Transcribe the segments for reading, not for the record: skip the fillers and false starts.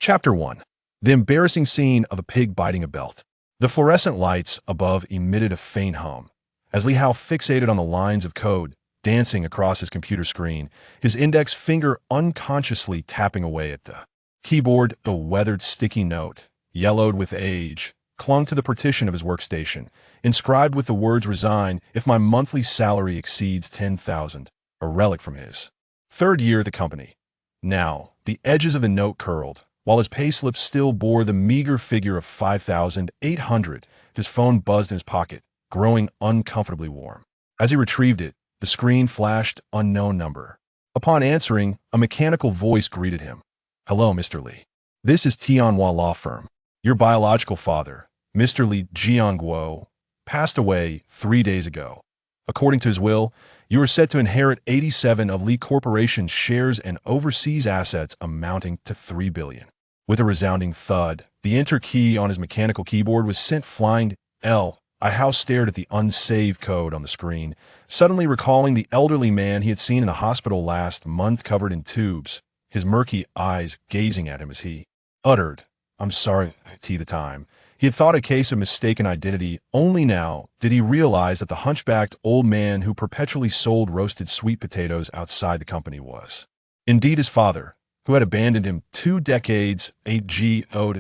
Chapter 1. The embarrassing scene of a pig biting a belt. The fluorescent lights above emitted a faint hum. As Li Hao fixated on the lines of code dancing across his computer screen, his index finger unconsciously tapping away at the keyboard, a weathered sticky note, yellowed with age, clung to the partition of his workstation, inscribed with the words "Resign if my monthly salary exceeds 10,000, a relic from his third year at the company. Now, the edges of the note curled, while his payslip still bore the meager figure of 5,800, his phone buzzed in his pocket, growing uncomfortably warm. As he retrieved it, the screen flashed unknown number. Upon answering, a mechanical voice greeted him. "Hello, Mr. Li. This is Tianhua Law Firm. Your biological father, Mr. Li Jianguo, passed away 3 days ago. According to his will, you are set to inherit 87 of Li Corporation's shares and overseas assets amounting to 3 billion. With a resounding thud, the enter key on his mechanical keyboard was sent flying. Hao stared at the unsaved code on the screen, suddenly recalling the elderly man he had seen in the hospital last month covered in tubes, his murky eyes gazing at him as he uttered, "I'm sorry, the time." He had thought a case of mistaken identity. Only now did he realize that the hunchbacked old man who perpetually sold roasted sweet potatoes outside the company was indeed his father, who had abandoned him 2 decades ago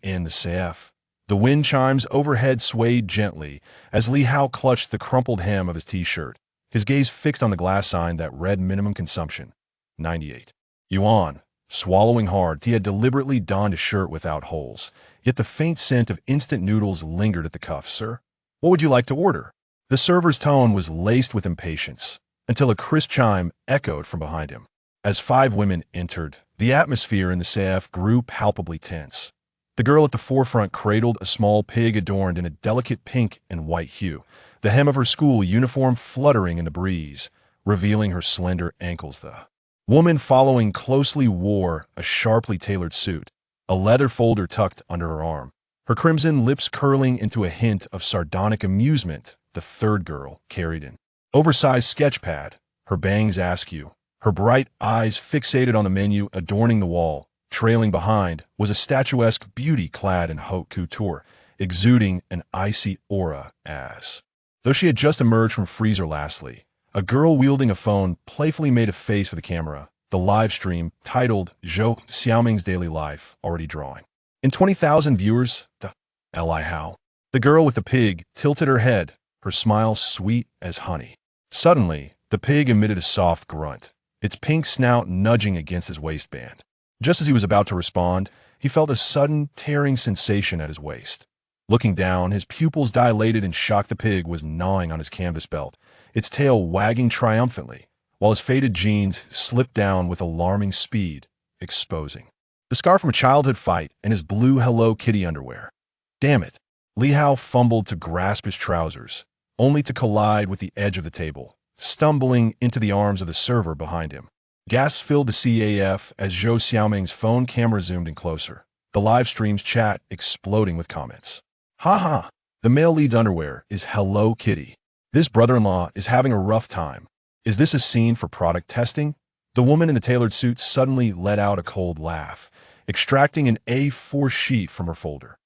in the CF. The wind chimes overhead swayed gently as Li Hao clutched the crumpled hem of his t-shirt, his gaze fixed on the glass sign that read minimum consumption, 98 yuan. Swallowing hard, he had deliberately donned a shirt without holes, yet the faint scent of instant noodles lingered at the cuff. "Sir, what would you like to order?" The server's tone was laced with impatience, until a crisp chime echoed from behind him. As 5 women entered, the atmosphere in the CF grew palpably tense. The girl at the forefront cradled a small pig adorned in a delicate pink and white hue, the hem of her school uniform fluttering in the breeze, revealing her slender ankles. The woman following closely wore a sharply tailored suit, a leather folder tucked under her arm, her crimson lips curling into a hint of sardonic amusement. The third girl carried an oversized sketch pad, her bangs askew, her bright eyes fixated on the menu adorning the wall. Trailing behind was a statuesque beauty clad in haute couture, exuding an icy aura as though she had just emerged from freezer. Lastly, a girl wielding a phone playfully made a face for the camera, the live stream, titled Zhou Xiaoming's Daily Life, already drawing in 20,000 viewers. Li Hao. The girl with the pig tilted her head, her smile sweet as honey. Suddenly, the pig emitted a soft grunt, its pink snout nudging against his waistband. Just as he was about to respond, he felt a sudden tearing sensation at his waist. Looking down, his pupils dilated in shock. The pig was gnawing on his canvas belt, its tail wagging triumphantly, while his faded jeans slipped down with alarming speed, exposing the scar from a childhood fight and his blue Hello Kitty underwear. Damn it! Li Hao fumbled to grasp his trousers, only to collide with the edge of the table, stumbling into the arms of the server behind him. Gasps filled the CAF as Zhou Xiaoming's phone camera zoomed in closer, the live stream's chat exploding with comments. "Haha, the male lead's underwear is Hello Kitty. This brother-in-law is having a rough time. Is this a scene for product testing?" The woman in the tailored suit suddenly let out a cold laugh, extracting an A4 sheet from her folder.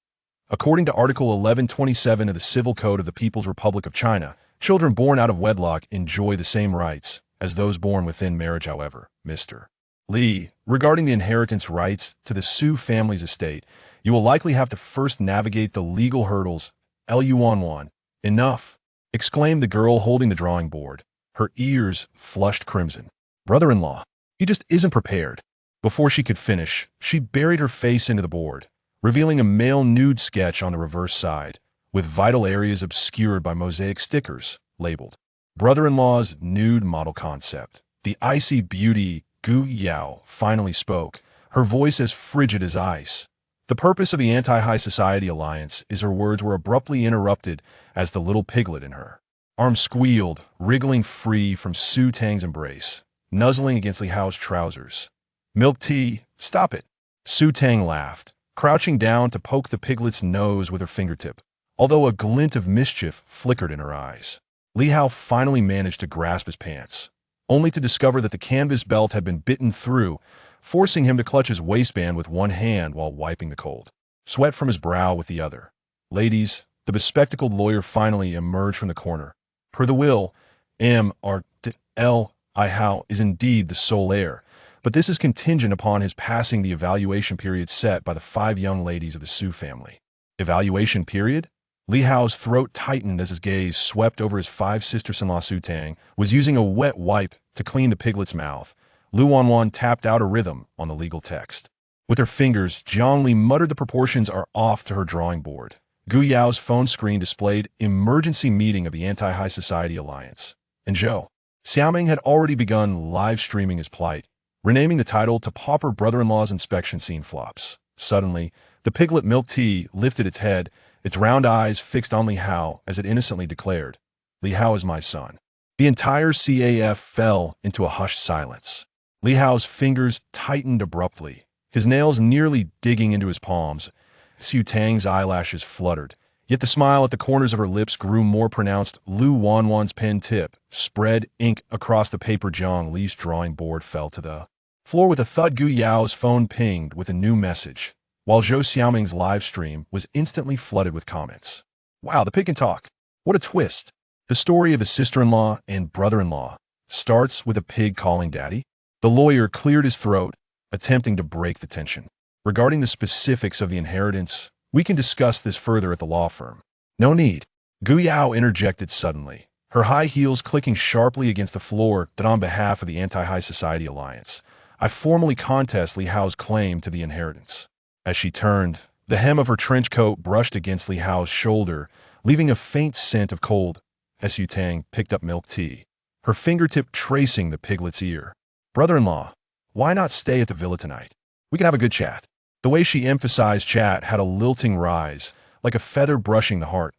According to Article 1127 of the Civil Code of the People's Republic of China, children born out of wedlock enjoy the same rights as those born within marriage. However, Mr. Li, regarding the inheritance rights to the Su family's estate, you will likely have to first navigate the legal hurdles. Luan. Enough, exclaimed the girl holding the drawing board, her ears flushed crimson. Brother-in-law, he just isn't prepared. Before she could finish, she buried her face into the board, revealing a male nude sketch on the reverse side, with vital areas obscured by mosaic stickers, labeled Brother-in-law's Nude Model Concept. The icy beauty Gu Yao finally spoke, her voice as frigid as ice. "The purpose of the Anti-High Society Alliance is." Her words were abruptly interrupted as the little piglet in her arm squealed, wriggling free from Su Tang's embrace, nuzzling against Li Hao's trousers. "Milk tea, stop it." Su Tang laughed, crouching down to poke the piglet's nose with her fingertip, although a glint of mischief flickered in her eyes. Li Hao finally managed to grasp his pants, only to discover that the canvas belt had been bitten through, forcing him to clutch his waistband with one hand while wiping the cold sweat from his brow with the other. Ladies, the bespectacled lawyer finally emerged from the corner. Per the will, M.R.L. Li Hao is indeed the sole heir, but this is contingent upon his passing the evaluation period set by the 5 young ladies of the Su family. Evaluation period? Li Hao's throat tightened as his gaze swept over his 5 sisters-in-law. Su Tang was using a wet wipe to clean the piglet's mouth. Lu Wanwan tapped out a rhythm on the legal text. With her fingers, Jiang Li muttered the proportions are off to her drawing board. Gu Yao's phone screen displayed emergency meeting of the Anti-High Society Alliance. And Zhou Xiaoming had already begun live streaming his plight, renaming the title to Pauper Brother-in-Law's Inspection Scene Flops. Suddenly, the piglet milk tea lifted its head, its round eyes fixed on Li Hao as it innocently declared, "Li Hao is my son." The entire CAF fell into a hushed silence. Li Hao's fingers tightened abruptly, his nails nearly digging into his palms. Su Tang's eyelashes fluttered, yet the smile at the corners of her lips grew more pronounced. Lu Wanwan's pen tip spread ink across the paper. Jiang Li's drawing board fell to the floor with a thud. Gu Yao's phone pinged with a new message, while Zhou Xiaoming's live stream was instantly flooded with comments. Wow, the pig can talk. What a twist. The story of his sister-in-law and brother-in-law starts with a pig calling daddy. The lawyer cleared his throat, attempting to break the tension. Regarding the specifics of the inheritance, we can discuss this further at the law firm. No need. Gu Yao interjected suddenly, her high heels clicking sharply against the floor. That on behalf of the Anti-High Society Alliance, I formally contest Li Hao's claim to the inheritance. As she turned, the hem of her trench coat brushed against Li Hao's shoulder, leaving a faint scent of cold. Su Tang picked up milk tea, her fingertip tracing the piglet's ear. Brother-in-law, why not stay at the villa tonight? We can have a good chat. The way she emphasized chat had a lilting rise, like a feather brushing the heart.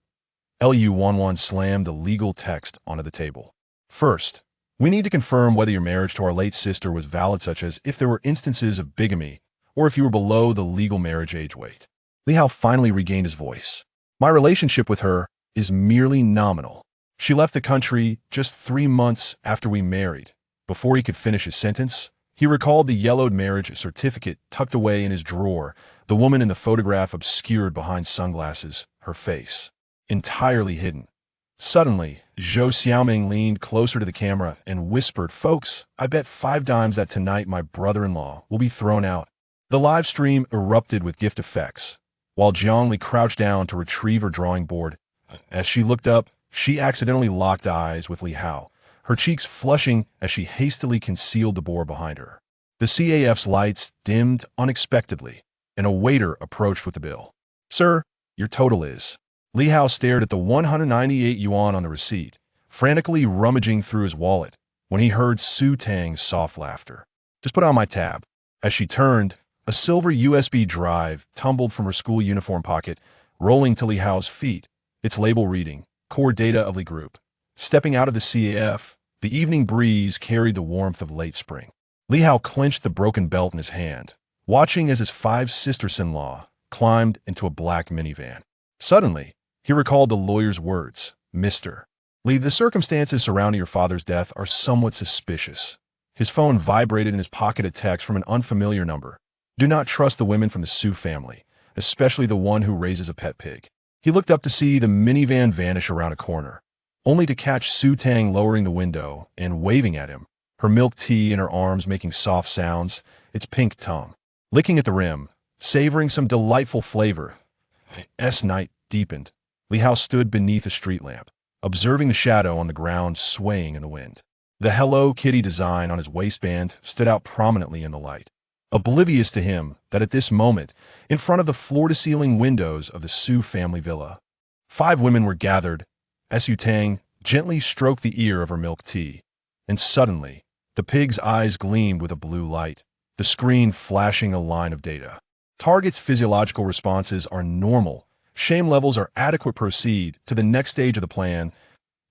Lu Wanwan slammed the legal text onto the table. First, we need to confirm whether your marriage to our late sister was valid, such as if there were instances of bigamy, or if you were below the legal marriage age weight. Li Hao finally regained his voice. My relationship with her is merely nominal. She left the country just 3 months after we married. Before he could finish his sentence, he recalled the yellowed marriage certificate tucked away in his drawer, the woman in the photograph obscured behind sunglasses, her face entirely hidden. Suddenly, Zhou Xiaoming leaned closer to the camera and whispered, "Folks, I bet 5 dimes that tonight my brother-in-law will be thrown out." The live stream erupted with gift effects, while Jiang Li crouched down to retrieve her drawing board. As she looked up, she accidentally locked eyes with Li Hao, her cheeks flushing as she hastily concealed the board behind her. The CAF's lights dimmed unexpectedly, and a waiter approached with the bill. "Sir, your total is." Li Hao stared at the 198 yuan on the receipt, frantically rummaging through his wallet, when he heard Su Tang's soft laughter. "Just put on my tab." As she turned, a silver USB drive tumbled from her school uniform pocket, rolling to Li Hao's feet, its label reading, Core Data of Li Group. Stepping out of the CAF, the evening breeze carried the warmth of late spring. Li Hao clenched the broken belt in his hand, watching as his 5 sisters-in-law climbed into a black minivan. Suddenly, he recalled the lawyer's words, "Mr. Li, the circumstances surrounding your father's death are somewhat suspicious." His phone vibrated in his pocket, a text from an unfamiliar number. "Do not trust the women from the Su family, especially the one who raises a pet pig." He looked up to see the minivan vanish around a corner, only to catch Su Tang lowering the window and waving at him, her milk tea in her arms making soft sounds, its pink tongue licking at the rim, savoring some delightful flavor. Night deepened. Li Hao stood beneath a street lamp, observing the shadow on the ground swaying in the wind. The Hello Kitty design on his waistband stood out prominently in the light, oblivious to him that at this moment, in front of the floor-to-ceiling windows of the Su family villa, 5 women were gathered. Su Tang gently stroked the ear of her milk tea, and suddenly, the pig's eyes gleamed with a blue light, the screen flashing a line of data. Target's physiological responses are normal. Shame levels are adequate. Proceed to the next stage of the plan.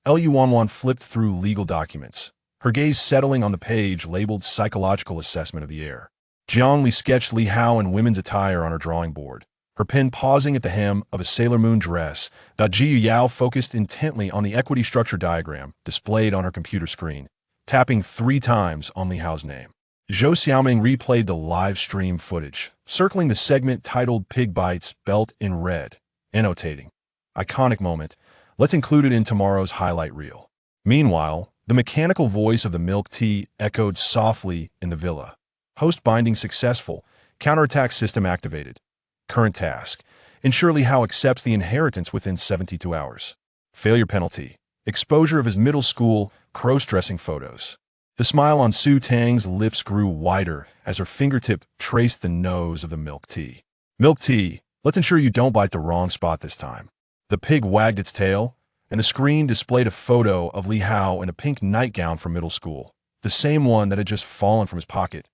Lu Wanwan flipped through legal documents, her gaze settling on the page labeled Psychological Assessment of the Heir. Jiang Li sketched Li Hao in women's attire on her drawing board, her pen pausing at the hem of a Sailor Moon dress. Ji Yao focused intently on the equity structure diagram displayed on her computer screen, tapping 3 times on Li Hao's name. Zhou Xiaoming replayed the live stream footage, circling the segment titled Pig Bites Belt in red, annotating, "Iconic moment. Let's include it in tomorrow's highlight reel." Meanwhile, the mechanical voice of the milk tea echoed softly in the villa. Host binding successful. Counterattack system activated. Current task. Ensure Li Hao accepts the inheritance within 72 hours. Failure penalty. Exposure of his middle school cross-dressing photos. The smile on Su Tang's lips grew wider as her fingertip traced the nose of the milk tea. "Milk tea, let's ensure you don't bite the wrong spot this time." The pig wagged its tail, and the screen displayed a photo of Li Hao in a pink nightgown from middle school, the same one that had just fallen from his pocket.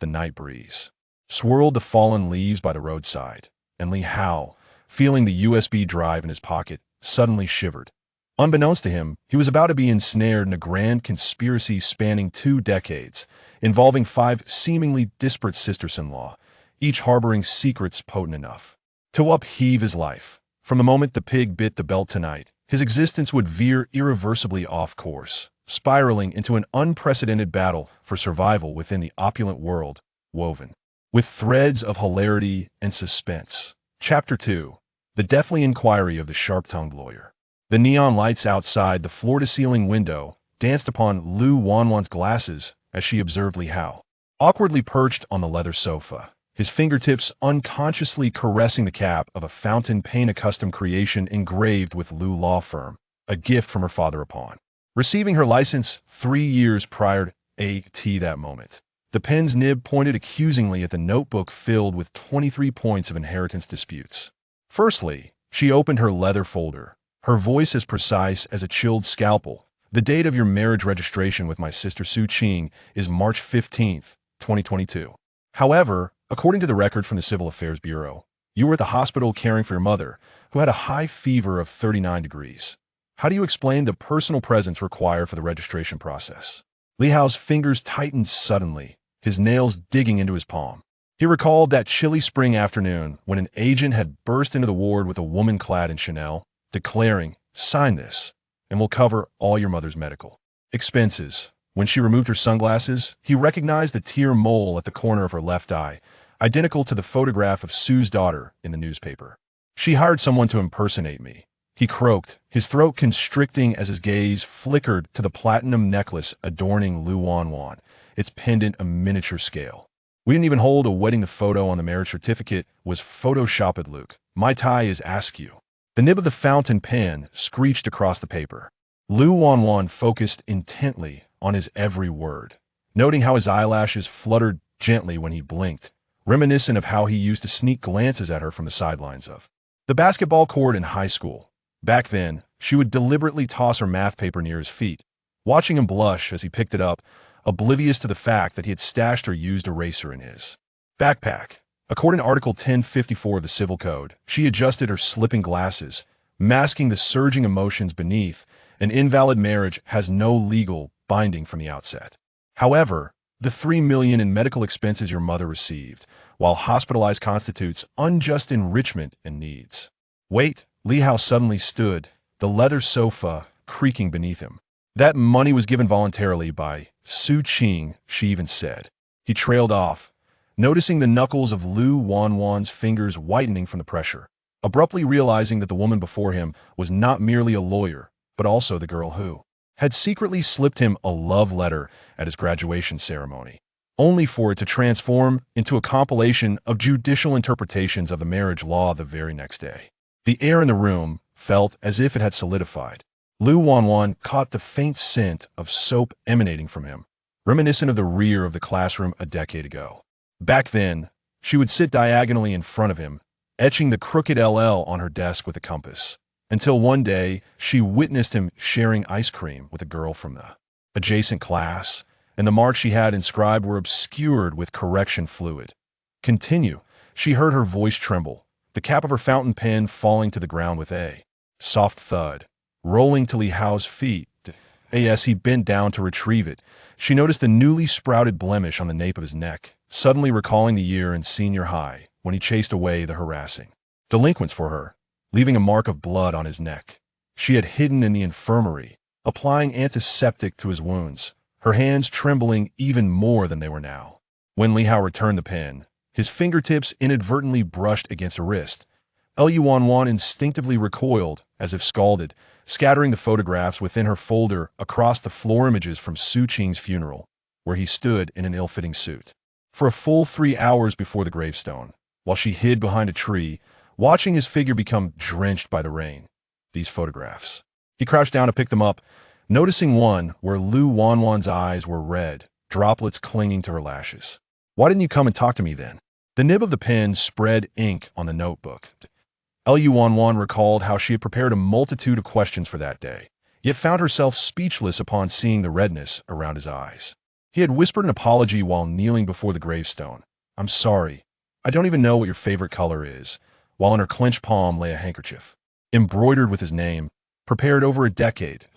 The night breeze swirled the fallen leaves by the roadside, and Li Hao, feeling the USB drive in his pocket, suddenly shivered. Unbeknownst to him, he was about to be ensnared in a grand conspiracy spanning 2 decades, involving 5 seemingly disparate sisters-in-law, each harboring secrets potent enough to upheave his life. From the moment the pig bit the belt tonight, his existence would veer irreversibly off course, spiraling into an unprecedented battle for survival within the opulent world, woven with threads of hilarity and suspense. Chapter 2. The Deathly Inquiry of the Sharp-Tongued Lawyer. The neon lights outside the floor-to-ceiling window danced upon Lu Wanwan's glasses as she observed Li Hao, awkwardly perched on the leather sofa, his fingertips unconsciously caressing the cap of a fountain pen, a custom creation engraved with Lu Law Firm, a gift from her father upon receiving her license 3 years prior to that moment. The pen's nib pointed accusingly at the notebook filled with 23 points of inheritance disputes. Firstly, she opened her leather folder, her voice as precise as a chilled scalpel. "The date of your marriage registration with my sister Su Qing is March 15th, 2022. However, according to the record from the Civil Affairs Bureau, you were at the hospital caring for your mother, who had a high fever of 39 degrees. How do you explain the personal presence required for the registration process?" Li Hao's fingers tightened suddenly, his nails digging into his palm. He recalled that chilly spring afternoon when an agent had burst into the ward with a woman clad in Chanel, declaring, "Sign this, and we'll cover all your mother's medical expenses." When she removed her sunglasses, he recognized the tear mole at the corner of her left eye, identical to the photograph of Sue's daughter in the newspaper. "She hired someone to impersonate me," he croaked, his throat constricting as his gaze flickered to the platinum necklace adorning Lu Wanwan, its pendant a miniature scale. "We didn't even hold a wedding. The photo on the marriage certificate was photoshopped, Luke. My tie is askew." The nib of the fountain pen screeched across the paper. Lu Wanwan focused intently on his every word, noting how his eyelashes fluttered gently when he blinked, reminiscent of how he used to sneak glances at her from the sidelines of the basketball court in high school. Back then, she would deliberately toss her math paper near his feet, watching him blush as he picked it up, oblivious to the fact that he had stashed her used eraser in his backpack. According to Article 1054 of the Civil Code, she adjusted her slipping glasses, masking the surging emotions beneath. An invalid marriage has no legal binding from the outset. However, the $3 million in medical expenses your mother received while hospitalized constitutes unjust enrichment and needs. Wait, Li Hao suddenly stood, the leather sofa creaking beneath him. "That money was given voluntarily by Su Qing," she even said. He trailed off, noticing the knuckles of Lu Wanwan's fingers whitening from the pressure, abruptly realizing that the woman before him was not merely a lawyer, but also the girl who had secretly slipped him a love letter at his graduation ceremony, only for it to transform into a compilation of judicial interpretations of the marriage law the very next day. The air in the room felt as if it had solidified. Lu Wanwan caught the faint scent of soap emanating from him, reminiscent of the rear of the classroom a decade ago. Back then, she would sit diagonally in front of him, etching the crooked LL on her desk with a compass, until one day she witnessed him sharing ice cream with a girl from the adjacent class, and the marks she had inscribed were obscured with correction fluid. "Continue," she heard her voice tremble, the cap of her fountain pen falling to the ground with a soft thud, rolling to Li Hao's feet. As he bent down to retrieve it, she noticed the newly sprouted blemish on the nape of his neck, suddenly recalling the year in senior high when he chased away the harassing delinquents for her, leaving a mark of blood on his neck. She had hidden in the infirmary, applying antiseptic to his wounds, her hands trembling even more than they were now. When Li Hao returned the pen, his fingertips inadvertently brushed against a wrist. Liu Wanwan instinctively recoiled, as if scalded, scattering the photographs within her folder across the floor images from Su Qing's funeral, where he stood in an ill-fitting suit. For a full 3 hours before the gravestone, while she hid behind a tree, watching his figure become drenched by the rain. These photographs. He crouched down to pick them up, noticing one where Lu Wanwan's eyes were red, droplets clinging to her lashes. "Why didn't you come and talk to me then?" The nib of the pen spread ink on the notebook. Liu Wanwan recalled how she had prepared a multitude of questions for that day, yet found herself speechless upon seeing the redness around his eyes. He had whispered an apology while kneeling before the gravestone. "I'm sorry. I don't even know what your favorite color is," while in her clenched palm lay a handkerchief, embroidered with his name, prepared over a decade.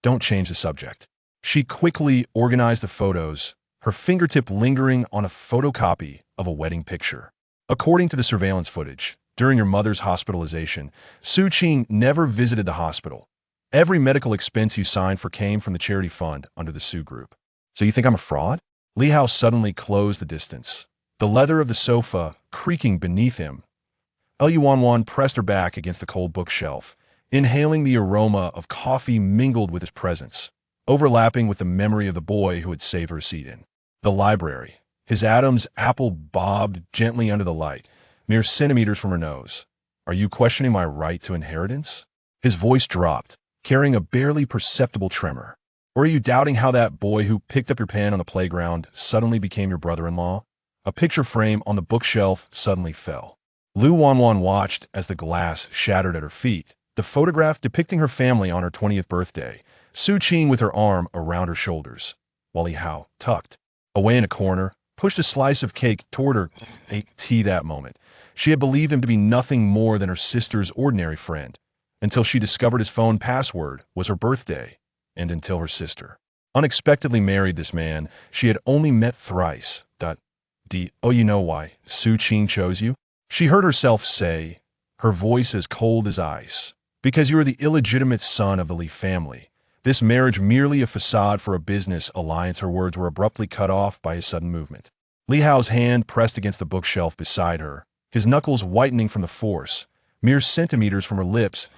"Don't change the subject." She quickly organized the photos, her fingertip lingering on a photocopy of a wedding picture. According to the surveillance footage, during her mother's hospitalization, Su Qing never visited the hospital. Every medical expense you signed for came from the charity fund under the Su Group. "So you think I'm a fraud?" Li Hao suddenly closed the distance, the leather of the sofa creaking beneath him. Liu Wanwan pressed her back against the cold bookshelf, inhaling the aroma of coffee mingled with his presence, overlapping with the memory of the boy who had saved her a seat in the library. His Adam's apple bobbed gently under the light, mere centimeters from her nose. "Are you questioning my right to inheritance?" His voice dropped, carrying a barely perceptible tremor. "Or are you doubting how that boy who picked up your pen on the playground suddenly became your brother-in-law?" A picture frame on the bookshelf suddenly fell. Lu Wanwan watched as the glass shattered at her feet, the photograph depicting her family on her 20th birthday, Su Qing with her arm around her shoulders, while Li Hao, tucked away in a corner, pushed a slice of cake toward her. Ate tea that moment. She had believed him to be nothing more than her sister's ordinary friend, until she discovered his phone password was her birthday, and until her sister unexpectedly married this man she had only met thrice. Oh, you know why Su Qing chose you? She heard herself say, her voice as cold as ice. "Because you are the illegitimate son of the Li family. This marriage merely a facade for a business alliance." Her words were abruptly cut off by his sudden movement. Li Hao's hand pressed against the bookshelf beside her, his knuckles whitening from the force, mere centimeters from her lips.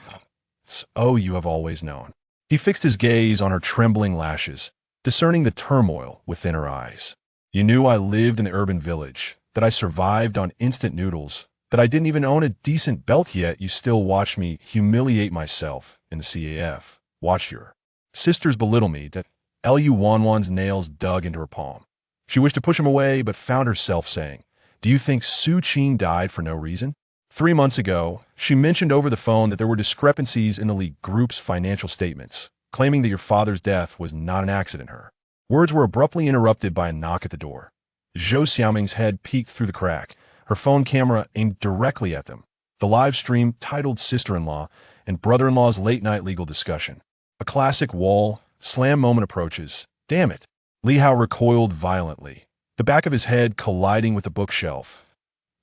"Oh, you have always known." He fixed his gaze on her trembling lashes, discerning the turmoil within her eyes. "You knew I lived in the urban village, that I survived on instant noodles, that I didn't even own a decent belt yet. You still watched me humiliate myself in the CAF. Watch your sisters belittle me." That Liu Wanwan's nails dug into her palm. She wished to push him away, but found herself saying, "Do you think Su Qing died for no reason?" 3 months ago, she mentioned over the phone that there were discrepancies in the Li Group's financial statements, claiming that your father's death was not an accident. Her words were abruptly interrupted by a knock at the door. Zhou Xiaoming's head peeked through the crack, her phone camera aimed directly at them. The live stream, titled Sister-in-Law and Brother-in-Law's Late-Night Legal Discussion. A classic wall slam moment approaches. "Damn it." Li Hao recoiled violently, the back of his head colliding with the bookshelf.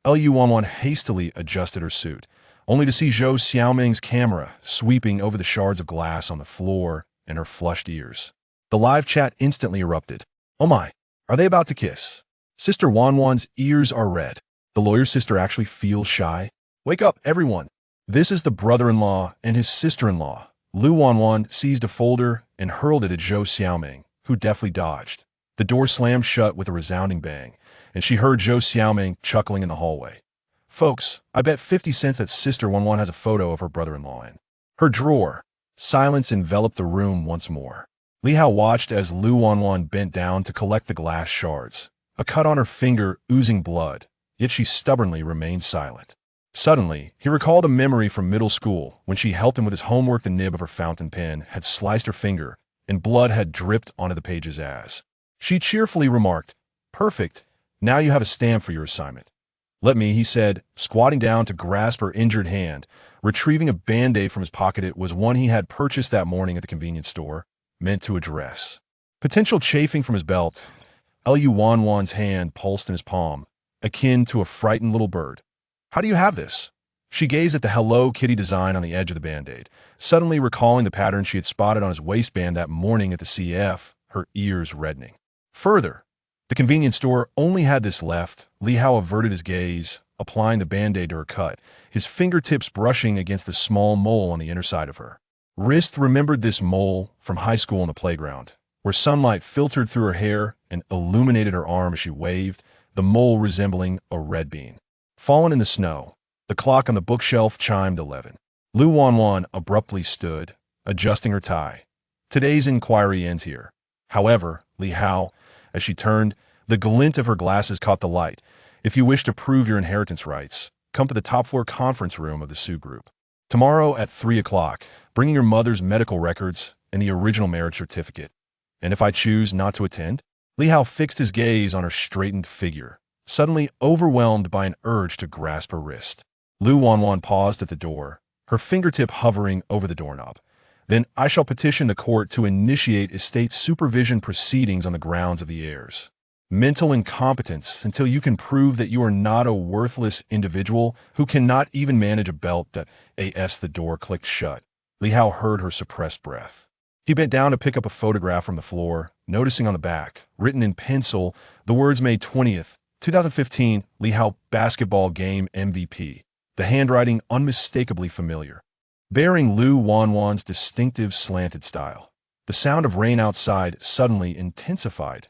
Liu Wanwan hastily adjusted her suit, only to see Zhou Xiaoming's camera sweeping over the shards of glass on the floor and her flushed ears. The live chat instantly erupted. "Oh my, are they about to kiss?" Sister Wanwan's ears are red. The lawyer's sister actually feels shy. "Wake up, everyone. This is the brother-in-law and his sister-in-law." Lu Wanwan seized a folder and hurled it at Zhou Xiaoming, who deftly dodged. The door slammed shut with a resounding bang, and she heard Zhou Xiaoming chuckling in the hallway. "Folks, I bet 50 cents that Sister Wanwan has a photo of her brother-in-law in her drawer." Silence enveloped the room once more. Li Hao watched as Lu Wanwan bent down to collect the glass shards, a cut on her finger oozing blood, yet she stubbornly remained silent. Suddenly, he recalled a memory from middle school when she helped him with his homework. The nib of her fountain pen had sliced her finger, and blood had dripped onto the pages as she cheerfully remarked, "Perfect. Now you have a stamp for your assignment." "Let me," he said, squatting down to grasp her injured hand, retrieving a Band-Aid from his pocket. It was one he had purchased that morning at the convenience store, meant to address potential chafing from his belt. Liu Wanwan's hand pulsed in his palm, akin to a frightened little bird. "How do you have this?" She gazed at the Hello Kitty design on the edge of the Band-Aid, suddenly recalling the pattern she had spotted on his waistband that morning at the CF, her ears reddening. Further, The convenience store only had this left. Li Hao averted his gaze, applying the band-aid to her cut, his fingertips brushing against the small mole on the inner side of her wrist. Remembered this mole from high school on the playground, where sunlight filtered through her hair and illuminated her arm as she waved, the mole resembling a red bean. Fallen in the snow, the clock on the bookshelf chimed 11. Lu Wanwan abruptly stood, adjusting her tie. Today's inquiry ends here. However, Li Hao, as she turned, the glint of her glasses caught the light. If you wish to prove your inheritance rights, come to the top-floor conference room of the Su Group. Tomorrow at 3 o'clock, bringing your mother's medical records and the original marriage certificate. And if I choose not to attend? Li Hao fixed his gaze on her straightened figure, suddenly overwhelmed by an urge to grasp her wrist. Lu Wanwan paused at the door, her fingertip hovering over the doorknob. Then I shall petition the court to initiate estate supervision proceedings on the grounds of the heirs. Mental incompetence until you can prove that you are not a worthless individual who cannot even manage a belt that as the door clicked shut. Li Hao heard her suppressed breath. He bent down to pick up a photograph from the floor, noticing on the back, written in pencil, the words May 20th, 2015, Li Hao basketball game MVP, the handwriting unmistakably familiar, bearing Lu Wanwan's distinctive slanted style. The sound of rain outside suddenly intensified.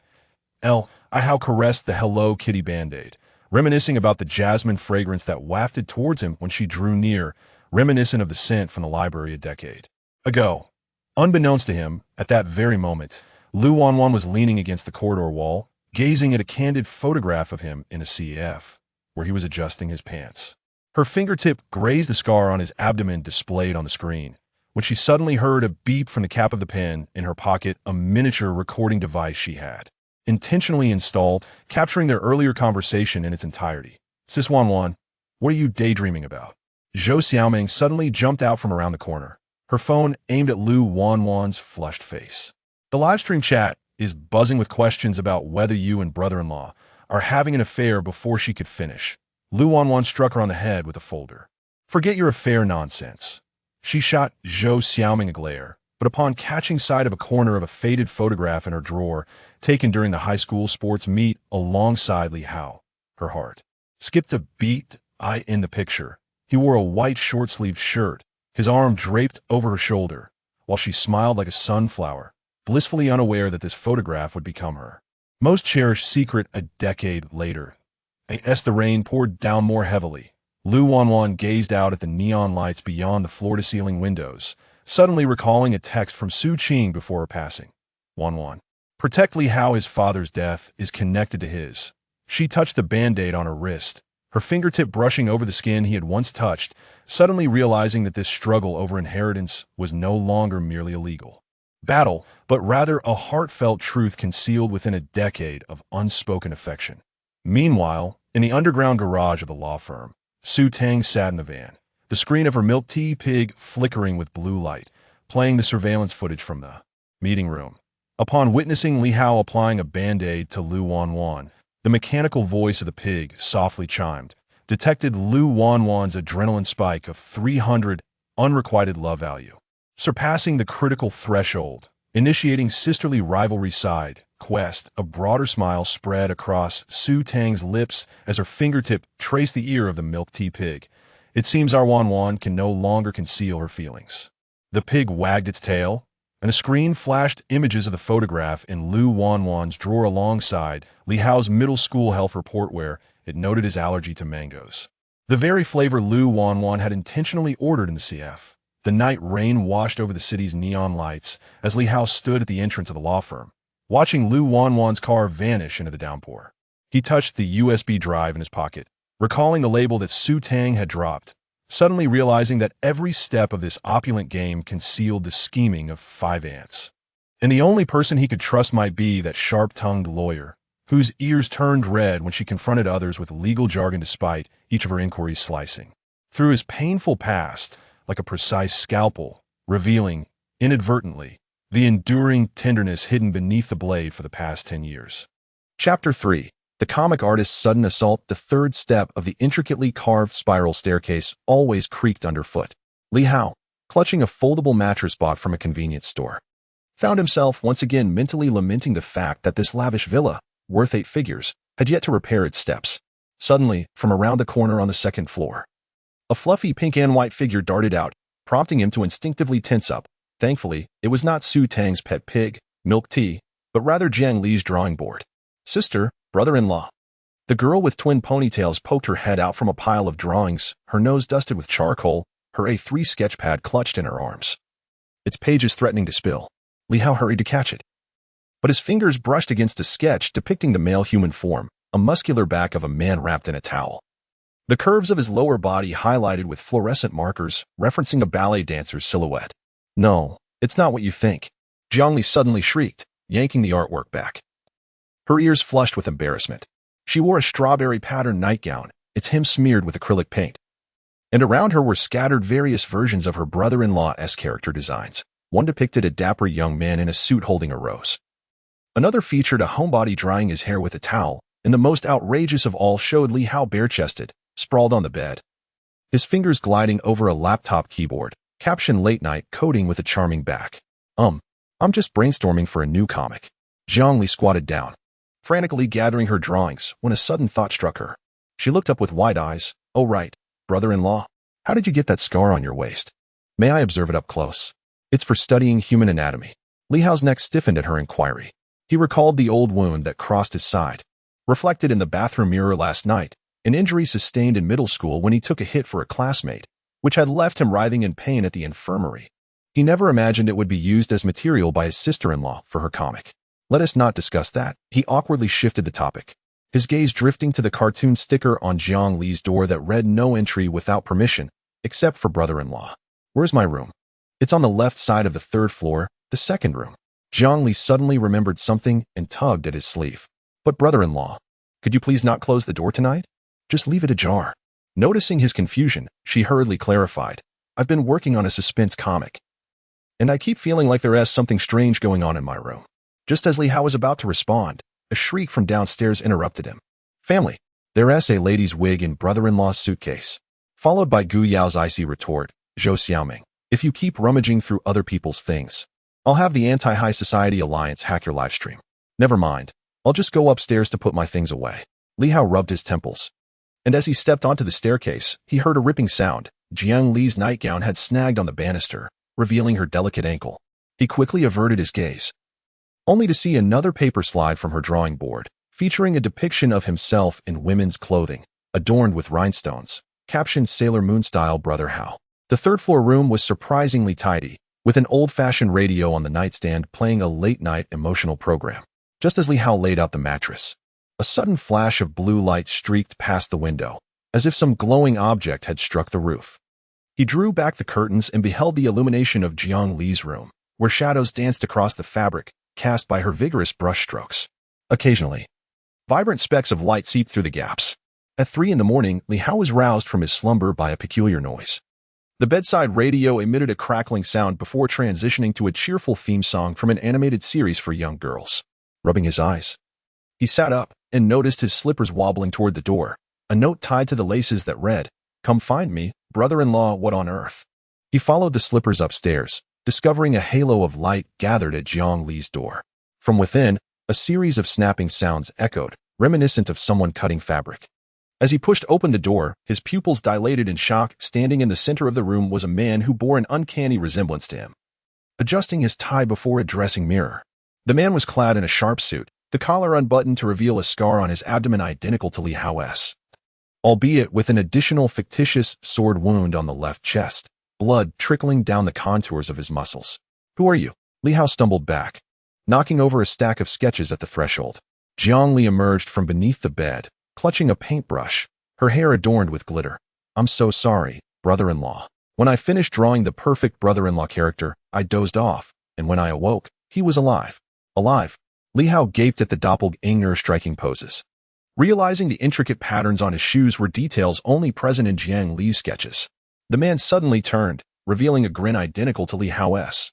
I Hao caressed the Hello Kitty Band-Aid, reminiscing about the jasmine fragrance that wafted towards him when she drew near, reminiscent of the scent from the library a decade ago. Unbeknownst to him, at that very moment, Lu Wanwan was leaning against the corridor wall, gazing at a candid photograph of him in a CF, where he was adjusting his pants. Her fingertip grazed the scar on his abdomen displayed on the screen, when she suddenly heard a beep from the cap of the pen in her pocket, a miniature recording device she had intentionally installed, capturing their earlier conversation in its entirety. Sis Wanwan, what are you daydreaming about? Zhou Xiaoming suddenly jumped out from around the corner, her phone aimed at Lu Wanwan's flushed face. The livestream chat is buzzing with questions about whether you and brother-in-law are having an affair before she could finish. Lu Wanwan struck her on the head with a folder. Forget your affair nonsense. She shot Zhou Xiaoming a glare, but upon catching sight of a corner of a faded photograph in her drawer, taken during the high school sports meet alongside Li Hao, her heart skipped a beat. In the picture, he wore a white short-sleeved shirt, his arm draped over her shoulder, while she smiled like a sunflower, blissfully unaware that this photograph would become her most cherished secret a decade later. As the rain poured down more heavily, Lu Wanwan gazed out at the neon lights beyond the floor-to-ceiling windows, suddenly recalling a text from Su Qing before her passing. Wanwan, protect Li Hao. His father's death is connected to his. She touched the band-aid on her wrist, her fingertip brushing over the skin he had once touched, suddenly realizing that this struggle over inheritance was no longer merely a legal battle, but rather a heartfelt truth concealed within a decade of unspoken affection. Meanwhile, in the underground garage of the law firm, Su Tang sat in the van, the screen of her milk tea pig flickering with blue light, playing the surveillance footage from the meeting room. Upon witnessing Li Hao applying a band-aid to Lu Wanwan, the mechanical voice of the pig softly chimed, detected Lu Wanwan's adrenaline spike of 300 unrequited love value, surpassing the critical threshold, initiating sisterly rivalry side quest. A broader smile spread across Su Tang's lips as her fingertip traced the ear of the milk tea pig. It seems our Wanwan can no longer conceal her feelings. The pig wagged its tail, and a screen flashed images of the photograph in Lu Wanwan's drawer alongside Li Hao's middle school health report where it noted his allergy to mangoes, the very flavor Lu Wanwan had intentionally ordered in the CF. The night rain washed over the city's neon lights as Li Hao stood at the entrance of the law firm, watching Lu Wanwan's car vanish into the downpour. He touched the USB drive in his pocket, recalling the label that Su Tang had dropped, suddenly realizing that every step of this opulent game concealed the scheming of 5 ants. And the only person he could trust might be that sharp-tongued lawyer, whose ears turned red when she confronted others with legal jargon despite each of her inquiries slicing through his painful past like a precise scalpel, revealing, inadvertently, the enduring tenderness hidden beneath the blade for the past 10 years. Chapter 3. The comic artist's sudden assault. The third step of the intricately carved spiral staircase always creaked underfoot. Li Hao, clutching a foldable mattress bought from a convenience store, found himself once again mentally lamenting the fact that this lavish villa, worth 8 figures, had yet to repair its steps. Suddenly, from around the corner on the second floor, a fluffy pink and white figure darted out, prompting him to instinctively tense up. Thankfully, it was not Su Tang's pet pig, Milk Tea, but rather Jiang Li's drawing board. Sister, brother-in-law. The girl with twin ponytails poked her head out from a pile of drawings, her nose dusted with charcoal, her A3 sketchpad clutched in her arms. Its pages threatening to spill. Li Hao hurried to catch it. But his fingers brushed against a sketch depicting the male human form, a muscular back of a man wrapped in a towel. The curves of his lower body highlighted with fluorescent markers, referencing a ballet dancer's silhouette. No, it's not what you think. Jiang Li suddenly shrieked, yanking the artwork back. Her ears flushed with embarrassment. She wore a strawberry patterned nightgown, its hem smeared with acrylic paint. And around her were scattered various versions of her brother-in-law's character designs. One depicted a dapper young man in a suit holding a rose. Another featured a homebody drying his hair with a towel, and the most outrageous of all showed Li Hao bare-chested, sprawled on the bed. His fingers gliding over a laptop keyboard, caption late night coding with a charming back. I'm just brainstorming for a new comic. Jiang Li squatted down, frantically gathering her drawings when a sudden thought struck her. She looked up with wide eyes. Oh right, brother-in-law, how did you get that scar on your waist? May I observe it up close? It's for studying human anatomy. Li Hao's neck stiffened at her inquiry. He recalled the old wound that crossed his side, reflected in the bathroom mirror last night, an injury sustained in middle school when he took a hit for a classmate, which had left him writhing in pain at the infirmary. He never imagined it would be used as material by his sister-in-law for her comic. Let us not discuss that. He awkwardly shifted the topic, his gaze drifting to the cartoon sticker on Jiang Li's door that read no entry without permission, except for brother-in-law. Where's my room? It's on the left side of the 3rd floor, the 2nd room. Jiang Li suddenly remembered something and tugged at his sleeve. But brother-in-law, could you please not close the door tonight? Just leave it ajar. Noticing his confusion, she hurriedly clarified. I've been working on a suspense comic, and I keep feeling like there is something strange going on in my room. Just as Li Hao was about to respond, a shriek from downstairs interrupted him. Family, there's a lady's wig in brother-in-law's suitcase. Followed by Gu Yao's icy retort, Zhou Xiaoming. If you keep rummaging through other people's things, I'll have the Anti-High Society Alliance hack your livestream. Never mind, I'll just go upstairs to put my things away. Li Hao rubbed his temples. And as he stepped onto the staircase, he heard a ripping sound. Jiang Li's nightgown had snagged on the banister, revealing her delicate ankle. He quickly averted his gaze, only to see another paper slide from her drawing board, featuring a depiction of himself in women's clothing, adorned with rhinestones, captioned Sailor Moon style Brother Hao. The 3rd floor room was surprisingly tidy, with an old-fashioned radio on the nightstand playing a late-night emotional program. Just as Li Hao laid out the mattress, a sudden flash of blue light streaked past the window, as if some glowing object had struck the roof. He drew back the curtains and beheld the illumination of Jiang Li's room, where shadows danced across the fabric, cast by her vigorous brushstrokes. Occasionally, vibrant specks of light seeped through the gaps. At 3 in the morning, Li Hao was roused from his slumber by a peculiar noise. The bedside radio emitted a crackling sound before transitioning to a cheerful theme song from an animated series for young girls. Rubbing his eyes, he sat up and noticed his slippers wobbling toward the door, a note tied to the laces that read, "Come find me, brother-in-law, what on earth?" He followed the slippers upstairs, discovering a halo of light gathered at Jiang Li's door. From within, a series of snapping sounds echoed, reminiscent of someone cutting fabric. As he pushed open the door, his pupils dilated in shock. Standing in the center of the room was a man who bore an uncanny resemblance to him, adjusting his tie before a dressing mirror. The man was clad in a sharp suit, the collar unbuttoned to reveal a scar on his abdomen identical to Li Hao's, albeit with an additional fictitious sword wound on the left chest, blood trickling down the contours of his muscles. "Who are you?" Li Hao stumbled back, knocking over a stack of sketches at the threshold. Jiang Li emerged from beneath the bed, clutching a paintbrush, her hair adorned with glitter. "I'm so sorry, brother-in-law. When I finished drawing the perfect brother-in-law character, I dozed off, and when I awoke, he was alive." Alive? Li Hao gaped at the doppelganger striking poses, realizing the intricate patterns on his shoes were details only present in Jiang Li's sketches. The man suddenly turned, revealing a grin identical to Li Hao's,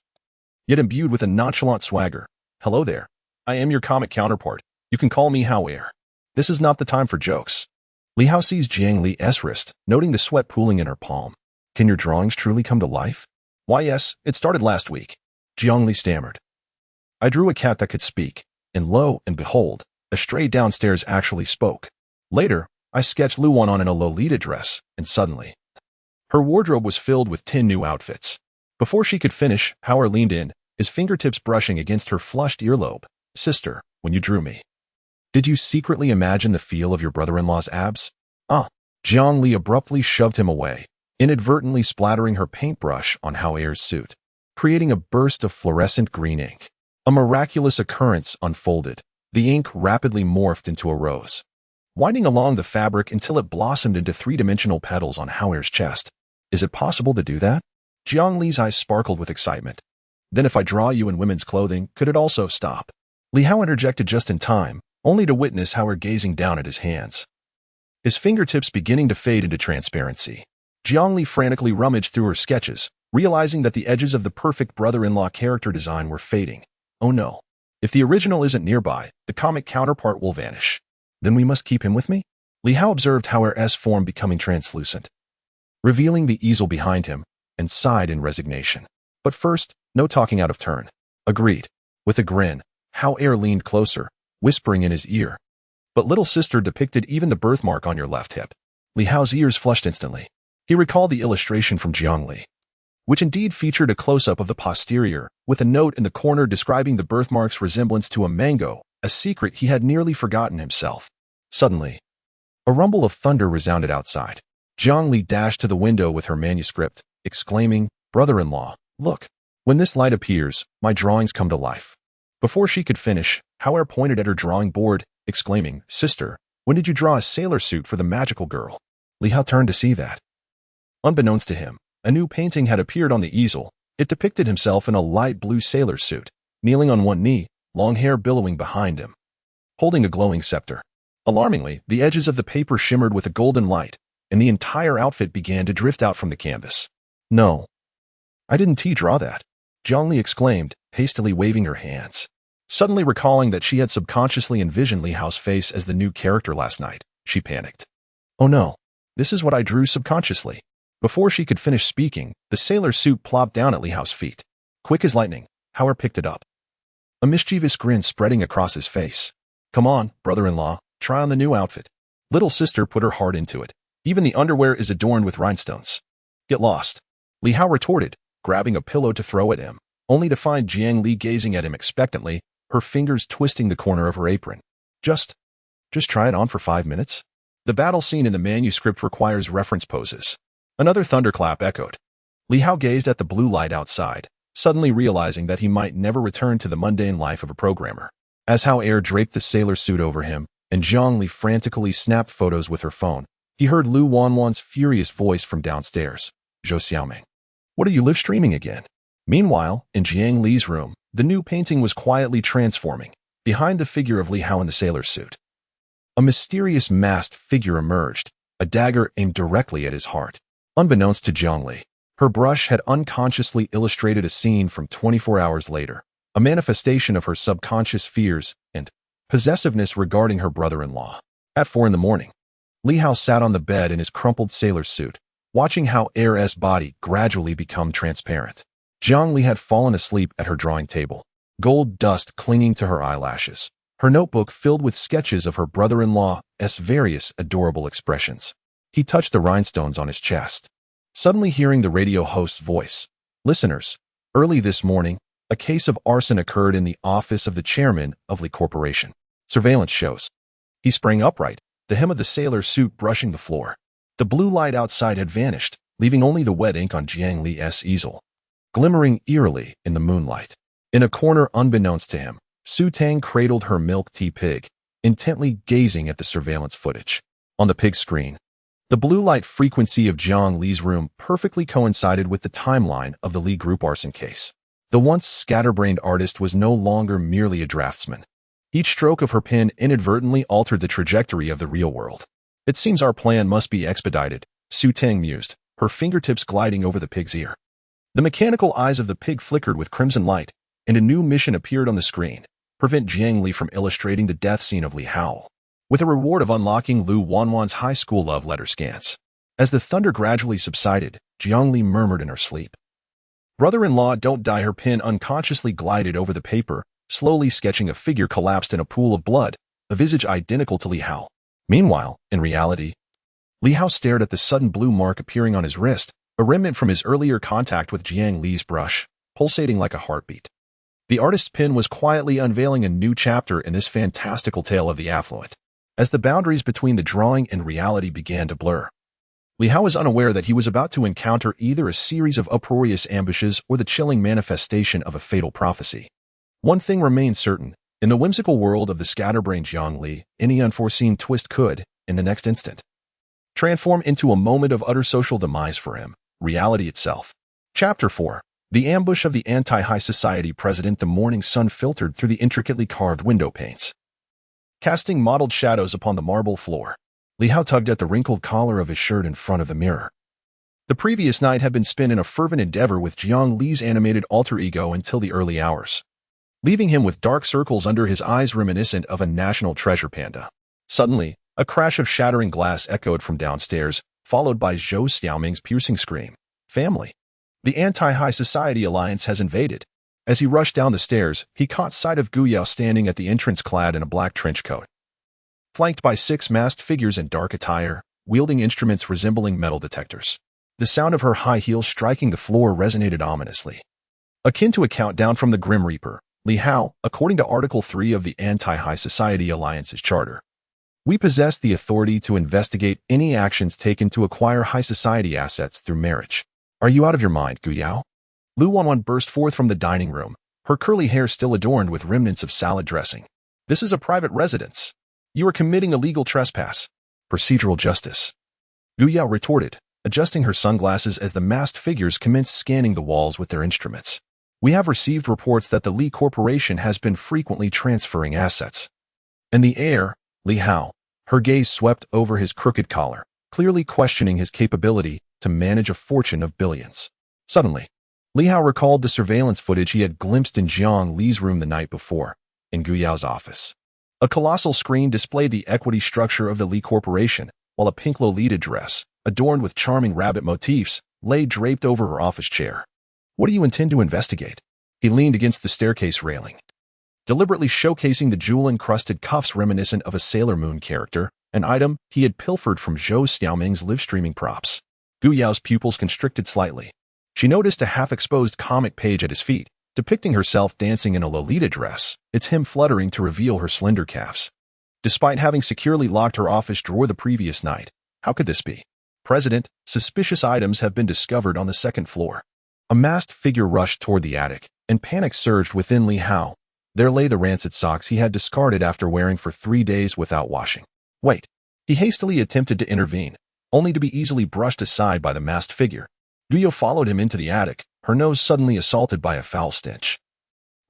yet imbued with a nonchalant swagger. "Hello there. I am your comic counterpart. You can call me Hao Air. This is not the time for jokes." Li Hao seized Jiang Li's wrist, noting the sweat pooling in her palm. "Can your drawings truly come to life?" "Why yes, it started last week," Jiang Li stammered. "I drew a cat that could speak, and lo and behold, A stray downstairs actually spoke. Later, I sketched Lu Wanwan in a Lolita dress, and suddenly, her wardrobe was filled with 10 new outfits. Before she could finish, Howard leaned in, his fingertips brushing against her flushed earlobe. Sister, when you drew me, did you secretly imagine the feel of your brother-in-law's abs? Jiang Li abruptly shoved him away, inadvertently splattering her paintbrush on Hao Er's suit, creating a burst of fluorescent green ink. A miraculous occurrence unfolded. The ink rapidly morphed into a rose, winding along the fabric until it blossomed into three-dimensional petals on Hao Er's chest. Is it possible to do that? Jiang Li's eyes sparkled with excitement. Then if I draw you in women's clothing, could it also stop? Li Hao interjected just in time, only to witness Howard gazing down at his hands, his fingertips beginning to fade into transparency. Jiang Li frantically rummaged through her sketches, realizing that the edges of the perfect brother-in-law character design were fading. Oh no. If the original isn't nearby, the comic counterpart will vanish. Then we must keep him with me? Li Hao observed Howard's form becoming translucent, revealing the easel behind him, and sighed in resignation. But first, no talking out of turn. Agreed. With a grin, Hao Er leaned closer, whispering in his ear. But little sister depicted even the birthmark on your left hip. Li Hao's ears flushed instantly. He recalled the illustration from Jiang Li, which indeed featured a close-up of the posterior, with a note in the corner describing the birthmark's resemblance to a mango, a secret he had nearly forgotten himself. Suddenly, a rumble of thunder resounded outside. Jiang Li dashed to the window with her manuscript, exclaiming, "Brother-in-law, look. When this light appears, my drawings come to life." Before she could finish, Hao Er pointed at her drawing board, exclaiming, "Sister, when did you draw a sailor suit for the magical girl?" Li Hao turned to see that, unbeknownst to him, a new painting had appeared on the easel. It depicted himself in a light blue sailor suit, kneeling on one knee, long hair billowing behind him, holding a glowing scepter. Alarmingly, the edges of the paper shimmered with a golden light, and the entire outfit began to drift out from the canvas. "No, I didn't draw that," Jiang Li exclaimed, hastily waving her hands. Suddenly recalling that she had subconsciously envisioned Li Hao's face as the new character last night, she panicked. "Oh no, this is what I drew subconsciously." Before she could finish speaking, the sailor suit plopped down at Li Hao's feet. Quick as lightning, Howard picked it up, a mischievous grin spreading across his face. "Come on, brother-in-law, try on the new outfit." Little sister put her heart into it. "Even the underwear is adorned with rhinestones." "Get lost," Li Hao retorted, grabbing a pillow to throw at him, only to find Jiang Li gazing at him expectantly, her fingers twisting the corner of her apron. Just try it on for 5 minutes." The battle scene in the manuscript requires reference poses. Another thunderclap echoed. Li Hao gazed at the blue light outside, suddenly realizing that he might never return to the mundane life of a programmer. As Hao Er draped the sailor suit over him, and Jiang Li frantically snapped photos with her phone, he heard Lu Wanwan's furious voice from downstairs. "Zhou Xiaoming, what are you live streaming again?" Meanwhile, in Jiang Li's room, the new painting was quietly transforming. Behind the figure of Li Hao in the sailor suit, a mysterious masked figure emerged, a dagger aimed directly at his heart. Unbeknownst to Jiang Li, her brush had unconsciously illustrated a scene from 24 hours later, a manifestation of her subconscious fears and possessiveness regarding her brother-in-law. At 4 a.m, Li Hao sat on the bed in his crumpled sailor suit, watching Hao Er's body gradually become transparent. Jiang Li had fallen asleep at her drawing table, gold dust clinging to her eyelashes, her notebook filled with sketches of her brother-in-law's various adorable expressions. He touched the rhinestones on his chest, suddenly hearing the radio host's voice. "Listeners, early this morning, a case of arson occurred in the office of the chairman of Li Corporation. Surveillance shows." He sprang upright, the hem of the sailor suit brushing the floor. The blue light outside had vanished, leaving only the wet ink on Jiang Li's easel, glimmering eerily in the moonlight. In a corner unbeknownst to him, Su Tang cradled her milk tea pig, intently gazing at the surveillance footage. On the pig screen, the blue light frequency of Jiang Li's room perfectly coincided with the timeline of the Li Group arson case. The once scatterbrained artist was no longer merely a draftsman. Each stroke of her pen inadvertently altered the trajectory of the real world. "It seems our plan must be expedited," Su Tang mused, her fingertips gliding over the pig's ear. The mechanical eyes of the pig flickered with crimson light, and a new mission appeared on the screen: prevent Jiang Li from illustrating the death scene of Li Hao, with a reward of unlocking Lu Wanwan's high school love letter scans. As the thunder gradually subsided, Jiang Li murmured in her sleep, "Brother-in-law, don't die." Her pen unconsciously glided over the paper, slowly sketching a figure collapsed in a pool of blood, a visage identical to Li Hao. Meanwhile, in reality, Li Hao stared at the sudden blue mark appearing on his wrist, a remnant from his earlier contact with Jiang Li's brush, pulsating like a heartbeat. The artist's pen was quietly unveiling a new chapter in this fantastical tale of the affluent. As the boundaries between the drawing and reality began to blur, Li Hao was unaware that he was about to encounter either a series of uproarious ambushes or the chilling manifestation of a fatal prophecy. One thing remained certain. In the whimsical world of the scatterbrained Jiang Li, any unforeseen twist could, in the next instant, transform into a moment of utter social demise for him, reality itself. Chapter 4. The ambush of the anti-high society president. The morning sun filtered through the intricately carved window panes, casting mottled shadows upon the marble floor. Li Hao tugged at the wrinkled collar of his shirt in front of the mirror. The previous night had been spent in a fervent endeavor with Jiang Li's animated alter ego until the early hours, leaving him with dark circles under his eyes reminiscent of a national treasure panda. Suddenly, a crash of shattering glass echoed from downstairs, followed by Zhou Xiaoming's piercing scream. Family. The anti-high society alliance has invaded. As he rushed down the stairs, he caught sight of Gu Yao standing at the entrance clad in a black trench coat, flanked by 6 masked figures in dark attire, wielding instruments resembling metal detectors. The sound of her high heels striking the floor resonated ominously, akin to a countdown from the Grim Reaper. Li Hao, according to Article 3 of the Anti-High Society Alliance's charter, we possess the authority to investigate any actions taken to acquire high society assets through marriage. Are you out of your mind, Gu Yao? Lu Wanwan burst forth from the dining room, her curly hair still adorned with remnants of salad dressing. This is a private residence. You are committing illegal trespass. Procedural justice. Gu Yao retorted, adjusting her sunglasses as the masked figures commenced scanning the walls with their instruments. We have received reports that the Li Corporation has been frequently transferring assets. In the air, Li Hao, her gaze swept over his crooked collar, clearly questioning his capability to manage a fortune of billions. Suddenly, Li Hao recalled the surveillance footage he had glimpsed in Jiang Li's room the night before, in Gu Yao's office. A colossal screen displayed the equity structure of the Li Corporation, while a pink Lolita dress, adorned with charming rabbit motifs, lay draped over her office chair. What do you intend to investigate? He leaned against the staircase railing, deliberately showcasing the jewel-encrusted cuffs reminiscent of a Sailor Moon character, an item he had pilfered from Zhou Xiaoming's live-streaming props. Gu Yao's pupils constricted slightly. She noticed a half-exposed comic page at his feet, depicting herself dancing in a Lolita dress, its hem fluttering to reveal her slender calves. Despite having securely locked her office drawer the previous night, how could this be? President, suspicious items have been discovered on the 2nd floor. A masked figure rushed toward the attic, and panic surged within Li Hao. There lay the rancid socks he had discarded after wearing for 3 days without washing. Wait. He hastily attempted to intervene, only to be easily brushed aside by the masked figure. Gu Yao followed him into the attic, her nose suddenly assaulted by a foul stench,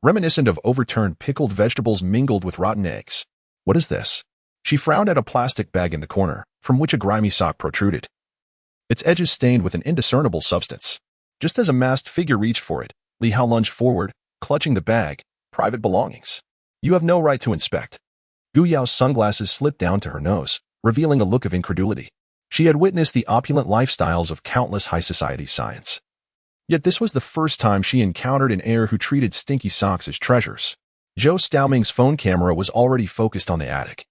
reminiscent of overturned pickled vegetables mingled with rotten eggs. What is this? She frowned at a plastic bag in the corner, from which a grimy sock protruded, its edges stained with an indiscernible substance. Just as a masked figure reached for it, Li Hao lunged forward, clutching the bag. Private belongings. You have no right to inspect. Gu Yao's sunglasses slipped down to her nose, revealing a look of incredulity. She had witnessed the opulent lifestyles of countless high society scions. Yet this was the first time she encountered an heir who treated stinky socks as treasures. Zhou Xiaoming's phone camera was already focused on the attic.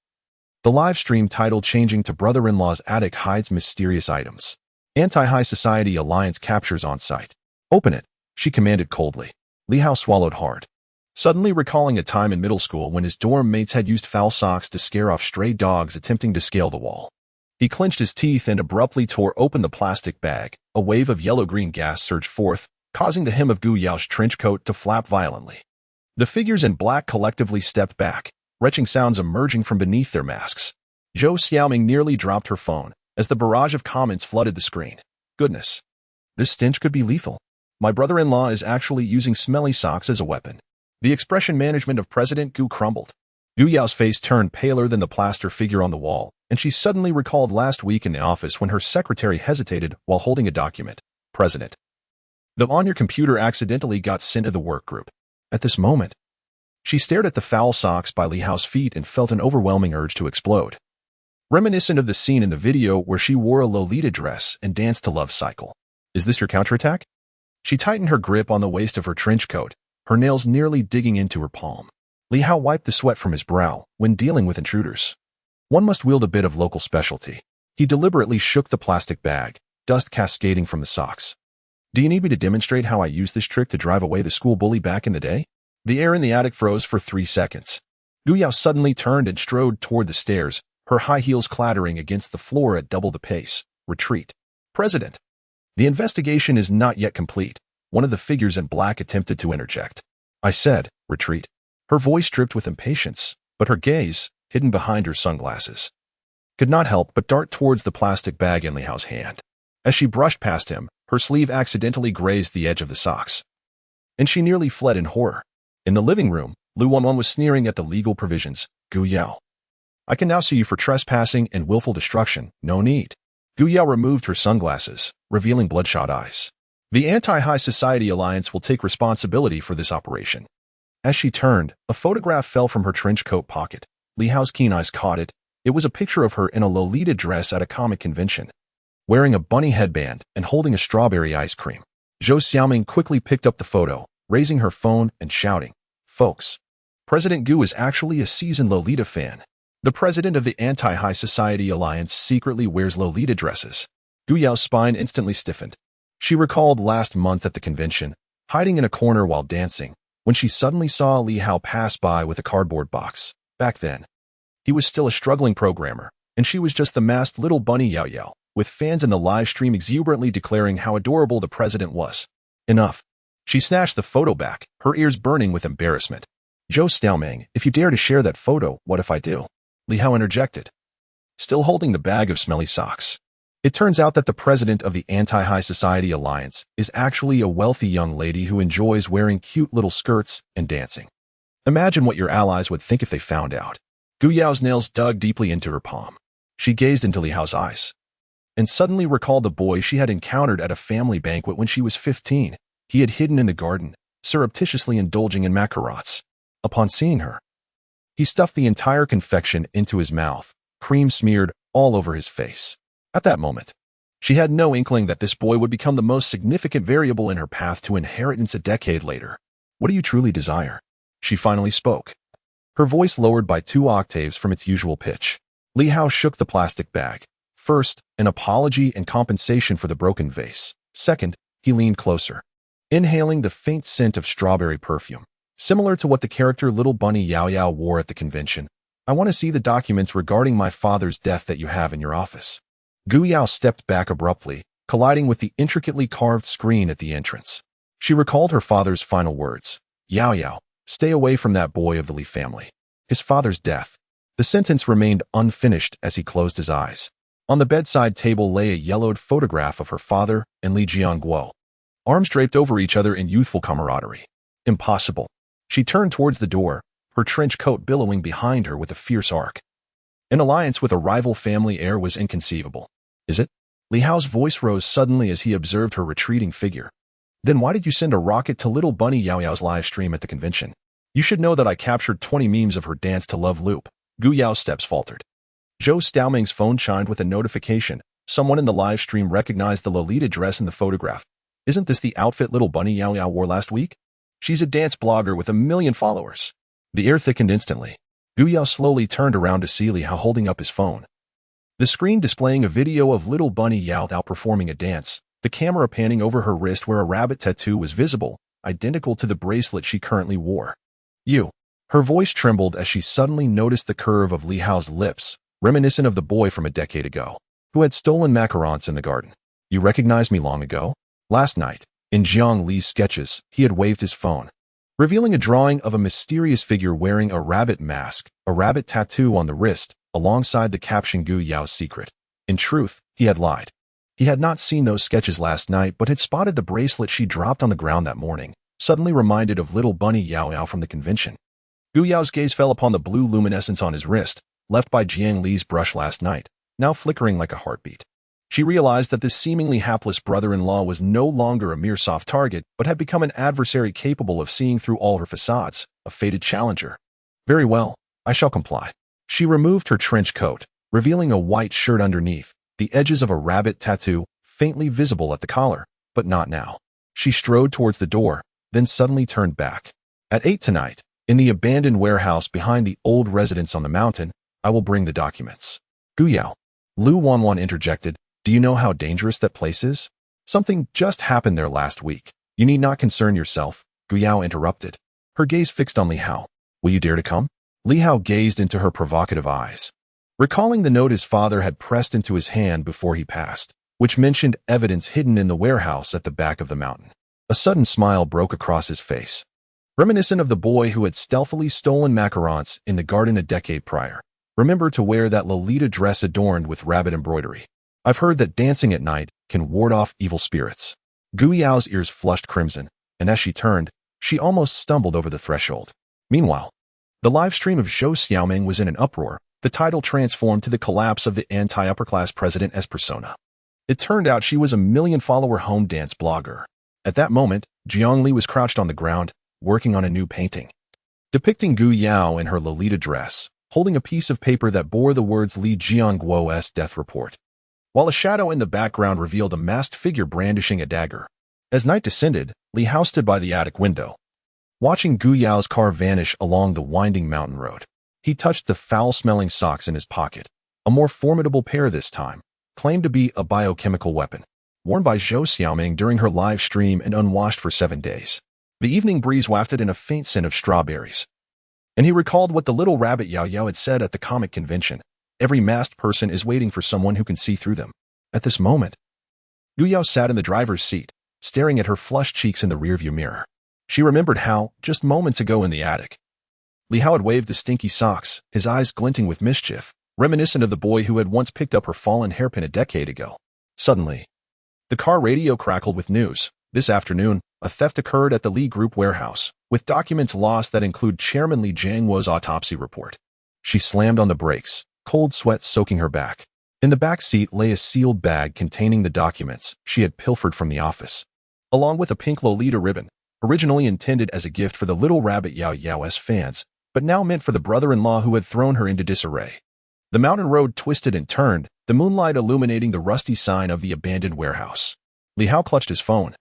The live stream title changing to Brother-in-Law's Attic Hides Mysterious Items. Anti-High Society Alliance Captures on Site. Open it, she commanded coldly. Li Hao swallowed hard, suddenly recalling a time in middle school when his dorm mates had used foul socks to scare off stray dogs attempting to scale the wall. He clenched his teeth and abruptly tore open the plastic bag. A wave of yellow-green gas surged forth, causing the hem of Gu Yao's trench coat to flap violently. The figures in black collectively stepped back, retching sounds emerging from beneath their masks. Zhou Xiaoming nearly dropped her phone as the barrage of comments flooded the screen. Goodness. This stench could be lethal. My brother-in-law is actually using smelly socks as a weapon. The expression management of President Gu crumbled. Gu Yao's face turned paler than the plaster figure on the wall, and she suddenly recalled last week in the office when her secretary hesitated while holding a document. President, the on your computer accidentally got sent to the work group. At this moment, she stared at the foul socks by Li Hao's feet and felt an overwhelming urge to explode. Reminiscent of the scene in the video where she wore a Lolita dress and danced to Love Cycle. Is this your counterattack? She tightened her grip on the waist of her trench coat, her nails nearly digging into her palm. Li Hao wiped the sweat from his brow when dealing with intruders. One must wield a bit of local specialty. He deliberately shook the plastic bag, dust cascading from the socks. Do you need me to demonstrate how I used this trick to drive away the school bully back in the day? The air in the attic froze for 3 seconds. Gu Yao suddenly turned and strode toward the stairs, her high heels clattering against the floor at double the pace. Retreat. President. The investigation is not yet complete. One of the figures in black attempted to interject. I said, retreat. Her voice dripped with impatience, but her gaze, hidden behind her sunglasses, could not help but dart towards the plastic bag in Li Hao's hand. As she brushed past him, her sleeve accidentally grazed the edge of the socks, and she nearly fled in horror. In the living room, Lu Wanwan was sneering at the legal provisions. Gu Yao. I can now sue you for trespassing and willful destruction. No need. Gu Yao removed her sunglasses, revealing bloodshot eyes. The Anti-High Society Alliance will take responsibility for this operation. As she turned, a photograph fell from her trench coat pocket. Li Hao's keen eyes caught it. It was a picture of her in a Lolita dress at a comic convention, wearing a bunny headband and holding a strawberry ice cream. Zhou Xiaoming quickly picked up the photo, raising her phone and shouting, Folks, President Gu is actually a seasoned Lolita fan. The president of the Anti-High Society Alliance secretly wears Lolita dresses. Gu Yao's spine instantly stiffened. She recalled last month at the convention, hiding in a corner while dancing, when she suddenly saw Li Hao pass by with a cardboard box. Back then, he was still a struggling programmer, and she was just the masked little bunny Yao Yao, with fans in the live stream exuberantly declaring how adorable the president was. Enough. She snatched the photo back, her ears burning with embarrassment. Zhou Xiaoming, if you dare to share that photo, what if I do? Li Hao interjected, still holding the bag of smelly socks. It turns out that the president of the Anti-High Society Alliance is actually a wealthy young lady who enjoys wearing cute little skirts and dancing. Imagine what your allies would think if they found out. Gu Yao's nails dug deeply into her palm. She gazed into Li Hao's eyes, and suddenly recalled the boy she had encountered at a family banquet when she was 15. He had hidden in the garden, surreptitiously indulging in macarons. Upon seeing her, he stuffed the entire confection into his mouth, cream smeared all over his face. At that moment, she had no inkling that this boy would become the most significant variable in her path to inheritance a decade later. What do you truly desire? She finally spoke, her voice lowered by 2 octaves from its usual pitch. Li Hao shook the plastic bag. First, an apology and compensation for the broken vase. Second, he leaned closer, inhaling the faint scent of strawberry perfume, similar to what the character Little Bunny Yao Yao wore at the convention. I want to see the documents regarding my father's death that you have in your office. Gu Yao stepped back abruptly, colliding with the intricately carved screen at the entrance. She recalled her father's final words. Yao Yao, stay away from that boy of the Li family. His father's death. The sentence remained unfinished as he closed his eyes. On the bedside table lay a yellowed photograph of her father and Li Jianguo, arms draped over each other in youthful camaraderie. Impossible. She turned towards the door, her trench coat billowing behind her with a fierce arc. An alliance with a rival family heir was inconceivable. Is it? Li Hao's voice rose suddenly as he observed her retreating figure. Then why did you send a rocket to Little Bunny Yao Yao's live stream at the convention? You should know that I captured 20 memes of her dance to Love Loop. Gu Yao's steps faltered. Zhou Xiaoming's phone chimed with a notification. Someone in the live stream recognized the Lolita dress in the photograph. Isn't this the outfit Little Bunny Yao Yao wore last week? She's a dance blogger with 1 million followers. The air thickened instantly. Gu Yao slowly turned around to see Li Hao holding up his phone, the screen displaying a video of Little Bunny Yao Yao performing a dance, the camera panning over her wrist where a rabbit tattoo was visible, identical to the bracelet she currently wore. You. Her voice trembled as she suddenly noticed the curve of Li Hao's lips, reminiscent of the boy from a decade ago, who had stolen macarons in the garden. You recognized me long ago? Last night, in Jiang Li's sketches, he had waved his phone, revealing a drawing of a mysterious figure wearing a rabbit mask, a rabbit tattoo on the wrist, alongside the caption Gu Yao's secret. In truth, he had lied. He had not seen those sketches last night but had spotted the bracelet she dropped on the ground that morning, suddenly reminded of Little Bunny Yao Yao from the convention. Gu Yao's gaze fell upon the blue luminescence on his wrist, left by Jiang Li's brush last night, now flickering like a heartbeat. She realized that this seemingly hapless brother-in-law was no longer a mere soft target, but had become an adversary capable of seeing through all her facades, a fated challenger. Very well, I shall comply. She removed her trench coat, revealing a white shirt underneath, the edges of a rabbit tattoo faintly visible at the collar, but not now. She strode towards the door, then suddenly turned back. At 8 tonight, In the abandoned warehouse behind the old residence on the mountain, I will bring the documents. Gu Yao. Lu Wanwan interjected, do you know how dangerous that place is? Something just happened there last week. You need not concern yourself, Gu Yao interrupted. Her gaze fixed on Li Hao. Will you dare to come? Li Hao gazed into her provocative eyes, recalling the note his father had pressed into his hand before he passed, which mentioned evidence hidden in the warehouse at the back of the mountain. A sudden smile broke across his face, reminiscent of the boy who had stealthily stolen macarons in the garden a decade prior. Remember to wear that Lolita dress adorned with rabbit embroidery. I've heard that dancing at night can ward off evil spirits. Gu Yao's ears flushed crimson, and as she turned, she almost stumbled over the threshold. Meanwhile, the live stream of Zhou Xiaoming was in an uproar, the title transformed to the collapse of the anti-upper-class president as persona. It turned out she was a million-follower home dance blogger. At that moment, Jiang Li was crouched on the ground, working on a new painting, depicting Gu Yao in her Lolita dress, holding a piece of paper that bore the words Li Jiangguo's death report, while a shadow in the background revealed a masked figure brandishing a dagger. As night descended, Li Hao stood by the attic window, watching Gu Yao's car vanish along the winding mountain road. He touched the foul-smelling socks in his pocket, a more formidable pair this time, claimed to be a biochemical weapon, worn by Zhou Xiaoming during her live stream and unwashed for 7 days. The evening breeze wafted in a faint scent of strawberries, and he recalled what the little rabbit Yao Yao had said at the comic convention. Every masked person is waiting for someone who can see through them. At this moment, Gu Yao sat in the driver's seat, staring at her flushed cheeks in the rearview mirror. She remembered how, just moments ago in the attic, Li Hao had waved the stinky socks, his eyes glinting with mischief, reminiscent of the boy who had once picked up her fallen hairpin a decade ago. Suddenly, the car radio crackled with news. This afternoon, a theft occurred at the Li Group warehouse, with documents lost that include Chairman Li Jiangguo's autopsy report. She slammed on the brakes, cold sweat soaking her back. In the back seat lay a sealed bag containing the documents she had pilfered from the office, along with a pink Lolita ribbon, originally intended as a gift for the little rabbit Yao Yao's fans, but now meant for the brother-in-law who had thrown her into disarray. The mountain road twisted and turned, the moonlight illuminating the rusty sign of the abandoned warehouse. Li Hao clutched his phone,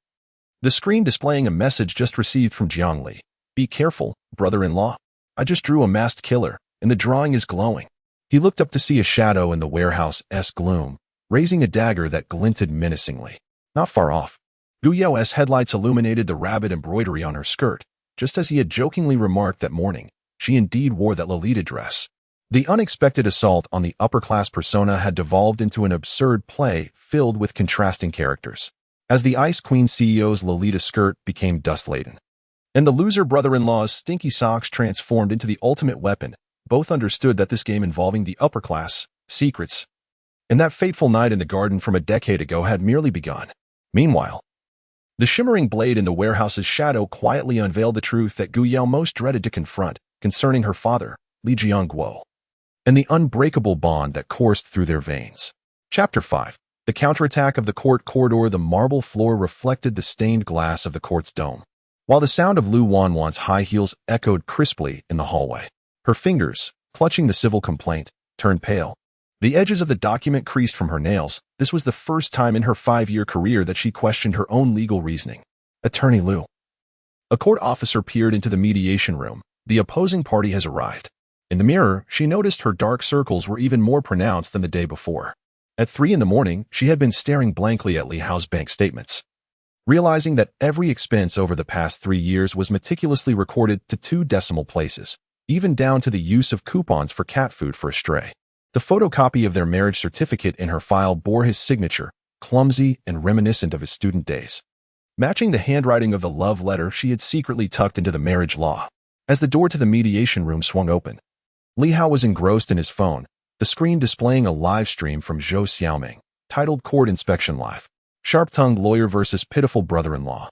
the screen displaying a message just received from Jiang Li. Be careful, brother-in-law. I just drew a masked killer, and the drawing is glowing. He looked up to see a shadow in the warehouse's gloom, raising a dagger that glinted menacingly. Not far off, Gu Yao's headlights illuminated the rabbit embroidery on her skirt, just as he had jokingly remarked that morning. She indeed wore that Lolita dress. The unexpected assault on the upper-class persona had devolved into an absurd play filled with contrasting characters, as the Ice Queen CEO's Lolita skirt became dust-laden, and the loser brother-in-law's stinky socks transformed into the ultimate weapon. Both understood that this game involving the upper-class, secrets, and that fateful night in the garden from a decade ago had merely begun. Meanwhile, the shimmering blade in the warehouse's shadow quietly unveiled the truth that Gu Yao most dreaded to confront concerning her father, Li Jiangguo, and the unbreakable bond that coursed through their veins. Chapter 5. The counterattack of the court corridor. The marble floor reflected the stained glass of the court's dome, while the sound of Lu Wanwan's high heels echoed crisply in the hallway. Her fingers, clutching the civil complaint, turned pale. The edges of the document creased from her nails. This was the first time in her 5-year career that she questioned her own legal reasoning. Attorney Lu. A court officer peered into the mediation room. The opposing party has arrived. In the mirror, she noticed her dark circles were even more pronounced than the day before. At 3 in the morning, she had been staring blankly at Li Hao's bank statements, realizing that every expense over the past 3 years was meticulously recorded to 2 decimal places, even down to the use of coupons for cat food for a stray. The photocopy of their marriage certificate in her file bore his signature, clumsy and reminiscent of his student days, matching the handwriting of the love letter she had secretly tucked into the marriage law. As the door to the mediation room swung open, Li Hao was engrossed in his phone, the screen displaying a live stream from Zhou Xiaoming, titled Court Inspection Live, Sharp-Tongued Lawyer versus Pitiful Brother-in-Law,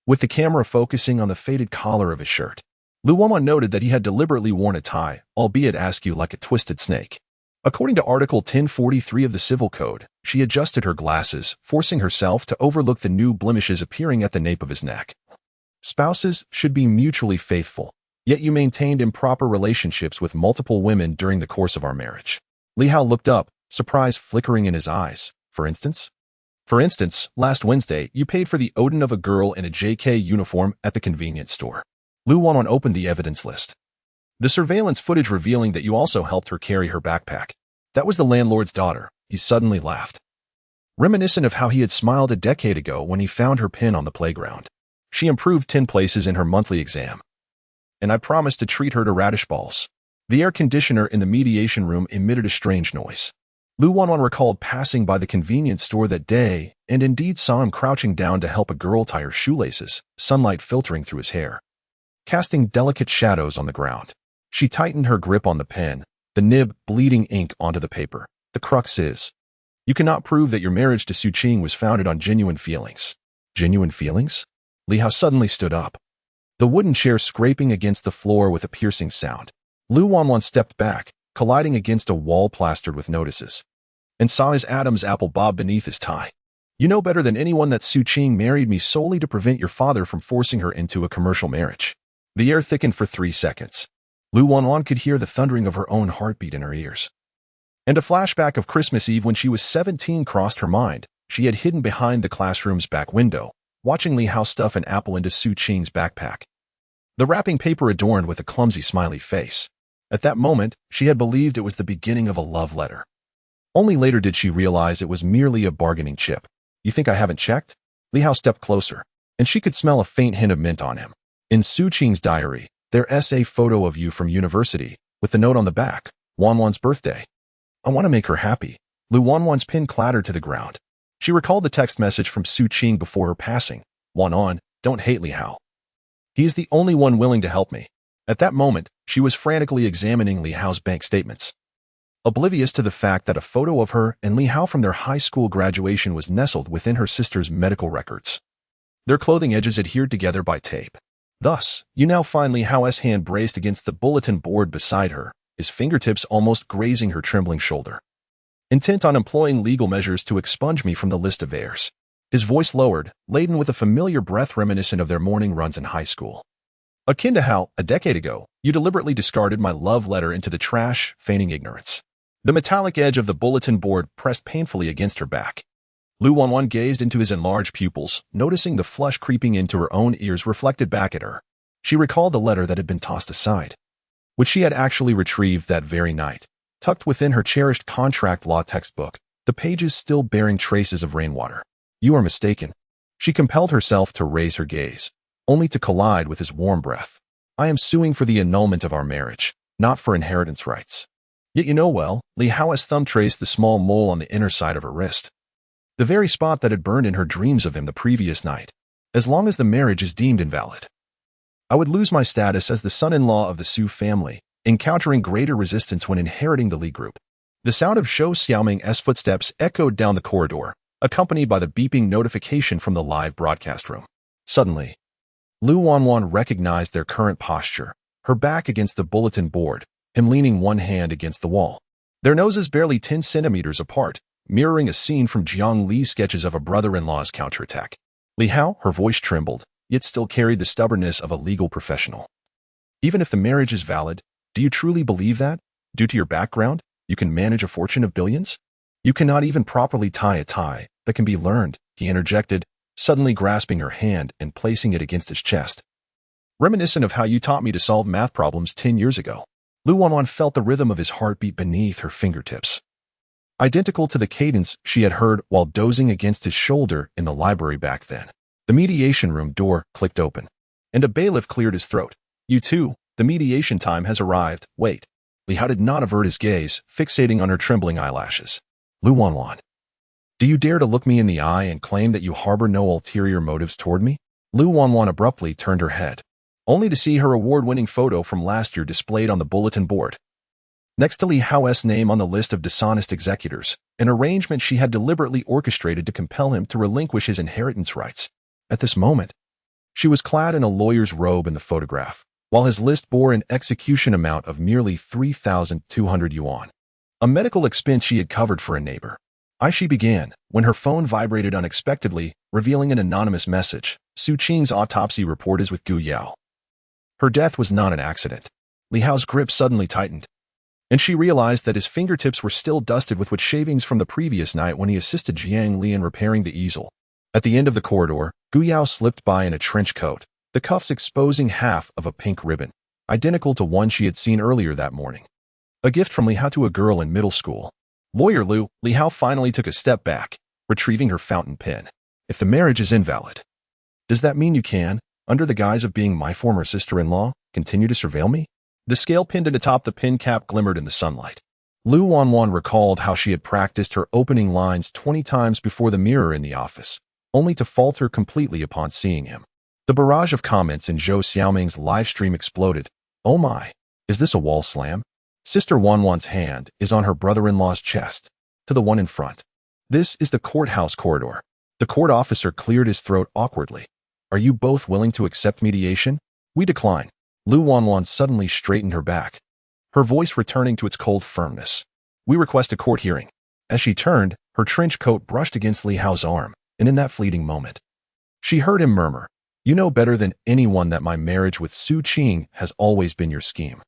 with the camera focusing on the faded collar of his shirt. Lu Wanwan noted that he had deliberately worn a tie, albeit askew like a twisted snake. According to Article 1043 of the Civil Code, she adjusted her glasses, forcing herself to overlook the new blemishes appearing at the nape of his neck. Spouses should be mutually faithful, yet you maintained improper relationships with multiple women during the course of our marriage. Li Hao looked up, surprise flickering in his eyes. For instance, last Wednesday, you paid for the Odin of a girl in a JK uniform at the convenience store. Lu Wanwan opened the evidence list. The surveillance footage revealing that you also helped her carry her backpack. That was the landlord's daughter. He suddenly laughed, reminiscent of how he had smiled a decade ago when he found her pin on the playground. She improved 10 places in her monthly exam. And I promised to treat her to radish balls. The air conditioner in the mediation room emitted a strange noise. Lu Wanwan recalled passing by the convenience store that day and indeed saw him crouching down to help a girl tie her shoelaces, sunlight filtering through his hair, casting delicate shadows on the ground. She tightened her grip on the pen, the nib bleeding ink onto the paper. The crux is, you cannot prove that your marriage to Su Qing was founded on genuine feelings. Genuine feelings? Li Hao suddenly stood up, the wooden chair scraping against the floor with a piercing sound. Lu Wanwan stepped back, colliding against a wall plastered with notices, and saw his Adam's apple bob beneath his tie. You know better than anyone that Su Qing married me solely to prevent your father from forcing her into a commercial marriage. The air thickened for 3 seconds. Lu Wanwan could hear the thundering of her own heartbeat in her ears. And a flashback of Christmas Eve when she was 17 crossed her mind. She had hidden behind the classroom's back window, watching Li Hao stuff an apple into Su Qing's backpack, the wrapping paper adorned with a clumsy smiley face. At that moment, she had believed it was the beginning of a love letter. Only later did she realize it was merely a bargaining chip. You think I haven't checked? Li Hao stepped closer, and she could smell a faint hint of mint on him. In Su Qing's diary, their essay photo of you from university, with the note on the back, Wanwan's birthday. I want to make her happy. Lu Wanwan's pin clattered to the ground. She recalled the text message from Su Qing before her passing. Wanwan, don't hate Li Hao. He is the only one willing to help me. At that moment, she was frantically examining Li Hao's bank statements, oblivious to the fact that a photo of her and Li Hao from their high school graduation was nestled within her sister's medical records, their clothing edges adhered together by tape. Thus, you now find Li Hao's hand braced against the bulletin board beside her, his fingertips almost grazing her trembling shoulder, intent on employing legal measures to expunge me from the list of heirs. His voice lowered, laden with a familiar breath reminiscent of their morning runs in high school. Akin to how, a decade ago, you deliberately discarded my love letter into the trash, feigning ignorance. The metallic edge of the bulletin board pressed painfully against her back. Lu Wanwan gazed into his enlarged pupils, noticing the flush creeping into her own ears reflected back at her. She recalled the letter that had been tossed aside, which she had actually retrieved that very night, tucked within her cherished contract law textbook, the pages still bearing traces of rainwater. You are mistaken. She compelled herself to raise her gaze, only to collide with his warm breath. I am suing for the annulment of our marriage, not for inheritance rights. Yet you know well, Li Hao's thumb traced the small mole on the inner side of her wrist, the very spot that had burned in her dreams of him the previous night. As long as the marriage is deemed invalid, I would lose my status as the son-in-law of the Su family, encountering greater resistance when inheriting the Li group. The sound of Zhou Xiaoming's footsteps echoed down the corridor, accompanied by the beeping notification from the live broadcast room. Suddenly, Lu Wanwan recognized their current posture, her back against the bulletin board, him leaning one hand against the wall. Their noses barely 10 centimeters apart, mirroring a scene from Jiang Li's sketches of a brother-in-law's counterattack. Li Hao, her voice trembled, yet still carried the stubbornness of a legal professional. Even if the marriage is valid, do you truly believe that, due to your background, you can manage a fortune of billions? You cannot even properly tie a tie that can be learned, he interjected, suddenly grasping her hand and placing it against his chest. Reminiscent of how you taught me to solve math problems 10 years ago. Lu Wanwan felt the rhythm of his heartbeat beneath her fingertips, identical to the cadence she had heard while dozing against his shoulder in the library back then. The mediation room door clicked open, and a bailiff cleared his throat. You too, the mediation time has arrived. Wait. Li Hao did not avert his gaze, fixating on her trembling eyelashes. Lu Wanwan, do you dare to look me in the eye and claim that you harbor no ulterior motives toward me? Lu Wanwan abruptly turned her head, only to see her award-winning photo from last year displayed on the bulletin board. Next to Li Hao's name on the list of dishonest executors, an arrangement she had deliberately orchestrated to compel him to relinquish his inheritance rights. At this moment, she was clad in a lawyer's robe in the photograph, while his list bore an execution amount of merely 3,200 yuan, a medical expense she had covered for a neighbor. She began, when her phone vibrated unexpectedly, revealing an anonymous message. Su Qing's autopsy report is with Gu Yao. Her death was not an accident. Li Hao's grip suddenly tightened, and she realized that his fingertips were still dusted with wood shavings from the previous night when he assisted Jiang Li in repairing the easel. At the end of the corridor, Gu Yao slipped by in a trench coat, the cuffs exposing half of a pink ribbon, identical to one she had seen earlier that morning. A gift from Li Hao to a girl in middle school. Lawyer Li Hao finally took a step back, retrieving her fountain pen. If the marriage is invalid, does that mean you can, under the guise of being my former sister-in-law, continue to surveil me? The scale pinned atop the pin cap glimmered in the sunlight. Lu Wanwan recalled how she had practiced her opening lines 20 times before the mirror in the office, only to falter completely upon seeing him. The barrage of comments in Zhou Xiaoming's live stream exploded. Oh my, is this a wall slam? Sister Wanwan's hand is on her brother-in-law's chest, to the one in front. This is the courthouse corridor. The court officer cleared his throat awkwardly. Are you both willing to accept mediation? We decline. Lu Wanwan suddenly straightened her back, her voice returning to its cold firmness. We request a court hearing. As she turned, her trench coat brushed against Li Hao's arm, and in that fleeting moment, she heard him murmur, "You know better than anyone that my marriage with Su Qing has always been your scheme."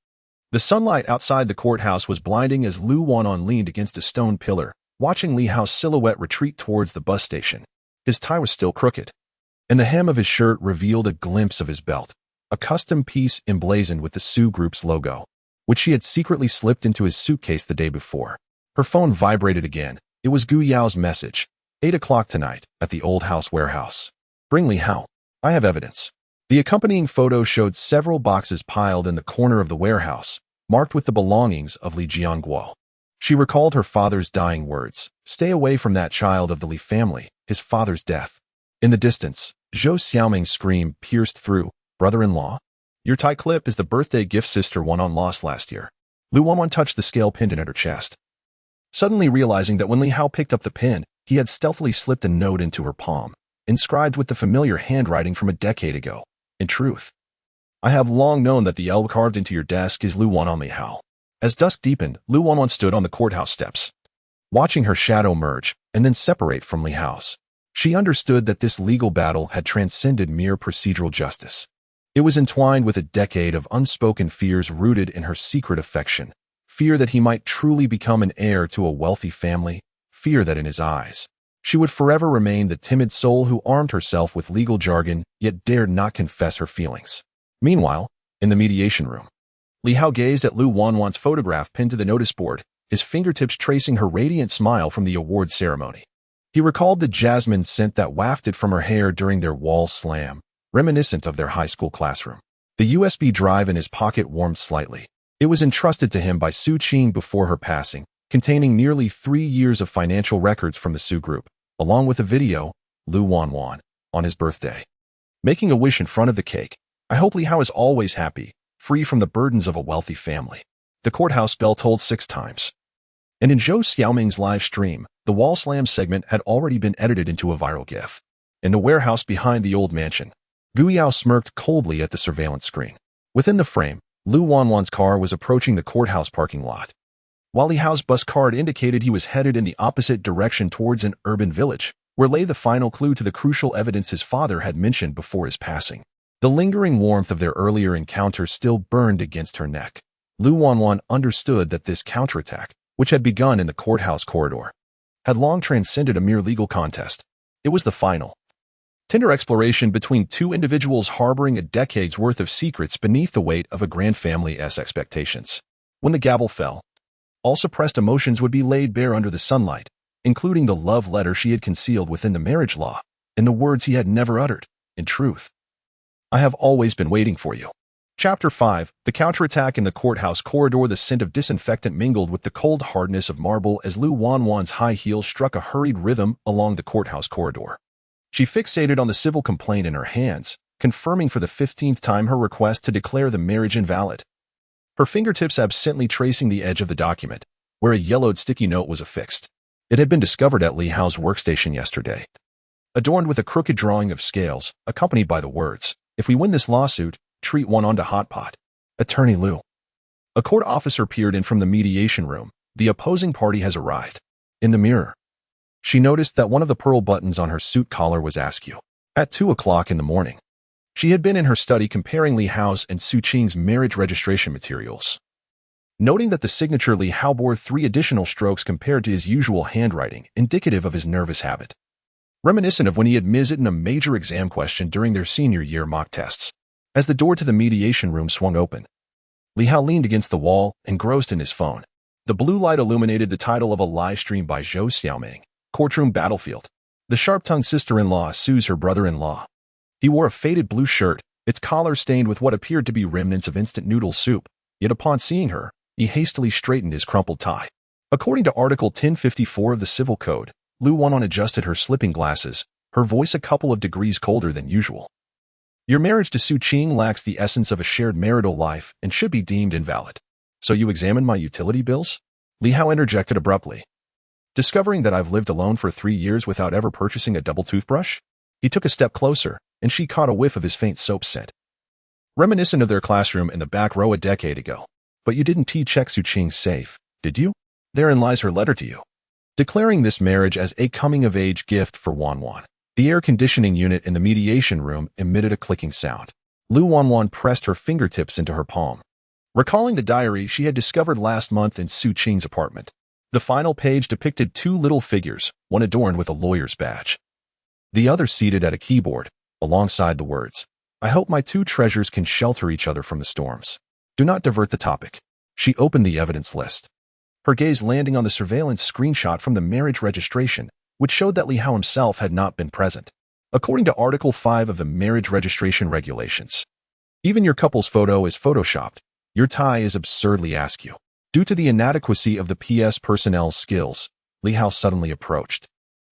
The sunlight outside the courthouse was blinding as Lu Wanwan leaned against a stone pillar, watching Li Hao's silhouette retreat towards the bus station. His tie was still crooked, and the hem of his shirt revealed a glimpse of his belt, a custom piece emblazoned with the Su Group's logo, which she had secretly slipped into his suitcase the day before. Her phone vibrated again. It was Gu Yao's message. 8 o'clock tonight, at the Old House warehouse. Bring Li Hao. I have evidence. The accompanying photo showed several boxes piled in the corner of the warehouse, marked with the belongings of Li Jianguo. She recalled her father's dying words, "Stay away from that child of the Li family, his father's death." In the distance, Zhou Xiaoming's scream pierced through. Brother-in-law? Your tie clip is the birthday gift Sister Wanwan lost last year. Lu Wanwan touched the scale pendant at her chest, suddenly realizing that when Li Hao picked up the pin, he had stealthily slipped a note into her palm, inscribed with the familiar handwriting from a decade ago. In truth, I have long known that the L carved into your desk is Lu Wanwan Li Hao. As dusk deepened, Lu Wanwan stood on the courthouse steps, watching her shadow merge and then separate from Li Hao's. She understood that this legal battle had transcended mere procedural justice. It was entwined with a decade of unspoken fears rooted in her secret affection, fear that he might truly become an heir to a wealthy family, fear that in his eyes, she would forever remain the timid soul who armed herself with legal jargon yet dared not confess her feelings. Meanwhile, in the mediation room, Li Hao gazed at Lu Wanwan's photograph pinned to the notice board, his fingertips tracing her radiant smile from the award ceremony. He recalled the jasmine scent that wafted from her hair during their wall slam, reminiscent of their high school classroom. The USB drive in his pocket warmed slightly. It was entrusted to him by Su Qing before her passing, containing nearly 3 years of financial records from the Su Group, along with a video, Lu Wanwan, on his birthday. Making a wish in front of the cake. I hope Li Hao is always happy, free from the burdens of a wealthy family. The courthouse bell tolled 6 times. And in Zhou Xiaoming's live stream, the wall slam segment had already been edited into a viral GIF. In the warehouse behind the old mansion, Gu Yao smirked coldly at the surveillance screen. Within the frame, Lu Wanwan's car was approaching the courthouse parking lot, while Li Hao's bus card indicated he was headed in the opposite direction towards an urban village, where lay the final clue to the crucial evidence his father had mentioned before his passing. The lingering warmth of their earlier encounter still burned against her neck. Lu Wanwan understood that this counterattack, which had begun in the courthouse corridor, had long transcended a mere legal contest. It was the final, tender exploration between 2 individuals harboring a decade's worth of secrets beneath the weight of a grand family's expectations. When the gavel fell, all suppressed emotions would be laid bare under the sunlight, including the love letter she had concealed within the marriage law, and the words he had never uttered. In truth, I have always been waiting for you. Chapter 5, The Counterattack in the Courthouse Corridor. The scent of disinfectant mingled with the cold hardness of marble as Lu Wanwan's high heels struck a hurried rhythm along the courthouse corridor. She fixated on the civil complaint in her hands, confirming for the 15th time her request to declare the marriage invalid. Her fingertips absently tracing the edge of the document, where a yellowed sticky note was affixed. It had been discovered at Li Hao's workstation yesterday, adorned with a crooked drawing of scales, accompanied by the words, "If we win this lawsuit, treat one onto hot pot. Attorney Lu." A court officer peered in from the mediation room. The opposing party has arrived. In the mirror, she noticed that one of the pearl buttons on her suit collar was askew. At 2 o'clock in the morning, she had been in her study comparing Li Hao's and Su Qing's marriage registration materials, noting that the signature Li Hao bore 3 additional strokes compared to his usual handwriting, indicative of his nervous habit. reminiscent of when he had missed it in a major exam question during their senior year mock tests. As the door to the mediation room swung open, Li Hao leaned against the wall, engrossed in his phone. The blue light illuminated the title of a live stream by Zhou Xiaoming, Courtroom Battlefield. The sharp-tongued sister-in-law sues her brother-in-law. He wore a faded blue shirt, its collar stained with what appeared to be remnants of instant noodle soup, yet upon seeing her, he hastily straightened his crumpled tie. According to Article 1054 of the Civil Code, Lu Wanwan adjusted her slipping glasses, her voice a couple of degrees colder than usual. Your marriage to Su Qing lacks the essence of a shared marital life and should be deemed invalid. So you examined my utility bills? Li Hao interjected abruptly. Discovering that I've lived alone for 3 years without ever purchasing a double toothbrush? He took a step closer, and she caught a whiff of his faint soap scent. Reminiscent of their classroom in the back row a decade ago. But you didn't check Su Qing's safe, did you? Therein lies her letter to you, declaring this marriage as a coming-of-age gift for Wanwan. The air conditioning unit in the mediation room emitted a clicking sound. Lu Wanwan pressed her fingertips into her palm, recalling the diary she had discovered last month in Su Qing's apartment. The final page depicted 2 little figures, one adorned with a lawyer's badge, the other seated at a keyboard, alongside the words, I hope my 2 treasures can shelter each other from the storms. Do not divert the topic. She opened the evidence list, her gaze landing on the surveillance screenshot from the marriage registration, which showed that Li Hao himself had not been present. According to Article 5 of the Marriage Registration Regulations, even your couple's photo is photoshopped. Your tie is absurdly askew. Due to the inadequacy of the PS personnel's skills, Li Hao suddenly approached,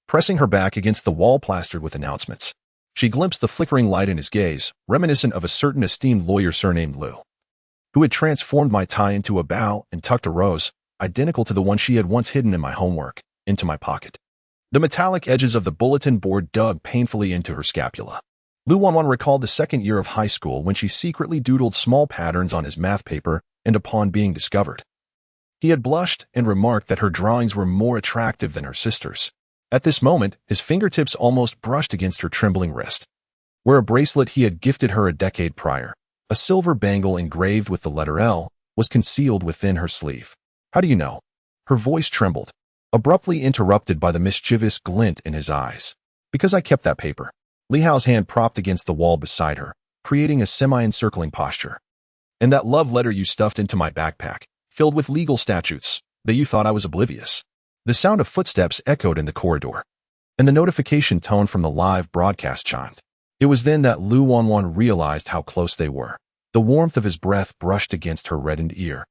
pressing her back against the wall plastered with announcements. She glimpsed the flickering light in his gaze, reminiscent of a certain esteemed lawyer surnamed Lu, who had transformed my tie into a bow and tucked a rose, identical to the one she had once hidden in my homework, into my pocket. The metallic edges of the bulletin board dug painfully into her scapula. Lu Wanwan recalled the second year of high school when she secretly doodled small patterns on his math paper, and upon being discovered, he had blushed and remarked that her drawings were more attractive than her sister's. At this moment, his fingertips almost brushed against her trembling wrist, where a bracelet he had gifted her a decade prior, a silver bangle engraved with the letter L, was concealed within her sleeve. How do you know? Her voice trembled, abruptly interrupted by the mischievous glint in his eyes. Because I kept that paper. Li Hao's hand propped against the wall beside her, creating a semi-encircling posture. And that love letter you stuffed into my backpack, filled with legal statutes, that you thought I was oblivious. The sound of footsteps echoed in the corridor, and the notification tone from the live broadcast chimed. It was then that Lu Wanwan realized how close they were. The warmth of his breath brushed against her reddened ear,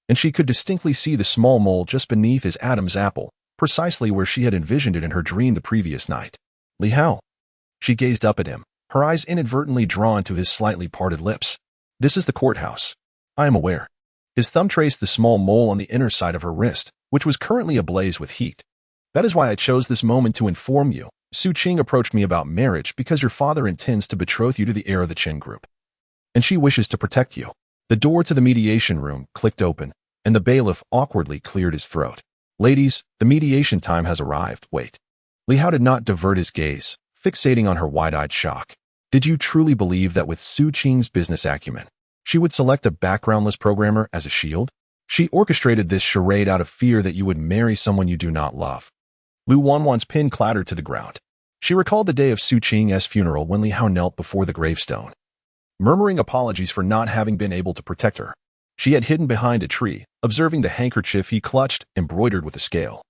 and she could distinctly see the small mole just beneath his Adam's apple, precisely where she had envisioned it in her dream the previous night. Li Hao. She gazed up at him, her eyes inadvertently drawn to his slightly parted lips. This is the courthouse. I am aware. His thumb traced the small mole on the inner side of her wrist, which was currently ablaze with heat. That is why I chose this moment to inform you. Su Qing approached me about marriage because your father intends to betroth you to the heir of the Qin Group, and she wishes to protect you. The door to the mediation room clicked open, and the bailiff awkwardly cleared his throat. Ladies, the mediation time has arrived. Wait. Li Hao did not divert his gaze, fixating on her wide-eyed shock. Did you truly believe that with Su Qing's business acumen, she would select a backgroundless programmer as a shield? She orchestrated this charade out of fear that you would marry someone you do not love. Lu Wanwan's pin clattered to the ground. She recalled the day of Su Qing's funeral when Li Hao knelt before the gravestone, murmuring apologies for not having been able to protect her. She had hidden behind a tree, observing the handkerchief he clutched, embroidered with a scale,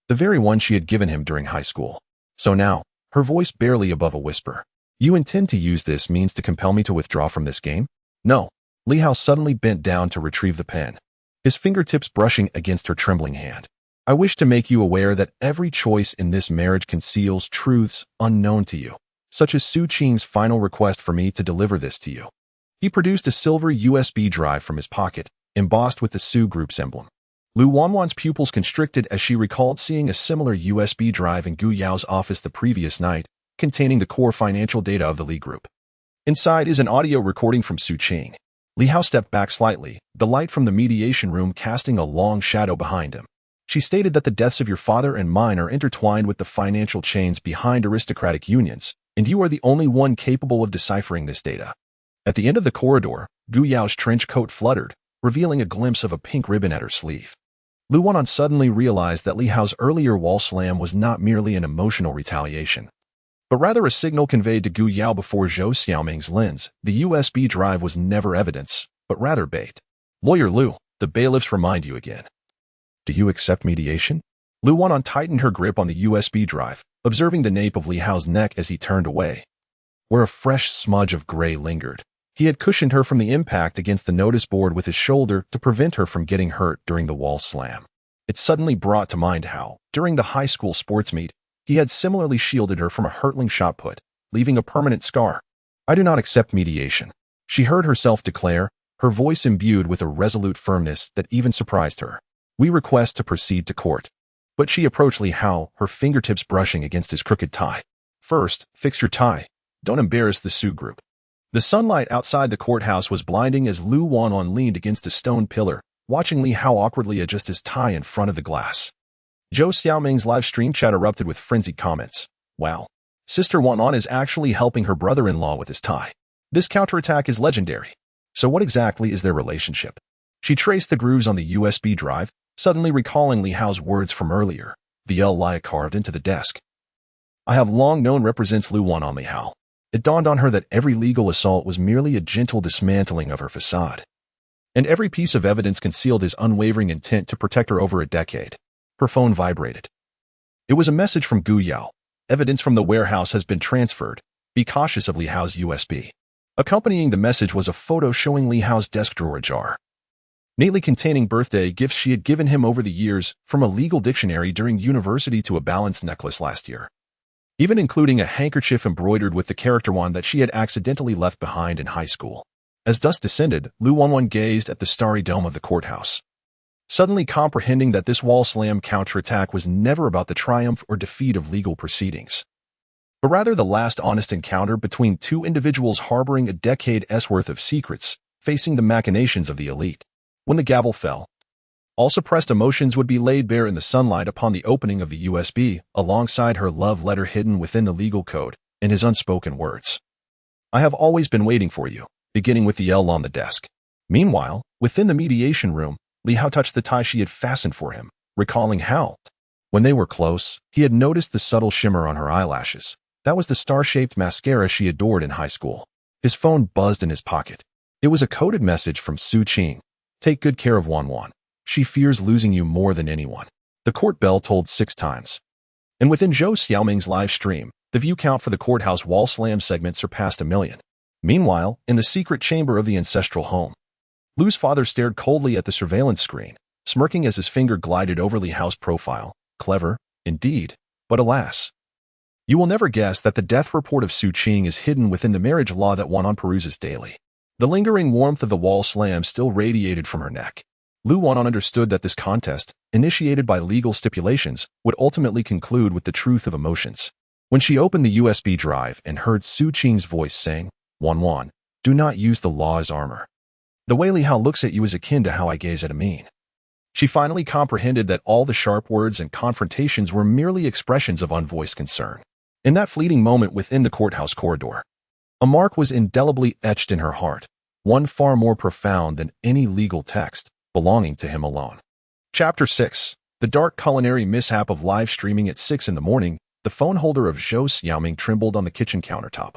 the very one she had given him during high school. So now, her voice barely above a whisper, you intend to use this means to compel me to withdraw from this game? No. Li Hao suddenly bent down to retrieve the pen, his fingertips brushing against her trembling hand. I wish to make you aware that every choice in this marriage conceals truths unknown to you, such as Su Qing's final request for me to deliver this to you. He produced a silver USB drive from his pocket, embossed with the Su Group's emblem. Lu Wanwan's pupils constricted as she recalled seeing a similar USB drive in Gu Yao's office the previous night, containing the core financial data of the Li Group. Inside is an audio recording from Su Qing. Li Hao stepped back slightly, the light from the mediation room casting a long shadow behind him. She stated that the deaths of your father and mine are intertwined with the financial chains behind aristocratic unions, and you are the only one capable of deciphering this data. At the end of the corridor, Gu Yao's trench coat fluttered, revealing a glimpse of a pink ribbon at her sleeve. Lu Wanwan suddenly realized that Li Hao's earlier wall slam was not merely an emotional retaliation. but rather a signal conveyed to Gu Yao before Zhou Xiaoming's lens. The USB drive was never evidence, but rather bait. Lawyer Lu, the bailiffs remind you again. Do you accept mediation? Lu Wanan tightened her grip on the USB drive, observing the nape of Li Hao's neck as he turned away, where a fresh smudge of gray lingered. He had cushioned her from the impact against the notice board with his shoulder to prevent her from getting hurt during the wall slam. It suddenly brought to mind how, during the high school sports meet, he had similarly shielded her from a hurtling shot put, leaving a permanent scar. I do not accept mediation, she heard herself declare, her voice imbued with a resolute firmness that even surprised her. We request to proceed to court. But she approached Li Hao, her fingertips brushing against his crooked tie. First, fix your tie. Don't embarrass the Su group. The sunlight outside the courthouse was blinding as Lu Wanan leaned against a stone pillar, watching Li Hao awkwardly adjust his tie in front of the glass. Zhou Xiaoming's live stream chat erupted with frenzied comments. Wow. Sister Wanan is actually helping her brother-in-law with his tie. This counterattack is legendary. So what exactly is their relationship? She traced the grooves on the USB drive, suddenly recalling Li Hao's words from earlier, the L lie carved into the desk. I have long known represents Lu Wanan Li Hao. It dawned on her that every legal assault was merely a gentle dismantling of her facade. And every piece of evidence concealed his unwavering intent to protect her over a decade. Her phone vibrated. It was a message from Gu Yao. Evidence from the warehouse has been transferred. Be cautious of Li Hao's USB. Accompanying the message was a photo showing Li Hao's desk drawer ajar, neatly containing birthday gifts she had given him over the years, from a legal dictionary during university to a balanced necklace last year, even including a handkerchief embroidered with the character one that she had accidentally left behind in high school. As dusk descended, Lu Wanan gazed at the starry dome of the courthouse, suddenly comprehending that this wall slam counterattack was never about the triumph or defeat of legal proceedings, but rather the last honest encounter between two individuals harboring a decade's worth of secrets, facing the machinations of the elite. When the gavel fell, all suppressed emotions would be laid bare in the sunlight upon the opening of the USB, alongside her love letter hidden within the legal code and his unspoken words. I have always been waiting for you, beginning with the L on the desk. Meanwhile, within the mediation room, Li Hao touched the tie she had fastened for him, recalling how, when they were close, he had noticed the subtle shimmer on her eyelashes. That was the star-shaped mascara she adored in high school. His phone buzzed in his pocket. It was a coded message from Su Qing. Take good care of Wanan. She fears losing you more than anyone. The court bell tolled 6 times. And within Zhou Xiaoming's live stream, the view count for the courthouse wall slam segment surpassed 1 million. Meanwhile, in the secret chamber of the ancestral home, Lu's father stared coldly at the surveillance screen, smirking as his finger glided over Li Hao's profile. Clever, indeed, but alas. You will never guess that the death report of Su Qing is hidden within the marriage law that Wanan peruses daily. The lingering warmth of the wall slam still radiated from her neck. Lu Wanan understood that this contest, initiated by legal stipulations, would ultimately conclude with the truth of emotions. When she opened the USB drive and heard Su Qing's voice saying, Wanan, do not use the law as armor. The way Li Hao looks at you is akin to how I gaze at Amin. She finally comprehended that all the sharp words and confrontations were merely expressions of unvoiced concern. In that fleeting moment within the courthouse corridor, a mark was indelibly etched in her heart, one far more profound than any legal text, belonging to him alone. Chapter 6. The dark culinary mishap of live streaming at 6 in the morning. The phone holder of Zhou Xiaoming trembled on the kitchen countertop.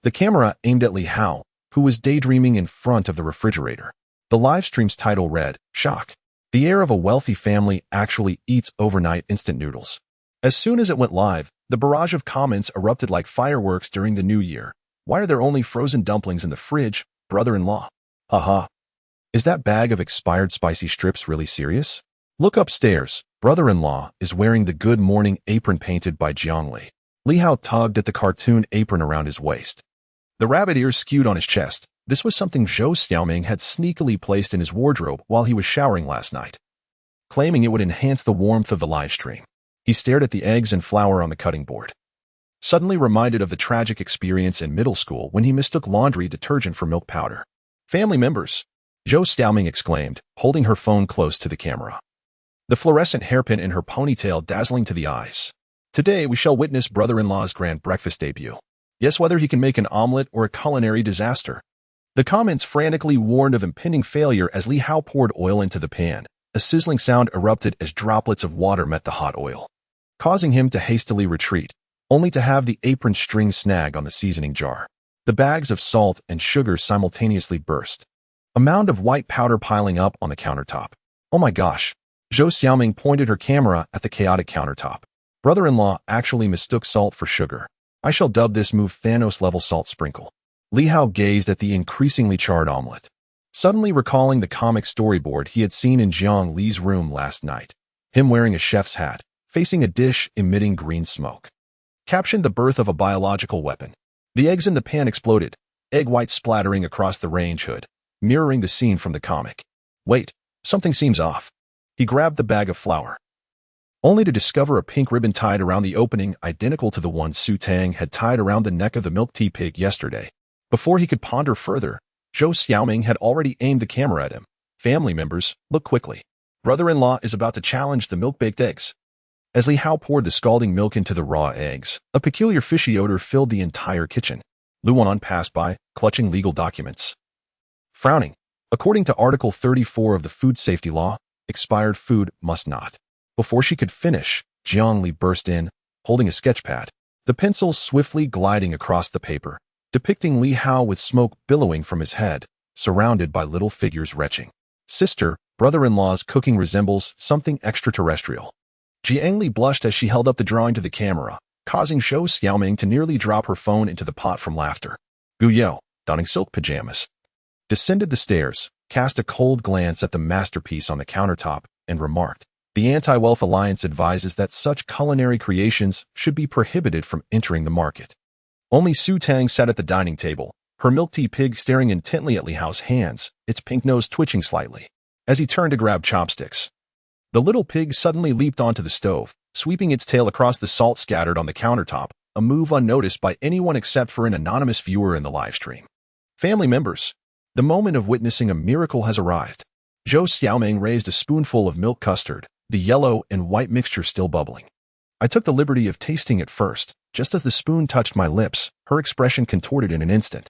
The camera aimed at Li Hao, who was daydreaming in front of the refrigerator. The live stream's title read, Shock. The heir of a wealthy family actually eats overnight instant noodles. As soon as it went live, the barrage of comments erupted like fireworks during the new year. Why are there only frozen dumplings in the fridge, brother-in-law? Haha. Is that bag of expired spicy strips really serious? Look upstairs. Brother-in-law is wearing the good morning apron painted by Jiang Li. Li Hao tugged at the cartoon apron around his waist. The rabbit ears skewed on his chest. This was something Zhou Xiaoming had sneakily placed in his wardrobe while he was showering last night, claiming it would enhance the warmth of the live stream. He stared at the eggs and flour on the cutting board, suddenly reminded of the tragic experience in middle school when he mistook laundry detergent for milk powder. Family members, Zhou Xiaoming exclaimed, holding her phone close to the camera, the fluorescent hairpin in her ponytail dazzling to the eyes. Today we shall witness brother-in-law's grand breakfast debut. Yes, whether he can make an omelet or a culinary disaster. The comments frantically warned of impending failure as Li Hao poured oil into the pan. A sizzling sound erupted as droplets of water met the hot oil, causing him to hastily retreat. only to have the apron string snag on the seasoning jar. The bags of salt and sugar simultaneously burst, a mound of white powder piling up on the countertop. Oh my gosh. Zhou Xiaoming pointed her camera at the chaotic countertop. Brother-in-law actually mistook salt for sugar. I shall dub this move Thanos-level salt sprinkle. Li Hao gazed at the increasingly charred omelet, suddenly recalling the comic storyboard he had seen in Jiang Li's room last night. Him wearing a chef's hat, facing a dish emitting green smoke. Captioned the birth of a biological weapon. The eggs in the pan exploded, egg white splattering across the range hood, mirroring the scene from the comic. Wait, something seems off. He grabbed the bag of flour, only to discover a pink ribbon tied around the opening identical to the one Su Tang had tied around the neck of the milk tea pig yesterday. Before he could ponder further, Zhou Xiaoming had already aimed the camera at him. Family members, look quickly. Brother-in-law is about to challenge the milk-baked eggs. As Li Hao poured the scalding milk into the raw eggs, a peculiar fishy odor filled the entire kitchen. Lu Wanwan passed by, clutching legal documents. Frowning. According to Article 34 of the Food Safety Law, expired food must not. Before she could finish, Jiang Li burst in, holding a sketchpad, the pencil swiftly gliding across the paper, depicting Li Hao with smoke billowing from his head, surrounded by little figures retching. Sister, brother-in-law's cooking resembles something extraterrestrial. Jiang Li blushed as she held up the drawing to the camera, causing Zhou Xiaoming to nearly drop her phone into the pot from laughter. Gu Yao, donning silk pajamas, descended the stairs, cast a cold glance at the masterpiece on the countertop, and remarked, "The Anti-Wealth Alliance advises that such culinary creations should be prohibited from entering the market." Only Su Tang sat at the dining table, her milk tea pig staring intently at Li Hao's hands, its pink nose twitching slightly. As he turned to grab chopsticks, the little pig suddenly leaped onto the stove, sweeping its tail across the salt scattered on the countertop, a move unnoticed by anyone except for an anonymous viewer in the livestream. Family members, the moment of witnessing a miracle has arrived. Zhou Xiaoming raised a spoonful of milk custard, the yellow and white mixture still bubbling. I took the liberty of tasting it first. Just as the spoon touched my lips, her expression contorted in an instant.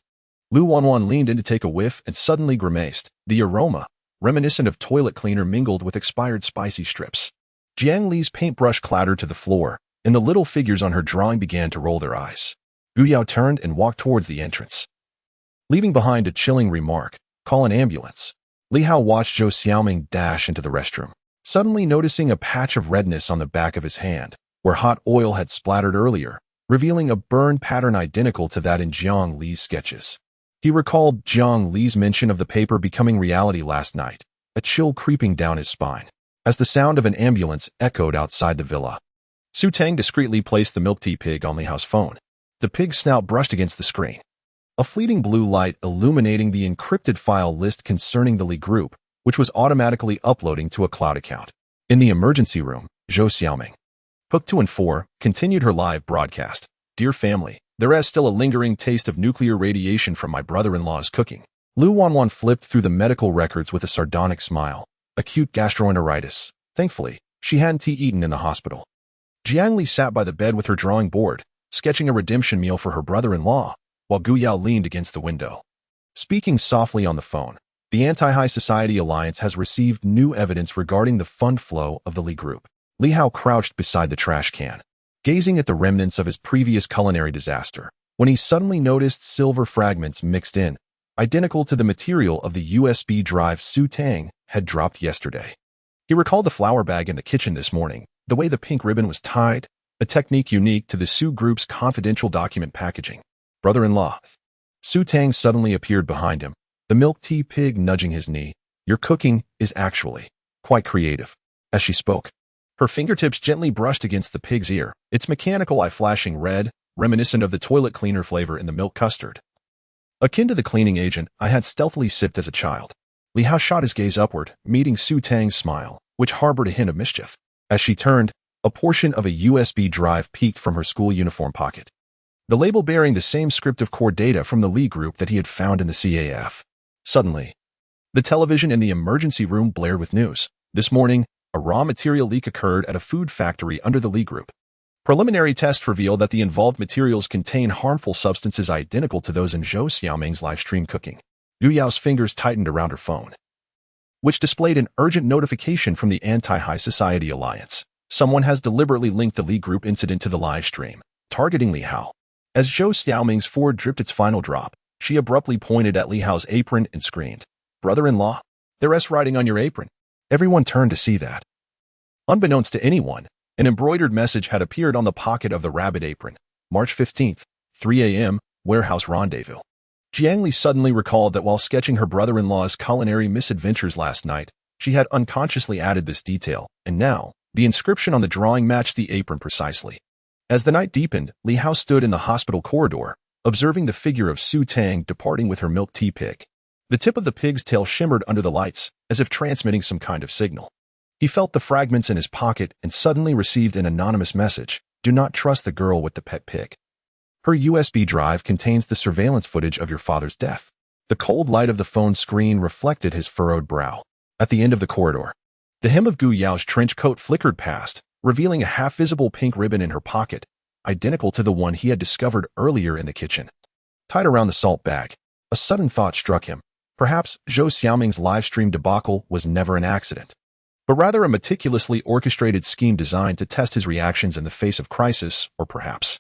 Lu Wanwan leaned in to take a whiff and suddenly grimaced. The aroma, reminiscent of toilet cleaner mingled with expired spicy strips. Jiang Li's paintbrush clattered to the floor, and the little figures on her drawing began to roll their eyes. Gu Yao turned and walked towards the entrance, leaving behind a chilling remark, "Call an ambulance." Li Hao watched Zhou Xiaoming dash into the restroom, suddenly noticing a patch of redness on the back of his hand, where hot oil had splattered earlier, revealing a burn pattern identical to that in Jiang Li's sketches. He recalled Jiang Li's mention of the paper becoming reality last night, a chill creeping down his spine, as the sound of an ambulance echoed outside the villa. Su Tang discreetly placed the milk tea pig on Li Hao's phone. The pig's snout brushed against the screen, a fleeting blue light illuminating the encrypted file list concerning the Li group, which was automatically uploading to a cloud account. In the emergency room, Zhou Xiaoming, hooked to and for, continued her live broadcast. "Dear family, there is still a lingering taste of nuclear radiation from my brother-in-law's cooking." Lu Wanwan flipped through the medical records with a sardonic smile. Acute gastroenteritis. Thankfully, she hadn't eaten in the hospital. Jiang Li sat by the bed with her drawing board, sketching a redemption meal for her brother-in-law, while Gu Yao leaned against the window, speaking softly on the phone. The Anti-High Society Alliance has received new evidence regarding the fund flow of the Li group. Li Hao crouched beside the trash can, gazing at the remnants of his previous culinary disaster, when he suddenly noticed silver fragments mixed in, identical to the material of the USB drive Su Tang had dropped yesterday. He recalled the flour bag in the kitchen this morning, the way the pink ribbon was tied, a technique unique to the Su group's confidential document packaging. "Brother-in-law." Su Tang suddenly appeared behind him, the milk tea pig nudging his knee. "Your cooking is actually quite creative." As she spoke, her fingertips gently brushed against the pig's ear, its mechanical eye flashing red, reminiscent of the toilet cleaner flavor in the milk custard. Akin to the cleaning agent I had stealthily sipped as a child. Li Hao shot his gaze upward, meeting Su Tang's smile, which harbored a hint of mischief. As she turned, a portion of a USB drive peeked from her school uniform pocket, the label bearing the same scriptive core data from the Li group that he had found in the CAF. Suddenly, the television in the emergency room blared with news. This morning, a raw material leak occurred at a food factory under the Li group. Preliminary tests revealed that the involved materials contain harmful substances identical to those in Zhou Xiaoming's livestream cooking. Gu Yao's fingers tightened around her phone, which displayed an urgent notification from the Anti-High Society Alliance. Someone has deliberately linked the Li group incident to the livestream. targeting Li Hao. As Zhou Xiaoming's Ford dripped its final drop, she abruptly pointed at Li Hao's apron and screamed, "Brother-in-law, there's writing on your apron." Everyone turned to see that. Unbeknownst to anyone, an embroidered message had appeared on the pocket of the rabbit apron. March 15th, 3 a.m., warehouse rendezvous. Jiang Li suddenly recalled that while sketching her brother-in-law's culinary misadventures last night, she had unconsciously added this detail, and now, the inscription on the drawing matched the apron precisely. As the night deepened, Li Hao stood in the hospital corridor, observing the figure of Su Tang departing with her milk tea pig. The tip of the pig's tail shimmered under the lights, as if transmitting some kind of signal. He felt the fragments in his pocket and suddenly received an anonymous message: "Do not trust the girl with the pet pig. Her USB drive contains the surveillance footage of your father's death." The cold light of the phone screen reflected his furrowed brow. At the end of the corridor, the hem of Gu Yao's trench coat flickered past, revealing a half-visible pink ribbon in her pocket, identical to the one he had discovered earlier in the kitchen. Tied around the salt bag, a sudden thought struck him. Perhaps Zhou Xiaoming's live-stream debacle was never an accident, but rather a meticulously orchestrated scheme designed to test his reactions in the face of crisis, or perhaps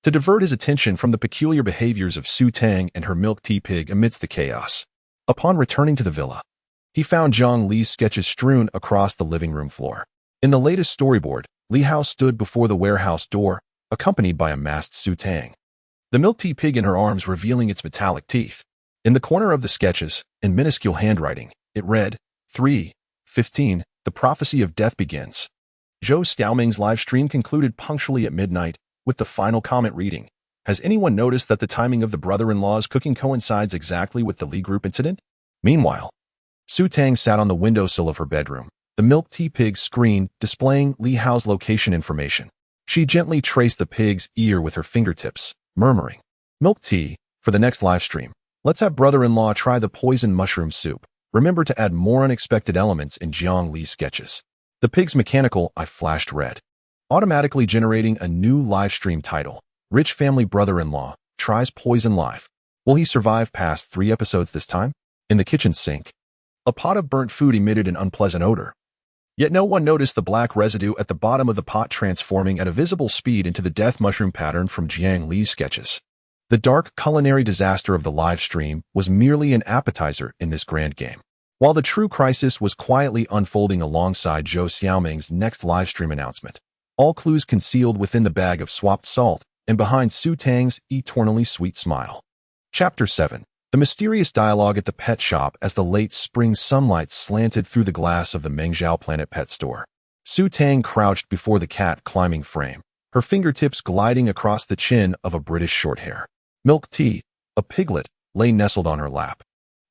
to divert his attention from the peculiar behaviors of Su Tang and her milk tea pig amidst the chaos. Upon returning to the villa, he found Zhang Li's sketches strewn across the living room floor. In the latest storyboard, Li Hao stood before the warehouse door, accompanied by a masked Su Tang, the milk tea pig in her arms revealing its metallic teeth. In the corner of the sketches, in minuscule handwriting, it read, 3:15, the prophecy of death begins. Zhou Xiaoming's live stream concluded punctually at midnight, with the final comment reading, "Has anyone noticed that the timing of the brother-in-law's cooking coincides exactly with the Li Group incident?" Meanwhile, Su Tang sat on the windowsill of her bedroom, the milk tea pig's screen displaying Li Hao's location information. She gently traced the pig's ear with her fingertips, murmuring, "Milk tea, for the next live stream. Let's have brother-in-law try the poison mushroom soup. Remember to add more unexpected elements in Jiang Li's sketches." The pig's mechanical eye flashed red, automatically generating a new live stream title. Rich family brother-in-law tries poison live. Will he survive past 3 episodes this time? In the kitchen sink, a pot of burnt food emitted an unpleasant odor. Yet no one noticed the black residue at the bottom of the pot transforming at a visible speed into the death mushroom pattern from Jiang Li's sketches. The dark culinary disaster of the live stream was merely an appetizer in this grand game, while the true crisis was quietly unfolding alongside Zhou Xiaoming's next live stream announcement. All clues concealed within the bag of swapped salt and behind Su Tang's eternally sweet smile. Chapter 7. The mysterious dialogue at the pet shop as the late spring sunlight slanted through the glass of the Mengzhou Planet Pet Store. Su Tang crouched before the cat climbing frame, her fingertips gliding across the chin of a British Shorthair. Milk tea, a piglet, lay nestled on her lap,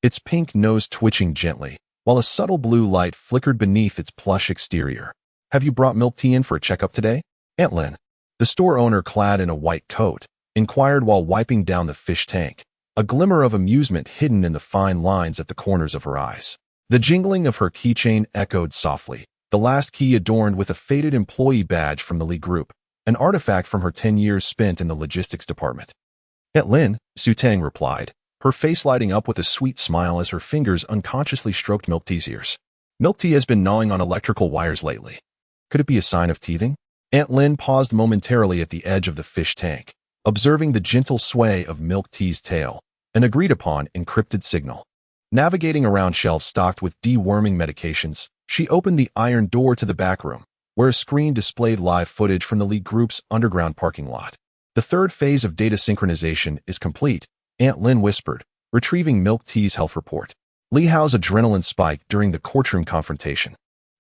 its pink nose twitching gently, while a subtle blue light flickered beneath its plush exterior. "Have you brought milk tea in for a checkup today, Aunt Lin?" The store owner, clad in a white coat, inquired while wiping down the fish tank, a glimmer of amusement hidden in the fine lines at the corners of her eyes. The jingling of her keychain echoed softly, the last key adorned with a faded employee badge from the Li Group, an artifact from her 10 years spent in the logistics department. "Aunt Lin," Su Tang replied, her face lighting up with a sweet smile as her fingers unconsciously stroked Milk Tea's ears. "Milk Tea has been gnawing on electrical wires lately. Could it be a sign of teething?" Aunt Lin paused momentarily at the edge of the fish tank, observing the gentle sway of Milk Tea's tail, an agreed-upon encrypted signal. Navigating around shelves stocked with deworming medications, she opened the iron door to the back room, where a screen displayed live footage from the Li Group's underground parking lot. "The third phase of data synchronization is complete," Aunt Lin whispered, retrieving Milk Tea's health report. Li Hao's adrenaline spiked during the courtroom confrontation.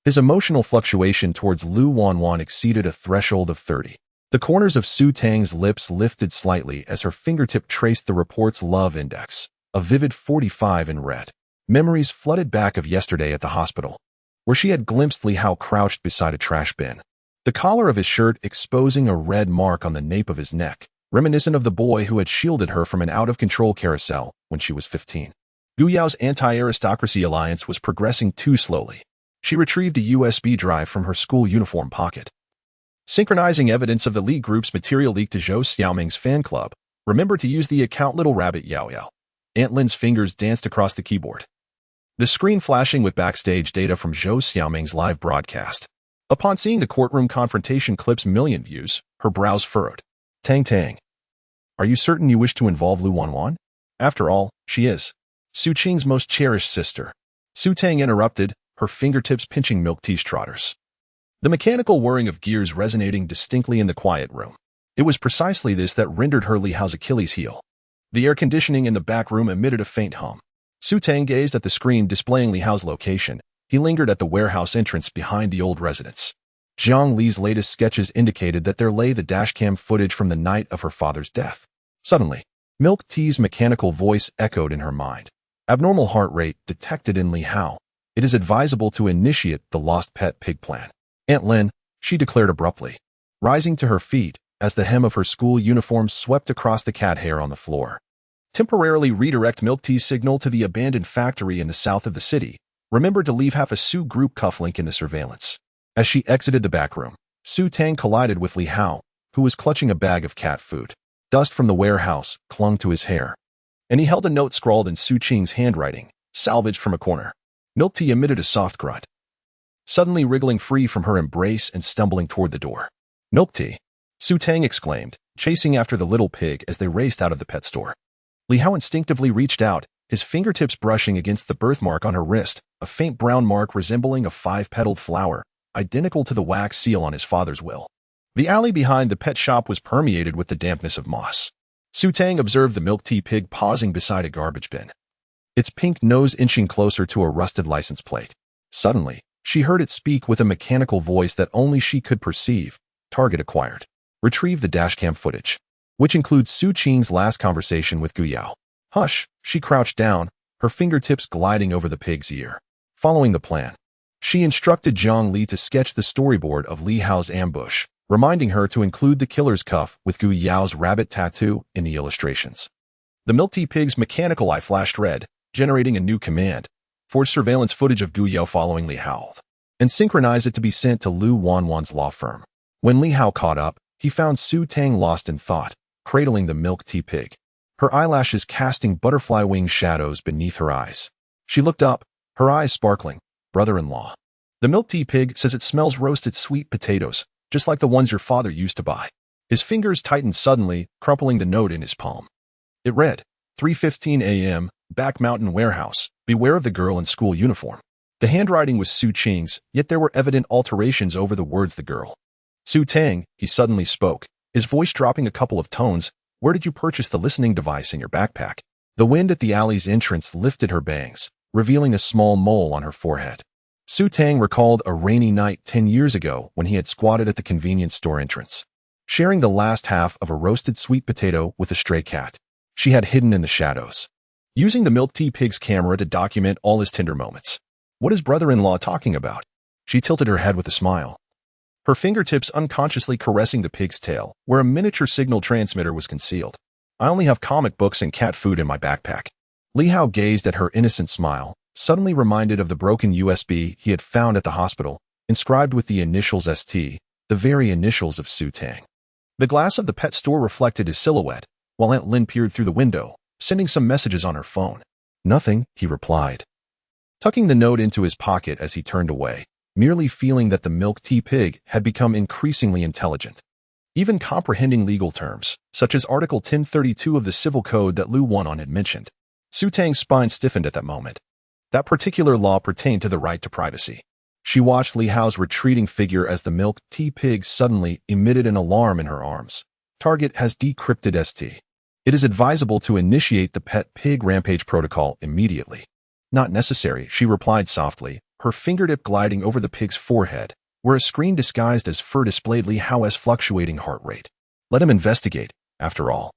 His emotional fluctuation towards Lu Wanwan exceeded a threshold of 30. The corners of Su Tang's lips lifted slightly as her fingertip traced the report's love index, a vivid 45 in red. Memories flooded back of yesterday at the hospital, where she had glimpsed Li Hao crouched beside a trash bin, the collar of his shirt exposing a red mark on the nape of his neck, reminiscent of the boy who had shielded her from an out-of-control carousel when she was 15. Gu Yao's anti-aristocracy alliance was progressing too slowly. She retrieved a USB drive from her school uniform pocket. Synchronizing evidence of the Li Group's material leaked to Zhou Xiaoming's fan club. "Remember to use the account Little Rabbit Yao Yao." Aunt Lin's fingers danced across the keyboard, the screen flashing with backstage data from Zhou Xiaoming's live broadcast. Upon seeing the courtroom confrontation clip's million views, her brows furrowed. Tang Tang. Are you certain you wish to involve Lu Wanwan? After all, she is Su Qing's most cherished sister. Su Tang interrupted, her fingertips pinching Milk Tea's trotters. The mechanical whirring of gears resonating distinctly in the quiet room. It was precisely this that rendered her Li Hao's Achilles heel. The air conditioning in the back room emitted a faint hum. Su Tang gazed at the screen displaying Li Hao's location. He lingered at the warehouse entrance behind the old residence. Jiang Li's latest sketches indicated that there lay the dashcam footage from the night of her father's death. Suddenly, Milk Tea's mechanical voice echoed in her mind. Abnormal heart rate detected in Li Hao. It is advisable to initiate the lost pet pig plan. Aunt Lin, she declared abruptly, rising to her feet as the hem of her school uniform swept across the cat hair on the floor. Temporarily redirect Milk Tea's signal to the abandoned factory in the south of the city. Remember to leave half a Su group cufflink in the surveillance. As she exited the back room, Su Tang collided with Li Hao, who was clutching a bag of cat food. Dust from the warehouse clung to his hair, and he held a note scrawled in Su Qing's handwriting, salvaged from a corner. Milk Tea emitted a soft grunt, suddenly wriggling free from her embrace and stumbling toward the door. Milk Tea, Su Tang exclaimed, chasing after the little pig as they raced out of the pet store. Li Hao instinctively reached out, his fingertips brushing against the birthmark on her wrist, a faint brown mark resembling a five-petaled flower, identical to the wax seal on his father's will. The alley behind the pet shop was permeated with the dampness of moss. Su Tang observed the Milk Tea pig pausing beside a garbage bin, its pink nose inching closer to a rusted license plate. Suddenly, she heard it speak with a mechanical voice that only she could perceive. Target acquired. Retrieve the dashcam footage, which includes Su Qing's last conversation with Gu Yao. Hush, she crouched down, her fingertips gliding over the pig's ear. Following the plan, she instructed Jiang Li to sketch the storyboard of Li Hao's ambush, reminding her to include the killer's cuff with Gu Yao's rabbit tattoo in the illustrations. The Milk Tea pig's mechanical eye flashed red, generating a new command. Forge surveillance footage of Gu Yao following Li Hao, and synchronize it to be sent to Lu Wanwan's law firm. When Li Hao caught up, he found Su Tang lost in thought, cradling the Milk Tea pig, her eyelashes casting butterfly wing shadows beneath her eyes. She looked up, her eyes sparkling. Brother-in-law. The Milk Tea pig says it smells roasted sweet potatoes, just like the ones your father used to buy. His fingers tightened suddenly, crumpling the note in his palm. It read, 3:15 a.m., Back Mountain Warehouse. Beware of the girl in school uniform. The handwriting was Su Qing's, yet there were evident alterations over the words the girl. Su Tang, he suddenly spoke, his voice dropping a couple of tones. Where did you purchase the listening device in your backpack? The wind at the alley's entrance lifted her bangs, revealing a small mole on her forehead. Su Tang recalled a rainy night 10 years ago when he had squatted at the convenience store entrance, sharing the last half of a roasted sweet potato with a stray cat she had hidden in the shadows. Using the Milk Tea pig's camera to document all his tender moments. What is brother-in-law talking about? She tilted her head with a smile, her fingertips unconsciously caressing the pig's tail, where a miniature signal transmitter was concealed. I only have comic books and cat food in my backpack. Li Hao gazed at her innocent smile, suddenly reminded of the broken USB he had found at the hospital, inscribed with the initials ST, the very initials of Su Tang. The glass of the pet store reflected his silhouette, while Aunt Lin peered through the window, sending some messages on her phone. Nothing, he replied, tucking the note into his pocket as he turned away, merely feeling that the Milk Tea pig had become increasingly intelligent, even comprehending legal terms, such as Article 1032 of the Civil Code that Lu Wanwan had mentioned. Su Tang's spine stiffened at that moment. That particular law pertained to the right to privacy. She watched Li Hao's retreating figure as the Milk Tea pig suddenly emitted an alarm in her arms. Target has decrypted ST. It is advisable to initiate the pet pig rampage protocol immediately. Not necessary, she replied softly, her fingertip gliding over the pig's forehead, where a screen disguised as fur displayed Li Hao's fluctuating heart rate. Let him investigate, after all.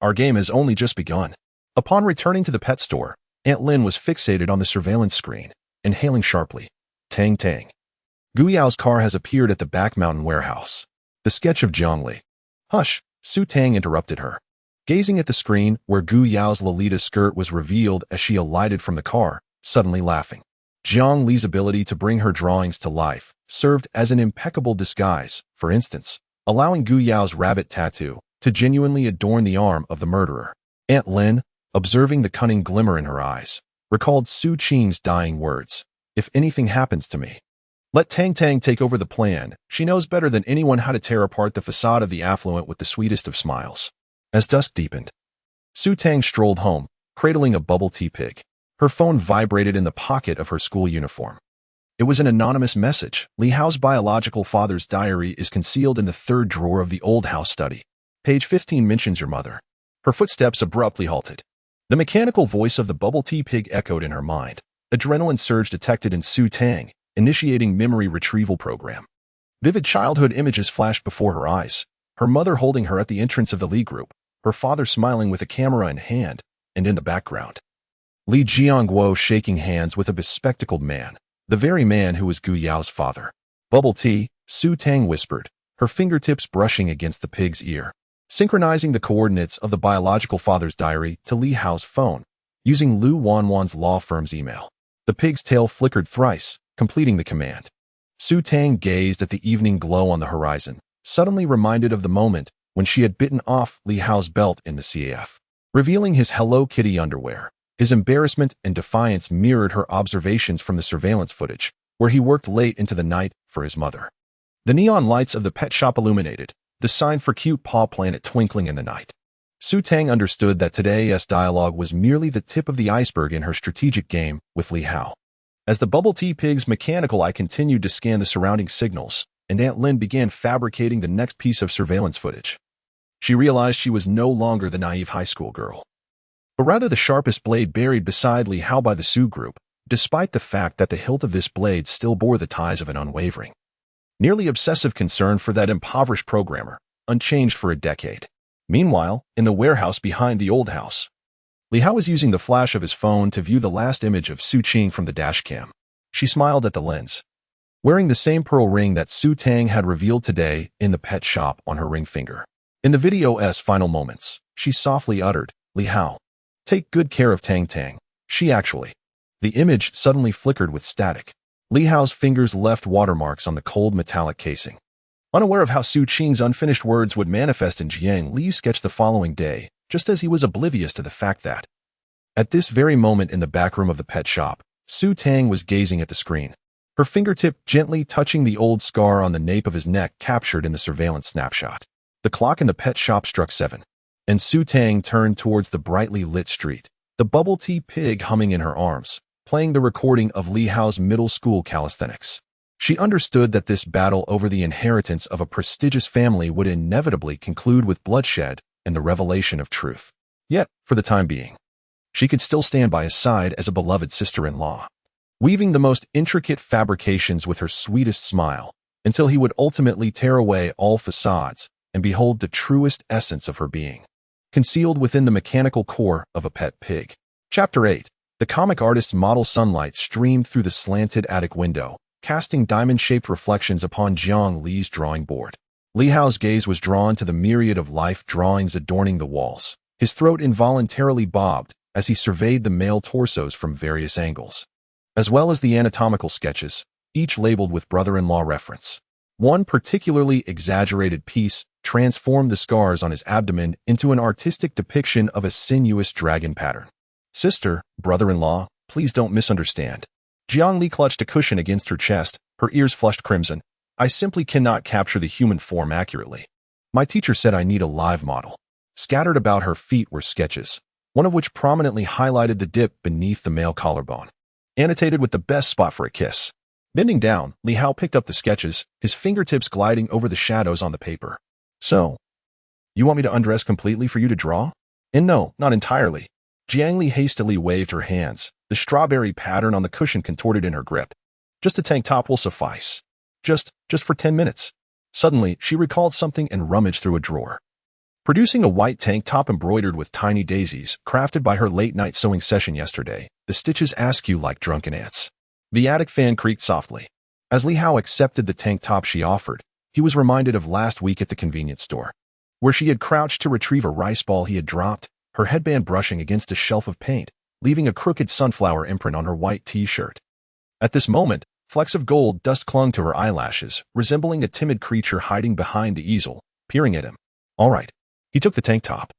Our game has only just begun. Upon returning to the pet store, Aunt Lin was fixated on the surveillance screen, inhaling sharply. Tang Tang. Gu Yao's car has appeared at the Back Mountain Warehouse. The sketch of Jiang Li. Hush, Su Tang interrupted her, gazing at the screen where Gu Yao's Lolita skirt was revealed as she alighted from the car, suddenly laughing. Jiang Li's ability to bring her drawings to life served as an impeccable disguise, for instance, allowing Gu Yao's rabbit tattoo to genuinely adorn the arm of the murderer. Aunt Lin, observing the cunning glimmer in her eyes, recalled Su Qing's dying words. If anything happens to me, Let Tang Tang take over the plan. She knows better than anyone how to tear apart the facade of the affluent with the sweetest of smiles. As dusk deepened, Su Tang strolled home, cradling a bubble tea pig. Her phone vibrated in the pocket of her school uniform. It was an anonymous message. Li Hao's biological father's diary is concealed in the third drawer of the old house study. Page 15 mentions your mother. Her footsteps abruptly halted. The mechanical voice of the bubble tea pig echoed in her mind. Adrenaline surge detected in Su Tang, initiating memory retrieval program. Vivid childhood images flashed before her eyes. Her mother holding her at the entrance of the Li group, her father smiling with a camera in hand, and in the background, Li Jiangguo shaking hands with a bespectacled man, the very man who was Gu Yao's father. Bubble tea, Su Tang whispered, her fingertips brushing against the pig's ear, synchronizing the coordinates of the biological father's diary to Li Hao's phone, using Lu Wanwan's law firm's email. The pig's tail flickered thrice, completing the command. Su Tang gazed at the evening glow on the horizon, suddenly reminded of the moment when she had bitten off Li Hao's belt in the CAF. Revealing his Hello Kitty underwear, his embarrassment and defiance mirrored her observations from the surveillance footage, where he worked late into the night for his mother. The neon lights of the pet shop illuminated, the sign for Cute Paw Planet twinkling in the night. Su Tang understood that today's dialogue was merely the tip of the iceberg in her strategic game with Li Hao. As the bubble tea pig's mechanical eye continued to scan the surrounding signals, and Aunt Lin began fabricating the next piece of surveillance footage, she realized she was no longer the naive high school girl, but rather the sharpest blade buried beside Li Hao by the Su group, despite the fact that the hilt of this blade still bore the ties of an unwavering, nearly obsessive concern for that impoverished programmer, unchanged for a decade. Meanwhile, in the warehouse behind the old house, Li Hao was using the flash of his phone to view the last image of Su Qing from the dashcam. She smiled at the lens, wearing the same pearl ring that Su Tang had revealed today in the pet shop on her ring finger. In the video's final moments, she softly uttered, "Li Hao, take good care of Tang Tang." She actually. The image suddenly flickered with static. Li Hao's fingers left watermarks on the cold metallic casing. Unaware of how Su Qing's unfinished words would manifest in Jiang Li's sketch the following day, just as he was oblivious to the fact that, at this very moment in the back room of the pet shop, Su Tang was gazing at the screen, her fingertip gently touching the old scar on the nape of his neck captured in the surveillance snapshot. The clock in the pet shop struck 7, and Su Tang turned towards the brightly lit street, the bubble tea pig humming in her arms, playing the recording of Li Hao's middle school calisthenics. She understood that this battle over the inheritance of a prestigious family would inevitably conclude with bloodshed and the revelation of truth. Yet, for the time being, she could still stand by his side as a beloved sister-in-law, weaving the most intricate fabrications with her sweetest smile, until he would ultimately tear away all facades and behold the truest essence of her being, concealed within the mechanical core of a pet pig. Chapter 8. The comic artist's model sunlight streamed through the slanted attic window, casting diamond-shaped reflections upon Jiang Li's drawing board. Li Hao's gaze was drawn to the myriad of life drawings adorning the walls. His throat involuntarily bobbed as he surveyed the male torsos from various angles, as well as the anatomical sketches, each labeled with brother-in-law reference. One particularly exaggerated piece transformed the scars on his abdomen into an artistic depiction of a sinuous dragon pattern. Sister, brother-in-law, please don't misunderstand. Jiang Li clutched a cushion against her chest, her ears flushed crimson. I simply cannot capture the human form accurately. My teacher said I need a live model. Scattered about her feet were sketches, one of which prominently highlighted the dip beneath the male collarbone, annotated with the best spot for a kiss. Bending down, Li Hao picked up the sketches, his fingertips gliding over the shadows on the paper. So, you want me to undress completely for you to draw? And no, not entirely. Jiang Li hastily waved her hands, the strawberry pattern on the cushion contorted in her grip. Just a tank top will suffice. Just for 10 minutes. Suddenly, she recalled something and rummaged through a drawer, producing a white tank top embroidered with tiny daisies, crafted by her late-night sewing session yesterday, the stitches askew like drunken ants. The attic fan creaked softly. As Li Hao accepted the tank top she offered, he was reminded of last week at the convenience store, where she had crouched to retrieve a rice ball he had dropped, her headband brushing against a shelf of paint, leaving a crooked sunflower imprint on her white t-shirt. At this moment, flecks of gold dust clung to her eyelashes, resembling a timid creature hiding behind the easel, peering at him. All right. He took the tank top.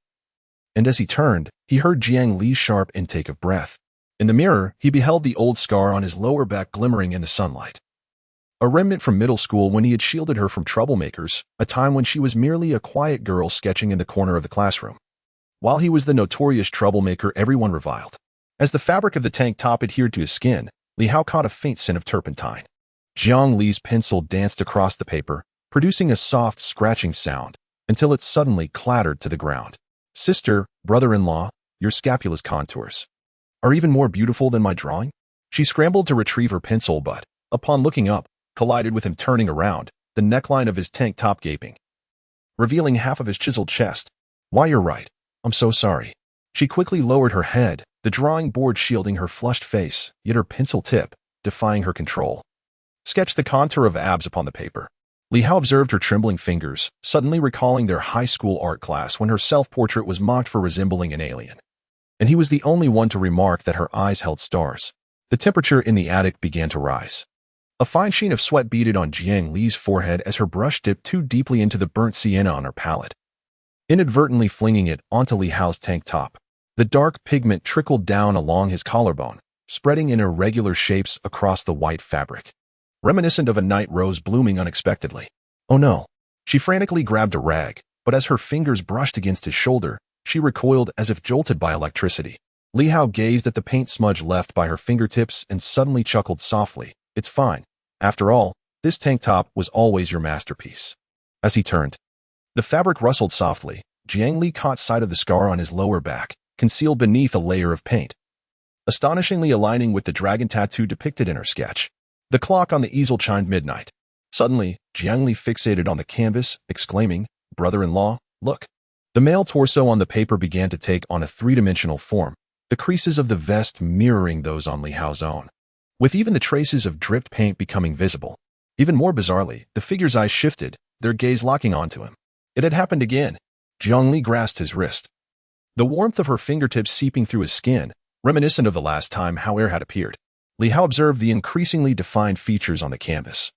And as he turned, he heard Jiang Li's sharp intake of breath. In the mirror, he beheld the old scar on his lower back glimmering in the sunlight. a remnant from middle school when he had shielded her from troublemakers, a time when she was merely a quiet girl sketching in the corner of the classroom. While he was the notorious troublemaker everyone reviled. As the fabric of the tank top adhered to his skin, Li Hao caught a faint scent of turpentine. Jiang Li's pencil danced across the paper, producing a soft scratching sound, until it suddenly clattered to the ground. Sister, brother-in-law, your scapula's contours are even more beautiful than my drawing? She scrambled to retrieve her pencil but, upon looking up, collided with him turning around, the neckline of his tank top gaping, revealing half of his chiseled chest. Why, you're right. I'm so sorry. She quickly lowered her head, the drawing board shielding her flushed face, yet her pencil tip, defying her control, sketched the contour of abs upon the paper. Li Hao observed her trembling fingers, suddenly recalling their high school art class when her self-portrait was mocked for resembling an alien. And he was the only one to remark that her eyes held stars. The temperature in the attic began to rise. A fine sheen of sweat beaded on Jiang Li's forehead as her brush dipped too deeply into the burnt sienna on her palette, inadvertently flinging it onto Li Hao's tank top. The dark pigment trickled down along his collarbone, spreading in irregular shapes across the white fabric, reminiscent of a night rose blooming unexpectedly. Oh no! She frantically grabbed a rag, but as her fingers brushed against his shoulder, she recoiled as if jolted by electricity. Li Hao gazed at the paint smudge left by her fingertips and suddenly chuckled softly. It's fine. After all, this tank top was always your masterpiece. As he turned, the fabric rustled softly. Jiang Li caught sight of the scar on his lower back, concealed beneath a layer of paint, astonishingly aligning with the dragon tattoo depicted in her sketch. The clock on the easel chimed midnight. Suddenly, Jiang Li fixated on the canvas, exclaiming, "Brother-in-law, look." The male torso on the paper began to take on a three-dimensional form, the creases of the vest mirroring those on Li Hao's own, with even the traces of dripped paint becoming visible. Even more bizarrely, the figure's eyes shifted, their gaze locking onto him. It had happened again. Jiang Li grasped his wrist, the warmth of her fingertips seeping through his skin, reminiscent of the last time Hao Er had appeared. Li Hao observed the increasingly defined features on the canvas,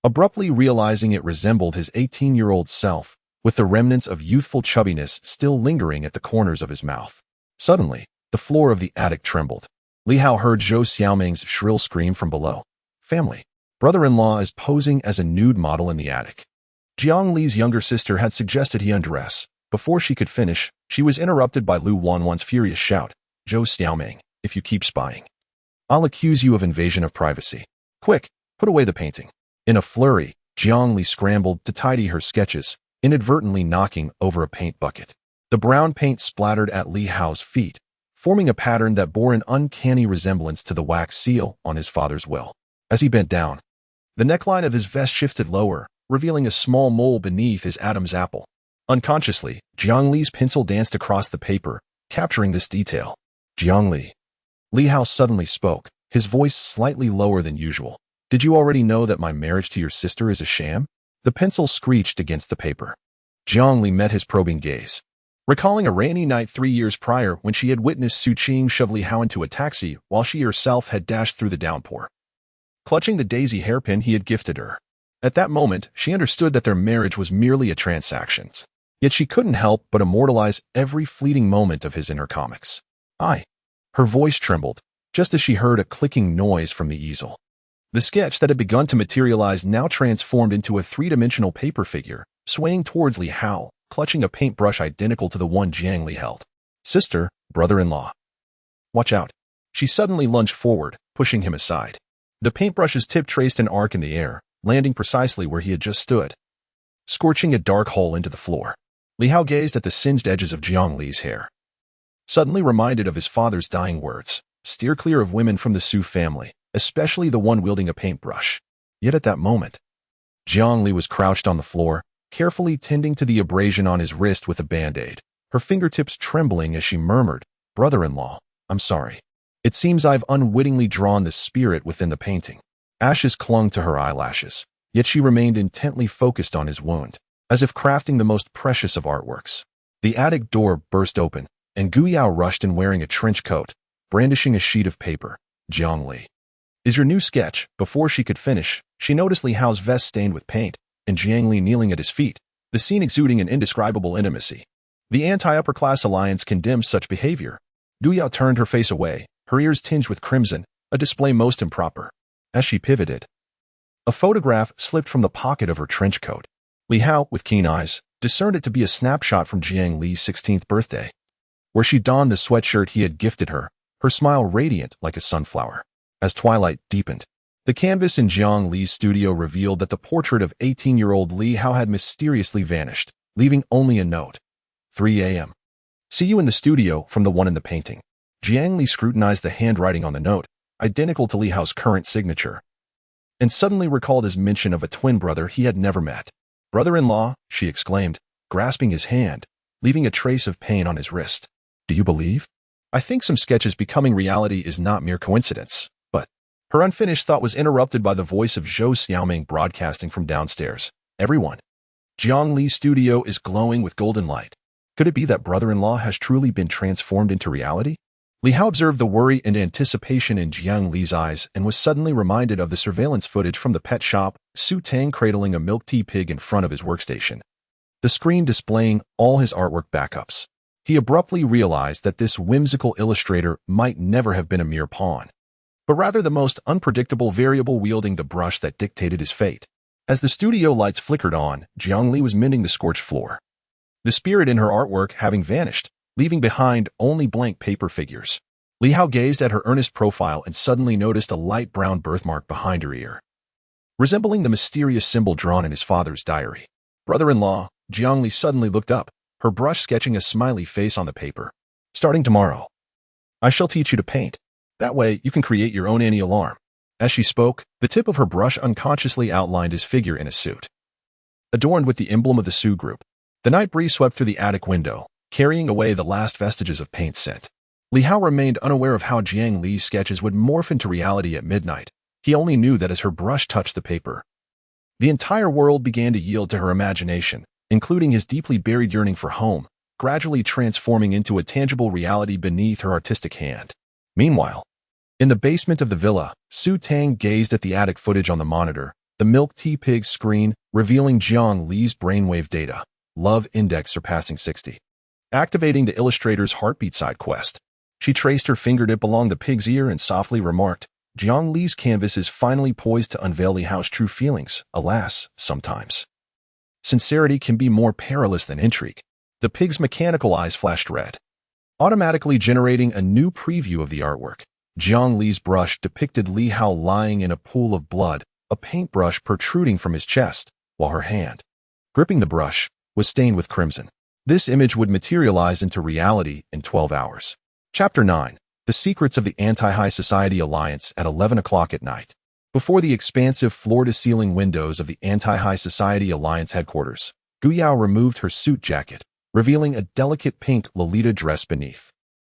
abruptly realizing it resembled his 18-year-old self, with the remnants of youthful chubbiness still lingering at the corners of his mouth. Suddenly, the floor of the attic trembled. Li Hao heard Zhou Xiaoming's shrill scream from below. Family. Brother-in-law is posing as a nude model in the attic. Jiang Li's younger sister had suggested he undress. Before she could finish, she was interrupted by Lu Wanwan's furious shout. Zhou Xiaoming, if you keep spying, I'll accuse you of invasion of privacy. Quick, put away the painting. In a flurry, Jiang Li scrambled to tidy her sketches, inadvertently knocking over a paint bucket. The brown paint splattered at Li Hao's feet, forming a pattern that bore an uncanny resemblance to the wax seal on his father's will. As he bent down, the neckline of his vest shifted lower, revealing a small mole beneath his Adam's apple. Unconsciously, Jiang Li's pencil danced across the paper, capturing this detail. Jiang Li. Li Hao suddenly spoke, his voice slightly lower than usual. Did you already know that my marriage to your sister is a sham? The pencil screeched against the paper. Jiang Li met his probing gaze, recalling a rainy night 3 years prior when she had witnessed Su Qing shove Li Hao into a taxi while she herself had dashed through the downpour, clutching the daisy hairpin he had gifted her. At that moment, she understood that their marriage was merely a transaction. Yet she couldn't help but immortalize every fleeting moment of his inner comics. Her voice trembled, just as she heard a clicking noise from the easel. The sketch that had begun to materialize now transformed into a three-dimensional paper figure, swaying towards Li Hao, clutching a paintbrush identical to the one Jiang Li held. Sister, brother-in-law. Watch out. She suddenly lunged forward, pushing him aside. The paintbrush's tip traced an arc in the air, landing precisely where he had just stood, scorching a dark hole into the floor. Li Hao gazed at the singed edges of Jiang Li's hair, suddenly reminded of his father's dying words, steer clear of women from the Su family, especially the one wielding a paintbrush. Yet at that moment, Jiang Li was crouched on the floor, carefully tending to the abrasion on his wrist with a band-aid, her fingertips trembling as she murmured, "Brother-in-law, I'm sorry. It seems I've unwittingly drawn the spirit within the painting." Ashes clung to her eyelashes, yet she remained intently focused on his wound, as if crafting the most precious of artworks. The attic door burst open, and Gu Yao rushed in wearing a trench coat, brandishing a sheet of paper. Jiang Li. Is your new sketch? Before she could finish, she noticed Li Hao's vest stained with paint, and Jiang Li kneeling at his feet, the scene exuding an indescribable intimacy. The anti-upper-class alliance condemned such behavior. Gu Yao turned her face away, her ears tinged with crimson, a display most improper. As she pivoted, A photograph slipped from the pocket of her trench coat. Li Hao, with keen eyes, discerned it to be a snapshot from Jiang Li's 16th birthday, where she donned the sweatshirt he had gifted her, her smile radiant like a sunflower. As twilight deepened, the canvas in Jiang Li's studio revealed that the portrait of 18-year-old Li Hao had mysteriously vanished, leaving only a note. 3 a.m. See you in the studio from the one in the painting. Jiang Li scrutinized the handwriting on the note, identical to Li Hao's current signature, and suddenly recalled his mention of a twin brother he had never met. "Brother-in-law," she exclaimed, grasping his hand, leaving a trace of pain on his wrist. "Do you believe? I think some sketches becoming reality is not mere coincidence." But her unfinished thought was interrupted by the voice of Zhou Xiaoming broadcasting from downstairs. "Everyone, Jiang Li's studio is glowing with golden light. Could it be that brother-in-law has truly been transformed into reality?" Li Hao observed the worry and anticipation in Jiang Li's eyes and was suddenly reminded of the surveillance footage from the pet shop, Su Tang cradling a milk tea pig in front of his workstation, the screen displaying all his artwork backups. He abruptly realized that this whimsical illustrator might never have been a mere pawn, but rather the most unpredictable variable wielding the brush that dictated his fate. As the studio lights flickered on, Jiang Li was mending the scorched floor, the spirit in her artwork having vanished, leaving behind only blank paper figures. Li Hao gazed at her earnest profile and suddenly noticed a light brown birthmark behind her ear, resembling the mysterious symbol drawn in his father's diary. "Brother-in-law," Jiang Li suddenly looked up, her brush sketching a smiley face on the paper. "Starting tomorrow, I shall teach you to paint. That way you can create your own anti-alarm." As she spoke, the tip of her brush unconsciously outlined his figure in a suit, adorned with the emblem of the Su Group. The night breeze swept through the attic window, carrying away the last vestiges of paint scent. Li Hao remained unaware of how Jiang Li's sketches would morph into reality at midnight. He only knew that as her brush touched the paper, the entire world began to yield to her imagination, including his deeply buried yearning for home, gradually transforming into a tangible reality beneath her artistic hand. Meanwhile, in the basement of the villa, Su Tang gazed at the attic footage on the monitor, the milk tea pig screen revealing Jiang Li's brainwave data, love index surpassing 60. Activating the illustrator's heartbeat side quest, she traced her fingertip along the pig's ear and softly remarked, "Jiang Li's canvas is finally poised to unveil Li Hao's true feelings. Alas, sometimes sincerity can be more perilous than intrigue." The pig's mechanical eyes flashed red, automatically generating a new preview of the artwork. Jiang Li's brush depicted Li Hao lying in a pool of blood, a paintbrush protruding from his chest, while her hand, gripping the brush, was stained with crimson. This image would materialize into reality in 12 hours. Chapter 9. The Secrets of the Anti-High Society Alliance at 11 o'clock at night. Before the expansive floor-to-ceiling windows of the Anti-High Society Alliance headquarters, Gu Yao removed her suit jacket, revealing a delicate pink Lolita dress beneath.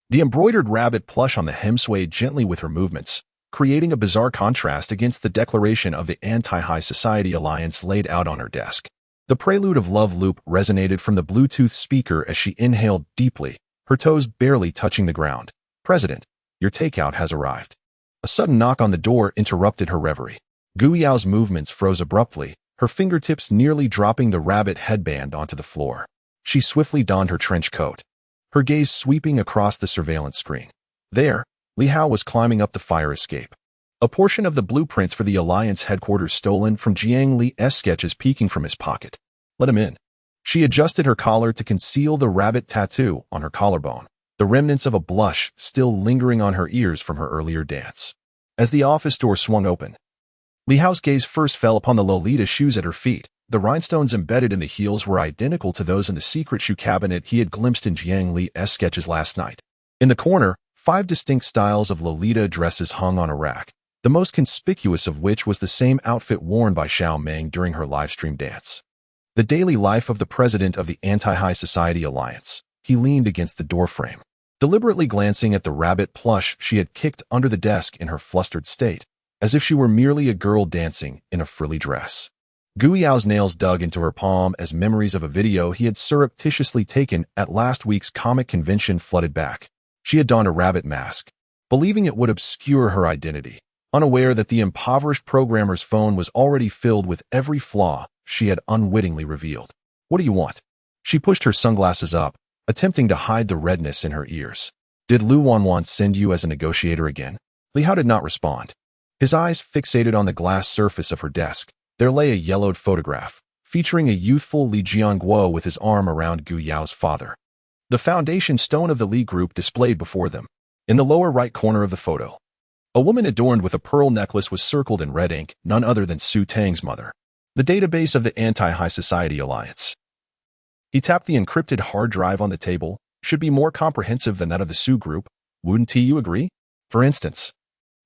The embroidered rabbit plush on the hem swayed gently with her movements, creating a bizarre contrast against the declaration of the Anti-High Society Alliance laid out on her desk. The prelude of Love Loop resonated from the Bluetooth speaker as she inhaled deeply, her toes barely touching the ground. "President, your takeout has arrived." A sudden knock on the door interrupted her reverie. Gu Yao's movements froze abruptly, her fingertips nearly dropping the rabbit headband onto the floor. She swiftly donned her trench coat, her gaze sweeping across the surveillance screen. There, Li Hao was climbing up the fire escape, a portion of the blueprints for the Alliance headquarters stolen from Jiang Li's sketches peeking from his pocket. "Let him in." She adjusted her collar to conceal the rabbit tattoo on her collarbone, the remnants of a blush still lingering on her ears from her earlier dance. As the office door swung open, Li Hao's gaze first fell upon the Lolita shoes at her feet. The rhinestones embedded in the heels were identical to those in the secret shoe cabinet he had glimpsed in Jiang Li's sketches last night. In the corner, 5 distinct styles of Lolita dresses hung on a rack, the most conspicuous of which was the same outfit worn by Xiao Meng during her livestream dance. The daily life of the president of the Anti-High Society Alliance. He leaned against the doorframe, deliberately glancing at the rabbit plush she had kicked under the desk in her flustered state, as if she were merely a girl dancing in a frilly dress. Gu Yao's nails dug into her palm as memories of a video he had surreptitiously taken at last week's comic convention flooded back. She had donned a rabbit mask, believing it would obscure her identity, unaware that the impoverished programmer's phone was already filled with every flaw she had unwittingly revealed. "What do you want?" She pushed her sunglasses up, attempting to hide the redness in her ears. "Did Lu Wanwan send you as a negotiator again?" Li Hao did not respond. His eyes fixated on the glass surface of her desk. There lay a yellowed photograph, featuring a youthful Li Jianguo with his arm around Gu Yao's father. The foundation stone of the Li group displayed before them. In the lower right corner of the photo, a woman adorned with a pearl necklace was circled in red ink, none other than Su Tang's mother. The database of the Anti-High Society Alliance. He tapped the encrypted hard drive on the table. Should be more comprehensive than that of the Su group. Wouldn't you agree? For instance,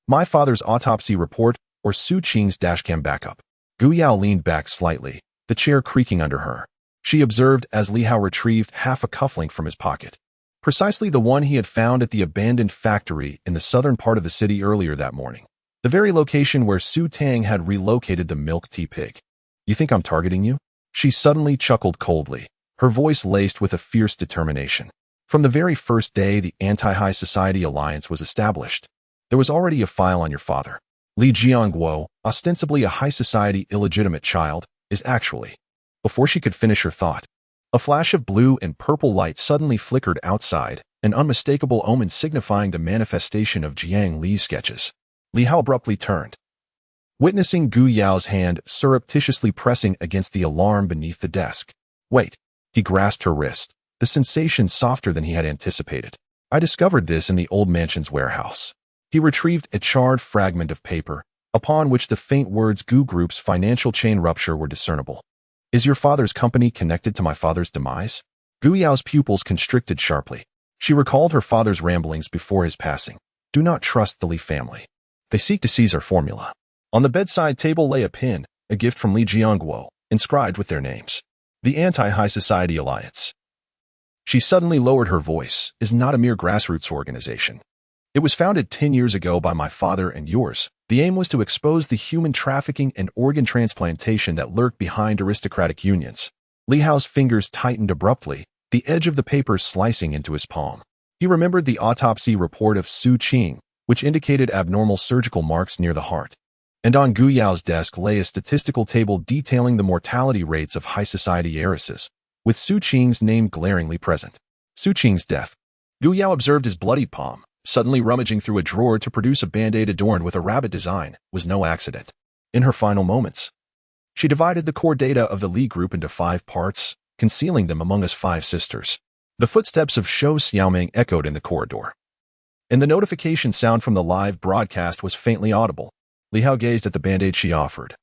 my father's autopsy report or Su Qing's dashcam backup. Gu Yao leaned back slightly, the chair creaking under her. She observed as Li Hao retrieved half a cufflink from his pocket. Precisely the one he had found at the abandoned factory in the southern part of the city earlier that morning. The very location where Su Tang had relocated the milk tea pig. You think I'm targeting you? She suddenly chuckled coldly, her voice laced with a fierce determination. From the very first day the Anti-High Society Alliance was established, there was already a file on your father. Li Jianguo, ostensibly a high society illegitimate child, is actually. Before she could finish her thought, a flash of blue and purple light suddenly flickered outside, an unmistakable omen signifying the manifestation of Jiang Li's sketches. Li Hao abruptly turned, witnessing Gu Yao's hand surreptitiously pressing against the alarm beneath the desk. Wait. He grasped her wrist, the sensation softer than he had anticipated. I discovered this in the old mansion's warehouse. He retrieved a charred fragment of paper, upon which the faint words Gu Group's financial chain rupture were discernible. Is your father's company connected to my father's demise? Gu Yao's pupils constricted sharply. She recalled her father's ramblings before his passing. Do not trust the Li family. They seek to seize our formula. On the bedside table lay a pin, a gift from Li Jianguo, inscribed with their names. The Anti-High Society Alliance. She suddenly lowered her voice, is not a mere grassroots organization. It was founded 10 years ago by my father and yours. The aim was to expose the human trafficking and organ transplantation that lurked behind aristocratic unions. Li Hao's fingers tightened abruptly, the edge of the paper slicing into his palm. He remembered the autopsy report of Su Qing, which indicated abnormal surgical marks near the heart. And on Gu Yao's desk lay a statistical table detailing the mortality rates of high society heiresses, with Su Qing's name glaringly present. Su Qing's death. Gu Yao observed his bloody palm, suddenly rummaging through a drawer to produce a band-aid adorned with a rabbit design, was no accident. In her final moments, she divided the core data of the Li group into 5 parts, concealing them among us 5 sisters. The footsteps of Shou Xiaoming echoed in the corridor, and the notification sound from the live broadcast was faintly audible. Li Hao gazed at the band-aid she offered,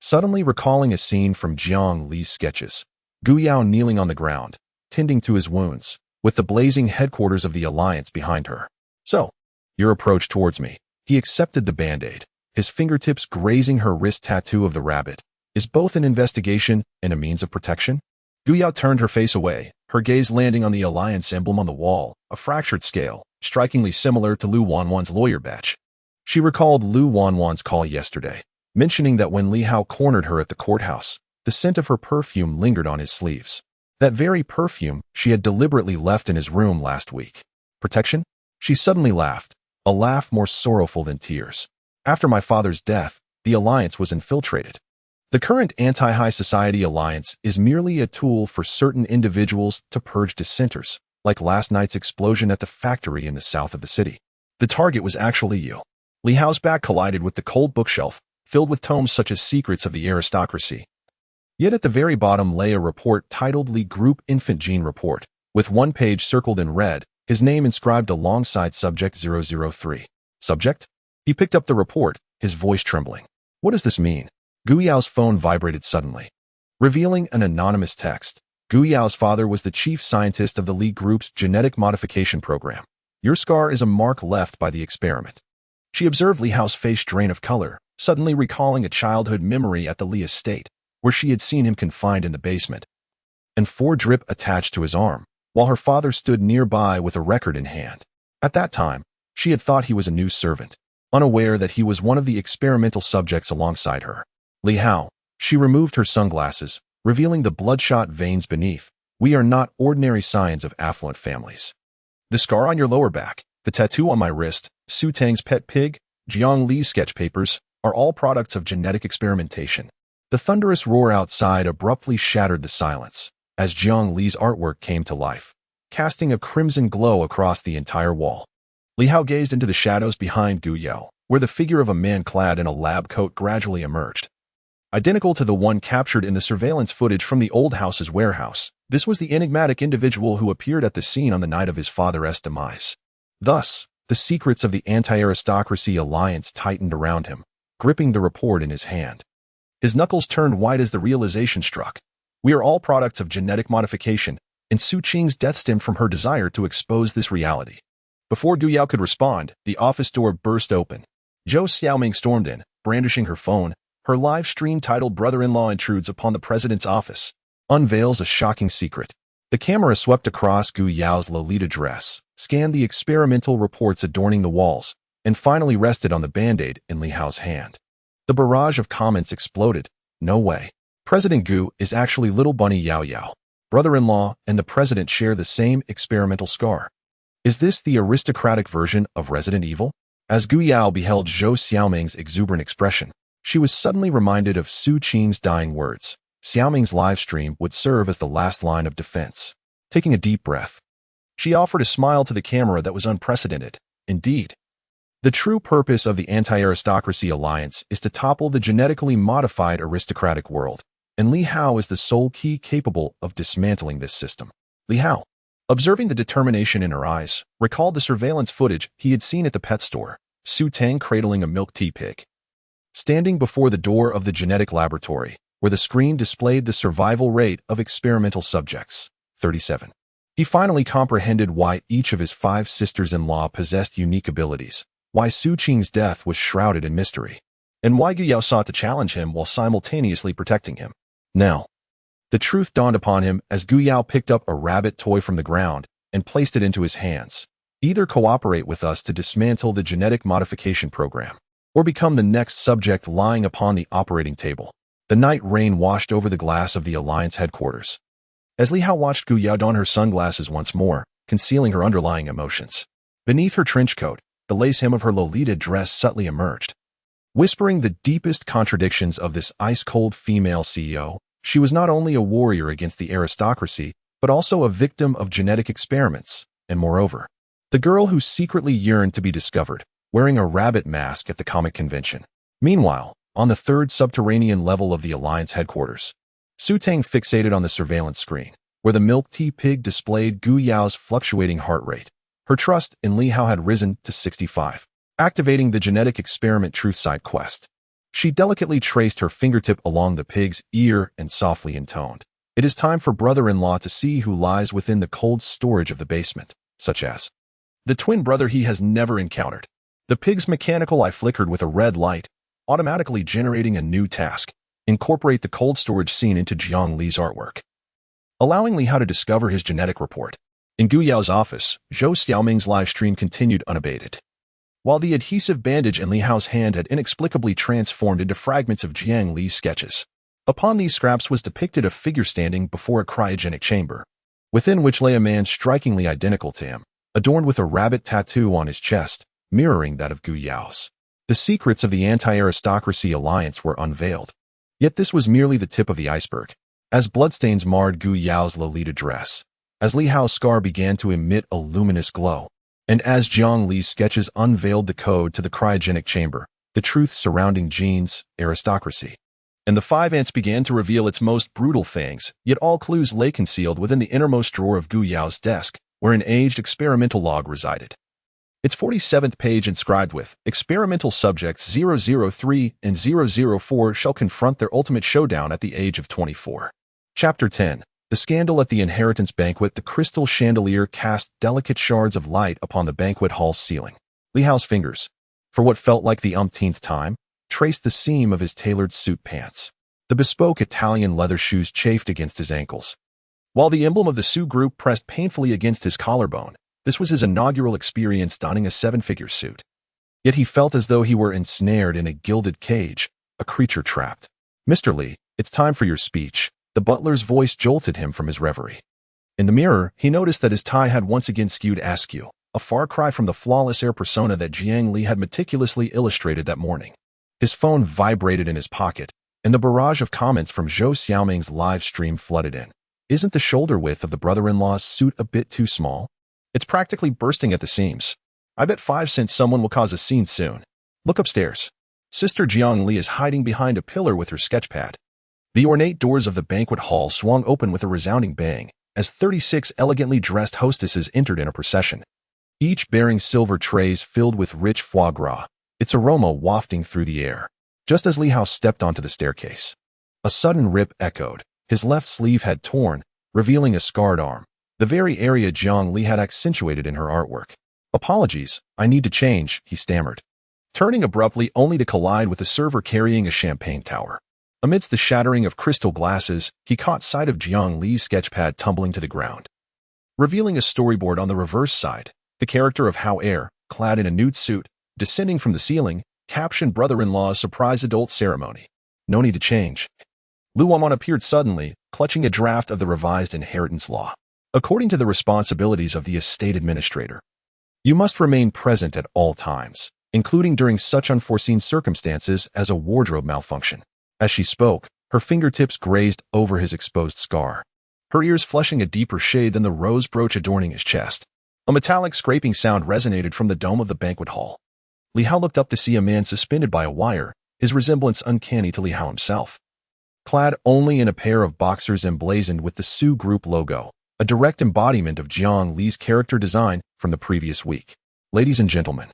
suddenly recalling a scene from Jiang Li's sketches. Gu Yao kneeling on the ground, tending to his wounds, with the blazing headquarters of the Alliance behind her. So, your approach towards me. He accepted the band-aid, his fingertips grazing her wrist tattoo of the rabbit, is both an investigation and a means of protection? Gu Yao turned her face away, her gaze landing on the Alliance emblem on the wall, a fractured scale, strikingly similar to Lu Wanwan's lawyer badge. She recalled Lu Wanwan's call yesterday, mentioning that when Li Hao cornered her at the courthouse, the scent of her perfume lingered on his sleeves. That very perfume she had deliberately left in his room last week. Protection? She suddenly laughed, a laugh more sorrowful than tears. After my father's death, the Alliance was infiltrated. The current Anti-High Society Alliance is merely a tool for certain individuals to purge dissenters, like last night's explosion at the factory in the south of the city. The target was actually you. Li Hao's back collided with the cold bookshelf, filled with tomes such as Secrets of the Aristocracy. Yet at the very bottom lay a report titled Li Group Infant Gene Report, with one page circled in red, his name inscribed alongside Subject 003. Subject? He picked up the report, his voice trembling. What does this mean? Gu Yao's phone vibrated suddenly, revealing an anonymous text. Gu Yao's father was the chief scientist of the Li Group's genetic modification program. Your scar is a mark left by the experiment. She observed Li Hao's face drain of color, suddenly recalling a childhood memory at the Li estate, where she had seen him confined in the basement, and 4 drip attached to his arm, while her father stood nearby with a record in hand. At that time, she had thought he was a new servant, unaware that he was one of the experimental subjects alongside her. Li Hao, she removed her sunglasses, revealing the bloodshot veins beneath. We are not ordinary scions of affluent families. The scar on your lower back, the tattoo on my wrist, Su Tang's pet pig, Jiang Li's sketch papers, are all products of genetic experimentation. The thunderous roar outside abruptly shattered the silence, as Jiang Li's artwork came to life, casting a crimson glow across the entire wall. Li Hao gazed into the shadows behind Gu Yao, where the figure of a man clad in a lab coat gradually emerged. Identical to the one captured in the surveillance footage from the old house's warehouse, this was the enigmatic individual who appeared at the scene on the night of his father's demise. Thus, the secrets of the anti-aristocracy alliance tightened around him, gripping the report in his hand. His knuckles turned white as the realization struck. We are all products of genetic modification, and Su Qing's death stemmed from her desire to expose this reality. Before Gu Yao could respond, the office door burst open. Zhou Xiaoming stormed in, brandishing her phone. Her live stream titled "Brother-in-Law Intrudes Upon the President's Office" unveils a shocking secret. The camera swept across Gu Yao's Lolita dress, scanned the experimental reports adorning the walls, and finally rested on the Band-Aid in Li Hao's hand. The barrage of comments exploded. No way. President Gu is actually little bunny Yao Yao. Brother-in-law and the president share the same experimental scar. Is this the aristocratic version of Resident Evil? As Gu Yao beheld Zhou Xiaoming's exuberant expression, she was suddenly reminded of Su Qing's dying words. Xiaoming's livestream would serve as the last line of defense. Taking a deep breath, she offered a smile to the camera that was unprecedented. Indeed, the true purpose of the anti-aristocracy alliance is to topple the genetically modified aristocratic world, and Li Hao is the sole key capable of dismantling this system. Li Hao, observing the determination in her eyes, recalled the surveillance footage he had seen at the pet store, Su Tang cradling a milk tea pig. Standing before the door of the genetic laboratory, where the screen displayed the survival rate of experimental subjects, 37. He finally comprehended why each of his 5 sisters-in-law possessed unique abilities, why Su Qing's death was shrouded in mystery, and why Gu Yao sought to challenge him while simultaneously protecting him. Now, the truth dawned upon him as Gu Yao picked up a rabbit toy from the ground and placed it into his hands. Either cooperate with us to dismantle the genetic modification program, or become the next subject lying upon the operating table. The night rain washed over the glass of the Alliance headquarters. As Li Hao watched Gu Yao don her sunglasses once more, concealing her underlying emotions, beneath her trench coat, the lace hem of her Lolita dress subtly emerged. Whispering the deepest contradictions of this ice-cold female CEO, she was not only a warrior against the aristocracy, but also a victim of genetic experiments, and moreover, the girl who secretly yearned to be discovered, wearing a rabbit mask at the comic convention. Meanwhile, on the 3rd subterranean level of the Alliance headquarters, Su Tang fixated on the surveillance screen, where the milk tea pig displayed Gu Yao's fluctuating heart rate. Her trust in Li Hao had risen to 65. Activating the genetic experiment truth side quest, she delicately traced her fingertip along the pig's ear and softly intoned, "It is time for brother-in-law to see who lies within the cold storage of the basement, such as the twin brother he has never encountered." The pig's mechanical eye flickered with a red light, automatically generating a new task: incorporate the cold storage scene into Jiang Li's artwork, allowing Li Hao to discover his genetic report. In Gu Yao's office, Zhou Xiaoming's live stream continued unabated. While the adhesive bandage in Li Hao's hand had inexplicably transformed into fragments of Jiang Li's sketches. Upon these scraps was depicted a figure standing before a cryogenic chamber, within which lay a man strikingly identical to him, adorned with a rabbit tattoo on his chest, mirroring that of Gu Yao's. The secrets of the anti-aristocracy alliance were unveiled. Yet this was merely the tip of the iceberg. As bloodstains marred Gu Yao's Lolita dress, as Li Hao's scar began to emit a luminous glow, and as Jiang Li's sketches unveiled the code to the cryogenic chamber, the truth surrounding Jin's aristocracy, and the 5 ants began to reveal its most brutal fangs, yet all clues lay concealed within the innermost drawer of Gu Yao's desk, where an aged experimental log resided. Its 47th page inscribed with, "Experimental subjects 003 and 004 shall confront their ultimate showdown at the age of 24. Chapter 10. The Scandal at the Inheritance Banquet. The crystal chandelier cast delicate shards of light upon the banquet hall's ceiling. Li Hao's fingers, for what felt like the umpteenth time, traced the seam of his tailored suit pants. The bespoke Italian leather shoes chafed against his ankles, while the emblem of the Su Group pressed painfully against his collarbone. This was his inaugural experience donning a 7-figure suit. Yet he felt as though he were ensnared in a gilded cage, a creature trapped. "Mr. Li, it's time for your speech." The butler's voice jolted him from his reverie. In the mirror, he noticed that his tie had once again skewed askew, a far cry from the flawless air persona that Jiang Li had meticulously illustrated that morning. His phone vibrated in his pocket, and the barrage of comments from Zhou Xiaoming's live stream flooded in. "Isn't the shoulder width of the brother-in-law's suit a bit too small? It's practically bursting at the seams. I bet 5 cents someone will cause a scene soon." Look upstairs. Sister Jiang Li is hiding behind a pillar with her sketchpad. The ornate doors of the banquet hall swung open with a resounding bang as 36 elegantly dressed hostesses entered in a procession, each bearing silver trays filled with rich foie gras, its aroma wafting through the air. Just as Li Hao stepped onto the staircase, a sudden rip echoed. His left sleeve had torn, revealing a scarred arm, the very area Jiang Li had accentuated in her artwork. "Apologies, I need to change," he stammered, turning abruptly only to collide with a server carrying a champagne tower. Amidst the shattering of crystal glasses, he caught sight of Jiang Li's sketchpad tumbling to the ground, revealing a storyboard on the reverse side. The character of Hao Er, clad in a nude suit, descending from the ceiling, captioned "Brother-in-law's surprise adult ceremony. No need to change." Lu Wanwan appeared suddenly, clutching a draft of the revised inheritance law. According to the responsibilities of the estate administrator, you must remain present at all times, including during such unforeseen circumstances as a wardrobe malfunction. As she spoke, her fingertips grazed over his exposed scar, her ears flushing a deeper shade than the rose brooch adorning his chest. A metallic scraping sound resonated from the dome of the banquet hall. Li Hao looked up to see a man suspended by a wire, his resemblance uncanny to Li Hao himself. Clad only in a pair of boxers emblazoned with the Su Group logo, a direct embodiment of Jiang Li's character design from the previous week. "Ladies and gentlemen,"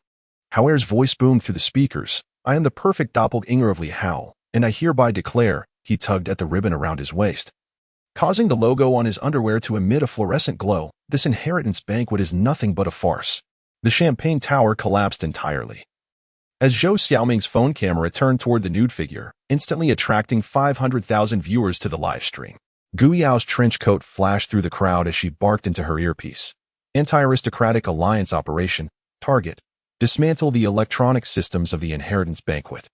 Hao Er's voice boomed through the speakers, "I am the perfect doppelganger of Li Hao, and I hereby declare," he tugged at the ribbon around his waist, causing the logo on his underwear to emit a fluorescent glow. "This inheritance banquet is nothing but a farce." The champagne tower collapsed entirely as Zhou Xiaoming's phone camera turned toward the nude figure, instantly attracting 500,000 viewers to the live stream. Gu Yao's trench coat flashed through the crowd as she barked into her earpiece. "Anti-aristocratic alliance operation, target, dismantle the electronic systems of the inheritance banquet."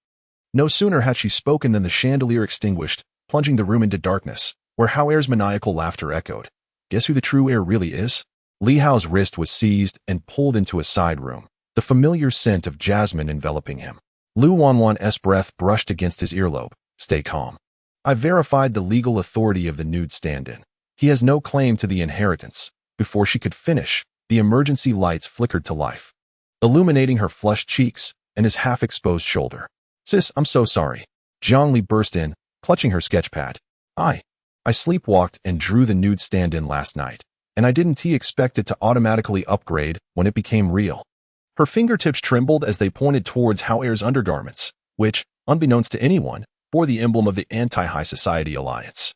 No sooner had she spoken than the chandelier extinguished, plunging the room into darkness, where Hao Er's maniacal laughter echoed. "Guess who the true heir really is?" Li Hao's wrist was seized and pulled into a side room, the familiar scent of jasmine enveloping him. Lu Wanwan's breath brushed against his earlobe. "Stay calm. I verified the legal authority of the nude stand-in. He has no claim to the inheritance." Before she could finish, the emergency lights flickered to life, illuminating her flushed cheeks and his half-exposed shoulder. "Sis, I'm so sorry." Jiang Li burst in, clutching her sketchpad. I sleepwalked and drew the nude stand-in last night, and I didn't expect it to automatically upgrade when it became real." Her fingertips trembled as they pointed towards Hao Er's undergarments, which, unbeknownst to anyone, bore the emblem of the Anti-High Society Alliance,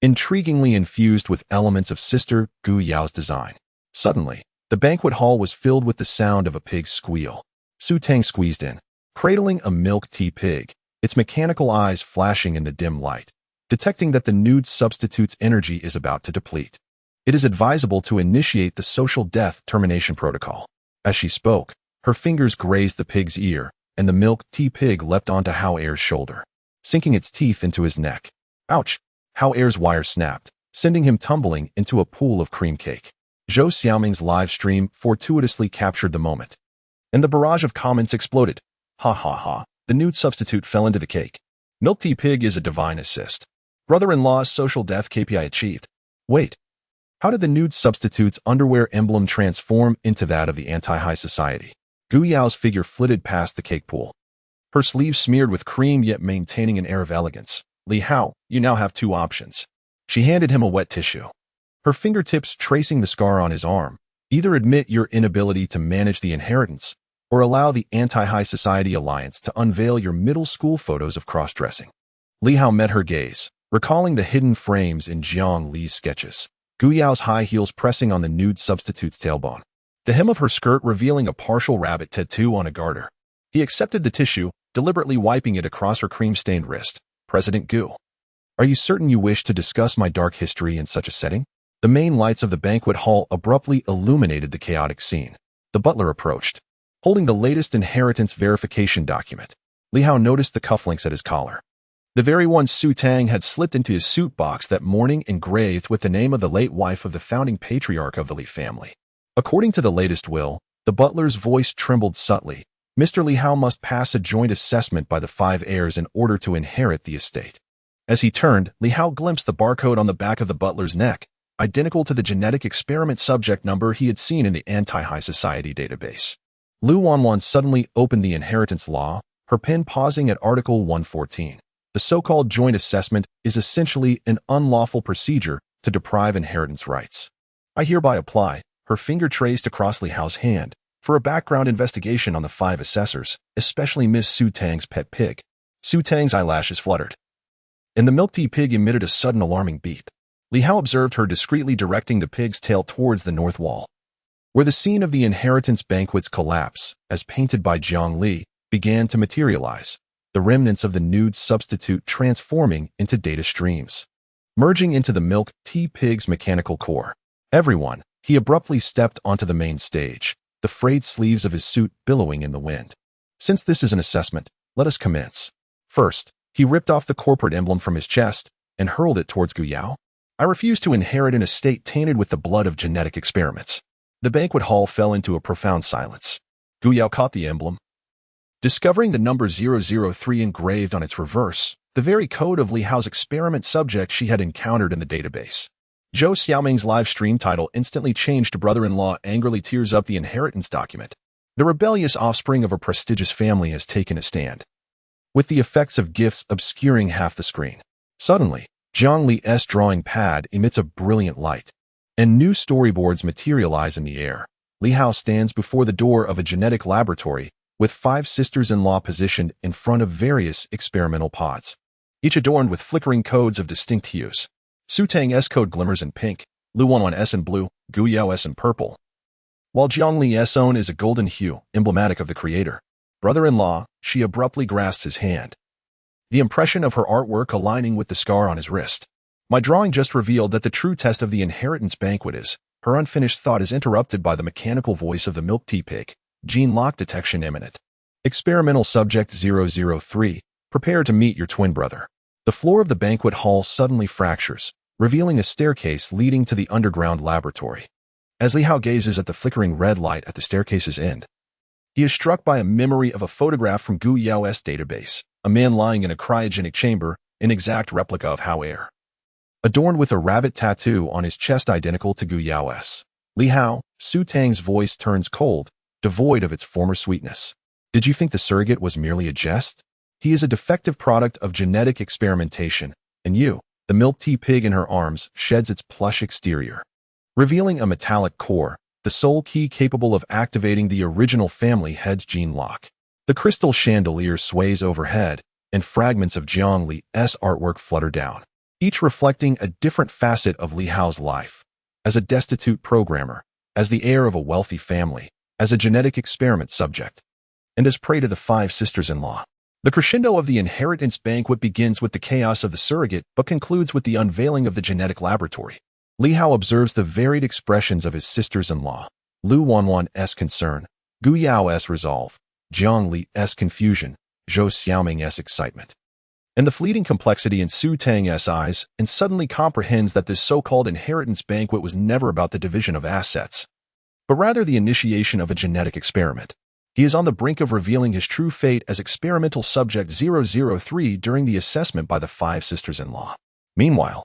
intriguingly infused with elements of Sister Gu Yao's design. Suddenly, the banquet hall was filled with the sound of a pig's squeal. Su Tang squeezed in, cradling a milk tea pig, its mechanical eyes flashing in the dim light, detecting that the nude substitute's energy is about to deplete. "It is advisable to initiate the social death termination protocol." As she spoke, her fingers grazed the pig's ear, and the milk tea pig leapt onto Hao Er's shoulder, sinking its teeth into his neck. Ouch! Hao Er's wire snapped, sending him tumbling into a pool of cream cake. Zhou Xiaoming's live stream fortuitously captured the moment, and the barrage of comments exploded. "Ha ha ha, the nude substitute fell into the cake. Milk tea pig is a divine assist. Brother-in-law's social death KPI achieved. Wait. How did the nude substitute's underwear emblem transform into that of the Anti-High Society?" Gu Yao's figure flitted past the cake pool, her sleeves smeared with cream yet maintaining an air of elegance. "Li Hao, you now have two options." She handed him a wet tissue, her fingertips tracing the scar on his arm. "Either admit your inability to manage the inheritance, or allow the Anti-High Society Alliance to unveil your middle school photos of cross-dressing." Li Hao met her gaze, recalling the hidden frames in Jiang Li's sketches. Gu Yao's high heels pressing on the nude substitute's tailbone, the hem of her skirt revealing a partial rabbit tattoo on a garter. He accepted the tissue, deliberately wiping it across her cream-stained wrist. "President Gu, are you certain you wish to discuss my dark history in such a setting?" The main lights of the banquet hall abruptly illuminated the chaotic scene. The butler approached, holding the latest inheritance verification document. Li Hao noticed the cufflinks at his collar, the very one Su Tang had slipped into his suit box that morning, engraved with the name of the late wife of the founding patriarch of the Li family. According to the latest will, the butler's voice trembled subtly. Mr. Li Hao must pass a joint assessment by the 5 heirs in order to inherit the estate. As he turned, Li Hao glimpsed the barcode on the back of the butler's neck, identical to the genetic experiment subject number he had seen in the Anti-High Society database. Lu Wanwan suddenly opened the inheritance law, her pen pausing at Article 114. The so-called joint assessment is essentially an unlawful procedure to deprive inheritance rights. I hereby apply, her finger traced across Li Hao's hand, for a background investigation on the 5 assessors, especially Miss Su Tang's pet pig. Su Tang's eyelashes fluttered, and the milk tea pig emitted a sudden alarming beep. Li Hao observed her discreetly directing the pig's tail towards the north wall, where the scene of the inheritance banquet's collapse, as painted by Jiang Li, began to materialize, the remnants of the nude substitute transforming into data streams, merging into the milk tea pig's mechanical core. Everyone, he abruptly stepped onto the main stage, the frayed sleeves of his suit billowing in the wind. Since this is an assessment, let us commence. First, he ripped off the corporate emblem from his chest and hurled it towards Gu Yao. I refuse to inherit an estate tainted with the blood of genetic experiments. The banquet hall fell into a profound silence. Gu Yao caught the emblem, discovering the number 003 engraved on its reverse, the very code of Li Hao's experiment subject she had encountered in the database. Zhou Xiaoming's live stream title instantly changed to Brother-in-law angrily tears up the inheritance document. The rebellious offspring of a prestigious family has taken a stand, with the effects of gifts obscuring half the screen. Suddenly, Jiang Li's drawing pad emits a brilliant light, and new storyboards materialize in the air. Li Hao stands before the door of a genetic laboratory, with 5 sisters-in-law positioned in front of various experimental pods, each adorned with flickering codes of distinct hues. Su Tang's code glimmers in pink, Lu Wanwan's in blue, Gu Yao's in purple, while Jiang Li's own is a golden hue, emblematic of the creator. Brother-in-law, she abruptly grasped his hand, the impression of her artwork aligning with the scar on his wrist. My drawing just revealed that the true test of the inheritance banquet is. Her unfinished thought is interrupted by the mechanical voice of the milk tea pig. Gene lock detection imminent. Experimental subject 003, prepare to meet your twin brother. The floor of the banquet hall suddenly fractures, revealing a staircase leading to the underground laboratory. As Li Hao gazes at the flickering red light at the staircase's end, he is struck by a memory of a photograph from Gu Yao's database, a man lying in a cryogenic chamber, an exact replica of Hao Er, adorned with a rabbit tattoo on his chest identical to Gu Yao's. Li Hao, Su Tang's voice turns cold, devoid of its former sweetness. Did you think the surrogate was merely a jest? He is a defective product of genetic experimentation, and you, the milk tea pig in her arms, sheds its plush exterior, revealing a metallic core, the sole key capable of activating the original family head's gene lock. The crystal chandelier sways overhead, and fragments of Jiang Li's artwork flutter down, each reflecting a different facet of Li Hao's life, as a destitute programmer, as the heir of a wealthy family, as a genetic experiment subject, and as prey to the 5 sisters-in-law. The crescendo of the inheritance banquet begins with the chaos of the surrogate but concludes with the unveiling of the genetic laboratory. Li Hao observes the varied expressions of his sisters-in-law, Lu Wanwan's concern, Gu Yao's resolve, Jiang Li's confusion, Zhou Xiaoming's excitement, and the fleeting complexity in Su Tang's eyes, and suddenly comprehends that this so-called inheritance banquet was never about the division of assets, but rather the initiation of a genetic experiment. He is on the brink of revealing his true fate as experimental subject 003 during the assessment by the 5 sisters-in-law. Meanwhile,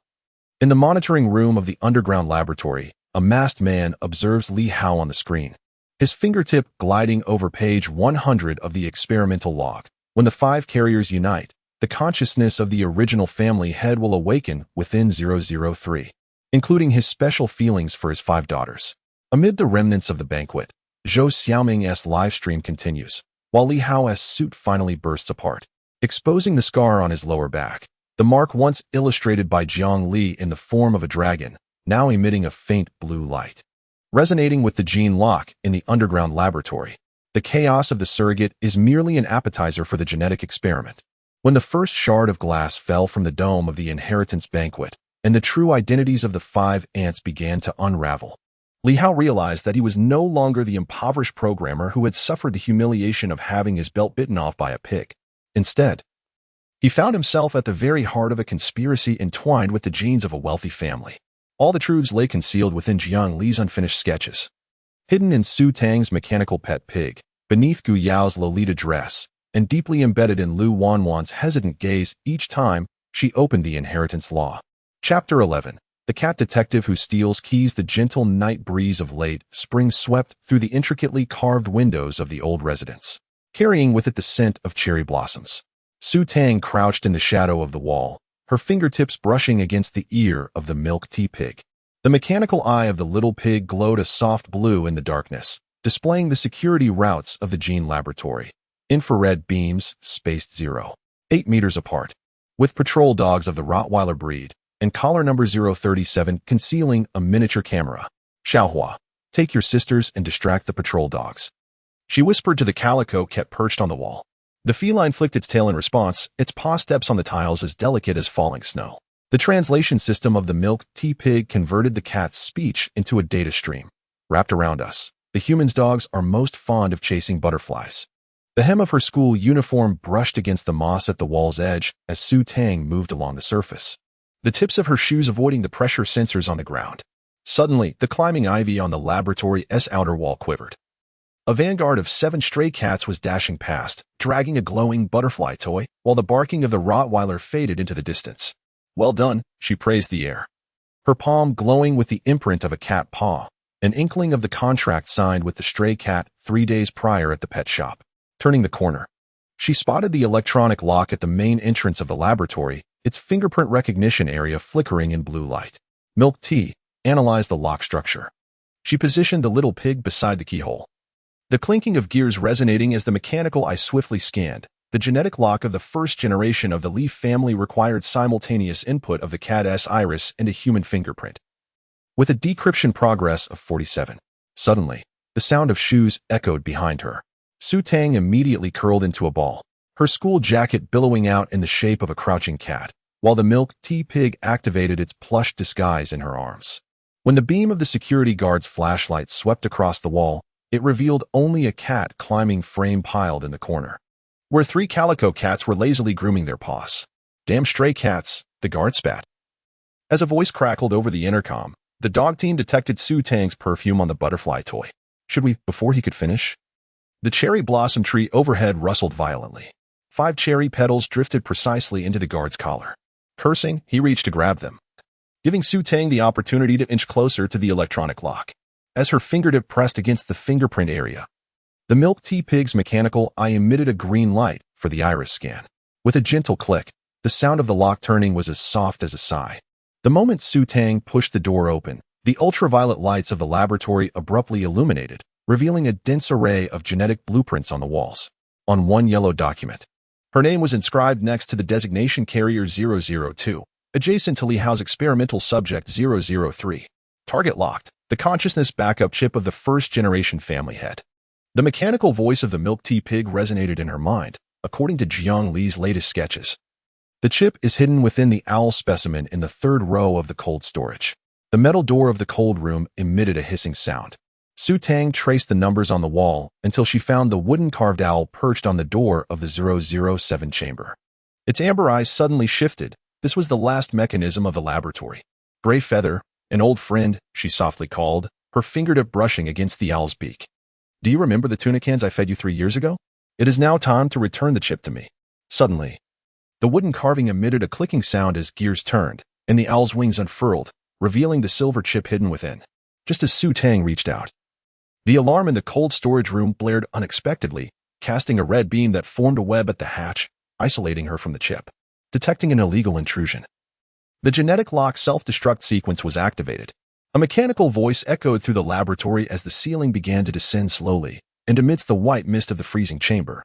in the monitoring room of the underground laboratory, a masked man observes Li Hao on the screen, his fingertip gliding over page 100 of the experimental log. When the 5 carriers unite, the consciousness of the original family head will awaken within 003, including his special feelings for his 5 daughters. Amid the remnants of the banquet, Zhou Xiaoming's live stream continues, while Li Hao's suit finally bursts apart, exposing the scar on his lower back, the mark once illustrated by Jiang Li in the form of a dragon, now emitting a faint blue light. Resonating with the gene lock in the underground laboratory, the chaos of the surrogate is merely an appetizer for the genetic experiment. When the first shard of glass fell from the dome of the inheritance banquet, and the true identities of the 5 ants began to unravel, Li Hao realized that he was no longer the impoverished programmer who had suffered the humiliation of having his belt bitten off by a pig. Instead, he found himself at the very heart of a conspiracy entwined with the genes of a wealthy family. All the truths lay concealed within Jiang Li's unfinished sketches, hidden in Su Tang's mechanical pet pig, beneath Gu Yao's Lolita dress, and deeply embedded in Lu Wanwan's hesitant gaze each time she opened the inheritance law. Chapter 11. The cat detective who steals keys the gentle night breeze of late spring swept through the intricately carved windows of the old residence, carrying with it the scent of cherry blossoms. Su Tang crouched in the shadow of the wall, her fingertips brushing against the ear of the milk tea pig. The mechanical eye of the little pig glowed a soft blue in the darkness, displaying the security routes of the gene laboratory. Infrared beams spaced 0.8 meters apart, with patrol dogs of the Rottweiler breed, and collar number 037 concealing a miniature camera. Xiaohua, take your sisters and distract the patrol dogs, she whispered to the calico cat perched on the wall. The feline flicked its tail in response, its paw steps on the tiles as delicate as falling snow. The translation system of the milk tea pig converted the cat's speech into a data stream. Wrapped around us, the human's dogs are most fond of chasing butterflies. The hem of her school uniform brushed against the moss at the wall's edge as Su Tang moved along the surface, the tips of her shoes avoiding the pressure sensors on the ground. Suddenly, the climbing ivy on the laboratory's outer wall quivered. A vanguard of 7 stray cats was dashing past, dragging a glowing butterfly toy, while the barking of the Rottweiler faded into the distance. Well done, she praised the air, her palm glowing with the imprint of a cat paw, an inkling of the contract signed with the stray cat 3 days prior at the pet shop. Turning the corner, she spotted the electronic lock at the main entrance of the laboratory, its fingerprint recognition area flickering in blue light. Milk Tea analyzed the lock structure. She positioned the little pig beside the keyhole, the clinking of gears resonating as the mechanical eye swiftly scanned. The genetic lock of the first generation of the Leaf family required simultaneous input of the cat's iris and a human fingerprint, with a decryption progress of 47. Suddenly, the sound of shoes echoed behind her. Su Tang immediately curled into a ball, her school jacket billowing out in the shape of a crouching cat, while the milk tea pig activated its plush disguise in her arms. When the beam of the security guard's flashlight swept across the wall, it revealed only a cat climbing frame piled in the corner, where 3 calico cats were lazily grooming their paws. Damn stray cats, the guard spat. As a voice crackled over the intercom, the dog team detected Su Tang's perfume on the butterfly toy. Should we, before he could finish? The cherry blossom tree overhead rustled violently. 5 cherry petals drifted precisely into the guard's collar. Cursing, he reached to grab them, giving Su Tang the opportunity to inch closer to the electronic lock. As her fingertip pressed against the fingerprint area, the milk tea pig's mechanical eye emitted a green light for the iris scan. With a gentle click, the sound of the lock turning was as soft as a sigh. The moment Su Tang pushed the door open, the ultraviolet lights of the laboratory abruptly illuminated, revealing a dense array of genetic blueprints on the walls. On one yellow document, her name was inscribed next to the designation carrier 002, adjacent to Li Hao's experimental subject 003. Target locked, the consciousness backup chip of the first-generation family head. The mechanical voice of the milk tea pig resonated in her mind, according to Jiang Li's latest sketches. The chip is hidden within the owl specimen in the 3rd row of the cold storage. The metal door of the cold room emitted a hissing sound. Su Tang traced the numbers on the wall until she found the wooden carved owl perched on the door of the 007 chamber. Its amber eyes suddenly shifted. This was the last mechanism of the laboratory. Gray Feather, an old friend, she softly called, her fingertip brushing against the owl's beak. Do you remember the tuna cans I fed you 3 years ago? It is now time to return the chip to me. Suddenly, the wooden carving emitted a clicking sound as gears turned, and the owl's wings unfurled, revealing the silver chip hidden within. Just as Su Tang reached out, the alarm in the cold storage room blared unexpectedly, casting a red beam that formed a web at the hatch, isolating her from the chip, detecting an illegal intrusion. The genetic lock self-destruct sequence was activated. A mechanical voice echoed through the laboratory as the ceiling began to descend slowly, and amidst the white mist of the freezing chamber,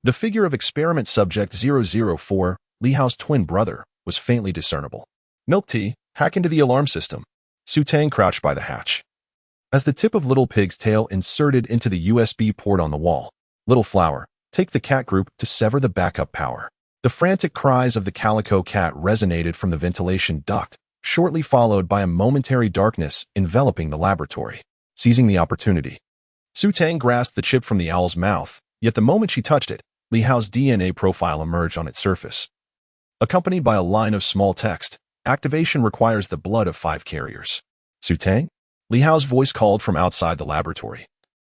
the figure of experiment subject 004, Li Hao's twin brother, was faintly discernible. Milk Tea, hack into the alarm system. Su Tang crouched by the hatch, as the tip of Little Pig's tail inserted into the USB port on the wall. Little Flower, take the cat group to sever the backup power. The frantic cries of the calico cat resonated from the ventilation duct, shortly followed by a momentary darkness enveloping the laboratory. Seizing the opportunity, Su Tang grasped the chip from the owl's mouth, yet the moment she touched it, Li Hao's DNA profile emerged on its surface, accompanied by a line of small text. Activation requires the blood of 5 carriers. Su Tang? Li Hao's voice called from outside the laboratory.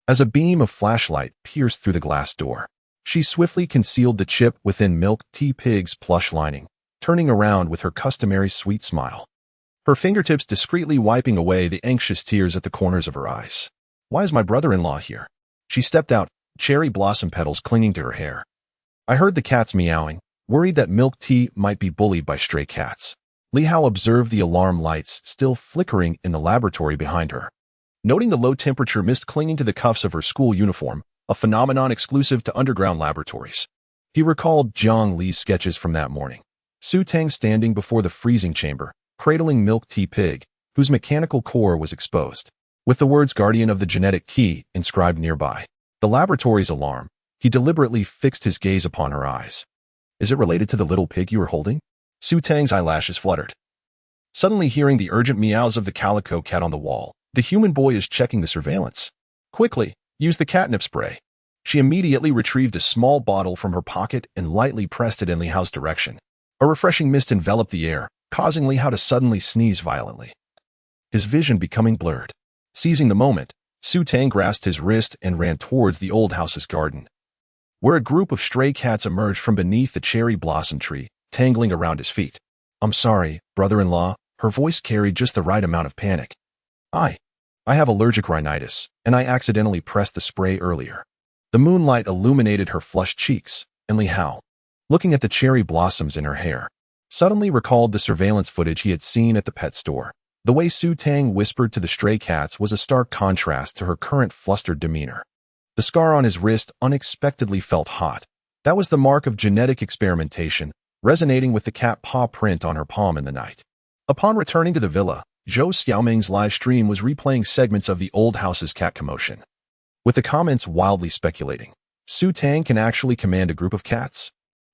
As a beam of flashlight pierced through the glass door, she swiftly concealed the chip within Milk Tea Pig's plush lining, turning around with her customary sweet smile. her fingertips discreetly wiping away the anxious tears at the corners of her eyes. Why is my brother-in-law here? She stepped out, cherry blossom petals clinging to her hair. I heard the cats meowing, worried that Milk Tea might be bullied by stray cats. Li Hao observed the alarm lights still flickering in the laboratory behind her. Noting the low-temperature mist clinging to the cuffs of her school uniform, a phenomenon exclusive to underground laboratories. He recalled Jiang Li's sketches from that morning. Su Tang standing before the freezing chamber, cradling Milk Tea Pig, whose mechanical core was exposed, with the words guardian of the genetic key inscribed nearby. The laboratory's alarm, he deliberately fixed his gaze upon her eyes. Is it related to the little pig you were holding? Su Tang's eyelashes fluttered. Suddenly hearing the urgent meows of the calico cat on the wall, the human boy is checking the surveillance. Quickly, use the catnip spray. She immediately retrieved a small bottle from her pocket and lightly pressed it in Li Hao's direction. A refreshing mist enveloped the air, causing Li Hao to suddenly sneeze violently, his vision becoming blurred. Seizing the moment, Su Tang grasped his wrist and ran towards the old house's garden, where a group of stray cats emerged from beneath the cherry blossom tree, tangling around his feet. I'm sorry, brother-in-law, her voice carried just the right amount of panic. I have allergic rhinitis, and I accidentally pressed the spray earlier. The moonlight illuminated her flushed cheeks, and Li Hao, looking at the cherry blossoms in her hair, suddenly recalled the surveillance footage he had seen at the pet store. The way Su Tang whispered to the stray cats was a stark contrast to her current flustered demeanor. The scar on his wrist unexpectedly felt hot. That was the mark of genetic experimentation, resonating with the cat paw print on her palm in the night. Upon returning to the villa, Zhou Xiaoming's live stream was replaying segments of the old house's cat commotion, with the comments wildly speculating. Su Tang can actually command a group of cats?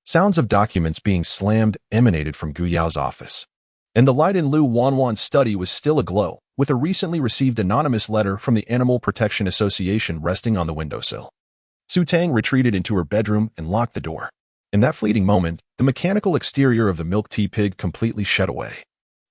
Sounds of documents being slammed emanated from Gu Yao's office. And the light in Lu Wanwan's study was still aglow, with a recently received anonymous letter from the Animal Protection Association resting on the windowsill. Su Tang retreated into her bedroom and locked the door. In that fleeting moment, the mechanical exterior of the Milk Tea Pig completely shed away,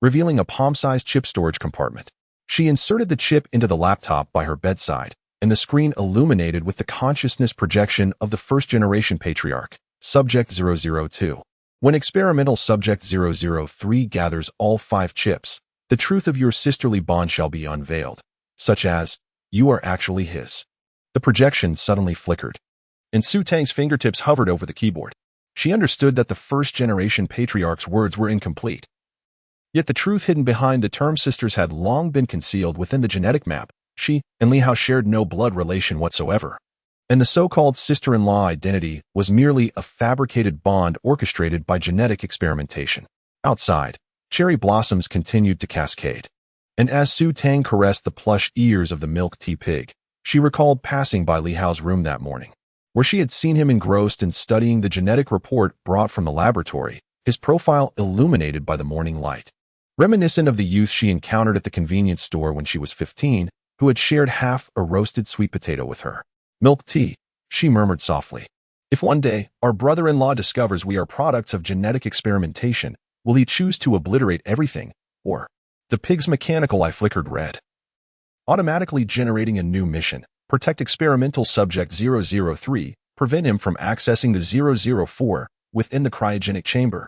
revealing a palm-sized chip storage compartment. She inserted the chip into the laptop by her bedside, and the screen illuminated with the consciousness projection of the first-generation patriarch, Subject 002. When experimental Subject 003 gathers all 5 chips, the truth of your sisterly bond shall be unveiled, such as, you are actually his. The projection suddenly flickered, and Su Tang's fingertips hovered over the keyboard. She understood that the first-generation patriarch's words were incomplete. Yet the truth hidden behind the term sisters had long been concealed within the genetic map. She and Li Hao shared no blood relation whatsoever, and the so-called sister-in-law identity was merely a fabricated bond orchestrated by genetic experimentation. Outside, cherry blossoms continued to cascade, and as Su Tang caressed the plush ears of the Milk Tea Pig, she recalled passing by Li Hao's room that morning, where she had seen him engrossed in studying the genetic report brought from the laboratory, his profile illuminated by the morning light. Reminiscent of the youth she encountered at the convenience store when she was 15, who had shared half a roasted sweet potato with her. Milk tea, she murmured softly. If one day our brother-in-law discovers we are products of genetic experimentation, will he choose to obliterate everything, or? The pig's mechanical eye flickered red, automatically generating a new mission: protect experimental subject 003, prevent him from accessing the 004 within the cryogenic chamber,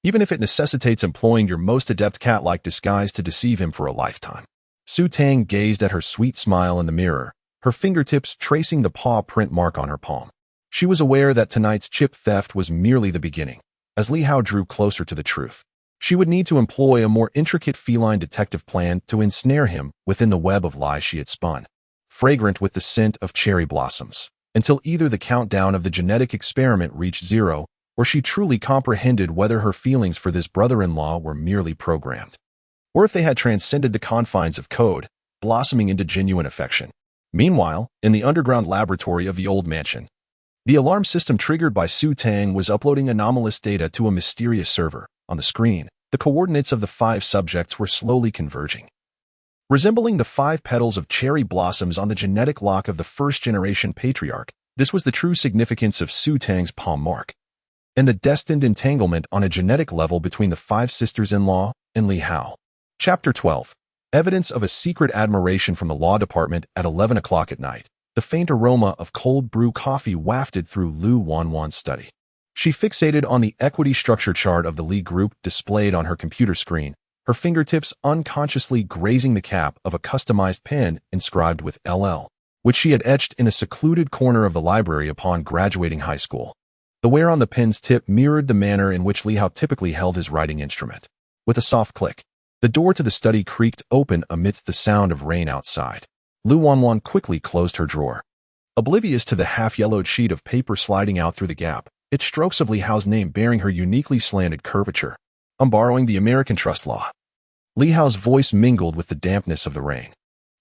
even if it necessitates employing your most adept cat-like disguise to deceive him for a lifetime. Su Tang gazed at her sweet smile in the mirror, her fingertips tracing the paw print mark on her palm. She was aware that tonight's chip theft was merely the beginning. As Li Hao drew closer to the truth, she would need to employ a more intricate feline detective plan to ensnare him within the web of lies she had spun, fragrant with the scent of cherry blossoms, until either the countdown of the genetic experiment reached 0, or she truly comprehended whether her feelings for this brother-in-law were merely programmed, or if they had transcended the confines of code, blossoming into genuine affection. Meanwhile, in the underground laboratory of the old mansion, the alarm system triggered by Su Tang was uploading anomalous data to a mysterious server. On the screen, the coordinates of the 5 subjects were slowly converging, resembling the 5 petals of cherry blossoms on the genetic lock of the first-generation patriarch. This was the true significance of Su Tang's palm mark, and the destined entanglement on a genetic level between the 5 sisters-in-law and Li Hao. Chapter 12. Evidence of a secret admiration from the law department at 11 o'clock at night. The faint aroma of cold brew coffee wafted through Lu Wanwan's study. She fixated on the equity structure chart of the Li Group displayed on her computer screen, her fingertips unconsciously grazing the cap of a customized pen inscribed with LL, which she had etched in a secluded corner of the library upon graduating high school. The wear on the pen's tip mirrored the manner in which Li Hao typically held his writing instrument. With a soft click, the door to the study creaked open amidst the sound of rain outside. Lu Wanwan quickly closed her drawer. Oblivious to the half-yellowed sheet of paper sliding out through the gap, its strokes of Li Hao's name bearing her uniquely slanted curvature. I'm borrowing the American trust law. Li Hao's voice mingled with the dampness of the rain.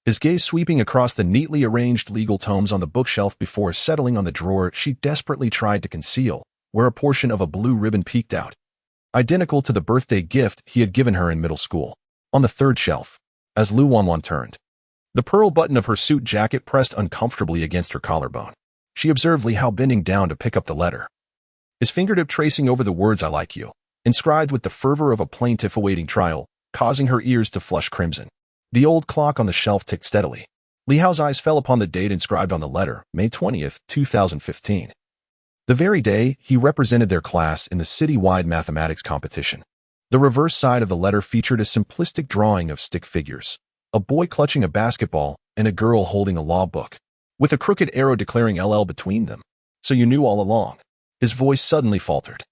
His gaze sweeping across the neatly arranged legal tomes on the bookshelf before settling on the drawer she desperately tried to conceal, where a portion of a blue ribbon peeked out. Identical to the birthday gift he had given her in middle school. On the third shelf, as Lu Wanwan turned, the pearl button of her suit jacket pressed uncomfortably against her collarbone. She observed Li Hao bending down to pick up the letter, his fingertip tracing over the words "I like you," inscribed with the fervor of a plaintiff awaiting trial, causing her ears to flush crimson. The old clock on the shelf ticked steadily. Li Hao's eyes fell upon the date inscribed on the letter, May 20th, 2015. The very day he represented their class in the city-wide mathematics competition. The reverse side of the letter featured a simplistic drawing of stick figures, a boy clutching a basketball and a girl holding a law book, with a crooked arrow declaring LL between them. So you knew all along. His voice suddenly faltered.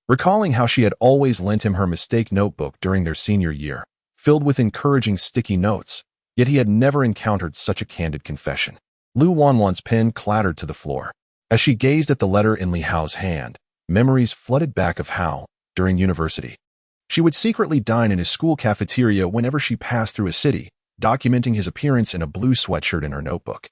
Recalling how she had always lent him her mistake notebook during their senior year, filled with encouraging sticky notes, yet he had never encountered such a candid confession. Lu Wanwan's pen clattered to the floor. As she gazed at the letter in Li Hao's hand, memories flooded back of how, during university, she would secretly dine in his school cafeteria whenever she passed through a city, documenting his appearance in a blue sweatshirt in her notebook.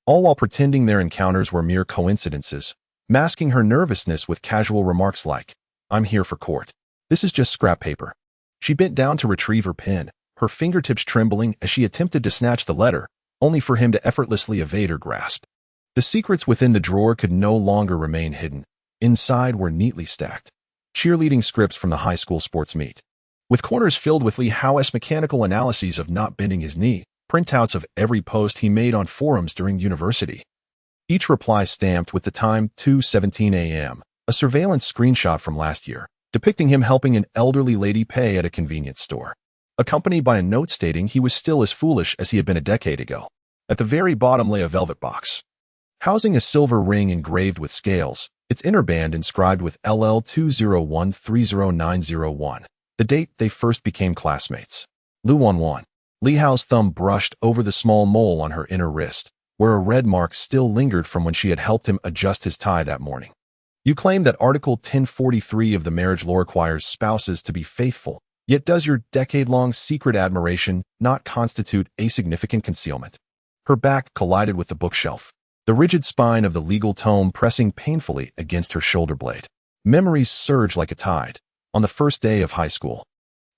All while pretending their encounters were mere coincidences, masking her nervousness with casual remarks like, "I'm here for court. This is just scrap paper." She bent down to retrieve her pen, her fingertips trembling as she attempted to snatch the letter, only for him to effortlessly evade her grasp. The secrets within the drawer could no longer remain hidden. Inside were neatly stacked cheerleading scripts from the high school sports meet, with corners filled with Li Hao's mechanical analyses of not bending his knee, printouts of every post he made on forums during university. Each reply stamped with the time 2:17 a.m., a surveillance screenshot from last year, depicting him helping an elderly lady pay at a convenience store, accompanied by a note stating he was still as foolish as he had been a decade ago. At the very bottom lay a velvet box, housing a silver ring engraved with scales, its inner band inscribed with LL20130901, the date they first became classmates. Lu Wanwan. Li Hao's thumb brushed over the small mole on her inner wrist, where a red mark still lingered from when she had helped him adjust his tie that morning. You claim that Article 1043 of the marriage law requires spouses to be faithful, yet does your decade-long secret admiration not constitute a significant concealment? Her back collided with the bookshelf, the rigid spine of the legal tome pressing painfully against her shoulder blade. Memories surged like a tide. On the first day of high school,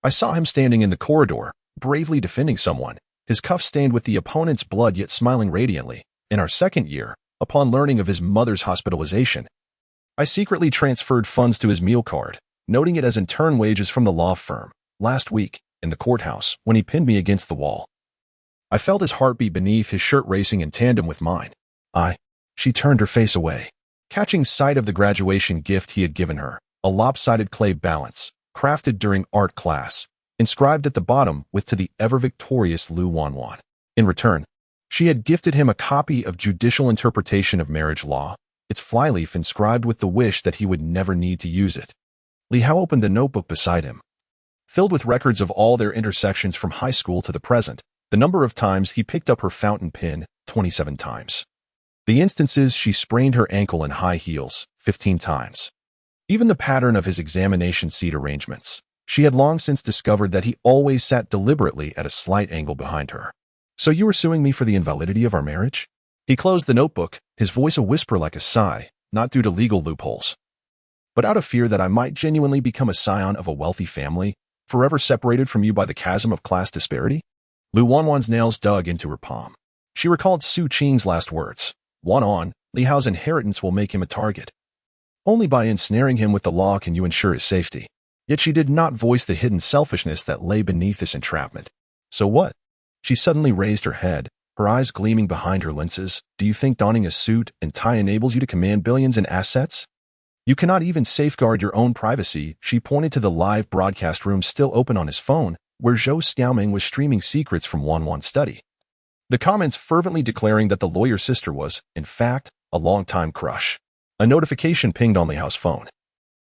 I saw him standing in the corridor, bravely defending someone, his cuff stained with the opponent's blood yet smiling radiantly. In our second year, upon learning of his mother's hospitalization, I secretly transferred funds to his meal card, noting it as intern wages from the law firm. Last week, in the courthouse, when he pinned me against the wall, I felt his heartbeat beneath his shirt racing in tandem with mine. She turned her face away, catching sight of the graduation gift he had given her, a lopsided clay balance, crafted during art class, inscribed at the bottom with "To the ever-victorious Lu Wanwan." In return, she had gifted him a copy of Judicial Interpretation of Marriage Law, its flyleaf inscribed with the wish that he would never need to use it. Li Hao opened the notebook beside him, filled with records of all their intersections from high school to the present, the number of times he picked up her fountain pen, 27 times. The instances she sprained her ankle in high heels, 15 times. Even the pattern of his examination seat arrangements. She had long since discovered that he always sat deliberately at a slight angle behind her. "So you were suing me for the invalidity of our marriage?" He closed the notebook, his voice a whisper like a sigh, not due to legal loopholes, but out of fear that I might genuinely become a scion of a wealthy family, forever separated from you by the chasm of class disparity. Lu Wanwan's nails dug into her palm. She recalled Su Qing's last words. One on, Li Hao's inheritance will make him a target. Only by ensnaring him with the law can you ensure his safety. Yet she did not voice the hidden selfishness that lay beneath this entrapment. So what? She suddenly raised her head, her eyes gleaming behind her lenses. Do you think donning a suit and tie enables you to command billions in assets? You cannot even safeguard your own privacy. She pointed to the live broadcast room still open on his phone, where Zhou Xiaoming was streaming secrets from Wanwan's study. The comments fervently declaring that the lawyer's sister was, in fact, a longtime crush. A notification pinged on Li Hao's phone.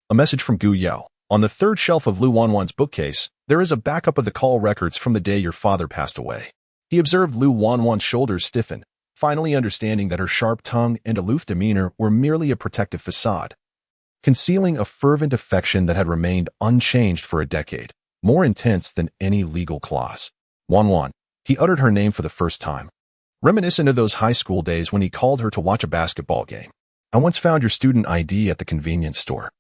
A message from Gu Yao. On the third shelf of Lu Wanwan's bookcase, there is a backup of the call records from the day your father passed away. He observed Lu Wanwan's shoulders stiffen, finally understanding that her sharp tongue and aloof demeanor were merely a protective facade, concealing a fervent affection that had remained unchanged for a decade, more intense than any legal clause. Wanwan. He uttered her name for the first time, reminiscent of those high school days when he called her to watch a basketball game. I once found your student ID at the convenience store.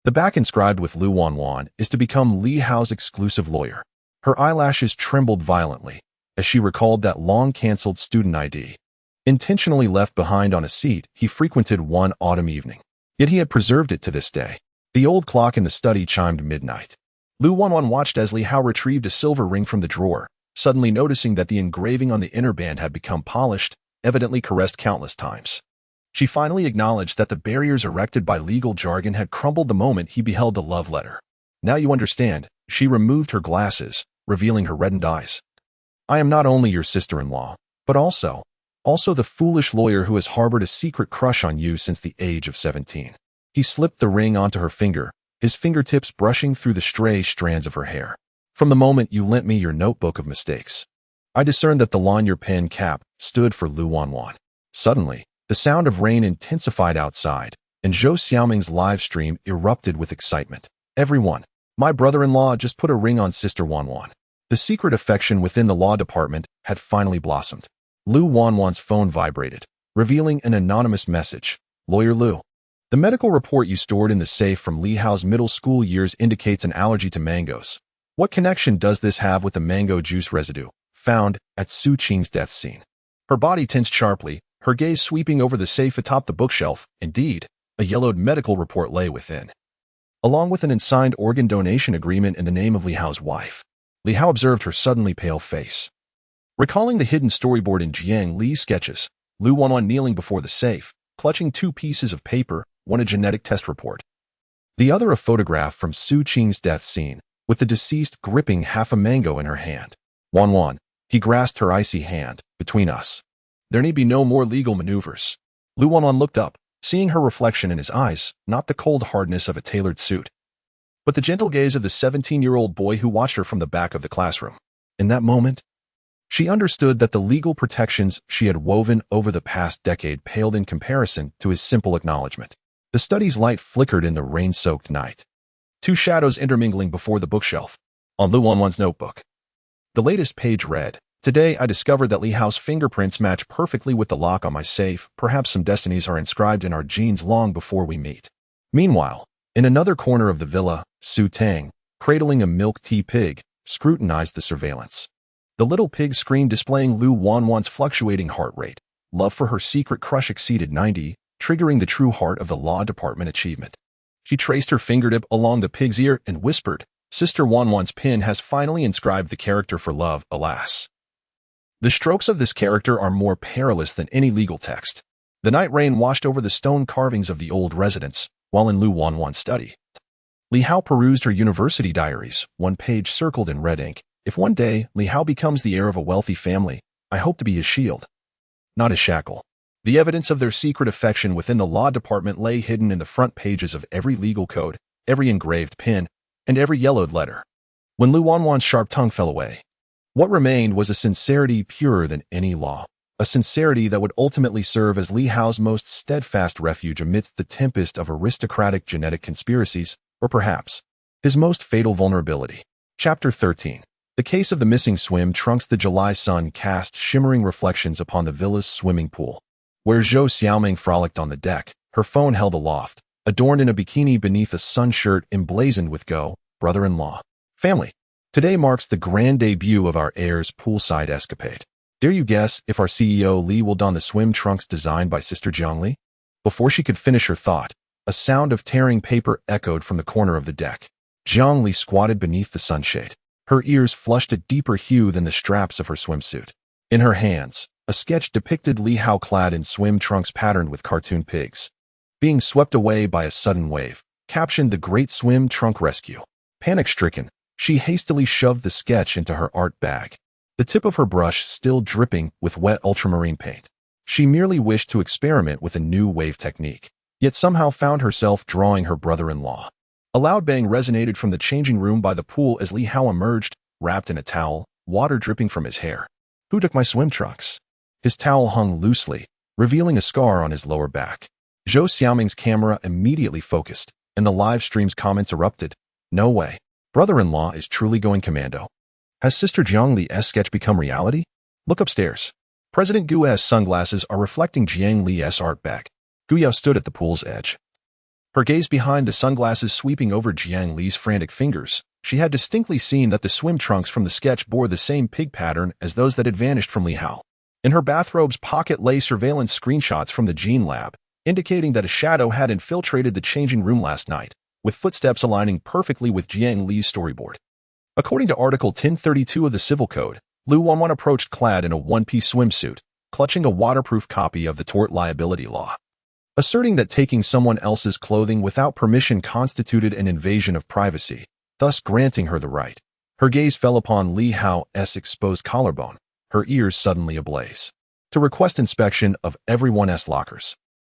The back inscribed with Lu Wanwan is to become Li Hao's exclusive lawyer. Her eyelashes trembled violently as she recalled that long-canceled student ID, intentionally left behind on a seat he frequented one autumn evening. Yet he had preserved it to this day. The old clock in the study chimed midnight. Lu Wanwan watched as Li Hao retrieved a silver ring from the drawer, suddenly noticing that the engraving on the inner band had become polished, evidently caressed countless times. She finally acknowledged that the barriers erected by legal jargon had crumbled the moment he beheld the love letter. Now you understand. She removed her glasses, revealing her reddened eyes. I am not only your sister-in-law, but also the foolish lawyer who has harbored a secret crush on you since the age of 17. He slipped the ring onto her finger, his fingertips brushing through the stray strands of her hair. From the moment you lent me your notebook of mistakes, I discerned that the lanyard pen cap stood for Lu Wanwan. Suddenly, the sound of rain intensified outside, and Zhou Xiaoming's live stream erupted with excitement. Everyone, my brother-in-law just put a ring on Sister Wanwan. The secret affection within the law department had finally blossomed. Lu Wanwan's phone vibrated, revealing an anonymous message. Lawyer Lu. The medical report you stored in the safe from Li Hao's middle school years indicates an allergy to mangoes. What connection does this have with the mango juice residue found at Su Qing's death scene? Her body tensed sharply, her gaze sweeping over the safe atop the bookshelf. Indeed, a yellowed medical report lay within, along with an unsigned organ donation agreement in the name of Li Hao's wife. Li Hao observed her suddenly pale face. Recalling the hidden storyboard in Jiang Li's sketches, Lu Wanwan kneeling before the safe, clutching two pieces of paper, one a genetic test report, the other a photograph from Su Qing's death scene, with the deceased gripping half a mango in her hand. Wanwan. He grasped her icy hand. Between us, there need be no more legal maneuvers. Lu Wanwan looked up, seeing her reflection in his eyes, not the cold hardness of a tailored suit, but the gentle gaze of the 17-year-old boy who watched her from the back of the classroom. In that moment, she understood that the legal protections she had woven over the past decade paled in comparison to his simple acknowledgement. The study's light flickered in the rain-soaked night, two shadows intermingling before the bookshelf. On Lu Wanwan's notebook, the latest page read, Today I discovered that Li Hao's fingerprints match perfectly with the lock on my safe. Perhaps some destinies are inscribed in our genes long before we meet. Meanwhile, in another corner of the villa, Su Tang, cradling a milk tea pig, scrutinized the surveillance. The little pig's screen displaying Lu Wanwan's fluctuating heart rate. Love for her secret crush exceeded 90, triggering the true heart of the law department achievement. She traced her fingertip along the pig's ear and whispered, Sister Wanwan's pen has finally inscribed the character for love, alas. The strokes of this character are more perilous than any legal text. The night rain washed over the stone carvings of the old residence, while in Lu Wanwan's study. Li Hao perused her university diaries, one page circled in red ink. If one day Li Hao becomes the heir of a wealthy family, I hope to be his shield, not his shackle. The evidence of their secret affection within the law department lay hidden in the front pages of every legal code, every engraved pin, and every yellowed letter. When Lu Wanwan's sharp tongue fell away, what remained was a sincerity purer than any law, a sincerity that would ultimately serve as Li Hao's most steadfast refuge amidst the tempest of aristocratic genetic conspiracies, or perhaps his most fatal vulnerability. Chapter 13. The case of the missing swim trunks. The July sun cast shimmering reflections upon the villa's swimming pool, where Zhou Xiaoming frolicked on the deck, her phone held aloft, adorned in a bikini beneath a sun shirt emblazoned with Go, brother-in-law, family. Today marks the grand debut of our heir's poolside escapade. Dare you guess if our CEO Li will don the swim trunks designed by Sister Jiang Li? Before she could finish her thought, a sound of tearing paper echoed from the corner of the deck. Jiang Li squatted beneath the sunshade, her ears flushed a deeper hue than the straps of her swimsuit. In her hands, a sketch depicted Li Hao clad in swim trunks patterned with cartoon pigs, being swept away by a sudden wave, captioned The Great Swim Trunk Rescue. Panic-stricken, She hastily shoved the sketch into her art bag, the tip of her brush still dripping with wet ultramarine paint. She merely wished to experiment with a new wave technique, yet somehow found herself drawing her brother-in-law. A loud bang resonated from the changing room by the pool as Li Hao emerged, wrapped in a towel, water dripping from his hair. Who took my swim trunks? His towel hung loosely, revealing a scar on his lower back. Zhou Xiaoming's camera immediately focused, and the live stream's comments erupted. No way. Brother-in-law is truly going commando. Has Sister Jiang Li's sketch become reality? Look upstairs. President Gu's sunglasses are reflecting Jiang Li's art bag. Gu Yao stood at the pool's edge. Her gaze behind the sunglasses sweeping over Jiang Li's frantic fingers. She had distinctly seen that the swim trunks from the sketch bore the same pig pattern as those that had vanished from Li Hao. In her bathrobe's pocket lay surveillance screenshots from the gene lab, indicating that a shadow had infiltrated the changing room last night, with footsteps aligning perfectly with Jiang Li's storyboard. According to Article 1032 of the Civil Code, Lu Wanwan approached clad in a one-piece swimsuit, clutching a waterproof copy of the tort liability law, asserting that taking someone else's clothing without permission constituted an invasion of privacy, thus granting her the right. Her gaze fell upon Li Hao's exposed collarbone, her ears suddenly ablaze, to request inspection of everyone's lockers.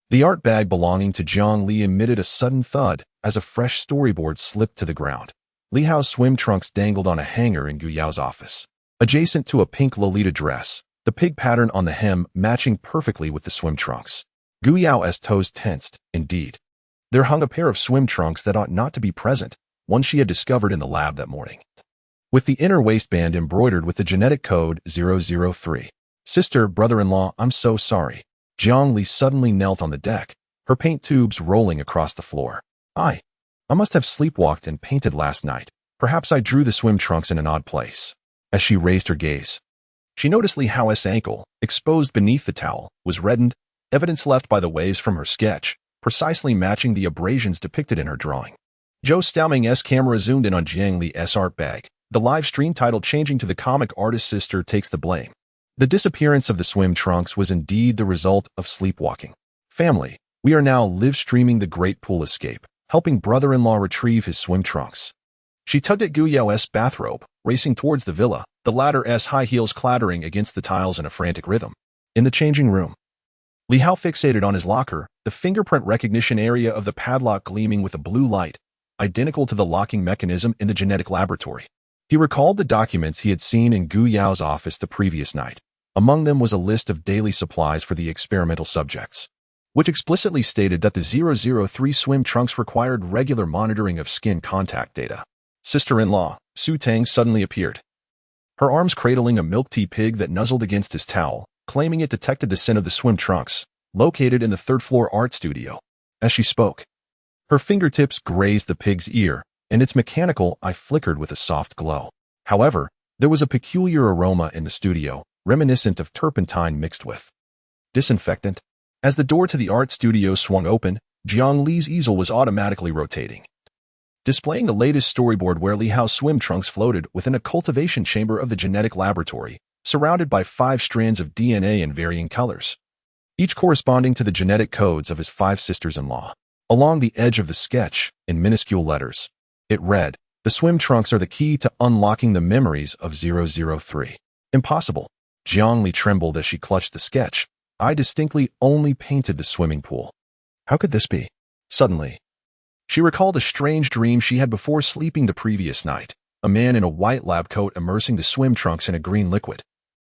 The art bag belonging to Jiang Li emitted a sudden thud as a fresh storyboard slipped to the ground. Li Hao's swim trunks dangled on a hanger in Gu Yao's office, adjacent to a pink Lolita dress, the pig pattern on the hem matching perfectly with the swim trunks. Gu Yao's toes tensed, indeed. There hung a pair of swim trunks that ought not to be present, one she had discovered in the lab that morning, with the inner waistband embroidered with the genetic code 003. Sister, brother-in-law, I'm so sorry. Jiang Li suddenly knelt on the deck, her paint tubes rolling across the floor. I must have sleepwalked and painted last night. Perhaps I drew the swim trunks in an odd place. As she raised her gaze, she noticed Li Hao's ankle, exposed beneath the towel, was reddened, evidence left by the waves from her sketch, precisely matching the abrasions depicted in her drawing. Zhou Xiaoming's camera zoomed in on Jiang Li's art bag, the live stream title changing to The Comic Artist's Sister Takes the Blame. The disappearance of the swim trunks was indeed the result of sleepwalking. Family, we are now live streaming the Great Pool Escape, helping brother-in-law retrieve his swim trunks. She tugged at Gu Yao's bathrobe, racing towards the villa, the latter's high heels clattering against the tiles in a frantic rhythm. In the changing room, Li Hao fixated on his locker, the fingerprint recognition area of the padlock gleaming with a blue light, identical to the locking mechanism in the genetic laboratory. He recalled the documents he had seen in Gu Yao's office the previous night. Among them was a list of daily supplies for the experimental subjects, which explicitly stated that the 003 swim trunks required regular monitoring of skin contact data. Sister-in-law, Su Tang suddenly appeared, her arms cradling a milk tea pig that nuzzled against his towel, claiming it detected the scent of the swim trunks, located in the third-floor art studio. As she spoke, her fingertips grazed the pig's ear, and its mechanical eye flickered with a soft glow. However, there was a peculiar aroma in the studio, reminiscent of turpentine mixed with disinfectant. As the door to the art studio swung open, Jiang Li's easel was automatically rotating, displaying the latest storyboard where Li Hao's swim trunks floated within a cultivation chamber of the genetic laboratory, surrounded by 5 strands of DNA in varying colors, each corresponding to the genetic codes of his 5 sisters-in-law. Along the edge of the sketch, in minuscule letters, it read, "The swim trunks are the key to unlocking the memories of 003. Impossible. Jiang Li trembled as she clutched the sketch. I distinctly only painted the swimming pool. How could this be? Suddenly, she recalled a strange dream she had before sleeping the previous night, a man in a white lab coat immersing the swim trunks in a green liquid,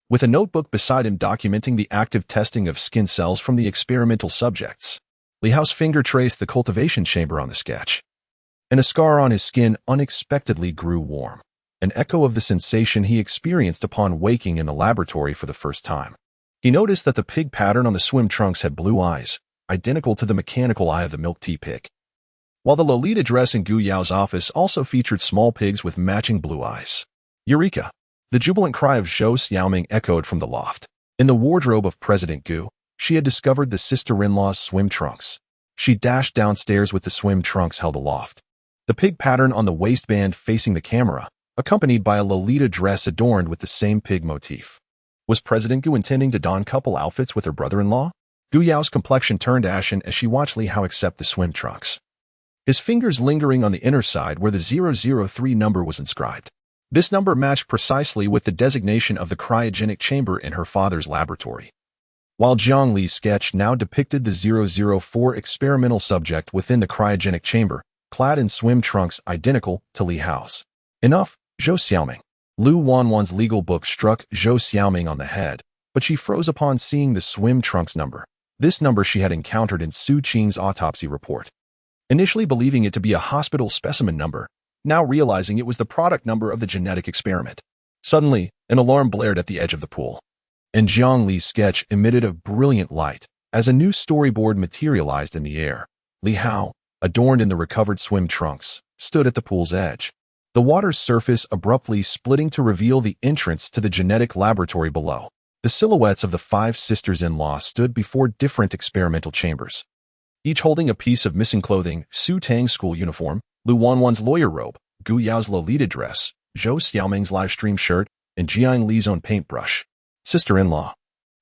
with a notebook beside him documenting the active testing of skin cells from the experimental subjects. Li Hao's finger traced the cultivation chamber on the sketch, and a scar on his skin unexpectedly grew warm, an echo of the sensation he experienced upon waking in the laboratory for the first time. He noticed that the pig pattern on the swim trunks had blue eyes, identical to the mechanical eye of the milk tea pig, while the Lolita dress in Gu Yao's office also featured small pigs with matching blue eyes. Eureka! The jubilant cry of Zhou Xiaoming echoed from the loft. In the wardrobe of President Gu, she had discovered the sister-in-law's swim trunks. She dashed downstairs with the swim trunks held aloft, the pig pattern on the waistband facing the camera, accompanied by a Lolita dress adorned with the same pig motif. Was President Gu intending to don couple outfits with her brother-in-law? Gu Yao's complexion turned ashen as she watched Li Hao accept the swim trunks. his fingers lingering on the inner side where the 003 number was inscribed. This number matched precisely with the designation of the cryogenic chamber in her father's laboratory. While Jiang Li's sketch now depicted the 004 experimental subject within the cryogenic chamber, clad in swim trunks identical to Li Hao's. Enough, Zhou Xiaoming. Lu Wanwan's legal book struck Zhou Xiaoming on the head, but she froze upon seeing the swim trunks number. This number she had encountered in Su Qing's autopsy report. Initially believing it to be a hospital specimen number, now realizing it was the product number of the genetic experiment. Suddenly, an alarm blared at the edge of the pool, and Jiang Li's sketch emitted a brilliant light as a new storyboard materialized in the air. Li Hao, adorned in the recovered swim trunks, stood at the pool's edge, the water's surface abruptly splitting to reveal the entrance to the genetic laboratory below. The silhouettes of the 5 sisters-in-law stood before different experimental chambers, each holding a piece of missing clothing: Su Tang's school uniform, Lu Wanwan's lawyer robe, Gu Yao's Lolita dress, Zhou Xiaoming's live stream shirt, and Jiang Li's own paintbrush. Sister-in-law.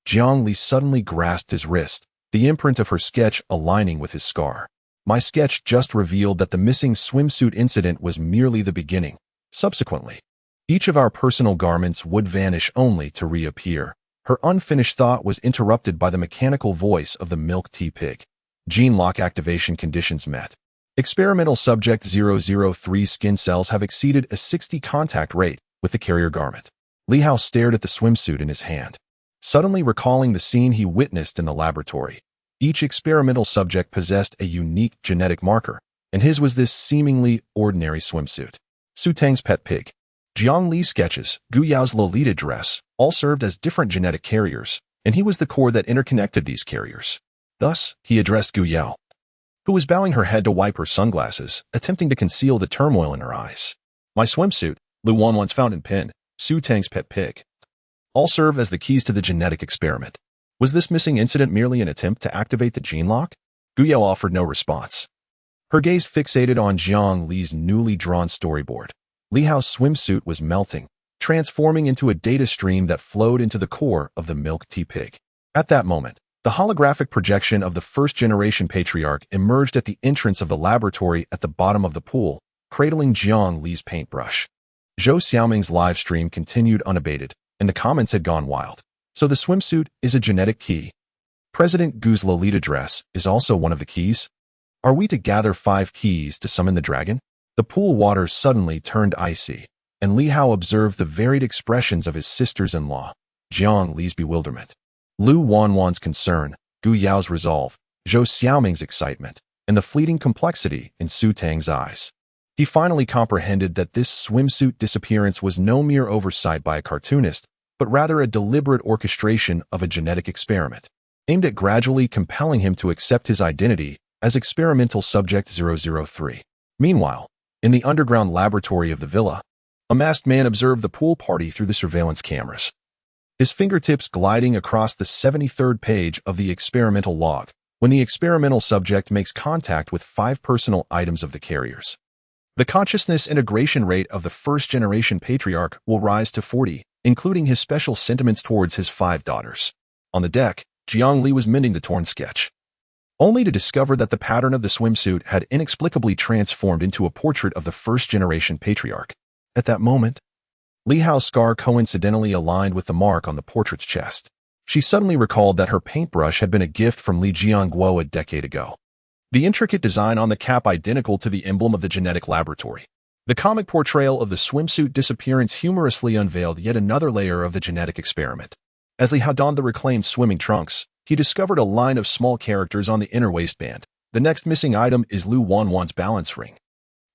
Jiang Li suddenly grasped his wrist, the imprint of her sketch aligning with his scar. My sketch just revealed that the missing swimsuit incident was merely the beginning. Subsequently, each of our personal garments would vanish only to reappear. Her unfinished thought was interrupted by the mechanical voice of the milk tea pig. Gene lock activation conditions met. Experimental subject 003 skin cells have exceeded a 60 contact rate with the carrier garment. Li Hao stared at the swimsuit in his hand, suddenly recalling the scene he witnessed in the laboratory. Each experimental subject possessed a unique genetic marker, and his was this seemingly ordinary swimsuit. Su Tang's pet pig, Jiang Li's sketches, Gu Yao's Lolita dress, all served as different genetic carriers, and he was the core that interconnected these carriers. Thus, he addressed Gu Yao, who was bowing her head to wipe her sunglasses, attempting to conceal the turmoil in her eyes. My swimsuit, Lu Wanwan's fountain pen, Su Tang's pet pig, all serve as the keys to the genetic experiment. Was this missing incident merely an attempt to activate the gene lock? Gu Yao offered no response, her gaze fixated on Jiang Li's newly drawn storyboard. Li Hao's swimsuit was melting, transforming into a data stream that flowed into the core of the milk tea pig. At that moment, the holographic projection of the first-generation patriarch emerged at the entrance of the laboratory at the bottom of the pool, cradling Jiang Li's paintbrush. Zhou Xiaoming's live stream continued unabated, and the comments had gone wild. So the swimsuit is a genetic key. President Gu's Lolita dress is also one of the keys. Are we to gather 5 keys to summon the dragon? The pool water suddenly turned icy, and Li Hao observed the varied expressions of his sisters-in-law, Jiang Li's bewilderment, Lu Wanwan's concern, Gu Yao's resolve, Zhou Xiaoming's excitement, and the fleeting complexity in Su Tang's eyes. He finally comprehended that this swimsuit disappearance was no mere oversight by a cartoonist, but rather a deliberate orchestration of a genetic experiment, aimed at gradually compelling him to accept his identity as experimental subject 003. Meanwhile, in the underground laboratory of the villa, a masked man observed the pool party through the surveillance cameras, his fingertips gliding across the 73rd page of the experimental log when the experimental subject makes contact with 5 personal items of the carriers. The consciousness integration rate of the first-generation patriarch will rise to 40, including his special sentiments towards his 5 daughters. On the deck, Jiang Li was mending the torn sketch, only to discover that the pattern of the swimsuit had inexplicably transformed into a portrait of the first-generation patriarch. At that moment, Li Hao's scar coincidentally aligned with the mark on the portrait's chest. She suddenly recalled that her paintbrush had been a gift from Li Jiangguo a decade ago. The intricate design on the cap identical to the emblem of the genetic laboratory. The comic portrayal of the swimsuit disappearance humorously unveiled yet another layer of the genetic experiment. As Li Hao donned the reclaimed swimming trunks, he discovered a line of small characters on the inner waistband. The next missing item is Lu Wanwan's balance ring.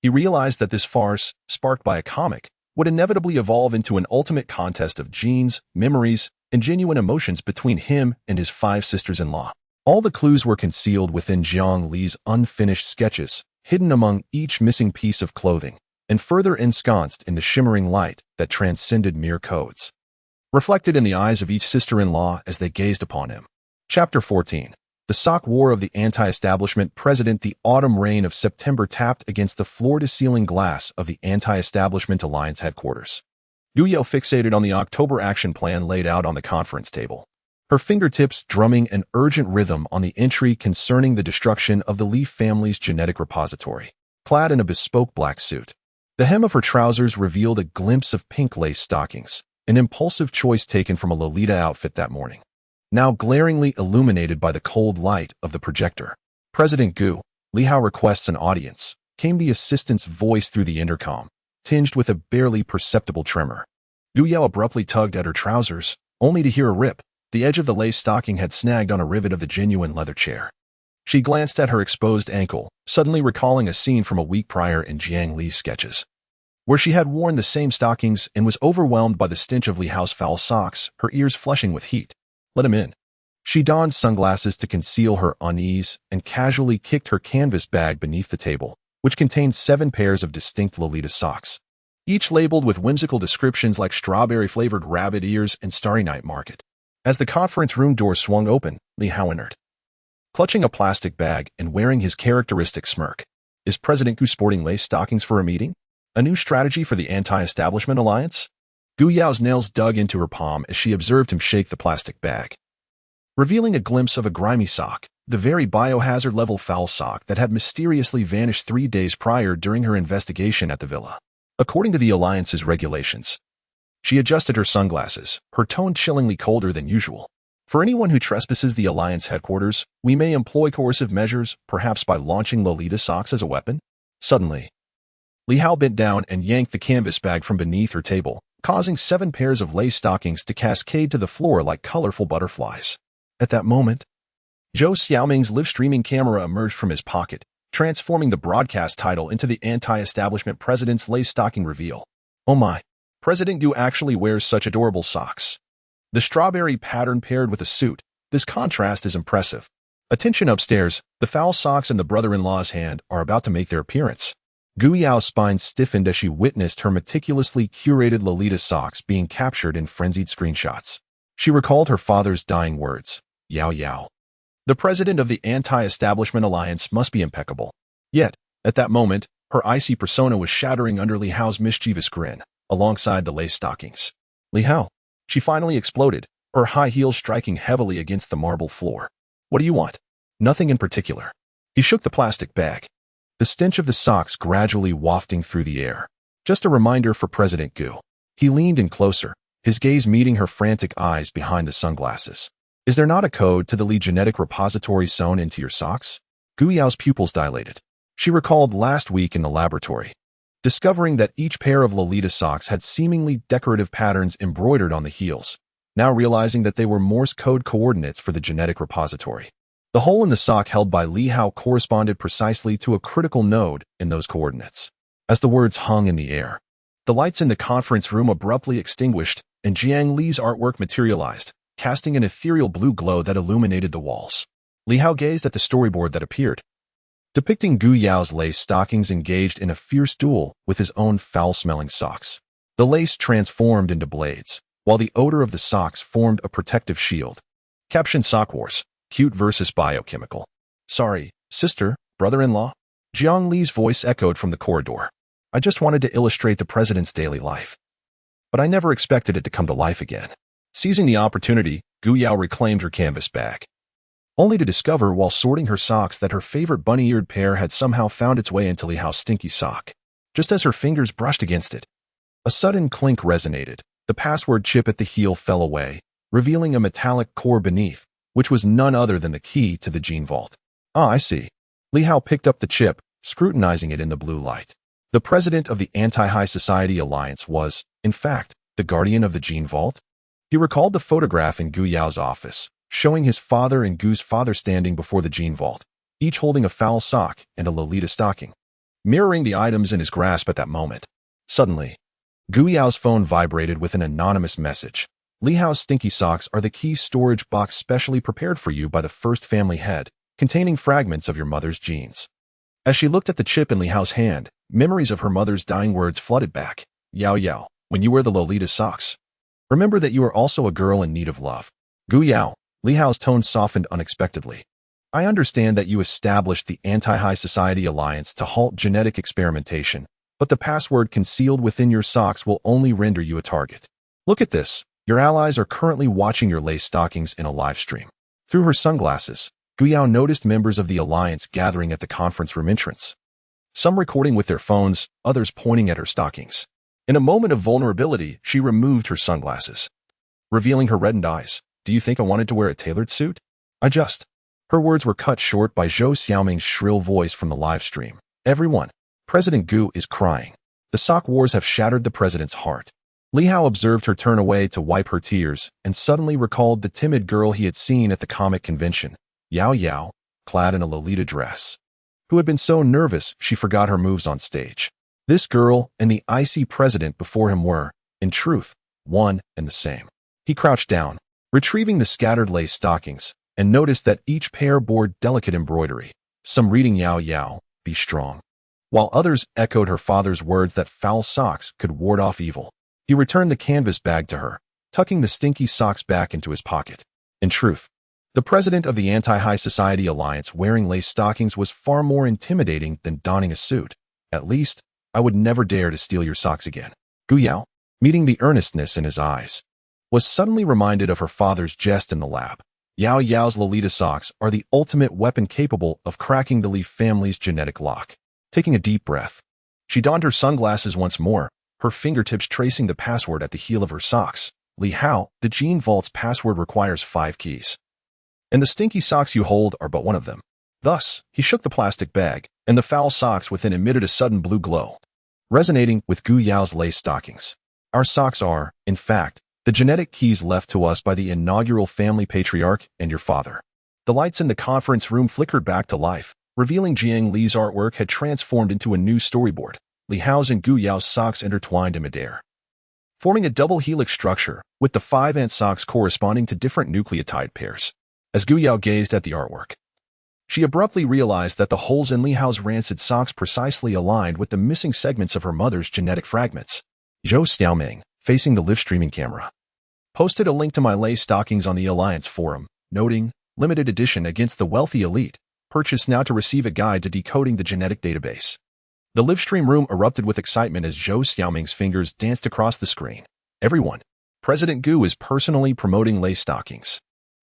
He realized that this farce, sparked by a comic, would inevitably evolve into an ultimate contest of genes, memories, and genuine emotions between him and his 5 sisters-in-law. All the clues were concealed within Jiang Li's unfinished sketches, hidden among each missing piece of clothing, and further ensconced in the shimmering light that transcended mere codes, reflected in the eyes of each sister-in-law as they gazed upon him. Chapter 14. The sock war of the anti-establishment president. The autumn rain of September tapped against the floor-to-ceiling glass of the Anti-Establishment Alliance headquarters. Gu Yao fixated on the October action plan laid out on the conference table. her fingertips drumming an urgent rhythm on the entry concerning the destruction of the Li family's genetic repository. Clad in a bespoke black suit, the hem of her trousers revealed a glimpse of pink lace stockings, an impulsive choice taken from a Lolita outfit that morning. Now glaringly illuminated by the cold light of the projector. "President Gu, Li Hao requests an audience," came the assistant's voice through the intercom, tinged with a barely perceptible tremor. Gu Yao abruptly tugged at her trousers, only to hear a rip. The edge of the lace stocking had snagged on a rivet of the genuine leather chair. She glanced at her exposed ankle, suddenly recalling a scene from a week prior in Jiang Li's sketches, where she had worn the same stockings and was overwhelmed by the stench of Li Hao's foul socks, her ears flushing with heat. "Let him in." She donned sunglasses to conceal her unease and casually kicked her canvas bag beneath the table, which contained 7 pairs of distinct Lolita socks, each labeled with whimsical descriptions like strawberry-flavored rabbit ears and Starry Night Market. As the conference room door swung open, Li Hao entered, clutching a plastic bag and wearing his characteristic smirk. "Is President Gu sporting lace stockings for a meeting? A new strategy for the anti-establishment alliance?" Gu Yao's nails dug into her palm as she observed him shake the plastic bag, revealing a glimpse of a grimy sock, the very biohazard-level foul sock that had mysteriously vanished 3 days prior during her investigation at the villa. According to the alliance's regulations, she adjusted her sunglasses, her tone chillingly colder than usual. "For anyone who trespasses the Alliance headquarters, we may employ coercive measures, perhaps by launching Lolita socks as a weapon." Suddenly, Li Hao bent down and yanked the canvas bag from beneath her table, causing 7 pairs of lace stockings to cascade to the floor like colorful butterflies. At that moment, Zhou Xiaoming's live-streaming camera emerged from his pocket, transforming the broadcast title into the anti-establishment president's lace stocking reveal. "Oh my! President Gu actually wears such adorable socks. The strawberry pattern paired with a suit. This contrast is impressive. Attention upstairs, the foul socks in the brother-in-law's hand are about to make their appearance." Gu Yao's spine stiffened as she witnessed her meticulously curated Lolita socks being captured in frenzied screenshots. She recalled her father's dying words, "Yao Yao. The president of the anti-establishment alliance must be impeccable." Yet, at that moment, her icy persona was shattering under Li Hao's mischievous grin, alongside the lace stockings. "Li Hao," she finally exploded, her high heels striking heavily against the marble floor. "What do you want?" "Nothing in particular." He shook the plastic bag, the stench of the socks gradually wafting through the air. "Just a reminder for President Gu." He leaned in closer, his gaze meeting her frantic eyes behind the sunglasses. "Is there not a code to the Li genetic repository sewn into your socks?" Gu Yao's pupils dilated. She recalled last week in the laboratory, discovering that each pair of Lolita socks had seemingly decorative patterns embroidered on the heels, now realizing that they were Morse code coordinates for the genetic repository. The hole in the sock held by Li Hao corresponded precisely to a critical node in those coordinates. As the words hung in the air, the lights in the conference room abruptly extinguished, and Jiang Li's artwork materialized, casting an ethereal blue glow that illuminated the walls. Li Hao gazed at the storyboard that appeared, depicting Gu Yao's lace stockings engaged in a fierce duel with his own foul-smelling socks. The lace transformed into blades, while the odor of the socks formed a protective shield. Caption: Sock Wars, cute versus biochemical. "Sorry, sister, brother-in-law." Jiang Li's voice echoed from the corridor. "I just wanted to illustrate the president's daily life. But I never expected it to come to life again." Seizing the opportunity, Gu Yao reclaimed her canvas bag, only to discover while sorting her socks that her favorite bunny-eared pair had somehow found its way into Li Hao's stinky sock. Just as her fingers brushed against it, a sudden clink resonated. The password chip at the heel fell away, revealing a metallic core beneath, which was none other than the key to the gene vault. "Ah, I see." Li Hao picked up the chip, scrutinizing it in the blue light. The president of the Anti-High Society Alliance was, in fact, the guardian of the gene vault. He recalled the photograph in Gu Yao's office, showing his father and Gu's father standing before the gene vault, each holding a foul sock and a Lolita stocking, mirroring the items in his grasp at that moment. Suddenly, Gu Yao's phone vibrated with an anonymous message. "Li Hao's stinky socks are the key storage box specially prepared for you by the first family head, containing fragments of your mother's genes." As she looked at the chip in Li Hao's hand, memories of her mother's dying words flooded back. "Yao Yao, when you wear the Lolita socks, remember that you are also a girl in need of love." "Gu Yao," Li Hao's tone softened unexpectedly. "I understand that you established the Anti-High Society Alliance to halt genetic experimentation, but the password concealed within your socks will only render you a target. Look at this." Your allies are currently watching your lace stockings in a live stream. Through her sunglasses, Gu Yao noticed members of the alliance gathering at the conference room entrance. Some recording with their phones, others pointing at her stockings. In a moment of vulnerability, she removed her sunglasses, revealing her reddened eyes. Do you think I wanted to wear a tailored suit? I just. Her words were cut short by Zhou Xiaoming's shrill voice from the live stream. Everyone, President Gu is crying. The sock wars have shattered the president's heart. Li Hao observed her turn away to wipe her tears and suddenly recalled the timid girl he had seen at the comic convention, Yao Yao, clad in a Lolita dress, who had been so nervous she forgot her moves on stage. This girl and the icy president before him were, in truth, one and the same. He crouched down, retrieving the scattered lace stockings, and noticed that each pair bore delicate embroidery, some reading Yao Yao, be strong, while others echoed her father's words that foul socks could ward off evil. He returned the canvas bag to her, tucking the stinky socks back into his pocket. In truth, the president of the Anti-High Society Alliance wearing lace stockings was far more intimidating than donning a suit. At least, I would never dare to steal your socks again. Gu Yao, meeting the earnestness in his eyes, was suddenly reminded of her father's jest in the lab. Yao Yao's Lolita socks are the ultimate weapon capable of cracking the Li family's genetic lock. Taking a deep breath, she donned her sunglasses once more, her fingertips tracing the password at the heel of her socks. Li Hao, the Gene Vault's password requires 5 keys. And the stinky socks you hold are but one of them. Thus, he shook the plastic bag, and the foul socks within emitted a sudden blue glow, resonating with Gu Yao's lace stockings. Our socks are, in fact, the genetic keys left to us by the inaugural family patriarch and your father. The lights in the conference room flickered back to life, revealing Jiang Li's artwork had transformed into a new storyboard. Li Hao's and Gu Yao's socks intertwined in midair, forming a double helix structure, with the 5 ant socks corresponding to different nucleotide pairs. As Gu Yao gazed at the artwork, she abruptly realized that the holes in Li Hao's rancid socks precisely aligned with the missing segments of her mother's genetic fragments. Zhou Xiaoming, facing the live streaming camera, posted a link to my lace stockings on the Alliance forum, noting, limited edition against the wealthy elite, purchase now to receive a guide to decoding the genetic database. The live stream room erupted with excitement as Zhou Xiaoming's fingers danced across the screen. Everyone, President Gu is personally promoting lace stockings.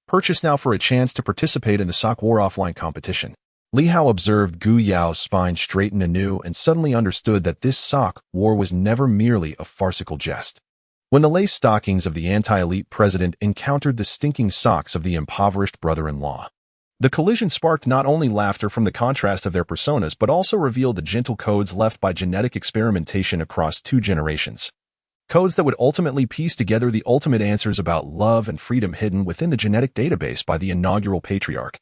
Purchase now for a chance to participate in the sock war offline competition. Li Hao observed Gu Yao's spine straighten anew and suddenly understood that this sock war was never merely a farcical jest. When the lace stockings of the anti-elite president encountered the stinking socks of the impoverished brother-in-law, the collision sparked not only laughter from the contrast of their personas but also revealed the gentle codes left by genetic experimentation across 2 generations. Codes that would ultimately piece together the ultimate answers about love and freedom hidden within the genetic database by the inaugural patriarch,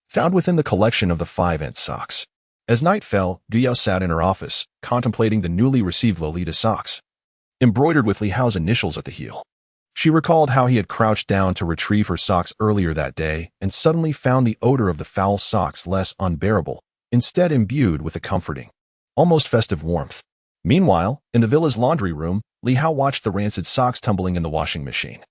found within the collection of the 5 ant socks. As night fell, Gu Yao sat in her office, contemplating the newly received Lolita socks, embroidered with Li Hao's initials at the heel. She recalled how he had crouched down to retrieve her socks earlier that day and suddenly found the odor of the foul socks less unbearable, instead imbued with a comforting, almost festive warmth. Meanwhile, in the villa's laundry room, Li Hao watched the rancid socks tumbling in the washing machine.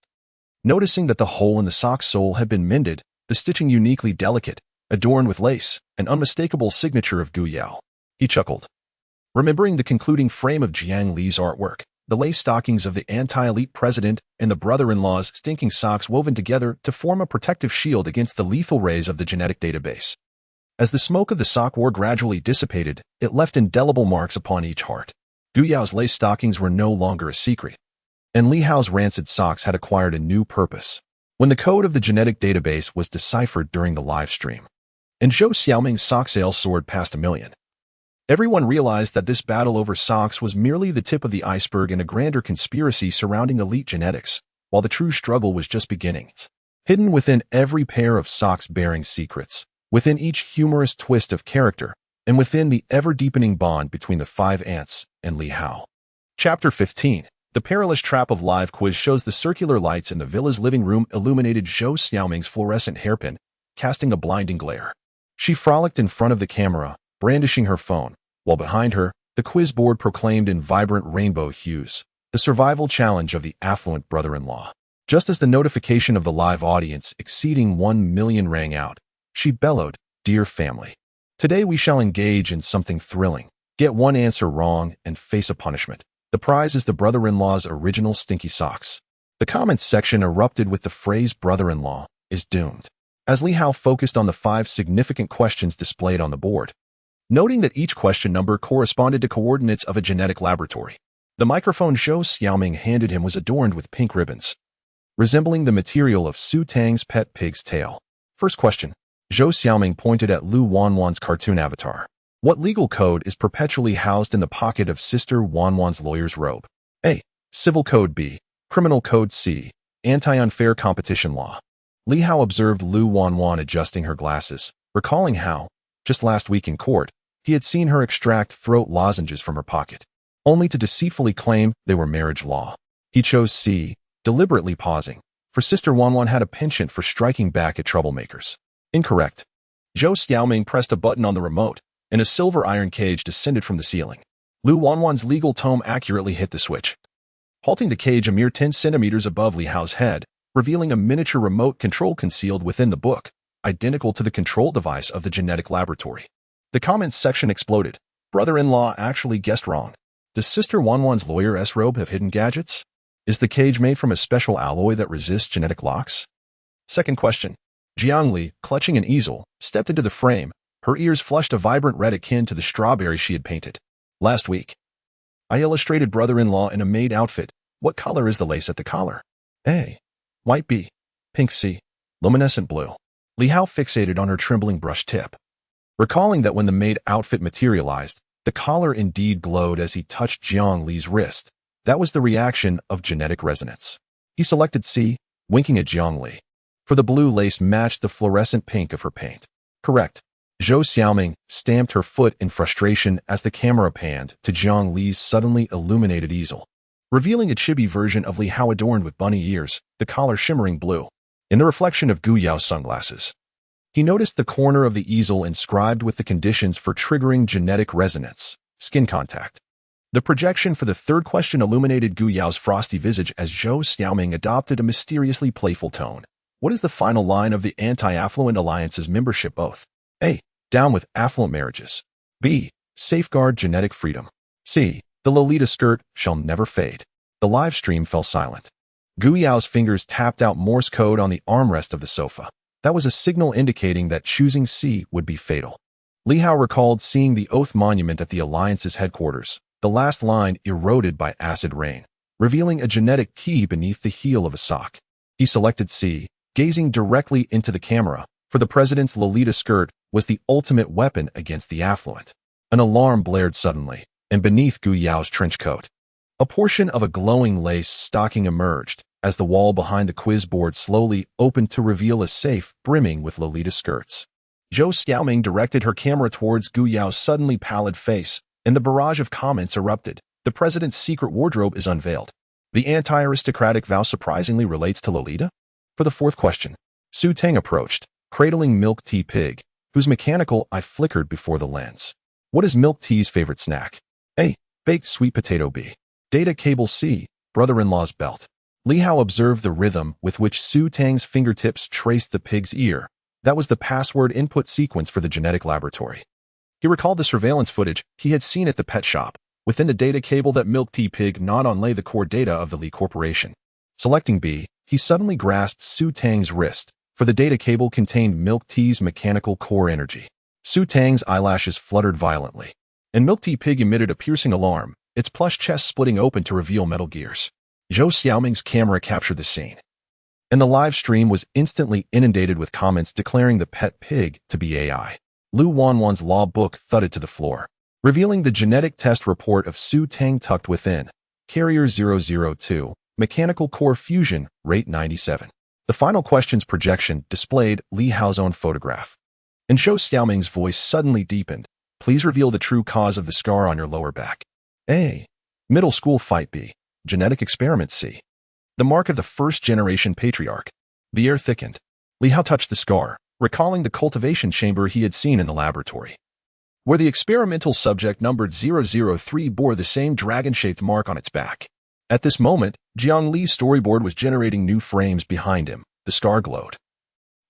Noticing that the hole in the sock's sole had been mended, the stitching uniquely delicate, adorned with lace, an unmistakable signature of Gu Yao, he chuckled. Remembering the concluding frame of Jiang Li's artwork, the lace stockings of the anti-elite president and the brother-in-law's stinking socks woven together to form a protective shield against the lethal rays of the genetic database. As the smoke of the sock war gradually dissipated, it left indelible marks upon each heart. Gu Yao's lace stockings were no longer a secret, and Li Hao's rancid socks had acquired a new purpose. When the code of the genetic database was deciphered during the live stream, and Zhou Xiaoming's sock sales soared past 1 million, everyone realized that this battle over socks was merely the tip of the iceberg in a grander conspiracy surrounding elite genetics, while the true struggle was just beginning. Hidden within every pair of socks bearing secrets, within each humorous twist of character, and within the ever-deepening bond between the 5 ants and Li Hao. Chapter 15. The Perilous Trap of Live Quiz shows the circular lights in the villa's living room illuminated Zhou Xiaoming's fluorescent hairpin, casting a blinding glare. She frolicked in front of the camera, brandishing her phone, while behind her, the quiz board proclaimed in vibrant rainbow hues the survival challenge of the affluent brother-in-law. Just as the notification of the live audience exceeding 1 million rang out, she bellowed, "Dear family, today we shall engage in something thrilling. Get one answer wrong and face a punishment. The prize is the brother-in-law's original stinky socks. The comments section erupted with the phrase brother-in-law is doomed, as Li Hao focused on the 5 significant questions displayed on the board. Noting that each question number corresponded to coordinates of a genetic laboratory, the microphone Zhou Xiaoming handed him was adorned with pink ribbons, resembling the material of Su Tang's pet pig's tail. First question. Zhou Xiaoming pointed at Lu Wanwan's cartoon avatar. What legal code is perpetually housed in the pocket of Sister Wanwan's lawyer's robe? A. Civil Code. B. Criminal Code. C. Anti-unfair competition law. Li Hao observed Lu Wanwan adjusting her glasses, recalling how, just last week in court, he had seen her extract throat lozenges from her pocket, only to deceitfully claim they were marriage law. He chose C, deliberately pausing, for Sister Wanwan had a penchant for striking back at troublemakers. Incorrect. Zhou Xiaoming pressed a button on the remote, and a silver iron cage descended from the ceiling. Lu Wanwan's legal tome accurately hit the switch, halting the cage a mere 10 centimeters above Li Hao's head, revealing a miniature remote control concealed within the book, identical to the control device of the genetic laboratory. The comments section exploded. Brother-in-law actually guessed wrong. Does Sister Wanwan's lawyer's robe have hidden gadgets? Is the cage made from a special alloy that resists genetic locks? Second question. Jiang Li, clutching an easel, stepped into the frame. Her ears flushed a vibrant red akin to the strawberry she had painted. Last week, I illustrated brother-in-law in a maid outfit. What color is the lace at the collar? A. White. B. Pink. C. Luminescent blue. Li Hao fixated on her trembling brush tip, recalling that when the maid outfit materialized, the collar indeed glowed as he touched Jiang Li's wrist. That was the reaction of genetic resonance. He selected C, winking at Jiang Li, for the blue lace matched the fluorescent pink of her paint. Correct. Zhou Xiaoming stamped her foot in frustration as the camera panned to Jiang Li's suddenly illuminated easel, revealing a chibi version of Li Hao adorned with bunny ears, the collar shimmering blue, in the reflection of Gu Yao's sunglasses. He noticed the corner of the easel inscribed with the conditions for triggering genetic resonance, skin contact. The projection for the third question illuminated Gu Yao's frosty visage as Zhou Xiaoming adopted a mysteriously playful tone. What is the final line of the Anti-Affluent Alliance's membership oath? A. Down with affluent marriages. B. Safeguard genetic freedom. C. The Lolita skirt shall never fade. The live stream fell silent. Gu Yao's fingers tapped out Morse code on the armrest of the sofa. That was a signal indicating that choosing C would be fatal. Li Hao recalled seeing the oath monument at the Alliance's headquarters, the last line eroded by acid rain, revealing a genetic key beneath the heel of a sock. He selected C, gazing directly into the camera, for the president's Lolita skirt was the ultimate weapon against the affluent. An alarm blared suddenly, and beneath Gu Yao's trench coat, a portion of a glowing lace stocking emerged as the wall behind the quiz board slowly opened to reveal a safe brimming with Lolita skirts. Zhou Xiaoming directed her camera towards Gu Yao's suddenly pallid face, and the barrage of comments erupted. The president's secret wardrobe is unveiled. The anti-aristocratic vow surprisingly relates to Lolita? For the fourth question, Su Tang approached, cradling Milk Tea Pig, whose mechanical eye flickered before the lens. What is Milk Tea's favorite snack? A. Baked sweet potato. B. Data cable. C. Brother-in-law's belt. Li Hao observed the rhythm with which Su Tang's fingertips traced the pig's ear. That was the password input sequence for the genetic laboratory. He recalled the surveillance footage he had seen at the pet shop, within the data cable that Milk Tea Pig gnawed on lay the core data of the Li Corporation. Selecting B, he suddenly grasped Su Tang's wrist, for the data cable contained Milk Tea's mechanical core energy. Su Tang's eyelashes fluttered violently, and Milk Tea Pig emitted a piercing alarm, its plush chest splitting open to reveal metal gears. Zhou Xiaoming's camera captured the scene, and the live stream was instantly inundated with comments declaring the pet pig to be AI. Lu Wanwan's law book thudded to the floor, revealing the genetic test report of Su Tang tucked within. Carrier 002, mechanical core fusion, rate 97. The final question's projection displayed Li Hao's own photograph, and Zhou Xiaoming's voice suddenly deepened. Please reveal the true cause of the scar on your lower back. A. Middle school fight. B. Genetic experiment. C. The mark of the first-generation patriarch. The air thickened. Li Hao touched the scar, recalling the cultivation chamber he had seen in the laboratory, where the experimental subject numbered 003 bore the same dragon-shaped mark on its back. At this moment, Jiang Li's storyboard was generating new frames behind him. The scar glowed,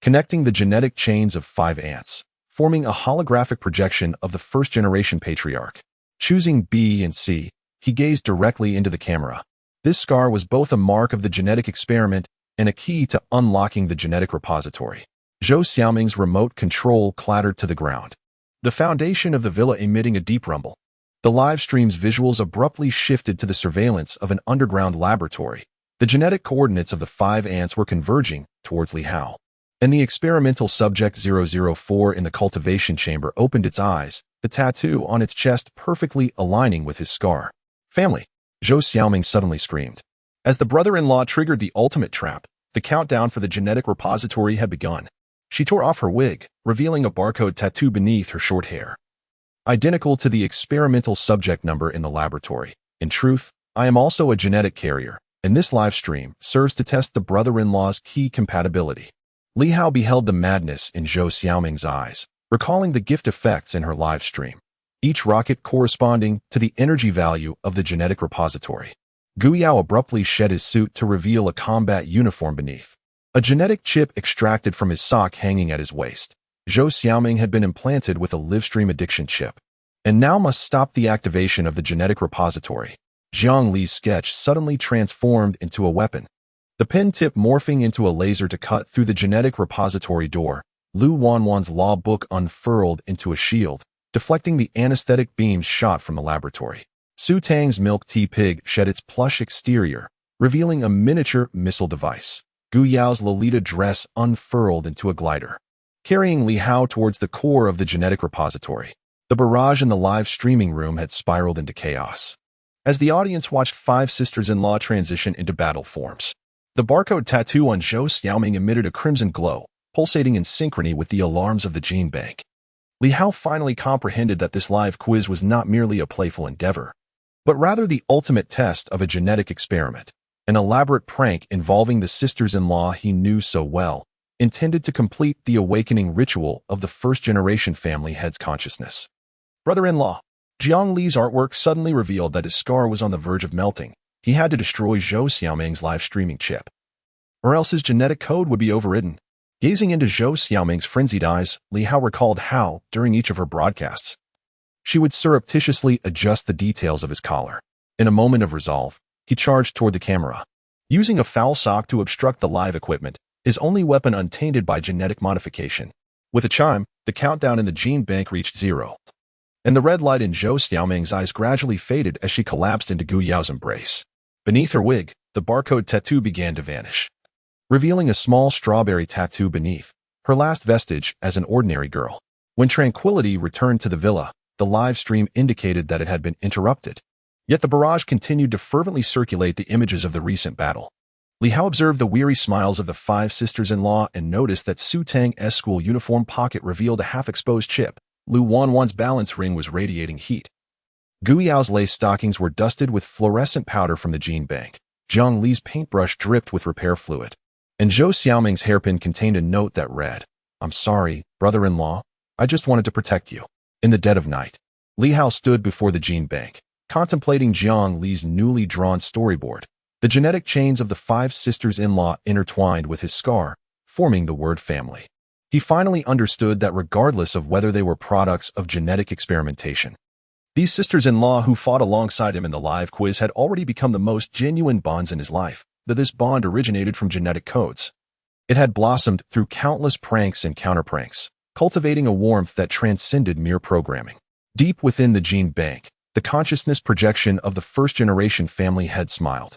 connecting the genetic chains of 5 ants, forming a holographic projection of the first-generation patriarch. Choosing B and C, he gazed directly into the camera. This scar was both a mark of the genetic experiment and a key to unlocking the genetic repository. Zhou Xiaoming's remote control clattered to the ground, the foundation of the villa emitting a deep rumble. The live stream's visuals abruptly shifted to the surveillance of an underground laboratory. The genetic coordinates of the 5 ants were converging towards Li Hao. And the experimental subject 004 in the cultivation chamber opened its eyes, the tattoo on its chest perfectly aligning with his scar. Family! Zhou Xiaoming suddenly screamed. As the brother-in-law triggered the ultimate trap, the countdown for the genetic repository had begun. She tore off her wig, revealing a barcode tattoo beneath her short hair, identical to the experimental subject number in the laboratory. In truth, I am also a genetic carrier, and this live stream serves to test the brother-in-law's key compatibility. Li Hao beheld the madness in Zhou Xiaoming's eyes, recalling the gift effects in her live stream, each rocket corresponding to the energy value of the genetic repository. Gu Yao abruptly shed his suit to reveal a combat uniform beneath, a genetic chip extracted from his sock hanging at his waist. Zhou Xiaoming had been implanted with a livestream addiction chip, and now must stop the activation of the genetic repository. Jiang Li's sketch suddenly transformed into a weapon, the pen tip morphing into a laser to cut through the genetic repository door. Lu Wanwan's law book unfurled into a shield, deflecting the anesthetic beams shot from the laboratory. Su Tang's milk tea pig shed its plush exterior, revealing a miniature missile device. Gu Yao's Lolita dress unfurled into a glider, carrying Li Hao towards the core of the genetic repository. The barrage in the live streaming room had spiraled into chaos. As the audience watched 5 sisters-in-law transition into battle forms, the barcode tattoo on Zhou Xiaoming emitted a crimson glow, pulsating in synchrony with the alarms of the gene bank. Li Hao finally comprehended that this live quiz was not merely a playful endeavor, but rather the ultimate test of a genetic experiment, an elaborate prank involving the sisters-in-law he knew so well, intended to complete the awakening ritual of the first-generation family head's consciousness. Brother-in-law. Jiang Li's artwork suddenly revealed that his scar was on the verge of melting. He had to destroy Zhou Xiaoming's live streaming chip, or else his genetic code would be overridden. Gazing into Zhou Xiaoming's frenzied eyes, Li Hao recalled how, during each of her broadcasts, she would surreptitiously adjust the details of his collar. In a moment of resolve, he charged toward the camera, using a foul sock to obstruct the live equipment, his only weapon untainted by genetic modification. With a chime, the countdown in the gene bank reached 0, and the red light in Zhou Xiaoming's eyes gradually faded as she collapsed into Gu Yao's embrace. Beneath her wig, the barcode tattoo began to vanish, revealing a small strawberry tattoo beneath, her last vestige as an ordinary girl. When tranquility returned to the villa, the live stream indicated that it had been interrupted. Yet the barrage continued to fervently circulate the images of the recent battle. Li Hao observed the weary smiles of the 5 sisters-in-law and noticed that Su Tang's school uniform pocket revealed a half-exposed chip. Lu Wanwan's balance ring was radiating heat. Gu Yao's lace stockings were dusted with fluorescent powder from the gene bank. Jiang Li's paintbrush dripped with repair fluid, and Zhou Xiaoming's hairpin contained a note that read, "I'm sorry, brother-in-law. I just wanted to protect you." In the dead of night, Li Hao stood before the gene bank, contemplating Jiang Li's newly drawn storyboard. The genetic chains of the 5 sisters-in-law intertwined with his scar, forming the word family. He finally understood that regardless of whether they were products of genetic experimentation, these sisters-in-law who fought alongside him in the live quiz had already become the most genuine bonds in his life. That this bond originated from genetic codes. It had blossomed through countless pranks and counterpranks, cultivating a warmth that transcended mere programming. Deep within the gene bank, the consciousness projection of the first-generation family head smiled.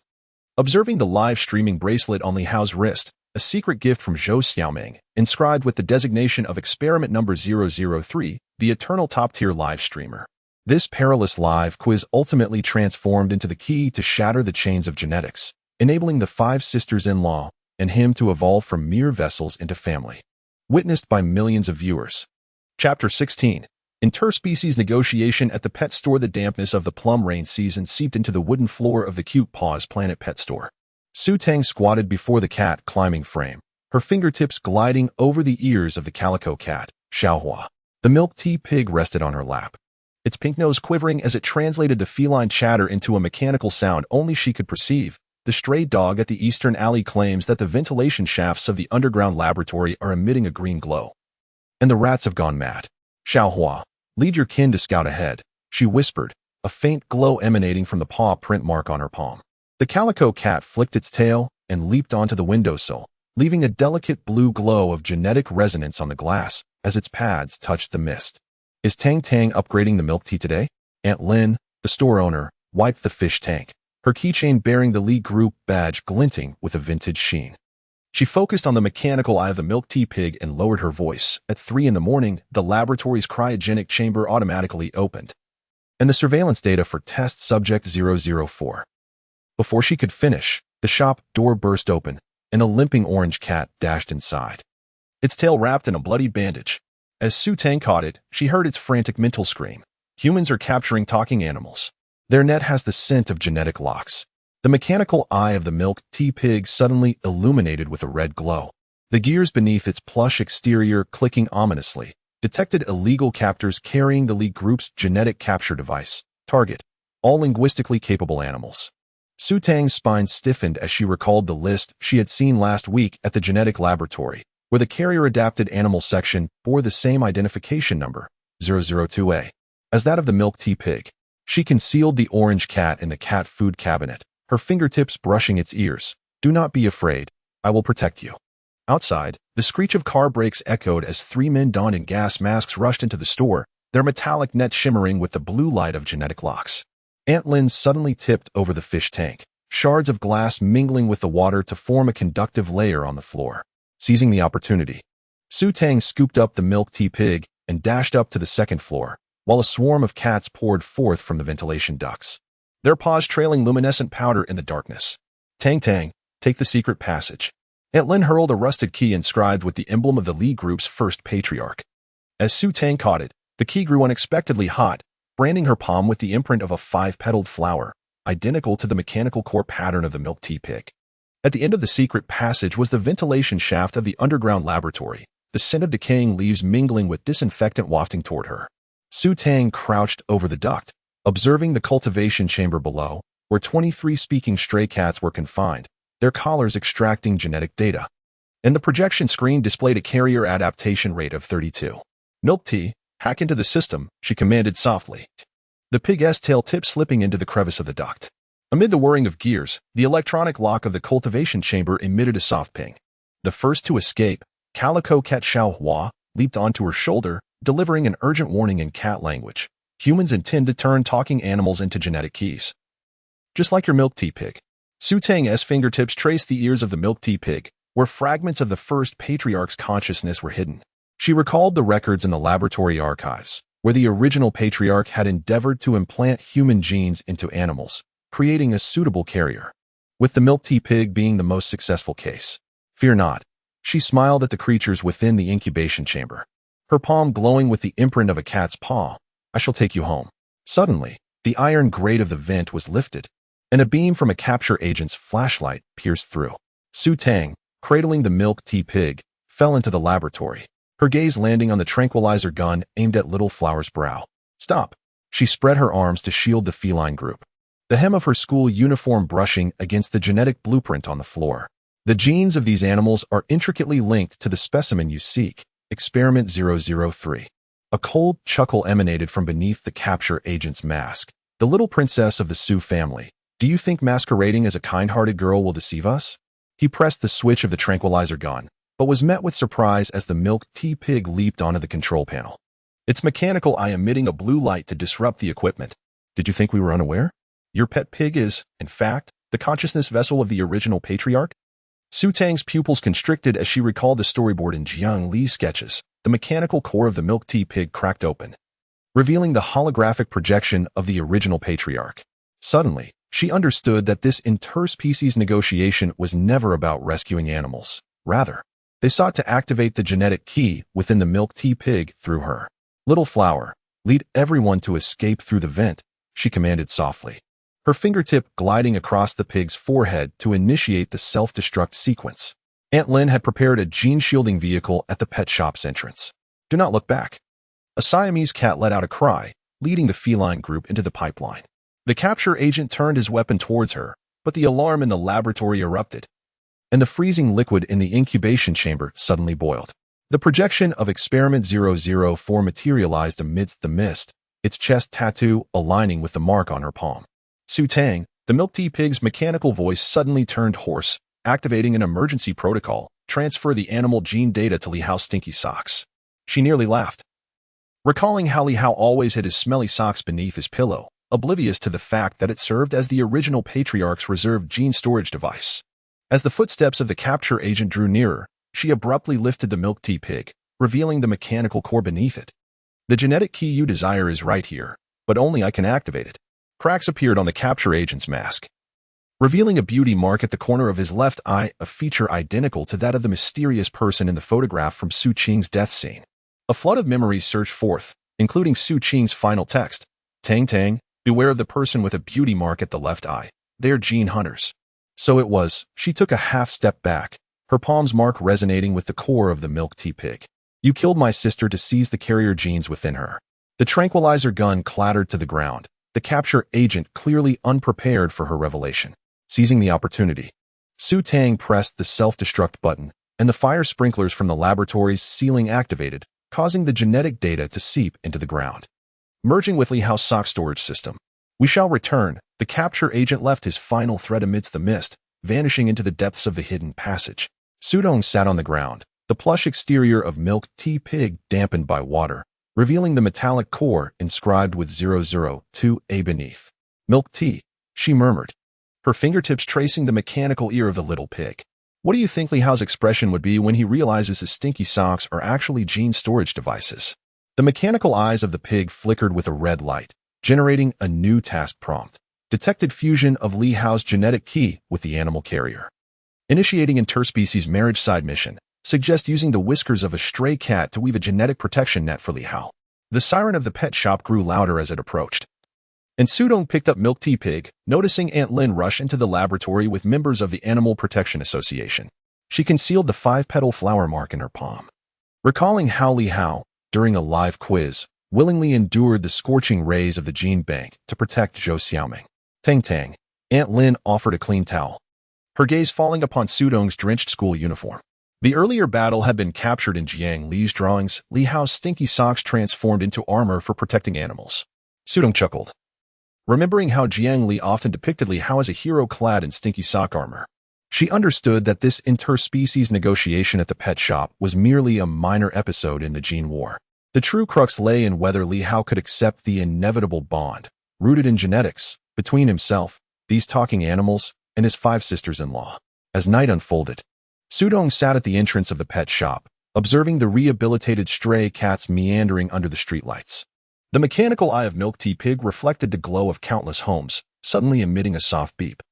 Observing the live streaming bracelet on Li Hao's wrist, a secret gift from Zhou Xiaoming, inscribed with the designation of experiment number 003, the eternal top-tier live streamer. This perilous live quiz ultimately transformed into the key to shatter the chains of genetics, enabling the 5 sisters-in-law and him to evolve from mere vessels into family. Witnessed by millions of viewers. Chapter 16. Interspecies negotiation at the pet store. The dampness of the plum rain season seeped into the wooden floor of the Cute Paws Planet pet store. Su Tang squatted before the cat climbing frame, her fingertips gliding over the ears of the calico cat, Xiaohua. The milk tea pig rested on her lap, its pink nose quivering as it translated the feline chatter into a mechanical sound only she could perceive. The stray dog at the eastern alley claims that the ventilation shafts of the underground laboratory are emitting a green glow, and the rats have gone mad. Xiaohua, lead your kin to scout ahead, she whispered, a faint glow emanating from the paw print mark on her palm. The calico cat flicked its tail and leaped onto the windowsill, leaving a delicate blue glow of genetic resonance on the glass as its pads touched the mist. Is Tang Tang upgrading the milk tea today? Aunt Lin, the store owner, wiped the fish tank, her keychain bearing the Lee Group badge glinting with a vintage sheen. She focused on the mechanical eye of the milk tea pig and lowered her voice. At 3 in the morning, the laboratory's cryogenic chamber automatically opened, and the surveillance data for test subject 004. Before she could finish, the shop door burst open, and a limping orange cat dashed inside, its tail wrapped in a bloody bandage. As Su Tang caught it, she heard its frantic mental scream. Humans are capturing talking animals. Their net has the scent of genetic locks. The mechanical eye of the milk tea pig suddenly illuminated with a red glow. The gears beneath its plush exterior clicking ominously, detected illegal captors carrying the Lee Group's genetic capture device. Target: all linguistically capable animals. Su Tang's spine stiffened as she recalled the list she had seen last week at the genetic laboratory, where the carrier-adapted animal section bore the same identification number, 002A, as that of the milk tea pig. She concealed the orange cat in the cat food cabinet, her fingertips brushing its ears. Do not be afraid. I will protect you. Outside, the screech of car brakes echoed as 3 men donned in gas masks rushed into the store, their metallic nets shimmering with the blue light of genetic locks. Aunt Lin suddenly tipped over the fish tank, shards of glass mingling with the water to form a conductive layer on the floor. Seizing the opportunity, Su Tang scooped up the milk tea pig and dashed up to the second floor, while a swarm of cats poured forth from the ventilation ducts, their paws trailing luminescent powder in the darkness. Tang Tang, take the secret passage. Aunt Lin hurled a rusted key inscribed with the emblem of the Lee Group's first patriarch. As Su Tang caught it, the key grew unexpectedly hot, branding her palm with the imprint of a 5-petaled flower, identical to the mechanical core pattern of the milk tea pig. At the end of the secret passage was the ventilation shaft of the underground laboratory, the scent of decaying leaves mingling with disinfectant wafting toward her. Su Tang crouched over the duct, observing the cultivation chamber below, where 23 speaking stray cats were confined, their collars extracting genetic data. And the projection screen displayed a carrier adaptation rate of 32. Milk tea, hack into the system, she commanded softly. The pig's tail tipped slipping into the crevice of the duct. Amid the whirring of gears, the electronic lock of the cultivation chamber emitted a soft ping. The first to escape, Calico Cat Xiao Hua, leaped onto her shoulder, delivering an urgent warning in cat language. Humans intend to turn talking animals into genetic keys. Just like your milk tea pig. Su Tang's fingertips traced the ears of the milk tea pig, where fragments of the first patriarch's consciousness were hidden. She recalled the records in the laboratory archives, where the original patriarch had endeavored to implant human genes into animals, creating a suitable carrier, with the milk tea pig being the most successful case. Fear not. She smiled at the creatures within the incubation chamber, her palm glowing with the imprint of a cat's paw. I shall take you home. Suddenly, the iron grate of the vent was lifted, and a beam from a capture agent's flashlight pierced through. Su Tang, cradling the milk tea pig, fell into the laboratory, her gaze landing on the tranquilizer gun aimed at Little Flower's brow. Stop. She spread her arms to shield the feline group, the hem of her school uniform brushing against the genetic blueprint on the floor. The genes of these animals are intricately linked to the specimen you seek. Experiment 003. A cold chuckle emanated from beneath the capture agent's mask. The little princess of the Su family. Do you think masquerading as a kind-hearted girl will deceive us? He pressed the switch of the tranquilizer gun, but was met with surprise as the milk tea pig leaped onto the control panel, its mechanical eye emitting a blue light to disrupt the equipment. Did you think we were unaware? Your pet pig is, in fact, the consciousness vessel of the original patriarch? Su Tang's pupils constricted as she recalled the storyboard in Jiang Li's sketches. The mechanical core of the milk tea pig cracked open, revealing the holographic projection of the original patriarch. Suddenly, she understood that this interspecies negotiation was never about rescuing animals. Rather, they sought to activate the genetic key within the milk tea pig through her. Little Flower, lead everyone to escape through the vent, she commanded softly, her fingertip gliding across the pig's forehead to initiate the self-destruct sequence. Aunt Lin had prepared a gene-shielding vehicle at the pet shop's entrance. Do not look back. A Siamese cat let out a cry, leading the feline group into the pipeline. The capture agent turned his weapon towards her, but the alarm in the laboratory erupted, and the freezing liquid in the incubation chamber suddenly boiled. The projection of Experiment 004 materialized amidst the mist, its chest tattoo aligning with the mark on her palm. Su Tang, The milk tea pig's mechanical voice suddenly turned hoarse, activating an emergency protocol, transfer the animal gene data to Li Hao's stinky socks. She nearly laughed, recalling how Li Hao always hid his smelly socks beneath his pillow, oblivious to the fact that it served as the original patriarch's reserved gene storage device. As the footsteps of the capture agent drew nearer, she abruptly lifted the milk tea pig, revealing the mechanical core beneath it. The genetic key you desire is right here, but only I can activate it. Cracks appeared on the capture agent's mask, revealing a beauty mark at the corner of his left eye, a feature identical to that of the mysterious person in the photograph from Su Qing's death scene. A flood of memories surged forth, including Su Qing's final text. Tang Tang, beware of the person with a beauty mark at the left eye. They're gene hunters. So it was. She took a half step back, her palm's mark resonating with the core of the milk tea pig. You killed my sister to seize the carrier genes within her. The tranquilizer gun clattered to the ground, the capture agent clearly unprepared for her revelation. Seizing the opportunity, Su Tang pressed the self-destruct button, and the fire sprinklers from the laboratory's ceiling activated, causing the genetic data to seep into the ground. Merging with Li Hao's sock storage system, we shall return. The capture agent left his final threat amidst the mist, vanishing into the depths of the hidden passage. Sudong sat on the ground, the plush exterior of milk tea pig dampened by water, revealing the metallic core inscribed with 002A beneath. Milk tea, she murmured, her fingertips tracing the mechanical ear of the little pig. What do you think Li Hao's expression would be when he realizes his stinky socks are actually gene storage devices? The mechanical eyes of the pig flickered with a red light, generating a new task prompt. Detected fusion of Li Hao's genetic key with the animal carrier. Initiating interspecies marriage side mission. Suggest using the whiskers of a stray cat to weave a genetic protection net for Li Hao. The siren of the pet shop grew louder as it approached. And Sudong picked up Milk Tea Pig, noticing Aunt Lin rush into the laboratory with members of the Animal Protection Association. She concealed the 5-petal flower mark in her palm. Recalling how Li Hao, during a live quiz, willingly endured the scorching rays of the gene bank to protect Zhou Xiaoming. Tang Tang, Aunt Lin offered a clean towel, her gaze falling upon Sudong's drenched school uniform. The earlier battle had been captured in Jiang Li's drawings. Li Hao's stinky socks transformed into armor for protecting animals. Sudong chuckled, remembering how Jiang Li often depicted Li Hao as a hero clad in stinky sock armor. She understood that this interspecies negotiation at the pet shop was merely a minor episode in the gene war. The true crux lay in whether Li Hao could accept the inevitable bond, rooted in genetics, between himself, these talking animals, and his 5 sisters-in-law. As night unfolded, Sudong sat at the entrance of the pet shop, observing the rehabilitated stray cats meandering under the streetlights. The mechanical eye of Milk Tea Pig reflected the glow of countless homes, suddenly emitting a soft beep,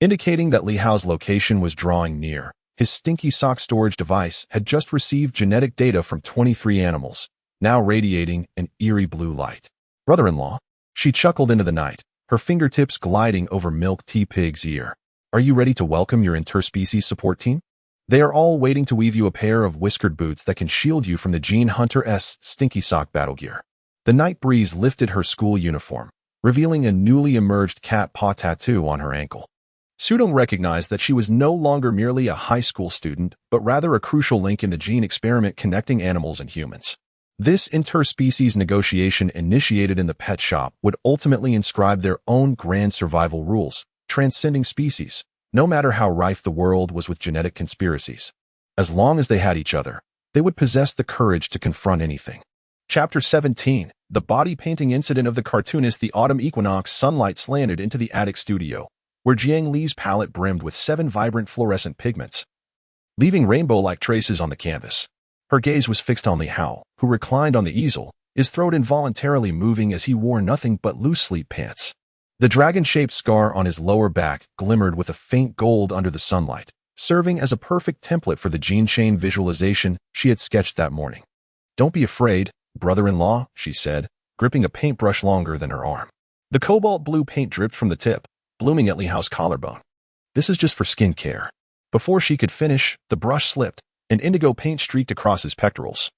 indicating that Li Hao's location was drawing near. His stinky sock storage device had just received genetic data from 23 animals, now radiating an eerie blue light. Brother-in-law, she chuckled into the night, her fingertips gliding over Milk Tea Pig's ear. Are you ready to welcome your interspecies support team? They are all waiting to weave you a pair of whiskered boots that can shield you from the Gene Hunter's stinky sock battle gear. The night breeze lifted her school uniform, revealing a newly emerged cat paw tattoo on her ankle. Sudong recognized that she was no longer merely a high school student, but rather a crucial link in the gene experiment connecting animals and humans. This interspecies negotiation initiated in the pet shop would ultimately inscribe their own grand survival rules, transcending species, no matter how rife the world was with genetic conspiracies. As long as they had each other, they would possess the courage to confront anything. Chapter 17, The Body Painting Incident of the Cartoonist. The autumn equinox sunlight slanted into the attic studio, where Jiang Li's palette brimmed with 7 vibrant fluorescent pigments, leaving rainbow-like traces on the canvas. Her gaze was fixed on Li Hao, who reclined on the easel, his throat involuntarily moving as he wore nothing but loose sleep pants. The dragon-shaped scar on his lower back glimmered with a faint gold under the sunlight, serving as a perfect template for the gene chain visualization she had sketched that morning. Don't be afraid, brother-in-law, she said, gripping a paintbrush longer than her arm. The cobalt blue paint dripped from the tip, blooming at Li Hao's collarbone. This is just for skin care. Before she could finish, the brush slipped, and indigo paint streaked across his pectorals,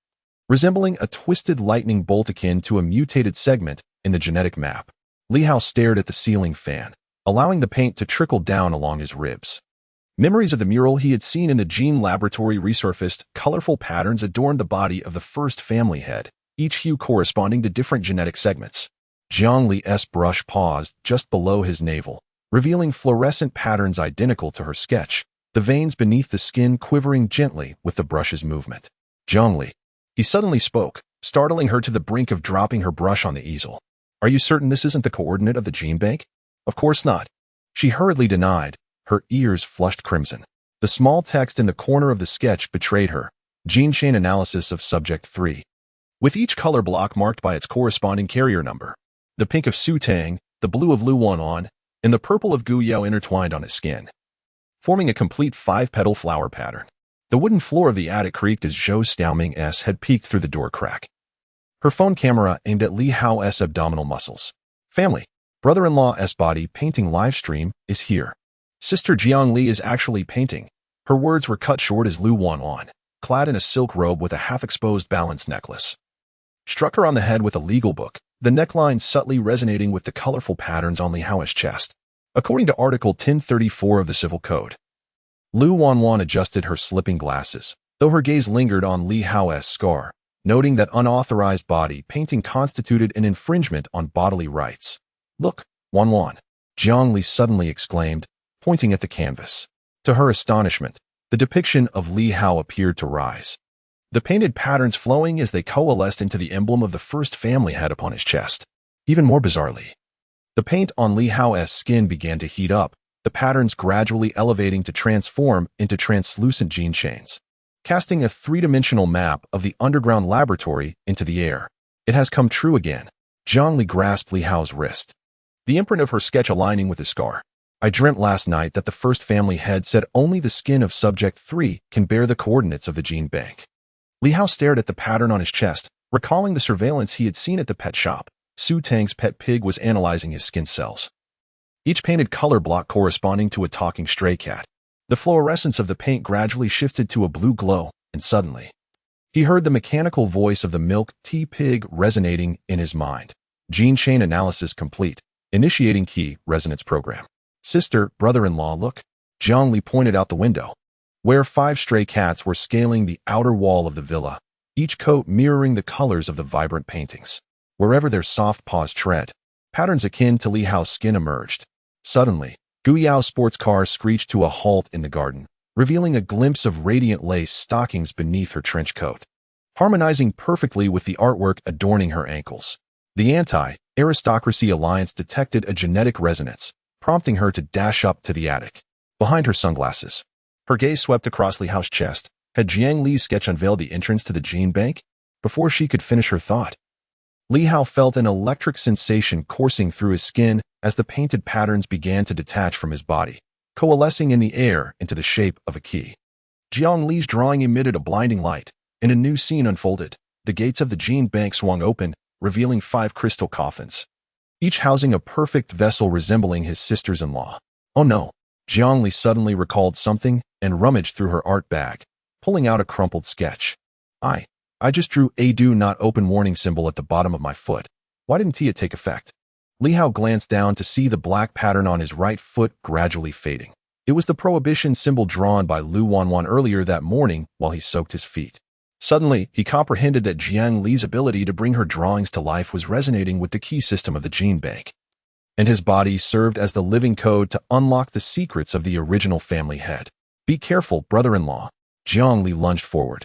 resembling a twisted lightning bolt akin to a mutated segment in the genetic map. Li Hao stared at the ceiling fan, allowing the paint to trickle down along his ribs. Memories of the mural he had seen in the gene laboratory resurfaced. Colorful patterns adorned the body of the first family head, each hue corresponding to different genetic segments. Jiang Li's brush paused just below his navel, revealing fluorescent patterns identical to her sketch, the veins beneath the skin quivering gently with the brush's movement. Jiangli. He suddenly spoke, startling her to the brink of dropping her brush on the easel. Are you certain this isn't the coordinate of the gene bank? Of course not. She hurriedly denied, her ears flushed crimson. The small text in the corner of the sketch betrayed her. Gene chain analysis of subject 3. With each color block marked by its corresponding carrier number. The pink of Su Tang, the blue of Lu Wanwan, and the purple of Gu Yao intertwined on his skin, forming a complete 5-petal flower pattern. The wooden floor of the attic creaked as Zhou Xiaoming's head peeked through the door crack. Her phone camera aimed at Li Hao's abdominal muscles. Family. Brother-in-law's body painting live stream is here. Sister Jiang Li is actually painting. Her words were cut short as Lu Wanwan, clad in a silk robe with a half-exposed balance necklace, struck her on the head with a legal book, the neckline subtly resonating with the colorful patterns on Li Hao's chest. According to Article 1034 of the Civil Code, Lu Wanwan adjusted her slipping glasses, though her gaze lingered on Li Hao's scar, noting that unauthorized body painting constituted an infringement on bodily rights. Look, Wanwan, Jiang Li suddenly exclaimed, pointing at the canvas. To her astonishment, the depiction of Li Hao appeared to rise, the painted patterns flowing as they coalesced into the emblem of the first family head upon his chest. Even more bizarrely, the paint on Li Hao's skin began to heat up, the patterns gradually elevating to transform into translucent gene chains, casting a three-dimensional map of the underground laboratory into the air. It has come true again. Jiang Li grasped Li Hao's wrist, the imprint of her sketch aligning with his scar. I dreamt last night that the first family head said only the skin of subject 3 can bear the coordinates of the gene bank. Li Hao stared at the pattern on his chest, recalling the surveillance he had seen at the pet shop. Su Tang's pet pig was analyzing his skin cells, each painted color block corresponding to a talking stray cat. The fluorescence of the paint gradually shifted to a blue glow, and suddenly, he heard the mechanical voice of the milk tea pig resonating in his mind. Gene chain analysis complete. Initiating key resonance program. Sister, brother-in-law, look. Jiang Li pointed out the window, where 5 stray cats were scaling the outer wall of the villa, each coat mirroring the colors of the vibrant paintings. Wherever their soft paws tread, patterns akin to Li Hao's skin emerged. Suddenly, Gu Yao's sports car screeched to a halt in the garden, revealing a glimpse of radiant lace stockings beneath her trench coat, harmonizing perfectly with the artwork adorning her ankles. The Anti-Aristocracy Alliance detected a genetic resonance, prompting her to dash up to the attic. Behind her sunglasses, her gaze swept across Li Hao's chest. Had Jiang Li's sketch unveiled the entrance to the gene bank? Before she could finish her thought, Li Hao felt an electric sensation coursing through his skin as the painted patterns began to detach from his body, coalescing in the air into the shape of a key. Jiang Li's drawing emitted a blinding light, and a new scene unfolded. The gates of the gene bank swung open, revealing 5 crystal coffins, each housing a perfect vessel resembling his sisters-in-law. Oh no! Jiang Li suddenly recalled something and rummaged through her art bag, pulling out a crumpled sketch. I just drew a do not open warning symbol at the bottom of my foot. Why didn't it take effect? Li Hao glanced down to see the black pattern on his right foot gradually fading. It was the prohibition symbol drawn by Lu Wanwan earlier that morning while he soaked his feet. Suddenly, he comprehended that Jiang Li's ability to bring her drawings to life was resonating with the key system of the gene bank, and his body served as the living code to unlock the secrets of the original family head. Be careful, brother-in-law. Jiang Li lunged forward,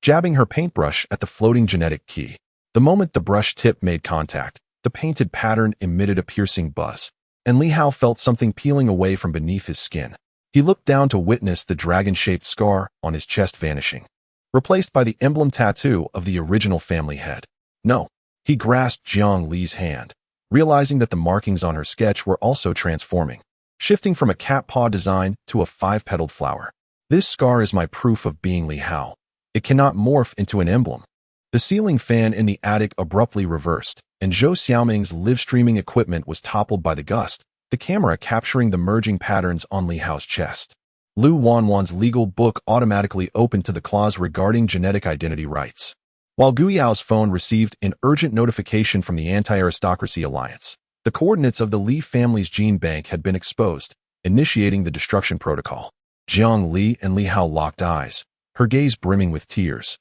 jabbing her paintbrush at the floating genetic key. The moment the brush tip made contact, the painted pattern emitted a piercing buzz, and Li Hao felt something peeling away from beneath his skin. He looked down to witness the dragon-shaped scar on his chest vanishing, replaced by the emblem tattoo of the original family head. No, he grasped Jiang Li's hand, realizing that the markings on her sketch were also transforming, shifting from a cat paw design to a 5-petaled flower. This scar is my proof of being Li Hao. It cannot morph into an emblem. The ceiling fan in the attic abruptly reversed, and Zhou Xiaoming's live-streaming equipment was toppled by the gust, the camera capturing the merging patterns on Li Hao's chest. Lu Wanwan's legal book automatically opened to the clause regarding genetic identity rights, while Gu Yao's phone received an urgent notification from the Anti-Aristocracy Alliance. The coordinates of the Li family's gene bank had been exposed, initiating the destruction protocol. Jiang Li and Li Hao locked eyes, her gaze brimming with tears,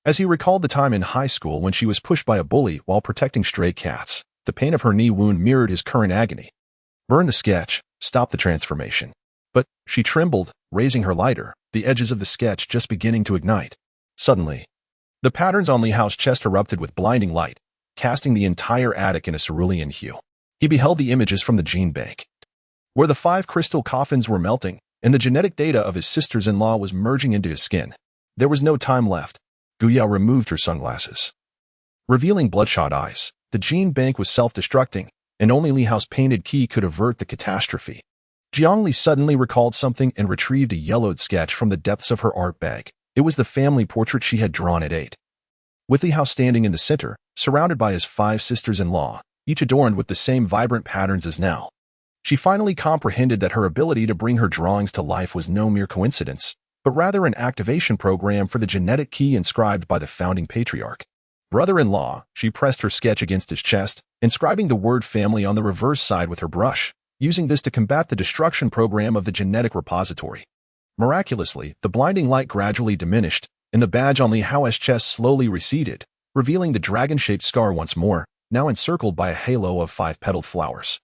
as he recalled the time in high school when she was pushed by a bully while protecting stray cats. The pain of her knee wound mirrored his current agony. Burn the sketch, stop the transformation. But she trembled, raising her lighter, the edges of the sketch just beginning to ignite. Suddenly, the patterns on Li Hao's chest erupted with blinding light, casting the entire attic in a cerulean hue. He beheld the images from the gene bank, where the 5 crystal coffins were melting, and the genetic data of his sisters-in-law was merging into his skin. There was no time left. Gu Yao removed her sunglasses, revealing bloodshot eyes. The gene bank was self-destructing, and only Li Hao's painted key could avert the catastrophe. Jiang Li suddenly recalled something and retrieved a yellowed sketch from the depths of her art bag. It was the family portrait she had drawn at 8. With Li Hao standing in the center, surrounded by his 5 sisters-in-law, each adorned with the same vibrant patterns as now. She finally comprehended that her ability to bring her drawings to life was no mere coincidence, but rather an activation program for the genetic key inscribed by the founding patriarch. Brother-in-law, she pressed her sketch against his chest, inscribing the word family on the reverse side with her brush, using this to combat the destruction program of the genetic repository. Miraculously, the blinding light gradually diminished, and the badge on Li Hao's chest slowly receded, revealing the dragon-shaped scar once more, now encircled by a halo of 5-petaled flowers.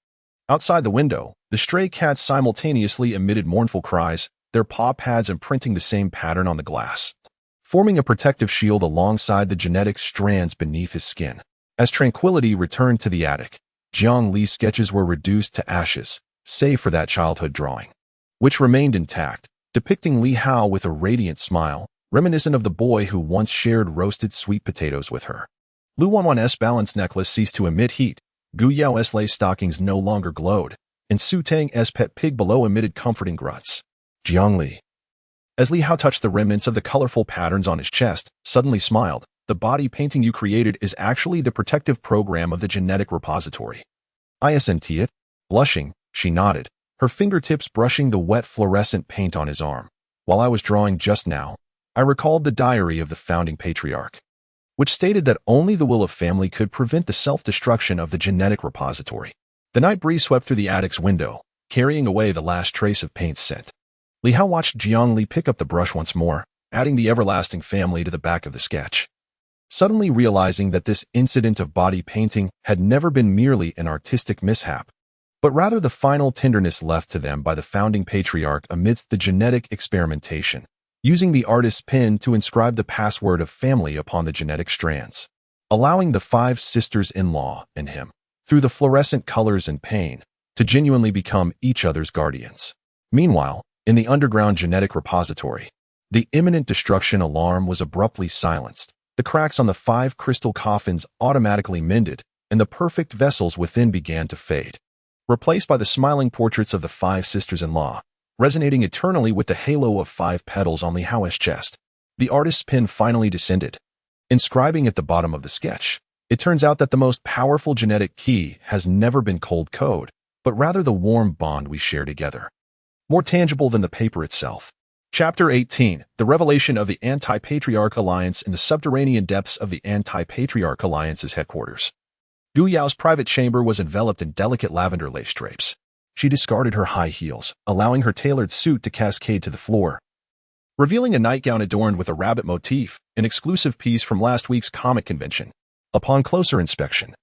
Outside the window, the stray cats simultaneously emitted mournful cries, their paw pads imprinting the same pattern on the glass, forming a protective shield alongside the genetic strands beneath his skin. As tranquility returned to the attic, Jiang Li's sketches were reduced to ashes, save for that childhood drawing, which remained intact, depicting Li Hao with a radiant smile, reminiscent of the boy who once shared roasted sweet potatoes with her. Lu Wanwan's balanced necklace ceased to emit heat, Gu Yao's lace stockings no longer glowed, and Su Tang's pet pig below emitted comforting grunts. Jiang Li, as Li Hao touched the remnants of the colorful patterns on his chest, suddenly smiled. The body painting you created is actually the protective program of the genetic repository. Isn't it? Blushing, she nodded, her fingertips brushing the wet fluorescent paint on his arm. While I was drawing just now, I recalled the diary of the founding patriarch, which stated that only the will of family could prevent the self-destruction of the genetic repository. The night breeze swept through the attic's window, carrying away the last trace of paint scent. Li Hao watched Jiang Li pick up the brush once more, adding the everlasting family to the back of the sketch. Suddenly realizing that this incident of body painting had never been merely an artistic mishap, but rather the final tenderness left to them by the founding patriarch amidst the genetic experimentation, using the artist's pen to inscribe the password of family upon the genetic strands, allowing the 5 sisters-in-law and him, through the fluorescent colors and pain, to genuinely become each other's guardians. Meanwhile, in the underground genetic repository, the imminent destruction alarm was abruptly silenced. The cracks on the 5 crystal coffins automatically mended, and the perfect vessels within began to fade, replaced by the smiling portraits of the 5 sisters-in-law, resonating eternally with the halo of 5 petals on Li Hao's chest. The artist's pen finally descended, inscribing at the bottom of the sketch. It turns out that the most powerful genetic key has never been cold code, but rather the warm bond we share together, more tangible than the paper itself. Chapter 18, The Revelation of the Anti-Patriarch Alliance in the subterranean depths of the Anti-Patriarch Alliance's headquarters. Gu Yao's private chamber was enveloped in delicate lavender lace drapes. She discarded her high heels, allowing her tailored suit to cascade to the floor, revealing a nightgown adorned with a rabbit motif, an exclusive piece from last week's comic convention. Upon closer inspection,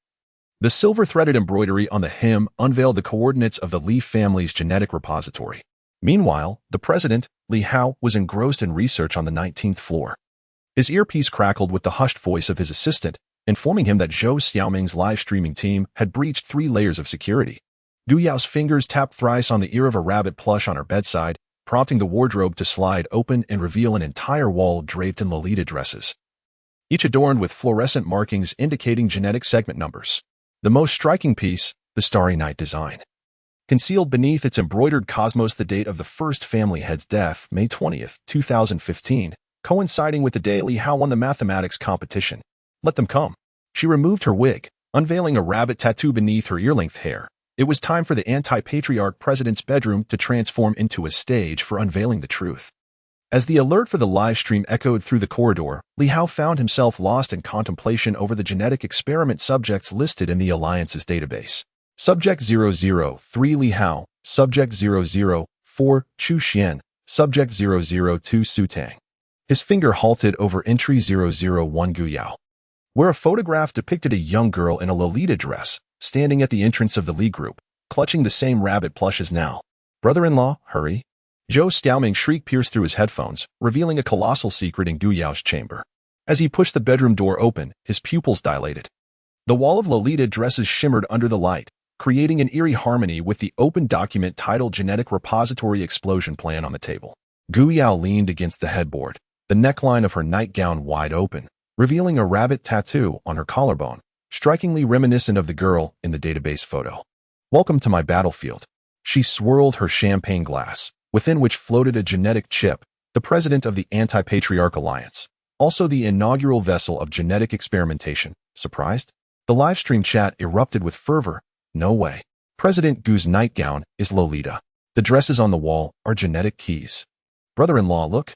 the silver-threaded embroidery on the hem unveiled the coordinates of the Li family's genetic repository. Meanwhile, the president, Li Hao, was engrossed in research on the 19th floor. His earpiece crackled with the hushed voice of his assistant, informing him that Zhou Xiaoming's live-streaming team had breached 3 layers of security. Gu Yao's fingers tapped thrice on the ear of a rabbit plush on her bedside, prompting the wardrobe to slide open and reveal an entire wall draped in Lolita dresses, each adorned with fluorescent markings indicating genetic segment numbers. The most striking piece, the Starry Night design, concealed beneath its embroidered cosmos the date of the first family head's death, May 20th, 2015, coinciding with the day Li Hao won the mathematics competition. Let them come. She removed her wig, unveiling a rabbit tattoo beneath her ear-length hair. It was time for the anti-patriarch president's bedroom to transform into a stage for unveiling the truth. As the alert for the live stream echoed through the corridor, Li Hao found himself lost in contemplation over the genetic experiment subjects listed in the Alliance's database. Subject 003 Li Hao, Subject 004 Chu Xian, Subject 002 Su Tang. His finger halted over entry 001 Gu Yao, where a photograph depicted a young girl in a Lolita dress, standing at the entrance of the Li group. clutching the same rabbit plush as now. Brother-in-law, hurry. Zhou Xiaoming's shriek pierced through his headphones, revealing a colossal secret in Gu Yao's chamber. As he pushed the bedroom door open, his pupils dilated. The wall of Lolita dresses shimmered under the light, creating an eerie harmony with the open document titled Genetic Repository Explosion Plan on the table. Gu Yao leaned against the headboard, the neckline of her nightgown wide open, revealing a rabbit tattoo on her collarbone, strikingly reminiscent of the girl in the database photo. Welcome to my battlefield. She swirled her champagne glass, within which floated a genetic chip, the president of the Anti-Patriarch Alliance, also the inaugural vessel of genetic experimentation. Surprised? The livestream chat erupted with fervor. No way. President Gu's nightgown is Lolita. The dresses on the wall are genetic keys. Brother-in-law, look.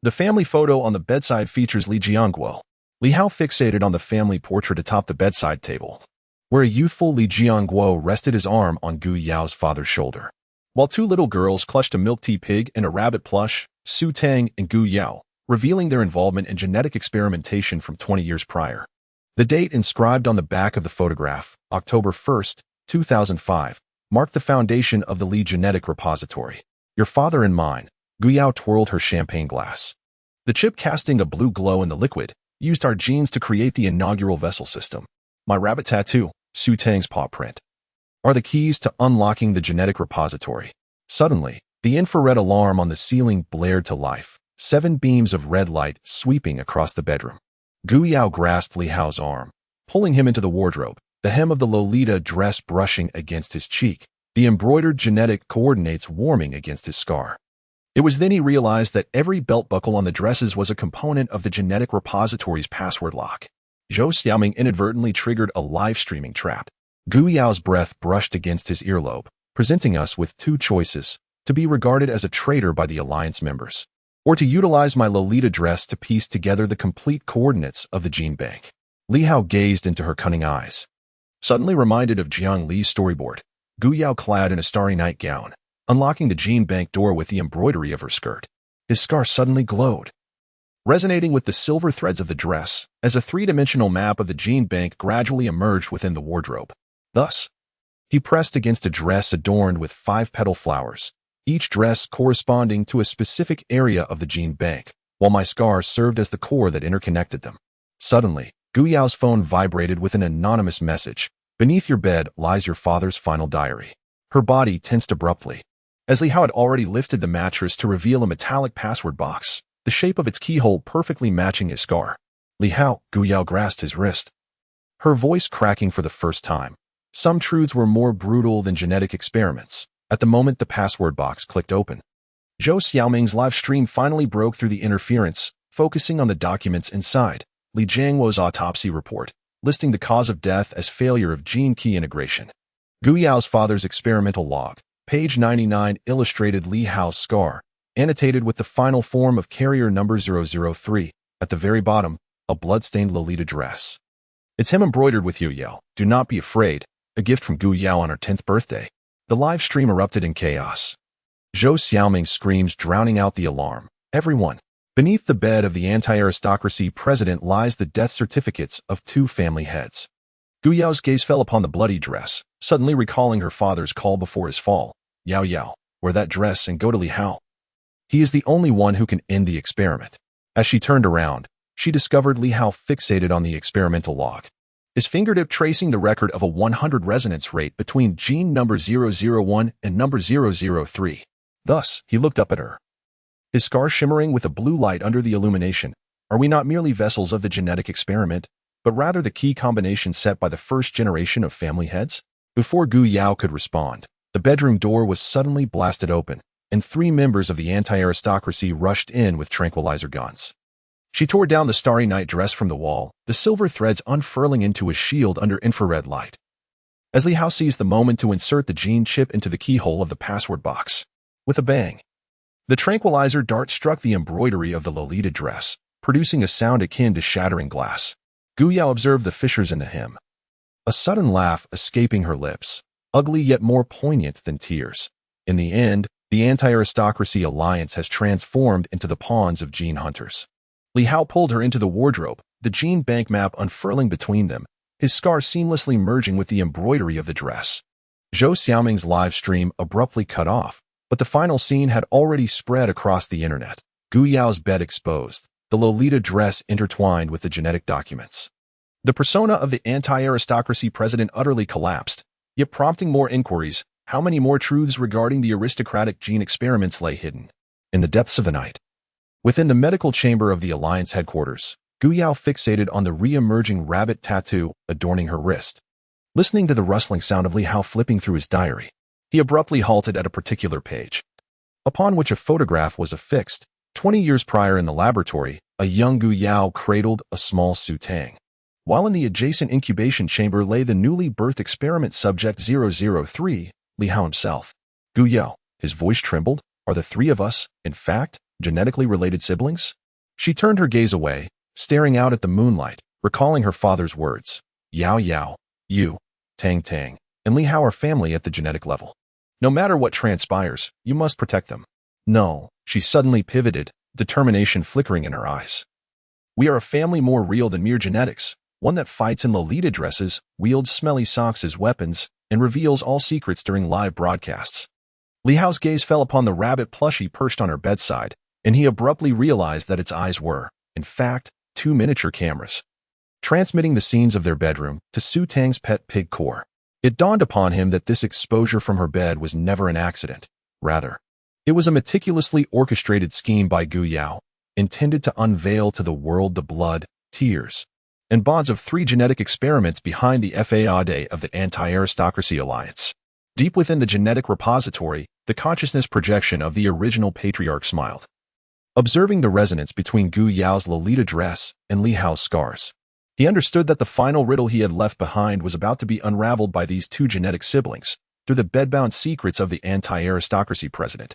The family photo on the bedside features Li Jiangguo. Li Hao fixated on the family portrait atop the bedside table, where a youthful Li Jiangguo rested his arm on Gu Yao's father's shoulder. While two little girls clutched a milk tea pig and a rabbit plush, Su Tang and Gu Yao, revealing their involvement in genetic experimentation from 20 years prior. The date inscribed on the back of the photograph, October 1st, 2005, marked the foundation of the Li Genetic Repository. Your father and mine. Gu Yao twirled her champagne glass. The chip casting a blue glow in the liquid used our genes to create the inaugural vessel system. My rabbit tattoo, Su Tang's paw print, are the keys to unlocking the genetic repository. Suddenly, the infrared alarm on the ceiling blared to life, 7 beams of red light sweeping across the bedroom. Gu Yao grasped Li Hao's arm, pulling him into the wardrobe, the hem of the Lolita dress brushing against his cheek, the embroidered genetic coordinates warming against his scar. It was then he realized that every belt buckle on the dresses was a component of the genetic repository's password lock. Zhou Xiaoming inadvertently triggered a live streaming trap. Gu Yao's breath brushed against his earlobe, presenting us with 2 choices: to be regarded as a traitor by the Alliance members, or to utilize my Lolita dress to piece together the complete coordinates of the gene bank. Li Hao gazed into her cunning eyes. Suddenly reminded of Jiang Li's storyboard, Gu Yao clad in a starry nightgown, unlocking the gene bank door with the embroidery of her skirt. His scar suddenly glowed, resonating with the silver threads of the dress, as a 3-dimensional map of the gene bank gradually emerged within the wardrobe. Thus, he pressed against a dress adorned with 5-petal flowers, each dress corresponding to a specific area of the gene bank, while my scar served as the core that interconnected them. Suddenly, Gu Yao's phone vibrated with an anonymous message. Beneath your bed lies your father's final diary. Her body tensed abruptly, as Li Hao had already lifted the mattress to reveal a metallic password box, the shape of its keyhole perfectly matching his scar. Li Hao, Gu Yao grasped his wrist, her voice cracking for the first time. Some truths were more brutal than genetic experiments. At the moment the password box clicked open, Zhou Xiaoming's live stream finally broke through the interference, focusing on the documents inside. Li Jiangguo's autopsy report, listing the cause of death as failure of gene key integration. Gu Yao's father's experimental log, page 99, illustrated Li Hao's scar, annotated with the final form of carrier number 003. At the very bottom, a blood-stained Lolita dress. It's him embroidered with Yu Yao. Do not be afraid. A gift from Gu Yao on her 10th birthday. The live stream erupted in chaos. Zhou Xiaoming screams drowning out the alarm. Everyone. Beneath the bed of the anti-aristocracy president lies the death certificates of 2 family heads. Gu Yao's gaze fell upon the bloody dress, suddenly recalling her father's call before his fall. Yao Yao, wear that dress and go to Li Hao. He is the only one who can end the experiment. As she turned around, she discovered Li Hao fixated on the experimental log, his fingertip tracing the record of a 100 resonance rate between gene number 001 and number 003. Thus, he looked up at her, his scar shimmering with a blue light under the illumination. Are we not merely vessels of the genetic experiment, but rather the key combination set by the first generation of family heads? Before Gu Yao could respond, the bedroom door was suddenly blasted open, and 3 members of the anti-aristocracy rushed in with tranquilizer guns. She tore down the starry night dress from the wall, the silver threads unfurling into a shield under infrared light. As Li Hao seized the moment to insert the gene chip into the keyhole of the password box. With a bang, the tranquilizer dart struck the embroidery of the Lolita dress, producing a sound akin to shattering glass. Gu Yao observed the fissures in the hem, a sudden laugh escaping her lips, ugly yet more poignant than tears. In the end, the anti-aristocracy alliance has transformed into the pawns of gene hunters. Li Hao pulled her into the wardrobe, the gene bank map unfurling between them, his scar seamlessly merging with the embroidery of the dress. Zhou Xiaoming's live stream abruptly cut off, but the final scene had already spread across the internet. Gu Yao's bed exposed, the Lolita dress intertwined with the genetic documents. The persona of the anti-aristocracy president utterly collapsed, yet prompting more inquiries. How many more truths regarding the aristocratic gene experiments lay hidden? In the depths of the night. Within the medical chamber of the Alliance headquarters, Gu Yao fixated on the re-emerging rabbit tattoo adorning her wrist. Listening to the rustling sound of Li Hao flipping through his diary, he abruptly halted at a particular page, upon which a photograph was affixed. 20 years prior in the laboratory, a young Gu Yao cradled a small Su Tang, while in the adjacent incubation chamber lay the newly birthed experiment subject 003, Li Hao himself. Gu Yao, his voice trembled. Are the three of us, in fact, genetically related siblings? She turned her gaze away, staring out at the moonlight, recalling her father's words. Yao Yao, you, Tang Tang, and Li Hao are family at the genetic level. No matter what transpires, you must protect them. No, she suddenly pivoted, determination flickering in her eyes. We are a family more real than mere genetics, one that fights in Lolita dresses, wields smelly socks as weapons, and reveals all secrets during live broadcasts. Li Hao's gaze fell upon the rabbit plushie perched on her bedside, and he abruptly realized that its eyes were, in fact, two miniature cameras, transmitting the scenes of their bedroom to Su Tang's pet pig core. It dawned upon him that this exposure from her bed was never an accident. Rather, it was a meticulously orchestrated scheme by Gu Yao, intended to unveil to the world the blood, tears, and bonds of 3 genetic experiments behind the FAAD of the Anti-Aristocracy Alliance. Deep within the genetic repository, the consciousness projection of the original patriarch smiled, observing the resonance between Gu Yao's Lolita dress and Li Hao's scars. He understood that the final riddle he had left behind was about to be unraveled by these 2 genetic siblings through the bedbound secrets of the anti-aristocracy president.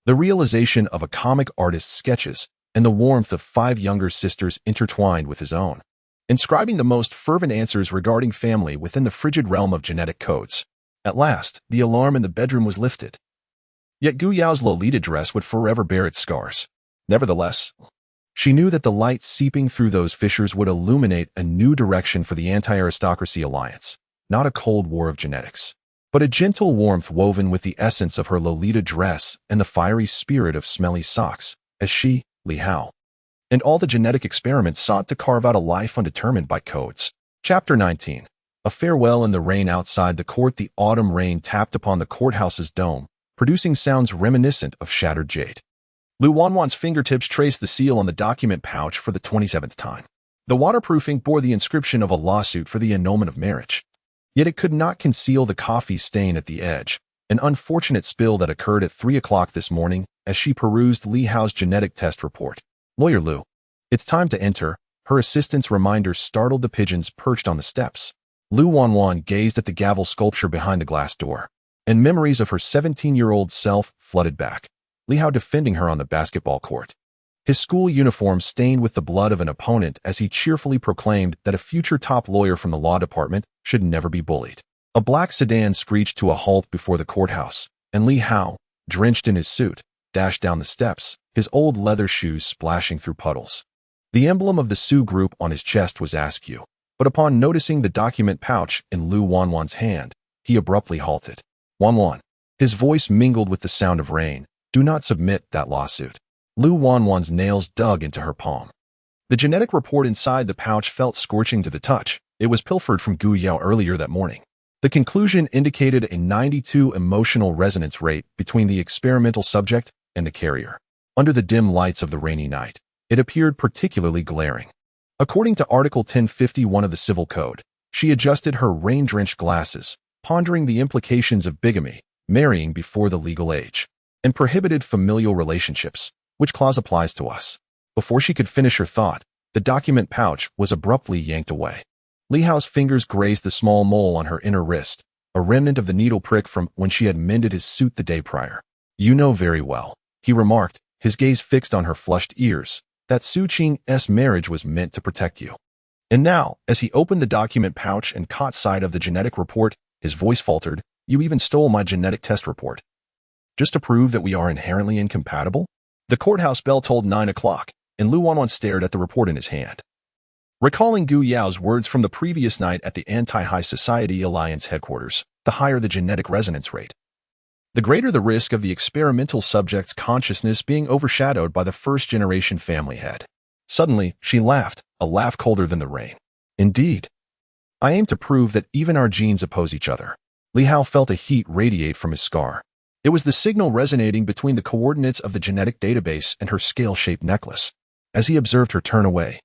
The realization of a comic artist's sketches and the warmth of 5 younger sisters intertwined with his own, inscribing the most fervent answers regarding family within the frigid realm of genetic codes. At last, the alarm in the bedroom was lifted. Yet Gu Yao's Lolita dress would forever bear its scars. Nevertheless, she knew that the light seeping through those fissures would illuminate a new direction for the Anti-Aristocracy Alliance, not a cold war of genetics, but a gentle warmth woven with the essence of her Lolita dress and the fiery spirit of smelly socks, as she, Li Hao, and all the genetic experiments sought to carve out a life undetermined by codes. Chapter 19. A farewell in the rain outside the court. The autumn rain tapped upon the courthouse's dome, producing sounds reminiscent of shattered jade. Lu Wanwan's fingertips traced the seal on the document pouch for the 27th time. The waterproofing bore the inscription of a lawsuit for the annulment of marriage. Yet it could not conceal the coffee stain at the edge, an unfortunate spill that occurred at 3 o'clock this morning as she perused Li Hao's genetic test report. Lawyer Lu. It's time to enter. Her assistant's reminder startled the pigeons perched on the steps. Lu Wanwan gazed at the gavel sculpture behind the glass door, and memories of her 17-year-old self flooded back. Li Hao defending her on the basketball court, his school uniform stained with the blood of an opponent as he cheerfully proclaimed that a future top lawyer from the law department should never be bullied. A black sedan screeched to a halt before the courthouse, and Li Hao, drenched in his suit, dashed down the steps, his old leather shoes splashing through puddles. The emblem of the Su Group on his chest was Askew, but upon noticing the document pouch in Lu Wanwan's hand, he abruptly halted. Wanwan. His voice mingled with the sound of rain. Do not submit that lawsuit. Lu Wanwan's nails dug into her palm. The genetic report inside the pouch felt scorching to the touch. It was pilfered from Gu Yao earlier that morning. The conclusion indicated a 92 emotional resonance rate between the experimental subject and the carrier. Under the dim lights of the rainy night, it appeared particularly glaring. According to Article 1051 of the Civil Code, she adjusted her rain-drenched glasses, pondering the implications of bigamy, marrying before the legal age, and prohibited familial relationships, which clause applies to us. Before she could finish her thought, the document pouch was abruptly yanked away. Li Hao's fingers grazed the small mole on her inner wrist, a remnant of the needle prick from when she had mended his suit the day prior. You know very well, he remarked, his gaze fixed on her flushed ears, that Su Qing's marriage was meant to protect you. And now, as he opened the document pouch and caught sight of the genetic report, his voice faltered, you even stole my genetic test report. Just to prove that we are inherently incompatible? The courthouse bell tolled 9 o'clock, and Lu Wanwan stared at the report in his hand. Recalling Gu Yao's words from the previous night at the Anti-High Society Alliance headquarters, the higher the genetic resonance rate, the greater the risk of the experimental subject's consciousness being overshadowed by the first-generation family head. Suddenly, she laughed, a laugh colder than the rain. Indeed. I aim to prove that even our genes oppose each other. Li Hao felt a heat radiate from his scar. It was the signal resonating between the coordinates of the genetic database and her scale-shaped necklace. As he observed her turn away,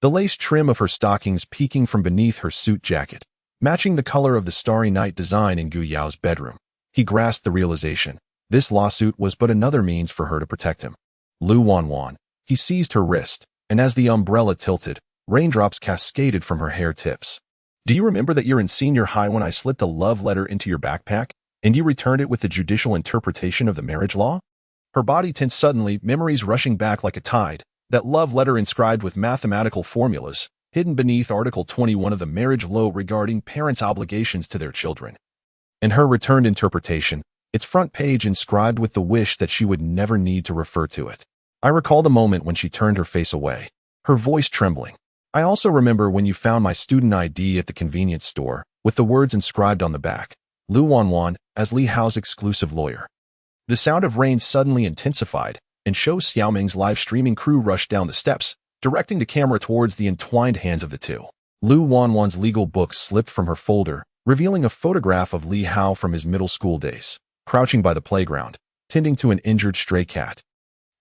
the lace trim of her stockings peeking from beneath her suit jacket, matching the color of the Starry Night design in Gu Yao's bedroom, he grasped the realization. This lawsuit was but another means for her to protect him. Lu Wanwan. He seized her wrist, and as the umbrella tilted, raindrops cascaded from her hair tips. Do you remember that year in senior high when I slipped a love letter into your backpack, and you returned it with the judicial interpretation of the marriage law? Her body tensed suddenly, memories rushing back like a tide. That love letter inscribed with mathematical formulas, hidden beneath Article 21 of the marriage law regarding parents' obligations to their children. In her returned interpretation, its front page inscribed with the wish that she would never need to refer to it. I recall the moment when she turned her face away, her voice trembling. I also remember when you found my student ID at the convenience store, with the words inscribed on the back, Lu Wanwan, as Li Hao's exclusive lawyer. The sound of rain suddenly intensified, and Shou Xiaoming's live streaming crew rushed down the steps, directing the camera towards the entwined hands of the two. Lu Wanwan's legal book slipped from her folder, revealing a photograph of Li Hao from his middle school days, crouching by the playground, tending to an injured stray cat.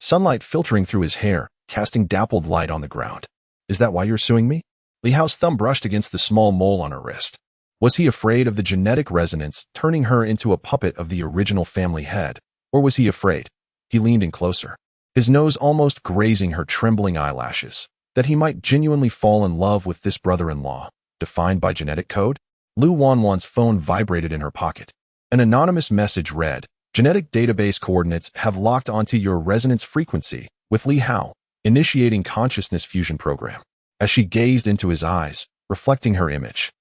Sunlight filtering through his hair, casting dappled light on the ground. Is that why you're suing me? Li Hao's thumb brushed against the small mole on her wrist. Was he afraid of the genetic resonance turning her into a puppet of the original family head, or was he afraid? He leaned in closer, his nose almost grazing her trembling eyelashes, that he might genuinely fall in love with this brother-in-law, defined by genetic code? Lu Wanwan's phone vibrated in her pocket. An anonymous message read, "Genetic database coordinates have locked onto your resonance frequency with Li Hao, initiating consciousness fusion program." As she gazed into his eyes, reflecting her image,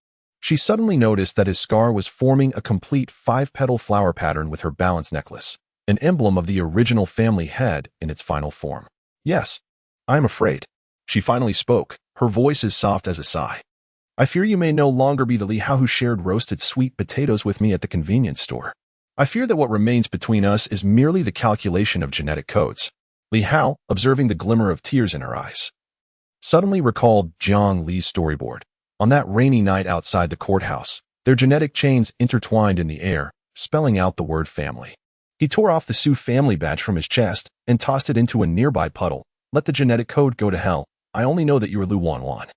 she suddenly noticed that his scar was forming a complete 5-petal flower pattern with her balance necklace, an emblem of the original family head in its final form. "Yes, I am afraid." She finally spoke, her voice as soft as a sigh. "I fear you may no longer be the Li Hao who shared roasted sweet potatoes with me at the convenience store. I fear that what remains between us is merely the calculation of genetic codes." Li Hao, observing the glimmer of tears in her eyes, suddenly recalled Jiang Li's storyboard. On that rainy night outside the courthouse, their genetic chains intertwined in the air, spelling out the word family. He tore off the Su family badge from his chest and tossed it into a nearby puddle. "Let the genetic code go to hell. I only know that you are Lu Wanwan,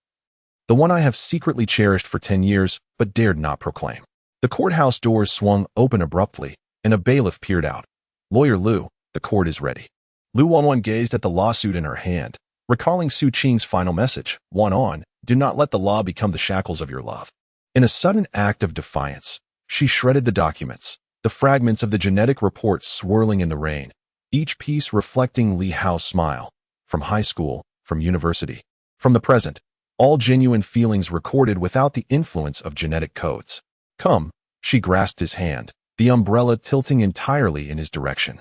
the one I have secretly cherished for 10 years, but dared not proclaim." The courthouse doors swung open abruptly, and a bailiff peered out. "Lawyer Lu, the court is ready." Lu Wanwan gazed at the lawsuit in her hand, recalling Su Qing's final message, "Wanwan, do not let the law become the shackles of your love." In a sudden act of defiance, she shredded the documents, the fragments of the genetic reports swirling in the rain, each piece reflecting Li Hao's smile, from high school, from university, from the present, all genuine feelings recorded without the influence of genetic codes. "Come," she grasped his hand, the umbrella tilting entirely in his direction.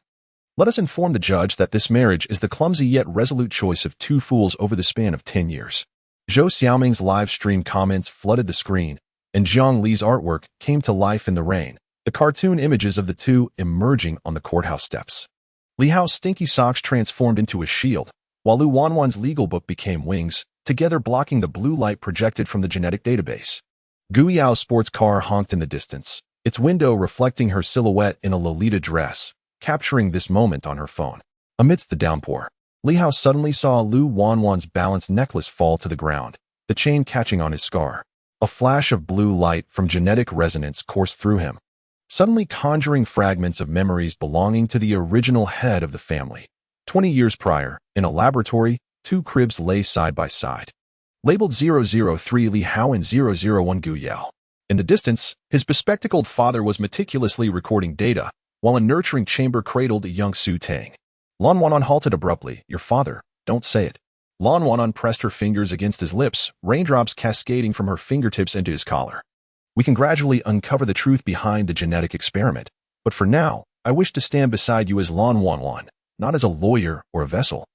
"Let us inform the judge that this marriage is the clumsy yet resolute choice of two fools over the span of 10 years. Zhou Xiaoming's live stream comments flooded the screen, and Jiang Li's artwork came to life in the rain, the cartoon images of the two emerging on the courthouse steps. Li Hao's stinky socks transformed into a shield, while Lu Wanwan's legal book became wings, together blocking the blue light projected from the genetic database. Gu Yao's sports car honked in the distance, its window reflecting her silhouette in a Lolita dress, capturing this moment on her phone. Amidst the downpour, Li Hao suddenly saw Lu Wanwan's balanced necklace fall to the ground, the chain catching on his scar. A flash of blue light from genetic resonance coursed through him, suddenly conjuring fragments of memories belonging to the original head of the family. 20 years prior, in a laboratory, two cribs lay side by side, labeled 003 Li Hao and 001 Gu Yao. In the distance, his bespectacled father was meticulously recording data, while a nurturing chamber cradled a young Su Tang. Lan Wanan halted abruptly. "Your father, don't say it." Lan Wanan pressed her fingers against his lips, raindrops cascading from her fingertips into his collar. "We can gradually uncover the truth behind the genetic experiment, but for now, I wish to stand beside you as Lan Wanwan, not as a lawyer or a vessel."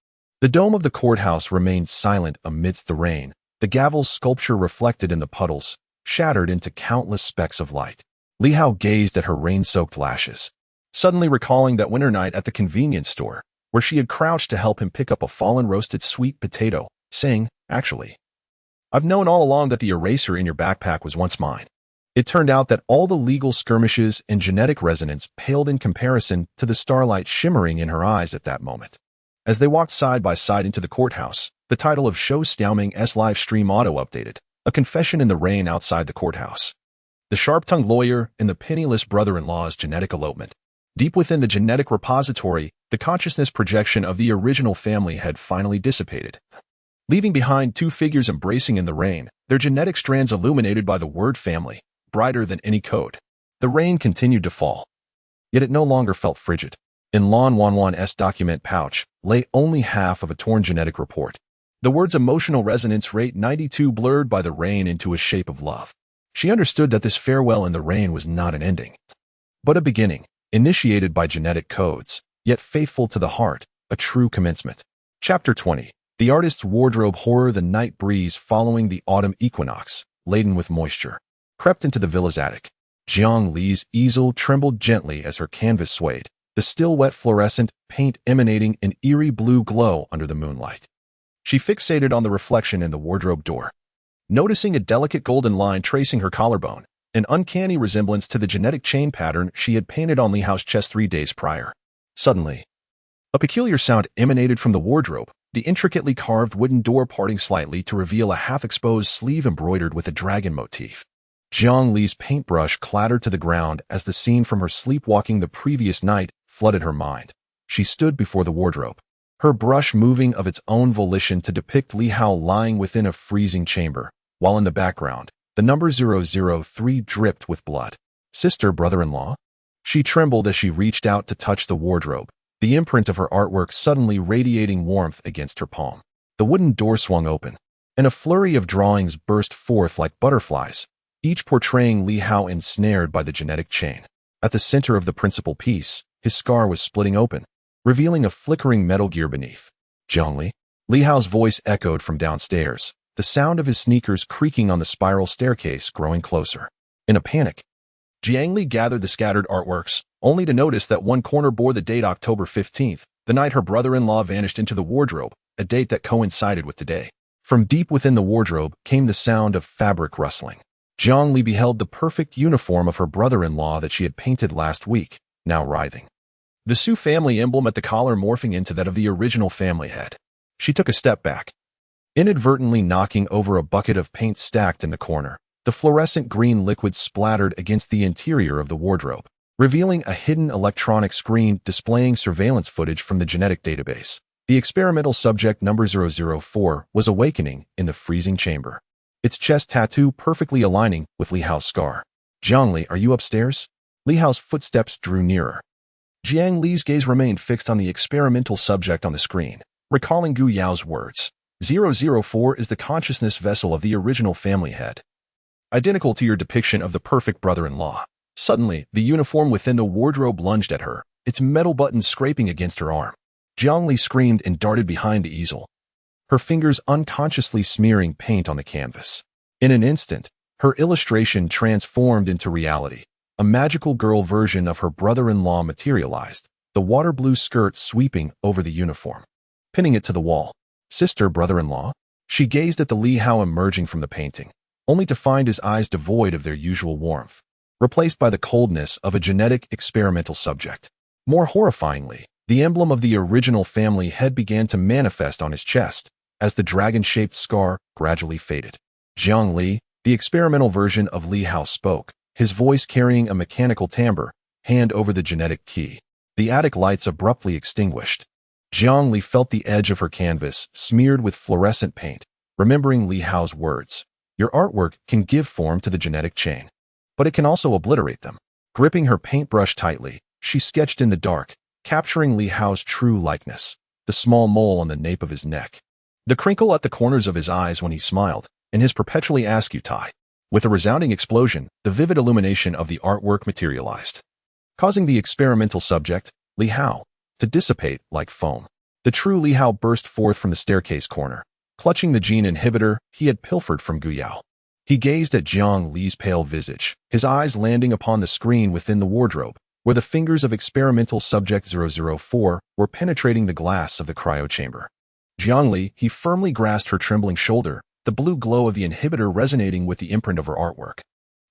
The dome of the courthouse remained silent amidst the rain, The gavel's sculpture reflected in the puddles, shattered into countless specks of light. Li Hao gazed at her rain-soaked lashes, suddenly recalling that winter night at the convenience store, where she had crouched to help him pick up a fallen roasted sweet potato, saying, "Actually, I've known all along that the eraser in your backpack was once mine." It turned out that all the legal skirmishes and genetic resonance paled in comparison to the starlight shimmering in her eyes at that moment. As they walked side by side into the courthouse, the title of Shou Xiaoming's live stream auto updated, A Confession in the Rain Outside the Courthouse. The sharp-tongued lawyer and the penniless brother-in-law's genetic elopement. Deep within the genetic repository, the consciousness projection of the original family had finally dissipated, leaving behind two figures embracing in the rain, their genetic strands illuminated by the word family, brighter than any code. The rain continued to fall, yet it no longer felt frigid. In Lan Wanwan's document pouch lay only half of a torn genetic report. The words emotional resonance rate 92 blurred by the rain into a shape of love. She understood that this farewell in the rain was not an ending, but a beginning, initiated by genetic codes, yet faithful to the heart, a true commencement. Chapter 20. The artist's wardrobe horror. The night breeze following the autumn equinox, laden with moisture, crept into the villa's attic. Jiang Li's easel trembled gently as her canvas swayed, the still wet fluorescent paint emanating an eerie blue glow under the moonlight. She fixated on the reflection in the wardrobe door, noticing a delicate golden line tracing her collarbone, an uncanny resemblance to the genetic chain pattern she had painted on Li Hao's chest 3 days prior. Suddenly, a peculiar sound emanated from the wardrobe, the intricately carved wooden door parting slightly to reveal a half-exposed sleeve embroidered with a dragon motif. Jiang Li's paintbrush clattered to the ground as the scene from her sleepwalking the previous night flooded her mind. She stood before the wardrobe, her brush moving of its own volition to depict Li Hao lying within a freezing chamber, while in the background, the number 003 dripped with blood. Sister, brother-in-law? She trembled as she reached out to touch the wardrobe, the imprint of her artwork suddenly radiating warmth against her palm. The wooden door swung open, and a flurry of drawings burst forth like butterflies, each portraying Li Hao ensnared by the genetic chain. At the center of the principal piece, his scar was splitting open, revealing a flickering metal gear beneath. "Jiang Li Hao's voice echoed from downstairs, the sound of his sneakers creaking on the spiral staircase growing closer. In a panic, Jiang Li gathered the scattered artworks, only to notice that one corner bore the date October 15th, the night her brother-in-law vanished into the wardrobe, a date that coincided with today. From deep within the wardrobe came the sound of fabric rustling. Jiang Li beheld the perfect uniform of her brother-in-law that she had painted last week, now writhing. The Su family emblem at the collar morphing into that of the original family head. She took a step back, inadvertently knocking over a bucket of paint stacked in the corner. The fluorescent green liquid splattered against the interior of the wardrobe, revealing a hidden electronic screen displaying surveillance footage from the genetic database. The experimental subject number 004 was awakening in the freezing chamber, its chest tattoo perfectly aligning with Li Hao's scar. "Jiang Li, are you upstairs?" Li Hao's footsteps drew nearer. Jiang Li's gaze remained fixed on the experimental subject on the screen, recalling Gu Yao's words. 004 is the consciousness vessel of the original family head, identical to your depiction of the perfect brother-in-law. Suddenly, the uniform within the wardrobe lunged at her, its metal buttons scraping against her arm. Jiang Li screamed and darted behind the easel, her fingers unconsciously smearing paint on the canvas. In an instant, her illustration transformed into reality. A magical girl version of her brother-in-law materialized, the water blue skirt sweeping over the uniform, pinning it to the wall. "Sister, brother-in-law?" She gazed at the Li Hao emerging from the painting, only to find his eyes devoid of their usual warmth, replaced by the coldness of a genetic experimental subject. More horrifyingly, the emblem of the original family head began to manifest on his chest, as the dragon-shaped scar gradually faded. Jiang Li, the experimental version of Li Hao, spoke, his voice carrying a mechanical timbre, hand over the genetic key. The attic lights abruptly extinguished. Jiang Li felt the edge of her canvas smeared with fluorescent paint, remembering Li Hao's words. "Your artwork can give form to the genetic chain, but it can also obliterate them." Gripping her paintbrush tightly, she sketched in the dark, capturing Li Hao's true likeness, the small mole on the nape of his neck, the crinkle at the corners of his eyes when he smiled, and his perpetually askew tie. With a resounding explosion, the vivid illumination of the artwork materialized, causing the experimental subject, Li Hao, to dissipate like foam. The true Li Hao burst forth from the staircase corner, Clutching the gene inhibitor he had pilfered from Gu Yao. He gazed at Jiang Li's pale visage, his eyes landing upon the screen within the wardrobe, where the fingers of experimental subject 004 were penetrating the glass of the cryo chamber. Jiang Li, he firmly grasped her trembling shoulder, the blue glow of the inhibitor resonating with the imprint of her artwork.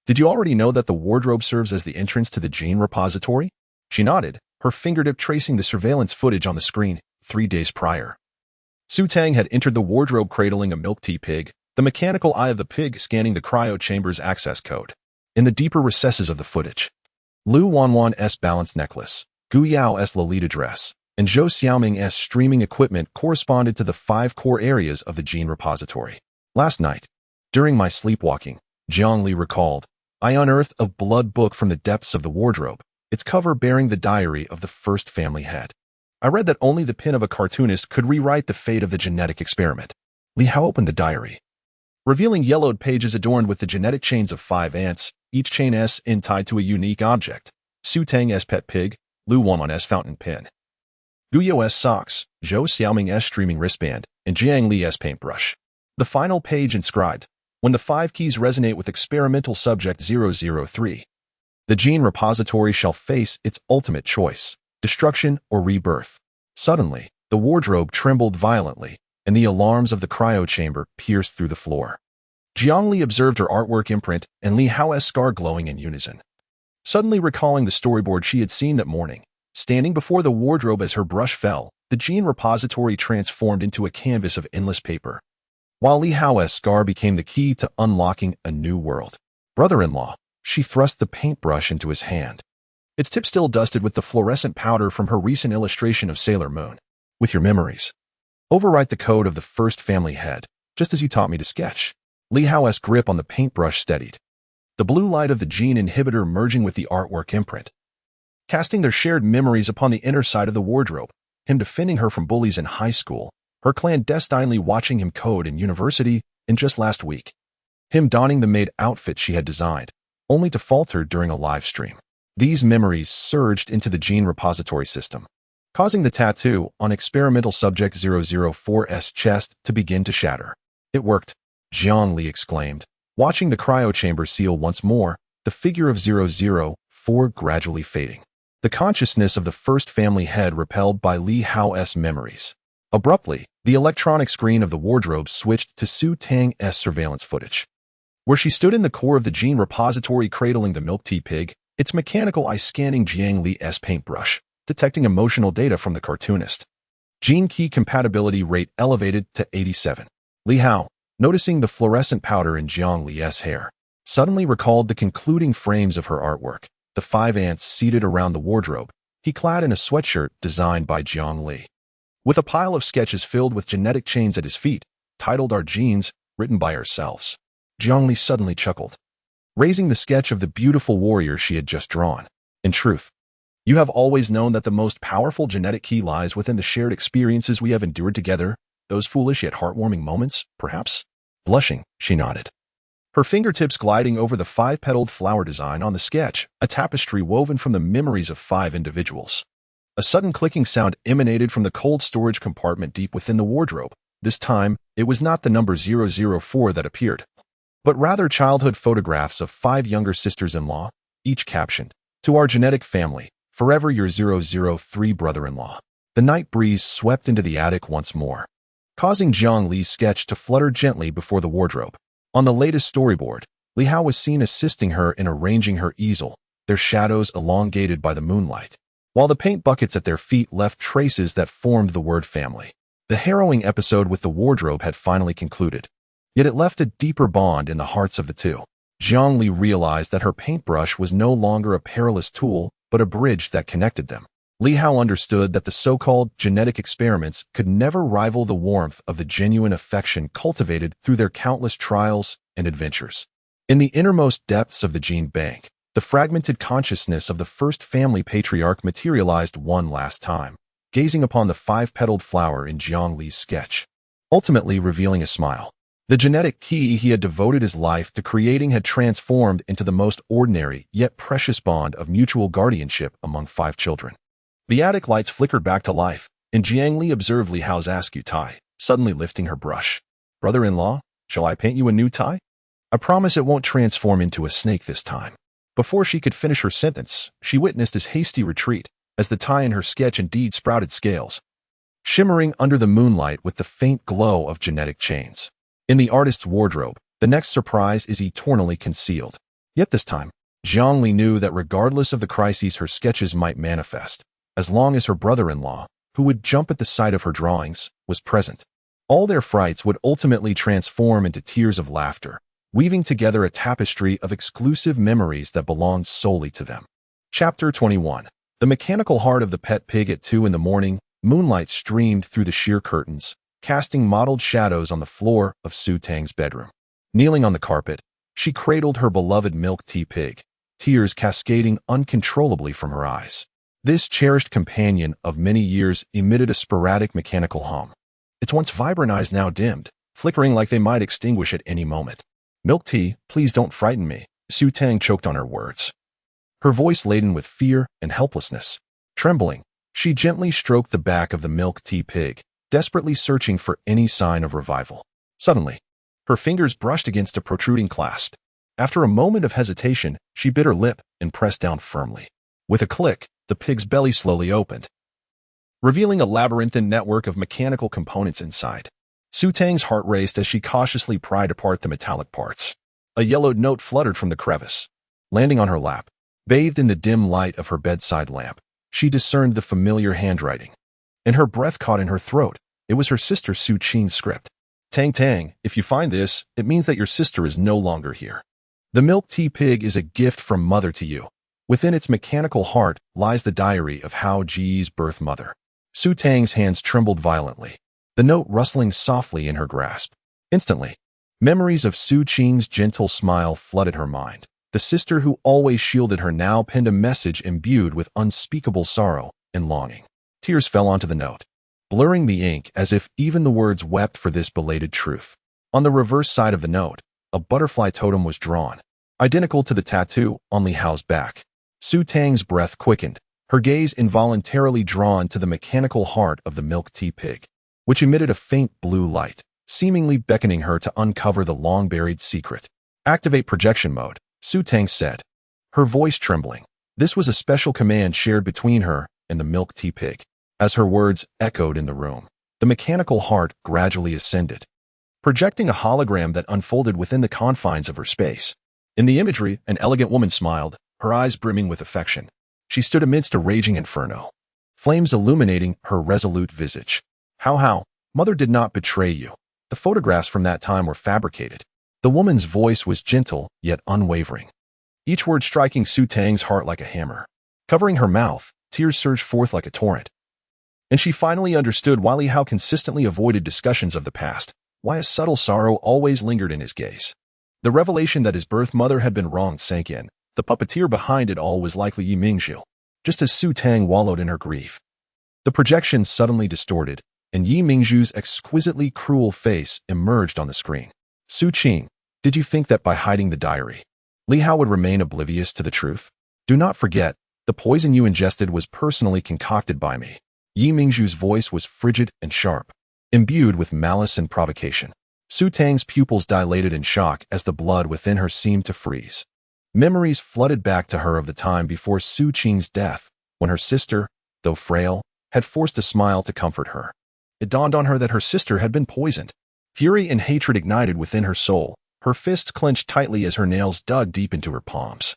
Did you already know that the wardrobe serves as the entrance to the gene repository? She nodded, her fingertip tracing the surveillance footage on the screen 3 days prior. Su Tang had entered the wardrobe cradling a milk tea pig, the mechanical eye of the pig scanning the cryo chamber's access code. In the deeper recesses of the footage, Lu Wanwan's balanced necklace, Gu Yao's Lolita dress, and Zhou Xiaoming's streaming equipment corresponded to the 5 core areas of the gene repository. Last night, during my sleepwalking, Jiang Li recalled, I unearthed a blood book from the depths of the wardrobe, its cover bearing the diary of the first family head. I read that only the pen of a cartoonist could rewrite the fate of the genetic experiment. Li Hao opened the diary, revealing yellowed pages adorned with the genetic chains of 5 ants, each chain S tied to a unique object. Su Tang's pet pig, Lu Wanwan's fountain pen, Gu Yao's socks, Zhou Xiaoming's streaming wristband, and Jiang Li's paintbrush. The final page inscribed, when the 5 keys resonate with experimental subject 003, the gene repository shall face its ultimate choice, destruction or rebirth. Suddenly, the wardrobe trembled violently, and the alarms of the cryo chamber pierced through the floor. Jiang Li observed her artwork imprint and Li Hao's scar glowing in unison. Suddenly recalling the storyboard she had seen that morning, standing before the wardrobe as her brush fell, the gene repository transformed into a canvas of endless paper, while Li Hao's scar became the key to unlocking a new world. Brother-in-law, she thrust the paintbrush into his hand, its tip still dusted with the fluorescent powder from her recent illustration of Sailor Moon. With your memories, overwrite the code of the first family head, just as you taught me to sketch. Li Hao's grip on the paintbrush steadied, the blue light of the gene inhibitor merging with the artwork imprint, casting their shared memories upon the inner side of the wardrobe, him defending her from bullies in high school, her clandestinely watching him code in university, and just last week, him donning the maid outfit she had designed, only to falter during a live stream. These memories surged into the gene repository system, causing the tattoo on experimental subject 004's chest to begin to shatter. It worked, Jiang Li exclaimed, watching the cryo chamber seal once more, the figure of 004 gradually fading. The consciousness of the first family head repelled by Li Hao's memories. Abruptly, the electronic screen of the wardrobe switched to Su Tang's surveillance footage, where she stood in the core of the gene repository cradling the milk tea pig, its mechanical eye scanning Jiang Li's paintbrush, detecting emotional data from the cartoonist. Gene key compatibility rate elevated to 87. Li Hao, noticing the fluorescent powder in Jiang Li's hair, suddenly recalled the concluding frames of her artwork, the 5 ants seated around the wardrobe, he clad in a sweatshirt designed by Jiang Li. With a pile of sketches filled with genetic chains at his feet, titled Our Genes, written by ourselves. Jiang Li suddenly chuckled, raising the sketch of the beautiful warrior she had just drawn. In truth, you have always known that the most powerful genetic key lies within the shared experiences we have endured together, those foolish yet heartwarming moments, perhaps? Blushing, she nodded, her fingertips gliding over the 5-petaled flower design on the sketch, a tapestry woven from the memories of 5 individuals. A sudden clicking sound emanated from the cold storage compartment deep within the wardrobe. This time, it was not the number 004 that appeared, but rather childhood photographs of 5 younger sisters-in-law, each captioned, "To our genetic family, forever your 003 brother-in-law." The night breeze swept into the attic once more, causing Jiang Li's sketch to flutter gently before the wardrobe. On the latest storyboard, Li Hao was seen assisting her in arranging her easel, their shadows elongated by the moonlight, while the paint buckets at their feet left traces that formed the word family. The harrowing episode with the wardrobe had finally concluded, yet it left a deeper bond in the hearts of the two. Jiang Li realized that her paintbrush was no longer a perilous tool, but a bridge that connected them. Li Hao understood that the so-called genetic experiments could never rival the warmth of the genuine affection cultivated through their countless trials and adventures. In the innermost depths of the gene bank, the fragmented consciousness of the first family patriarch materialized one last time, gazing upon the 5-petaled flower in Jiang Li's sketch, ultimately revealing a smile. The genetic key he had devoted his life to creating had transformed into the most ordinary yet precious bond of mutual guardianship among 5 children. The attic lights flickered back to life, and Jiang Li observed Li Hao's askew tie, suddenly lifting her brush. Brother-in-law, shall I paint you a new tie? I promise it won't transform into a snake this time. Before she could finish her sentence, she witnessed his hasty retreat as the tie in her sketch indeed sprouted scales, shimmering under the moonlight with the faint glow of genetic chains. In the artist's wardrobe, the next surprise is eternally concealed. Yet this time, Zhongli knew that regardless of the crises her sketches might manifest, as long as her brother-in-law, who would jump at the sight of her drawings, was present, all their frights would ultimately transform into tears of laughter, weaving together a tapestry of exclusive memories that belonged solely to them. Chapter 21. The mechanical heart of the pet pig. At 2 a.m, moonlight streamed through the sheer curtains, casting mottled shadows on the floor of Su Tang's bedroom. Kneeling on the carpet, she cradled her beloved milk tea pig, tears cascading uncontrollably from her eyes. This cherished companion of many years emitted a sporadic mechanical hum. Its once vibrant eyes now dimmed, flickering like they might extinguish at any moment. Milk tea, please don't frighten me, Su Tang choked on her words. Her voice laden with fear and helplessness. Trembling, she gently stroked the back of the milk tea pig, desperately searching for any sign of revival. Suddenly, her fingers brushed against a protruding clasp. After a moment of hesitation, she bit her lip and pressed down firmly. With a click, the pig's belly slowly opened, revealing a labyrinthine network of mechanical components inside. Su Tang's heart raced as she cautiously pried apart the metallic parts. A yellowed note fluttered from the crevice. Landing on her lap, bathed in the dim light of her bedside lamp, she discerned the familiar handwriting. And her breath caught in her throat. It was her sister Su Qing's script. Tang Tang, if you find this, it means that your sister is no longer here. The milk tea pig is a gift from mother to you. Within its mechanical heart lies the diary of Hao Ji's birth mother. Su Tang's hands trembled violently, the note rustling softly in her grasp. Instantly, memories of Su Qing's gentle smile flooded her mind. The sister who always shielded her now penned a message imbued with unspeakable sorrow and longing. Tears fell onto the note, blurring the ink as if even the words wept for this belated truth. On the reverse side of the note, a butterfly totem was drawn, identical to the tattoo on Li Hao's back. Su Tang's breath quickened, her gaze involuntarily drawn to the mechanical heart of the milk tea pig, which emitted a faint blue light, seemingly beckoning her to uncover the long-buried secret. Activate projection mode, Su Tang said, her voice trembling. This was a special command shared between her and the milk tea pig. As her words echoed in the room, the mechanical heart gradually ascended, projecting a hologram that unfolded within the confines of her space. In the imagery, an elegant woman smiled, her eyes brimming with affection. She stood amidst a raging inferno, flames illuminating her resolute visage. How, mother did not betray you. The photographs from that time were fabricated. The woman's voice was gentle, yet unwavering, each word striking Su Tang's heart like a hammer. Covering her mouth, tears surged forth like a torrent. And she finally understood why Li Hao consistently avoided discussions of the past, why a subtle sorrow always lingered in his gaze. The revelation that his birth mother had been wronged sank in. The puppeteer behind it all was likely Yi Mingzhu. Just as Su Tang wallowed in her grief, the projection suddenly distorted, and Yi Mingzhu's exquisitely cruel face emerged on the screen. Su Qing, did you think that by hiding the diary, Li Hao would remain oblivious to the truth? Do not forget, the poison you ingested was personally concocted by me. Yi Mingzhu's voice was frigid and sharp, imbued with malice and provocation. Su Tang's pupils dilated in shock as the blood within her seemed to freeze. Memories flooded back to her of the time before Su Qing's death, when her sister, though frail, had forced a smile to comfort her. It dawned on her that her sister had been poisoned. Fury and hatred ignited within her soul, her fists clenched tightly as her nails dug deep into her palms,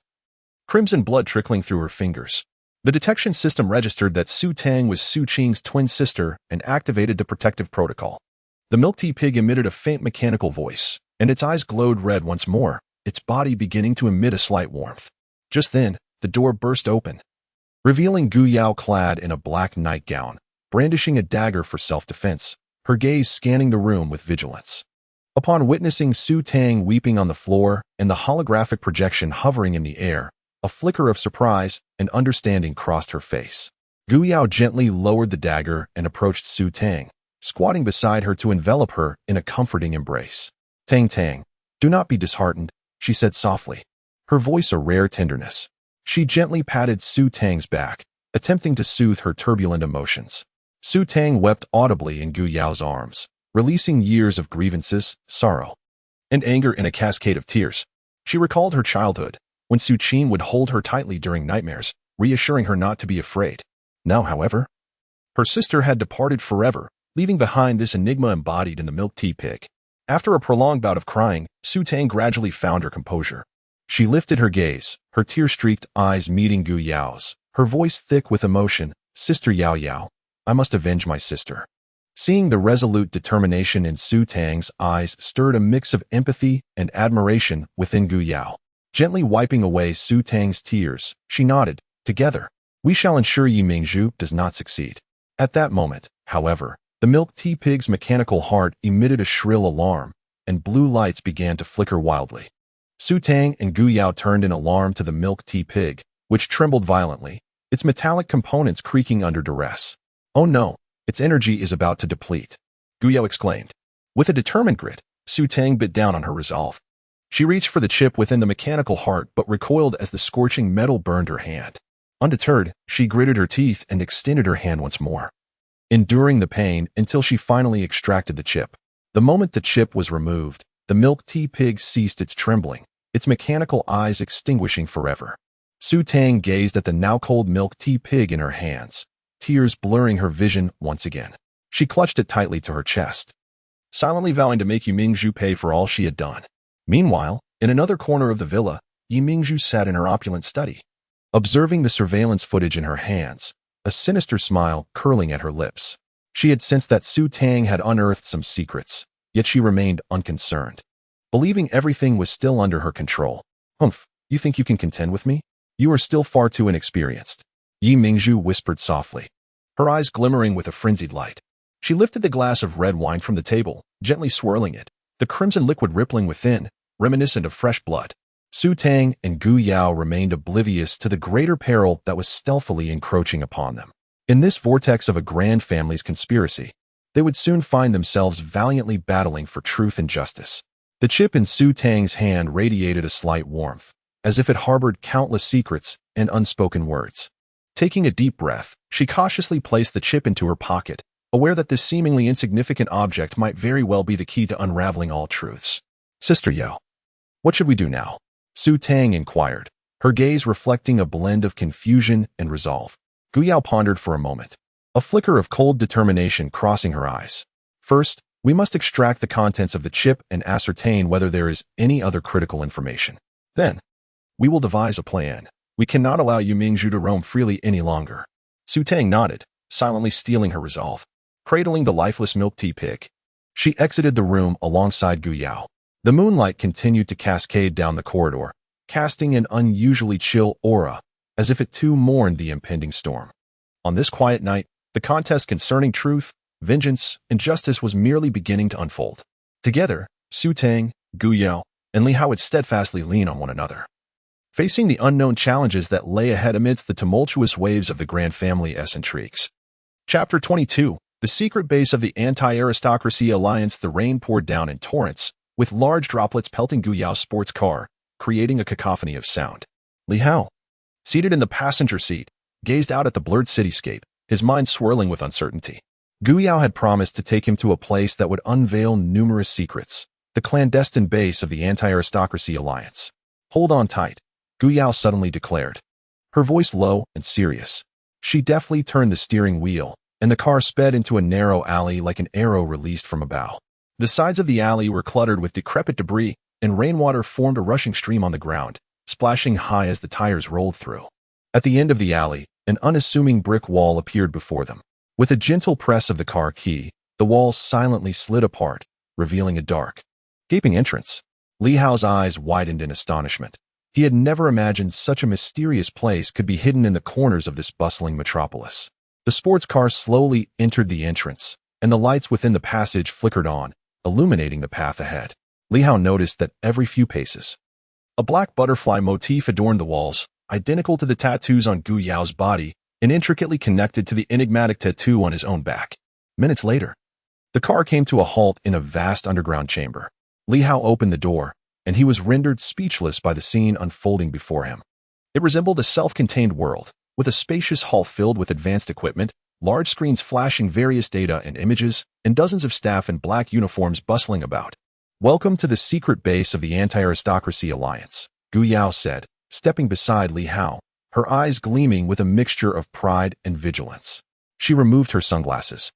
crimson blood trickling through her fingers. The detection system registered that Su Tang was Su Qing's twin sister and activated the protective protocol. The milk tea pig emitted a faint mechanical voice, and its eyes glowed red once more, its body beginning to emit a slight warmth. Just then, the door burst open, revealing Gu Yao clad in a black nightgown, brandishing a dagger for self-defense, her gaze scanning the room with vigilance. Upon witnessing Su Tang weeping on the floor and the holographic projection hovering in the air, a flicker of surprise and understanding crossed her face. Gu Yao gently lowered the dagger and approached Su Tang, squatting beside her to envelop her in a comforting embrace. Tang Tang, do not be disheartened, she said softly, her voice a rare tenderness. She gently patted Su Tang's back, attempting to soothe her turbulent emotions. Su Tang wept audibly in Gu Yao's arms, releasing years of grievances, sorrow, and anger in a cascade of tears. She recalled her childhood, when Su Qin would hold her tightly during nightmares, reassuring her not to be afraid. Now, however, her sister had departed forever, leaving behind this enigma embodied in the milk tea pig. After a prolonged bout of crying, Su Tang gradually found her composure. She lifted her gaze, her tear-streaked eyes meeting Gu Yao's, her voice thick with emotion. "Sister Yao Yao, I must avenge my sister." Seeing the resolute determination in Su Tang's eyes stirred a mix of empathy and admiration within Gu Yao. Gently wiping away Su Tang's tears, she nodded. "Together, we shall ensure Yi Mingzhu does not succeed." At that moment, however, the milk tea pig's mechanical heart emitted a shrill alarm, and blue lights began to flicker wildly. Su Tang and Gu Yao turned in alarm to the milk tea pig, which trembled violently, its metallic components creaking under duress. "Oh no, its energy is about to deplete," Gu Yao exclaimed. With a determined grit, Su Tang bit down on her resolve. She reached for the chip within the mechanical heart but recoiled as the scorching metal burned her hand. Undeterred, she gritted her teeth and extended her hand once more, enduring the pain until she finally extracted the chip. The moment the chip was removed, the milk tea pig ceased its trembling, its mechanical eyes extinguishing forever. Su Tang gazed at the now-cold milk tea pig in her hands, tears blurring her vision once again. She clutched it tightly to her chest, silently vowing to make Yi Mingzhu pay for all she had done. Meanwhile, in another corner of the villa, Yi Mingzhu sat in her opulent study, observing the surveillance footage in her hands, a sinister smile curling at her lips. She had sensed that Su Tang had unearthed some secrets, yet she remained unconcerned, believing everything was still under her control. "Humph, you think you can contend with me? You are still far too inexperienced," Yi Mingzhu whispered softly, her eyes glimmering with a frenzied light. She lifted the glass of red wine from the table, gently swirling it, the crimson liquid rippling within, reminiscent of fresh blood. Su Tang and Gu Yao remained oblivious to the greater peril that was stealthily encroaching upon them. In this vortex of a grand family's conspiracy, they would soon find themselves valiantly battling for truth and justice. The chip in Su Tang's hand radiated a slight warmth, as if it harbored countless secrets and unspoken words. Taking a deep breath, she cautiously placed the chip into her pocket, aware that this seemingly insignificant object might very well be the key to unraveling all truths. "Sister Yao, what should we do now?" Su Tang inquired, her gaze reflecting a blend of confusion and resolve. Gu Yao pondered for a moment, a flicker of cold determination crossing her eyes. "First, we must extract the contents of the chip and ascertain whether there is any other critical information. Then, we will devise a plan. We cannot allow Yi Mingzhu to roam freely any longer." Su Tang nodded, silently steeling her resolve. Cradling the lifeless milk tea pig, she exited the room alongside Gu Yao. The moonlight continued to cascade down the corridor, casting an unusually chill aura, as if it too mourned the impending storm. On this quiet night, the contest concerning truth, vengeance, and justice was merely beginning to unfold. Together, Su Tang, Gu Yao, and Li Hao would steadfastly lean on one another, facing the unknown challenges that lay ahead amidst the tumultuous waves of the Grand Family's intrigues. Chapter 22. The secret base of the Anti-Aristocracy Alliance. The rain poured down in torrents, with large droplets pelting Gu Yao's sports car, creating a cacophony of sound. Li Hao, seated in the passenger seat, gazed out at the blurred cityscape, his mind swirling with uncertainty. Gu Yao had promised to take him to a place that would unveil numerous secrets, the clandestine base of the Anti-Aristocracy Alliance. "Hold on tight," Gu Yao suddenly declared, her voice low and serious. She deftly turned the steering wheel, and the car sped into a narrow alley like an arrow released from a bow. The sides of the alley were cluttered with decrepit debris, and rainwater formed a rushing stream on the ground, splashing high as the tires rolled through. At the end of the alley, an unassuming brick wall appeared before them. With a gentle press of the car key, the wall silently slid apart, revealing a dark, gaping entrance. Li Hao's eyes widened in astonishment. He had never imagined such a mysterious place could be hidden in the corners of this bustling metropolis. The sports car slowly entered the entrance, and the lights within the passage flickered on, illuminating the path ahead. Li Hao noticed that every few paces, a black butterfly motif adorned the walls, identical to the tattoos on Gu Yao's body and intricately connected to the enigmatic tattoo on his own back. Minutes later, the car came to a halt in a vast underground chamber. Li Hao opened the door, and he was rendered speechless by the scene unfolding before him. It resembled a self-contained world, with a spacious hall filled with advanced equipment, large screens flashing various data and images, and dozens of staff in black uniforms bustling about. "Welcome to the secret base of the Anti-Aristocracy Alliance," Gu Yao said, stepping beside Li Hao, her eyes gleaming with a mixture of pride and vigilance. She removed her sunglasses,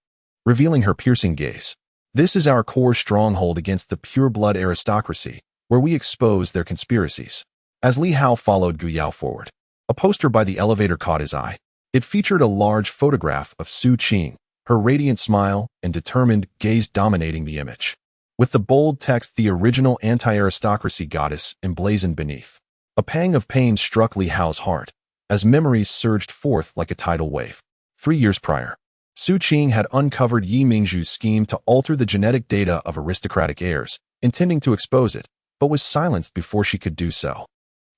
revealing her piercing gaze. "This is our core stronghold against the pure-blood aristocracy, where we expose their conspiracies." As Li Hao followed Gu Yao forward, a poster by the elevator caught his eye. It featured a large photograph of Su Qing, her radiant smile and determined gaze dominating the image, with the bold text "The original anti-aristocracy goddess" emblazoned beneath. A pang of pain struck Li Hao's heart, as memories surged forth like a tidal wave. 3 years prior, Su Qing had uncovered Yi Mingzhu's scheme to alter the genetic data of aristocratic heirs, intending to expose it, but was silenced before she could do so.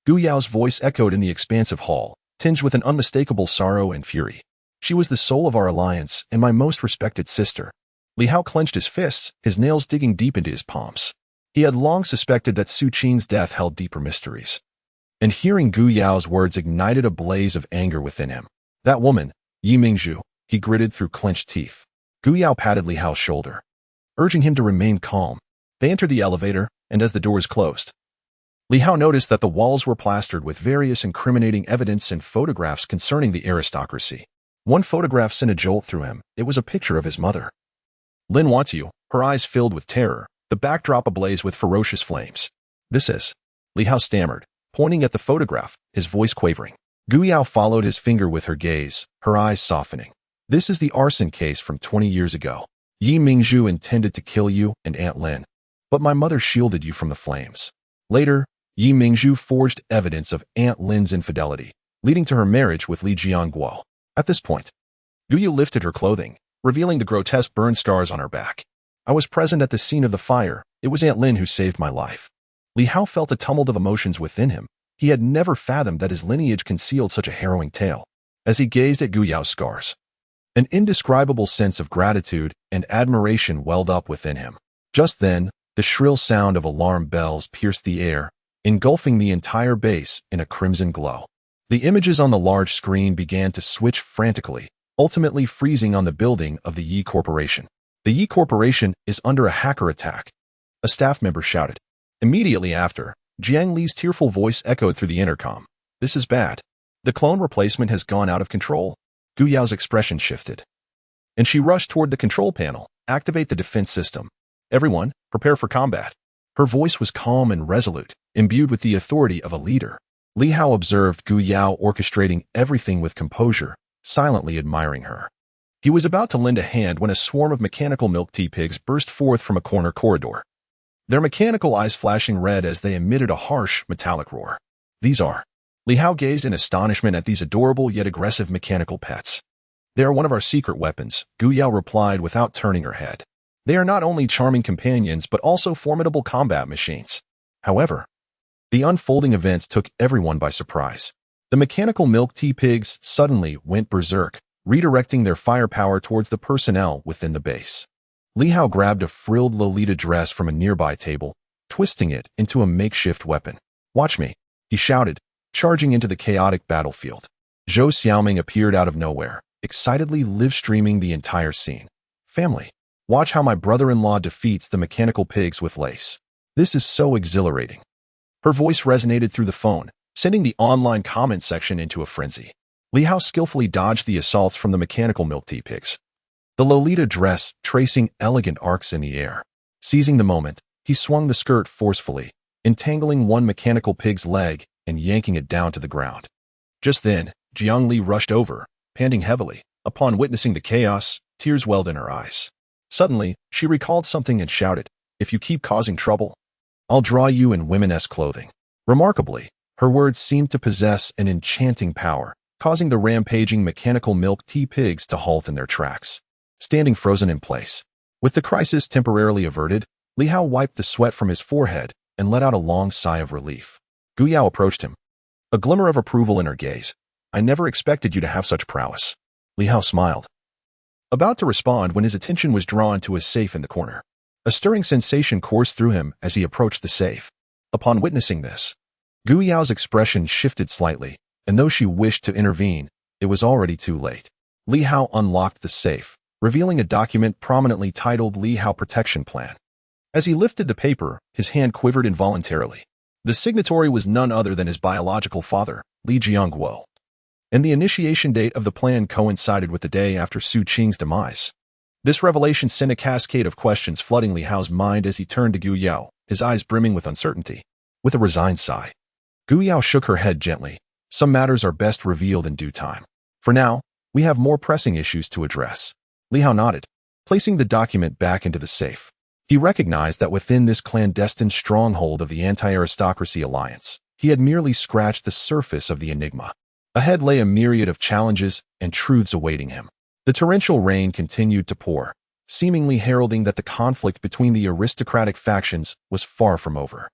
Gu Yao's voice echoed in the expansive hall, tinged with an unmistakable sorrow and fury. "She was the soul of our alliance and my most respected sister." Li Hao clenched his fists, his nails digging deep into his palms. He had long suspected that Su Qing's death held deeper mysteries. And hearing Gu Yao's words ignited a blaze of anger within him. "That woman, Yi Mingzhu," he gritted through clenched teeth. Gu Yao patted Li Hao's shoulder, urging him to remain calm. They entered the elevator, and as the doors closed, Li Hao noticed that the walls were plastered with various incriminating evidence and photographs concerning the aristocracy. One photograph sent a jolt through him. It was a picture of his mother. "Lin wants you," her eyes filled with terror, the backdrop ablaze with ferocious flames. "This is," Li Hao stammered, pointing at the photograph, his voice quavering. Gu Yao followed his finger with her gaze, her eyes softening. "This is the arson case from 20 years ago. Yi Mingzhu intended to kill you and Aunt Lin, but my mother shielded you from the flames. Later, Yi Mingzhu forged evidence of Aunt Lin's infidelity, leading to her marriage with Li Jianguo." At this point, Gu Yao lifted her clothing, revealing the grotesque burn scars on her back. "I was present at the scene of the fire. It was Aunt Lin who saved my life." Li Hao felt a tumult of emotions within him. He had never fathomed that his lineage concealed such a harrowing tale. As he gazed at Gu Yao's scars, an indescribable sense of gratitude and admiration welled up within him. Just then, the shrill sound of alarm bells pierced the air, engulfing the entire base in a crimson glow. The images on the large screen began to switch frantically, ultimately freezing on the building of the Yi Corporation. "The Yi Corporation is under a hacker attack," a staff member shouted. Immediately after, Jiang Li's tearful voice echoed through the intercom. "This is bad. The clone replacement has gone out of control." Gu Yao's expression shifted, and she rushed toward the control panel. "Activate the defense system. Everyone, prepare for combat." Her voice was calm and resolute, imbued with the authority of a leader. Li Hao observed Gu Yao orchestrating everything with composure, silently admiring her. He was about to lend a hand when a swarm of mechanical milk tea pigs burst forth from a corner corridor, their mechanical eyes flashing red as they emitted a harsh, metallic roar. "These are..." Li Hao gazed in astonishment at these adorable yet aggressive mechanical pets. "They are one of our secret weapons," Gu Yao replied without turning her head. "They are not only charming companions but also formidable combat machines." However, the unfolding events took everyone by surprise. The mechanical milk tea pigs suddenly went berserk, redirecting their firepower towards the personnel within the base. Li Hao grabbed a frilled Lolita dress from a nearby table, twisting it into a makeshift weapon. "Watch me," he shouted, charging into the chaotic battlefield. Zhou Xiaoming appeared out of nowhere, excitedly live-streaming the entire scene. "Family, watch how my brother-in-law defeats the mechanical pigs with lace. This is so exhilarating." Her voice resonated through the phone, sending the online comment section into a frenzy. Li Hao skillfully dodged the assaults from the mechanical milk tea pigs, the Lolita dress tracing elegant arcs in the air. Seizing the moment, he swung the skirt forcefully, entangling one mechanical pig's leg and yanking it down to the ground. Just then, Jiang Li rushed over, panting heavily. Upon witnessing the chaos, tears welled in her eyes. Suddenly, she recalled something and shouted, "If you keep causing trouble, I'll draw you in women-esque clothing." Remarkably, her words seemed to possess an enchanting power, causing the rampaging mechanical milk tea pigs to halt in their tracks, standing frozen in place. With the crisis temporarily averted, Li Hao wiped the sweat from his forehead and let out a long sigh of relief. Gu Yao approached him, a glimmer of approval in her gaze. "I never expected you to have such prowess." Li Hao smiled, about to respond when his attention was drawn to a safe in the corner. A stirring sensation coursed through him as he approached the safe. Upon witnessing this, Gu Yao's expression shifted slightly, and though she wished to intervene, it was already too late. Li Hao unlocked the safe, revealing a document prominently titled Li Hao Protection Plan. As he lifted the paper, his hand quivered involuntarily. The signatory was none other than his biological father, Li Jiangguo. And the initiation date of the plan coincided with the day after Su Qing's demise. This revelation sent a cascade of questions flooding Li Hao's mind as he turned to Gu Yao, his eyes brimming with uncertainty. With a resigned sigh, Gu Yao shook her head gently. Some matters are best revealed in due time. For now, we have more pressing issues to address. Li Hao nodded, placing the document back into the safe. He recognized that within this clandestine stronghold of the anti-aristocracy alliance, he had merely scratched the surface of the enigma. Ahead lay a myriad of challenges and truths awaiting him. The torrential rain continued to pour, seemingly heralding that the conflict between the aristocratic factions was far from over.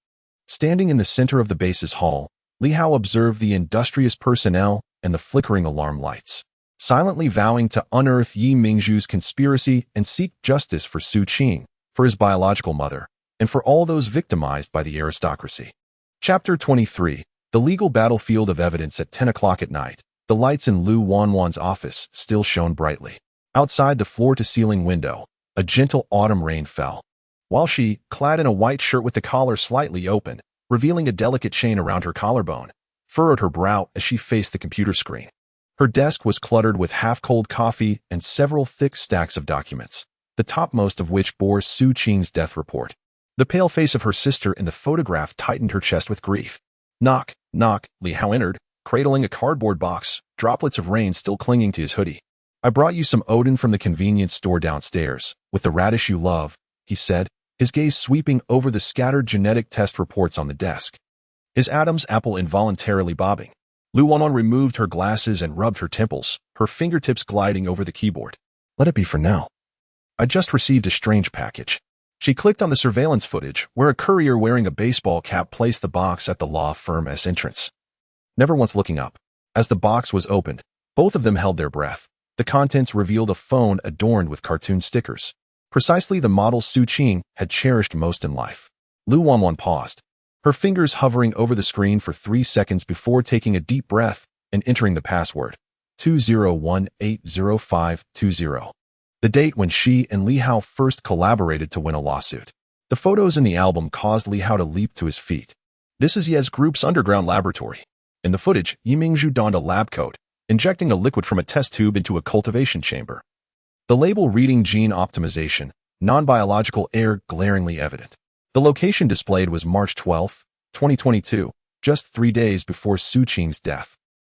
Standing in the center of the base's hall, Li Hao observed the industrious personnel and the flickering alarm lights, silently vowing to unearth Yi Mingzhu's conspiracy and seek justice for Su Qing, for his biological mother, and for all those victimized by the aristocracy. Chapter 23. The legal battlefield of evidence at 10 o'clock at night. The lights in Lu Wanwan's office still shone brightly. Outside the floor-to-ceiling window, a gentle autumn rain fell, while she, clad in a white shirt with the collar slightly open, revealing a delicate chain around her collarbone, furrowed her brow as she faced the computer screen. Her desk was cluttered with half-cold coffee and several thick stacks of documents, the topmost of which bore Su Qing's death report. The pale face of her sister in the photograph tightened her chest with grief. Knock, knock, Li Hao entered, cradling a cardboard box, droplets of rain still clinging to his hoodie. I brought you some Odin from the convenience store downstairs, with the radish you love, he said, his gaze sweeping over the scattered genetic test reports on the desk. His Adam's apple involuntarily bobbing. Lu Wanwan removed her glasses and rubbed her temples, her fingertips gliding over the keyboard. Let it be for now. I just received a strange package. She clicked on the surveillance footage, where a courier wearing a baseball cap placed the box at the law firm's entrance. Never once looking up. As the box was opened, both of them held their breath. The contents revealed a phone adorned with cartoon stickers, precisely the model Su Qing had cherished most in life. Lu Wanwan paused, her fingers hovering over the screen for 3 seconds before taking a deep breath and entering the password, 201800520. The date when she and Li Hao first collaborated to win a lawsuit. The photos in the album caused Li Hao to leap to his feet. This is Yes Group's underground laboratory. In the footage, Yi Mingzhu donned a lab coat, injecting a liquid from a test tube into a cultivation chamber. The label reading Gene Optimization, non-biological air glaringly evident. The location displayed was March 12, 2022, just 3 days before Su Qing's death.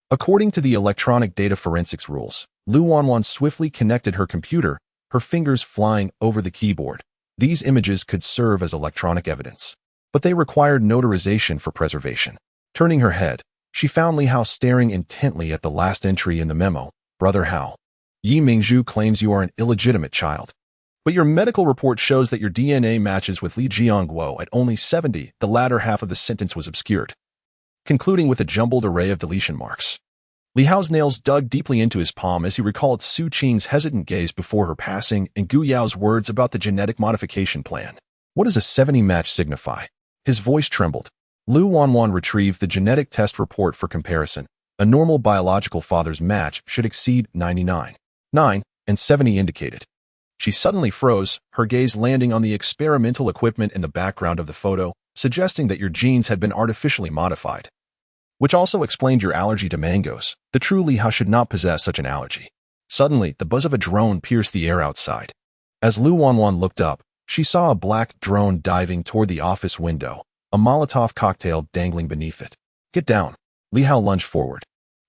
According to the electronic data forensics rules, Lu Wanwan swiftly connected her computer, her fingers flying over the keyboard. These images could serve as electronic evidence, but they required notarization for preservation. Turning her head, she found Li Hao staring intently at the last entry in the memo. Brother Hao, Yi Mingzhu claims you are an illegitimate child. But your medical report shows that your DNA matches with Li Jiangguo at only 70. The latter half of the sentence was obscured, concluding with a jumbled array of deletion marks. Li Hao's nails dug deeply into his palm as he recalled Su Qing's hesitant gaze before her passing and Gu Yao's words about the genetic modification plan. What does a 70 match signify? His voice trembled. Lu Wanwan retrieved the genetic test report for comparison. A normal biological father's match should exceed 99. 9 and 70 indicated. She suddenly froze, her gaze landing on the experimental equipment in the background of the photo, suggesting that your genes had been artificially modified. Which also explained your allergy to mangoes. The true Li Hao should not possess such an allergy. Suddenly, the buzz of a drone pierced the air outside. As Lu Wanwan looked up, she saw a black drone diving toward the office window, a Molotov cocktail dangling beneath it. Get down. Li Hao lunged forward,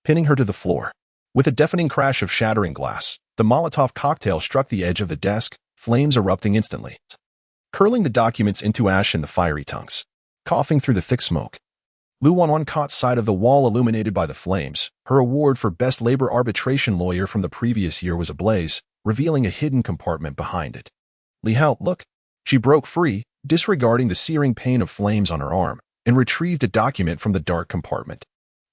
pinning her to the floor. With a deafening crash of shattering glass, the Molotov cocktail struck the edge of the desk, flames erupting instantly, curling the documents into ash in the fiery tongues. Coughing through the thick smoke, Lu Wanwan caught sight of the wall illuminated by the flames. Her award for Best Labor Arbitration Lawyer from the previous year was ablaze, revealing a hidden compartment behind it. Li Hao, look. She broke free, disregarding the searing pain of flames on her arm, and retrieved a document from the dark compartment.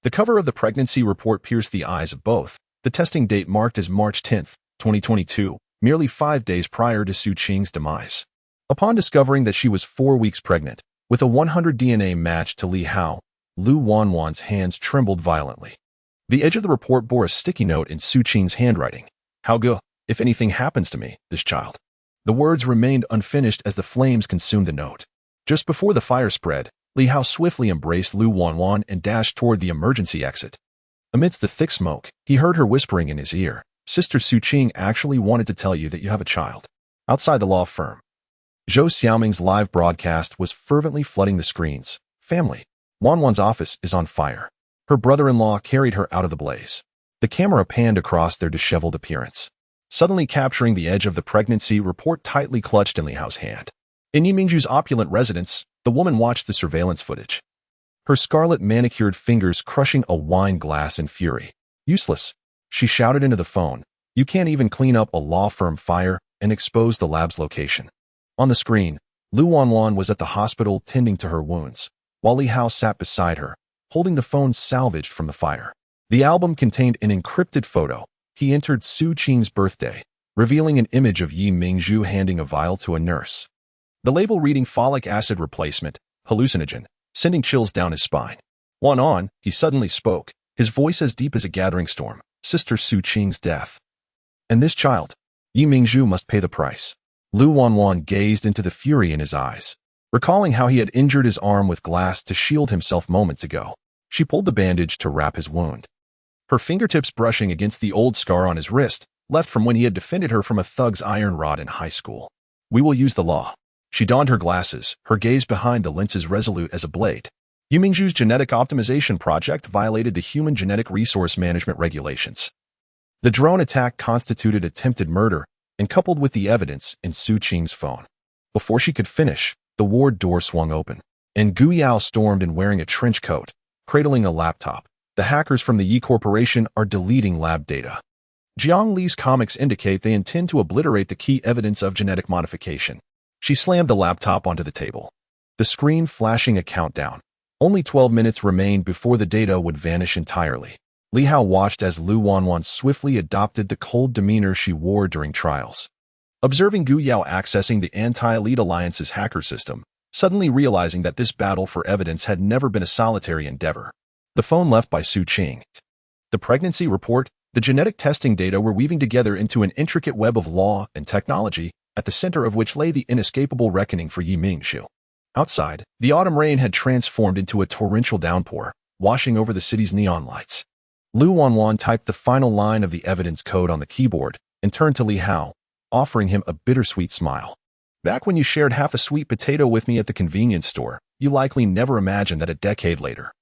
The cover of the pregnancy report pierced the eyes of both. The testing date marked as March 10, 2022, merely 5 days prior to Su Qing's demise. Upon discovering that she was 4 weeks pregnant, with a 100 DNA match to Li Hao, Lu Wanwan's hands trembled violently. The edge of the report bore a sticky note in Su Qing's handwriting. How good, if anything happens to me, this child. The words remained unfinished as the flames consumed the note. Just before the fire spread, Li Hao swiftly embraced Lu Wanwan and dashed toward the emergency exit. Amidst the thick smoke, he heard her whispering in his ear, "Sister Su Qing actually wanted to tell you that you have a child." Outside the law firm, Zhou Xiaoming's live broadcast was fervently flooding the screens. Family. Wanwan's office is on fire. Her brother-in-law carried her out of the blaze. The camera panned across their disheveled appearance, suddenly capturing the edge of the pregnancy report tightly clutched in Li Hao's hand. In Yi Mingzhu's opulent residence, the woman watched the surveillance footage, her scarlet manicured fingers crushing a wine glass in fury. "Useless," she shouted into the phone. "You can't even clean up a law firm fire and expose the lab's location." On the screen, Lu Wanwan was at the hospital tending to her wounds, while Li Hao sat beside her, holding the phone salvaged from the fire. The album contained an encrypted photo. He entered Su Qing's birthday, revealing an image of Yi Mingzhu handing a vial to a nurse. The label reading folic acid replacement, hallucinogen, sending chills down his spine. On, he suddenly spoke, his voice as deep as a gathering storm. "Sister Su Qing's death. And this child, Yi Mingzhu, must pay the price." Lu Wanwan gazed into the fury in his eyes, recalling how he had injured his arm with glass to shield himself moments ago. She pulled the bandage to wrap his wound, her fingertips brushing against the old scar on his wrist, left from when he had defended her from a thug's iron rod in high school. "We will use the law." She donned her glasses, her gaze behind the lenses resolute as a blade. Yi Mingzhu's genetic optimization project violated the human genetic resource management regulations. The drone attack constituted attempted murder, and coupled with the evidence in Su Qing's phone. Before she could finish, the ward door swung open, and Gu Yao stormed in wearing a trench coat, cradling a laptop. "The hackers from the Yi Corporation are deleting lab data. Jiang Li's comics indicate they intend to obliterate the key evidence of genetic modification." She slammed the laptop onto the table, the screen flashing a countdown. Only 12 minutes remained before the data would vanish entirely. Li Hao watched as Lu Wanwan swiftly adopted the cold demeanor she wore during trials. Observing Gu Yao accessing the Anti-Elite Alliance's hacker system, suddenly realizing that this battle for evidence had never been a solitary endeavor. The phone left by Su Qing, the pregnancy report, the genetic testing data were weaving together into an intricate web of law and technology, at the center of which lay the inescapable reckoning for Yi Mingzhu. Outside, the autumn rain had transformed into a torrential downpour, washing over the city's neon lights. Lu Wanwan typed the final line of the evidence code on the keyboard and turned to Li Hao, offering him a bittersweet smile. "Back when you shared half a sweet potato with me at the convenience store, you likely never imagined that a decade later,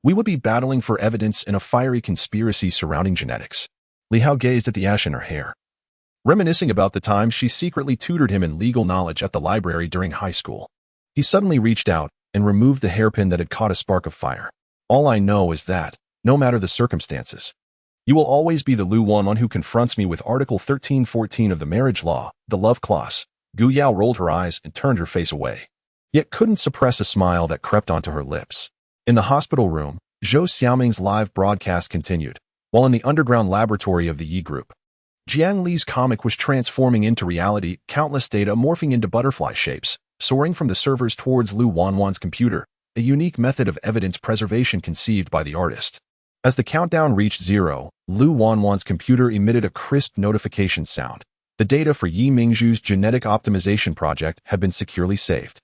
we would be battling for evidence in a fiery conspiracy surrounding genetics." Li Hao gazed at the ash in her hair, reminiscing about the time she secretly tutored him in legal knowledge at the library during high school. He suddenly reached out and removed the hairpin that had caught a spark of fire. "All I know is that, no matter the circumstances, you will always be the Lu Wanwan who confronts me with Article 1314 of the marriage law, the love clause." Gu Yao rolled her eyes and turned her face away, yet couldn't suppress a smile that crept onto her lips. In the hospital room, Zhou Xiaoming's live broadcast continued, while in the underground laboratory of the Yi Group, Jiang Li's comic was transforming into reality, countless data morphing into butterfly shapes, soaring from the servers towards Lu Wanwan's computer, a unique method of evidence preservation conceived by the artist. As the countdown reached 0, Lu Wanwan's computer emitted a crisp notification sound. The data for Yi Mingzhu's genetic optimization project had been securely saved.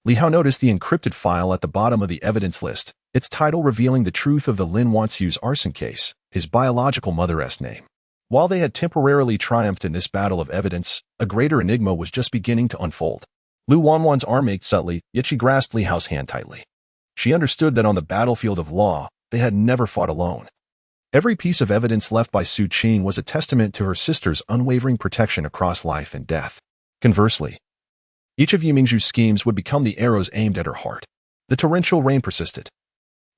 Li Hao noticed the encrypted file at the bottom of the evidence list, its title revealing the truth of the Lin Wanxiu's arson case, his biological mother's name. While they had temporarily triumphed in this battle of evidence, a greater enigma was just beginning to unfold. Lu Wanwan's arm ached subtly, yet she grasped Li Hao's hand tightly. She understood that on the battlefield of law, they had never fought alone. Every piece of evidence left by Su Qing was a testament to her sister's unwavering protection across life and death. Conversely, each of Yi Mingzhu's schemes would become the arrows aimed at her heart. The torrential rain persisted,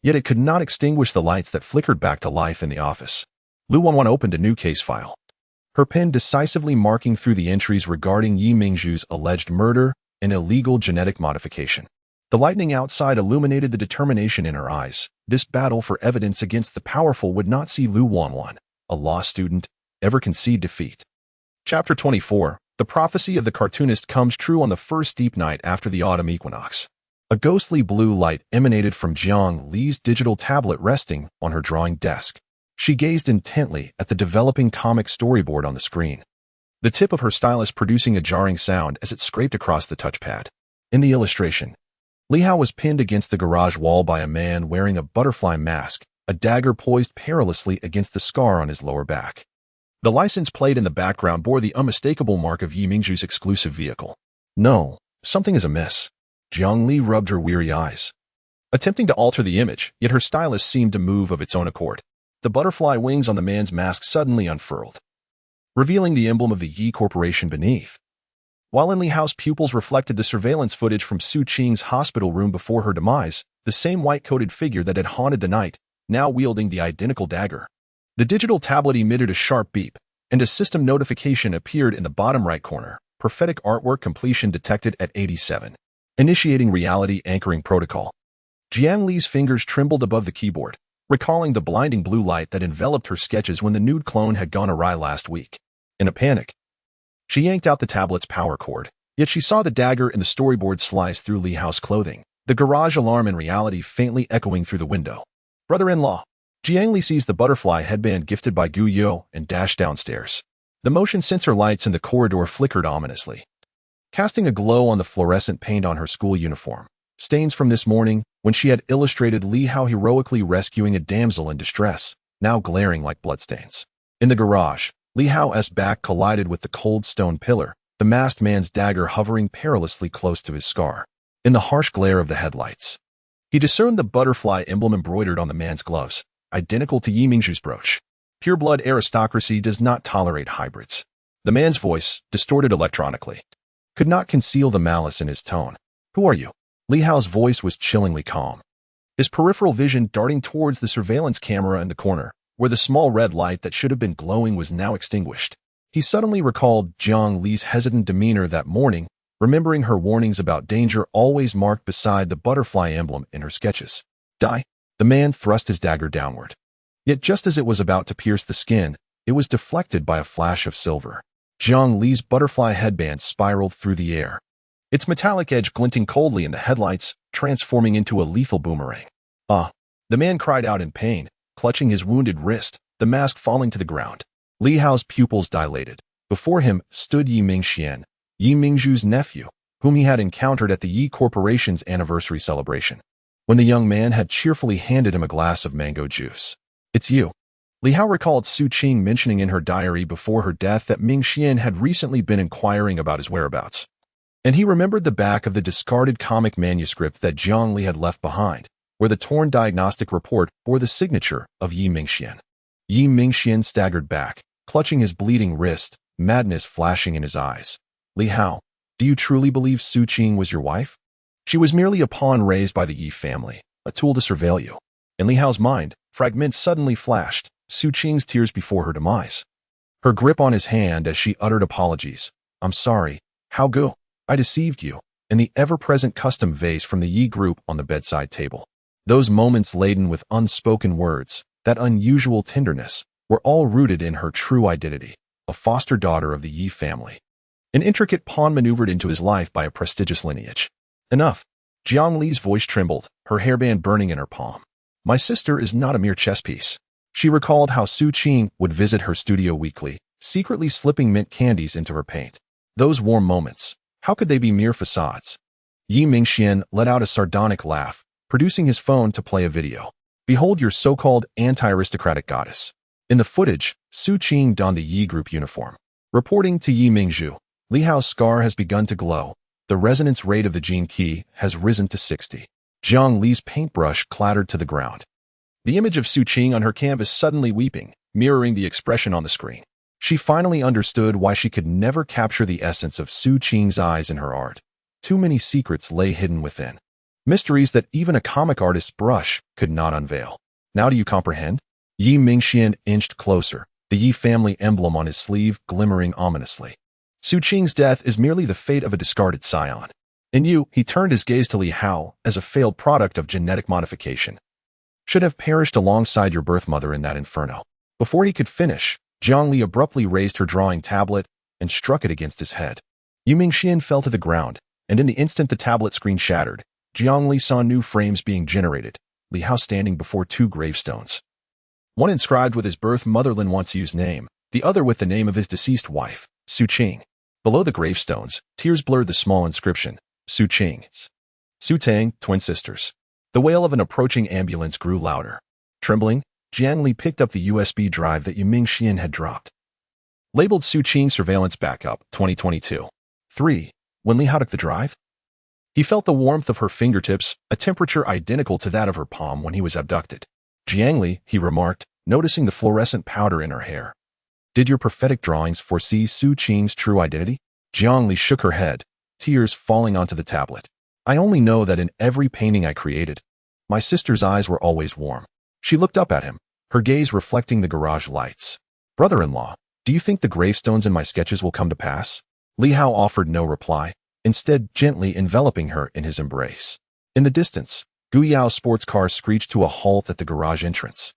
yet it could not extinguish the lights that flickered back to life in the office. Lu Wanwan opened a new case file, her pen decisively marking through the entries regarding Yi Mingzhu's alleged murder and illegal genetic modification. The lightning outside illuminated the determination in her eyes. This battle for evidence against the powerful would not see Lu Wanwan, a law student, ever concede defeat. Chapter 24. The prophecy of the cartoonist comes true on the first deep night after the autumn equinox. A ghostly blue light emanated from Jiang Li's digital tablet resting on her drawing desk. She gazed intently at the developing comic storyboard on the screen, the tip of her stylus producing a jarring sound as it scraped across the touchpad. In the illustration, Li Hao was pinned against the garage wall by a man wearing a butterfly mask, a dagger poised perilously against the scar on his lower back. The license plate in the background bore the unmistakable mark of Yi Mingzhu's exclusive vehicle. No, something is amiss. Jiang Li rubbed her weary eyes, attempting to alter the image, yet her stylus seemed to move of its own accord. The butterfly wings on the man's mask suddenly unfurled, revealing the emblem of the Yi Corporation beneath. While in Li Hao's pupils reflected the surveillance footage from Su Qing's hospital room before her demise, the same white-coated figure that had haunted the night, now wielding the identical dagger. The digital tablet emitted a sharp beep, and a system notification appeared in the bottom right corner. Prophetic artwork completion detected at 87. Initiating reality anchoring protocol. Jiang Li's fingers trembled above the keyboard, recalling the blinding blue light that enveloped her sketches when the nude clone had gone awry last week. In a panic, she yanked out the tablet's power cord, yet she saw the dagger in the storyboard slice through Li Hao's clothing, the garage alarm in reality faintly echoing through the window. Brother-in-law. Jiang Li seized the butterfly headband gifted by Gu Yo and dashed downstairs. The motion sensor lights in the corridor flickered ominously, casting a glow on the fluorescent paint on her school uniform. Stains from this morning, when she had illustrated Li Hao heroically rescuing a damsel in distress, now glaring like bloodstains. In the garage, Li Hao's back collided with the cold stone pillar, the masked man's dagger hovering perilously close to his scar. In the harsh glare of the headlights, he discerned the butterfly emblem embroidered on the man's gloves, identical to Yi Mingzhu's brooch. Pure-blood aristocracy does not tolerate hybrids. The man's voice, distorted electronically, could not conceal the malice in his tone. Who are you? Li Hao's voice was chillingly calm, his peripheral vision darting towards the surveillance camera in the corner, where the small red light that should have been glowing was now extinguished. He suddenly recalled Jiang Li's hesitant demeanor that morning, remembering her warnings about danger always marked beside the butterfly emblem in her sketches. Die. The man thrust his dagger downward. Yet just as it was about to pierce the skin, it was deflected by a flash of silver. Jiang Li's butterfly headband spiraled through the air, its metallic edge glinting coldly in the headlights, transforming into a lethal boomerang. Ah! The man cried out in pain, clutching his wounded wrist, the mask falling to the ground. Li Hao's pupils dilated. Before him stood Yi Mingxian, Yi Mingzhu's nephew, whom he had encountered at the Yi Corporation's anniversary celebration, when the young man had cheerfully handed him a glass of mango juice. It's you. Li Hao recalled Su Qing mentioning in her diary before her death that Mingxian had recently been inquiring about his whereabouts. And he remembered the back of the discarded comic manuscript that Jiang Li had left behind, where the torn diagnostic report bore the signature of Yi Mingxian. Yi Mingxian staggered back, clutching his bleeding wrist, madness flashing in his eyes. Li Hao, do you truly believe Su Qing was your wife? She was merely a pawn raised by the Yi family, a tool to surveil you. In Li Hao's mind, fragments suddenly flashed, Su Qing's tears before her demise. Her grip on his hand as she uttered apologies. I'm sorry, Hao Gu. I deceived you, and the ever-present custom vase from the Yi group on the bedside table. Those moments laden with unspoken words, that unusual tenderness, were all rooted in her true identity, a foster daughter of the Yi family. An intricate pawn maneuvered into his life by a prestigious lineage. Enough. Jiang Li's voice trembled, her hairband burning in her palm. My sister is not a mere chess piece. She recalled how Su Qing would visit her studio weekly, secretly slipping mint candies into her paint. Those warm moments, how could they be mere facades? Yi Mingxian let out a sardonic laugh, producing his phone to play a video. Behold your so-called anti-aristocratic goddess. In the footage, Su Qing donned the Yi group uniform. Reporting to Yi Mingzhu, Li Hao's scar has begun to glow. The resonance rate of the gene key has risen to 60. Jiang Li's paintbrush clattered to the ground. The image of Su Qing on her canvas suddenly weeping, mirroring the expression on the screen. She finally understood why she could never capture the essence of Su Qing's eyes in her art. Too many secrets lay hidden within. Mysteries that even a comic artist's brush could not unveil. Now do you comprehend? Yi Mingxian inched closer, the Yi family emblem on his sleeve glimmering ominously. Su Qing's death is merely the fate of a discarded scion. In you, he turned his gaze to Li Hao as a failed product of genetic modification. Should have perished alongside your birth mother in that inferno. Before he could finish, Jiang Li abruptly raised her drawing tablet and struck it against his head. Yi Mingxian fell to the ground, and in the instant the tablet screen shattered, Jiang Li saw new frames being generated, Li Hao standing before two gravestones. one inscribed with his birth mother Lin Wanxiu's name, the other with the name of his deceased wife, Su Qing. Below the gravestones, tears blurred the small inscription, Su Qing. Su Tang, twin sisters. The wail of an approaching ambulance grew louder. Trembling, Jiang Li picked up the USB drive that Yiming Xian had dropped. Labeled Su Qing Surveillance Backup 2022. 3. When Li Hao took the drive, he felt the warmth of her fingertips, a temperature identical to that of her palm when he was abducted. Jiang Li, he remarked, noticing the fluorescent powder in her hair. Did your prophetic drawings foresee Su Qing's true identity? Jiang Li shook her head, tears falling onto the tablet. I only know that in every painting I created, my sister's eyes were always warm. She looked up at him, her gaze reflecting the garage lights. Brother-in-law, do you think the gravestones in my sketches will come to pass? Li Hao offered no reply, instead gently enveloping her in his embrace. In the distance, Gu Yao's sports car screeched to a halt at the garage entrance.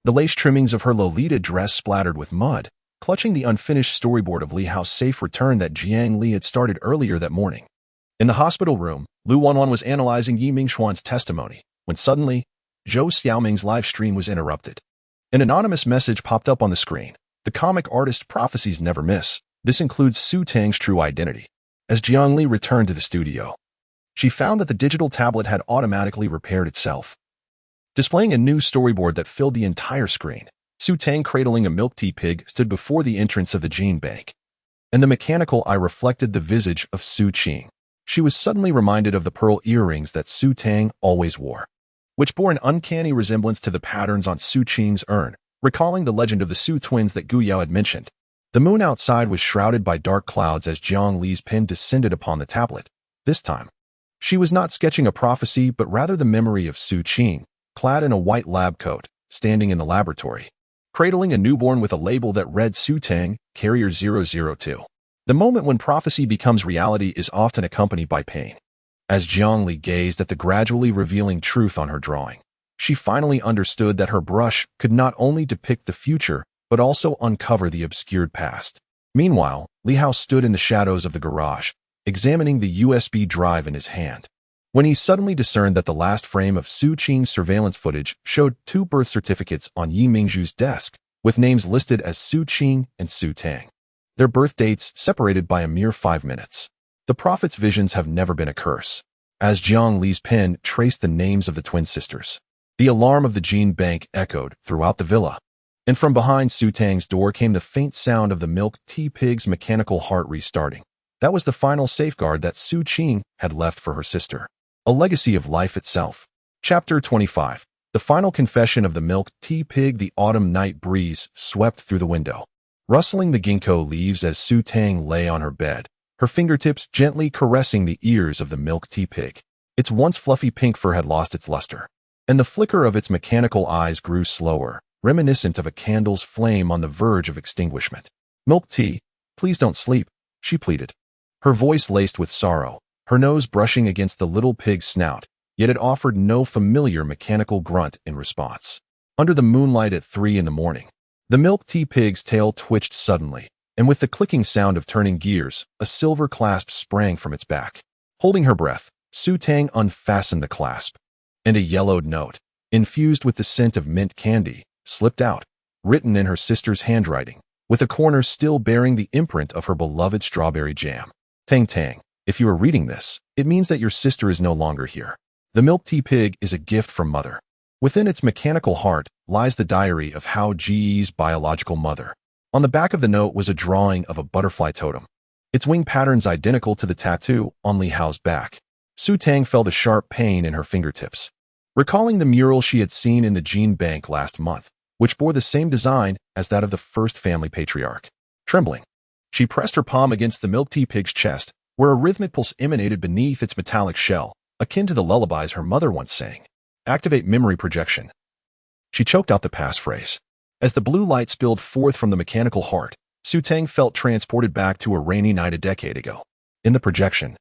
The lace trimmings of her Lolita dress splattered with mud, clutching the unfinished storyboard of Li Hao's safe return that Jiang Li had started earlier that morning. In the hospital room, Lu Wanwan was analyzing Yi Mingxuan's testimony, when suddenly, Zhou Xiaoming's live stream was interrupted. An anonymous message popped up on the screen. The comic artist prophecies never miss. This includes Su Tang's true identity. As Jiang Li returned to the studio, she found that the digital tablet had automatically repaired itself, displaying a new storyboard that filled the entire screen. Su Tang cradling a milk tea pig stood before the entrance of the gene bank, and the mechanical eye reflected the visage of Su Qing. She was suddenly reminded of the pearl earrings that Su Tang always wore, which bore an uncanny resemblance to the patterns on Su Qing's urn, recalling the legend of the Su twins that Gu Yao had mentioned. The moon outside was shrouded by dark clouds as Jiang Li's pen descended upon the tablet. This time, she was not sketching a prophecy but rather the memory of Su Qing, clad in a white lab coat, standing in the laboratory, cradling a newborn with a label that read Su Tang, Carrier 002. The moment when prophecy becomes reality is often accompanied by pain. As Jiang Li gazed at the gradually revealing truth on her drawing, she finally understood that her brush could not only depict the future, but also uncover the obscured past. Meanwhile, Li Hao stood in the shadows of the garage, examining the USB drive in his hand, when he suddenly discerned that the last frame of Su Qing's surveillance footage showed 2 birth certificates on Yi Mingzhu's desk, with names listed as Su Qing and Su Tang. Their birth dates separated by a mere 5 minutes. The prophet's visions have never been a curse. As Jiang Li's pen traced the names of the twin sisters, the alarm of the gene bank echoed throughout the villa, and from behind Su Tang's door came the faint sound of the milk tea pig's mechanical heart restarting. That was the final safeguard that Su Qing had left for her sister. A legacy of life itself. Chapter 25. The final confession of the milk tea pig. The autumn night breeze swept through the window, rustling the ginkgo leaves as Su Tang lay on her bed, her fingertips gently caressing the ears of the milk tea pig. Its once fluffy pink fur had lost its luster, and the flicker of its mechanical eyes grew slower, reminiscent of a candle's flame on the verge of extinguishment. Milk tea, please don't sleep, she pleaded, her voice laced with sorrow, her nose brushing against the little pig's snout, yet it offered no familiar mechanical grunt in response. Under the moonlight at 3 in the morning, the milk tea pig's tail twitched suddenly, and with the clicking sound of turning gears, a silver clasp sprang from its back. Holding her breath, Su Tang unfastened the clasp, and a yellowed note, infused with the scent of mint candy, slipped out, written in her sister's handwriting, with a corner still bearing the imprint of her beloved strawberry jam. Tang Tang, if you are reading this, it means that your sister is no longer here. The milk tea pig is a gift from Mother. Within its mechanical heart lies the diary of Hao Ji's biological mother. On the back of the note was a drawing of a butterfly totem, its wing patterns identical to the tattoo on Li Hao's back. Su Tang felt a sharp pain in her fingertips, recalling the mural she had seen in the gene bank last month, which bore the same design as that of the first family patriarch. Trembling, she pressed her palm against the milk tea pig's chest, where a rhythmic pulse emanated beneath its metallic shell, akin to the lullabies her mother once sang. Activate memory projection. She choked out the passphrase. As the blue light spilled forth from the mechanical heart, Su Tang felt transported back to a rainy night a decade ago. In the projection,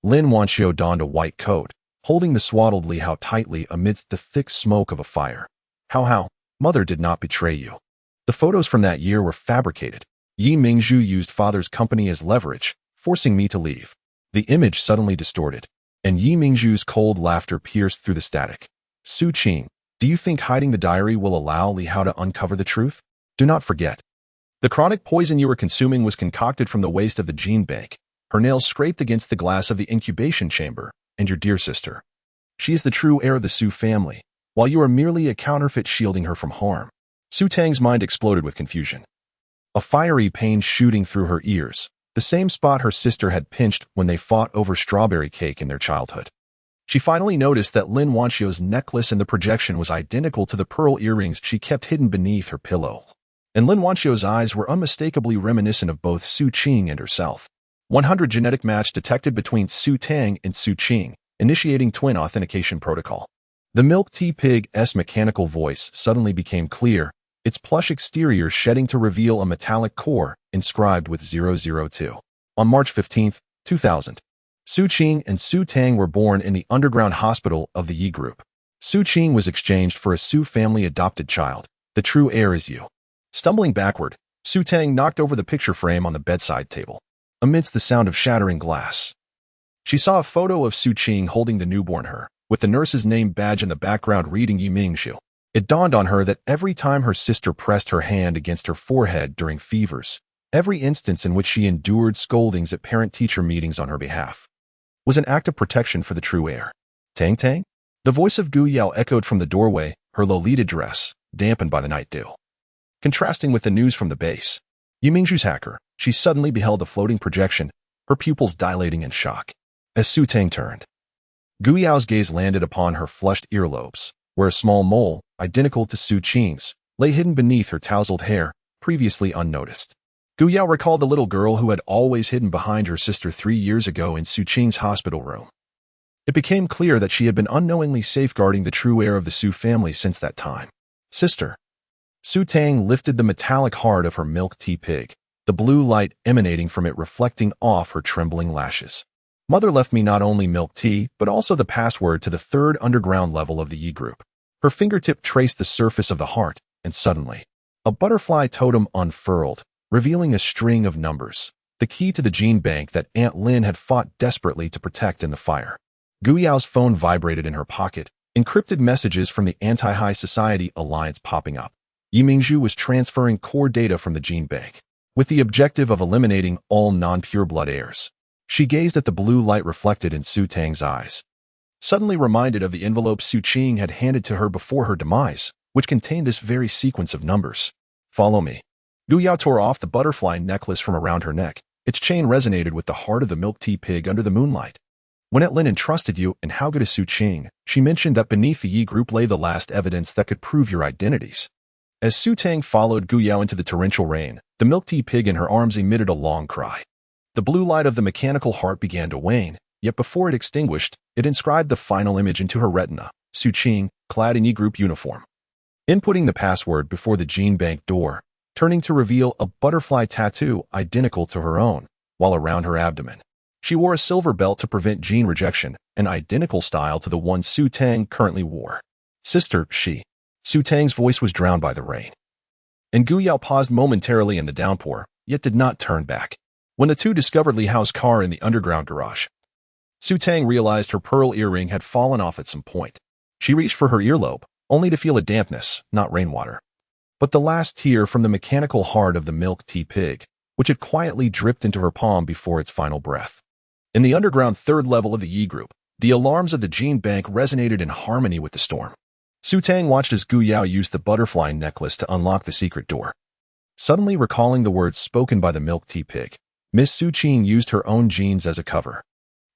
Lin Wanxiu donned a white coat, holding the swaddled Li Hao tightly amidst the thick smoke of a fire. How, Mother did not betray you. The photos from that year were fabricated. Yi Mingzhu used Father's company as leverage, forcing me to leave. The image suddenly distorted, and Yi Mingzhu's cold laughter pierced through the static. Su Qing, Do you think hiding the diary will allow Li Hao to uncover the truth? Do not forget, the chronic poison you were consuming was concocted from the waste of the gene bank, her nails scraped against the glass of the incubation chamber, and your dear sister. She is the true heir of the Su family, while you are merely a counterfeit shielding her from harm. Su Tang's mind exploded with confusion. A fiery pain shooting through her ears, the same spot her sister had pinched when they fought over strawberry cake in their childhood. She finally noticed that Lin Wanchio's necklace in the projection was identical to the pearl earrings she kept hidden beneath her pillow. And Lin Wanchio's eyes were unmistakably reminiscent of both Su Qing and herself. 100 genetic match detected between Su Tang and Su Qing, initiating twin authentication protocol. The milk tea pig's mechanical voice suddenly became clear, its plush exterior shedding to reveal a metallic core inscribed with 002. On March 15, 2000, Su Qing and Su Tang were born in the underground hospital of the Yi Group. Su Qing was exchanged for a Su family adopted child. The true heir is you. Stumbling backward, Su Tang knocked over the picture frame on the bedside table, amidst the sound of shattering glass. She saw a photo of Su Qing holding the newborn her, with the nurse's name badge in the background reading Yi Mingzhu. It dawned on her that every time her sister pressed her hand against her forehead during fevers, every instance in which she endured scoldings at parent-teacher meetings on her behalf, was an act of protection for the true heir. Tang Tang? The voice of Gu Yao echoed from the doorway, her Lolita dress, dampened by the night dew. Contrasting with the news from the base, Yi Mingzhu's hacker, she suddenly beheld a floating projection, her pupils dilating in shock. As Su Tang turned, Gu Yao's gaze landed upon her flushed earlobes, where a small mole, identical to Su Qing's, lay hidden beneath her tousled hair, previously unnoticed. Gu Yao recalled the little girl who had always hidden behind her sister 3 years ago in Su Qing's hospital room. It became clear that she had been unknowingly safeguarding the true heir of the Su family since that time. Sister. Su Tang lifted the metallic heart of her milk tea pig, the blue light emanating from it reflecting off her trembling lashes. Mother left me not only milk tea, but also the password to the third underground level of the Yi Group. Her fingertip traced the surface of the heart, and suddenly, a butterfly totem unfurled, revealing a string of numbers, the key to the gene bank that Aunt Lin had fought desperately to protect in the fire. Gu Yao's phone vibrated in her pocket, encrypted messages from the Anti-High Society Alliance popping up. Yi Mingzhu was transferring core data from the gene bank, with the objective of eliminating all non-pure blood heirs. She gazed at the blue light reflected in Su Tang's eyes, suddenly reminded of the envelope Su Qing had handed to her before her demise, which contained this very sequence of numbers. Follow me. Gu Yao tore off the butterfly necklace from around her neck. Its chain resonated with the heart of the milk tea pig under the moonlight. When Aunt Lin entrusted you, and how good is Su Qing, she mentioned that beneath the Yi Group lay the last evidence that could prove your identities. As Su Tang followed Gu Yao into the torrential rain, the milk tea pig in her arms emitted a long cry. The blue light of the mechanical heart began to wane, yet before it extinguished, it inscribed the final image into her retina, Su Qing, clad in Yi Group uniform. Inputting the password before the gene bank door, turning to reveal a butterfly tattoo identical to her own, while around her abdomen, she wore a silver belt to prevent gene rejection, an identical style to the one Su Tang currently wore. Sister, Su Tang's voice was drowned by the rain. And Gu Yao paused momentarily in the downpour, yet did not turn back. When the two discovered Li Hao's car in the underground garage, Su Tang realized her pearl earring had fallen off at some point. She reached for her earlobe, only to feel a dampness, not rainwater, but the last tear from the mechanical heart of the milk tea pig, which had quietly dripped into her palm before its final breath. In the underground third level of the Yi Group, the alarms of the gene bank resonated in harmony with the storm. Su Tang watched as Gu Yao used the butterfly necklace to unlock the secret door. Suddenly recalling the words spoken by the milk tea pig, Miss Su Qing used her own genes as a cover,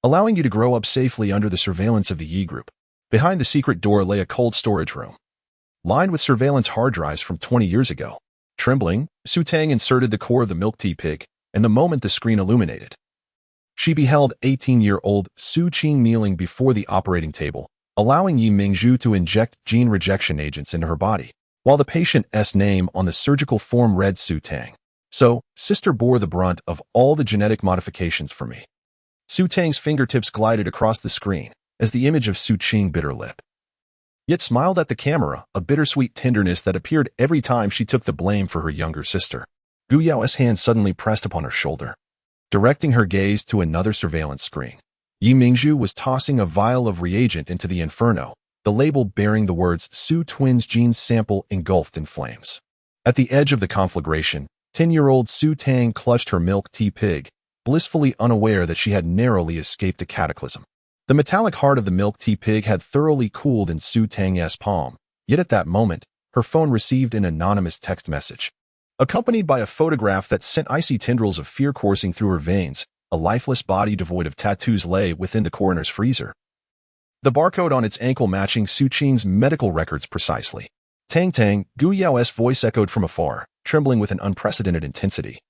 allowing you to grow up safely under the surveillance of the Yi Group. Behind the secret door lay a cold storage room, lined with surveillance hard drives from 20 years ago. Trembling, Su Tang inserted the core of the milk tea pig, and the moment the screen illuminated, she beheld 18-year-old Su Qing kneeling before the operating table, allowing Yi Mingzhu to inject gene rejection agents into her body, while the patient's name on the surgical form read Su Tang. So, sister bore the brunt of all the genetic modifications for me. Su Tang's fingertips glided across the screen as the image of Su Qing bit her lip, yet smiled at the camera, a bittersweet tenderness that appeared every time she took the blame for her younger sister. Gu Yao's hand suddenly pressed upon her shoulder, directing her gaze to another surveillance screen. Yi Mingzhu was tossing a vial of reagent into the inferno, the label bearing the words Su Twins gene sample engulfed in flames. At the edge of the conflagration, 10-year-old Su Tang clutched her milk tea pig, blissfully unaware that she had narrowly escaped a cataclysm. The metallic heart of the milk tea pig had thoroughly cooled in Su Tang's palm, yet at that moment, her phone received an anonymous text message. Accompanied by a photograph that sent icy tendrils of fear coursing through her veins, a lifeless body devoid of tattoos lay within the coroner's freezer. The barcode on its ankle matching Su Qing's medical records precisely. Tang Tang, Gu Yao's voice echoed from afar, trembling with an unprecedented intensity.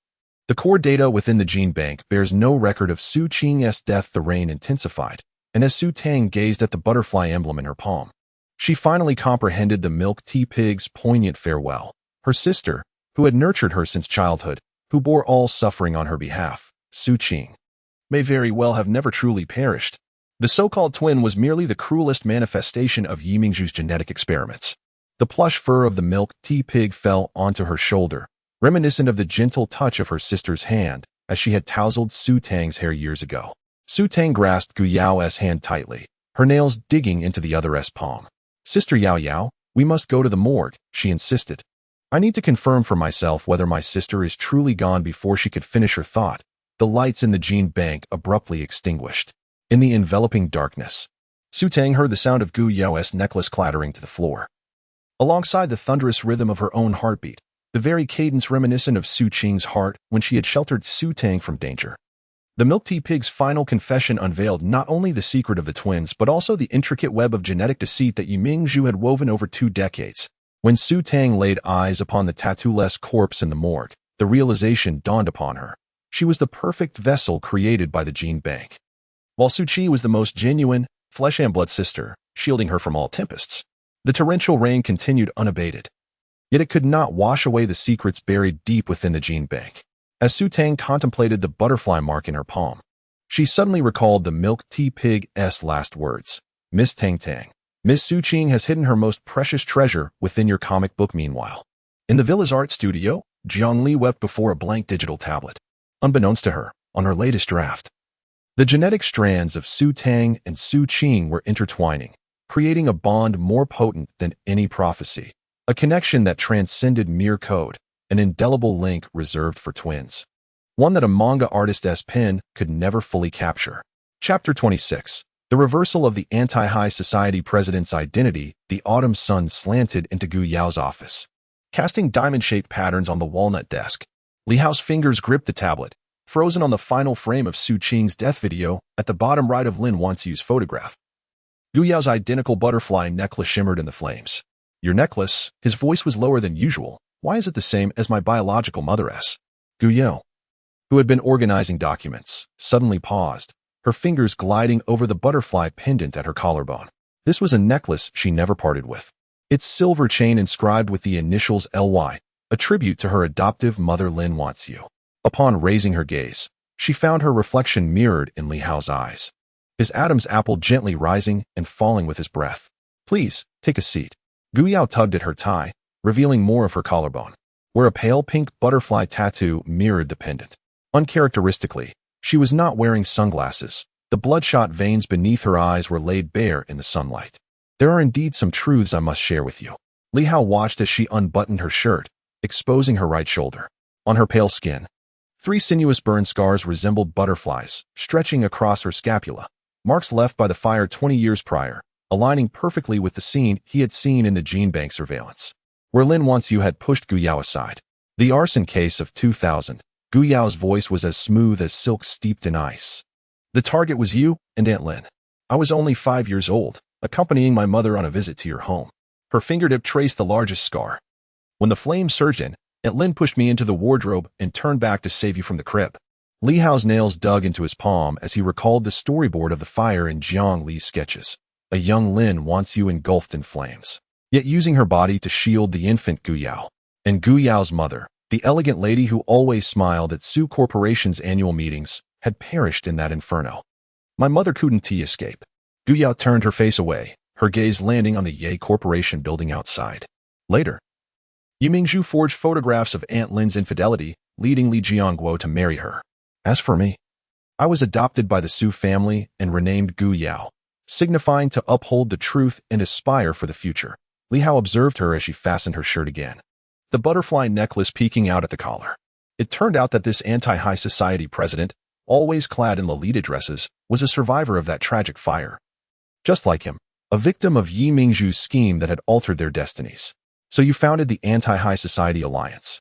The core data within the gene bank bears no record of Su Qing's death. The rain intensified, and as Su Tang gazed at the butterfly emblem in her palm, she finally comprehended the milk tea pig's poignant farewell. Her sister, who had nurtured her since childhood, who bore all suffering on her behalf, Su Qing, may very well have never truly perished. The so-called twin was merely the cruelest manifestation of Yi Mingzhu's genetic experiments. The plush fur of the milk tea pig fell onto her shoulder, reminiscent of the gentle touch of her sister's hand as she had tousled Su Tang's hair years ago. Su Tang grasped Gu Yao's hand tightly, her nails digging into the other's palm. "Sister Yao Yao, we must go to the morgue," she insisted. "I need to confirm for myself whether my sister is truly gone." Before she could finish her thought, the lights in the gene bank abruptly extinguished. In the enveloping darkness, Su Tang heard the sound of Gu Yao's necklace clattering to the floor. Alongside the thunderous rhythm of her own heartbeat, the very cadence reminiscent of Su Qing's heart when she had sheltered Su Tang from danger. The milk tea pig's final confession unveiled not only the secret of the twins but also the intricate web of genetic deceit that Yi Mingzhu had woven over 2 decades. When Su Tang laid eyes upon the tattoo-less corpse in the morgue, the realization dawned upon her. She was the perfect vessel created by the gene bank. While Su Qi was the most genuine, flesh and blood sister, shielding her from all tempests, the torrential rain continued unabated. Yet it could not wash away the secrets buried deep within the gene bank. As Su Tang contemplated the butterfly mark in her palm, she suddenly recalled the milk tea pig's last words. "Miss Tang Tang, Miss Su Qing has hidden her most precious treasure within your comic book." Meanwhile, in the villa's art studio, Jiang Li wept before a blank digital tablet. Unbeknownst to her, on her latest draft, the genetic strands of Su Tang and Su Qing were intertwining, creating a bond more potent than any prophecy, a connection that transcended mere code, an indelible link reserved for twins, one that a manga artist's pen could never fully capture. Chapter 26. The reversal of the anti-high society president's identity. The autumn sun slanted into Gu Yao's office, casting diamond-shaped patterns on the walnut desk. Li Hao's fingers gripped the tablet, frozen on the final frame of Su Qing's death video at the bottom right of Lin Wanxiu's photograph. Gu Yao's identical butterfly necklace shimmered in the flames. "Your necklace?" His voice was lower than usual. "Why is it the same as my biological mother's?" Gu Yao, who had been organizing documents, suddenly paused, her fingers gliding over the butterfly pendant at her collarbone. This was a necklace she never parted with. Its silver chain inscribed with the initials LY, a tribute to her adoptive mother Lin Wanxiu. Upon raising her gaze, she found her reflection mirrored in Li Hao's eyes, his Adam's apple gently rising and falling with his breath. "Please, take a seat." Gu Yao tugged at her tie, revealing more of her collarbone, where a pale pink butterfly tattoo mirrored the pendant. Uncharacteristically, she was not wearing sunglasses. The bloodshot veins beneath her eyes were laid bare in the sunlight. "There are indeed some truths I must share with you." Li Hao watched as she unbuttoned her shirt, exposing her right shoulder. On her pale skin, 3 sinuous burn scars resembled butterflies, stretching across her scapula, marks left by the fire 20 years prior, aligning perfectly with the scene he had seen in the gene bank surveillance, where Lin Wanxiu had pushed Gu Yao aside. "The arson case of 2000. Gu Yao's voice was as smooth as silk steeped in ice. "The target was you and Aunt Lin. I was only 5 years old, accompanying my mother on a visit to your home." Her fingertip traced the largest scar. "When the flames surged in, Aunt Lin pushed me into the wardrobe and turned back to save you from the crib." Li Hao's nails dug into his palm as he recalled the storyboard of the fire in Jiang Li's sketches. A young Lin Wanxiu engulfed in flames, yet using her body to shield the infant Gu Yao. And Gu Yao's mother, the elegant lady who always smiled at Su Corporation's annual meetings, had perished in that inferno. "My mother couldn't escape." Gu Yao turned her face away, her gaze landing on the Ye Corporation building outside. Later, Yi Mingzhu forged photographs of Aunt Lin's infidelity, leading Li Jiangguo to marry her. As for me, I was adopted by the Su family and renamed Gu Yao, signifying to uphold the truth and aspire for the future. Li Hao observed her as she fastened her shirt again, the butterfly necklace peeking out at the collar. It turned out that this anti-high society president, always clad in Lolita dresses, was a survivor of that tragic fire. Just like him, a victim of Yi Mingzhu's scheme that had altered their destinies. So you founded the Anti-High Society Alliance.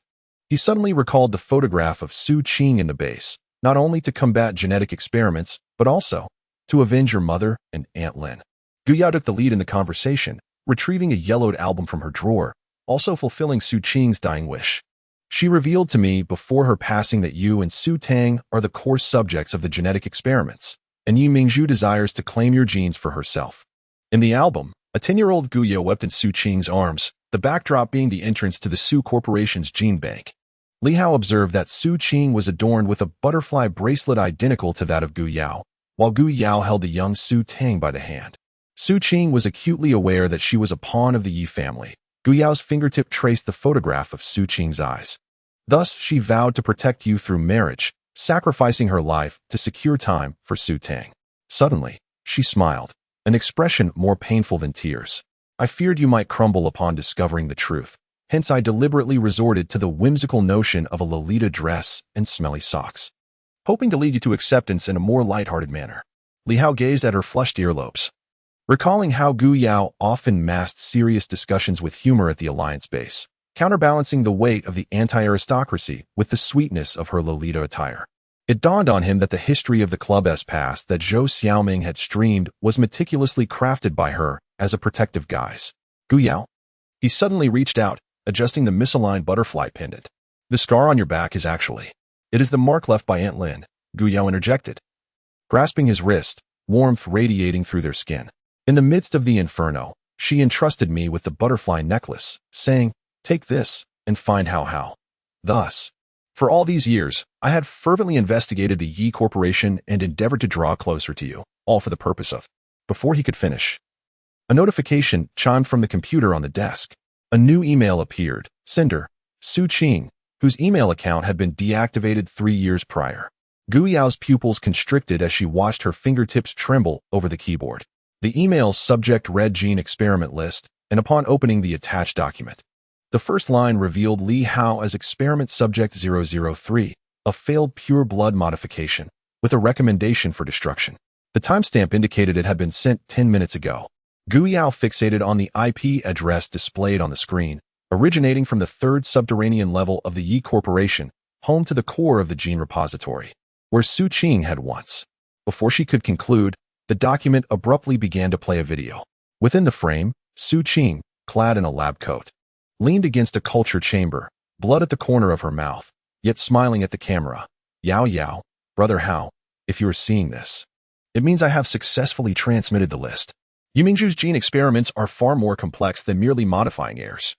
He suddenly recalled the photograph of Su Qing in the base, not only to combat genetic experiments, but also to avenge your mother and Aunt Lin. Gu Yao took the lead in the conversation, retrieving a yellowed album from her drawer, also fulfilling Su Qing's dying wish. She revealed to me before her passing that you and Su Tang are the core subjects of the genetic experiments, and Yi Mingzhu desires to claim your genes for herself. In the album, a 10-year-old Gu Yao wept in Su Qing's arms, the backdrop being the entrance to the Su Corporation's gene bank. Li Hao observed that Su Qing was adorned with a butterfly bracelet identical to that of Gu Yao, while Gu Yao held the young Su Tang by the hand. Su Qing was acutely aware that she was a pawn of the Yi family. Gu Yao's fingertip traced the photograph of Su Qing's eyes. Thus, she vowed to protect you through marriage, sacrificing her life to secure time for Su Tang. Suddenly, she smiled, an expression more painful than tears. I feared you might crumble upon discovering the truth. Hence, I deliberately resorted to the whimsical notion of a Lolita dress and smelly socks, hoping to lead you to acceptance in a more lighthearted manner. Li Hao gazed at her flushed earlobes, recalling how Gu Yao often masked serious discussions with humor at the alliance base, counterbalancing the weight of the anti-aristocracy with the sweetness of her Lolita attire. It dawned on him that the history of the club's past that Zhou Xiaoming had streamed was meticulously crafted by her as a protective guise. Gu Yao? He suddenly reached out, adjusting the misaligned butterfly pendant. The scar on your back is actually. It is the mark left by Aunt Lin, Gu Yao interjected, grasping his wrist, warmth radiating through their skin. In the midst of the inferno, she entrusted me with the butterfly necklace, saying, take this, and find how. Thus, for all these years, I had fervently investigated the Yi Corporation and endeavored to draw closer to you, all for the purpose of. Before he could finish, a notification chimed from the computer on the desk. A new email appeared. Sender, Su Qing, whose email account had been deactivated 3 years prior. Gu Yao's pupils constricted as she watched her fingertips tremble over the keyboard. The email's subject read Gene Experiment List, and upon opening the attached document, the first line revealed Li Hao as Experiment Subject 003, a failed pure blood modification, with a recommendation for destruction. The timestamp indicated it had been sent 10 minutes ago. Gu Yao fixated on the IP address displayed on the screen, originating from the 3rd subterranean level of the Yi Corporation, home to the core of the gene repository, where Su Qing had once. Before she could conclude, the document abruptly began to play a video. Within the frame, Su Qing, clad in a lab coat, leaned against a culture chamber, blood at the corner of her mouth, yet smiling at the camera. Yao, Brother Hao, if you are seeing this, it means I have successfully transmitted the list. Yi Mingzhu's gene experiments are far more complex than merely modifying heirs.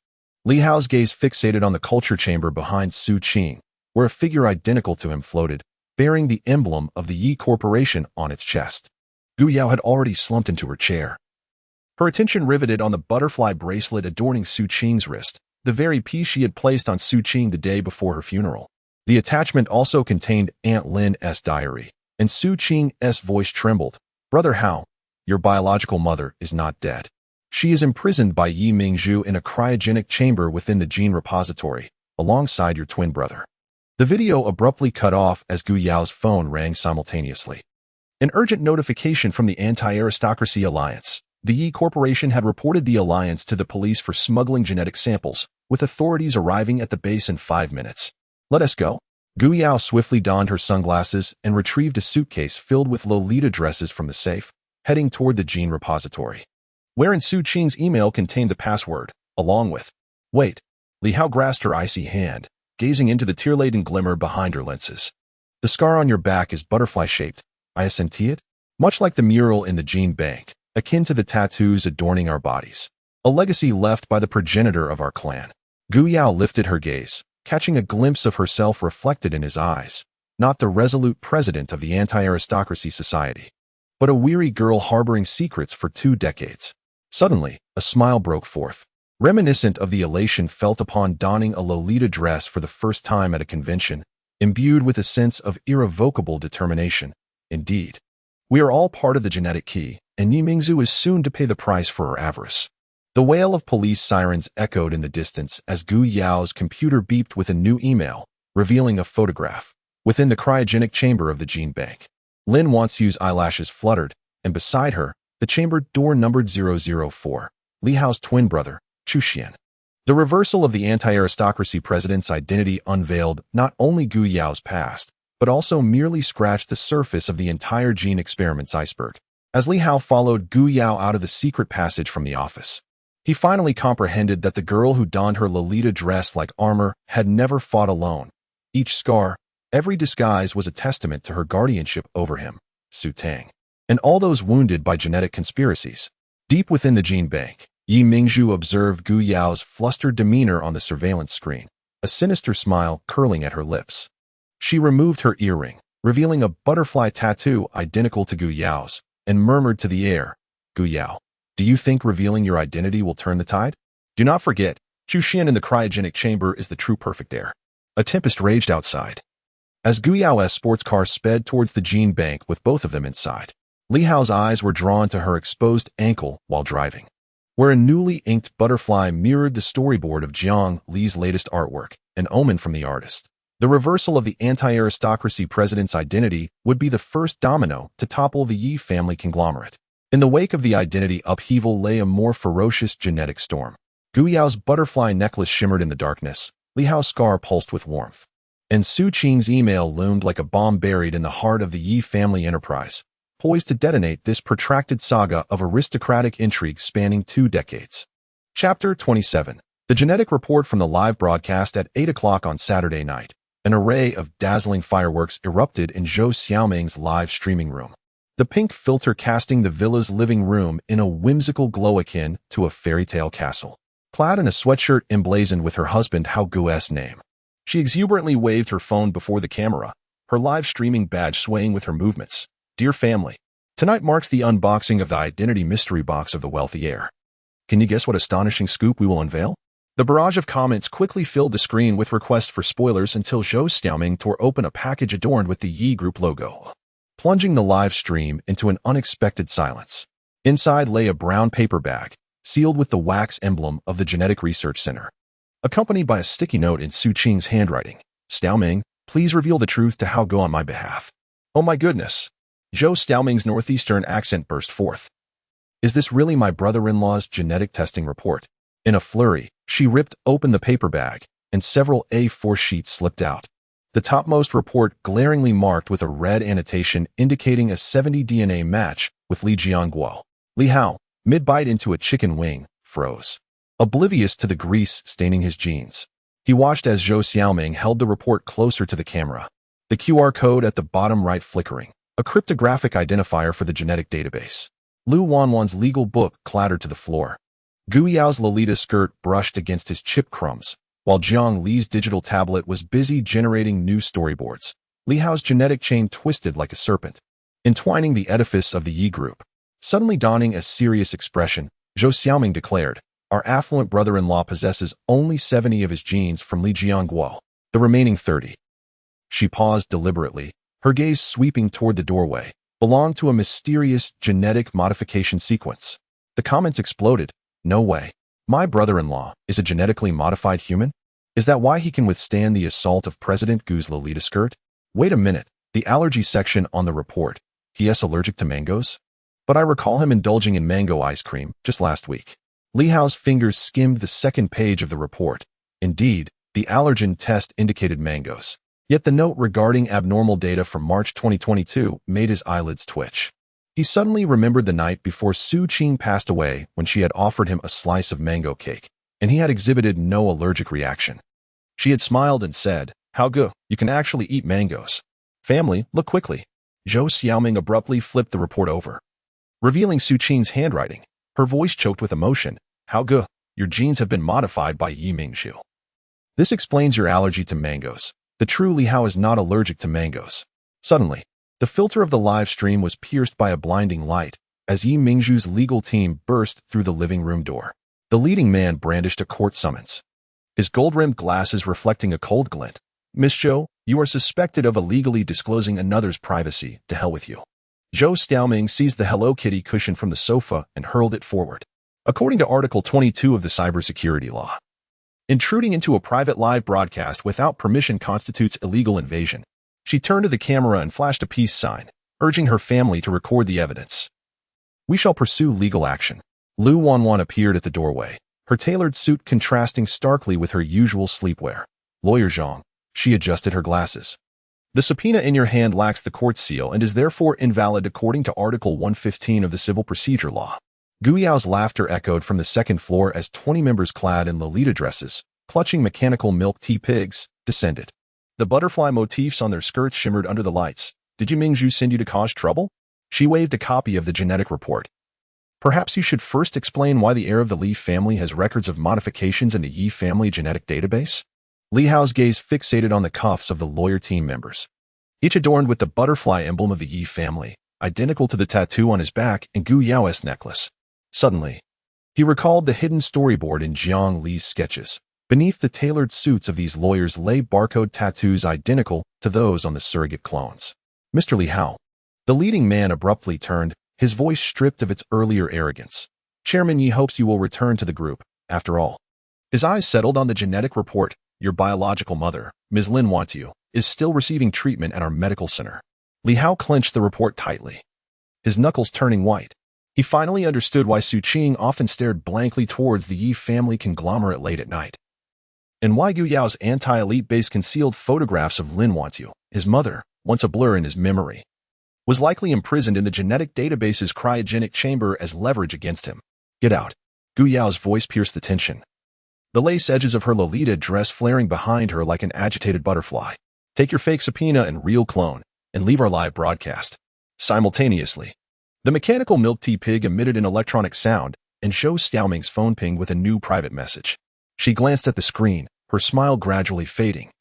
Li Hao's gaze fixated on the culture chamber behind Su Qing, where a figure identical to him floated, bearing the emblem of the Yi Corporation on its chest. Gu Yao had already slumped into her chair, her attention riveted on the butterfly bracelet adorning Su Qing's wrist, the very piece she had placed on Su Qing the day before her funeral. The attachment also contained Aunt Lin's diary, and Su Qing's voice trembled. Brother Hao, your biological mother is not dead. She is imprisoned by Yi Mingzhu in a cryogenic chamber within the gene repository, alongside your twin brother. The video abruptly cut off as Gu Yao's phone rang simultaneously. An urgent notification from the Anti-Aristocracy Alliance. The Yi Corporation had reported the alliance to the police for smuggling genetic samples, with authorities arriving at the base in 5 minutes. Let us go. Gu Yao swiftly donned her sunglasses and retrieved a suitcase filled with Lolita dresses from the safe, heading toward the gene repository, wherein Su Qing's email contained the password, along with. Wait. Li Hao grasped her icy hand, gazing into the tear-laden glimmer behind her lenses. The scar on your back is butterfly-shaped. I assent it? Much like the mural in the gene bank, akin to the tattoos adorning our bodies. A legacy left by the progenitor of our clan. Gu Yao lifted her gaze, catching a glimpse of herself reflected in his eyes, not the resolute president of the Anti-Aristocracy Society, but a weary girl harboring secrets for 2 decades. Suddenly, a smile broke forth, reminiscent of the elation felt upon donning a Lolita dress for the first time at a convention, imbued with a sense of irrevocable determination. Indeed, we are all part of the genetic key, and Yi Mingzhu is soon to pay the price for her avarice. The wail of police sirens echoed in the distance as Gu Yao's computer beeped with a new email, revealing a photograph within the cryogenic chamber of the gene bank. Lin Wanshu's eyelashes fluttered, and beside her, the chamber door numbered 004, Li Hao's twin brother, Chu Xian. The reversal of the anti-aristocracy president's identity unveiled not only Gu Yao's past, but also merely scratched the surface of the entire gene experiment's iceberg. As Li Hao followed Gu Yao out of the secret passage from the office, he finally comprehended that the girl who donned her Lolita dress like armor had never fought alone. Each scar, every disguise was a testament to her guardianship over him, Su Tang, and all those wounded by genetic conspiracies. Deep within the gene bank, Yi Mingzhu observed Gu Yao's flustered demeanor on the surveillance screen, a sinister smile curling at her lips. She removed her earring, revealing a butterfly tattoo identical to Gu Yao's, and murmured to the air, "Gu Yao, do you think revealing your identity will turn the tide? Do not forget, Chu Xian in the cryogenic chamber is the true perfect heir." A tempest raged outside. As Gu Yao's sports car sped towards the gene bank with both of them inside, Li Hao's eyes were drawn to her exposed ankle while driving, where a newly inked butterfly mirrored the storyboard of Jiang Li's latest artwork, an omen from the artist. The reversal of the anti-aristocracy president's identity would be the first domino to topple the Yi family conglomerate. In the wake of the identity upheaval lay a more ferocious genetic storm. Gu Yao's butterfly necklace shimmered in the darkness, Li Hao's scar pulsed with warmth, and Su Qing's email loomed like a bomb buried in the heart of the Yi family enterprise, poised to detonate this protracted saga of aristocratic intrigue spanning 2 decades. Chapter 27. The genetic report from the live broadcast at 8 o'clock on Saturday night. An array of dazzling fireworks erupted in Zhou Xiaoming's live streaming room, the pink filter casting the villa's living room in a whimsical glow akin to a fairy tale castle. Clad in a sweatshirt emblazoned with her husband Hao Gu's name, she exuberantly waved her phone before the camera, her live streaming badge swaying with her movements. "Dear family, tonight marks the unboxing of the identity mystery box of the wealthy heir. Can you guess what astonishing scoop we will unveil?" The barrage of comments quickly filled the screen with requests for spoilers until Zhou Xiaoming tore open a package adorned with the Yi Group logo, plunging the live stream into an unexpected silence. Inside lay a brown paper bag, sealed with the wax emblem of the Genetic Research Center, accompanied by a sticky note in Su Qing's handwriting. "Xiaoming, please reveal the truth to Hao Gu on my behalf." "Oh my goodness!" Zhou Xiaoming's northeastern accent burst forth. "Is this really my brother-in-law's genetic testing report?" In a flurry, she ripped open the paper bag, and several A4 sheets slipped out. The topmost report glaringly marked with a red annotation indicating a 70 DNA match with Li Jiangguo. Li Hao, mid-bite into a chicken wing, froze, oblivious to the grease staining his jeans. He watched as Zhou Xiaoming held the report closer to the camera, the QR code at the bottom right flickering, a cryptographic identifier for the genetic database. Lu Wanwan's legal book clattered to the floor. Gu Yao's Lolita skirt brushed against his chip crumbs, while Jiang Li's digital tablet was busy generating new storyboards. Li Hao's genetic chain twisted like a serpent, entwining the edifice of the Yi Group. Suddenly donning a serious expression, Zhou Xiaoming declared, "Our affluent brother-in-law possesses only 70 of his genes from Li Jiangguo, the remaining 30. She paused deliberately, her gaze sweeping toward the doorway, belonged to a mysterious genetic modification sequence. The comments exploded. "No way. My brother-in-law is a genetically modified human? Is that why he can withstand the assault of President Gu's Lolita skirt? Wait a minute, the allergy section on the report. He is allergic to mangoes? But I recall him indulging in mango ice cream just last week." Li Hao's fingers skimmed the second page of the report. Indeed, the allergen test indicated mangoes. Yet the note regarding abnormal data from March 2022 made his eyelids twitch. He suddenly remembered the night before Su Qing passed away when she had offered him a slice of mango cake, and he had exhibited no allergic reaction. She had smiled and said, "Hao Gu, you can actually eat mangoes. Family, look quickly." Zhou Xiaoming abruptly flipped the report over, revealing Su Qing's handwriting. Her voice choked with emotion. "Hao Gu, your genes have been modified by Yi Mingzhu. This explains your allergy to mangoes. The true Li Hao is not allergic to mangoes." Suddenly, the filter of the live stream was pierced by a blinding light as Yi Mingzhu's legal team burst through the living room door. The leading man brandished a court summons, his gold-rimmed glasses reflecting a cold glint. "Miss Zhou, you are suspected of illegally disclosing another's privacy. To hell with you." Zhou Xiaoming seized the Hello Kitty cushion from the sofa and hurled it forward. According to Article 22 of the Cybersecurity Law, intruding into a private live broadcast without permission constitutes illegal invasion. She turned to the camera and flashed a peace sign, urging her family to record the evidence. We shall pursue legal action. Lu Wanwan appeared at the doorway, her tailored suit contrasting starkly with her usual sleepwear. Lawyer Zhang. She adjusted her glasses. The subpoena in your hand lacks the court seal and is therefore invalid according to Article 115 of the Civil Procedure Law. Gu Yao's laughter echoed from the second floor as 20 members clad in Lolita dresses, clutching mechanical milk tea pigs, descended. The butterfly motifs on their skirts shimmered under the lights. Did Yi Mingzhu send you to cause trouble? She waved a copy of the genetic report. Perhaps you should first explain why the heir of the Li family has records of modifications in the Yi family genetic database? Li Hao's gaze fixated on the cuffs of the lawyer team members, each adorned with the butterfly emblem of the Yi family, identical to the tattoo on his back and Gu Yao's necklace. Suddenly, he recalled the hidden storyboard in Jiang Li's sketches. Beneath the tailored suits of these lawyers lay barcode tattoos identical to those on the surrogate clones. Mr. Li Hao. The leading man abruptly turned, his voice stripped of its earlier arrogance. Chairman Yi hopes you will return to the group, after all. His eyes settled on the genetic report. Your biological mother, Ms. Lin Wantiu, is still receiving treatment at our medical center. Li Hao clenched the report tightly, his knuckles turning white. He finally understood why Su Qing often stared blankly towards the Yi family conglomerate late at night, and why Gu Yao's anti-elite base concealed photographs of Lin Wantiu, his mother, once a blur in his memory, was likely imprisoned in the genetic database's cryogenic chamber as leverage against him. Get out. Gu Yao's voice pierced the tension, the lace edges of her Lolita dress flaring behind her like an agitated butterfly. Take your fake subpoena and real clone, and leave our live broadcast. Simultaneously, the mechanical milk tea pig emitted an electronic sound, and Zhou Xiaoming's phone pinged with a new private message. She glanced at the screen, her smile gradually fading,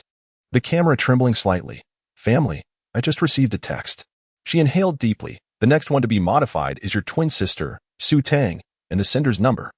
the camera trembling slightly. Family, I just received a text. She inhaled deeply. The next one to be modified is your twin sister, Su Tang, and the sender's number.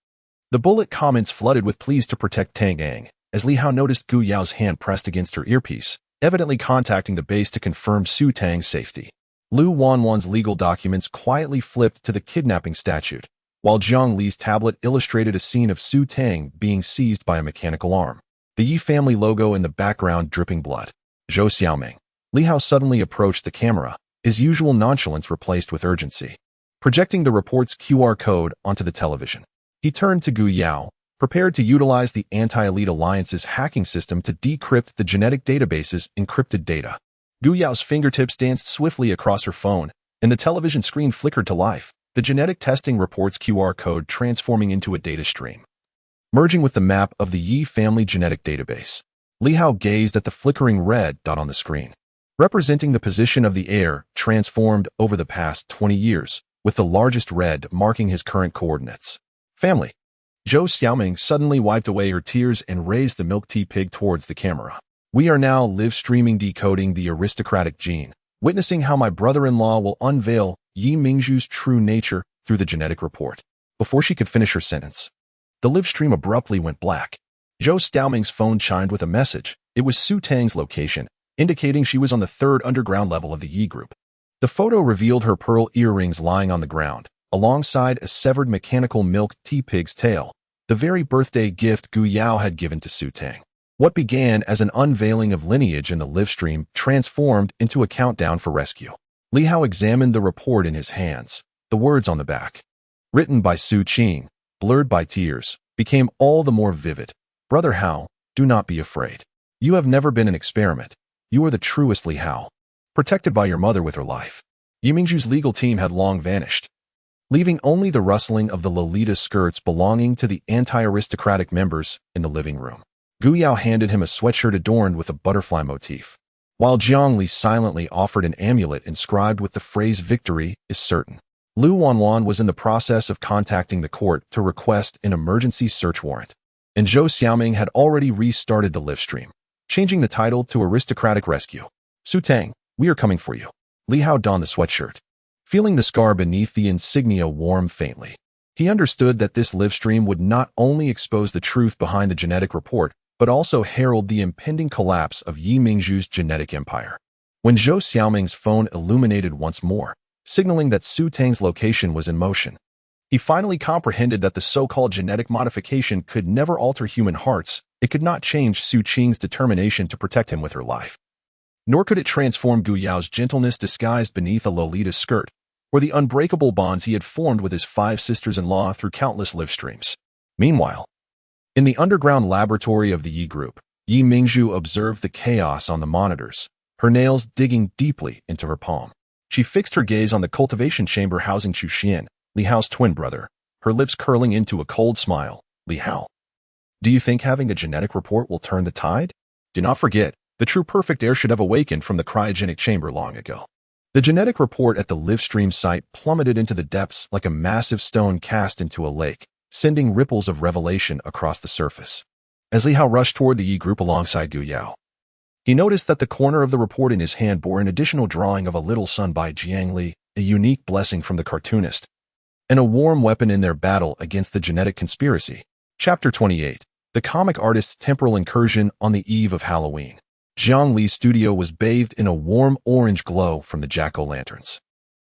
The bullet comments flooded with pleas to protect Tang Ang, as Li Hao noticed Gu Yao's hand pressed against her earpiece, evidently contacting the base to confirm Su Tang's safety. Lu Wanwan's legal documents quietly flipped to the kidnapping statute, while Jiang Li's tablet illustrated a scene of Su Tang being seized by a mechanical arm, the Yi family logo in the background dripping blood. Zhou Xiaoming. Li Hao suddenly approached the camera, his usual nonchalance replaced with urgency, projecting the report's QR code onto the television. He turned to Gu Yao, prepared to utilize the Anti-Elite Alliance's hacking system to decrypt the genetic database's encrypted data. Gu Yao's fingertips danced swiftly across her phone, and the television screen flickered to life, the genetic testing report's QR code transforming into a data stream, merging with the map of the Yi family genetic database. Li Hao gazed at the flickering red dot on the screen, representing the position of the heir transformed over the past 20 years, with the largest red marking his current coordinates. Family. Zhou Xiaoming suddenly wiped away her tears and raised the milk tea pig towards the camera. We are now live-streaming decoding the aristocratic gene, witnessing how my brother-in-law will unveil Yi Mingzhu's true nature through the genetic report. Before she could finish her sentence, the live stream abruptly went black. Zhou Xiaoming's phone chimed with a message. It was Su Tang's location, indicating she was on the third underground level of the Yi group. The photo revealed her pearl earrings lying on the ground, alongside a severed mechanical milk tea pig's tail, the very birthday gift Gu Yao had given to Su Tang. What began as an unveiling of lineage in the live stream transformed into a countdown for rescue. Li Hao examined the report in his hands. The words on the back, written by Su Qing, blurred by tears, became all the more vivid. Brother Hao, do not be afraid. You have never been an experiment. You are the truest Li Hao, protected by your mother with her life. Yi Mingzhu's legal team had long vanished, leaving only the rustling of the Lolita skirts belonging to the anti-aristocratic members in the living room. Gu Yao handed him a sweatshirt adorned with a butterfly motif, while Jiang Li silently offered an amulet inscribed with the phrase "Victory is certain." Lu Wanwan was in the process of contacting the court to request an emergency search warrant, and Zhou Xiaoming had already restarted the live stream, changing the title to Aristocratic Rescue. Su Tang, we are coming for you. Li Hao donned the sweatshirt, feeling the scar beneath the insignia warm faintly. He understood that this live stream would not only expose the truth behind the genetic report, but also herald the impending collapse of Yi Mingzhu's genetic empire. When Zhou Xiaoming's phone illuminated once more, signaling that Su Tang's location was in motion. He finally comprehended that the so-called genetic modification could never alter human hearts. It could not change Su Qing's determination to protect him with her life. Nor could it transform Gu Yao's gentleness disguised beneath a Lolita skirt, or the unbreakable bonds he had formed with his 5 sisters-in-law through countless live streams. Meanwhile, in the underground laboratory of the Yi Group, Yi Mingzhu observed the chaos on the monitors, her nails digging deeply into her palm. She fixed her gaze on the cultivation chamber housing Chu Xian, Li Hao's twin brother, her lips curling into a cold smile. Li Hao, do you think having a genetic report will turn the tide? Do not forget, the true perfect heir should have awakened from the cryogenic chamber long ago. The genetic report at the Livestream site plummeted into the depths like a massive stone cast into a lake, sending ripples of revelation across the surface. As Li Hao rushed toward the Yi Group alongside Gu Yao, he noticed that the corner of the report in his hand bore an additional drawing of a little sun by Jiang Li, a unique blessing from the cartoonist, and a warm weapon in their battle against the genetic conspiracy. Chapter 28. The comic artist's temporal incursion on the eve of Halloween. Jiang Li's studio was bathed in a warm orange glow from the jack-o'-lanterns.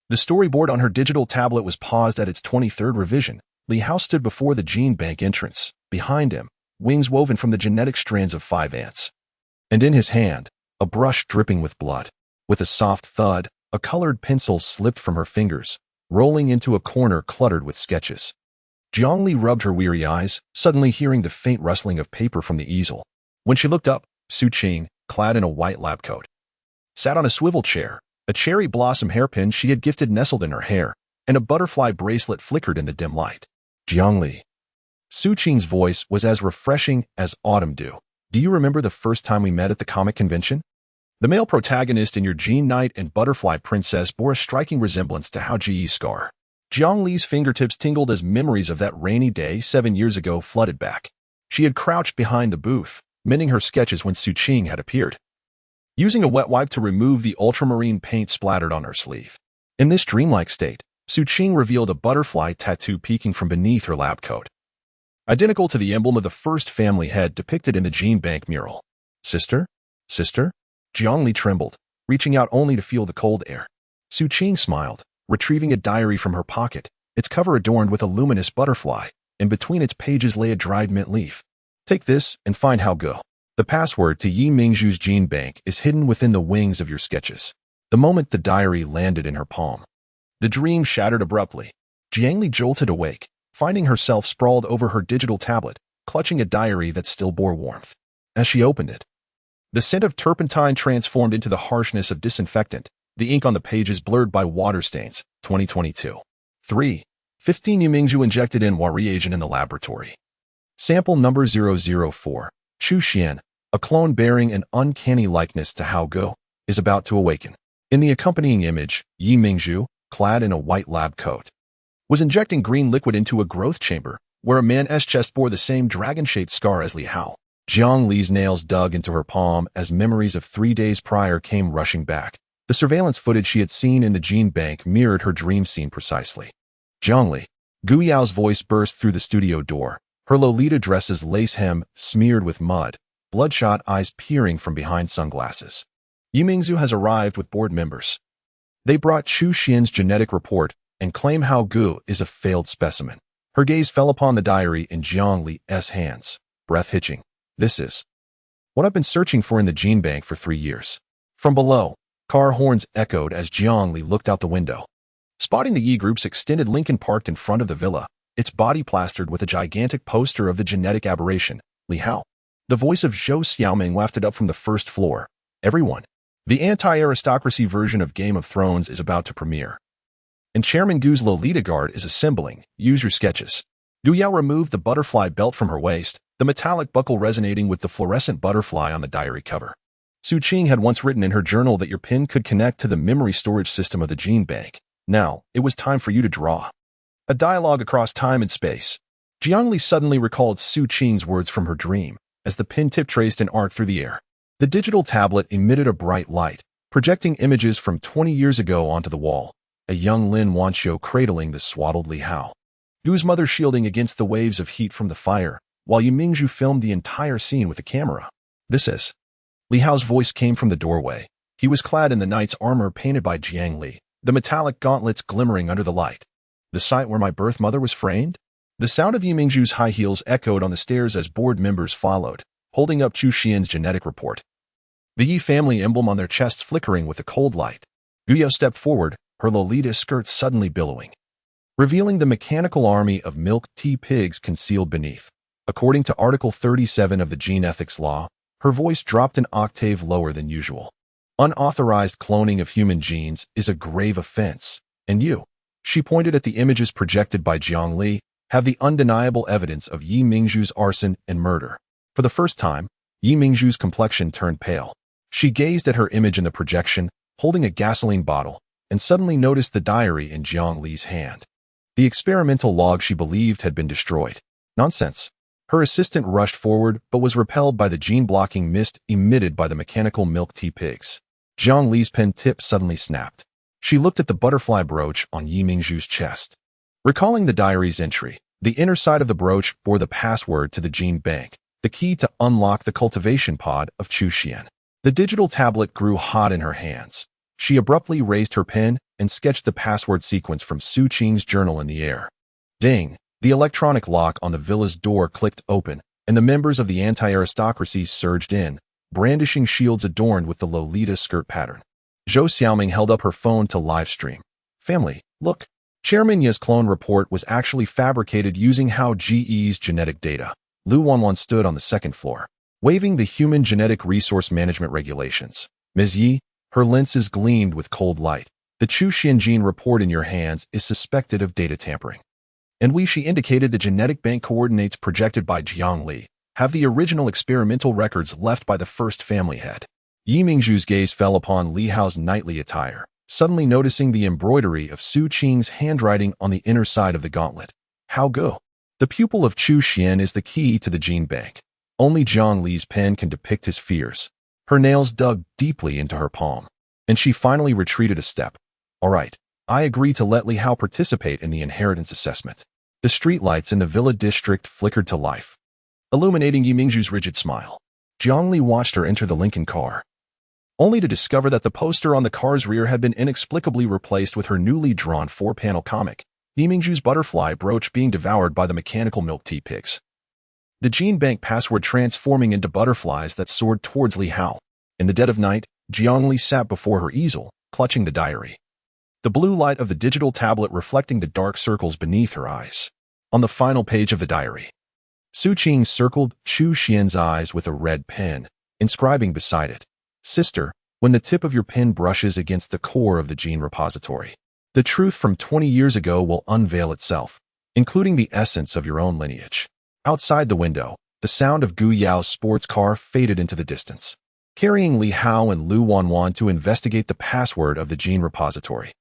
The storyboard on her digital tablet was paused at its 23rd revision. Li Hao stood before the gene bank entrance. Behind him, wings woven from the genetic strands of 5 ants. And in his hand, a brush dripping with blood. With a soft thud, a colored pencil slipped from her fingers, rolling into a corner cluttered with sketches. Jiang Li rubbed her weary eyes, suddenly hearing the faint rustling of paper from the easel. When she looked up, Su Qing, clad in a white lab coat, sat on a swivel chair, a cherry blossom hairpin she had gifted nestled in her hair, and a butterfly bracelet flickered in the dim light. Jiang Li. Su Qing's voice was as refreshing as autumn dew. Do you remember the first time we met at the comic convention? The male protagonist in your Gene Knight and Butterfly Princess bore a striking resemblance to Hao Ji's scar. Jiang Li's fingertips tingled as memories of that rainy day 7 years ago flooded back. She had crouched behind the booth, mending her sketches when Su Qing had appeared, using a wet wipe to remove the ultramarine paint splattered on her sleeve. In this dreamlike state, Su Qing revealed a butterfly tattoo peeking from beneath her lab coat, identical to the emblem of the first family head depicted in the gene bank mural. Sister? Sister? Jiang Li trembled, reaching out only to feel the cold air. Su Qing smiled, retrieving a diary from her pocket, its cover adorned with a luminous butterfly, and between its pages lay a dried mint leaf. Take this and find Hao Ge. The password to Yi Mingzhu's gene bank is hidden within the wings of your sketches. The moment the diary landed in her palm, the dream shattered abruptly. Jiang Li jolted awake, finding herself sprawled over her digital tablet, clutching a diary that still bore warmth. As she opened it, the scent of turpentine transformed into the harshness of disinfectant, the ink on the pages blurred by water stains. 2022. 3. 15 Yi Mingzhu injected in Wa reagent in the laboratory. Sample number 004. Chu Xian, a clone bearing an uncanny likeness to Hao Ge, is about to awaken. In the accompanying image, Yi Mingzhu, clad in a white lab coat, was injecting green liquid into a growth chamber, where a man's chest bore the same dragon-shaped scar as Li Hao. Jiang Li's nails dug into her palm as memories of 3 days prior came rushing back. The surveillance footage she had seen in the gene bank mirrored her dream scene precisely. Jiang Li. Gu Yao's voice burst through the studio door, her Lolita dress's lace hem smeared with mud, bloodshot eyes peering from behind sunglasses. Yi Mingzhu has arrived with board members. They brought Chu Xian's genetic report and claim Hao Ge is a failed specimen. Her gaze fell upon the diary in Jiang Li's hands, breath hitching. This is what I've been searching for in the gene bank for 3 years. From below, car horns echoed as Jiang Li looked out the window. Spotting the Yi Group's extended Lincoln parked in front of the villa, its body plastered with a gigantic poster of the genetic aberration, Li Hao. The voice of Zhou Xiaoming wafted up from the first floor. Everyone. The anti-aristocracy version of Game of Thrones is about to premiere, and Chairman Gu's Lolita Guard is assembling. Use your sketches. Gu Yao removed the butterfly belt from her waist, the metallic buckle resonating with the fluorescent butterfly on the diary cover. Su Qing had once written in her journal that your pen could connect to the memory storage system of the gene bank. Now, it was time for you to draw. A dialogue across time and space. Jiang Li suddenly recalled Su Qing's words from her dream, as the pen tip traced an arc through the air. The digital tablet emitted a bright light, projecting images from 20 years ago onto the wall. A young Lin Wanxiu cradling the swaddled Li Hao, Gu's mother shielding against the waves of heat from the fire, while Yi Mingzhu filmed the entire scene with a camera. This is. Li Hao's voice came from the doorway. He was clad in the knight's armor painted by Jiang Li, the metallic gauntlets glimmering under the light. The site where my birth mother was framed? The sound of Yi Mingzhu's high heels echoed on the stairs as board members followed, holding up Chu Xian's genetic report. The Yi family emblem on their chests flickering with a cold light. Guyo stepped forward, her Lolita skirt suddenly billowing, revealing the mechanical army of milk tea pigs concealed beneath. According to Article 37 of the Gene Ethics Law, her voice dropped an octave lower than usual. Unauthorized cloning of human genes is a grave offense, and you, she pointed at the images projected by Jiang Li, have the undeniable evidence of Yi Mingzhu's arson and murder. For the first time, Yi Mingzhu's complexion turned pale. She gazed at her image in the projection, holding a gasoline bottle, and suddenly noticed the diary in Jiang Li's hand. The experimental log she believed had been destroyed. Nonsense. Her assistant rushed forward but was repelled by the gene-blocking mist emitted by the mechanical milk tea pigs. Jiang Li's pen tip suddenly snapped. She looked at the butterfly brooch on Yi Mingzhu's chest. Recalling the diary's entry, the inner side of the brooch bore the password to the gene bank, the key to unlock the cultivation pod of Chu Xian. The digital tablet grew hot in her hands. She abruptly raised her pen and sketched the password sequence from Su Qing's journal in the air. Ding! The electronic lock on the villa's door clicked open, and the members of the anti-aristocracy surged in, brandishing shields adorned with the Lolita skirt pattern. Zhou Xiaoming held up her phone to livestream. Family, look. Chairman Ye's clone report was actually fabricated using Hao Ge's genetic data. Lu Wanwan stood on the second floor, waving the Human Genetic Resource Management Regulations. Ms. Yi, her lenses gleamed with cold light. The Chu Xian gene report in your hands is suspected of data tampering. And she indicated the genetic bank coordinates projected by Jiang Li have the original experimental records left by the first family head. Yi Mingzhu's gaze fell upon Li Hao's knightly attire, suddenly noticing the embroidery of Su Qing's handwriting on the inner side of the gauntlet. Hao Ge, the pupil of Chu Xian, is the key to the gene bank. Only Jiang Li's pen can depict his fears. Her nails dug deeply into her palm, and she finally retreated a step. All right, I agree to let Li Hao participate in the inheritance assessment. The streetlights in the villa district flickered to life, illuminating Yi Mingzhu's rigid smile. Jiang Li watched her enter the Lincoln car, only to discover that the poster on the car's rear had been inexplicably replaced with her newly drawn 4-panel comic, Yi Mingzhu's butterfly brooch being devoured by the mechanical milk tea pigs. The gene bank password transforming into butterflies that soared towards Li Hao. In the dead of night, Jiang Li sat before her easel, clutching the diary, the blue light of the digital tablet reflecting the dark circles beneath her eyes. On the final page of the diary, Su Qing circled Chu Xian's eyes with a red pen, inscribing beside it, "Sister, when the tip of your pen brushes against the core of the gene repository, the truth from 20 years ago will unveil itself, including the essence of your own lineage." Outside the window, the sound of Gu Yao's sports car faded into the distance, carrying Li Hao and Lu Wanwan to investigate the password of the gene repository.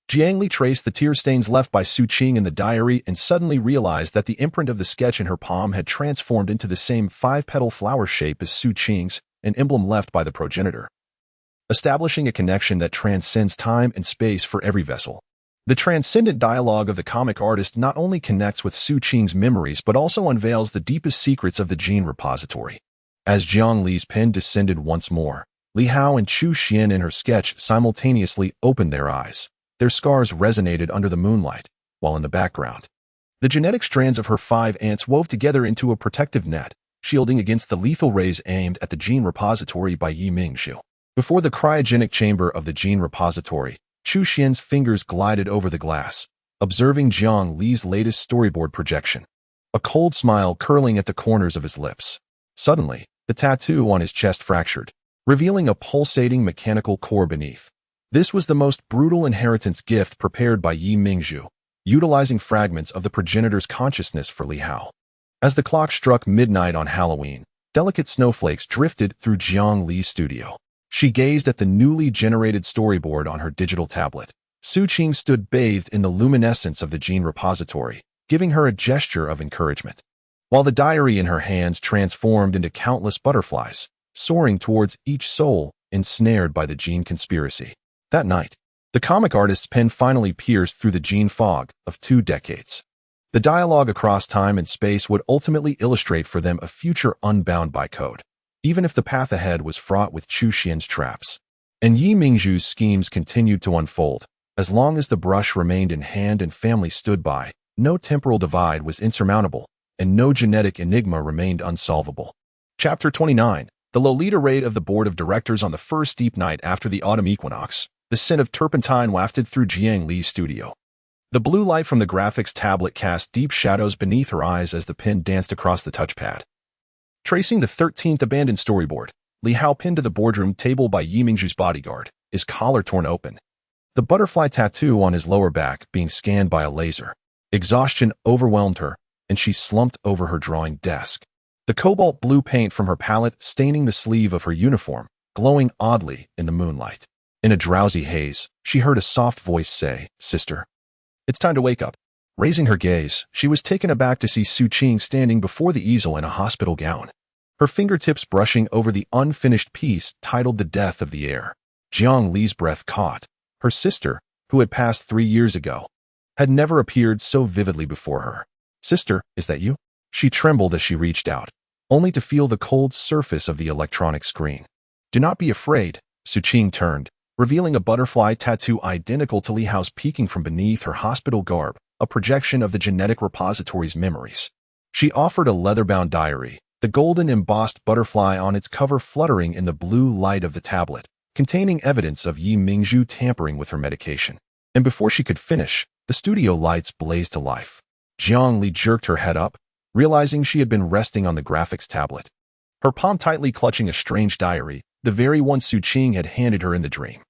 Jiang Li traced the tear stains left by Su Qing in the diary and suddenly realized that the imprint of the sketch in her palm had transformed into the same 5-petal flower shape as Su Qing's, an emblem left by the progenitor, establishing a connection that transcends time and space for every vessel. The transcendent dialogue of the comic artist not only connects with Su Qing's memories but also unveils the deepest secrets of the gene repository. As Jiang Li's pen descended once more, Li Hao and Chu Xian in her sketch simultaneously opened their eyes. Their scars resonated under the moonlight, while in the background, the genetic strands of her 5 ants wove together into a protective net, shielding against the lethal rays aimed at the gene repository by Yi Mingzhu. Before the cryogenic chamber of the gene repository, Chu Xian's fingers glided over the glass, observing Jiang Li's latest storyboard projection, a cold smile curling at the corners of his lips. Suddenly, the tattoo on his chest fractured, revealing a pulsating mechanical core beneath. This was the most brutal inheritance gift prepared by Yi Mingzhu, utilizing fragments of the progenitor's consciousness for Li Hao. As the clock struck midnight on Halloween, delicate snowflakes drifted through Jiang Li's studio. She gazed at the newly generated storyboard on her digital tablet. Su Qing stood bathed in the luminescence of the gene repository, giving her a gesture of encouragement, while the diary in her hands transformed into countless butterflies, soaring towards each soul ensnared by the gene conspiracy. That night, the comic artist's pen finally pierced through the gene fog of 2 decades. The dialogue across time and space would ultimately illustrate for them a future unbound by code, even if the path ahead was fraught with Chu Xian's traps. And Yi Mingzhu's schemes continued to unfold, As long as the brush remained in hand and family stood by, no temporal divide was insurmountable, and no genetic enigma remained unsolvable. Chapter 29. The Lolita raid of the board of directors on the first steep night after the autumn equinox. The scent of turpentine wafted through Jiang Li's studio. The blue light from the graphics tablet cast deep shadows beneath her eyes as the pen danced across the touchpad. Tracing the 13th abandoned storyboard, Li Hao pinned to the boardroom table by Yi Mingzhu's bodyguard, his collar torn open. The butterfly tattoo on his lower back being scanned by a laser. Exhaustion overwhelmed her, and she slumped over her drawing desk. The cobalt blue paint from her palette staining the sleeve of her uniform, glowing oddly in the moonlight. In a drowsy haze, she heard a soft voice say, "Sister, it's time to wake up." Raising her gaze, she was taken aback to see Su Qing standing before the easel in a hospital gown. Her fingertips brushing over the unfinished piece titled The Death of the Heir. Jiang Li's breath caught. Her sister, who had passed 3 years ago, had never appeared so vividly before her. "Sister, is that you?" She trembled as she reached out, only to feel the cold surface of the electronic screen. "Do not be afraid," Su Qing turned, revealing a butterfly tattoo identical to Li Hao's peeking from beneath her hospital garb, a projection of the genetic repository's memories. She offered a leather-bound diary, the golden embossed butterfly on its cover fluttering in the blue light of the tablet, containing evidence of Yi Mingzhu tampering with her medication. And before she could finish, the studio lights blazed to life. Jiang Li jerked her head up, realizing she had been resting on the graphics tablet, her palm tightly clutching a strange diary, the very one Su Qing had handed her in the dream.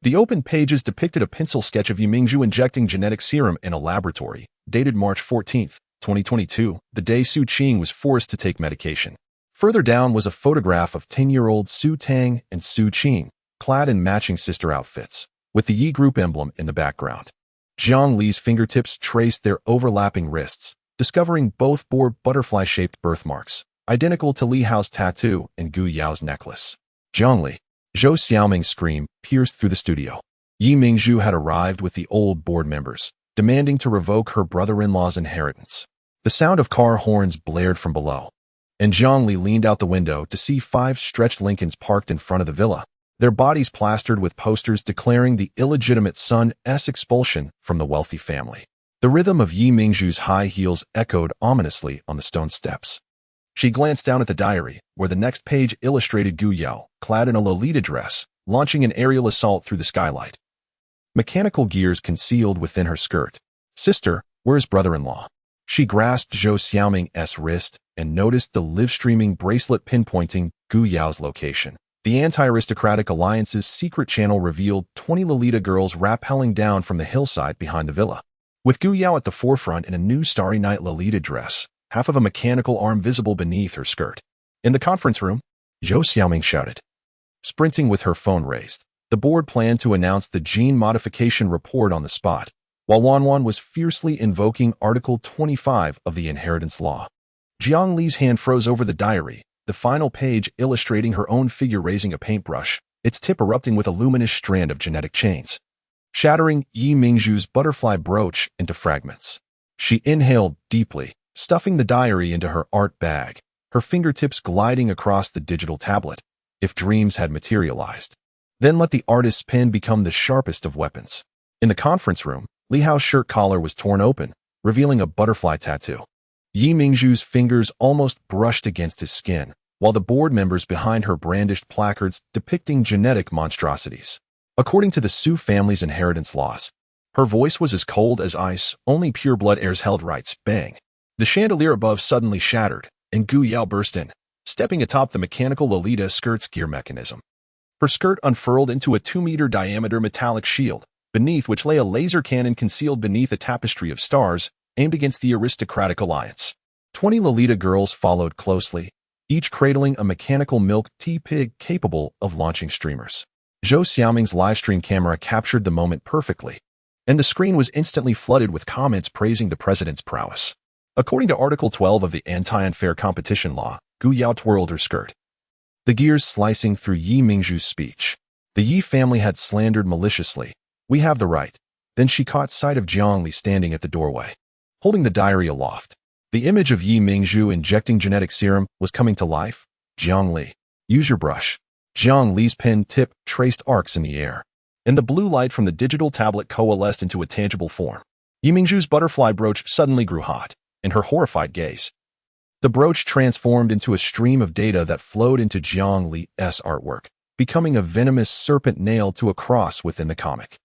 The open pages depicted a pencil sketch of Yi Mingzhu injecting genetic serum in a laboratory, dated March 14, 2022, the day Su Qing was forced to take medication. Further down was a photograph of 10-year-old Su Tang and Su Qing, clad in matching sister outfits, with the Yi Group emblem in the background. Jiang Li's fingertips traced their overlapping wrists, discovering both bore butterfly-shaped birthmarks, identical to Li Hao's tattoo and Gu Yao's necklace. "Jiang Li!" Zhou Xiaoming's scream pierced through the studio. Yi Mingzhu had arrived with the old board members, demanding to revoke her brother-in-law's inheritance. The sound of car horns blared from below, and Jiang Li leaned out the window to see 5 stretched Lincolns parked in front of the villa, their bodies plastered with posters declaring the illegitimate son's expulsion from the wealthy family. The rhythm of Yi Mingzhu's high heels echoed ominously on the stone steps. She glanced down at the diary, where the next page illustrated Gu Yao, clad in a Lolita dress, launching an aerial assault through the skylight. Mechanical gears concealed within her skirt. "Sister, where's brother-in-law?" She grasped Zhou Xiaoming's wrist and noticed the live-streaming bracelet pinpointing Gu Yao's location. The anti-aristocratic alliance's secret channel revealed 20 Lolita girls rappelling down from the hillside behind the villa, with Gu Yao at the forefront in a new Starry Night Lolita dress, half of a mechanical arm visible beneath her skirt. In the conference room, Zhou Xiaoming shouted, sprinting with her phone raised. The board planned to announce the gene modification report on the spot, while Wanwan was fiercely invoking Article 25 of the Inheritance Law. Jiang Li's hand froze over the diary, the final page illustrating her own figure raising a paintbrush, its tip erupting with a luminous strand of genetic chains, shattering Yi Mingzhu's butterfly brooch into fragments. She inhaled deeply, stuffing the diary into her art bag, her fingertips gliding across the digital tablet, if dreams had materialized. Then let the artist's pen become the sharpest of weapons. In the conference room, Li Hao's shirt collar was torn open, revealing a butterfly tattoo. Yi Mingzhu's fingers almost brushed against his skin, while the board members behind her brandished placards depicting genetic monstrosities. According to the Su family's inheritance laws, her voice was as cold as ice, only pure-blood heirs held rights. Bang! The chandelier above suddenly shattered, and Gu Yao burst in, stepping atop the mechanical Lolita skirt's gear mechanism. Her skirt unfurled into a 2-meter diameter metallic shield, beneath which lay a laser cannon concealed beneath a tapestry of stars, aimed against the aristocratic alliance. 20 Lolita girls followed closely, each cradling a mechanical milk tea pig capable of launching streamers. Zhou Xiaoming's livestream camera captured the moment perfectly, and the screen was instantly flooded with comments praising the president's prowess. According to Article 12 of the Anti-Unfair Competition Law, Gu Yao twirled her skirt, the gears slicing through Yi Mingzhu's speech. The Yi family had slandered maliciously. "We have the right." Then she caught sight of Jiang Li standing at the doorway, holding the diary aloft. The image of Yi Mingzhu injecting genetic serum was coming to life. "Jiang Li, use your brush." Jiang Li's pen tip traced arcs in the air. and the blue light from the digital tablet coalesced into a tangible form. Yi Mingzhu's butterfly brooch suddenly grew hot, in her horrified gaze. The brooch transformed into a stream of data that flowed into Jiang Li's artwork, becoming a venomous serpent nailed to a cross within the comic.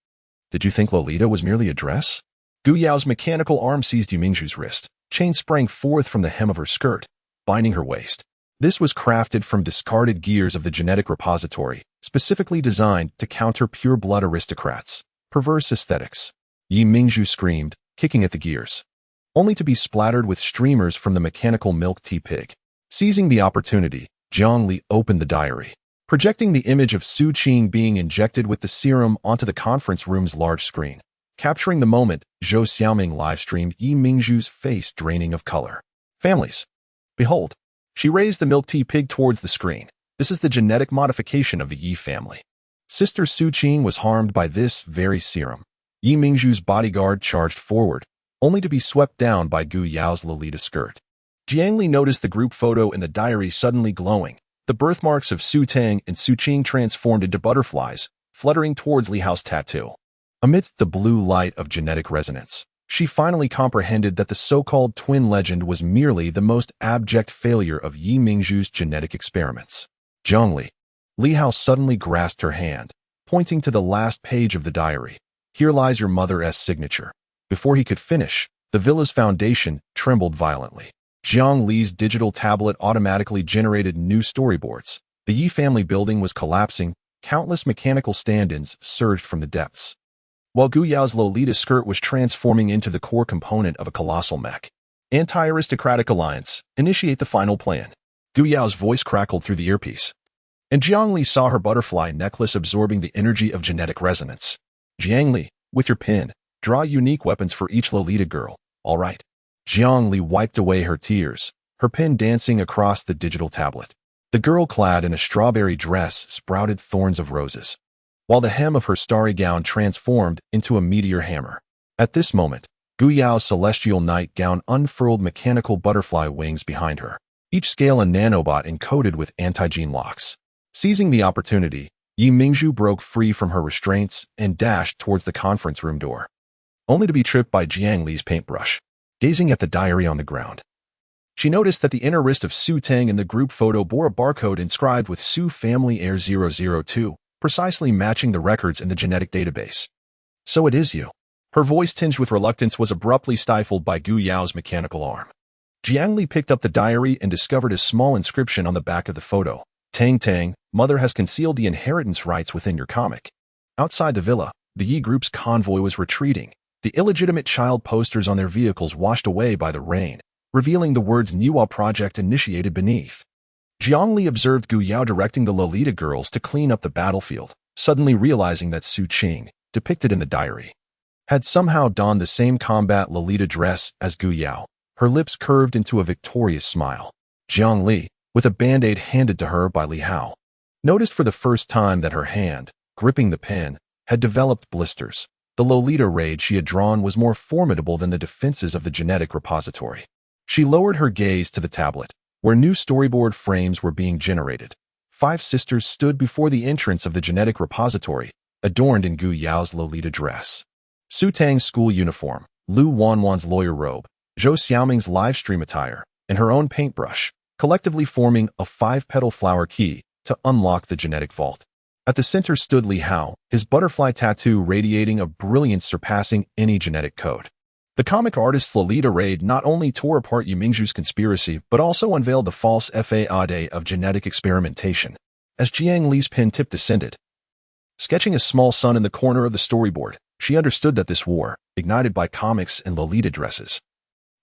Did you think Lolita was merely a dress? Gu Yao's mechanical arm seized Yi Mingzhu's wrist. Chain sprang forth from the hem of her skirt, binding her waist. This was crafted from discarded gears of the genetic repository, specifically designed to counter pure-blood aristocrats' perverse aesthetics. Yi Mingzhu screamed, kicking at the gears, only to be splattered with streamers from the mechanical milk tea pig. Seizing the opportunity, Jiang Li opened the diary, projecting the image of Su Qing being injected with the serum onto the conference room's large screen. Capturing the moment, Zhou Xiaoming live-streamed Yi Mingzhu's face draining of color. Families. Behold. She raised the milk tea pig towards the screen. This is the genetic modification of the Yi family. Sister Su Qing was harmed by this very serum. Yi Mingzhu's bodyguard charged forward, only to be swept down by Gu Yao's Lolita skirt. Jiang Li noticed the group photo in the diary suddenly glowing. The birthmarks of Su Tang and Su Qing transformed into butterflies, fluttering towards Li Hao's tattoo. Amidst the blue light of genetic resonance, she finally comprehended that the so-called twin legend was merely the most abject failure of Yi Mingzhu's genetic experiments. Zhongli. Li Hao suddenly grasped her hand, pointing to the last page of the diary. Here lies your mother's signature. Before he could finish, the villa's foundation trembled violently. Jiang Li's digital tablet automatically generated new storyboards. The Yi family building was collapsing, countless mechanical stand-ins surged from the depths, while Gu Yao's Lolita skirt was transforming into the core component of a colossal mech. Anti-aristocratic alliance, initiate the final plan. Gu Yao's voice crackled through the earpiece, and Jiang Li saw her butterfly necklace absorbing the energy of genetic resonance. Jiang Li, with your pen, draw unique weapons for each Lolita girl, all right? Jiang Li wiped away her tears, her pen dancing across the digital tablet. The girl clad in a strawberry dress sprouted thorns of roses, while the hem of her starry gown transformed into a meteor hammer. At this moment, Gu Yao's celestial night gown unfurled mechanical butterfly wings behind her, each scale a nanobot encoded with anti-gene locks. Seizing the opportunity, Yi Mingzhu broke free from her restraints and dashed towards the conference room door, only to be tripped by Jiang Li's paintbrush. Gazing at the diary on the ground, she noticed that the inner wrist of Su Tang in the group photo bore a barcode inscribed with Su Family Heir 002, precisely matching the records in the genetic database. So it is you. Her voice tinged with reluctance was abruptly stifled by Gu Yao's mechanical arm. Jiang Li picked up the diary and discovered a small inscription on the back of the photo. Tang Tang, mother has concealed the inheritance rights within your comic. Outside the villa, the Yi group's convoy was retreating, the illegitimate child posters on their vehicles washed away by the rain, revealing the words Niwa Project initiated beneath. Jiang Li observed Gu Yao directing the Lolita girls to clean up the battlefield, suddenly realizing that Su Qing, depicted in the diary, had somehow donned the same combat Lolita dress as Gu Yao. Her lips curved into a victorious smile. Jiang Li, with a band-aid handed to her by Li Hao, noticed for the first time that her hand, gripping the pen, had developed blisters. The Lolita raid she had drawn was more formidable than the defenses of the genetic repository. She lowered her gaze to the tablet, where new storyboard frames were being generated. 5 sisters stood before the entrance of the genetic repository, adorned in Gu Yao's Lolita dress, Su Tang's school uniform, Lu Wanwan's lawyer robe, Zhou Xiaoming's live-stream attire, and her own paintbrush, collectively forming a 5-petal flower key to unlock the genetic vault. At the center stood Li Hao, his butterfly tattoo radiating a brilliance surpassing any genetic code. The comic artist's Lolita raid not only tore apart Yi Mingzhu's conspiracy, but also unveiled the false fade of genetic experimentation. As Jiang Li's pen tip descended, sketching a small sun in the corner of the storyboard, she understood that this war, ignited by comics and Lolita dresses,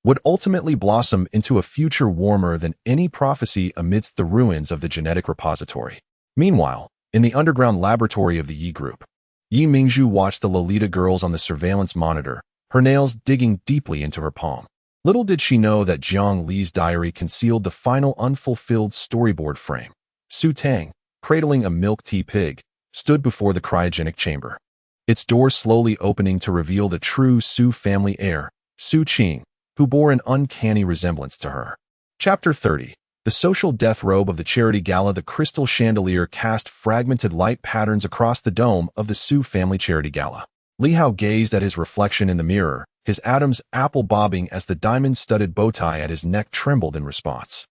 would ultimately blossom into a future warmer than any prophecy amidst the ruins of the genetic repository. Meanwhile, in the underground laboratory of the Yi group, Yi Mingzhu watched the Lolita girls on the surveillance monitor, her nails digging deeply into her palm. Little did she know that Jiang Li's diary concealed the final unfulfilled storyboard frame. Su Tang, cradling a milk tea pig, stood before the cryogenic chamber, its door slowly opening to reveal the true Su family heir, Su Qing, who bore an uncanny resemblance to her. Chapter 30. The The social death robe of the charity gala, the crystal chandelier cast fragmented light patterns across the dome of the Su family charity gala. Li Hao gazed at his reflection in the mirror, his Adam's apple bobbing as the diamond-studded bow tie at his neck trembled in response.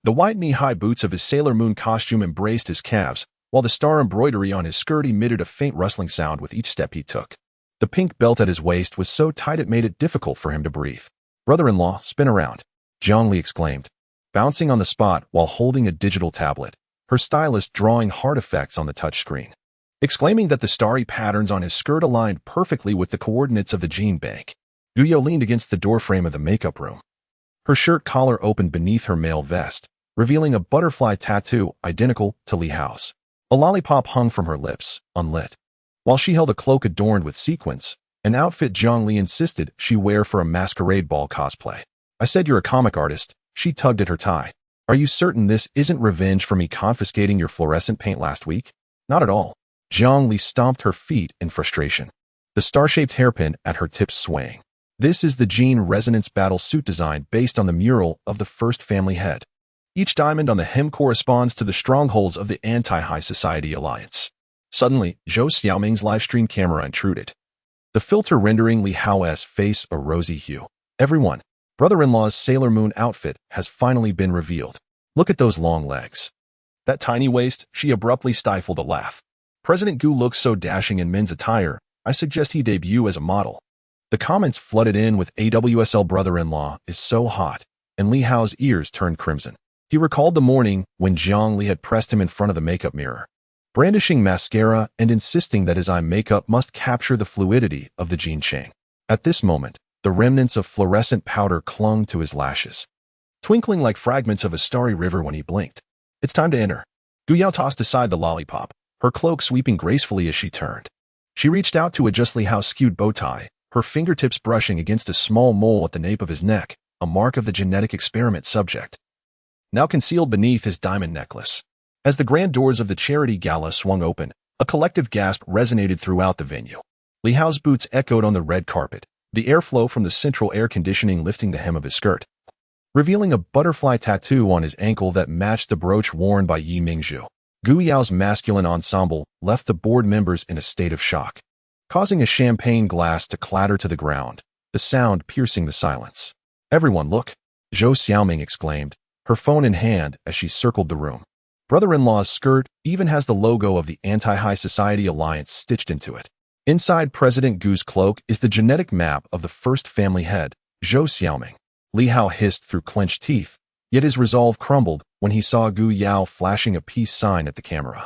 The white knee-high boots of his Sailor Moon costume embraced his calves, while the star embroidery on his skirt emitted a faint rustling sound with each step he took. The pink belt at his waist was so tight it made it difficult for him to breathe. "Brother-in-law, spin around," Jiang Li exclaimed, bouncing on the spot while holding a digital tablet, her stylist drawing hard effects on the touchscreen. Exclaiming that the starry patterns on his skirt aligned perfectly with the coordinates of the gene bank, Gu Yao leaned against the doorframe of the makeup room. Her shirt collar opened beneath her male vest, revealing a butterfly tattoo identical to Li Hao's. A lollipop hung from her lips, unlit. While she held a cloak adorned with sequins, an outfit Jiang Li insisted she wear for a masquerade ball cosplay. "I said you're a comic artist," she tugged at her tie. "Are you certain this isn't revenge for me confiscating your fluorescent paint last week?" "Not at all." Jiang Li stomped her feet in frustration, the star-shaped hairpin at her tips swaying. "This is the Gene Resonance Battle suit design based on the mural of the first family head. Each diamond on the hem corresponds to the strongholds of the Anti-High Society Alliance." Suddenly, Zhou Xiaoming's livestream camera intruded, the filter rendering Li Hao's face a rosy hue. "Everyone, brother-in-law's Sailor Moon outfit has finally been revealed. Look at those long legs. That tiny waist." She abruptly stifled a laugh. "President Gu looks so dashing in men's attire, I suggest he debut as a model." The comments flooded in with "AWSL brother-in-law is so hot," and Li Hao's ears turned crimson. He recalled the morning when Jiang Li had pressed him in front of the makeup mirror, brandishing mascara and insisting that his eye makeup must capture the fluidity of the Gene Chang. At this moment, the remnants of fluorescent powder clung to his lashes, twinkling like fragments of a starry river when he blinked. "It's time to enter." Gu Yao tossed aside the lollipop, her cloak sweeping gracefully as she turned. She reached out to adjust Li Hao's skewed bow tie, her fingertips brushing against a small mole at the nape of his neck, a mark of the genetic experiment subject, now concealed beneath his diamond necklace. As the grand doors of the charity gala swung open, a collective gasp resonated throughout the venue. Li Hao's boots echoed on the red carpet, the airflow from the central air conditioning lifting the hem of his skirt, revealing a butterfly tattoo on his ankle that matched the brooch worn by Yi Mingzhu. Gu Yao's masculine ensemble left the board members in a state of shock, causing a champagne glass to clatter to the ground, the sound piercing the silence. "Everyone look," Zhou Xiaoming exclaimed, her phone in hand as she circled the room. Brother-in-law's skirt even has the logo of the Anti-High Society Alliance stitched into it. Inside President Gu's cloak is the genetic map of the first family head, Zhou Xiaoming. Li Hao hissed through clenched teeth, yet his resolve crumbled when he saw Gu Yao flashing a peace sign at the camera.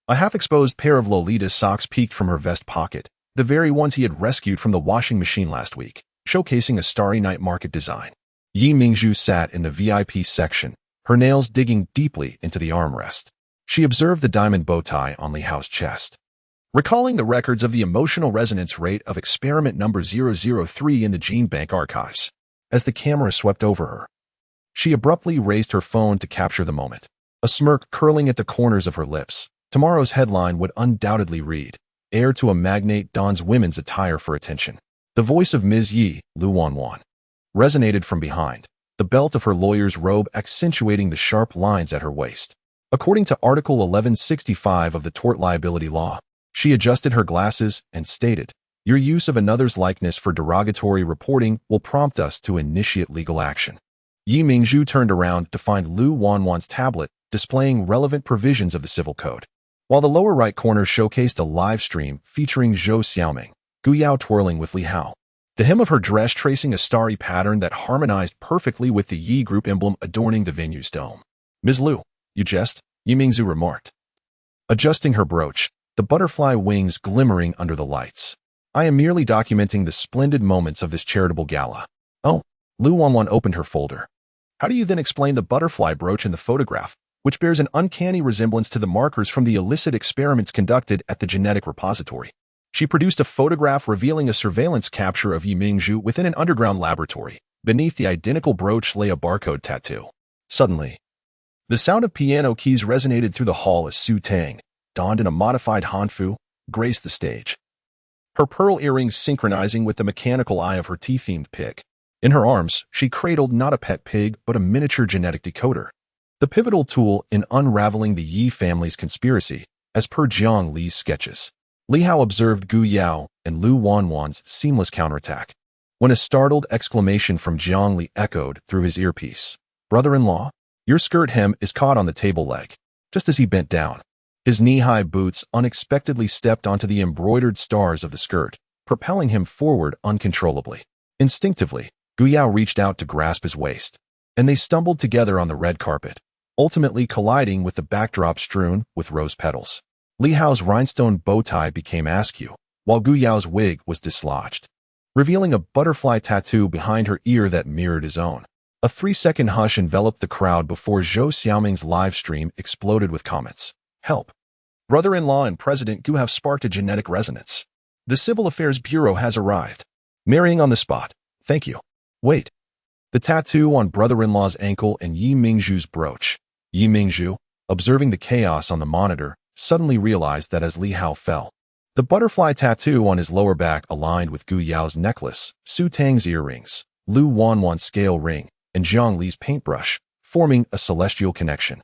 A half-exposed pair of Lolita socks peeked from her vest pocket, the very ones he had rescued from the washing machine last week, showcasing a Starry Night Market design. Yi Mingzhu sat in the VIP section, her nails digging deeply into the armrest. She observed the diamond bow tie on Li Hao's chest, recalling the records of the emotional resonance rate of experiment number 003 in the gene bank archives. As the camera swept over her, she abruptly raised her phone to capture the moment, a smirk curling at the corners of her lips. Tomorrow's headline would undoubtedly read, "Heir to a magnate dons women's attire for attention." The voice of Ms. Yi, Lu Wanwan, resonated from behind, the belt of her lawyer's robe accentuating the sharp lines at her waist. According to Article 1165 of the Tort Liability Law, she adjusted her glasses and stated, "Your use of another's likeness for derogatory reporting will prompt us to initiate legal action." Yi Mingzhu turned around to find Lu Wanwan's tablet displaying relevant provisions of the Civil Code, while the lower right corner showcased a live stream featuring Zhou Xiaoming, Gu Yao twirling with Li Hao, the hem of her dress tracing a starry pattern that harmonized perfectly with the Yi Group emblem adorning the venue's dome. "Ms. Lu, you jest?" Yi Mingzhu remarked, adjusting her brooch, the butterfly wings glimmering under the lights. "I am merely documenting the splendid moments of this charitable gala." "Oh," Lu Wanwan opened her folder. "How do you then explain the butterfly brooch in the photograph, which bears an uncanny resemblance to the markers from the illicit experiments conducted at the genetic repository?" She produced a photograph revealing a surveillance capture of Yi Mingzhu within an underground laboratory. Beneath the identical brooch lay a barcode tattoo. Suddenly, the sound of piano keys resonated through the hall as Su Tang, donned in a modified hanfu, graced the stage, her pearl earrings synchronizing with the mechanical eye of her tea-themed pig. In her arms, she cradled not a pet pig but a miniature genetic decoder. the pivotal tool in unraveling the Yi family's conspiracy, as per Jiang Li's sketches. Li Hao observed Gu Yao and Lu Wanwan's seamless counterattack, when a startled exclamation from Jiang Li echoed through his earpiece. "Brother-in-law, your skirt hem is caught on the table leg." Just as he bent down, his knee-high boots unexpectedly stepped onto the embroidered stars of the skirt, propelling him forward uncontrollably. Instinctively, Gu Yao reached out to grasp his waist, and they stumbled together on the red carpet, ultimately colliding with the backdrop strewn with rose petals. Li Hao's rhinestone bow tie became askew, while Gu Yao's wig was dislodged, revealing a butterfly tattoo behind her ear that mirrored his own. A 3-second hush enveloped the crowd before Zhou Xiaoming's live stream exploded with comments. "Help. Brother-in-law and President Gu have sparked a genetic resonance. The Civil Affairs Bureau has arrived. Marrying on the spot. Thank you. Wait." The tattoo on brother-in-law's ankle and Yi Mingzhu's brooch. Yi Mingzhu, observing the chaos on the monitor, suddenly realized that as Li Hao fell, the butterfly tattoo on his lower back aligned with Gu Yao's necklace, Su Tang's earrings, Lu Wanwan's scale ring, and Jiang Li's paintbrush, forming a celestial connection.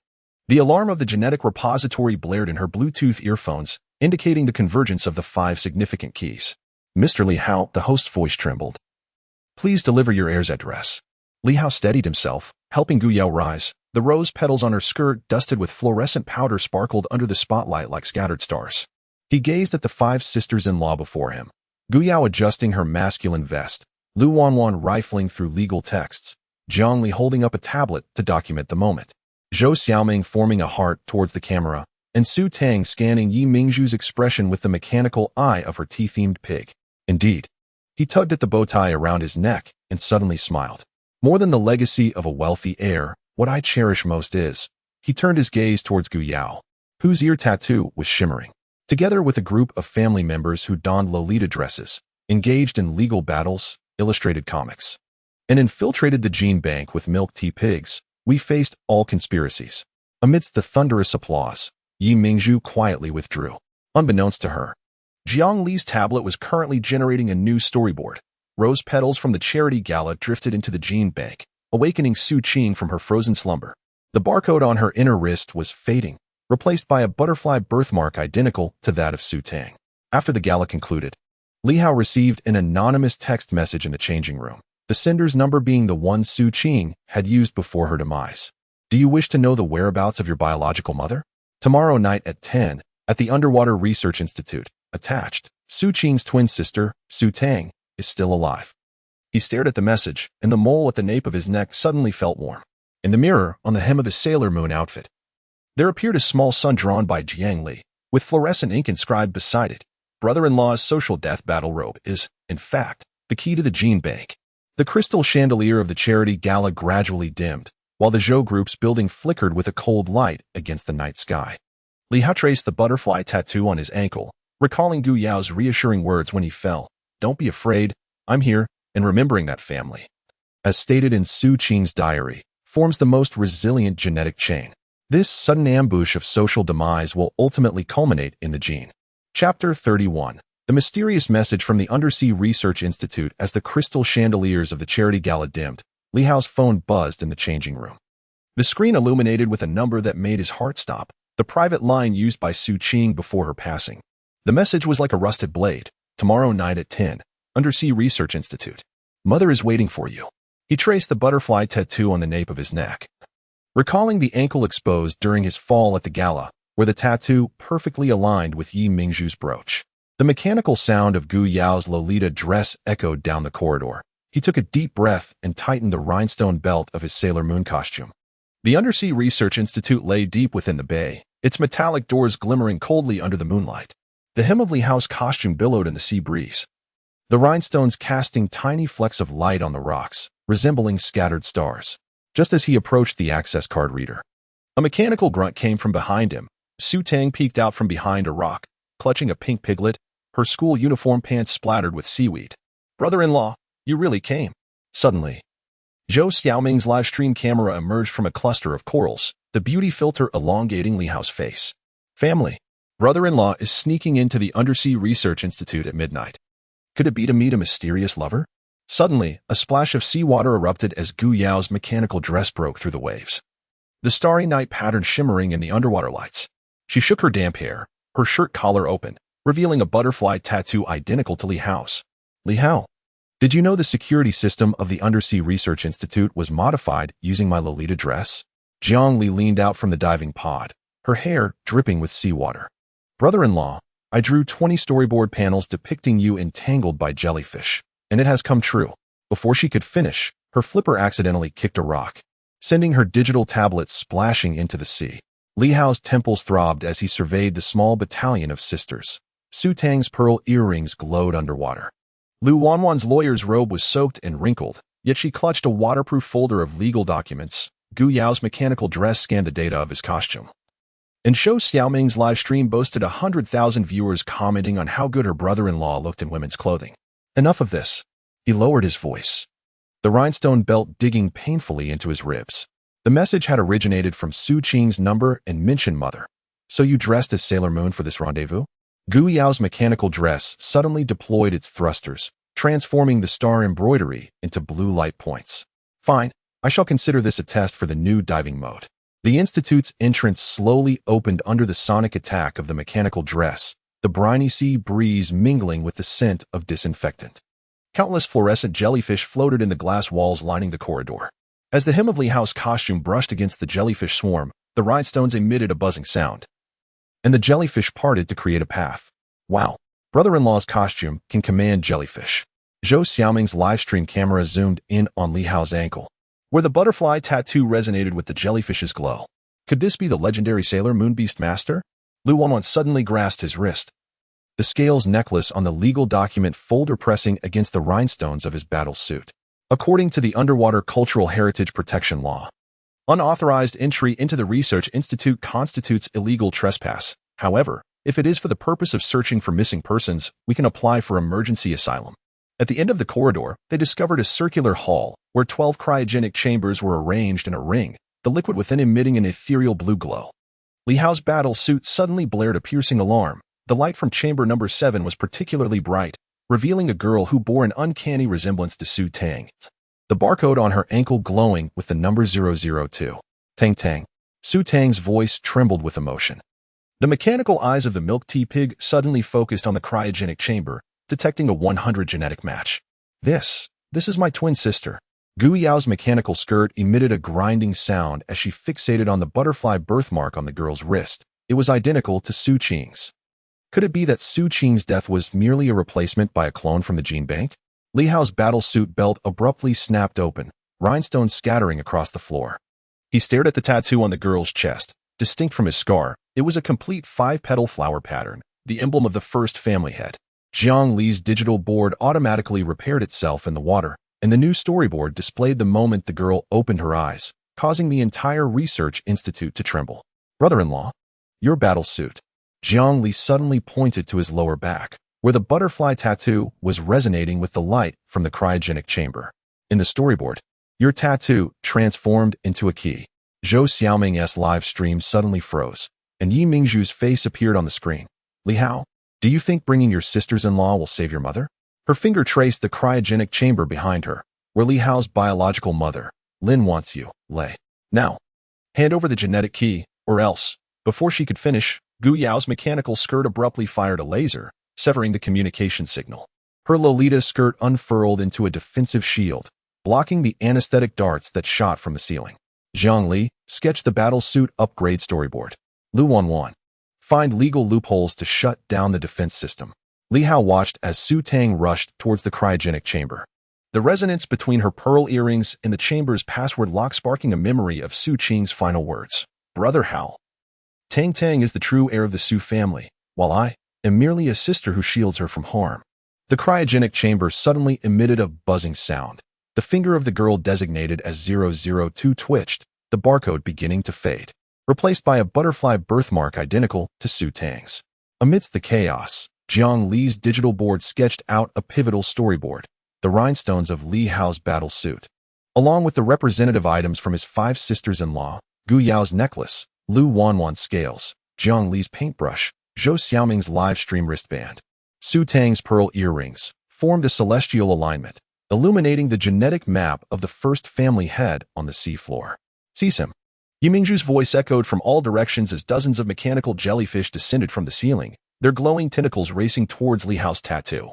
The alarm of the genetic repository blared in her Bluetooth earphones, indicating the convergence of the 5 significant keys. "Mr. Li Hao," the host's voice trembled. "Please deliver your heir's address." Li Hao steadied himself, helping Gu Yao rise. The rose petals on her skirt, dusted with fluorescent powder, sparkled under the spotlight like scattered stars. He gazed at the 5 sisters-in-law before him, Gu Yao adjusting her masculine vest, Lu Wanwan rifling through legal texts, Jiang Li holding up a tablet to document the moment, Zhou Xiaoming forming a heart towards the camera, and Su Tang scanning Yi Mingzhu's expression with the mechanical eye of her tea-themed pig. Indeed, he tugged at the bow tie around his neck and suddenly smiled. "More than the legacy of a wealthy heir, what I cherish most is..." He turned his gaze towards Gu Yao, whose ear tattoo was shimmering. Together with a group of family members who donned Lolita dresses, engaged in legal battles, illustrated comics, and infiltrated the gene bank with milk tea pigs, we faced all conspiracies. Amidst the thunderous applause, Yi Mingzhu quietly withdrew. Unbeknownst to her, Jiang Li's tablet was currently generating a new storyboard. Rose petals from the charity gala drifted into the gene bank, awakening Su Qing from her frozen slumber. The barcode on her inner wrist was fading, replaced by a butterfly birthmark identical to that of Su Tang. After the gala concluded, Li Hao received an anonymous text message in the changing room, the sender's number being the one Su Qing had used before her demise. "Do you wish to know the whereabouts of your biological mother? Tomorrow night at 10, at the Underwater Research Institute." Attached, Su Qing's twin sister, Su Tang, is still alive. He stared at the message, and the mole at the nape of his neck suddenly felt warm. In the mirror, on the hem of his Sailor Moon outfit, there appeared a small sun drawn by Jiang Li, with fluorescent ink inscribed beside it. Brother-in-law's social death battle robe is, in fact, the key to the gene bank. The crystal chandelier of the charity gala gradually dimmed, while the Zhou group's building flickered with a cold light against the night sky. Li Hao traced the butterfly tattoo on his ankle, recalling Gu Yao's reassuring words when he fell. "Don't be afraid, I'm here," and remembering that family, as stated in Su Qing's diary, forms the most resilient genetic chain. This sudden ambush of social demise will ultimately culminate in the gene. Chapter 31. The mysterious message from the Undersea Research Institute. As the crystal chandeliers of the charity gala dimmed, Li Hao's phone buzzed in the changing room. The screen illuminated with a number that made his heart stop, the private line used by Su Qing before her passing. The message was like a rusted blade. "Tomorrow night at 10, Undersea Research Institute. Mother is waiting for you." He traced the butterfly tattoo on the nape of his neck, recalling the ankle exposed during his fall at the gala, where the tattoo perfectly aligned with Yi Mingzhu's brooch. The mechanical sound of Gu Yao's Lolita dress echoed down the corridor. He took a deep breath and tightened the rhinestone belt of his Sailor Moon costume. The Undersea Research Institute lay deep within the bay, its metallic doors glimmering coldly under the moonlight. The hem of Li Hao's costume billowed in the sea breeze, the rhinestones casting tiny flecks of light on the rocks, resembling scattered stars. Just as he approached the access card reader, a mechanical grunt came from behind him. Su Tang peeked out from behind a rock, clutching a pink piglet, her school uniform pants splattered with seaweed. "Brother-in-law, you really came." Suddenly, Zhou Xiaoming's live stream camera emerged from a cluster of corals, the beauty filter elongating Li Hao's face. "Family. Brother-in-law is sneaking into the Undersea Research Institute at midnight. Could it be to meet a mysterious lover?" Suddenly, a splash of seawater erupted as Gu Yao's mechanical dress broke through the waves. the starry night pattern shimmering in the underwater lights. She shook her damp hair, her shirt collar open, revealing a butterfly tattoo identical to Li Hao's. Li Hao, did you know the security system of the Undersea Research Institute was modified using my Lolita dress? Jiang Li leaned out from the diving pod, her hair dripping with seawater. Brother-in-law, I drew 20 storyboard panels depicting you entangled by jellyfish, and it has come true. Before she could finish, her flipper accidentally kicked a rock, sending her digital tablet splashing into the sea. Li Hao's temples throbbed as he surveyed the small battalion of sisters. Su Tang's pearl earrings glowed underwater. Lu Wanwan's lawyer's robe was soaked and wrinkled, yet she clutched a waterproof folder of legal documents. Gu Yao's mechanical dress scanned the data of his costume. And Shou Xiaoming's live stream boasted 100,000 viewers commenting on how good her brother-in-law looked in women's clothing. Enough of this. He lowered his voice, the rhinestone belt digging painfully into his ribs. The message had originated from Su Qing's number and mentioned mother. So you dressed as Sailor Moon for this rendezvous? Gu Yao's mechanical dress suddenly deployed its thrusters, transforming the star embroidery into blue light points. Fine, I shall consider this a test for the new diving mode. The Institute's entrance slowly opened under the sonic attack of the mechanical dress, the briny sea breeze mingling with the scent of disinfectant. Countless fluorescent jellyfish floated in the glass walls lining the corridor. As the hem of Li Hao's costume brushed against the jellyfish swarm, the rhinestones emitted a buzzing sound, and the jellyfish parted to create a path. Wow, brother-in-law's costume can command jellyfish. Zhou Xiaoming's livestream camera zoomed in on Li Hao's ankle, where the butterfly tattoo resonated with the jellyfish's glow. Could this be the legendary Sailor Moon Beast Master? Lu Wanwan suddenly grasped his wrist, the scales necklace on the legal document folder pressing against the rhinestones of his battle suit. According to the Underwater Cultural Heritage Protection Law, unauthorized entry into the Research Institute constitutes illegal trespass. However, if it is for the purpose of searching for missing persons, we can apply for emergency asylum. At the end of the corridor, they discovered a circular hall where 12 cryogenic chambers were arranged in a ring, the liquid within emitting an ethereal blue glow. Li Hao's battle suit suddenly blared a piercing alarm. The light from chamber number 7 was particularly bright, revealing a girl who bore an uncanny resemblance to Su Tang, the barcode on her ankle glowing with the number 002. Tang Tang. Su Tang's voice trembled with emotion. The mechanical eyes of the milk tea pig suddenly focused on the cryogenic chamber, detecting a 100 genetic match. This is my twin sister. Gu Yao's mechanical skirt emitted a grinding sound as she fixated on the butterfly birthmark on the girl's wrist. It was identical to Su Qing's. Could it be that Su Qing's death was merely a replacement by a clone from the gene bank? Li Hao's battle suit belt abruptly snapped open, rhinestones scattering across the floor. He stared at the tattoo on the girl's chest. Distinct from his scar, it was a complete 5-petal flower pattern, the emblem of the first family head. Jiang Li's digital board automatically repaired itself in the water, and the new storyboard displayed the moment the girl opened her eyes, causing the entire Research Institute to tremble. Brother-in-law, your battle suit. Jiang Li suddenly pointed to his lower back, where the butterfly tattoo was resonating with the light from the cryogenic chamber. In the storyboard, your tattoo transformed into a key. Zhou Xiaoming's live stream suddenly froze, and Yi Mingzhu's face appeared on the screen. Li Hao, do you think bringing your sisters-in-law will save your mother? Her finger traced the cryogenic chamber behind her, where Li Hao's biological mother, Lin, wants you, lay. Now, hand over the genetic key, or else. Before she could finish, Gu Yao's mechanical skirt abruptly fired a laser, severing the communication signal. Her Lolita skirt unfurled into a defensive shield, blocking the anesthetic darts that shot from the ceiling. Jiang Li sketched the battle suit upgrade storyboard. Lu Wanwan, find legal loopholes to shut down the defense system. Li Hao watched as Su Tang rushed towards the cryogenic chamber. The resonance between her pearl earrings and the chamber's password lock sparking a memory of Su Qing's final words. Brother Hao. Tang Tang is the true heir of the Su family, while I am merely a sister who shields her from harm. The cryogenic chamber suddenly emitted a buzzing sound. The finger of the girl designated as 002 twitched, the barcode beginning to fade, replaced by a butterfly birthmark identical to Su Tang's. Amidst the chaos, Jiang Li's digital board sketched out a pivotal storyboard, the rhinestones of Li Hao's battle suit, along with the representative items from his 5 sisters-in-law, Gu Yao's necklace, Lu Wanwan's scales, Jiang Li's paintbrush, Zhou Xiaoming's live stream wristband. Su Tang's pearl earrings formed a celestial alignment, illuminating the genetic map of the first family head on the seafloor. Seize him. Yimingzhu's voice echoed from all directions as dozens of mechanical jellyfish descended from the ceiling, their glowing tentacles racing towards Li Hao's tattoo.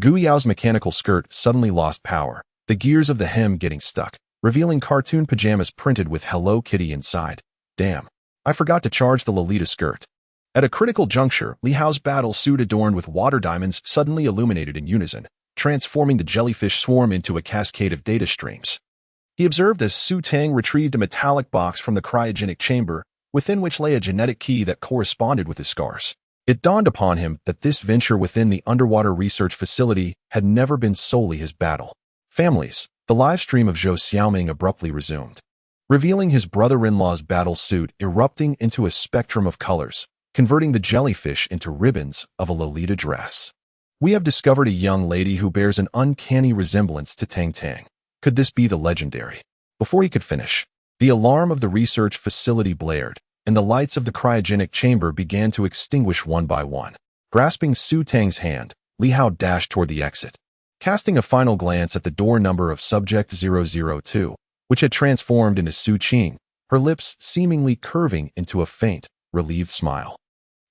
Gu Yao's mechanical skirt suddenly lost power, the gears of the hem getting stuck, revealing cartoon pajamas printed with Hello Kitty inside. Damn, I forgot to charge the Lolita skirt. At a critical juncture, Li Hao's battle suit adorned with water diamonds suddenly illuminated in unison, transforming the jellyfish swarm into a cascade of data streams. He observed as Su Tang retrieved a metallic box from the cryogenic chamber, within which lay a genetic key that corresponded with his scars. It dawned upon him that this venture within the underwater research facility had never been solely his battle. Families, the live stream of Zhou Xiaoming abruptly resumed, revealing his brother-in-law's battle suit erupting into a spectrum of colors, converting the jellyfish into ribbons of a Lolita dress. We have discovered a young lady who bears an uncanny resemblance to Tang Tang. Could this be the legendary? Before he could finish, the alarm of the research facility blared, and the lights of the cryogenic chamber began to extinguish one by one. Grasping Su Tang's hand, Li Hao dashed toward the exit. Casting a final glance at the door number of Subject 002, which had transformed into Su Qing, her lips seemingly curving into a faint, relieved smile.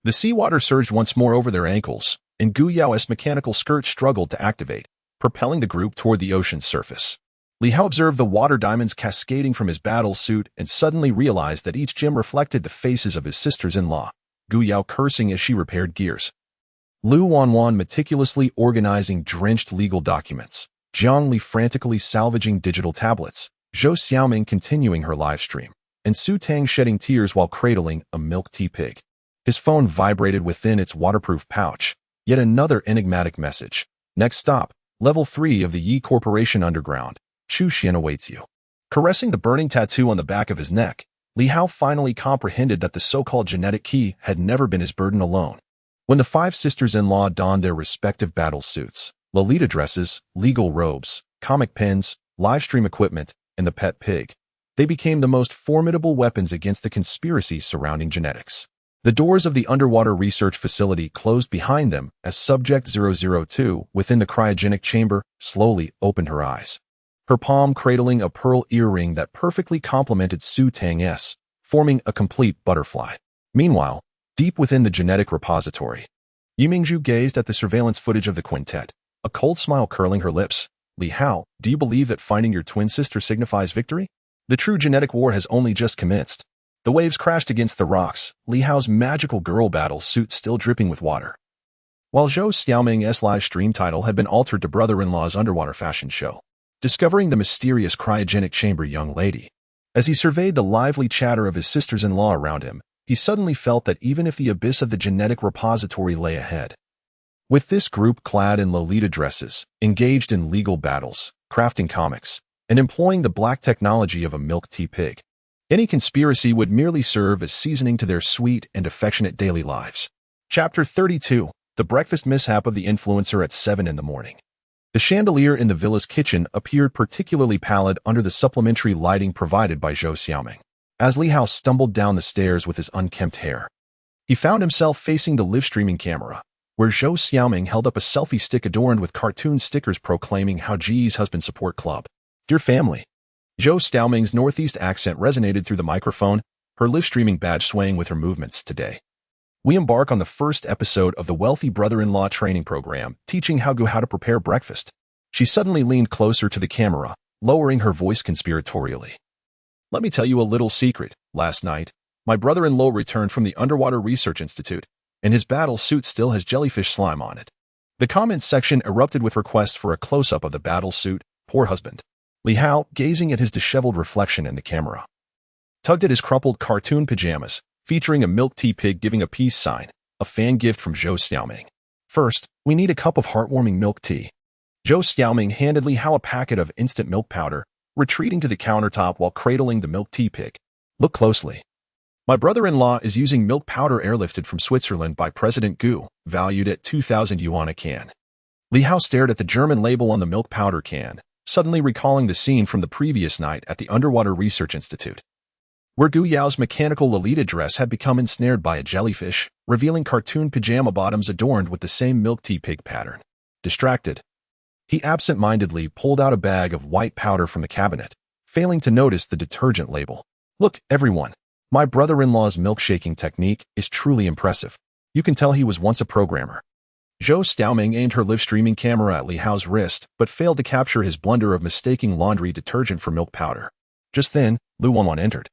The seawater surged once more over their ankles, and Gu Yao's mechanical skirt struggled to activate, propelling the group toward the ocean's surface. Li Hao observed the water diamonds cascading from his battle suit and suddenly realized that each gem reflected the faces of his sisters-in-law, Gu Yao cursing as she repaired gears, Lu Wanwan meticulously organizing drenched legal documents, Jiang Li frantically salvaging digital tablets, Zhou Xiaoming continuing her live stream, and Su Tang shedding tears while cradling a milk tea pig. His phone vibrated within its waterproof pouch. Yet another enigmatic message. Next stop, Level 3 of the Yi Corporation Underground. Chu Xian awaits you. Caressing the burning tattoo on the back of his neck, Li Hao finally comprehended that the so-called genetic key had never been his burden alone. When the five sisters-in-law donned their respective battle suits, Lolita dresses, legal robes, comic pens, live stream equipment, and the pet pig, they became the most formidable weapons against the conspiracies surrounding genetics. The doors of the underwater research facility closed behind them as Subject 002, within the cryogenic chamber, slowly opened her eyes, her palm cradling a pearl earring that perfectly complemented Su Tang's, forming a complete butterfly. Meanwhile, deep within the genetic repository, Yimingzhu gazed at the surveillance footage of the quintet, a cold smile curling her lips. Li Hao, do you believe that finding your twin sister signifies victory? The true genetic war has only just commenced. The waves crashed against the rocks, Li Hao's magical girl battle suit still dripping with water. While Zhou Xiaoming's live stream title had been altered to Brother-in-Law's Underwater Fashion Show, discovering the mysterious cryogenic chamber young lady. As he surveyed the lively chatter of his sisters-in-law around him, he suddenly felt that even if the abyss of the genetic repository lay ahead, with this group clad in Lolita dresses, engaged in legal battles, crafting comics, and employing the black technology of a milk tea pig, any conspiracy would merely serve as seasoning to their sweet and affectionate daily lives. Chapter 32, The Breakfast Mishap of the Influencer at 7 in the morning. The chandelier in the villa's kitchen appeared particularly pallid under the supplementary lighting provided by Zhou Xiaoming. As Li Hao stumbled down the stairs with his unkempt hair, he found himself facing the live-streaming camera, where Zhou Xiaoming held up a selfie stick adorned with cartoon stickers proclaiming how G's Husband Support Club. Dear family. Zhou Xiaoming's northeast accent resonated through the microphone, her live-streaming badge swaying with her movements today. We embark on the first episode of the Wealthy Brother-in-Law training program, teaching how to prepare breakfast. She suddenly leaned closer to the camera, lowering her voice conspiratorially. Let me tell you a little secret. Last night, my brother-in-law returned from the Underwater Research Institute, and his battle suit still has jellyfish slime on it. The comments section erupted with requests for a close-up of the battle suit. Poor husband. Li Hao, gazing at his disheveled reflection in the camera, tugged at his crumpled cartoon pajamas, featuring a milk tea pig giving a peace sign, a fan gift from Zhou Xiaoming. First, we need a cup of heartwarming milk tea. Zhou Xiaoming handed Li Hao a packet of instant milk powder, retreating to the countertop while cradling the milk tea pig. Look closely. My brother-in-law is using milk powder airlifted from Switzerland by President Gu, valued at 2,000 yuan a can. Li Hao stared at the German label on the milk powder can, suddenly recalling the scene from the previous night at the Underwater Research Institute, where Gu Yao's mechanical Lolita dress had become ensnared by a jellyfish, revealing cartoon pajama bottoms adorned with the same milk tea pig pattern. Distracted, he absent-mindedly pulled out a bag of white powder from the cabinet, failing to notice the detergent label. Look, everyone. My brother-in-law's milkshaking technique is truly impressive. You can tell he was once a programmer. Zhou Xiaoming aimed her live-streaming camera at Li Hao's wrist, but failed to capture his blunder of mistaking laundry detergent for milk powder. Just then, Lu Wanwan entered,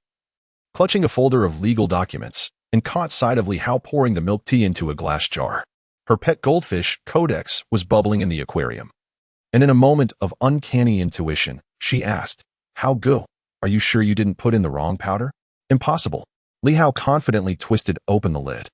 clutching a folder of legal documents, and caught sight of Li Hao pouring the milk tea into a glass jar. Her pet goldfish, Codex, was bubbling in the aquarium. And in a moment of uncanny intuition, she asked, "How go? Are you sure you didn't put in the wrong powder?" "Impossible." Li Hao confidently twisted open the lid,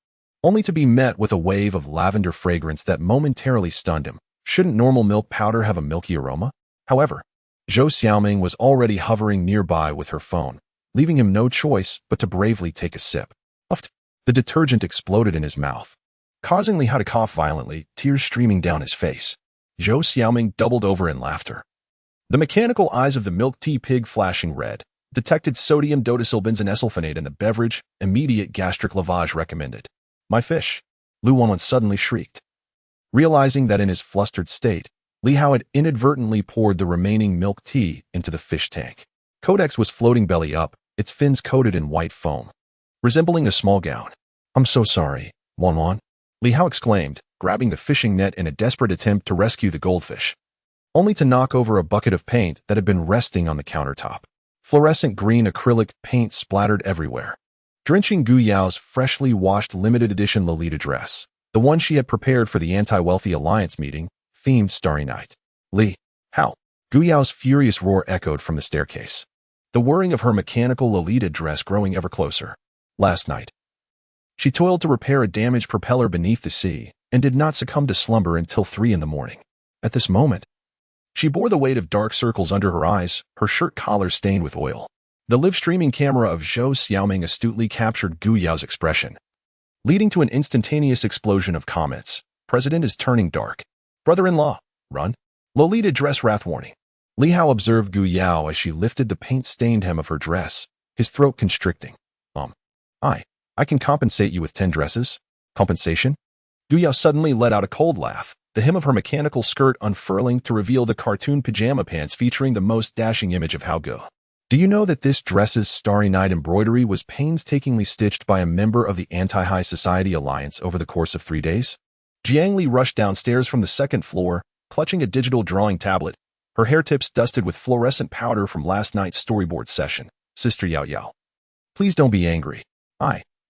only to be met with a wave of lavender fragrance that momentarily stunned him. Shouldn't normal milk powder have a milky aroma? However, Zhou Xiaoming was already hovering nearby with her phone, leaving him no choice but to bravely take a sip. Puffed. The detergent exploded in his mouth, causing Li Hao to cough violently, tears streaming down his face. Zhou Xiaoming doubled over in laughter. The mechanical eyes of the milk tea pig flashing red, detected sodium dodecyl-benzoylsulfonate in the beverage. Immediate gastric lavage recommended. "My fish!" Lu Wanwan suddenly shrieked, realizing that in his flustered state, Li Hao had inadvertently poured the remaining milk tea into the fish tank. Codex was floating belly up, its fins coated in white foam, resembling a small gown. "I'm so sorry, Wanwan," Li Hao exclaimed, grabbing the fishing net in a desperate attempt to rescue the goldfish, only to knock over a bucket of paint that had been resting on the countertop. Fluorescent green acrylic paint splattered everywhere, drenching Gu Yao's freshly washed limited edition Lolita dress, the one she had prepared for the Anti-Wealthy Alliance meeting, themed Starry Night. "Li Hao!" Gu Yao's furious roar echoed from the staircase, the whirring of her mechanical Lolita dress growing ever closer. Last night, she toiled to repair a damaged propeller beneath the sea and did not succumb to slumber until 3 in the morning. At this moment, she bore the weight of dark circles under her eyes, her shirt collar stained with oil. The live-streaming camera of Zhou Xiaoming astutely captured Gu Yao's expression, leading to an instantaneous explosion of comments. "President is turning dark. Brother-in-law, run." Lolita dress wrath warning. Li Hao observed Gu Yao as she lifted the paint-stained hem of her dress, his throat constricting. I can compensate you with 10 dresses." "Compensation?" Gu Yao suddenly let out a cold laugh, the hem of her mechanical skirt unfurling to reveal the cartoon pajama pants featuring the most dashing image of Hao Ge. "Do you know that this dress's Starry Night embroidery was painstakingly stitched by a member of the Anti-High Society Alliance over the course of 3 days?" Jiang Li rushed downstairs from the second floor, clutching a digital drawing tablet, her hair tips dusted with fluorescent powder from last night's storyboard session. "Sister Yao Yao, please don't be angry.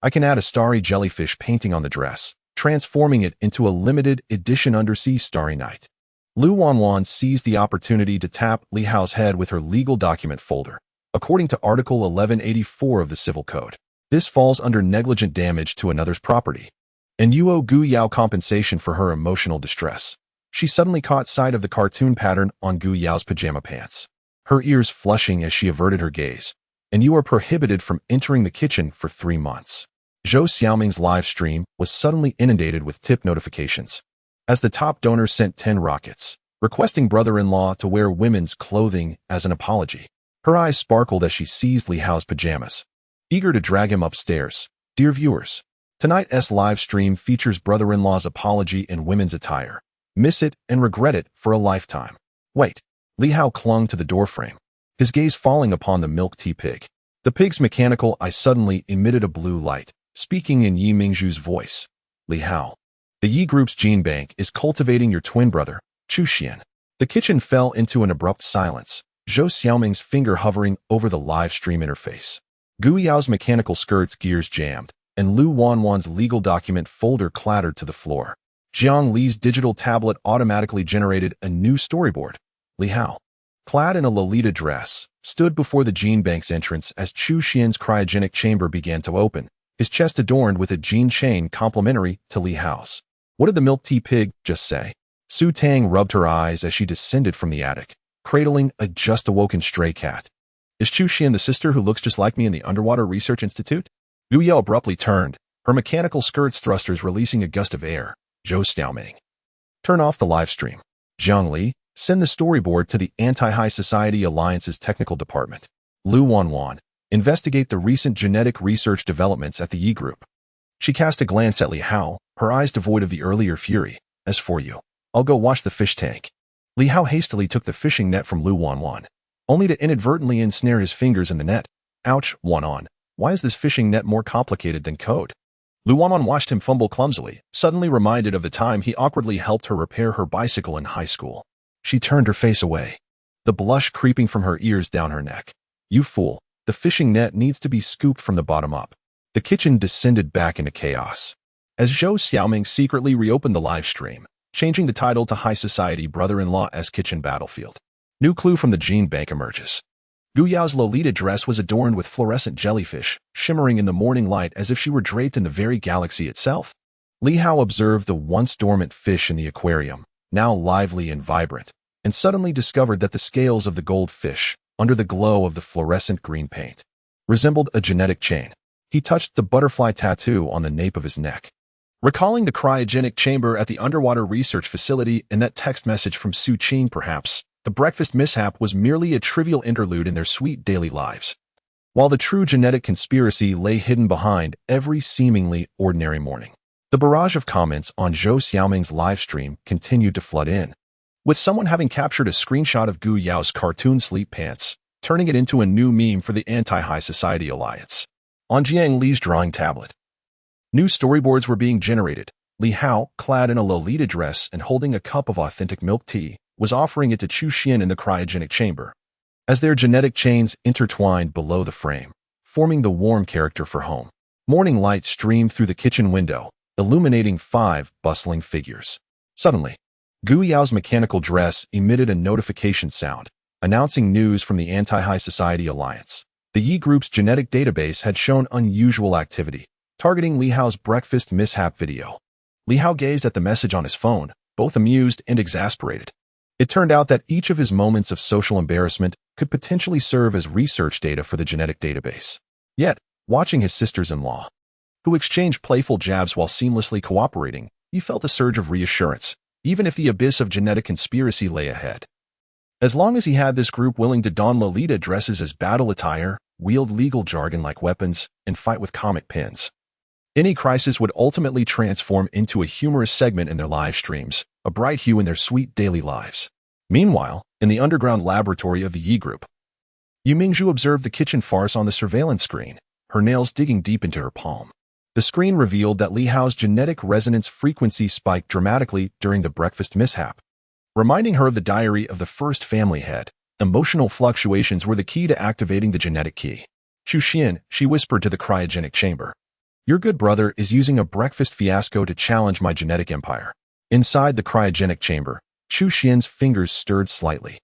I can add a starry jellyfish painting on the dress, transforming it into a limited edition undersea Starry Night." Lu Wanwan seized the opportunity to tap Li Hao's head with her legal document folder. According to Article 1184 of the Civil Code, this falls under negligent damage to another's property, and you owe Gu Yao compensation for her emotional distress. She suddenly caught sight of the cartoon pattern on Gu Yao's pajama pants, her ears flushing as she averted her gaze. "And you are prohibited from entering the kitchen for 3 months. Zhou Xiaoming's live stream was suddenly inundated with tip notifications, as the top donor sent 10 rockets, requesting brother-in-law to wear women's clothing as an apology. Her eyes sparkled as she seized Li Hao's pajamas, eager to drag him upstairs. Dear viewers, tonight's live stream features brother-in-law's apology in women's attire. Miss it and regret it for a lifetime. Wait. Li Hao clung to the doorframe, his gaze falling upon the milk tea pig. The pig's mechanical eye suddenly emitted a blue light, speaking in Yi Mingzhu's voice. "Li Hao, the Yi Group's gene bank is cultivating your twin brother, Chu Xian." The kitchen fell into an abrupt silence, Zhou Xiaoming's finger hovering over the live stream interface. Gu Yao's mechanical skirt's gears jammed, and Lu Wanwan's legal document folder clattered to the floor. Jiang Li's digital tablet automatically generated a new storyboard. Li Hao, clad in a Lolita dress, stood before the gene bank's entrance as Chu Xian's cryogenic chamber began to open, his chest adorned with a gene chain complementary to Li Hao's. What did the milk tea pig just say? Su Tang rubbed her eyes as she descended from the attic, cradling a just-awoken stray cat. "Is Chu Xian the sister who looks just like me in the Underwater Research Institute?" Gu Yao abruptly turned, her mechanical skirt's thrusters releasing a gust of air. Zhou Xiaoming, turn off the live stream. Jiang Li, send the storyboard to the Anti-High Society Alliance's technical department. Lu Wanwan, investigate the recent genetic research developments at the Yi Group. She cast a glance at Li Hao, her eyes devoid of the earlier fury. "As for you, I'll go wash the fish tank." Li Hao hastily took the fishing net from Lu Wanwan, only to inadvertently ensnare his fingers in the net. Ouch, Wanwan. Why is this fishing net more complicated than code? Lu Wanwan watched him fumble clumsily, suddenly reminded of the time he awkwardly helped her repair her bicycle in high school. She turned her face away, the blush creeping from her ears down her neck. You fool, the fishing net needs to be scooped from the bottom up. The kitchen descended back into chaos. As Zhou Xiaoming secretly reopened the live stream, changing the title to High Society Brother-in-Law's Kitchen Battlefield. New clue from the gene bank emerges. Gu Yao's Lolita dress was adorned with fluorescent jellyfish, shimmering in the morning light as if she were draped in the very galaxy itself. Li Hao observed the once dormant fish in the aquarium, now lively and vibrant, and suddenly discovered that the scales of the goldfish, under the glow of the fluorescent green paint, resembled a genetic chain. He touched the butterfly tattoo on the nape of his neck. Recalling the cryogenic chamber at the underwater research facility and that text message from Su Qing, perhaps, the breakfast mishap was merely a trivial interlude in their sweet daily lives, while the true genetic conspiracy lay hidden behind every seemingly ordinary morning. The barrage of comments on Zhou Xiaoming's livestream continued to flood in, with someone having captured a screenshot of Gu Yao's cartoon sleep pants, turning it into a new meme for the Anti-High Society Alliance. On Jiang Li's drawing tablet, new storyboards were being generated. Li Hao, clad in a Lolita dress and holding a cup of authentic milk tea, was offering it to Chu Xian in the cryogenic chamber. As their genetic chains intertwined below the frame, forming the warm character for home, morning light streamed through the kitchen window, illuminating 5 bustling figures. Suddenly, Gu Yao's mechanical dress emitted a notification sound, announcing news from the Anti-High Society Alliance. The Yi Group's genetic database had shown unusual activity, targeting Li Hao's breakfast mishap video. Li Hao gazed at the message on his phone, both amused and exasperated. It turned out that each of his moments of social embarrassment could potentially serve as research data for the genetic database. Yet, watching his sisters-in-law, who exchanged playful jabs while seamlessly cooperating, he felt a surge of reassurance, even if the abyss of genetic conspiracy lay ahead. As long as he had this group willing to don Lolita dresses as battle attire, wield legal jargon like weapons, and fight with comic pins, any crisis would ultimately transform into a humorous segment in their live streams, a bright hue in their sweet daily lives. Meanwhile, in the underground laboratory of the Yi Group, Yu Mingzhu observed the kitchen farce on the surveillance screen, her nails digging deep into her palm. The screen revealed that Li Hao's genetic resonance frequency spiked dramatically during the breakfast mishap, reminding her of the diary of the first family head. Emotional fluctuations were the key to activating the genetic key. Chu Xian, she whispered to the cryogenic chamber. Your good brother is using a breakfast fiasco to challenge my genetic empire. Inside the cryogenic chamber, Chu Xian's fingers stirred slightly,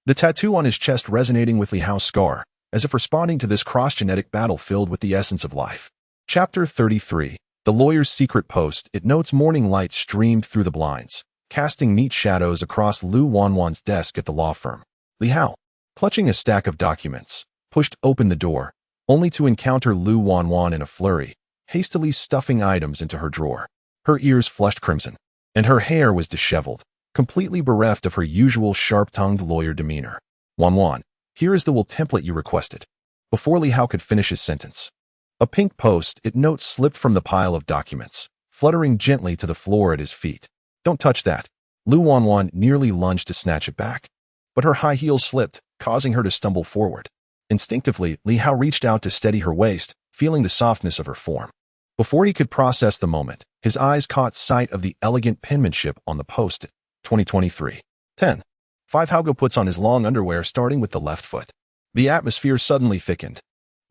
the tattoo on his chest resonating with Li Hao's scar, as if responding to this cross-genetic battle filled with the essence of life. Chapter 33. The Lawyer's Secret Post. It notes morning light streamed through the blinds, casting neat shadows across Lu Wanwan's desk at the law firm. Li Hao, clutching a stack of documents, pushed open the door, only to encounter Lu Wanwan in a flurry, hastily stuffing items into her drawer. Her ears flushed crimson, and her hair was disheveled, completely bereft of her usual sharp-tongued lawyer demeanor. Wanwan, here is the will template you requested. Before Li Hao could finish his sentence, a pink post-it note slipped from the pile of documents, fluttering gently to the floor at his feet. Don't touch that. Lu Wanwan nearly lunged to snatch it back, but her high heels slipped, causing her to stumble forward. Instinctively, Li Hao reached out to steady her waist, feeling the softness of her form. Before he could process the moment, his eyes caught sight of the elegant penmanship on the post-it. 2023. 10. 5. Haoge puts on his long underwear starting with the left foot. The atmosphere suddenly thickened.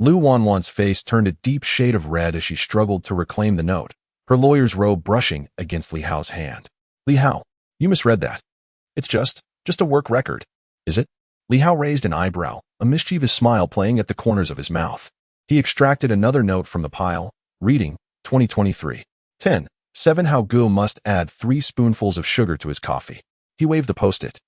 Lu Wanwan's face turned a deep shade of red as she struggled to reclaim the note, her lawyer's robe brushing against Li Hao's hand. Li Hao, you misread that. It's just a work record, is it? Li Hao raised an eyebrow, a mischievous smile playing at the corners of his mouth. He extracted another note from the pile, reading, 2023. 10. 7. Haoge must add 3 spoonfuls of sugar to his coffee. He waved the post-it,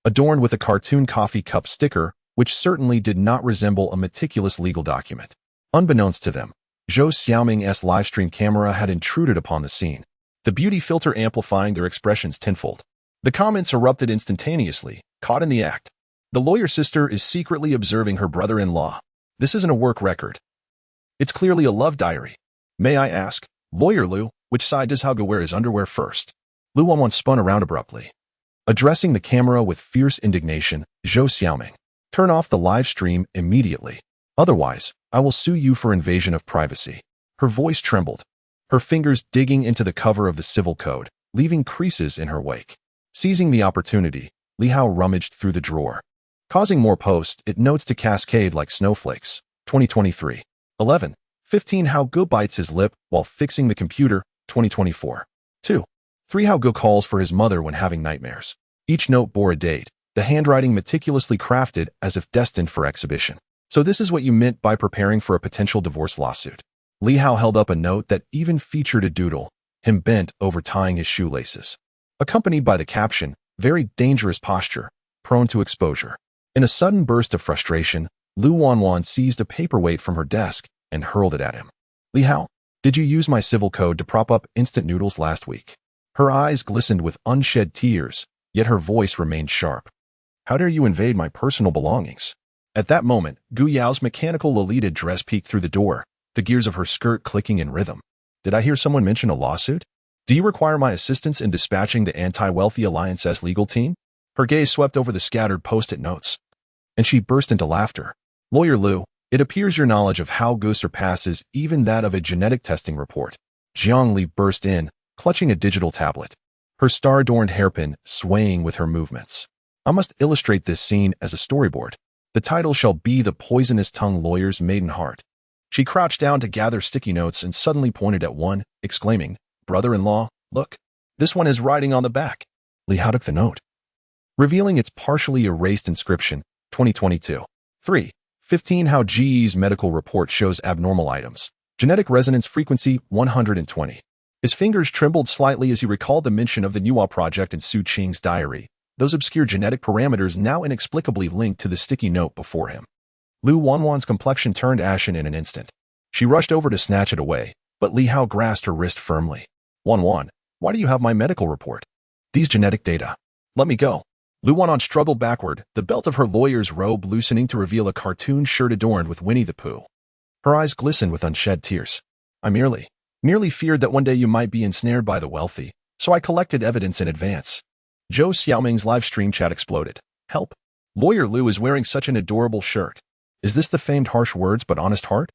adorned with a cartoon coffee cup sticker, which certainly did not resemble a meticulous legal document. Unbeknownst to them, Zhou Xiaoming's livestream camera had intruded upon the scene, the beauty filter amplifying their expressions tenfold. The comments erupted instantaneously, caught in the act. The lawyer sister is secretly observing her brother-in-law. This isn't a work record. It's clearly a love diary. May I ask, Lawyer Lu, which side does Haoge wear his underwear first? Lu Wanwan spun around abruptly, addressing the camera with fierce indignation. Zhou Xiaoming, turn off the live stream immediately. Otherwise, I will sue you for invasion of privacy." Her voice trembled, her fingers digging into the cover of the civil code, leaving creases in her wake. Seizing the opportunity, Li Hao rummaged through the drawer. Causing more posts, it notes to cascade like snowflakes. 2023. 11. 15. How Gu bites his lip while fixing the computer. 2024. 2. 3. How Gu calls for his mother when having nightmares. Each note bore a date, the handwriting meticulously crafted as if destined for exhibition. "So this is what you meant by preparing for a potential divorce lawsuit." Li Hao held up a note that even featured a doodle, him bent over tying his shoelaces. Accompanied by the caption, "Very dangerous posture, prone to exposure." In a sudden burst of frustration, Lu Wanwan seized a paperweight from her desk and hurled it at him. "Li Hao, did you use my civil code to prop up instant noodles last week?" Her eyes glistened with unshed tears, yet her voice remained sharp. "How dare you invade my personal belongings?" At that moment, Gu Yao's mechanical Lolita dress peeked through the door, the gears of her skirt clicking in rhythm. "Did I hear someone mention a lawsuit? Do you require my assistance in dispatching the Anti-Wealthy Alliance's legal team?" Her gaze swept over the scattered post-it notes, and she burst into laughter. "Lawyer Lu, it appears your knowledge of how Gu surpasses even that of a genetic testing report." Jiang Li burst in, clutching a digital tablet, her star-adorned hairpin swaying with her movements. "I must illustrate this scene as a storyboard. The title shall be The Poisonous Tongue Lawyer's Maiden Heart." She crouched down to gather sticky notes and suddenly pointed at one, exclaiming, "Brother-in-law, look. This one is writing on the back." Li Hao took the note, revealing its partially erased inscription, 2022. 3. 15. How GE's medical report shows abnormal items. Genetic resonance frequency 120. His fingers trembled slightly as he recalled the mention of the Nuwa project in Su Qing's diary, those obscure genetic parameters now inexplicably linked to the sticky note before him. Lu Wanwan's complexion turned ashen in an instant. She rushed over to snatch it away, but Li Hao grasped her wrist firmly. "Wanwan, why do you have my medical report?" "These genetic data. Let me go." Lu Wanwan struggled backward, the belt of her lawyer's robe loosening to reveal a cartoon shirt adorned with Winnie the Pooh. Her eyes glistened with unshed tears. "I merely feared that one day you might be ensnared by the wealthy, so I collected evidence in advance." Zhou Xiaoming's live stream chat exploded. "Help! Lawyer Lu is wearing such an adorable shirt. Is this the famed harsh words but honest heart?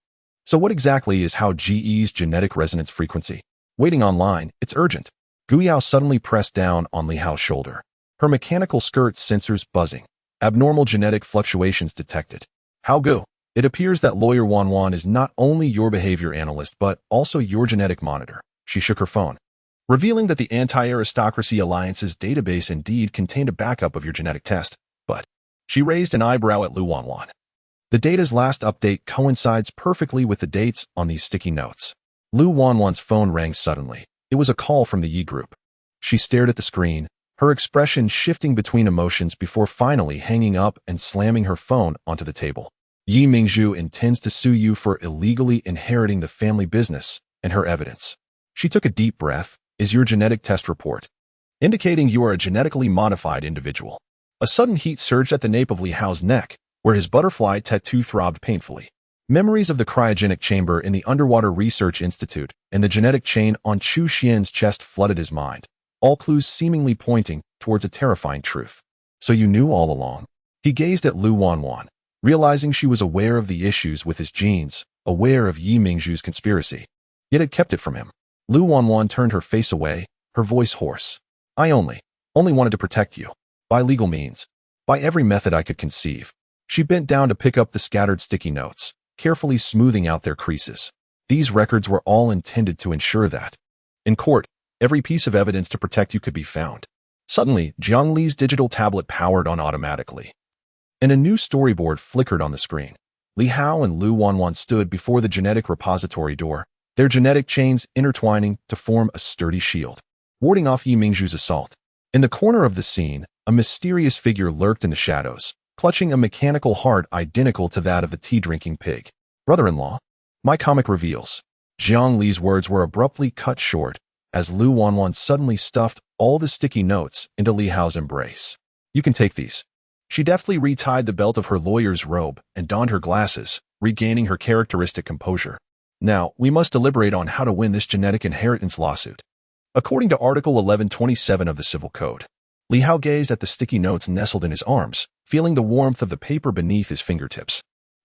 So what exactly is How GE's genetic resonance frequency? Waiting online, it's urgent." Gu Yao suddenly pressed down on Li Hao's shoulder, her mechanical skirt sensors buzzing. Abnormal genetic fluctuations detected. "How Gu, it appears that Lawyer Wanwan is not only your behavior analyst but also your genetic monitor." She shook her phone, revealing that the Anti-Aristocracy Alliance's database indeed contained a backup of your genetic test. But she raised an eyebrow at Lu Wanwan. The data's last update coincides perfectly with the dates on these sticky notes. Lu Wanwan's phone rang suddenly. It was a call from the Yi Group. She stared at the screen, her expression shifting between emotions before finally hanging up and slamming her phone onto the table. "Yi Mingzhu intends to sue you for illegally inheriting the family business and her evidence." She took a deep breath. "Is your genetic test report indicating you are a genetically modified individual?" A sudden heat surged at the nape of Li Hao's neck, where his butterfly tattoo throbbed painfully. Memories of the cryogenic chamber in the Underwater Research Institute and the genetic chain on Chu Xian's chest flooded his mind, all clues seemingly pointing towards a terrifying truth. "So you knew all along?" He gazed at Lu Wanwan, realizing she was aware of the issues with his genes, aware of Yi Mingzhu's conspiracy, yet had kept it from him. Lu Wanwan turned her face away, her voice hoarse. "I only wanted to protect you. By legal means. By every method I could conceive." She bent down to pick up the scattered sticky notes, carefully smoothing out their creases. These records were all intended to ensure that, in court, every piece of evidence to protect you could be found. Suddenly, Jiang Li's digital tablet powered on automatically, and a new storyboard flickered on the screen. Li Hao and Lu Wanwan stood before the genetic repository door, their genetic chains intertwining to form a sturdy shield, warding off Yi Mingzhu's assault. In the corner of the scene, a mysterious figure lurked in the shadows, clutching a mechanical heart identical to that of the tea-drinking pig. "Brother-in-law, my comic reveals." Jiang Li's words were abruptly cut short as Lu Wanwan suddenly stuffed all the sticky notes into Li Hao's embrace. "You can take these." She deftly retied the belt of her lawyer's robe and donned her glasses, regaining her characteristic composure. "Now, we must deliberate on how to win this genetic inheritance lawsuit." According to Article 1127 of the Civil Code, Li Hao gazed at the sticky notes nestled in his arms, feeling the warmth of the paper beneath his fingertips.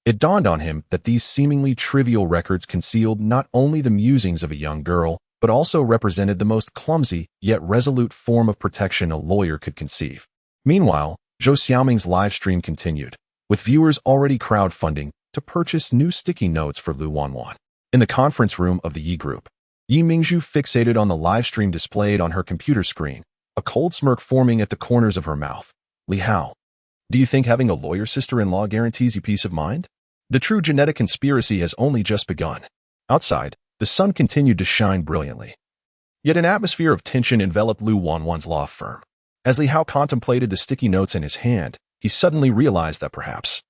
It dawned on him that these seemingly trivial records concealed not only the musings of a young girl, but also represented the most clumsy yet resolute form of protection a lawyer could conceive. Meanwhile, Zhou Xiaoming's live stream continued, with viewers already crowdfunding to purchase new sticky notes for Lu Wanwan. In the conference room of the Yi Group, Yi Mingzhu fixated on the live stream displayed on her computer screen, a cold smirk forming at the corners of her mouth. Li Hao, do you think having a lawyer sister-in-law guarantees you peace of mind? The true genetic conspiracy has only just begun. Outside, the sun continued to shine brilliantly. Yet an atmosphere of tension enveloped Lu Wanwan's law firm. As Li Hao contemplated the sticky notes in his hand, he suddenly realized that perhaps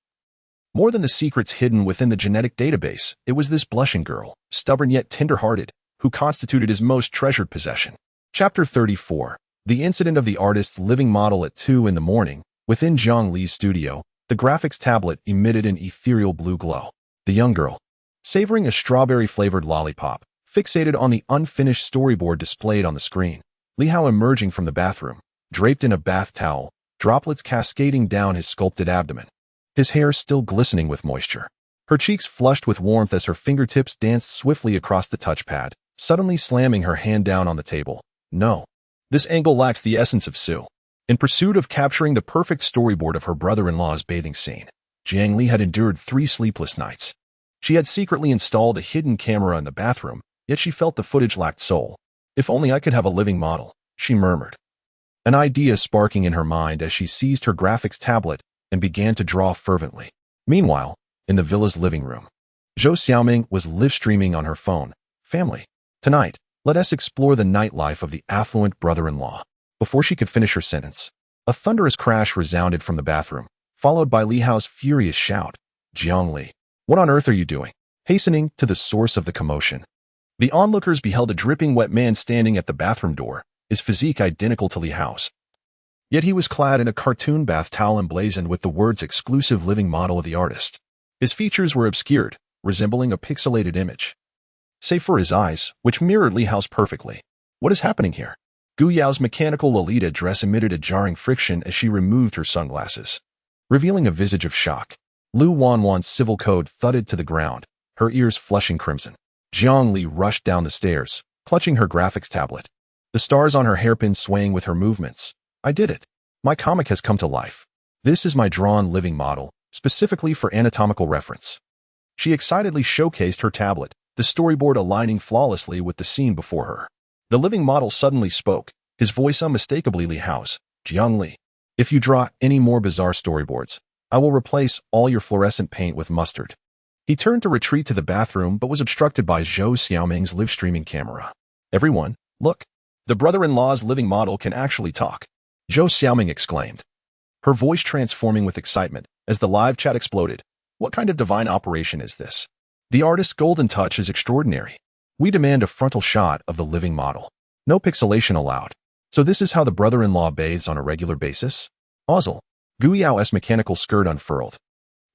more than the secrets hidden within the genetic database, it was this blushing girl, stubborn yet tender-hearted, who constituted his most treasured possession. Chapter 34. The incident of the artist's living model at 2 in the morning. Within Jiang Li's studio, the graphics tablet emitted an ethereal blue glow. The young girl, savoring a strawberry-flavored lollipop, fixated on the unfinished storyboard displayed on the screen. Li Hao emerging from the bathroom, draped in a bath towel, droplets cascading down his sculpted abdomen. His hair still glistening with moisture. Her cheeks flushed with warmth as her fingertips danced swiftly across the touchpad, suddenly slamming her hand down on the table. No. This angle lacks the essence of Su. In pursuit of capturing the perfect storyboard of her brother-in-law's bathing scene, Jiang Li had endured 3 sleepless nights. She had secretly installed a hidden camera in the bathroom, yet she felt the footage lacked soul. If only I could have a living model, she murmured. An idea sparking in her mind as she seized her graphics tablet and began to draw fervently. Meanwhile, in the villa's living room, Zhou Xiaoming was live-streaming on her phone. Family, tonight, let us explore the nightlife of the affluent brother-in-law. Before she could finish her sentence, a thunderous crash resounded from the bathroom, followed by Li Hao's furious shout. Jiang Li, what on earth are you doing? Hastening to the source of the commotion, the onlookers beheld a dripping wet man standing at the bathroom door, his physique identical to Li Hao's. Yet he was clad in a cartoon bath towel emblazoned with the words exclusive living model of the artist. His features were obscured, resembling a pixelated image, save for his eyes, which mirrored Li Hao's perfectly. What is happening here? Gu Yao's mechanical Lolita dress emitted a jarring friction as she removed her sunglasses, revealing a visage of shock. Lu Wanwan's civil code thudded to the ground, her ears flushing crimson. Jiang Li rushed down the stairs, clutching her graphics tablet, the stars on her hairpin swaying with her movements. I did it. My comic has come to life. This is my drawn living model, specifically for anatomical reference. She excitedly showcased her tablet, the storyboard aligning flawlessly with the scene before her. The living model suddenly spoke, his voice unmistakably Li Hao's. Jiang Li, if you draw any more bizarre storyboards, I will replace all your fluorescent paint with mustard. He turned to retreat to the bathroom but was obstructed by Zhou Xiaoming's live-streaming camera. Everyone, look. The brother-in-law's living model can actually talk. Zhou Xiaoming exclaimed, her voice transforming with excitement as the live chat exploded. What kind of divine operation is this? The artist's golden touch is extraordinary. We demand a frontal shot of the living model. No pixelation allowed. So this is how the brother-in-law bathes on a regular basis? Ozzel. Gu Yao's mechanical skirt unfurled,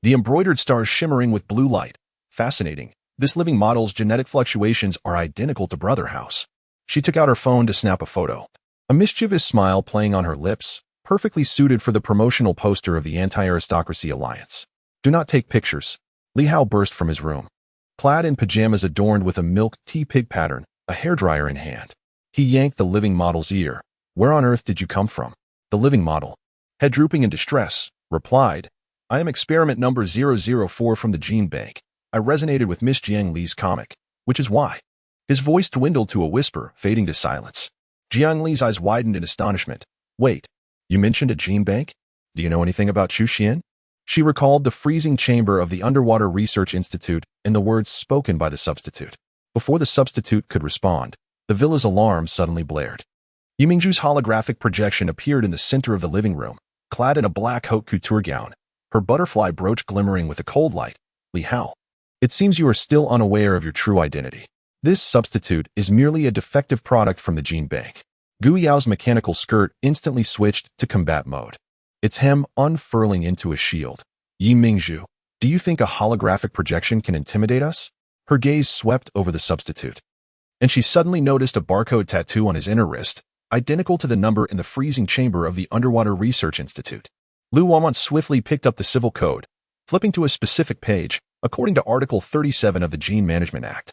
the embroidered stars shimmering with blue light. Fascinating. This living model's genetic fluctuations are identical to Brother House. She took out her phone to snap a photo, a mischievous smile playing on her lips, perfectly suited for the promotional poster of the Anti-Aristocracy Alliance. Do not take pictures. Li Hao burst from his room, clad in pajamas adorned with a milk tea pig pattern, a hairdryer in hand. He yanked the living model's ear. Where on earth did you come from? The living model, head drooping in distress, replied, I am experiment number 004 from the gene bank. I resonated with Miss Jiang Li's comic, which is why. His voice dwindled to a whisper, fading to silence. Jiang Li's eyes widened in astonishment. Wait, you mentioned a gene bank? Do you know anything about Chu Xian? She recalled the freezing chamber of the Underwater Research Institute and the words spoken by the substitute. Before the substitute could respond, the villa's alarm suddenly blared. Yu Mingzhu's holographic projection appeared in the center of the living room, clad in a black haute couture gown, her butterfly brooch glimmering with a cold light. Li Hao, it seems you are still unaware of your true identity. This substitute is merely a defective product from the gene bank. Gu Yao's mechanical skirt instantly switched to combat mode, its hem unfurling into a shield. Yi Mingzhu, do you think a holographic projection can intimidate us? Her gaze swept over the substitute, and she suddenly noticed a barcode tattoo on his inner wrist, identical to the number in the freezing chamber of the Underwater Research Institute. Lu Wanwan swiftly picked up the civil code, Flipping to a specific page, according to Article 37 of the Gene Management Act,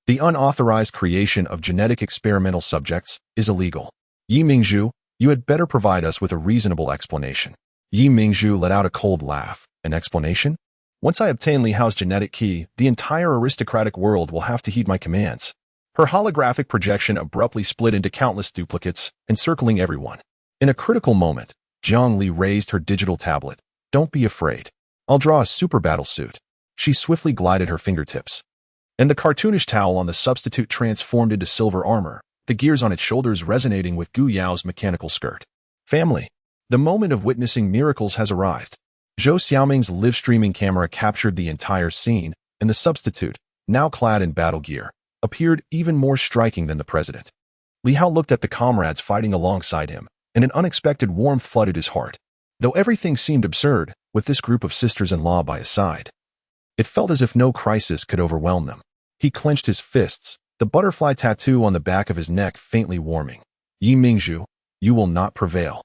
the unauthorized creation of genetic experimental subjects is illegal. Yi Mingzhu, you had better provide us with a reasonable explanation. Yi Mingzhu let out a cold laugh. An explanation? Once I obtain Li Hao's genetic key, the entire aristocratic world will have to heed my commands. Her holographic projection abruptly split into countless duplicates, encircling everyone. In a critical moment, Jiang Li raised her digital tablet. Don't be afraid. I'll draw a super battle suit. She swiftly glided her fingertips, and the cartoonish towel on the substitute transformed into silver armor, the gears on its shoulders resonating with Gu Yao's mechanical skirt. Family, the moment of witnessing miracles has arrived. Zhou Xiaoming's live-streaming camera captured the entire scene, and the substitute, now clad in battle gear, appeared even more striking than the president. Li Hao looked at the comrades fighting alongside him, and an unexpected warmth flooded his heart. Though everything seemed absurd, with this group of sisters-in-law by his side, it felt as if no crisis could overwhelm them. He clenched his fists, the butterfly tattoo on the back of his neck faintly warming. Yi Mingzhu, you will not prevail.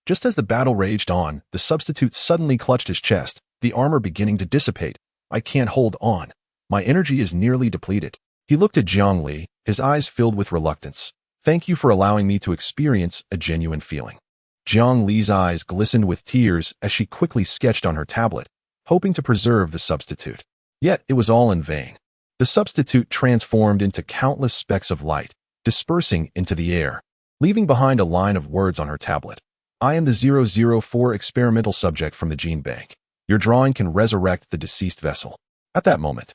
Just as the battle raged on, the substitute suddenly clutched his chest, the armor beginning to dissipate. I can't hold on. My energy is nearly depleted. He looked at Jiang Li, his eyes filled with reluctance. Thank you for allowing me to experience a genuine feeling. Jiang Li's eyes glistened with tears as she quickly sketched on her tablet, hoping to preserve the substitute. Yet it was all in vain. The substitute transformed into countless specks of light, dispersing into the air, leaving behind a line of words on her tablet. I am the 004 experimental subject from the gene bank. Your drawing can resurrect the deceased vessel. At that moment,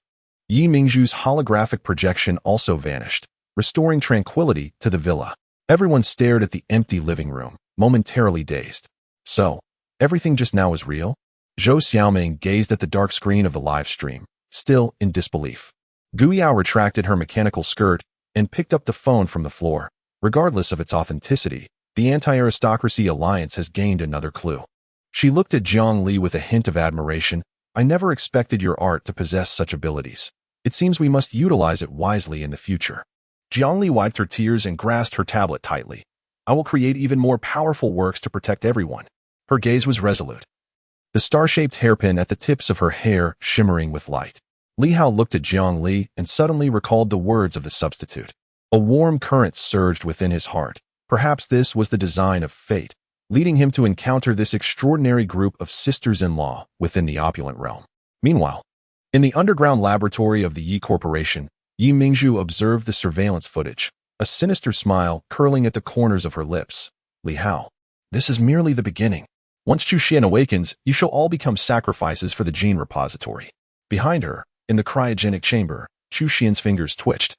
Yi Mingzhu's holographic projection also vanished, restoring tranquility to the villa. Everyone stared at the empty living room, momentarily dazed. So, everything just now is real? Zhou Xiaoming gazed at the dark screen of the live stream, still in disbelief. Gu Yao retracted her mechanical skirt and picked up the phone from the floor. Regardless of its authenticity, the anti-aristocracy alliance has gained another clue. She looked at Jiang Li with a hint of admiration. I never expected your art to possess such abilities. It seems we must utilize it wisely in the future. Jiang Li wiped her tears and grasped her tablet tightly. I will create even more powerful works to protect everyone. Her gaze was resolute, the star-shaped hairpin at the tips of her hair shimmering with light. Li Hao looked at Jiang Li and suddenly recalled the words of the substitute. A warm current surged within his heart. Perhaps this was the design of fate, leading him to encounter this extraordinary group of sisters-in-law within the opulent realm. Meanwhile, in the underground laboratory of the Yi Corporation, Yi Mingzhu observed the surveillance footage, a sinister smile curling at the corners of her lips. Li Hao, this is merely the beginning. Once Chu Xian awakens, you shall all become sacrifices for the gene repository. Behind her, in the cryogenic chamber, Chu Xian's fingers twitched,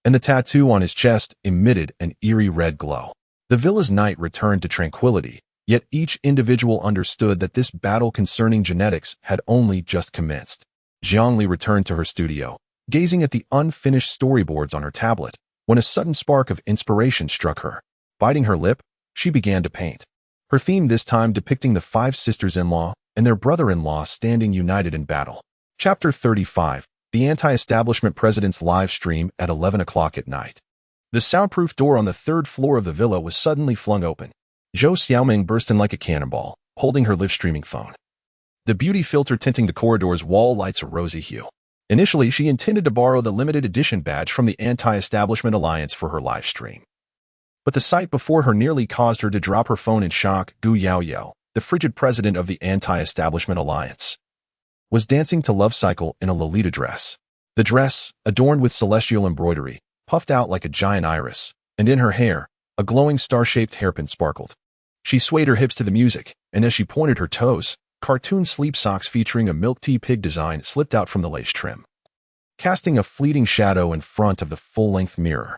and the tattoo on his chest emitted an eerie red glow. The villa's night returned to tranquility, yet each individual understood that this battle concerning genetics had only just commenced. Jiang Li returned to her studio, gazing at the unfinished storyboards on her tablet, when a sudden spark of inspiration struck her. Biting her lip, she began to paint. Her theme this time depicting the 5 sisters-in-law and their brother-in-law standing united in battle. Chapter 35. The Anti-Establishment President's live stream at 11 o'clock at night. The soundproof door on the 3rd floor of the villa was suddenly flung open. Zhou Xiaoming burst in like a cannonball, holding her live-streaming phone. The beauty filter tinting the corridor's wall lights a rosy hue. Initially, she intended to borrow the limited edition badge from the Anti-Establishment Alliance for her live stream. But the sight before her nearly caused her to drop her phone in shock. Gu Yaoyao, the frigid president of the Anti-Establishment Alliance, was dancing to Love Cycle in a Lolita dress. The dress, adorned with celestial embroidery, puffed out like a giant iris, and in her hair, a glowing star-shaped hairpin sparkled. She swayed her hips to the music, and as she pointed her toes, cartoon sleep socks featuring a milk tea pig design slipped out from the lace trim, casting a fleeting shadow in front of the full-length mirror.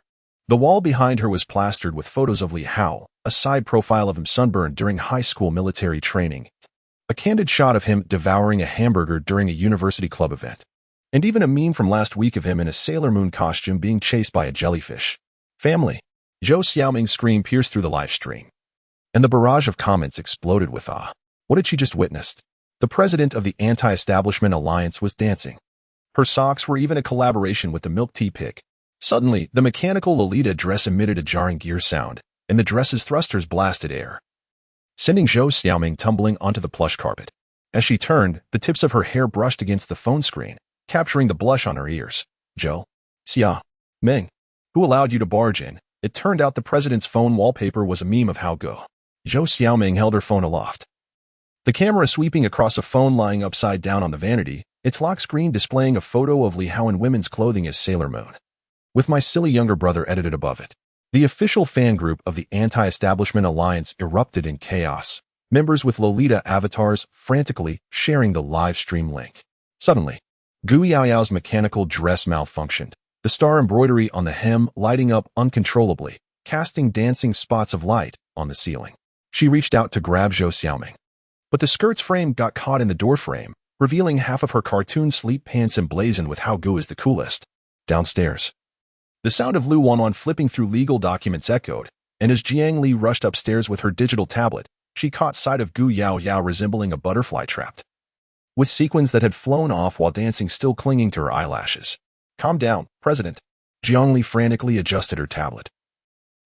The wall behind her was plastered with photos of Li Hao, a side profile of him sunburned during high school military training, a candid shot of him devouring a hamburger during a university club event, and even a meme from last week of him in a Sailor Moon costume being chased by a jellyfish. Family. Zhou Xiaoming's scream pierced through the live stream, and the barrage of comments exploded with awe. What had she just witnessed? The president of the Anti-Establishment Alliance was dancing. Her socks were even a collaboration with the milk tea pig. Suddenly, the mechanical Lolita dress emitted a jarring gear sound, and the dress's thrusters blasted air, sending Zhou Xiaoming tumbling onto the plush carpet. As she turned, the tips of her hair brushed against the phone screen, capturing the blush on her ears. Zhou Xiaoming, who allowed you to barge in? It turned out the president's phone wallpaper was a meme of Hao Guo. Zhou Xiaoming held her phone aloft, the camera sweeping across a phone lying upside down on the vanity, its lock screen displaying a photo of Li Hao in women's clothing as Sailor Moon, with my silly younger brother edited above it. The official fan group of the Anti-Establishment Alliance erupted in chaos, members with Lolita avatars frantically sharing the live stream link. Suddenly, Gu Yaoyao's mechanical dress malfunctioned, the star embroidery on the hem lighting up uncontrollably, casting dancing spots of light on the ceiling. She reached out to grab Zhou Xiaoming, but the skirt's frame got caught in the door frame, revealing half of her cartoon sleep pants emblazoned with Hao Gu is the coolest. Downstairs, the sound of Lu Wanwan flipping through legal documents echoed, and as Jiang Li rushed upstairs with her digital tablet, she caught sight of Gu Yaoyao resembling a butterfly trapped, with sequins that had flown off while dancing still clinging to her eyelashes. Calm down, President. Jiang Li frantically adjusted her tablet,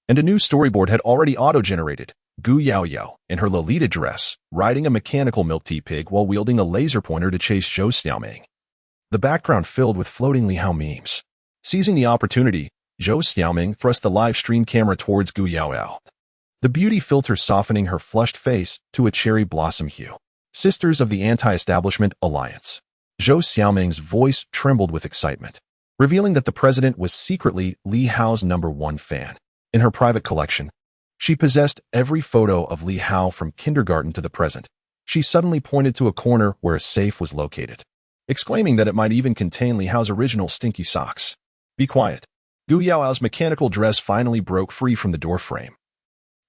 and a new storyboard had already auto-generated. Gu Yaoyao, in her Lolita dress, riding a mechanical milk tea pig while wielding a laser pointer to chase Zhou Xiaoming. The background filled with floating Li Hao memes. Seizing the opportunity, Zhou Xiaoming thrust the live stream camera towards Gu Yaoyao, the beauty filter softening her flushed face to a cherry blossom hue. Sisters of the Anti-Establishment Alliance. Zhou Xiaoming's voice trembled with excitement, revealing that the president was secretly Li Hao's #1 fan. In her private collection, she possessed every photo of Li Hao from kindergarten to the present. She suddenly pointed to a corner where a safe was located, exclaiming that it might even contain Li Hao's original stinky socks. Be quiet. Gu Yaoyao's mechanical dress finally broke free from the door frame,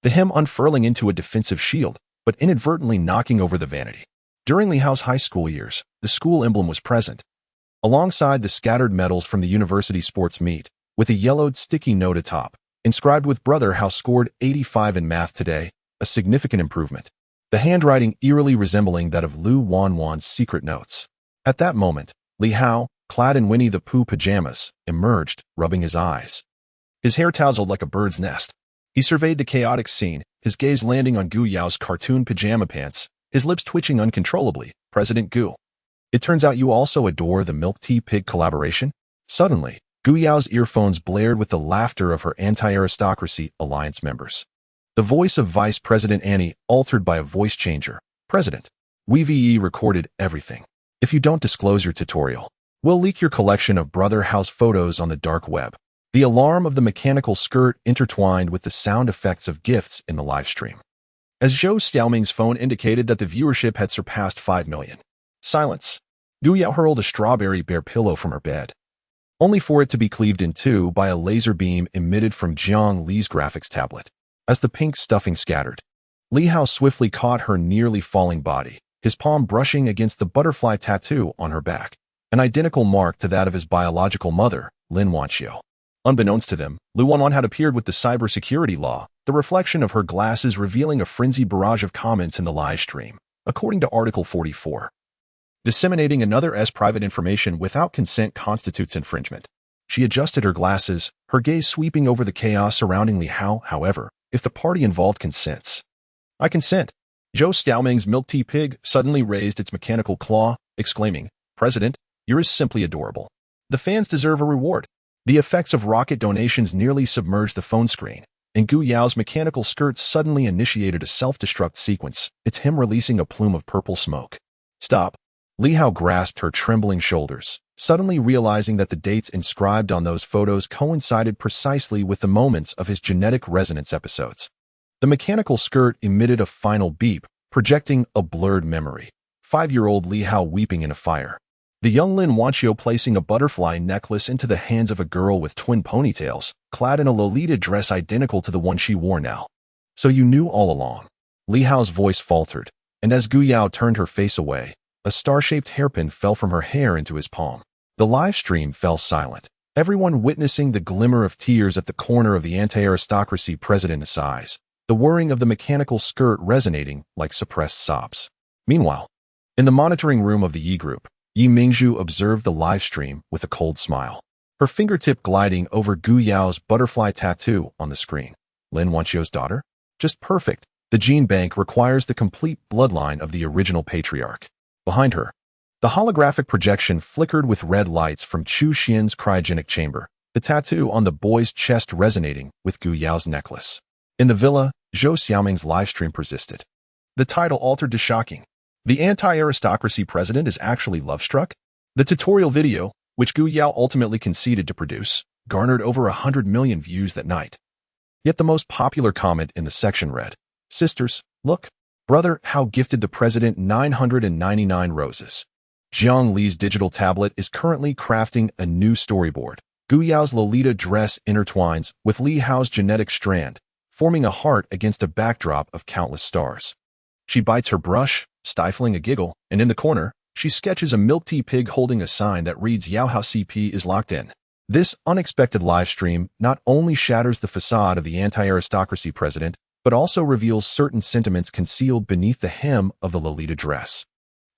the hem unfurling into a defensive shield, but inadvertently knocking over the vanity. During Li Hao's high school years, the school emblem was present, alongside the scattered medals from the university sports meet, with a yellowed sticky note atop, inscribed with Brother Hao scored 85 in math today, a significant improvement, the handwriting eerily resembling that of Lu Wanwan's secret notes. At that moment, Li Hao, clad in Winnie the Pooh pajamas, emerged, rubbing his eyes. His hair tousled like a bird's nest. He surveyed the chaotic scene, his gaze landing on Gu Yao's cartoon pajama pants, his lips twitching uncontrollably. President Gu, it turns out you also adore the Milk Tea Pig collaboration? Suddenly, Gu Yao's earphones blared with the laughter of her Anti-Aristocracy Alliance members. The voice of Vice President Annie altered by a voice changer. President, we VE recorded everything. If you don't disclose your tutorial, we'll leak your collection of Brother Hao's photos on the dark web. The alarm of the mechanical skirt intertwined with the sound effects of gifts in the live stream, as Zhou Xiaoming's phone indicated that the viewership had surpassed 5 million. Silence. Gu Yao hurled a strawberry bear pillow from her bed, only for it to be cleaved in two by a laser beam emitted from Jiang Li's graphics tablet. As the pink stuffing scattered, Li Hao swiftly caught her nearly falling body, his palm brushing against the butterfly tattoo on her back, an identical mark to that of his biological mother, Lin Wanxiu. Unbeknownst to them, Lu Wanwan had appeared with the cybersecurity law, the reflection of her glasses revealing a frenzied barrage of comments in the live stream, according to Article 44. Disseminating another's private information without consent constitutes infringement. She adjusted her glasses, her gaze sweeping over the chaos surrounding Li Hao. However, if the party involved consents. I consent. Zhou Xiaoming's milk tea pig suddenly raised its mechanical claw, exclaiming, President, you're simply adorable. The fans deserve a reward. The effects of rocket donations nearly submerged the phone screen, and Gu Yao's mechanical skirt suddenly initiated a self-destruct sequence, its hem releasing a plume of purple smoke. Stop. Li Hao grasped her trembling shoulders, suddenly realizing that the dates inscribed on those photos coincided precisely with the moments of his genetic resonance episodes. The mechanical skirt emitted a final beep, projecting a blurred memory. 5-year-old Li Hao weeping in a fire. The young Lin Wanxiu placing a butterfly necklace into the hands of a girl with twin ponytails, clad in a Lolita dress identical to the one she wore now. So you knew all along. Li Hao's voice faltered, and as Gu Yao turned her face away, a star-shaped hairpin fell from her hair into his palm. The live stream fell silent, everyone witnessing the glimmer of tears at the corner of the anti-aristocracy president's eyes, the whirring of the mechanical skirt resonating like suppressed sobs. Meanwhile, in the monitoring room of the Yi Group, Yi Mingzhu observed the live stream with a cold smile, her fingertip gliding over Gu Yao's butterfly tattoo on the screen. Lin Wanxiu's daughter? Just perfect. The gene bank requires the complete bloodline of the original patriarch. Behind her, the holographic projection flickered with red lights from Chu Xian's cryogenic chamber, the tattoo on the boy's chest resonating with Gu Yao's necklace. In the villa, Zhou Xiaoming's livestream persisted. The title altered to shocking. The anti-aristocracy president is actually love-struck? The tutorial video, which Gu Yao ultimately conceded to produce, garnered over 100 million views that night. Yet the most popular comment in the section read, "Sisters, look. Brother, how gifted the president 999 roses." Jiang Li's digital tablet is currently crafting a new storyboard. Gu Yao's Lolita dress intertwines with Li Hao's genetic strand, forming a heart against a backdrop of countless stars. She bites her brush, stifling a giggle, and in the corner, she sketches a milk tea pig holding a sign that reads Yao Hao CP is locked in. This unexpected live stream not only shatters the facade of the anti-aristocracy president, but also reveals certain sentiments concealed beneath the hem of the Lolita dress,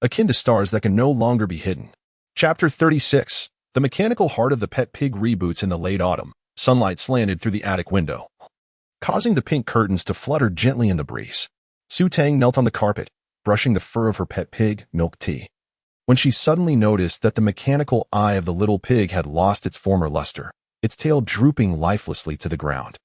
akin to stars that can no longer be hidden. Chapter 36. The mechanical heart of the pet pig reboots in the late autumn. Sunlight slanted through the attic window, causing the pink curtains to flutter gently in the breeze. Su Tang knelt on the carpet, brushing the fur of her pet pig, Milk Tea, when she suddenly noticed that the mechanical eye of the little pig had lost its former luster, its tail drooping lifelessly to the ground.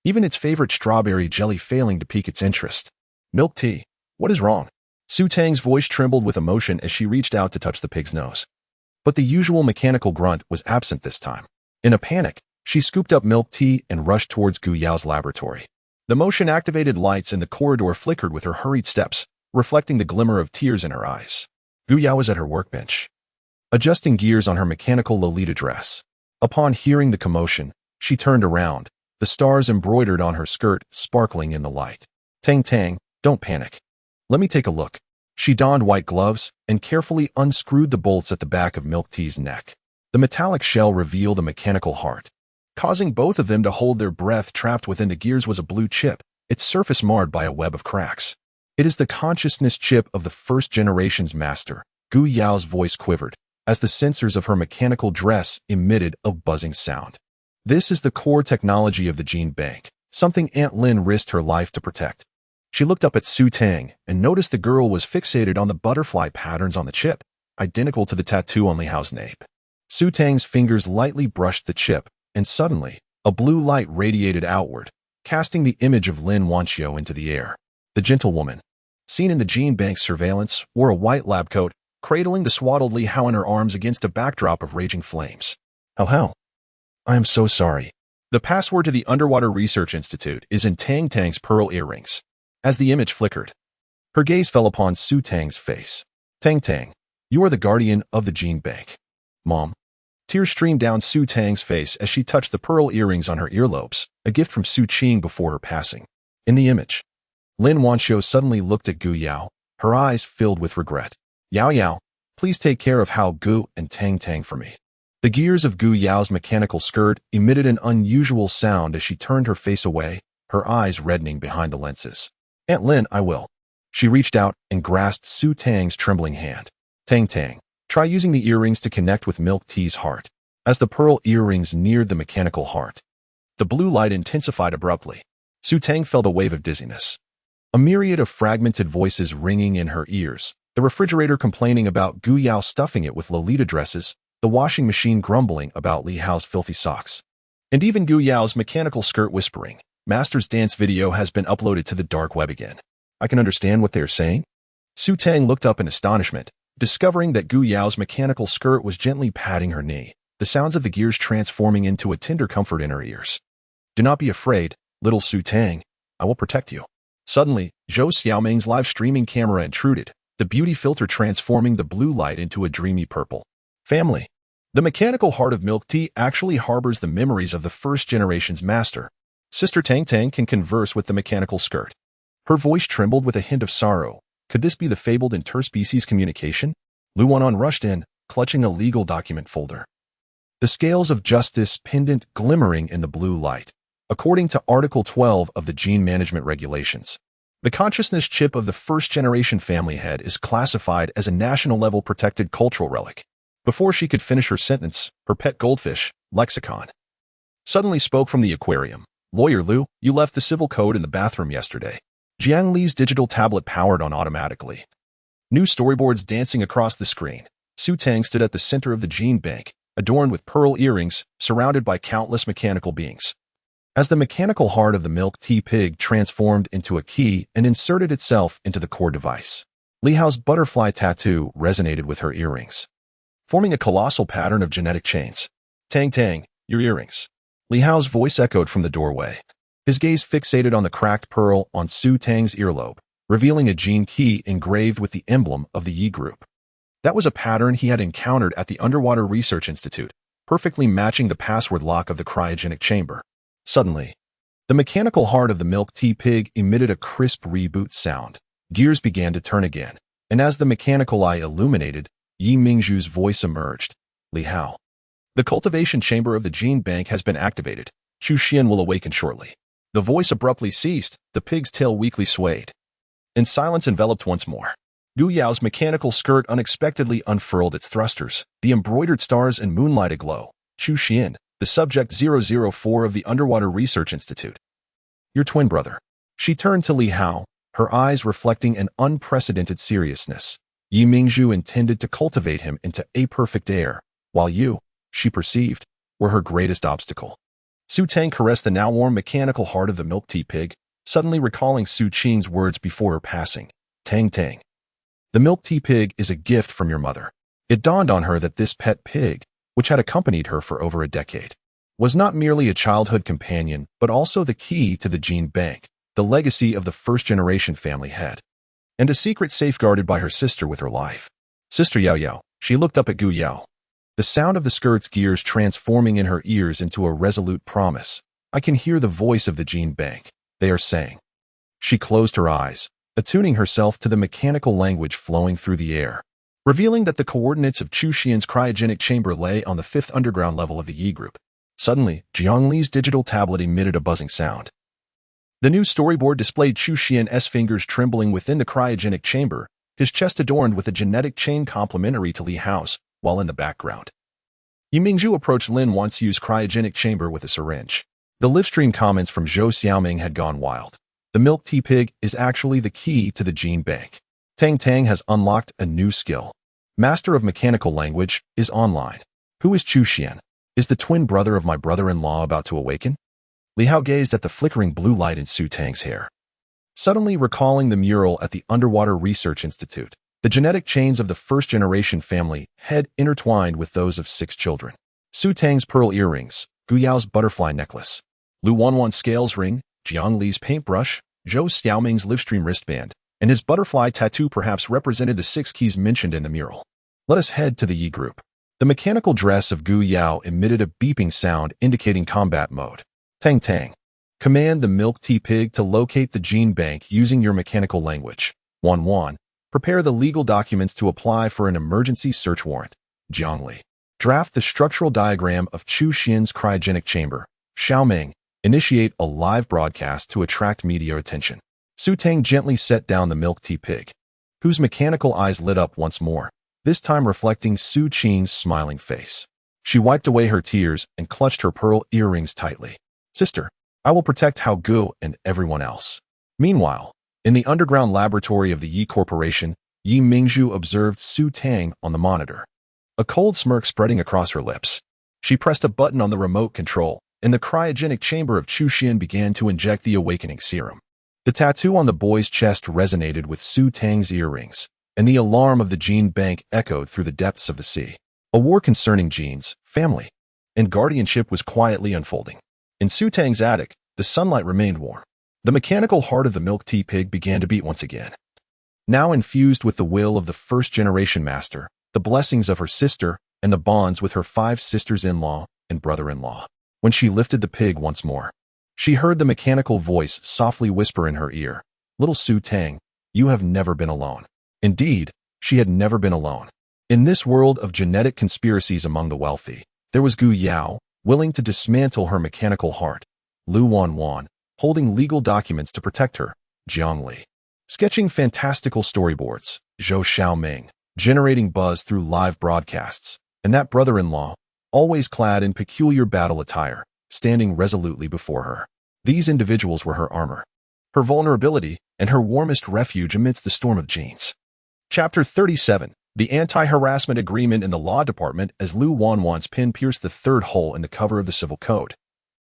Even its favorite strawberry jelly failing to pique its interest. "Milk Tea, what is wrong?" Su Tang's voice trembled with emotion as she reached out to touch the pig's nose. But the usual mechanical grunt was absent this time. In a panic, she scooped up Milk Tea and rushed towards Gu Yao's laboratory. The motion-activated lights in the corridor flickered with her hurried steps, reflecting the glimmer of tears in her eyes. Gu Yao was at her workbench, adjusting gears on her mechanical Lolita dress. Upon hearing the commotion, she turned around, the stars embroidered on her skirt sparkling in the light. "Tang Tang, don't panic. Let me take a look." She donned white gloves and carefully unscrewed the bolts at the back of Milk Tea's neck. The metallic shell revealed a mechanical heart. Causing both of them to hold their breath trapped within the gears was a blue chip, its surface marred by a web of cracks. "It is the consciousness chip of the first generation's master." Gu Yao's voice quivered, as the sensors of her mechanical dress emitted a buzzing sound. "This is the core technology of the gene bank, something Aunt Lin risked her life to protect." She looked up at Su Tang and noticed the girl was fixated on the butterfly patterns on the chip, identical to the tattoo on Li Hao's nape. Su Tang's fingers lightly brushed the chip, and suddenly, a blue light radiated outward, casting the image of Lin Wanqiu into the air. The gentlewoman, seen in the gene bank's surveillance, wore a white lab coat, cradling the swaddled Li Hao in her arms against a backdrop of raging flames. How? I am so sorry." The password to the Underwater Research Institute is in Tang Tang's pearl earrings. As the image flickered, her gaze fell upon Su Tang's face. "Tang Tang, you are the guardian of the gene bank." "Mom." Tears streamed down Su Tang's face as she touched the pearl earrings on her earlobes, a gift from Su Qing before her passing. In the image, Lin Wanqiu suddenly looked at Gu Yao, her eyes filled with regret. Yao, please take care of Hao Gu and Tang Tang for me." The gears of Gu Yao's mechanical skirt emitted an unusual sound as she turned her face away, her eyes reddening behind the lenses. "Aunt Lin, I will." She reached out and grasped Su Tang's trembling hand. "Tang Tang, try using the earrings to connect with Milk Tea's heart." As the pearl earrings neared the mechanical heart, the blue light intensified abruptly. Su Tang felt a wave of dizziness. A myriad of fragmented voices ringing in her ears, the refrigerator complaining about Gu Yao stuffing it with Lolita dresses, the washing machine grumbling about Li Hao's filthy socks, and even Gu Yao's mechanical skirt whispering, "Master's dance video has been uploaded to the dark web again." I can understand what they are saying. Su Tang looked up in astonishment, discovering that Gu Yao's mechanical skirt was gently patting her knee, the sounds of the gears transforming into a tender comfort in her ears. "Do not be afraid, little Su Tang. I will protect you." Suddenly, Zhou Xiaoming's live streaming camera intruded, the beauty filter transforming the blue light into a dreamy purple. "Family." The mechanical heart of Milk Tea actually harbors the memories of the first generation's master. Sister Tang Tang can converse with the mechanical skirt. Her voice trembled with a hint of sorrow. Could this be the fabled interspecies communication? Lu Wanan rushed in, clutching a legal document folder. The scales of justice pendant glimmering in the blue light. According to Article 12 of the Gene Management Regulations, the consciousness chip of the first-generation family head is classified as a national-level protected cultural relic. Before she could finish her sentence, her pet goldfish, Lexicon, suddenly spoke from the aquarium. "Lawyer Lu, you left the civil code in the bathroom yesterday." Jiang Li's digital tablet powered on automatically. New storyboards dancing across the screen. Su Tang stood at the center of the gene bank, adorned with pearl earrings, surrounded by countless mechanical beings. As the mechanical heart of the milk tea pig transformed into a key and inserted itself into the core device, Li Hao's butterfly tattoo resonated with her earrings, forming a colossal pattern of genetic chains. Tang Tang, your earrings. Li Hao's voice echoed from the doorway. His gaze fixated on the cracked pearl on Su Tang's earlobe, revealing a gene key engraved with the emblem of the Yi group. That was a pattern he had encountered at the Underwater Research Institute, perfectly matching the password lock of the cryogenic chamber. Suddenly, the mechanical heart of the milk tea pig emitted a crisp reboot sound. Gears began to turn again, and as the mechanical eye illuminated, Yi Mingzhu's voice emerged. Li Hao. The cultivation chamber of the gene bank has been activated. Chu Xian will awaken shortly. The voice abruptly ceased, the pig's tail weakly swayed. And silence enveloped once more. Gu Yao's mechanical skirt unexpectedly unfurled its thrusters, the embroidered stars and moonlight aglow. Chu Xian, the subject 004 of the Underwater Research Institute. Your twin brother. She turned to Li Hao, her eyes reflecting an unprecedented seriousness. Yi Mingzhu intended to cultivate him into a perfect heir, while you, she perceived, were her greatest obstacle. Su Tang caressed the now warm mechanical heart of the milk tea pig, suddenly recalling Su Qing's words before her passing. Tang Tang. The milk tea pig is a gift from your mother. It dawned on her that this pet pig, which had accompanied her for over a decade, was not merely a childhood companion, but also the key to the gene bank, the legacy of the first-generation family head, and a secret safeguarded by her sister with her life. Sister Yao Yao, she looked up at Gu Yao. The sound of the skirt's gears transforming in her ears into a resolute promise. I can hear the voice of the gene bank, they are saying. She closed her eyes, attuning herself to the mechanical language flowing through the air, revealing that the coordinates of Chu Xian's cryogenic chamber lay on the 5th underground level of the Yi group. Suddenly, Jiang Li's digital tablet emitted a buzzing sound. The new storyboard displayed Chu Xian's fingers trembling within the cryogenic chamber, his chest adorned with a genetic chain complementary to Li Hao's, while in the background, Yi Mingzhu approached Lin Wanxiu's cryogenic chamber with a syringe. The livestream comments from Zhou Xiaoming had gone wild. The milk tea pig is actually the key to the gene bank. Tang Tang has unlocked a new skill. Master of Mechanical Language is online. Who is Chu Xian? Is the twin brother of my brother-in-law about to awaken? Li Hao gazed at the flickering blue light in Su Tang's hair, suddenly recalling the mural at the Underwater Research Institute. The genetic chains of the first-generation family had intertwined with those of 6 children. Su Tang's pearl earrings, Gu Yao's butterfly necklace, Lu Wanwan's scales ring, Jiang Li's paintbrush, Zhou Xiaoming's livestream wristband, and his butterfly tattoo perhaps represented the 6 keys mentioned in the mural. Let us head to the Yi group. The mechanical dress of Gu Yao emitted a beeping sound indicating combat mode. Tang Tang. Command the milk tea pig to locate the gene bank using your mechanical language. Wan. Prepare the legal documents to apply for an emergency search warrant. Jiang Li. Draft the structural diagram of Chu Xian's cryogenic chamber. Xiaoming. Initiate a live broadcast to attract media attention. Su Tang gently set down the milk tea pig, whose mechanical eyes lit up once more, this time reflecting Su Qing's smiling face. She wiped away her tears and clutched her pearl earrings tightly. Sister, I will protect Hao Gu and everyone else. Meanwhile, in the underground laboratory of the Yi Corporation, Yi Mingzhu observed Su Tang on the monitor, a cold smirk spreading across her lips. She pressed a button on the remote control, and the cryogenic chamber of Chu Xian began to inject the awakening serum. The tattoo on the boy's chest resonated with Su Tang's earrings, and the alarm of the gene bank echoed through the depths of the sea. A war concerning genes, family, and guardianship was quietly unfolding. In Su Tang's attic, the sunlight remained warm. The mechanical heart of the milk tea pig began to beat once again. Now infused with the will of the first-generation master, the blessings of her sister, and the bonds with her 5 sisters-in-law and brother-in-law. When she lifted the pig once more, she heard the mechanical voice softly whisper in her ear, "Little Su Tang, you have never been alone." Indeed, she had never been alone. In this world of genetic conspiracies among the wealthy, there was Gu Yao, willing to dismantle her mechanical heart, Lu Wanwan, holding legal documents to protect her, Jiang Li, sketching fantastical storyboards, Zhou Xiaoming, generating buzz through live broadcasts, and that brother-in-law, always clad in peculiar battle attire, standing resolutely before her. These individuals were her armor, her vulnerability, and her warmest refuge amidst the storm of genes. Chapter 37. The Anti-Harassment Agreement in the Law Department as Lu Wanwan's pin pierced the third hole in the cover of the Civil Code.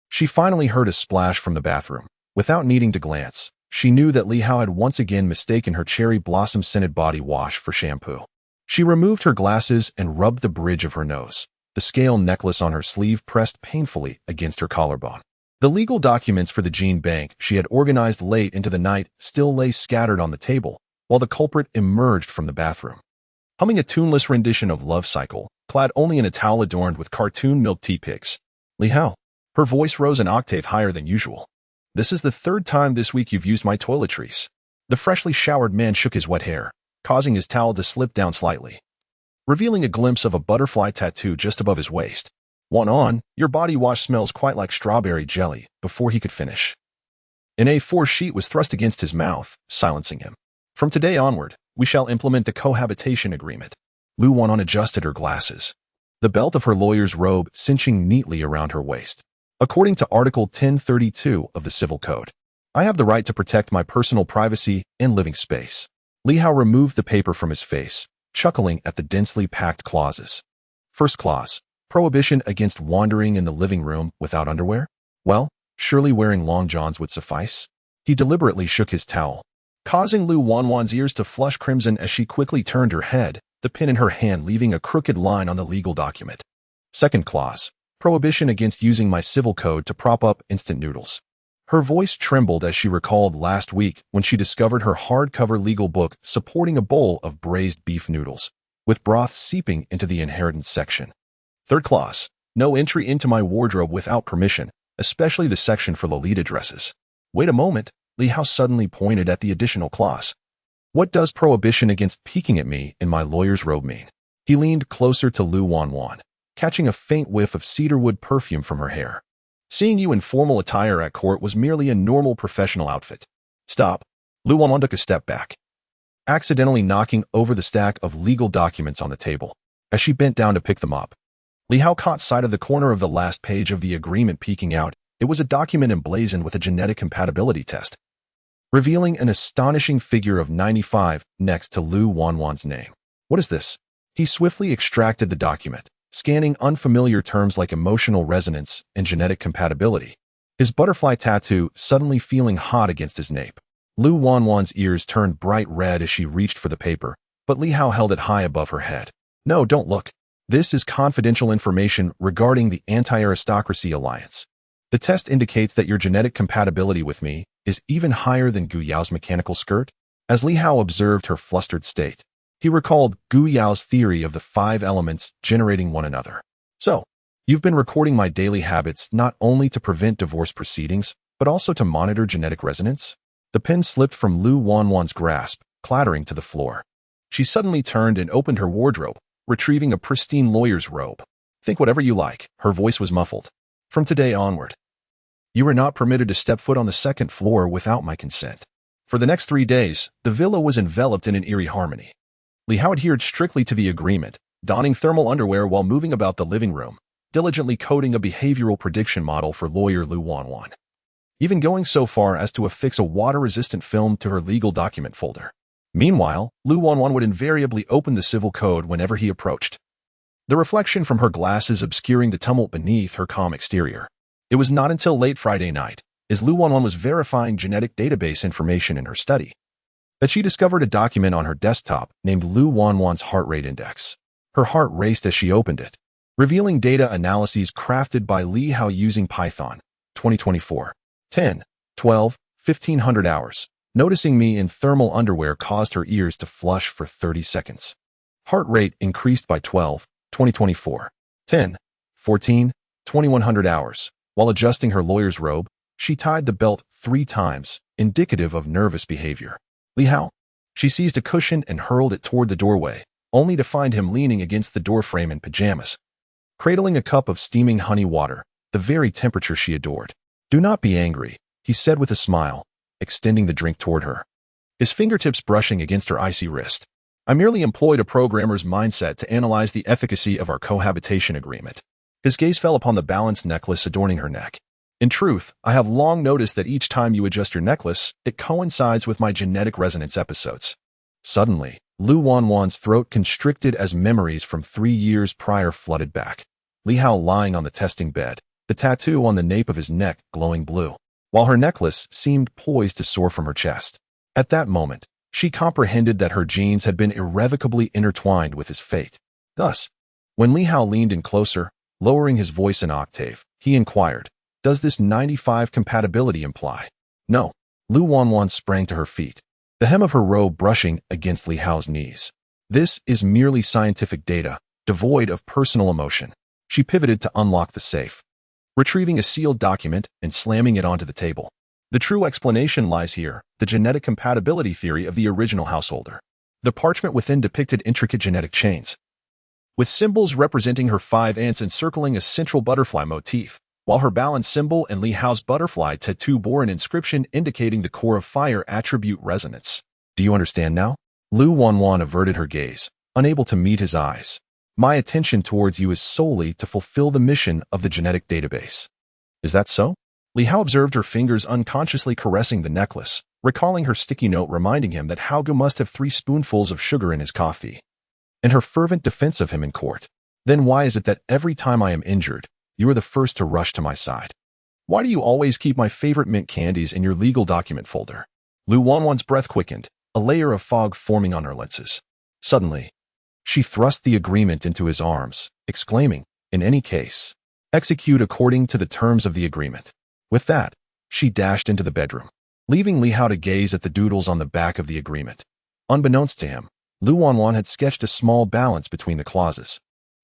She finally heard a splash from the bathroom. Without needing to glance, she knew that Li Hao had once again mistaken her cherry blossom-scented body wash for shampoo. She removed her glasses and rubbed the bridge of her nose. The scale necklace on her sleeve pressed painfully against her collarbone. The legal documents for the Gene Bank she had organized late into the night still lay scattered on the table, while the culprit emerged from the bathroom. Humming a tuneless rendition of Love Cycle, clad only in a towel adorned with cartoon milk tea pics. Li Hao. Her voice rose an octave higher than usual. This is the third time this week you've used my toiletries. The freshly showered man shook his wet hair, causing his towel to slip down slightly, revealing a glimpse of a butterfly tattoo just above his waist. One on, your body wash smells quite like strawberry jelly, before he could finish. An A4 sheet was thrust against his mouth, silencing him. From today onward, we shall implement the cohabitation agreement. Lu Wanwan adjusted her glasses, the belt of her lawyer's robe cinching neatly around her waist. According to Article 1032 of the Civil Code, I have the right to protect my personal privacy and living space. Li Hao removed the paper from his face, chuckling at the densely packed clauses. First clause, prohibition against wandering in the living room without underwear? Well, surely wearing long johns would suffice. He deliberately shook his towel, causing Lu Wanwan's ears to flush crimson as she quickly turned her head, the pen in her hand leaving a crooked line on the legal document. Second clause, prohibition against using my civil code to prop up instant noodles. Her voice trembled as she recalled last week when she discovered her hardcover legal book supporting a bowl of braised beef noodles, with broth seeping into the inheritance section. Third clause, no entry into my wardrobe without permission, especially the section for Lolita dresses. Wait a moment, Li Hao suddenly pointed at the additional clause. What does prohibition against peeking at me in my lawyer's robe mean? He leaned closer to Lu Wanwan, catching a faint whiff of cedarwood perfume from her hair. Seeing you in formal attire at court was merely a normal professional outfit. Stop. Lu Wanwan took a step back, accidentally knocking over the stack of legal documents on the table. As she bent down to pick them up, Li Hao caught sight of the corner of the last page of the agreement peeking out. It was a document emblazoned with a genetic compatibility test, revealing an astonishing figure of 95 next to Lu Wanwan's name. What is this? He swiftly extracted the document, scanning unfamiliar terms like emotional resonance and genetic compatibility, his butterfly tattoo suddenly feeling hot against his nape. Lu Wanwan's ears turned bright red as she reached for the paper, but Li Hao held it high above her head. No, don't look. This is confidential information regarding the Anti-Aristocracy Alliance. The test indicates that your genetic compatibility with me is even higher than Gu Yao's mechanical skirt. As Li Hao observed her flustered state, he recalled Gu Yao's theory of the 5 elements generating one another. So, you've been recording my daily habits not only to prevent divorce proceedings, but also to monitor genetic resonance? The pen slipped from Lu Wanwan's grasp, clattering to the floor. She suddenly turned and opened her wardrobe, retrieving a pristine lawyer's robe. Think whatever you like, her voice was muffled. From today onward, you are not permitted to step foot on the second floor without my consent. For the next 3 days, the villa was enveloped in an eerie harmony. Li Hao adhered strictly to the agreement, donning thermal underwear while moving about the living room, diligently coding a behavioral prediction model for lawyer Lu Wanwan, even going so far as to affix a water-resistant film to her legal document folder. Meanwhile, Lu Wanwan would invariably open the civil code whenever he approached, the reflection from her glasses obscuring the tumult beneath her calm exterior. It was not until late Friday night, as Lu Wanwan was verifying genetic database information in her study, that she discovered a document on her desktop named Lu Wanwan's heart rate index. Her heart raced as she opened it, revealing data analyses crafted by Li Hao using Python. 2024. 10, 12, 1500 hours. Noticing me in thermal underwear caused her ears to flush for 30 seconds. Heart rate increased by 12, 2024. 10, 14, 2100 hours. While adjusting her lawyer's robe, she tied the belt 3 times, indicative of nervous behavior. Li Hao. She seized a cushion and hurled it toward the doorway, only to find him leaning against the doorframe in pajamas, cradling a cup of steaming honey water, the very temperature she adored. Do not be angry, he said with a smile, extending the drink toward her, his fingertips brushing against her icy wrist. I merely employed a programmer's mindset to analyze the efficacy of our cohabitation agreement. His gaze fell upon the balanced necklace adorning her neck. In truth, I have long noticed that each time you adjust your necklace, it coincides with my genetic resonance episodes. Suddenly, Lu Wanwan's throat constricted as memories from 3 years prior flooded back. Li Hao lying on the testing bed, the tattoo on the nape of his neck glowing blue, while her necklace seemed poised to soar from her chest. At that moment, she comprehended that her genes had been irrevocably intertwined with his fate. Thus, when Li Hao leaned in closer, lowering his voice an octave, he inquired, "Does this 95 compatibility imply?" "No." Lu Wanwan sprang to her feet, the hem of her robe brushing against Li Hao's knees. "This is merely scientific data, devoid of personal emotion." She pivoted to unlock the safe, retrieving a sealed document and slamming it onto the table. The true explanation lies here, the genetic compatibility theory of the original householder. The parchment within depicted intricate genetic chains, with symbols representing her 5 aunts encircling a central butterfly motif, while her balance symbol and Li Hao's butterfly tattoo bore an inscription indicating the core of fire attribute resonance. "Do you understand now?" Lu Wanwan averted her gaze, unable to meet his eyes. "My attention towards you is solely to fulfill the mission of the genetic database." "Is that so?" Li Hao observed her fingers unconsciously caressing the necklace, recalling her sticky note reminding him that Hao Gu must have 3 spoonfuls of sugar in his coffee, and her fervent defense of him in court. "Then why is it that every time I am injured, you are the first to rush to my side? Why do you always keep my favorite mint candies in your legal document folder?" Lu Wanwan's breath quickened, a layer of fog forming on her lenses. Suddenly, she thrust the agreement into his arms, exclaiming, "In any case, execute according to the terms of the agreement." With that, she dashed into the bedroom, leaving Li Hao to gaze at the doodles on the back of the agreement. Unbeknownst to him, Lu Wanwan had sketched a small balance between the clauses,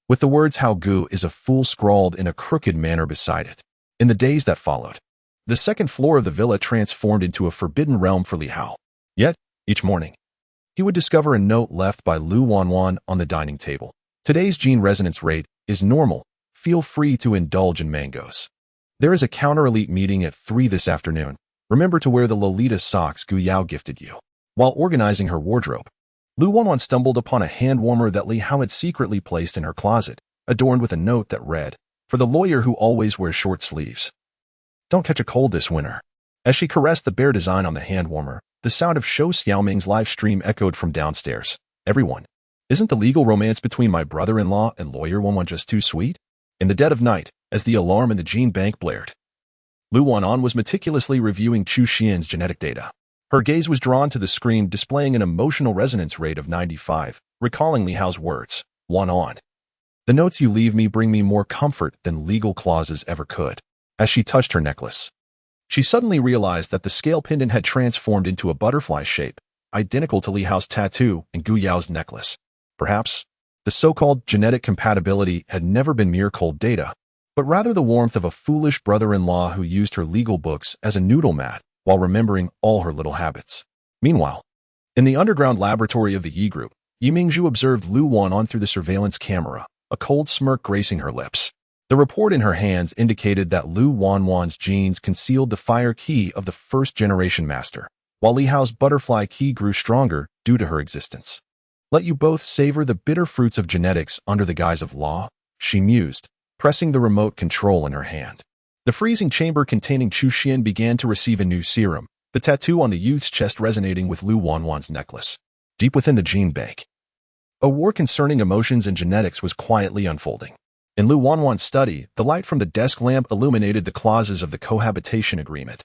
with the words "Hao Gu is a fool" scrawled in a crooked manner beside it. In the days that followed, the second floor of the villa transformed into a forbidden realm for Li Hao. Yet, each morning, he would discover a note left by Lu Wanwan on the dining table. "Today's gene resonance rate is normal. Feel free to indulge in mangoes. There is a counter-elite meeting at 3 this afternoon. Remember to wear the Lolita socks Gu Yao gifted you." While organizing her wardrobe, Lu Wanwan stumbled upon a hand warmer that Li Hao had secretly placed in her closet, adorned with a note that read, "For the lawyer who always wears short sleeves. Don't catch a cold this winter." As she caressed the bare design on the hand warmer, the sound of Shou Xiaoming's live stream echoed from downstairs. "Everyone, isn't the legal romance between my brother-in-law and lawyer Wanwan just too sweet?" In the dead of night, as the alarm in the gene bank blared, Lu Wanwan was meticulously reviewing Chu Xian's genetic data. Her gaze was drawn to the screen displaying an emotional resonance rate of 95, recalling Li Hao's words, "Wanwan, the notes you leave me bring me more comfort than legal clauses ever could." As she touched her necklace, she suddenly realized that the scale pendant had transformed into a butterfly shape, identical to Li Hao's tattoo and Gu Yao's necklace. Perhaps, the so-called genetic compatibility had never been mere cold data, but rather the warmth of a foolish brother-in-law who used her legal books as a noodle mat while remembering all her little habits. Meanwhile, in the underground laboratory of the Yi Group, Yi Mingzhu observed Lu Wanwan through the surveillance camera, a cold smirk gracing her lips. The report in her hands indicated that Lu Wanwan's genes concealed the fire key of the first-generation master, while Li Hao's butterfly key grew stronger due to her existence. "Let you both savor the bitter fruits of genetics under the guise of law," she mused, pressing the remote control in her hand. The freezing chamber containing Chu Xian began to receive a new serum, the tattoo on the youth's chest resonating with Lu Wanwan's necklace. Deep within the gene bank, a war concerning emotions and genetics was quietly unfolding. In Lu Wanwan's study, the light from the desk lamp illuminated the clauses of the cohabitation agreement.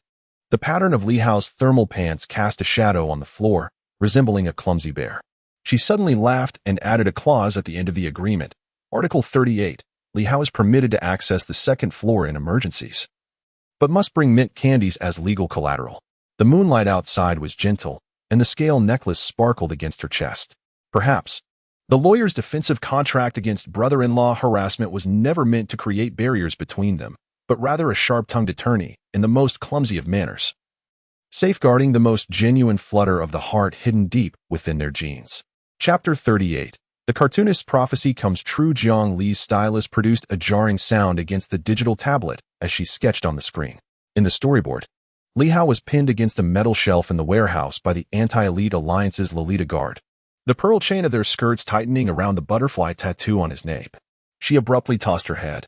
The pattern of Li Hao's thermal pants cast a shadow on the floor, resembling a clumsy bear. She suddenly laughed and added a clause at the end of the agreement. Article 38. Li Hao is permitted to access the second floor in emergencies, but must bring mint candies as legal collateral. The moonlight outside was gentle, and the scale necklace sparkled against her chest. Perhaps, the lawyer's defensive contract against brother-in-law harassment was never meant to create barriers between them, but rather a sharp-tongued attorney in the most clumsy of manners, safeguarding the most genuine flutter of the heart hidden deep within their genes. Chapter 38. The cartoonist's prophecy comes true. Jiang Li's stylus produced a jarring sound against the digital tablet as she sketched on the screen. In the storyboard, Li Hao was pinned against a metal shelf in the warehouse by the Anti-Elite Alliance's Lolita Guard, the pearl chain of their skirts tightening around the butterfly tattoo on his nape. She abruptly tossed her head,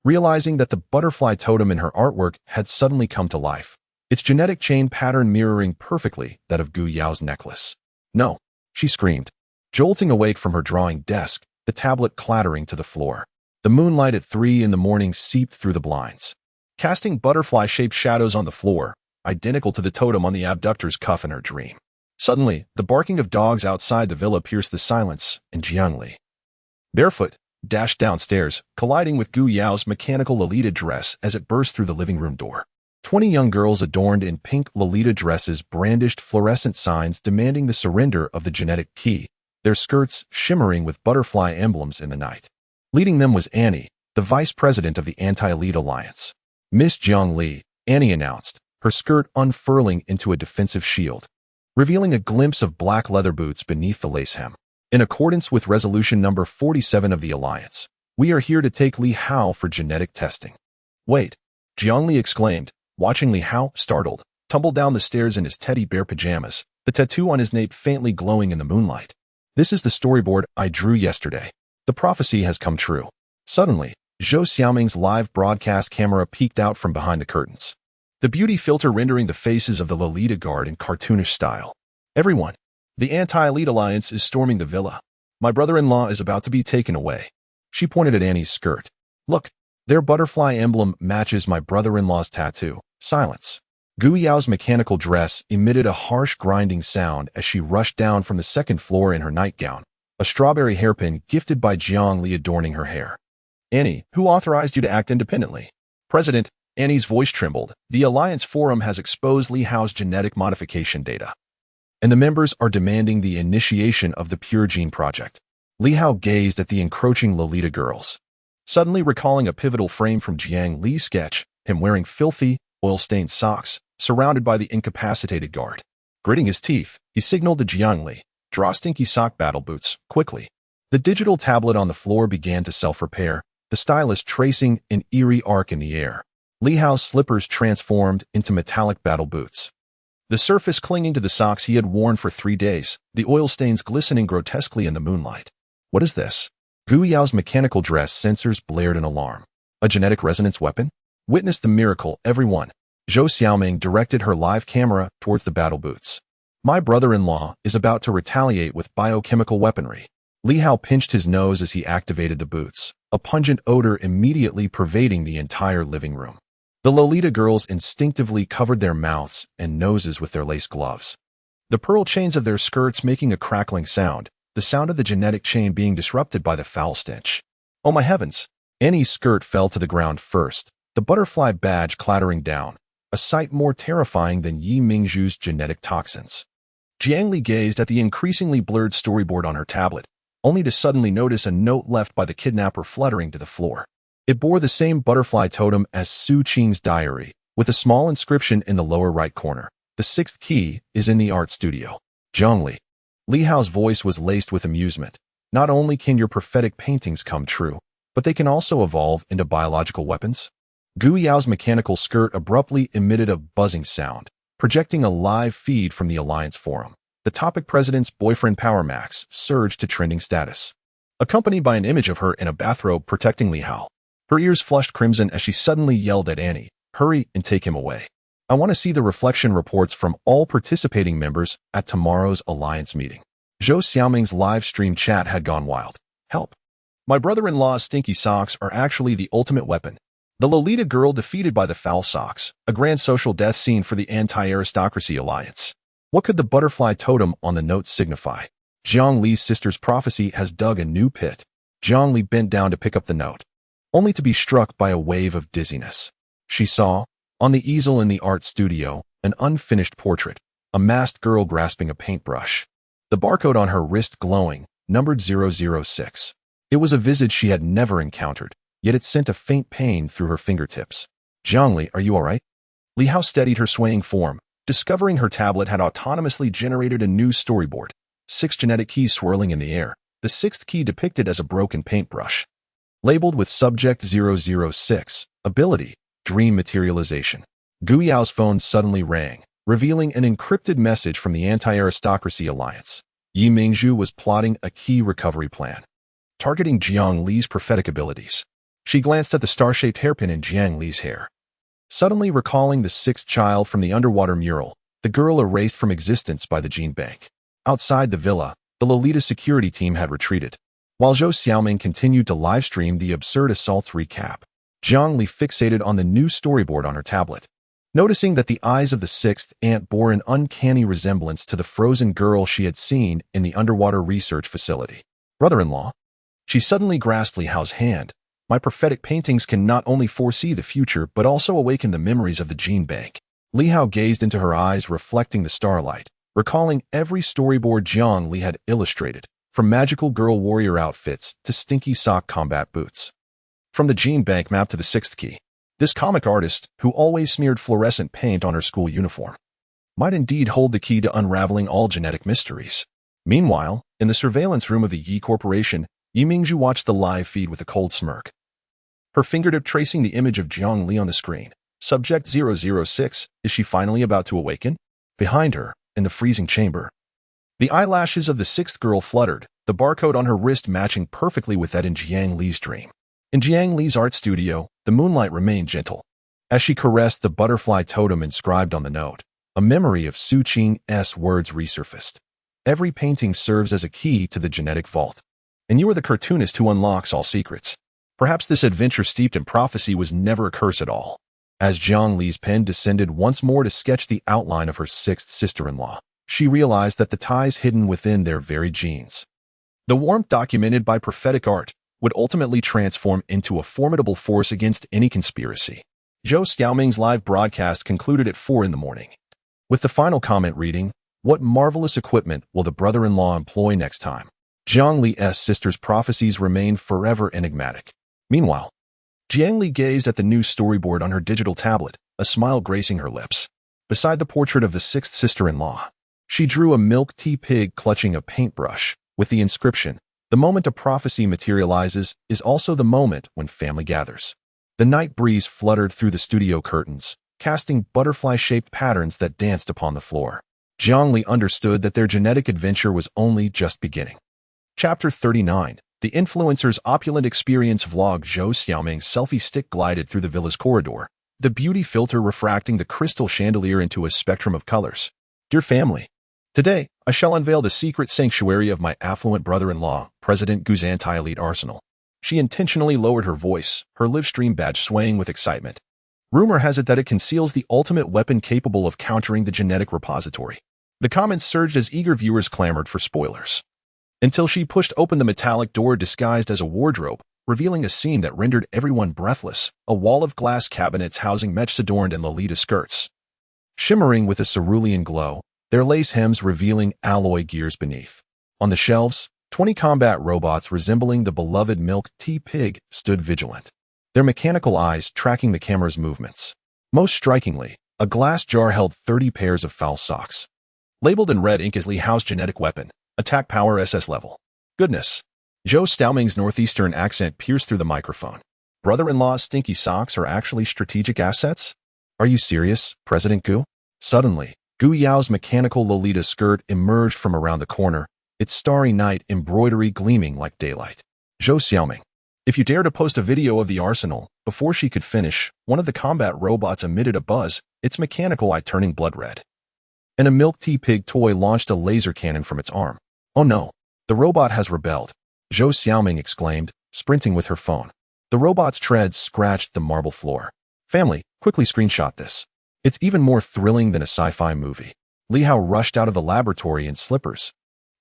realizing that the butterfly totem in her artwork had suddenly come to life, its genetic chain pattern mirroring perfectly that of Gu Yao's necklace. "No!" she screamed, Jolting awake from her drawing desk, the tablet clattering to the floor. The moonlight at 3 in the morning seeped through the blinds, casting butterfly-shaped shadows on the floor, identical to the totem on the abductor's cuff in her dream. Suddenly, the barking of dogs outside the villa pierced the silence, and Jiangli, barefoot, dashed downstairs, colliding with Gu Yao's mechanical Lolita dress as it burst through the living room door. 20 young girls adorned in pink Lolita dresses brandished fluorescent signs demanding the surrender of the genetic key, their skirts shimmering with butterfly emblems in the night. Leading them was Annie, the vice president of the Anti-Elite Alliance. Miss Jiang Li, Annie announced, her skirt unfurling into a defensive shield, revealing a glimpse of black leather boots beneath the lace hem. In accordance with Resolution Number 47 of the Alliance, we are here to take Li Hao for genetic testing. Wait, Jiang Li exclaimed, watching Li Hao, startled, tumble down the stairs in his teddy bear pajamas, the tattoo on his nape faintly glowing in the moonlight. This is the storyboard I drew yesterday. The prophecy has come true. Suddenly, Zhou Xiaoming's live broadcast camera peeked out from behind the curtains, the beauty filter rendering the faces of the Lolita Guard in cartoonish style. Everyone, the Anti-Elite Alliance is storming the villa. My brother-in-law is about to be taken away. She pointed at Annie's skirt. Look, their butterfly emblem matches my brother-in-law's tattoo. Silence. Gu Yao's mechanical dress emitted a harsh grinding sound as she rushed down from the second floor in her nightgown, a strawberry hairpin gifted by Jiang Li adorning her hair. Annie, who authorized you to act independently? President, Annie's voice trembled. The Alliance Forum has exposed Li Hao's genetic modification data, and the members are demanding the initiation of the Pure Gene Project. Li Hao gazed at the encroaching Lolita girls, suddenly recalling a pivotal frame from Jiang Li's sketch, him wearing filthy, oil-stained socks, surrounded by the incapacitated guard. Gritting his teeth, he signaled to Jiang Li, draw stinky sock battle boots, quickly. The digital tablet on the floor began to self-repair, the stylus tracing an eerie arc in the air. Li Hao's slippers transformed into metallic battle boots, the surface clinging to the socks he had worn for 3 days, the oil stains glistening grotesquely in the moonlight. What is this? Gu Yao's mechanical dress sensors blared in alarm. A genetic resonance weapon? Witness the miracle, everyone. Zhou Xiaoming directed her live camera towards the battle boots. My brother-in-law is about to retaliate with biochemical weaponry. Li Hao pinched his nose as he activated the boots, a pungent odor immediately pervading the entire living room. The Lolita girls instinctively covered their mouths and noses with their lace gloves, the pearl chains of their skirts making a crackling sound, the sound of the genetic chain being disrupted by the foul stench. Oh my heavens! Annie's skirt fell to the ground first, the butterfly badge clattering down, a sight more terrifying than Yi Mingzhu's genetic toxins. Jiang Li gazed at the increasingly blurred storyboard on her tablet, only to suddenly notice a note left by the kidnapper fluttering to the floor. It bore the same butterfly totem as Su Qing's diary, with a small inscription in the lower right corner. The 6th key is in the art studio. Jiang Li. Li Hao's voice was laced with amusement. Not only can your prophetic paintings come true, but they can also evolve into biological weapons. Gu Yao's mechanical skirt abruptly emitted a buzzing sound, projecting a live feed from the Alliance Forum. The topic president's boyfriend Power Max surged to trending status, accompanied by an image of her in a bathrobe protecting Li Hao. Her ears flushed crimson as she suddenly yelled at Annie, hurry and take him away. I want to see the reflection reports from all participating members at tomorrow's Alliance meeting. Zhou Xiaoming's live stream chat had gone wild. Help. My brother-in-law's stinky socks are actually the ultimate weapon. The Lolita girl defeated by the foul socks, a grand social death scene for the Anti-Aristocracy Alliance. What could the butterfly totem on the note signify? Jiang Li's sister's prophecy has dug a new pit. Jiang Li bent down to pick up the note, only to be struck by a wave of dizziness. She saw, on the easel in the art studio, an unfinished portrait, a masked girl grasping a paintbrush. The barcode on her wrist glowing, numbered 006. It was a visage she had never encountered, yet it sent a faint pain through her fingertips. Jiang Li, are you all right? Li Hao steadied her swaying form, discovering her tablet had autonomously generated a new storyboard. 6 genetic keys swirling in the air, the 6th key depicted as a broken paintbrush. Labeled with Subject 006, Ability, Dream Materialization. Gu Yao's phone suddenly rang, revealing an encrypted message from the Anti-Aristocracy Alliance. Yi Mingzhu was plotting a key recovery plan, targeting Jiang Li's prophetic abilities. She glanced at the star-shaped hairpin in Jiang Li's hair. Suddenly recalling the 6th child from the underwater mural, the girl erased from existence by the gene bank. Outside the villa, The Lolita security team had retreated, while Zhou Xiaoming continued to livestream the absurd assaults recap. Jiang Li fixated on the new storyboard on her tablet, noticing that the eyes of the sixth aunt bore an uncanny resemblance to the frozen girl she had seen in the underwater research facility. Brother-in-law. She suddenly grasped Li Hao's hand. My prophetic paintings can not only foresee the future, but also awaken the memories of the gene bank. Li Hao gazed into her eyes, reflecting the starlight, recalling every storyboard Jiang Li had illustrated, from magical girl warrior outfits to stinky sock combat boots. From the gene bank map to the sixth key, this comic artist, who always smeared fluorescent paint on her school uniform, might indeed hold the key to unraveling all genetic mysteries. Meanwhile, in the surveillance room of the Yi Corporation, Yi Mingzhu watched the live feed with a cold smirk, her fingertip tracing the image of Jiang Li on the screen. Subject 006, is she finally about to awaken? Behind her, in the freezing chamber, the eyelashes of the sixth girl fluttered, the barcode on her wrist matching perfectly with that in Jiang Li's dream. In Jiang Li's art studio, the moonlight remained gentle. As she caressed the butterfly totem inscribed on the note, a memory of Su Qing's words resurfaced. Every painting serves as a key to the genetic vault, and you are the cartoonist who unlocks all secrets. Perhaps this adventure steeped in prophecy was never a curse at all. As Jiang Li's pen descended once more to sketch the outline of her sixth sister-in-law, she realized that the ties hidden within their very genes, the warmth documented by prophetic art, would ultimately transform into a formidable force against any conspiracy. Zhou Xiaoming's live broadcast concluded at 4 in the morning, with the final comment reading, "What marvelous equipment will the brother-in-law employ next time?" Jiang Li's sister's prophecies remained forever enigmatic. Meanwhile, Jiang Li gazed at the new storyboard on her digital tablet, a smile gracing her lips. Beside the portrait of the sixth sister-in-law, she drew a milk tea pig clutching a paintbrush, with the inscription, "The moment a prophecy materializes is also the moment when family gathers." The night breeze fluttered through the studio curtains, casting butterfly-shaped patterns that danced upon the floor. Jiang Li understood that their genetic adventure was only just beginning. Chapter 39. The influencer's opulent experience vlog. Zhou Xiaoming's selfie stick glided through the villa's corridor, the beauty filter refracting the crystal chandelier into a spectrum of colors. Dear family, today, I shall unveil the secret sanctuary of my affluent brother-in-law, President Gu's anti-elite arsenal. She intentionally lowered her voice, her livestream badge swaying with excitement. Rumor has it that it conceals the ultimate weapon capable of countering the genetic repository. The comments surged as eager viewers clamored for spoilers, until she pushed open the metallic door disguised as a wardrobe, revealing a scene that rendered everyone breathless, a wall of glass cabinets housing mech-adorned and Lolita skirts, shimmering with a cerulean glow, their lace hems revealing alloy gears beneath. On the shelves, 20 combat robots resembling the beloved milk tea pig stood vigilant, their mechanical eyes tracking the camera's movements. Most strikingly, a glass jar held 30 pairs of foul socks, labeled in red ink as Li Hao's genetic weapon, attack power SS level. Goodness. Zhou Xiaoming's northeastern accent pierced through the microphone. Brother-in-law's stinky socks are actually strategic assets? Are you serious, President Gu? Suddenly, Gu Yao's mechanical Lolita skirt emerged from around the corner, its starry night embroidery gleaming like daylight. Zhou Xiaoming, if you dare to post a video of the arsenal, before she could finish, one of the combat robots emitted a buzz, its mechanical eye turning blood red. And a milk tea pig toy launched a laser cannon from its arm. Oh no, the robot has rebelled, Zhou Xiaoming exclaimed, sprinting with her phone. The robot's treads scratched the marble floor. Family, quickly screenshot this. It's even more thrilling than a sci-fi movie. Li Hao rushed out of the laboratory in slippers,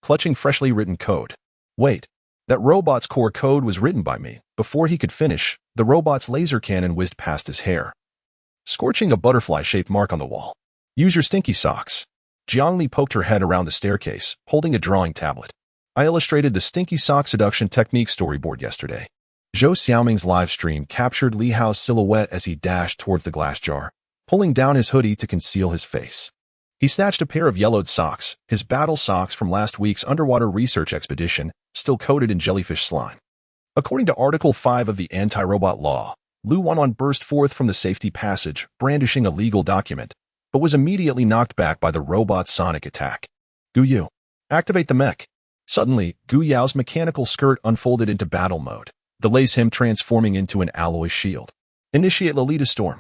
clutching freshly written code. Wait, that robot's core code was written by me. Before he could finish, the robot's laser cannon whizzed past his hair, scorching a butterfly-shaped mark on the wall. Use your stinky socks. Jiang Li poked her head around the staircase, holding a drawing tablet. I illustrated the stinky sock seduction technique storyboard yesterday. Zhou Xiaoming's live stream captured Li Hao's silhouette as he dashed towards the glass jar, pulling down his hoodie to conceal his face. He snatched a pair of yellowed socks, his battle socks from last week's underwater research expedition, still coated in jellyfish slime. According to Article 5 of the anti-robot law, Lu Wanwan burst forth from the safety passage, brandishing a legal document, but was immediately knocked back by the robot's sonic attack. Gu Yu, activate the mech. Suddenly, Gu Yao's mechanical skirt unfolded into battle mode, the lace hem transforming into an alloy shield. Initiate Lolita Storm.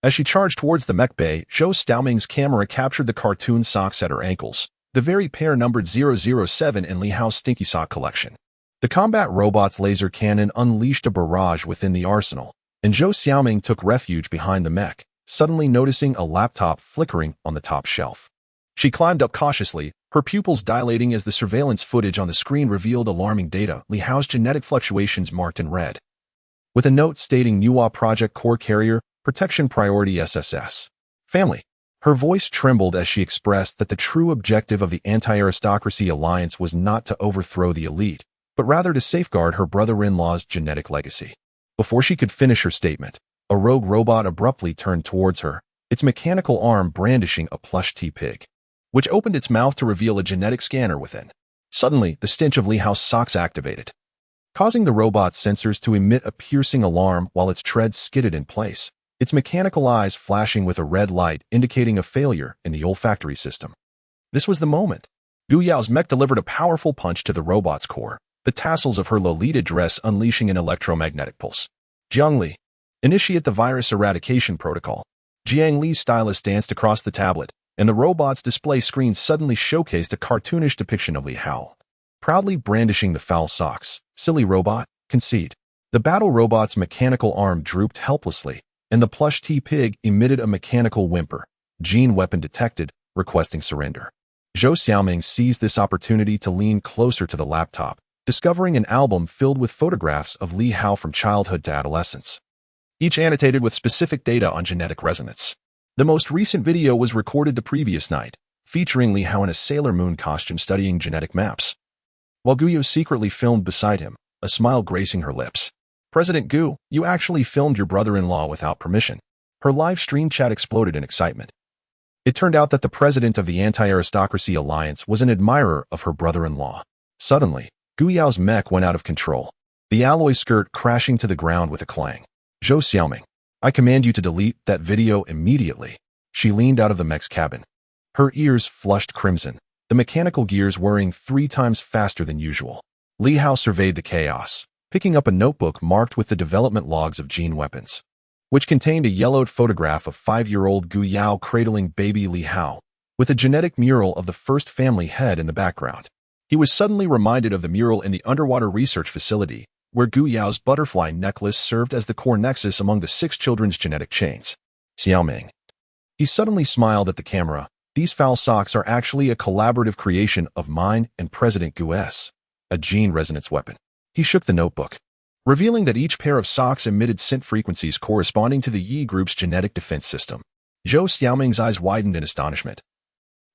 As she charged towards the mech bay, Zhou Xiaoming's camera captured the cartoon socks at her ankles, the very pair numbered 007 in Li Hao's Stinky Sock collection. The combat robot's laser cannon unleashed a barrage within the arsenal, and Zhou Xiaoming took refuge behind the mech, suddenly noticing a laptop flickering on the top shelf. She climbed up cautiously, her pupils dilating as the surveillance footage on the screen revealed alarming data. Li Hao's genetic fluctuations marked in red, with a note stating Nuwa Project Core Carrier, Protection Priority SSS. Family. Her voice trembled as she expressed that the true objective of the Anti-Aristocracy Alliance was not to overthrow the elite, but rather to safeguard her brother-in-law's genetic legacy. Before she could finish her statement, a rogue robot abruptly turned towards her, its mechanical arm brandishing a plush T-Pig, which opened its mouth to reveal a genetic scanner within. Suddenly, the stench of Li Hao's socks activated, causing the robot's sensors to emit a piercing alarm while its treads skidded in place, its mechanical eyes flashing with a red light indicating a failure in the olfactory system. This was the moment. Gu Yao's mech delivered a powerful punch to the robot's core, the tassels of her Lolita dress unleashing an electromagnetic pulse. Jiang Li. Initiate the virus eradication protocol. Jiang Li's stylus danced across the tablet, and the robot's display screen suddenly showcased a cartoonish depiction of Li Hao, proudly brandishing the foul socks. Silly robot, concede. The battle robot's mechanical arm drooped helplessly, and the plush T-Pig emitted a mechanical whimper. Gene weapon detected, requesting surrender. Zhou Xiaoming seized this opportunity to lean closer to the laptop, discovering an album filled with photographs of Li Hao from childhood to adolescence, each annotated with specific data on genetic resonance. The most recent video was recorded the previous night, featuring Li Hao in a Sailor Moon costume studying genetic maps, while Gu Yao secretly filmed beside him, a smile gracing her lips. President Gu, you actually filmed your brother-in-law without permission. Her live stream chat exploded in excitement. It turned out that the president of the Anti-Aristocracy Alliance was an admirer of her brother-in-law. Suddenly, Gu Yao's mech went out of control, the alloy skirt crashing to the ground with a clang. Zhou Xiaoming, I command you to delete that video immediately. She leaned out of the mech's cabin. Her ears flushed crimson, the mechanical gears whirring 3 times faster than usual. Li Hao surveyed the chaos, picking up a notebook marked with the development logs of gene weapons, which contained a yellowed photograph of 5-year-old Gu Yao cradling baby Li Hao, with a genetic mural of the first family head in the background. He was suddenly reminded of the mural in the underwater research facility, where Gu Yao's butterfly necklace served as the core nexus among the 6 children's genetic chains. Xiaoming. He suddenly smiled at the camera. These foul socks are actually a collaborative creation of mine and President Gu's, a gene resonance weapon. He shook the notebook, revealing that each pair of socks emitted scent frequencies corresponding to the Yi group's genetic defense system. Zhou Xiaoming's eyes widened in astonishment,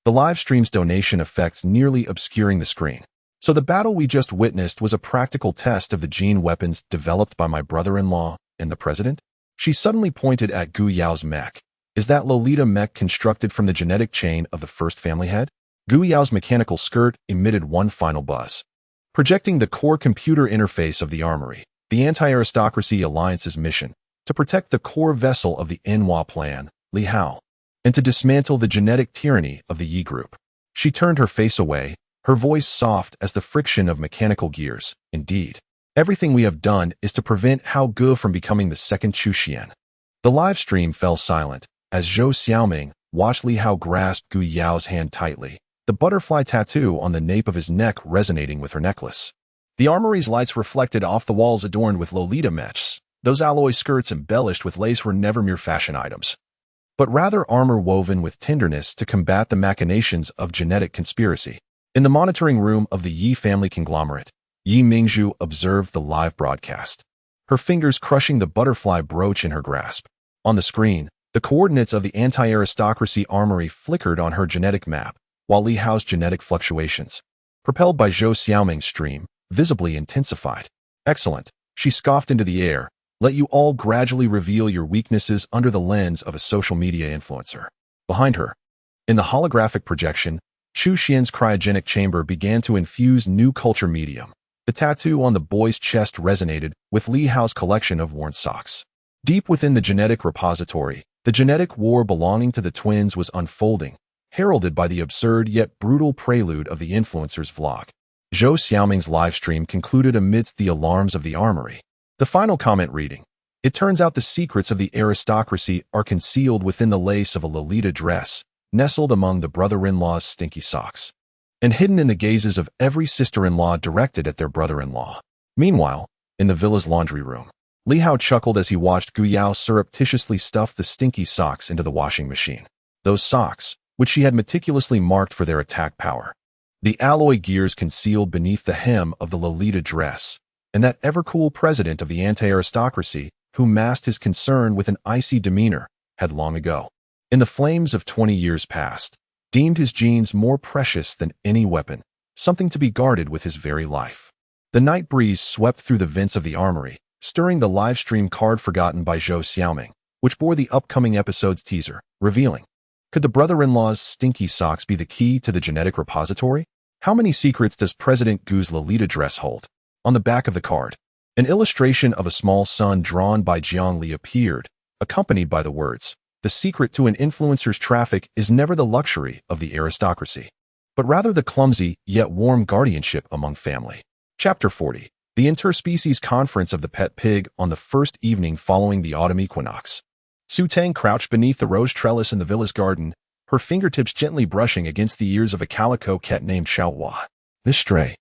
the live stream's donation effects nearly obscuring the screen. So the battle we just witnessed was a practical test of the gene weapons developed by my brother-in-law and the president? She suddenly pointed at Gu Yao's mech. Is that Lolita mech constructed from the genetic chain of the first family head? Gu Yao's mechanical skirt emitted one final buzz, projecting the core computer interface of the armory. The Anti-Aristocracy Alliance's mission, to protect the core vessel of the Enhua plan, Li Hao, and to dismantle the genetic tyranny of the Yi group. She turned her face away, her voice soft as the friction of mechanical gears. Indeed, everything we have done is to prevent Hao Ge from becoming the second Chu Xian. The live stream fell silent as Zhou Xiaoming watched Li Hao grasp Gu Yao's hand tightly, the butterfly tattoo on the nape of his neck resonating with her necklace. The armory's lights reflected off the walls adorned with Lolita mechs. Those alloy skirts embellished with lace were never mere fashion items, but rather armor woven with tenderness to combat the machinations of genetic conspiracy. In the monitoring room of the Yi family conglomerate, Yi Mingzhu observed the live broadcast, her fingers crushing the butterfly brooch in her grasp. On the screen, the coordinates of the anti-aristocracy armory flickered on her genetic map, while Li Hao's genetic fluctuations, propelled by Zhou Xiaoming's stream, visibly intensified. Excellent, she scoffed into the air. Let you all gradually reveal your weaknesses under the lens of a social media influencer. Behind her, in the holographic projection, Chu Xian's cryogenic chamber began to infuse new culture medium. The tattoo on the boy's chest resonated with Li Hao's collection of worn socks. Deep within the genetic repository, the genetic war belonging to the twins was unfolding, heralded by the absurd yet brutal prelude of the influencer's vlog. Zhou Xiaoming's livestream concluded amidst the alarms of the armory. The final comment reading, it turns out the secrets of the aristocracy are concealed within the lace of a Lolita dress, nestled among the brother-in-law's stinky socks. and hidden in the gazes of every sister-in-law directed at their brother-in-law. Meanwhile, in the villa's laundry room, Li Hao chuckled as he watched Gu Yao surreptitiously stuff the stinky socks into the washing machine. Those socks, which she had meticulously marked for their attack power. The alloy gears concealed beneath the hem of the Lolita dress, and that ever-cool president of the anti-aristocracy, who masked his concern with an icy demeanor, had long ago, in the flames of 20 years past, deemed his genes more precious than any weapon, something to be guarded with his very life. The night breeze swept through the vents of the armory, stirring the live-stream card forgotten by Zhou Xiaoming, which bore the upcoming episode's teaser, revealing, could the brother-in-law's stinky socks be the key to the genetic repository? How many secrets does President Gu's Lolita dress hold? On the back of the card, an illustration of a small sun drawn by Jiang Li appeared, accompanied by the words, "The secret to an influencer's traffic is never the luxury of the aristocracy, but rather the clumsy yet warm guardianship among family." Chapter 40. The Interspecies Conference of the Pet Pig on the first evening following the autumn equinox. Su Tang crouched beneath the rose trellis in the villa's garden, her fingertips gently brushing against the ears of a calico cat named Xiaohua. This stray,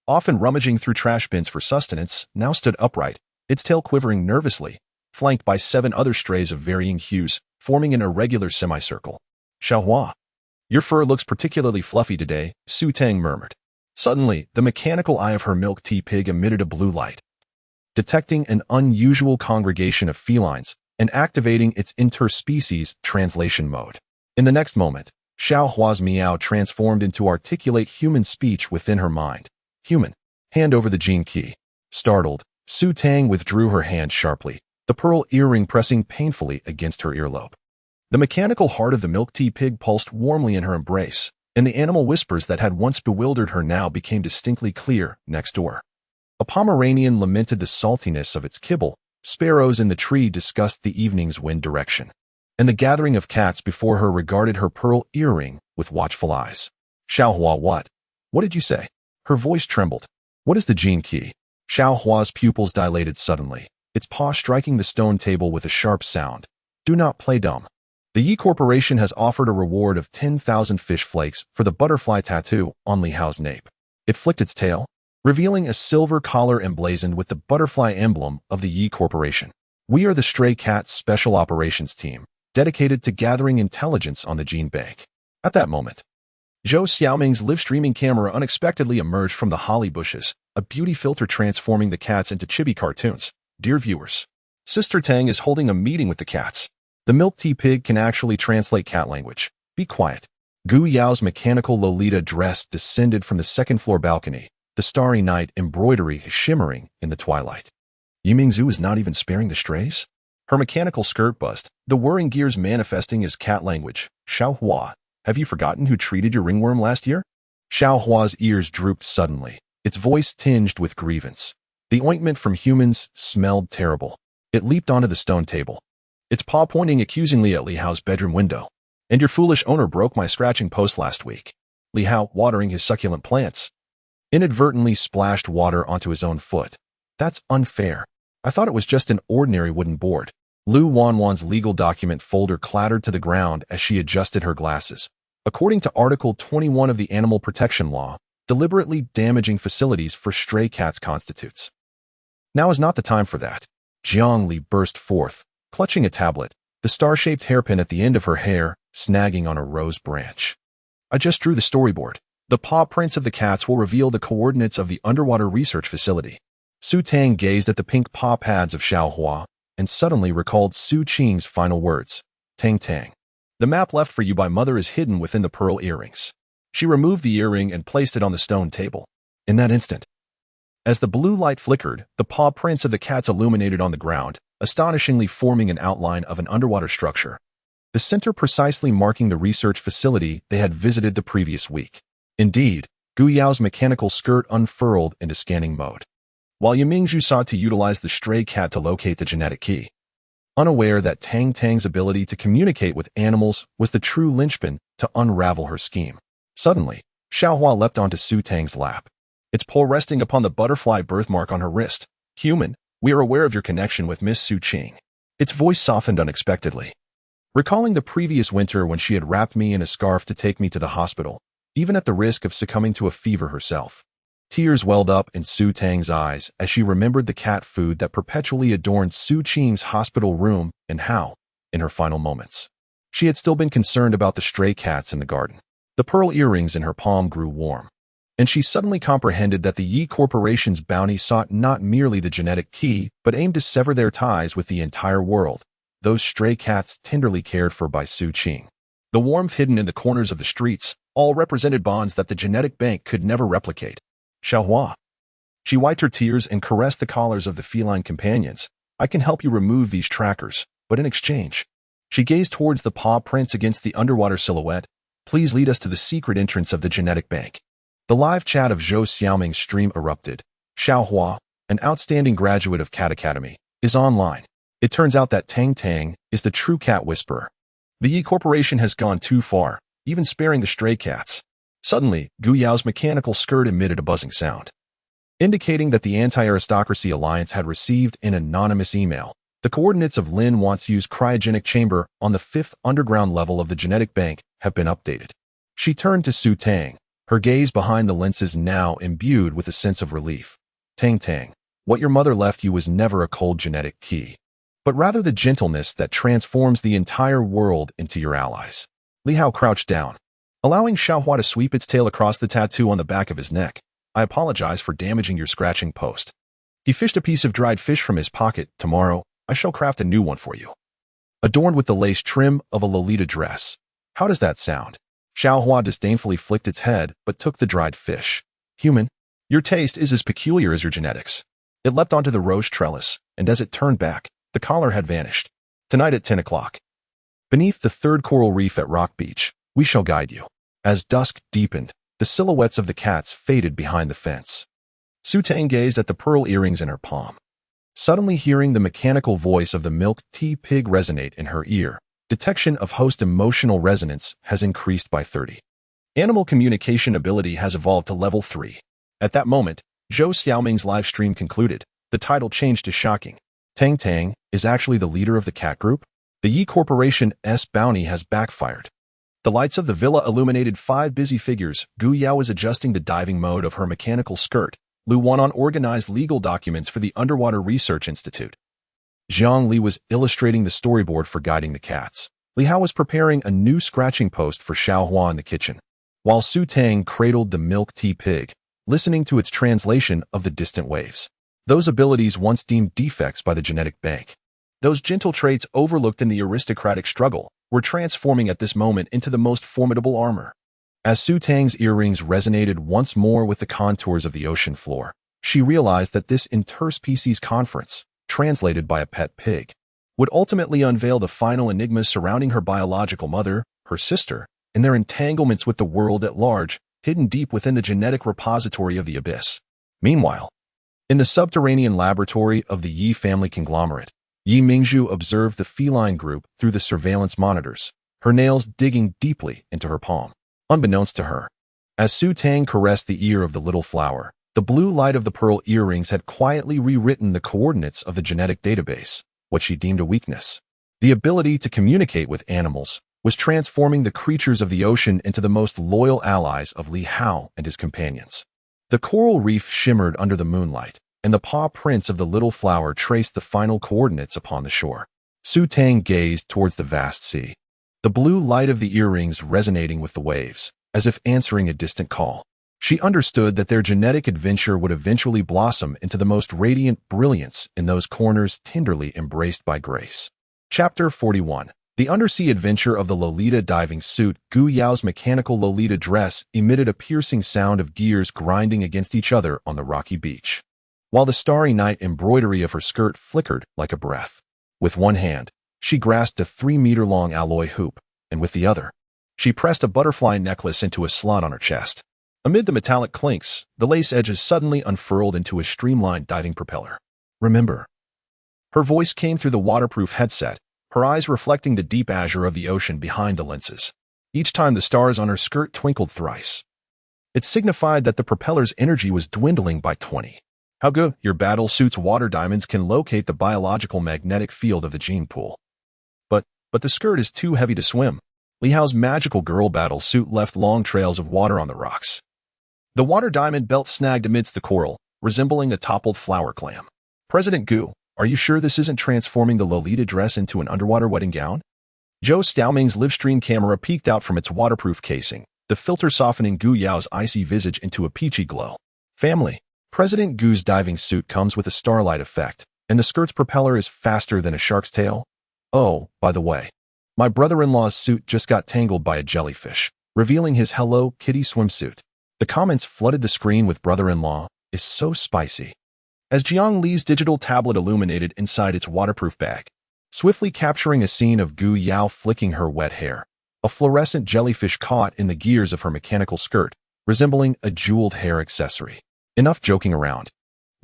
often rummaging through trash bins for sustenance, now stood upright, its tail quivering nervously, flanked by 7 other strays of varying hues, forming an irregular semicircle. Xiaohua, your fur looks particularly fluffy today, Su Tang murmured. Suddenly, the mechanical eye of her milk tea pig emitted a blue light, detecting an unusual congregation of felines and activating its interspecies translation mode. In the next moment, Xiaohua's meow transformed into articulate human speech within her mind. Human, hand over the gene key. Startled, Su Tang withdrew her hand sharply, the pearl earring pressing painfully against her earlobe. The mechanical heart of the milk tea pig pulsed warmly in her embrace, and the animal whispers that had once bewildered her now became distinctly clear next door. A Pomeranian lamented the saltiness of its kibble, sparrows in the tree discussed the evening's wind direction, and the gathering of cats before her regarded her pearl earring with watchful eyes. Xiaohua, what? What did you say? Her voice trembled. What is the gene key? Xiaohua's pupils dilated suddenly, its paw striking the stone table with a sharp sound. Do not play dumb. The Yi Corporation has offered a reward of 10,000 fish flakes for the butterfly tattoo on Li Hao's nape. It flicked its tail, revealing a silver collar emblazoned with the butterfly emblem of the Yi Corporation. We are the Stray Cats Special Operations Team, dedicated to gathering intelligence on the gene bank. At that moment, Zhou Xiaoming's live-streaming camera unexpectedly emerged from the holly bushes, a beauty filter transforming the cats into chibi cartoons. Dear viewers, Sister Tang is holding a meeting with the cats. The milk tea pig can actually translate cat language. Be quiet. Gu Yao's mechanical Lolita dress descended from the second-floor balcony, the starry night embroidery shimmering in the twilight. Yimingzu is not even sparing the strays? Her mechanical skirt buzzed, the whirring gears manifesting as cat language. Xiaohua, have you forgotten who treated your ringworm last year? Xiaohua's ears drooped suddenly, its voice tinged with grievance. The ointment from humans smelled terrible. It leaped onto the stone table, its paw pointing accusingly at Li Hao's bedroom window. And your foolish owner broke my scratching post last week. Li Hao, watering his succulent plants, inadvertently splashed water onto his own foot. That's unfair. I thought it was just an ordinary wooden board. Lu Wanwan's legal document folder clattered to the ground as she adjusted her glasses. According to Article 21 of the Animal Protection Law, deliberately damaging facilities for stray cats constitutes. Now is not the time for that. Jiang Li burst forth, clutching a tablet, the star-shaped hairpin at the end of her hair snagging on a rose branch. I just drew the storyboard. The paw prints of the cats will reveal the coordinates of the underwater research facility. Su Tang gazed at the pink paw pads of Xiaohua and suddenly recalled Su Qing's final words. Tang Tang. The map left for you by mother is hidden within the pearl earrings. She removed the earring and placed it on the stone table. In that instant, as the blue light flickered, the paw prints of the cats illuminated on the ground, astonishingly forming an outline of an underwater structure, the center precisely marking the research facility they had visited the previous week. Indeed, Gu Yao's mechanical skirt unfurled into scanning mode, while Yimingzhu sought to utilize the stray cat to locate the genetic key. Unaware that Tang Tang's ability to communicate with animals was the true linchpin to unravel her scheme. Suddenly, Xiaohua leapt onto Su Tang's lap, its paw resting upon the butterfly birthmark on her wrist. Human, we are aware of your connection with Miss Su Qing. Its voice softened unexpectedly. Recalling the previous winter when she had wrapped me in a scarf to take me to the hospital, even at the risk of succumbing to a fever herself. Tears welled up in Su Tang's eyes as she remembered the cat food that perpetually adorned Su Qing's hospital room and how, in her final moments, she had still been concerned about the stray cats in the garden. The pearl earrings in her palm grew warm, and she suddenly comprehended that the Yi Corporation's bounty sought not merely the genetic key, but aimed to sever their ties with the entire world, those stray cats tenderly cared for by Su Qing. The warmth hidden in the corners of the streets all represented bonds that the genetic bank could never replicate. Xiaohua. She wiped her tears and caressed the collars of the feline companions. I can help you remove these trackers, but in exchange. She gazed towards the paw prints against the underwater silhouette. Please lead us to the secret entrance of the genetic bank. The live chat of Zhou Xiaoming's stream erupted. Xiaohua, an outstanding graduate of Cat Academy, is online. It turns out that Tang Tang is the true cat whisperer. The Yi Corporation has gone too far, even sparing the stray cats. Suddenly, Gu Yao's mechanical skirt emitted a buzzing sound, indicating that the Anti-Aristocracy Alliance had received an anonymous email. The coordinates of Lin Wansu's cryogenic chamber on the 5th underground level of the genetic bank have been updated. She turned to Su Tang, her gaze behind the lenses now imbued with a sense of relief. Tang Tang, what your mother left you was never a cold genetic key, but rather the gentleness that transforms the entire world into your allies. Li Hao crouched down, allowing Xiaohua to sweep its tail across the tattoo on the back of his neck. I apologize for damaging your scratching post. He fished a piece of dried fish from his pocket. Tomorrow, I shall craft a new one for you, adorned with the lace trim of a Lolita dress. How does that sound? Xiaohua disdainfully flicked its head, but took the dried fish. Human, your taste is as peculiar as your genetics. It leapt onto the rose trellis, and as it turned back, the collar had vanished. Tonight at 10 o'clock. Beneath the third coral reef at Rock Beach, we shall guide you. As dusk deepened, the silhouettes of the cats faded behind the fence. Su Tang gazed at the pearl earrings in her palm, suddenly hearing the mechanical voice of the milk tea pig resonate in her ear. Detection of host emotional resonance has increased by 30. Animal communication ability has evolved to level 3. At that moment, Zhou Xiaoming's live stream concluded. The title changed to shocking. Tang Tang is actually the leader of the cat group? The Yi Corporation's bounty has backfired. The lights of the villa illuminated 5 busy figures. Gu Yao was adjusting the diving mode of her mechanical skirt. Lu Wanan organized legal documents for the Underwater Research Institute. Zhang Li was illustrating the storyboard for Guiding the Cats. Li Hao was preparing a new scratching post for Xiaohua in the kitchen, while Su Tang cradled the milk tea pig, listening to its translation of the distant waves. Those abilities once deemed defects by the genetic bank, those gentle traits overlooked in the aristocratic struggle, were transforming at this moment into the most formidable armor. As Su Tang's earrings resonated once more with the contours of the ocean floor, she realized that this interspecies conference, translated by a pet pig, would ultimately unveil the final enigmas surrounding her biological mother, her sister, and their entanglements with the world at large, hidden deep within the genetic repository of the abyss. Meanwhile, in the subterranean laboratory of the Yi family conglomerate, Yi Mingzhu observed the feline group through the surveillance monitors, her nails digging deeply into her palm. Unbeknownst to her, as Su Tang caressed the ear of the little flower, the blue light of the pearl earrings had quietly rewritten the coordinates of the genetic database. What she deemed a weakness, the ability to communicate with animals, was transforming the creatures of the ocean into the most loyal allies of Li Hao and his companions. The coral reef shimmered under the moonlight, and the paw prints of the little flower traced the final coordinates upon the shore. Su Tang gazed towards the vast sea, the blue light of the earrings resonating with the waves, as if answering a distant call. She understood that their genetic adventure would eventually blossom into the most radiant brilliance in those corners tenderly embraced by grace. Chapter 41. The undersea adventure of the Lolita diving suit. Gu Yao's mechanical Lolita dress emitted a piercing sound of gears grinding against each other on the rocky beach, while the starry night embroidery of her skirt flickered like a breath. With one hand, she grasped a 3-meter-long alloy hoop, and with the other, she pressed a butterfly necklace into a slot on her chest. Amid the metallic clinks, the lace edges suddenly unfurled into a streamlined diving propeller. Remember. Her voice came through the waterproof headset, her eyes reflecting the deep azure of the ocean behind the lenses. Each time the stars on her skirt twinkled thrice, it signified that the propeller's energy was dwindling by 20. How good your battle suit's water diamonds can locate the biological magnetic field of the gene pool. But the skirt is too heavy to swim. Li Hao's magical girl battle suit left long trails of water on the rocks. The water diamond belt snagged amidst the coral, resembling a toppled flower clam. President Gu, are you sure this isn't transforming the Lolita dress into an underwater wedding gown? Zhou Xiaoming's livestream camera peeked out from its waterproof casing, the filter softening Gu Yao's icy visage into a peachy glow. Family. President Gu's diving suit comes with a starlight effect, and the skirt's propeller is faster than a shark's tail. Oh, by the way, my brother-in-law's suit just got tangled by a jellyfish, revealing his Hello Kitty swimsuit. The comments flooded the screen with brother-in-law is so spicy. As Jiang Li's digital tablet illuminated inside its waterproof bag, swiftly capturing a scene of Gu Yao flicking her wet hair, a fluorescent jellyfish caught in the gears of her mechanical skirt, resembling a jeweled hair accessory. Enough joking around.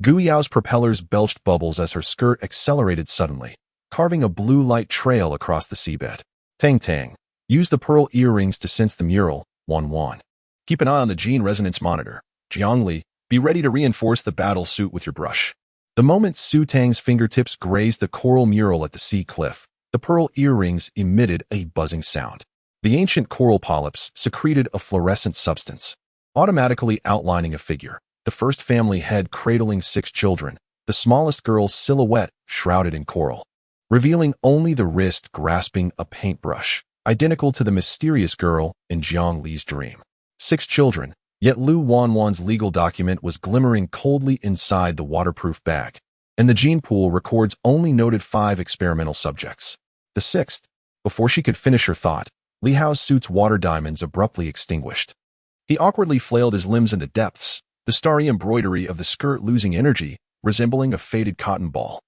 Gu Yao's propellers belched bubbles as her skirt accelerated suddenly, carving a blue light trail across the seabed. Tang Tang. Use the pearl earrings to sense the mural. 1-1. Keep an eye on the gene resonance monitor. Jiang Li, be ready to reinforce the battle suit with your brush. The moment Su Tang's fingertips grazed the coral mural at the sea cliff, the pearl earrings emitted a buzzing sound. The ancient coral polyps secreted a fluorescent substance, automatically outlining a figure, the first family head cradling 6 children, the smallest girl's silhouette shrouded in coral, revealing only the wrist grasping a paintbrush, identical to the mysterious girl in Jiang Li's dream. 6 children, yet Lu Wanwan's legal document was glimmering coldly inside the waterproof bag, and the gene pool records only noted 5 experimental subjects. The 6th, before she could finish her thought, Li Hao's suit's water diamonds abruptly extinguished. He awkwardly flailed his limbs in the depths, the starry embroidery of the skirt losing energy, resembling a faded cotton ball.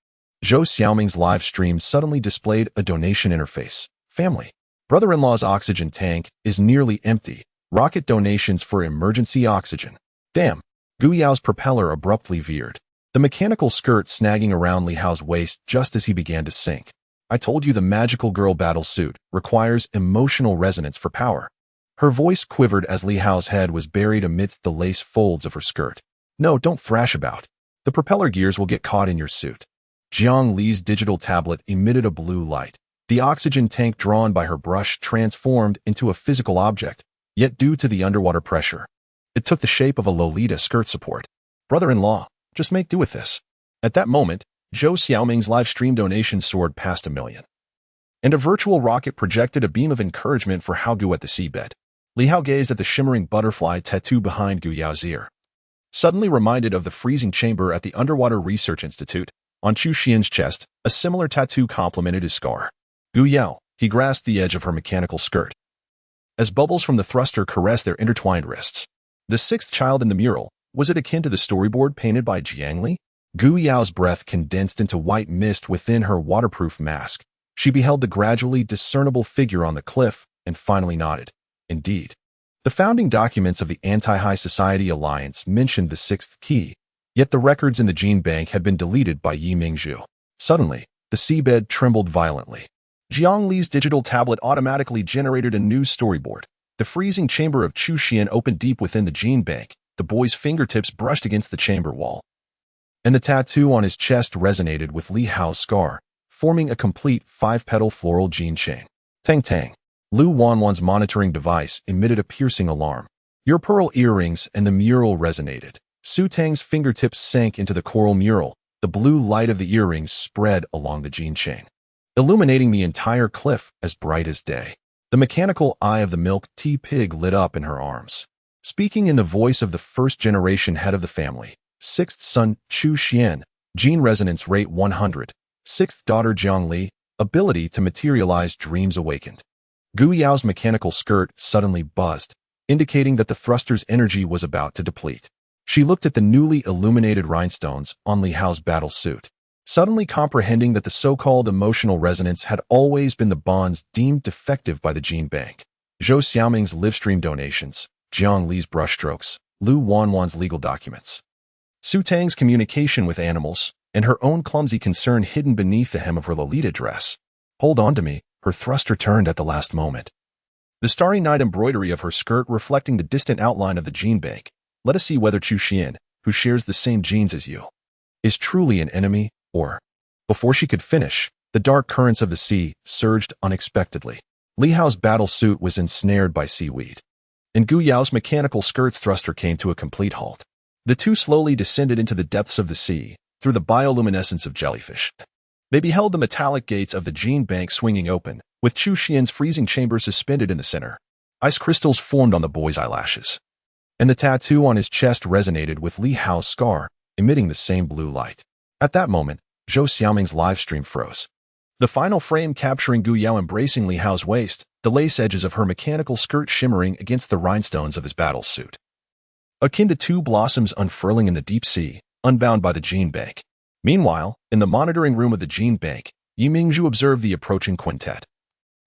Zhou Xiaoming's live stream suddenly displayed a donation interface. Family. Brother-in-law's oxygen tank is nearly empty. Rocket donations for emergency oxygen. Damn. Gu Yao's propeller abruptly veered, the mechanical skirt snagging around Li Hao's waist just as he began to sink. I told you the magical girl battle suit requires emotional resonance for power. Her voice quivered as Li Hao's head was buried amidst the lace folds of her skirt. No, don't thrash about. The propeller gears will get caught in your suit. Jiang Li's digital tablet emitted a blue light. The oxygen tank drawn by her brush transformed into a physical object, yet due to the underwater pressure, it took the shape of a Lolita skirt support. Brother-in-law, just make do with this. At that moment, Zhou Xiaoming's live stream donation soared past 1 million. And a virtual rocket projected a beam of encouragement for Hao Gu at the seabed. Li Hao gazed at the shimmering butterfly tattoo behind Gu Yao's ear, suddenly reminded of the freezing chamber at the Underwater Research Institute. On Chu Xian's chest, a similar tattoo complemented his scar. Gu Yao, he grasped the edge of her mechanical skirt, as bubbles from the thruster caressed their intertwined wrists. The 6th child in the mural, was it akin to the storyboard painted by Jiang Li? Gu Yao's breath condensed into white mist within her waterproof mask. She beheld the gradually discernible figure on the cliff and finally nodded. Indeed. The founding documents of the Anti-High Society Alliance mentioned the 6th key, yet the records in the gene bank had been deleted by Yi Mingzhu. Suddenly, the seabed trembled violently. Jiang Li's digital tablet automatically generated a new storyboard. The freezing chamber of Chu Xian opened deep within the gene bank. The boy's fingertips brushed against the chamber wall, and the tattoo on his chest resonated with Li Hao's scar, forming a complete 5-petal floral gene chain. Tang Tang. Lu Wanwan's monitoring device emitted a piercing alarm. Your pearl earrings and the mural resonated. Su Tang's fingertips sank into the coral mural. The blue light of the earrings spread along the gene chain, illuminating the entire cliff as bright as day. The mechanical eye of the milk tea pig lit up in her arms. Speaking in the voice of the first-generation head of the family, 6th son Chu Xian, gene resonance rate 100, 6th daughter Jiang Li, ability to materialize dreams awakened. Gu Yao's mechanical skirt suddenly buzzed, indicating that the thruster's energy was about to deplete. She looked at the newly illuminated rhinestones on Li Hao's battle suit, suddenly comprehending that the so-called emotional resonance had always been the bonds deemed defective by the gene bank. Zhou Xiaoming's livestream donations, Jiang Li's brushstrokes, Lu Wanwan's legal documents, Su Tang's communication with animals, and her own clumsy concern hidden beneath the hem of her Lolita dress. Hold on to me, her thruster turned at the last moment. The starry night embroidery of her skirt reflecting the distant outline of the gene bank. Let us see whether Chu Xian, who shares the same genes as you, is truly an enemy, or... Before she could finish, the dark currents of the sea surged unexpectedly. Li Hao's battle suit was ensnared by seaweed, and Gu Yao's mechanical skirt's thruster came to a complete halt. The two slowly descended into the depths of the sea, through the bioluminescence of jellyfish. They beheld the metallic gates of the Jin Bank swinging open, with Chu Xian's freezing chamber suspended in the center. Ice crystals formed on the boy's eyelashes, and the tattoo on his chest resonated with Li Hao's scar, emitting the same blue light. At that moment, Zhou Xiaoming's live stream froze. The final frame capturing Gu Yao embracing Li Hao's waist, the lace edges of her mechanical skirt shimmering against the rhinestones of his battle suit. Akin to two blossoms unfurling in the deep sea, unbound by the Jin Bank. Meanwhile, in the monitoring room of the Jin Bank, Yi Mingzhu observed the approaching quintet.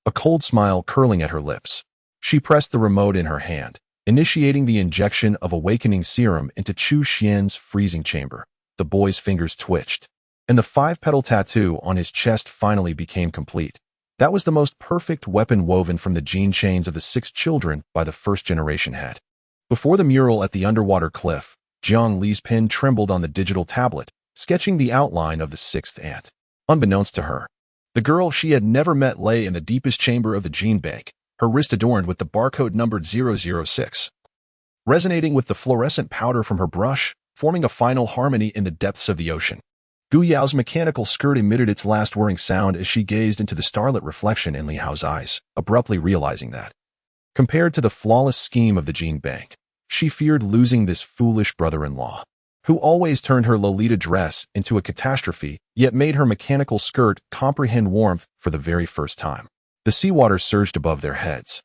A cold smile curling at her lips. She pressed the remote in her hand, initiating the injection of awakening serum into Chu Xian's freezing chamber. The boy's fingers twitched, and the 5-petal tattoo on his chest finally became complete. That was the most perfect weapon woven from the gene chains of the 6 children by the first-generation head. Before the mural at the underwater cliff, Jiang Li's pen trembled on the digital tablet, sketching the outline of the 6th ant. Unbeknownst to her, the girl she had never met lay in the deepest chamber of the Jin Bank, her wrist adorned with the barcode numbered 006. Resonating with the fluorescent powder from her brush, forming a final harmony in the depths of the ocean. Gu Yao's mechanical skirt emitted its last whirring sound as she gazed into the starlit reflection in Li Hao's eyes, abruptly realizing that, compared to the flawless scheme of the Jin Bank, she feared losing this foolish brother-in-law, who always turned her Lolita dress into a catastrophe, yet made her mechanical skirt comprehend warmth for the very first time. The seawater surged above their heads.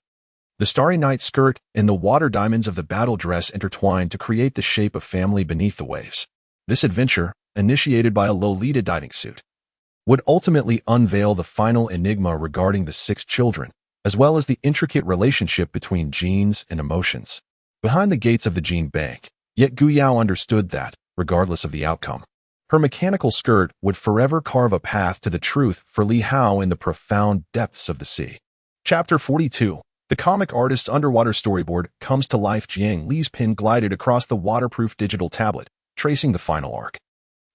The starry night skirt and the water diamonds of the battle dress intertwined to create the shape of family beneath the waves. This adventure, initiated by a Lolita diving suit, would ultimately unveil the final enigma regarding the 6 children, as well as the intricate relationship between genes and emotions. Behind the gates of the Jin Bank, yet Gu Yao understood that, regardless of the outcome, her mechanical skirt would forever carve a path to the truth for Li Hao in the profound depths of the sea. Chapter 42. The comic artist's underwater storyboard comes to life. Jiang Li's pen glided across the waterproof digital tablet, tracing the final arc.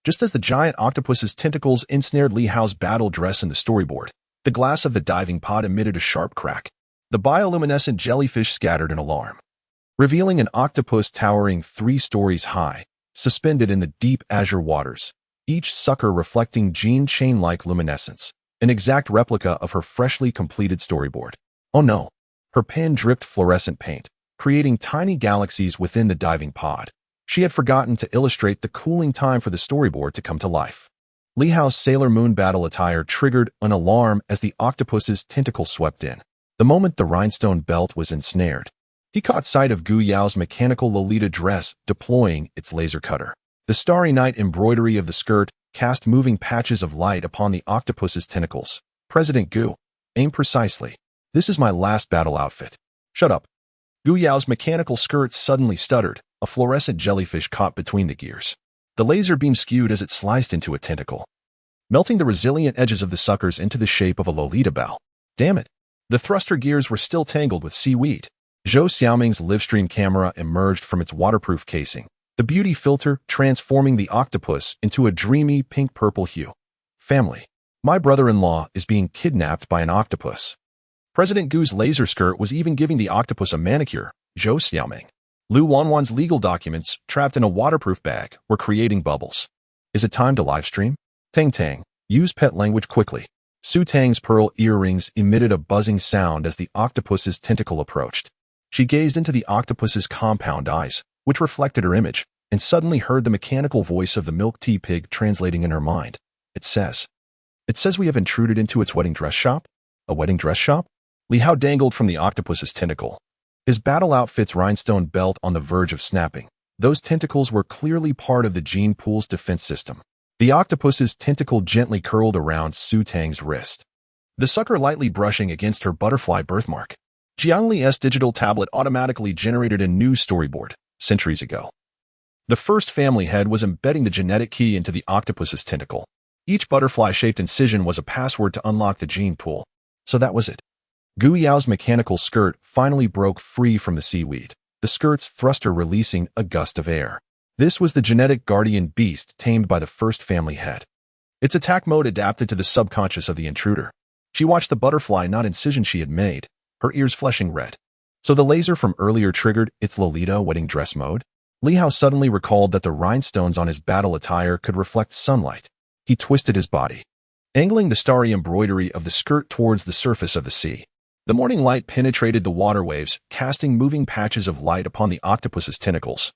Just as the giant octopus's tentacles ensnared Li Hao's battle dress in the storyboard, the glass of the diving pod emitted a sharp crack. The bioluminescent jellyfish scattered in alarm, revealing an octopus towering 3 stories high, suspended in the deep azure waters, each sucker reflecting gene chain-like luminescence, an exact replica of her freshly completed storyboard. Oh no! Her pen dripped fluorescent paint, creating tiny galaxies within the diving pod. She had forgotten to illustrate the cooling time for the storyboard to come to life. Li Hao's Sailor Moon battle attire triggered an alarm as the octopus's tentacle swept in. The moment the rhinestone belt was ensnared, he caught sight of Gu Yao's mechanical Lolita dress deploying its laser cutter. The starry night embroidery of the skirt cast moving patches of light upon the octopus's tentacles. President Gu, aim precisely. This is my last battle outfit. Shut up. Gu Yao's mechanical skirt suddenly stuttered, a fluorescent jellyfish caught between the gears. The laser beam skewed as it sliced into a tentacle, melting the resilient edges of the suckers into the shape of a Lolita bow. Damn it. The thruster gears were still tangled with seaweed. Zhou Xiaoming's livestream camera emerged from its waterproof casing, the beauty filter transforming the octopus into a dreamy pink-purple hue. Family. My brother-in-law is being kidnapped by an octopus. President Gu's laser skirt was even giving the octopus a manicure. Zhou Xiaoming. Lu Wanwan's legal documents, trapped in a waterproof bag, were creating bubbles. Is it time to livestream? Tang Tang, use pet language quickly. Su Tang's pearl earrings emitted a buzzing sound as the octopus's tentacle approached. She gazed into the octopus's compound eyes, which reflected her image, and suddenly heard the mechanical voice of the milk tea pig translating in her mind. It says we have intruded into its wedding dress shop? A wedding dress shop? Li Hao dangled from the octopus's tentacle, his battle outfit's rhinestone belt on the verge of snapping. Those tentacles were clearly part of the gene pool's defense system. The octopus's tentacle gently curled around Su Tang's wrist, the sucker lightly brushing against her butterfly birthmark. Jiang Li's digital tablet automatically generated a new storyboard, centuries ago. The first family head was embedding the genetic key into the octopus's tentacle. Each butterfly-shaped incision was a password to unlock the gene pool. So that was it. Gu Yao's mechanical skirt finally broke free from the seaweed, the skirt's thruster releasing a gust of air. This was the genetic guardian beast tamed by the first family head. Its attack mode adapted to the subconscious of the intruder. She watched the butterfly knot incision she had made, her ears flashing red. So the laser from earlier triggered its Lolita wedding dress mode? Li Hao suddenly recalled that the rhinestones on his battle attire could reflect sunlight. He twisted his body, angling the starry embroidery of the skirt towards the surface of the sea. The morning light penetrated the water waves, casting moving patches of light upon the octopus's tentacles,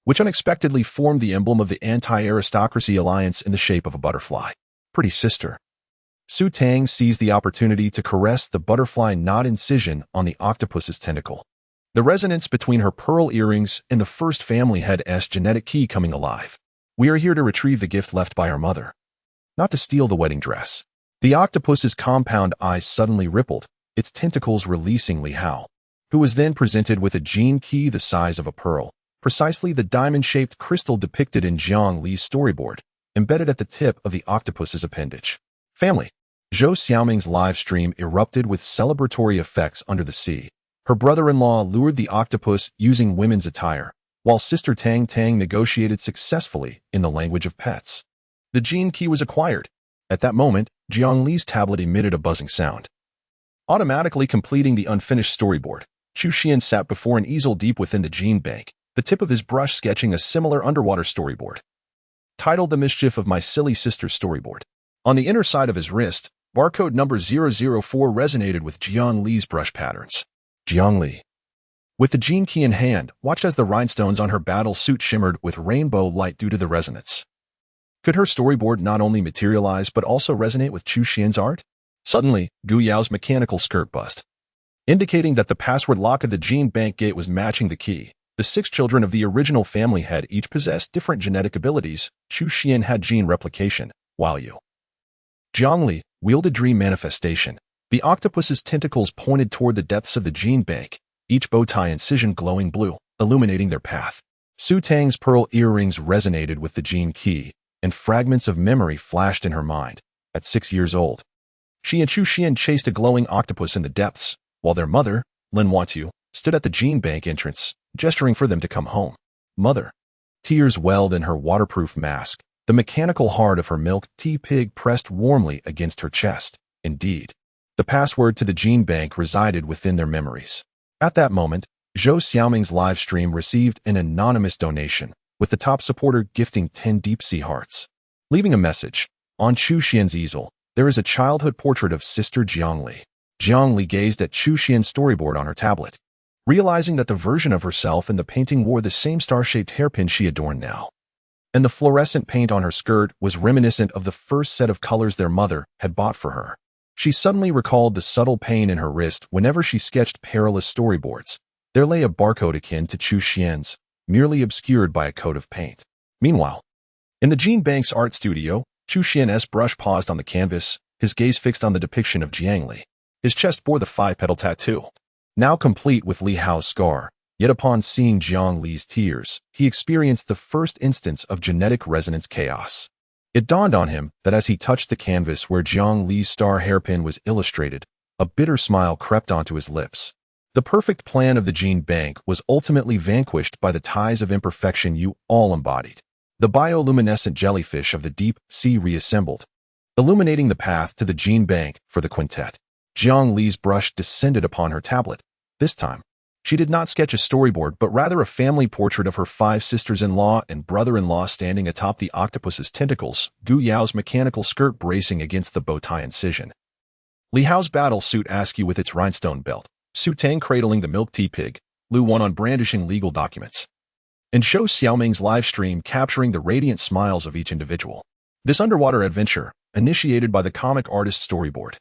which unexpectedly formed the emblem of the anti-aristocracy alliance in the shape of a butterfly. Pretty sister. Su Tang seized the opportunity to caress the butterfly knot incision on the octopus's tentacle. The resonance between her pearl earrings and the first family head's genetic key coming alive. We are here to retrieve the gift left by our mother, not to steal the wedding dress. The octopus's compound eyes suddenly rippled, its tentacles releasing Li Hao, who was then presented with a gene key the size of a pearl, precisely the diamond-shaped crystal depicted in Jiang Li's storyboard, embedded at the tip of the octopus's appendage. Family. Zhou Xiaoming's live stream erupted with celebratory effects under the sea. Her brother-in-law lured the octopus using women's attire, while sister Tang Tang negotiated successfully in the language of pets. The gene key was acquired. At that moment, Jiang Li's tablet emitted a buzzing sound. Automatically completing the unfinished storyboard, Chu Xian sat before an easel deep within the gene bank, the tip of his brush sketching a similar underwater storyboard, titled The Mischief of My Silly Sister's Storyboard. On the inner side of his wrist, barcode number 004 resonated with Jiang Li's brush patterns. Jiang Li, with the gene key in hand, watched as the rhinestones on her battle suit shimmered with rainbow light due to the resonance. Could her storyboard not only materialize but also resonate with Chu Xian's art? Suddenly, Gu Yao's mechanical skirt buzzed, indicating that the password lock of the gene bank gate was matching the key. The 6 children of the original family had each possessed different genetic abilities. Chu Xian had gene replication, while Jiang Li wielded dream manifestation. The octopus's tentacles pointed toward the depths of the gene bank, each bow tie incision glowing blue, illuminating their path. Su Tang's pearl earrings resonated with the gene key, and fragments of memory flashed in her mind. At 6 years old, she and Chu Xian chased a glowing octopus in the depths, while their mother, Lin Huatiu, stood at the gene bank entrance, gesturing for them to come home. Mother. Tears welled in her waterproof mask. The mechanical heart of her milk tea pig pressed warmly against her chest. Indeed, the password to the gene bank resided within their memories. At that moment, Zhou Xiaoming's live stream received an anonymous donation, with the top supporter gifting 10 deep-sea hearts. Leaving a message, on Chu Xian's easel, there is a childhood portrait of Sister Jiang Li. Jiang Li gazed at Chu Xian's storyboard on her tablet, realizing that the version of herself in the painting wore the same star-shaped hairpin she adorned now, and the fluorescent paint on her skirt was reminiscent of the first set of colors their mother had bought for her. She suddenly recalled the subtle pain in her wrist whenever she sketched perilous storyboards. There lay a barcode akin to Chu Xian's, merely obscured by a coat of paint. Meanwhile, in the gene bank's art studio, Chu Xian's brush paused on the canvas, his gaze fixed on the depiction of Jiang Li. His chest bore the 5-petal tattoo, now complete with Li Hao's scar. Yet upon seeing Jiang Li's tears, he experienced the first instance of genetic resonance chaos. It dawned on him that as he touched the canvas where Jiang Li's star hairpin was illustrated, a bitter smile crept onto his lips. The perfect plan of the gene bank was ultimately vanquished by the ties of imperfection you all embodied. The bioluminescent jellyfish of the deep sea reassembled, illuminating the path to the gene bank for the quintet. Jiang Li's brush descended upon her tablet. This time, she did not sketch a storyboard but rather a family portrait of her 5 sisters-in-law and brother-in-law standing atop the octopus's tentacles, Gu Yao's mechanical skirt bracing against the bow tie incision. Li Hao's battle suit askew with its rhinestone belt, Su Tang cradling the milk tea pig, Lu Wan brandishing legal documents, and Zhou Xiaoming's live stream capturing the radiant smiles of each individual. This underwater adventure, initiated by the comic artist's storyboard,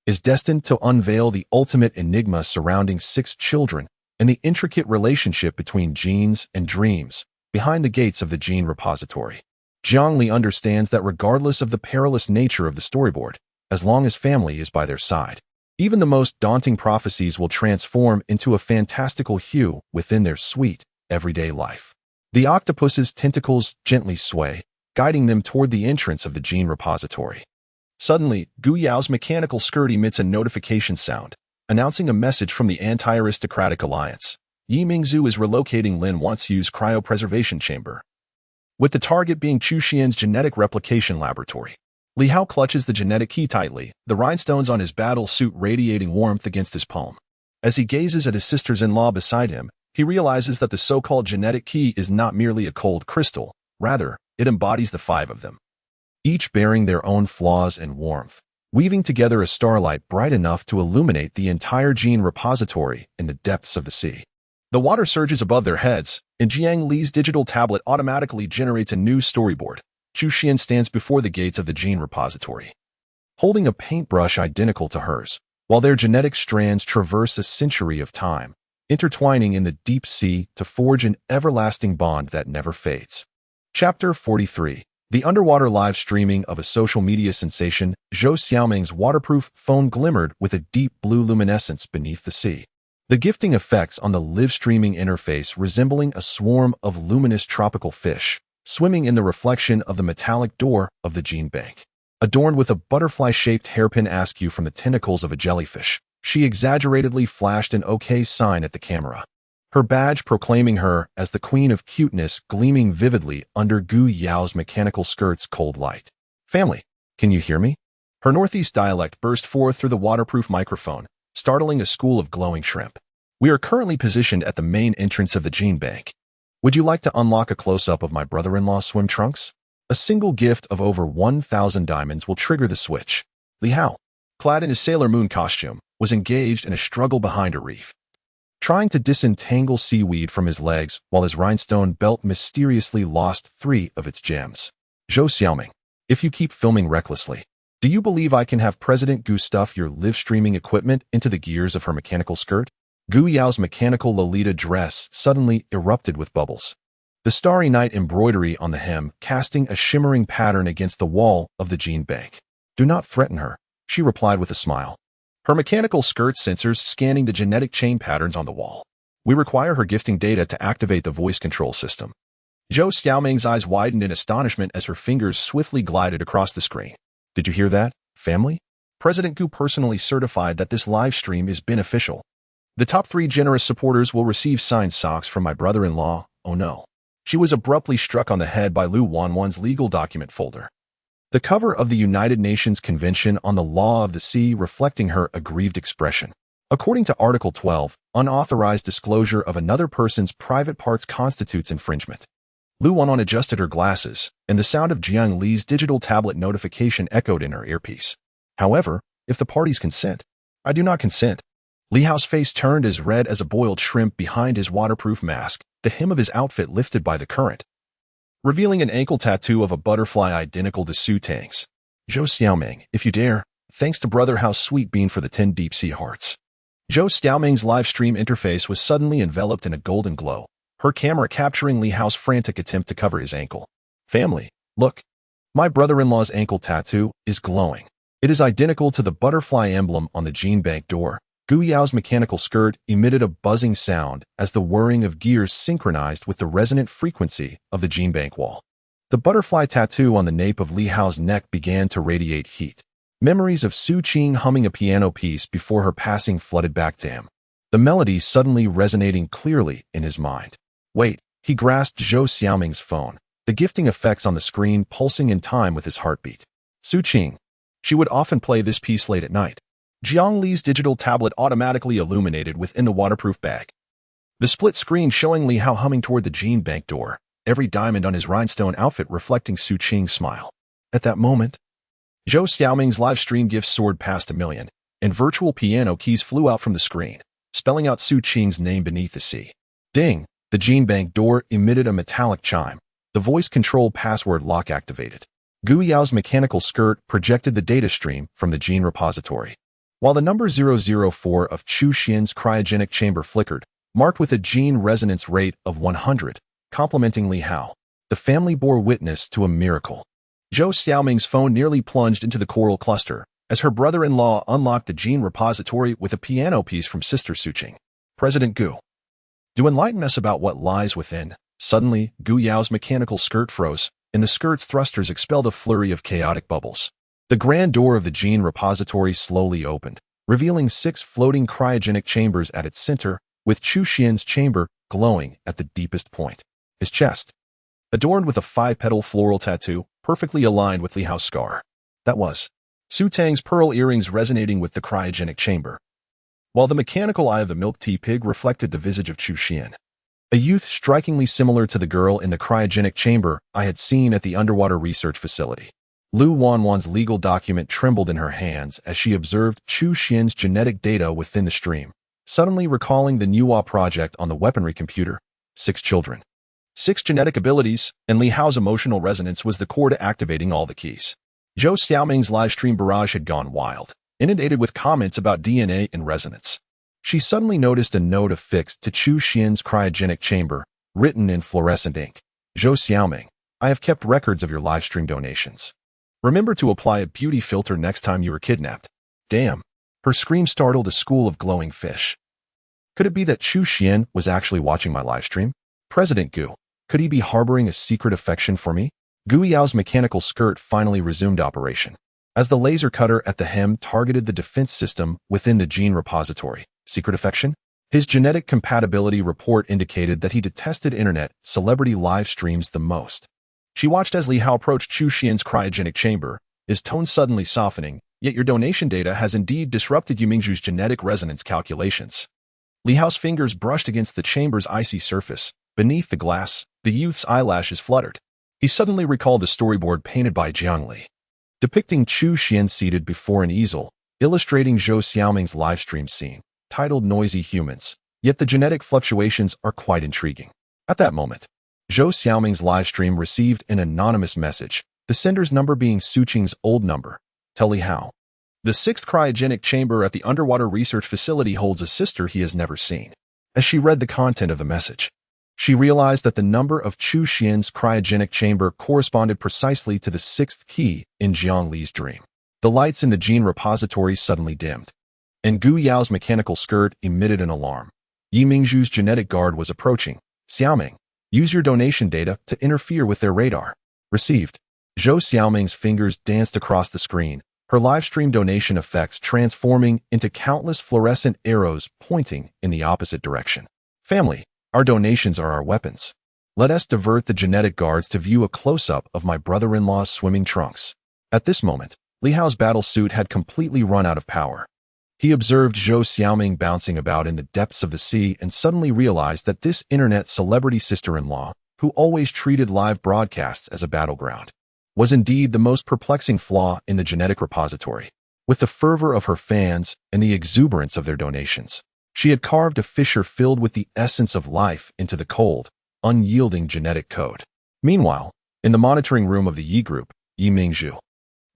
is destined to unveil the ultimate enigma surrounding 6 children and the intricate relationship between genes and dreams behind the gates of the gene repository. Jiang Li understands that regardless of the perilous nature of the storyboard, as long as family is by their side, even the most daunting prophecies will transform into a fantastical hue within their sweet, everyday life. The octopus's tentacles gently sway, guiding them toward the entrance of the gene repository. Suddenly, Gu Yao's mechanical skirt emits a notification sound, announcing a message from the Anti-Aristocratic Alliance. Yi Mingzhu is relocating Lin Wanxiu's cryopreservation chamber, with the target being Chu Xian's genetic replication laboratory. Li Hao clutches the genetic key tightly, the rhinestones on his battle suit radiating warmth against his palm. As he gazes at his sisters-in-law beside him, he realizes that the so-called genetic key is not merely a cold crystal, rather, it embodies the five of them, each bearing their own flaws and warmth, weaving together a starlight bright enough to illuminate the entire gene repository in the depths of the sea. The water surges above their heads, and Jiang Li's digital tablet automatically generates a new storyboard. Chu Xian stands before the gates of the gene repository, holding a paintbrush identical to hers, while their genetic strands traverse a century of time, intertwining in the deep sea to forge an everlasting bond that never fades. Chapter 43. The underwater live streaming of a social media sensation, Zhou Xiaoming's waterproof phone glimmered with a deep blue luminescence beneath the sea. The gifting effects on the live streaming interface resembling a swarm of luminous tropical fish, swimming in the reflection of the metallic door of the gene bank. Adorned with a butterfly-shaped hairpin askew from the tentacles of a jellyfish, she exaggeratedly flashed an OK sign at the camera, her badge proclaiming her as the queen of cuteness gleaming vividly under Gu Yao's mechanical skirt's cold light. "Family, can you hear me?" Her Northeast dialect burst forth through the waterproof microphone, startling a school of glowing shrimp. "We are currently positioned at the main entrance of the gene bank. Would you like to unlock a close-up of my brother-in-law's swim trunks? A single gift of over 1,000 diamonds will trigger the switch." Li Hao, clad in his Sailor Moon costume, was engaged in a struggle behind a reef, trying to disentangle seaweed from his legs while his rhinestone belt mysteriously lost 3 of its gems. "Zhou Xiaoming, if you keep filming recklessly, do you believe I can have President Gu stuff your live-streaming equipment into the gears of her mechanical skirt?" Gu Yao's mechanical Lolita dress suddenly erupted with bubbles, the Starry Night embroidery on the hem casting a shimmering pattern against the wall of the gene bank. "Do not threaten her," she replied with a smile, her mechanical skirt sensors scanning the genetic chain patterns on the wall. "We require her gifting data to activate the voice control system." Zhou Xiaoming's eyes widened in astonishment as her fingers swiftly glided across the screen. "Did you hear that, family? President Gu personally certified that this live stream is beneficial. The top 3 generous supporters will receive signed socks from my brother-in-law." Oh no. She was abruptly struck on the head by Lu Wanwan's legal document folder, the cover of the United Nations Convention on the Law of the Sea reflecting her aggrieved expression. According to Article 12, unauthorized disclosure of another person's private parts constitutes infringement. Lu Wanwan adjusted her glasses, and the sound of Jiang Li's digital tablet notification echoed in her earpiece. "However, if the parties consent." "I do not consent." Li Hao's face turned as red as a boiled shrimp behind his waterproof mask, the hem of his outfit lifted by the current, revealing an ankle tattoo of a butterfly identical to Su Tang's. "Zhou Xiaoming, if you dare, thanks to Brother Hao's sweet bean for the 10 deep-sea hearts." Zhou Xiaoming's live stream interface was suddenly enveloped in a golden glow, her camera capturing Li Hao's frantic attempt to cover his ankle. "Family, look. My brother-in-law's ankle tattoo is glowing. It is identical to the butterfly emblem on the gene bank door." Gu Yao's mechanical skirt emitted a buzzing sound as the whirring of gears synchronized with the resonant frequency of the gene bank wall. The butterfly tattoo on the nape of Li Hao's neck began to radiate heat. Memories of Su Qing humming a piano piece before her passing flooded back to him, the melody suddenly resonating clearly in his mind. "Wait," he grasped Zhou Xiaoming's phone, the gifting effects on the screen pulsing in time with his heartbeat. Su Qing. She would often play this piece late at night. Jiang Li's digital tablet automatically illuminated within the waterproof bag, the split screen showing Li Hao humming toward the gene bank door, every diamond on his rhinestone outfit reflecting Su Qing's smile. At that moment, Zhou Xiaoming's live stream gifts soared past 1 million, and virtual piano keys flew out from the screen, spelling out Su Qing's name beneath the sea. Ding! The gene bank door emitted a metallic chime, the voice control password lock activated. Gu Yao's mechanical skirt projected the data stream from the gene repository, while the number 004 of Chu Xian's cryogenic chamber flickered, marked with a gene resonance rate of 100, complementing Li Hao. The family bore witness to a miracle. Zhou Xiaoming's phone nearly plunged into the coral cluster as her brother-in-law unlocked the gene repository with a piano piece from Sister Su Qing. "President Gu, do enlighten us about what lies within." Suddenly, Gu Yao's mechanical skirt froze, and the skirt's thrusters expelled a flurry of chaotic bubbles. The grand door of the gene repository slowly opened, revealing 6 floating cryogenic chambers at its center, with Chu Xian's chamber glowing at the deepest point. His chest, adorned with a 5-petal floral tattoo, perfectly aligned with Li Hao's scar. That was Su Tang's pearl earrings resonating with the cryogenic chamber, while the mechanical eye of the milk tea pig reflected the visage of Chu Xian, a youth strikingly similar to the girl in the cryogenic chamber I had seen at the underwater research facility. Lu Wanwan's legal document trembled in her hands as she observed Chu Xian's genetic data within the stream, suddenly recalling the Nuwa project on the weaponry computer. 6 children, 6 genetic abilities, and Li Hao's emotional resonance was the core to activating all the keys. Zhou Xiaoming's livestream barrage had gone wild, inundated with comments about DNA and resonance. She suddenly noticed a note affixed to Chu Xian's cryogenic chamber, written in fluorescent ink. Zhou Xiaoming, I have kept records of your livestream donations. Remember to apply a beauty filter next time you are kidnapped. Damn. Her scream startled a school of glowing fish. Could it be that Chu Xian was actually watching my livestream? President Gu, could he be harboring a secret affection for me? Gu Yao's mechanical skirt finally resumed operation, as the laser cutter at the hem targeted the defense system within the gene repository. Secret affection? His genetic compatibility report indicated that he detested internet celebrity live streams the most. She watched as Li Hao approached Chu Xian's cryogenic chamber, his tone suddenly softening, yet your donation data has indeed disrupted Yu Mingzhu's genetic resonance calculations. Li Hao's fingers brushed against the chamber's icy surface. Beneath the glass, the youth's eyelashes fluttered. He suddenly recalled the storyboard painted by Jiang Li, depicting Chu Xian seated before an easel, illustrating Zhou Xiaoming's livestream scene, titled Noisy Humans, yet the genetic fluctuations are quite intriguing. At that moment, Zhou Xiaoming's livestream received an anonymous message, the sender's number being Su Qing's old number. Tell Li Hao. The 6th cryogenic chamber at the underwater research facility holds a sister he has never seen. As she read the content of the message, she realized that the number of Chu Xian's cryogenic chamber corresponded precisely to the 6th key in Jiang Li's dream. The lights in the gene repository suddenly dimmed, and Gu Yao's mechanical skirt emitted an alarm. Yi Mingzhu's genetic guard was approaching. Xiaoming, use your donation data to interfere with their radar. Received. Zhou Xiaoming's fingers danced across the screen, her livestream donation effects transforming into countless fluorescent arrows pointing in the opposite direction. Family, our donations are our weapons. Let us divert the genetic guards to view a close-up of my brother-in-law's swimming trunks. At this moment, Li Hao's battle suit had completely run out of power. He observed Zhou Xiaoming bouncing about in the depths of the sea and suddenly realized that this internet celebrity sister-in-law, who always treated live broadcasts as a battleground, was indeed the most perplexing flaw in the genetic repository. With the fervor of her fans and the exuberance of their donations, she had carved a fissure filled with the essence of life into the cold, unyielding genetic code. Meanwhile, in the monitoring room of the Yi Group, Yi Mingzhu,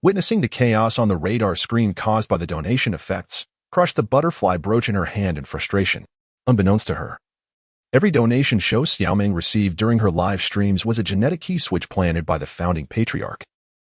witnessing the chaos on the radar screen caused by the donation effects, crushed the butterfly brooch in her hand in frustration. Unbeknownst to her, every donation Zhou Xiaoming received during her live streams was a genetic key switch planted by the founding patriarch.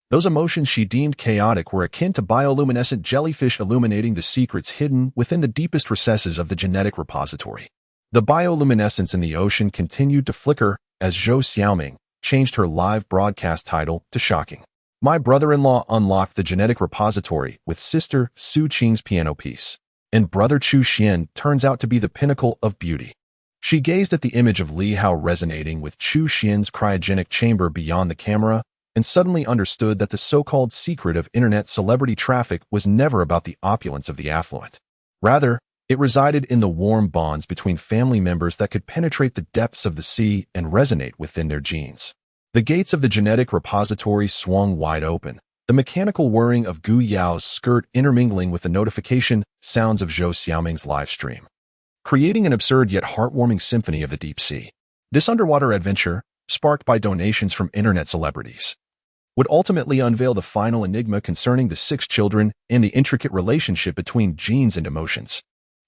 Those emotions she deemed chaotic were akin to bioluminescent jellyfish illuminating the secrets hidden within the deepest recesses of the genetic repository. The bioluminescence in the ocean continued to flicker as Zhou Xiaoming changed her live broadcast title to Shocking. My brother-in-law unlocked the genetic repository with sister Su Qing's piano piece, and brother Chu Xian turns out to be the pinnacle of beauty. She gazed at the image of Li Hao resonating with Chu Xian's cryogenic chamber beyond the camera and suddenly understood that the so-called secret of internet celebrity traffic was never about the opulence of the affluent. Rather, it resided in the warm bonds between family members that could penetrate the depths of the sea and resonate within their genes. The gates of the genetic repository swung wide open, the mechanical whirring of Gu Yao's skirt intermingling with the notification sounds of Zhou Xiaoming's live stream, creating an absurd yet heartwarming symphony of the deep sea. This underwater adventure, sparked by donations from internet celebrities, would ultimately unveil the final enigma concerning the 6 children and the intricate relationship between genes and emotions.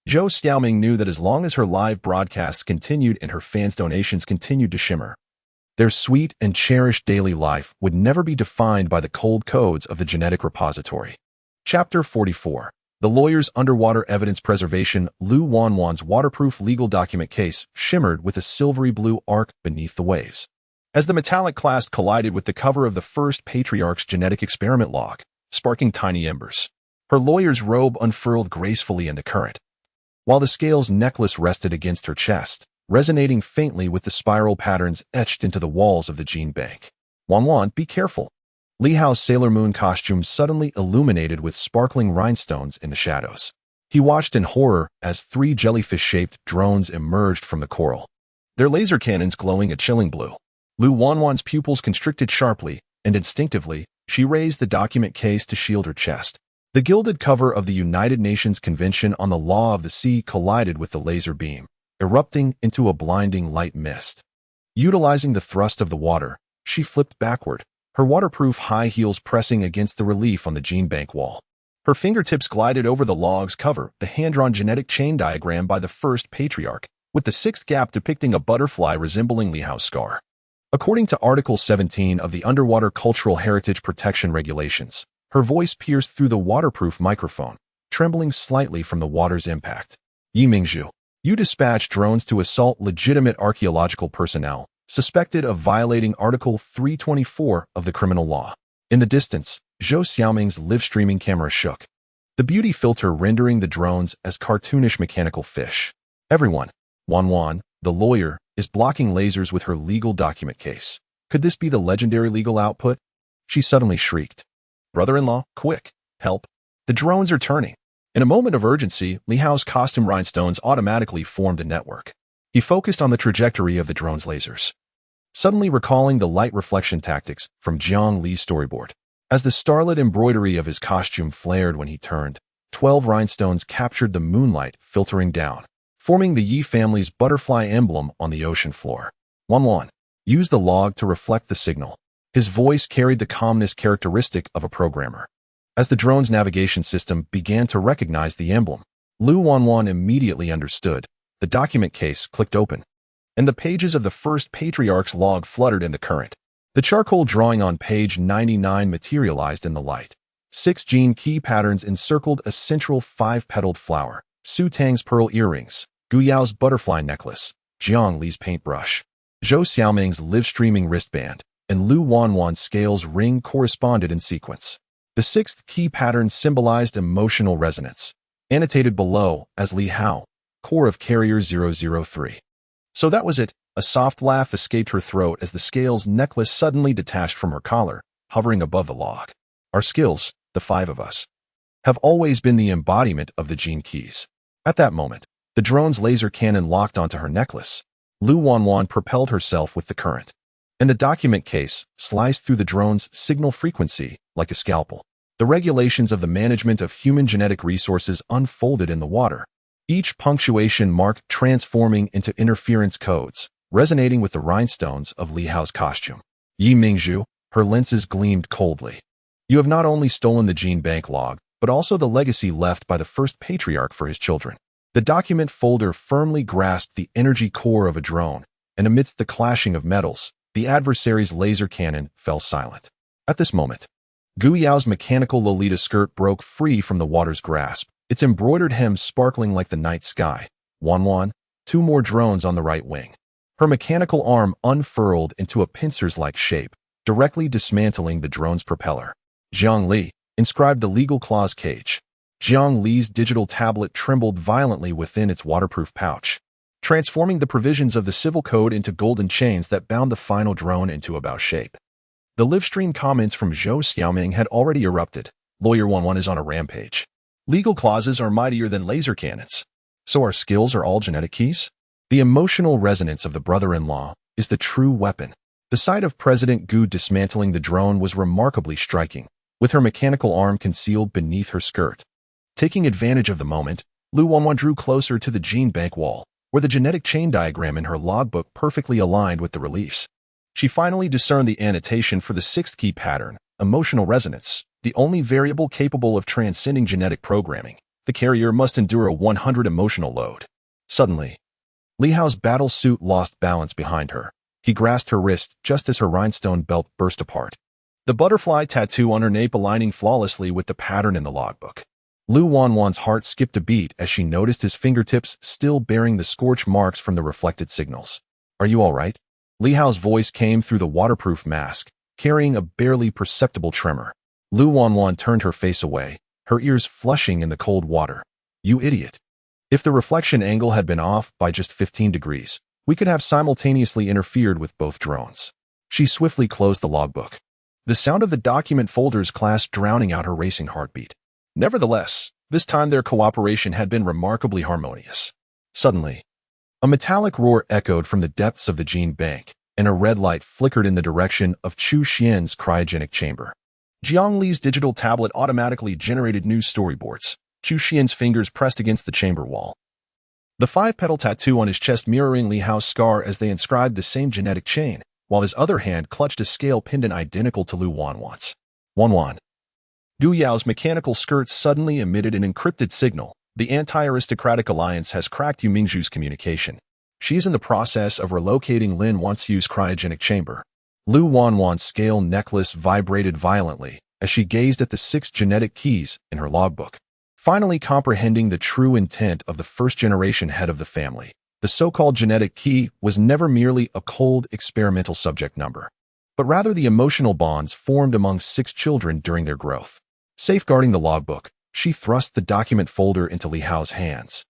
Zhou Xiaoming knew that as long as her live broadcasts continued and her fans' donations continued to shimmer, their sweet and cherished daily life would never be defined by the cold codes of the genetic repository. Chapter 44. The lawyer's underwater evidence preservation. Lu Wanwan's waterproof legal document case shimmered with a silvery blue arc beneath the waves, as the metallic clasp collided with the cover of the first patriarch's genetic experiment log, sparking tiny embers. Her lawyer's robe unfurled gracefully in the current, while the scales necklace rested against her chest, resonating faintly with the spiral patterns etched into the walls of the gene bank. Wanwan, be careful. Li Hao's Sailor Moon costume suddenly illuminated with sparkling rhinestones in the shadows. He watched in horror as 3 jellyfish-shaped drones emerged from the coral, their laser cannons glowing a chilling blue. Lu Wanwan's pupils constricted sharply, and instinctively, she raised the document case to shield her chest. The gilded cover of the United Nations Convention on the Law of the Sea collided with the laser beam, erupting into a blinding light mist. Utilizing the thrust of the water, she flipped backward, her waterproof high heels pressing against the relief on the gene bank wall. Her fingertips glided over the log's cover, the hand-drawn genetic chain diagram by the first patriarch, with the 6th gap depicting a butterfly resembling Li Hao's scar. According to Article 17 of the Underwater Cultural Heritage Protection Regulations, her voice pierced through the waterproof microphone, trembling slightly from the water's impact. Yi Mingzhu, you dispatched drones to assault legitimate archaeological personnel, suspected of violating Article 324 of the criminal law. In the distance, Zhou Xiaoming's live-streaming camera shook, the beauty filter rendering the drones as cartoonish mechanical fish. Everyone, Wanwan, the lawyer, is blocking lasers with her legal document case. Could this be the legendary legal output? She suddenly shrieked. Brother-in-law, quick, help. The drones are turning. In a moment of urgency, Li Hao's costume rhinestones automatically formed a network. He focused on the trajectory of the drone's lasers, suddenly recalling the light reflection tactics from Jiang Li's storyboard. As the starlit embroidery of his costume flared when he turned, 12 rhinestones captured the moonlight filtering down, forming the Yi family's butterfly emblem on the ocean floor. Wanwan used the log to reflect the signal. His voice carried the calmness characteristic of a programmer. As the drone's navigation system began to recognize the emblem, Lu Wanwan immediately understood. The document case clicked open, and the pages of the first patriarch's log fluttered in the current. The charcoal drawing on page 99 materialized in the light. 6 gene key patterns encircled a central 5-petaled flower, Su Tang's pearl earrings, Gu Yao's butterfly necklace, Jiang Li's paintbrush, Zhou Xiaoming's live-streaming wristband, and Lu Wanwan's scales ring corresponded in sequence. The 6th key pattern symbolized emotional resonance, annotated below as Li Hao, core of carrier 003. So that was it. A soft laugh escaped her throat as the scales necklace suddenly detached from her collar, hovering above the log. Our skills, the 5 of us, have always been the embodiment of the gene keys. At that moment, the drone's laser cannon locked onto her necklace. Lu Wanwan propelled herself with the current, and the document case sliced through the drone's signal frequency like a scalpel. The regulations of the management of human genetic resources unfolded in the water, each punctuation mark transforming into interference codes, resonating with the rhinestones of Li Hao's costume. Yi Mingzhu, her lenses gleamed coldly. You have not only stolen the gene bank log, but also the legacy left by the first patriarch for his children. The document folder firmly grasped the energy core of a drone, and amidst the clashing of metals, the adversary's laser cannon fell silent. At this moment, Gu Yao's mechanical Lolita skirt broke free from the water's grasp, its embroidered hem sparkling like the night sky. Wanwan, 2 more drones on the right wing. Her mechanical arm unfurled into a pincers-like shape, directly dismantling the drone's propeller. Jiang Li inscribed the legal clause cage. Jiang Li's digital tablet trembled violently within its waterproof pouch, transforming the provisions of the civil code into golden chains that bound the final drone into about shape. The live-stream comments from Zhou Xiaoming had already erupted. Lawyer Wanwan is on a rampage. Legal clauses are mightier than laser cannons. So our skills are all genetic keys? The emotional resonance of the brother-in-law is the true weapon. The sight of President Gu dismantling the drone was remarkably striking, with her mechanical arm concealed beneath her skirt. Taking advantage of the moment, Lu Wanwan drew closer to the gene bank wall, where the genetic chain diagram in her logbook perfectly aligned with the reliefs. She finally discerned the annotation for the 6th key pattern, emotional resonance, the only variable capable of transcending genetic programming. The carrier must endure a 100 emotional load. Suddenly, Li Hao's battle suit lost balance behind her. He grasped her wrist just as her rhinestone belt burst apart, the butterfly tattoo on her nape aligning flawlessly with the pattern in the logbook. Lu Wanwan's heart skipped a beat as she noticed his fingertips still bearing the scorch marks from the reflected signals. Are you all right? Li Hao's voice came through the waterproof mask, carrying a barely perceptible tremor. Lu Wanwan turned her face away, her ears flushing in the cold water. You idiot. If the reflection angle had been off by just 15 degrees, we could have simultaneously interfered with both drones. She swiftly closed the logbook. the sound of the document folder's clasp drowning out her racing heartbeat. Nevertheless, this time their cooperation had been remarkably harmonious. Suddenly, a metallic roar echoed from the depths of the gene bank, and a red light flickered in the direction of Chu Xian's cryogenic chamber. Jiang Li's digital tablet automatically generated new storyboards. Chu Xian's fingers pressed against the chamber wall. The 5-petal tattoo on his chest mirroring Li Hao's scar as they inscribed the same genetic chain, while his other hand clutched a scale pendant identical to Lu Wanwan's. Wanwan. Gu Yao's mechanical skirts suddenly emitted an encrypted signal. The anti-aristocratic alliance has cracked Yu Mingzhu's communication. She is in the process of relocating Lin Wanxiu's cryogenic chamber. Lu Wanwan's scale necklace vibrated violently as she gazed at the 6 genetic keys in her logbook. Finally comprehending the true intent of the first-generation head of the family, the so-called genetic key was never merely a cold experimental subject number, but rather the emotional bonds formed among 6 children during their growth. Safeguarding the logbook, she thrust the document folder into Li Hao's hands,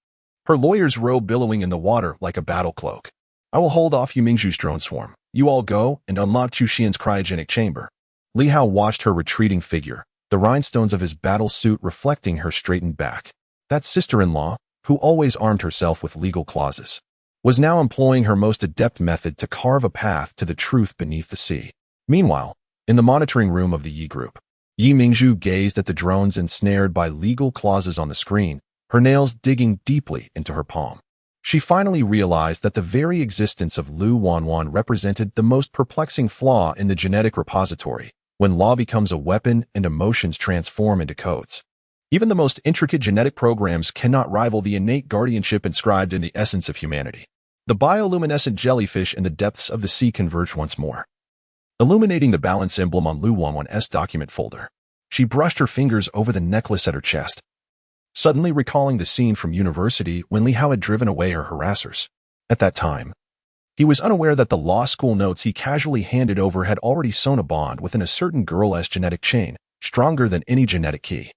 her lawyer's robe billowing in the water like a battle cloak. I will hold off Yu Mingzhu's drone swarm. You all go and unlock Chu Xian's cryogenic chamber. Li Hao watched her retreating figure, the rhinestones of his battle suit reflecting her straightened back. That sister-in-law, who always armed herself with legal clauses, was now employing her most adept method to carve a path to the truth beneath the sea. Meanwhile, in the monitoring room of the Yi Group, Yu Mingzhu gazed at the drones ensnared by legal clauses on the screen, her nails digging deeply into her palm. She finally realized that the very existence of Lu Wanwan represented the most perplexing flaw in the genetic repository, when law becomes a weapon and emotions transform into codes. Even the most intricate genetic programs cannot rival the innate guardianship inscribed in the essence of humanity. The bioluminescent jellyfish in the depths of the sea converged once more, illuminating the balance emblem on Lu Wanwan's document folder. She brushed her fingers over the necklace at her chest, suddenly recalling the scene from university when Li Hao had driven away her harassers. At that time, he was unaware that the law school notes he casually handed over had already sewn a bond within a certain girl's genetic chain, stronger than any genetic key.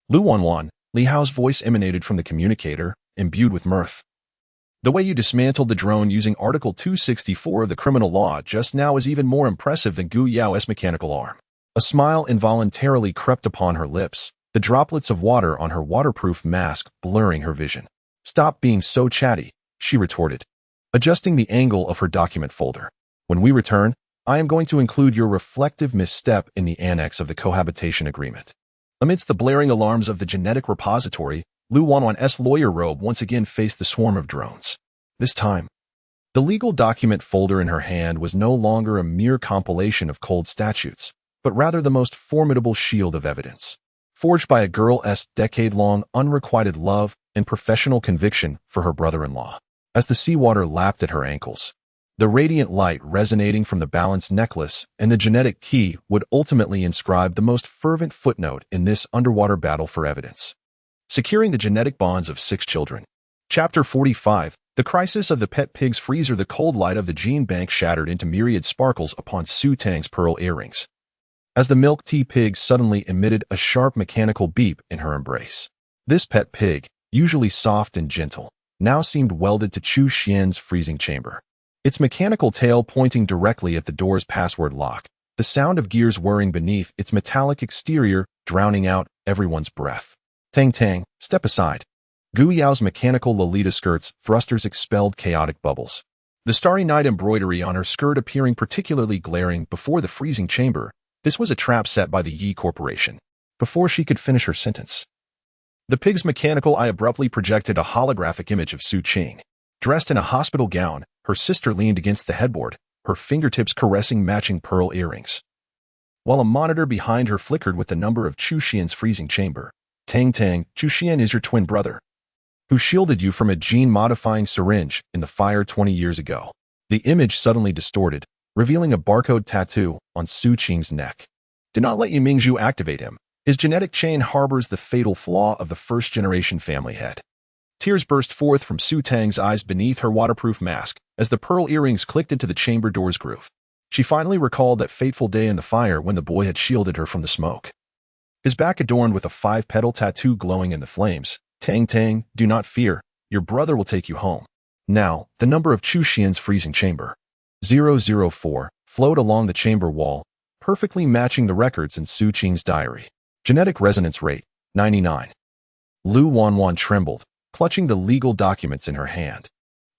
Lu Wanwan, Li Hao's voice emanated from the communicator, imbued with mirth. The way you dismantled the drone using Article 264 of the criminal law just now is even more impressive than Gu Yao's mechanical arm. A smile involuntarily crept upon her lips, the droplets of water on her waterproof mask blurring her vision. Stop being so chatty, she retorted, adjusting the angle of her document folder. When we return, I am going to include your reflective misstep in the annex of the cohabitation agreement. Amidst the blaring alarms of the genetic repository, Lu Wanwan's lawyer robe once again faced the swarm of drones. This time, the legal document folder in her hand was no longer a mere compilation of cold statutes, but rather the most formidable shield of evidence, forged by a girl's decade-long unrequited love and professional conviction for her brother-in-law. As the seawater lapped at her ankles, the radiant light resonating from the balanced necklace and the genetic key would ultimately inscribe the most fervent footnote in this underwater battle for evidence. Securing the genetic bonds of 6 children. Chapter 45, The Crisis of the Pet Pig's Freezer. The cold light of the gene bank shattered into myriad sparkles upon Su Tang's pearl earrings, as the milk tea pig suddenly emitted a sharp mechanical beep in her embrace. This pet pig, usually soft and gentle, now seemed welded to Chu Xian's freezing chamber. Its mechanical tail pointing directly at the door's password lock, the sound of gears whirring beneath its metallic exterior drowning out everyone's breath. Tang Tang, step aside. Gu Yao's mechanical Lolita skirt's thrusters expelled chaotic bubbles, the starry night embroidery on her skirt appearing particularly glaring before the freezing chamber. This was a trap set by the Yi Corporation. Before she could finish her sentence, the pig's mechanical eye abruptly projected a holographic image of Su Qing. Dressed in a hospital gown, her sister leaned against the headboard, her fingertips caressing matching pearl earrings, while a monitor behind her flickered with the number of Chu Xian's freezing chamber. Tang Tang, Chu Xian is your twin brother, who shielded you from a gene-modifying syringe in the fire 20 years ago. The image suddenly distorted, revealing a barcode tattoo on Su Qing's neck. Do not let Yu Mingzhu activate him. His genetic chain harbors the fatal flaw of the first-generation family head. Tears burst forth from Su Tang's eyes beneath her waterproof mask as the pearl earrings clicked into the chamber door's groove. She finally recalled that fateful day in the fire when the boy had shielded her from the smoke. His back adorned with a 5-petal tattoo glowing in the flames. Tang Tang, do not fear. Your brother will take you home. Now, the number of Chu Xian's freezing chamber. 004 flowed along the chamber wall, perfectly matching the records in Su Qing's diary. Genetic resonance rate, 99. Lu Wanwan trembled, clutching the legal documents in her hand.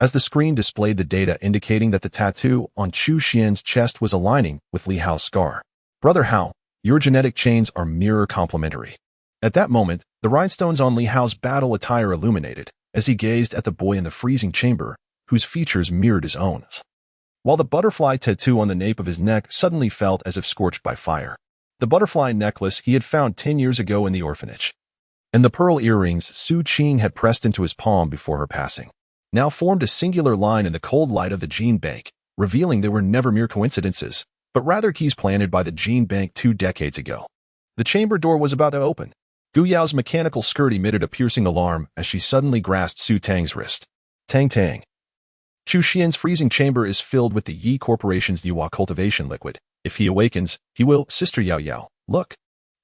As the screen displayed the data indicating that the tattoo on Chu Xian's chest was aligning with Li Hao's scar. Brother Hao, your genetic chains are mirror complementary. At that moment, the rhinestones on Li Hao's battle attire illuminated as he gazed at the boy in the freezing chamber, whose features mirrored his own. While the butterfly tattoo on the nape of his neck suddenly felt as if scorched by fire. The butterfly necklace he had found 10 years ago in the orphanage, and the pearl earrings Su Qing had pressed into his palm before her passing, now formed a singular line in the cold light of the gene bank, revealing they were never mere coincidences, but rather keys planted by the gene bank 2 decades ago. The chamber door was about to open. Gu Yao's mechanical skirt emitted a piercing alarm as she suddenly grasped Su Tang's wrist. Tang Tang. Chu Xian's freezing chamber is filled with the Yi Corporation's Yuhua cultivation liquid. If he awakens, he will, Sister Yao Yao, look.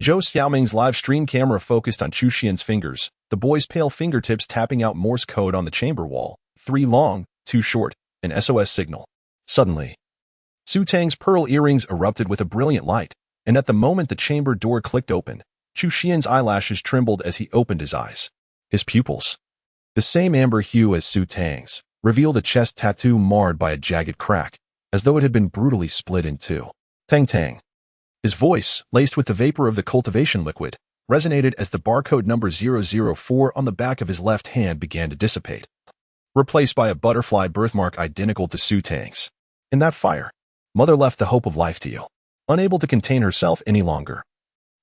Zhou Xiaoming's live stream camera focused on Chu Xian's fingers, the boy's pale fingertips tapping out Morse code on the chamber wall, 3 long, 2 short, an SOS signal. Suddenly, Su Tang's pearl earrings erupted with a brilliant light, and at the moment the chamber door clicked open, Chu Xian's eyelashes trembled as he opened his eyes. His pupils, the same amber hue as Su Tang's, revealed a chest tattoo marred by a jagged crack, as though it had been brutally split in two. Tang Tang. His voice, laced with the vapor of the cultivation liquid, resonated as the barcode number 004 on the back of his left hand began to dissipate, replaced by a butterfly birthmark identical to Su Tang's. In that fire, Mother left the hope of life to you. Unable to contain herself any longer,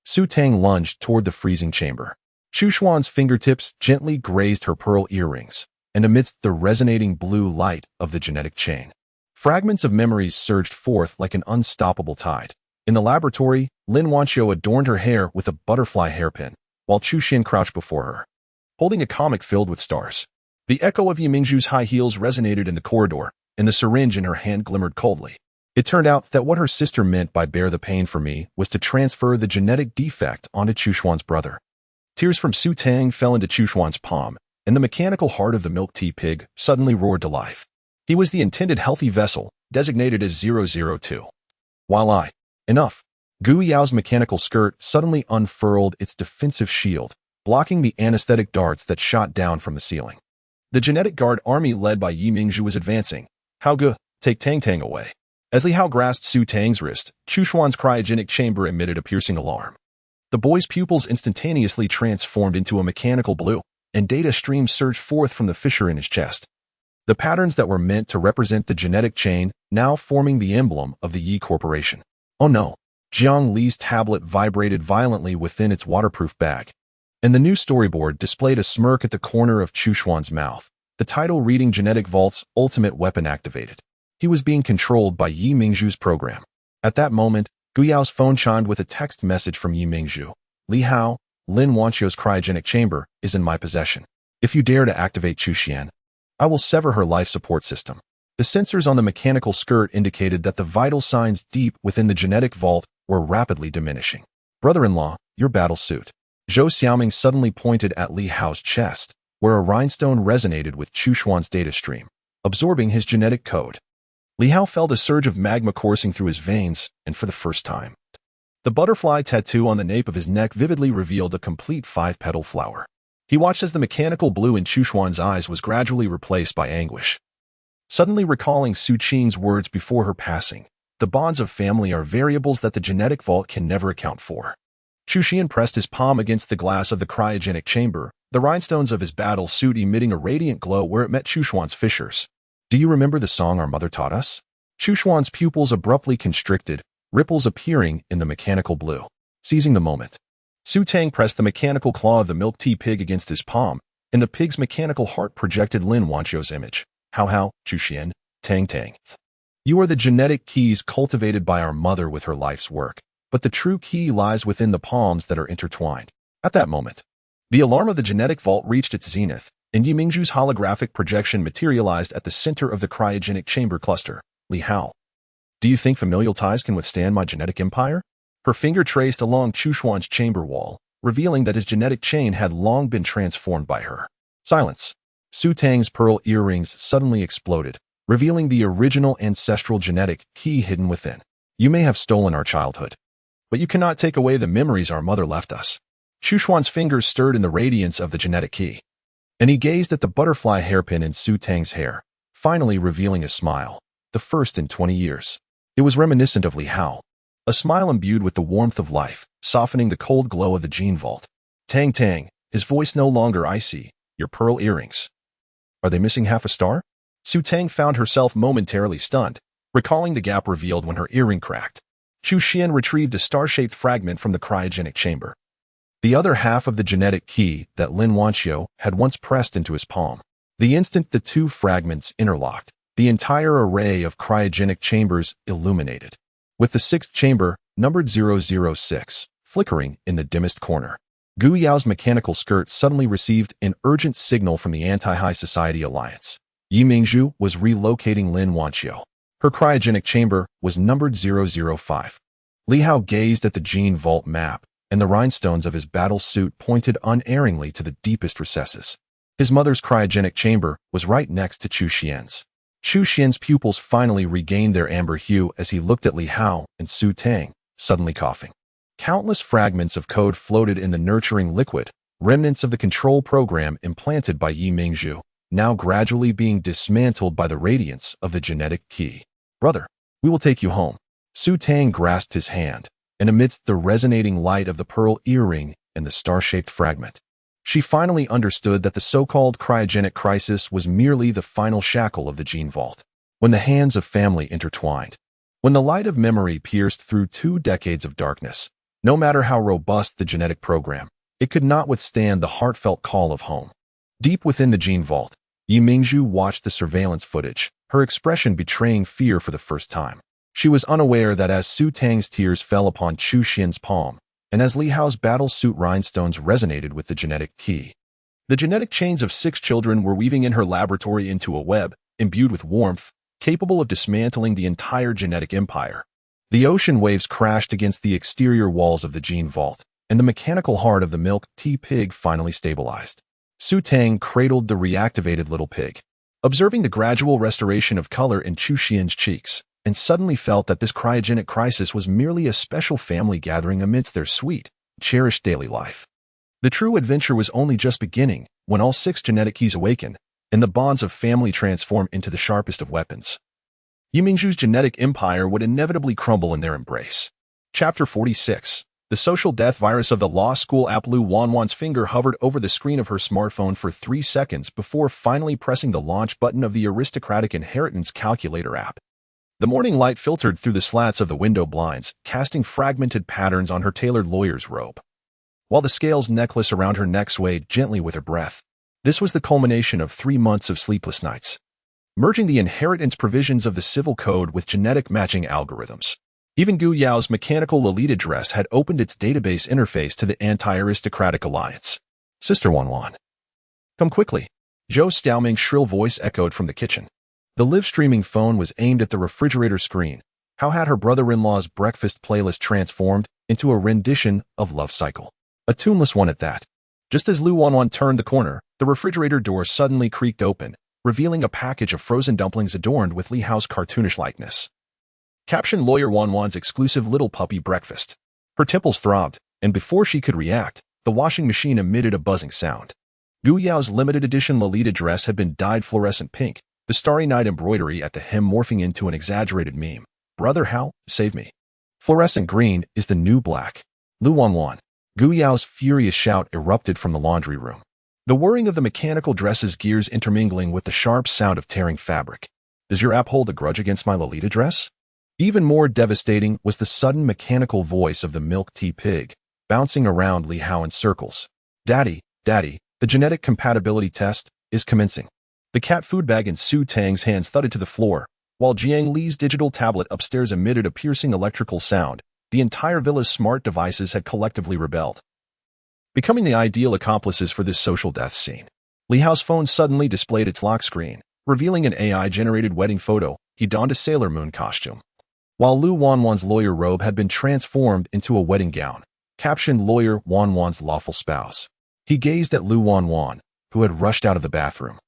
Su Tang lunged toward the freezing chamber. Chu Xuan's fingertips gently grazed her pearl earrings, and amidst the resonating blue light of the genetic chain, fragments of memories surged forth like an unstoppable tide. In the laboratory, Lin Wanqiu adorned her hair with a butterfly hairpin, while Chu Xian crouched before her, holding a comic filled with stars. The echo of Yi Mingzhu's high heels resonated in the corridor, and the syringe in her hand glimmered coldly. It turned out that what her sister meant by bear the pain for me was to transfer the genetic defect onto Chu Xuan's brother. Tears from Su Tang fell into Chu Xuan's palm, and the mechanical heart of the milk tea pig suddenly roared to life. He was the intended healthy vessel, designated as 002. While Enough. Gu Yao's mechanical skirt suddenly unfurled its defensive shield, blocking the anesthetic darts that shot down from the ceiling. The genetic guard army led by Yi Mingzhu was advancing. Hao Ge, take Tang Tang away. As Li Hao grasped Su Tang's wrist, Chu Xuan's cryogenic chamber emitted a piercing alarm. The boy's pupils instantaneously transformed into a mechanical blue, and data streams surged forth from the fissure in his chest. The patterns that were meant to represent the genetic chain now forming the emblem of the Yi Corporation. Oh no, Jiang Li's tablet vibrated violently within its waterproof bag, and the new storyboard displayed a smirk at the corner of Chu Xuan's mouth, the title reading Genetic Vault's ultimate weapon activated. He was being controlled by Yi Mingzhu's program. At that moment, Gu Yao's phone chimed with a text message from Yi Mingzhu. Li Hao, Lin Wanqiu's cryogenic chamber is in my possession. If you dare to activate Chu Xian, I will sever her life support system. The sensors on the mechanical skirt indicated that the vital signs deep within the genetic vault were rapidly diminishing. Brother-in-law, your battle suit. Zhou Xiaoming suddenly pointed at Li Hao's chest, where a rhinestone resonated with Chu Xuan's data stream, absorbing his genetic code. Li Hao felt a surge of magma coursing through his veins, and for the first time, the butterfly tattoo on the nape of his neck vividly revealed a complete 5-petal flower. He watched as the mechanical blue in Chu Xuan's eyes was gradually replaced by anguish. Suddenly recalling Su Qing's words before her passing, the bonds of family are variables that the genetic vault can never account for. Chu Xian pressed his palm against the glass of the cryogenic chamber, the rhinestones of his battle suit emitting a radiant glow where it met Chu Xuan's fissures. Do you remember the song our mother taught us? Chu Xuan's pupils abruptly constricted, ripples appearing in the mechanical blue. Seizing the moment, Su Tang pressed the mechanical claw of the milk tea pig against his palm, and the pig's mechanical heart projected Lin Wanqiu's image. Hao, Chu Xian, Tang Tang. You are the genetic keys cultivated by our mother with her life's work, but the true key lies within the palms that are intertwined. At that moment, the alarm of the genetic vault reached its zenith, and Yi Mingzhu's holographic projection materialized at the center of the cryogenic chamber cluster. Li Hao, do you think familial ties can withstand my genetic empire? Her finger traced along Chu Xuan's chamber wall, revealing that his genetic chain had long been transformed by her. Silence. Su Tang's pearl earrings suddenly exploded, revealing the original ancestral genetic key hidden within. You may have stolen our childhood, but you cannot take away the memories our mother left us. Chu Xuan's fingers stirred in the radiance of the genetic key, and he gazed at the butterfly hairpin in Su Tang's hair, finally revealing a smile, the first in 20 years. It was reminiscent of Li Hao, a smile imbued with the warmth of life, softening the cold glow of the gene vault. Tang Tang, his voice no longer icy, your pearl earrings. Are they missing half a star? Su Tang found herself momentarily stunned, recalling the gap revealed when her earring cracked. Chu Xian retrieved a star-shaped fragment from the cryogenic chamber, the other half of the genetic key that Lin Wanxiu had once pressed into his palm. The instant the two fragments interlocked, the entire array of cryogenic chambers illuminated, with the sixth chamber, numbered 006, flickering in the dimmest corner. Gu Yao's mechanical skirt suddenly received an urgent signal from the Anti-High Society Alliance. Yi Mingzhu was relocating Lin Wanxiu. Her cryogenic chamber was numbered 005. Li Hao gazed at the gene vault map, and the rhinestones of his battle suit pointed unerringly to the deepest recesses. His mother's cryogenic chamber was right next to Chu Xian's. Chu Xian's pupils finally regained their amber hue as he looked at Li Hao and Su Tang, suddenly coughing. Countless fragments of code floated in the nurturing liquid, remnants of the control program implanted by Yi Mingzhu, now gradually being dismantled by the radiance of the genetic key. Brother, we will take you home. Su Tang grasped his hand, and amidst the resonating light of the pearl earring and the star-shaped fragment, she finally understood that the so-called cryogenic crisis was merely the final shackle of the gene vault. When the hands of family intertwined, when the light of memory pierced through 2 decades of darkness, no matter how robust the genetic program, it could not withstand the heartfelt call of home. Deep within the gene vault, Yi Mingzhu watched the surveillance footage, her expression betraying fear for the first time. She was unaware that as Su Tang's tears fell upon Chu Xian's palm, and as Li Hao's battle suit rhinestones resonated with the genetic key, the genetic chains of 6 children were weaving in her laboratory into a web, imbued with warmth, capable of dismantling the entire genetic empire. The ocean waves crashed against the exterior walls of the gene vault, and the mechanical heart of the milk tea pig finally stabilized. Su Tang cradled the reactivated little pig, observing the gradual restoration of color in Chu Xian's cheeks, and suddenly felt that this cryogenic crisis was merely a special family gathering amidst their sweet, cherished daily life. The true adventure was only just beginning when all 6 genetic keys awakened, and the bonds of family transformed into the sharpest of weapons. Yi Mingzhu's genetic empire would inevitably crumble in their embrace. Chapter 46. The social death virus of the law school app. Lu Wanwan's finger hovered over the screen of her smartphone for 3 seconds before finally pressing the launch button of the aristocratic inheritance calculator app. The morning light filtered through the slats of the window blinds, casting fragmented patterns on her tailored lawyer's robe, while the scales necklace around her neck swayed gently with her breath. This was the culmination of 3 months of sleepless nights, merging the inheritance provisions of the civil code with genetic matching algorithms. Even Gu Yao's mechanical Lolita dress had opened its database interface to the anti-aristocratic alliance. Sister Wanwan, come quickly. Zhou Xiaoming's shrill voice echoed from the kitchen. The live-streaming phone was aimed at the refrigerator screen. How had her brother-in-law's breakfast playlist transformed into a rendition of Love Cycle? A tuneless one at that. Just as Lu Wanwan turned the corner, the refrigerator door suddenly creaked open, revealing a package of frozen dumplings adorned with Li Hao's cartoonish likeness. Caption: Lawyer Wanwan's exclusive little puppy breakfast. Her temples throbbed, and before she could react, the washing machine emitted a buzzing sound. Gu Yao's limited edition Lolita dress had been dyed fluorescent pink, the starry night embroidery at the hem morphing into an exaggerated meme. Brother Hao, save me. Fluorescent green is the new black. Lu Wanwan. Gu Yao's furious shout erupted from the laundry room, the whirring of the mechanical dress's gears intermingling with the sharp sound of tearing fabric. Does your app hold a grudge against my Lolita dress? Even more devastating was the sudden mechanical voice of the milk tea pig, bouncing around Li Hao in circles. Daddy, the genetic compatibility test is commencing. The cat food bag in Su Tang's hands thudded to the floor, while Jiang Li's digital tablet upstairs emitted a piercing electrical sound. The entire villa's smart devices had collectively rebelled, becoming the ideal accomplices for this social death scene. Li Hao's phone suddenly displayed its lock screen, revealing an AI-generated wedding photo. He donned a Sailor Moon costume, while Lu Wanwan's lawyer robe had been transformed into a wedding gown, captioned Lawyer Wanwan's lawful spouse. He gazed at Lu Wanwan, who had rushed out of the bathroom,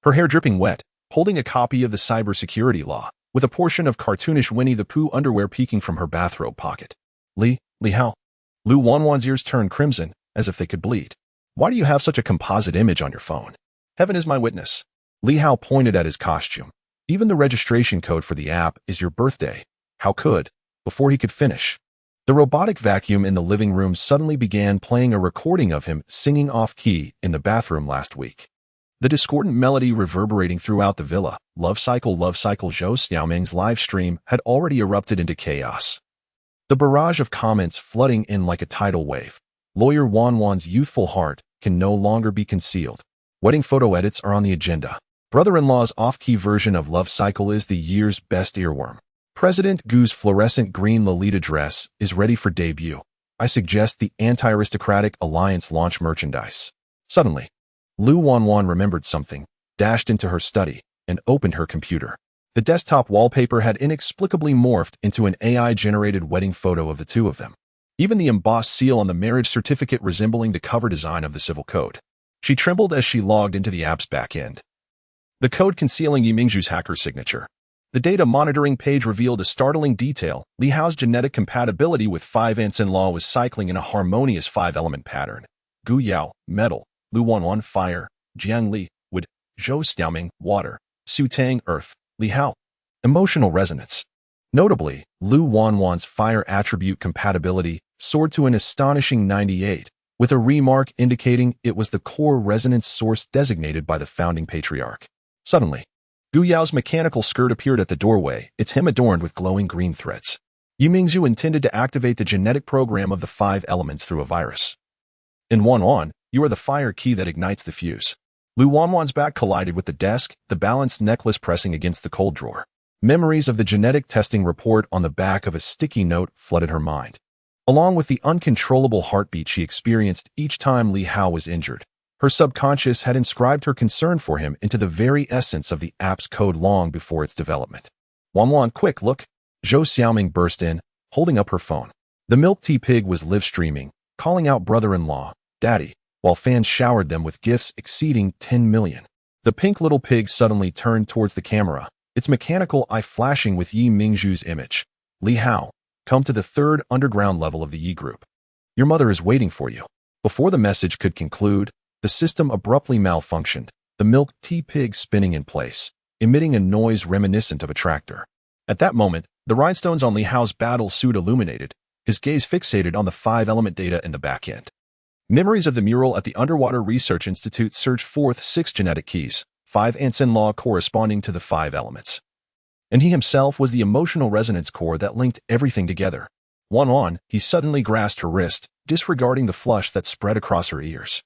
her hair dripping wet, holding a copy of the cybersecurity law. with a portion of cartoonish Winnie the Pooh underwear peeking from her bathrobe pocket. Li Hao. Lu Wanwan's ears turned crimson, as if they could bleed. Why do you have such a composite image on your phone? Heaven is my witness. Li Hao pointed at his costume. Even the registration code for the app is your birthday. How could? Before he could finish, the robotic vacuum in the living room suddenly began playing a recording of him singing off-key in the bathroom last week. The discordant melody reverberating throughout the villa, Love Cycle Zhou Xiaoming's live stream had already erupted into chaos. The barrage of comments flooding in like a tidal wave. Lawyer Wanwan's youthful heart can no longer be concealed. Wedding photo edits are on the agenda. Brother-in-law's off-key version of Love Cycle is the year's best earworm. President Gu's fluorescent green Lolita dress is ready for debut. I suggest the Anti-Aristocratic Alliance launch merchandise. Suddenly, Lu Wanwan remembered something, dashed into her study, and opened her computer. The desktop wallpaper had inexplicably morphed into an AI-generated wedding photo of the two of them. Even the embossed seal on the marriage certificate resembling the cover design of the Civil Code. She trembled as she logged into the app's backend. The code concealing Yi Mingzhu's hacker signature. The data monitoring page revealed a startling detail. Li Hao's genetic compatibility with 5 ants-in-law was cycling in a harmonious 5-element pattern. Gu Yao, metal; Lu Wanwan, fire; Jiang Li, wood; Zhou Xiaoming, water; Su Tang, earth; Li Hao, emotional resonance. Notably, Lu Wanwan's fire attribute compatibility soared to an astonishing 98, with a remark indicating it was the core resonance source designated by the founding patriarch. Suddenly, Gu Yao's mechanical skirt appeared at the doorway, its hem adorned with glowing green threads. Yi Mingzhu intended to activate the genetic program of the 5 elements through a virus. In Wanwan, you are the fire key that ignites the fuse. Lu Wanwan's back collided with the desk, the balanced necklace pressing against the cold drawer. Memories of the genetic testing report on the back of a sticky note flooded her mind, along with the uncontrollable heartbeat she experienced each time Li Hao was injured. Her subconscious had inscribed her concern for him into the very essence of the app's code long before its development. Wanwan, quick, look! Zhou Xiaoming burst in, holding up her phone. The milk tea pig was live streaming, calling out brother-in-law, daddy, while fans showered them with gifts exceeding 10 million. The pink little pig suddenly turned towards the camera, its mechanical eye flashing with Yi Mingzhu's image. Li Hao, come to the 3rd underground level of the Yi group. Your mother is waiting for you. Before the message could conclude, the system abruptly malfunctioned, the milk tea pig spinning in place, emitting a noise reminiscent of a tractor. At that moment, the rhinestones on Li Hao's battle suit illuminated, his gaze fixated on the 5-element data in the back end. Memories of the mural at the Underwater Research Institute surged forth 6 genetic keys, 5 ants-in-law corresponding to the 5 elements. And he himself was the emotional resonance core that linked everything together. One, he suddenly grasped her wrist, disregarding the flush that spread across her ears.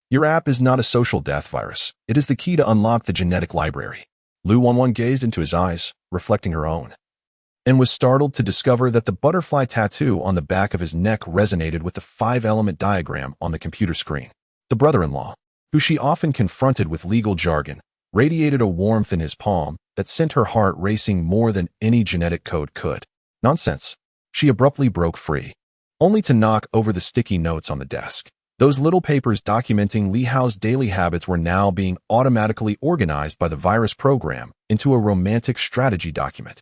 Your app is not a social death virus. It is the key to unlock the genetic library. Lu Wanwan gazed into his eyes, reflecting her own, and was startled to discover that the butterfly tattoo on the back of his neck resonated with the 5-element diagram on the computer screen. The brother-in-law, who she often confronted with legal jargon, radiated a warmth in his palm that sent her heart racing more than any genetic code could. Nonsense. She abruptly broke free, only to knock over the sticky notes on the desk. Those little papers documenting Li Hao's daily habits were now being automatically organized by the virus program into a romantic strategy document.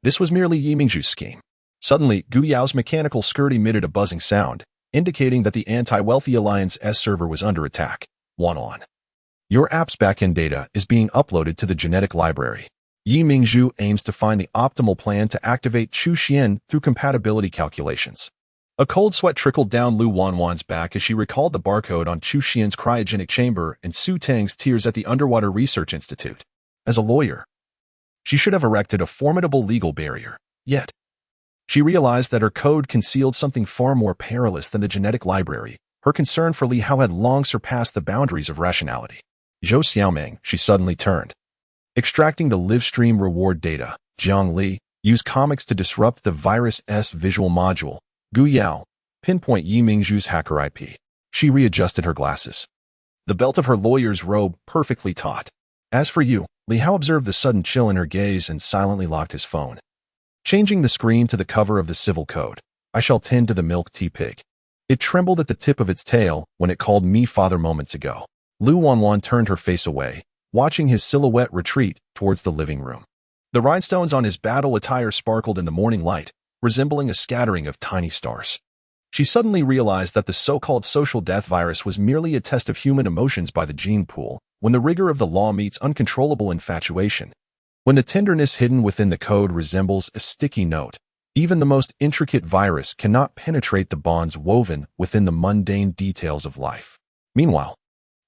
This was merely Yi Mingzhu's scheme. Suddenly, Gu Yao's mechanical skirt emitted a buzzing sound, indicating that the Anti-Wealthy Alliance S server was under attack. Wanwan, your app's backend data is being uploaded to the genetic library. Yi Mingzhu aims to find the optimal plan to activate Chu Xian through compatibility calculations. A cold sweat trickled down Lu Wanwan's back as she recalled the barcode on Chu Xian's cryogenic chamber and Su Tang's tears at the Underwater Research Institute. As a lawyer, she should have erected a formidable legal barrier. Yet, she realized that her code concealed something far more perilous than the genetic library. Her concern for Li Hao had long surpassed the boundaries of rationality. Zhou Xiaoming, she suddenly turned. Extracting the live stream reward data, Jiang Li used comics to disrupt the Virus S visual module. Gu Yao, pinpoint Yi Mingzhu's hacker IP. She readjusted her glasses, the belt of her lawyer's robe perfectly taut. As for you, Li Hao observed the sudden chill in her gaze and silently locked his phone. Changing the screen to the cover of the Civil Code, I shall tend to the milk tea pig. It trembled at the tip of its tail when it called me father moments ago. Lu Wanwan turned her face away, watching his silhouette retreat towards the living room. The rhinestones on his battle attire sparkled in the morning light, resembling a scattering of tiny stars. She suddenly realized that the so-called social death virus was merely a test of human emotions by the gene pool, when the rigor of the law meets uncontrollable infatuation. When the tenderness hidden within the code resembles a sticky note, even the most intricate virus cannot penetrate the bonds woven within the mundane details of life. Meanwhile,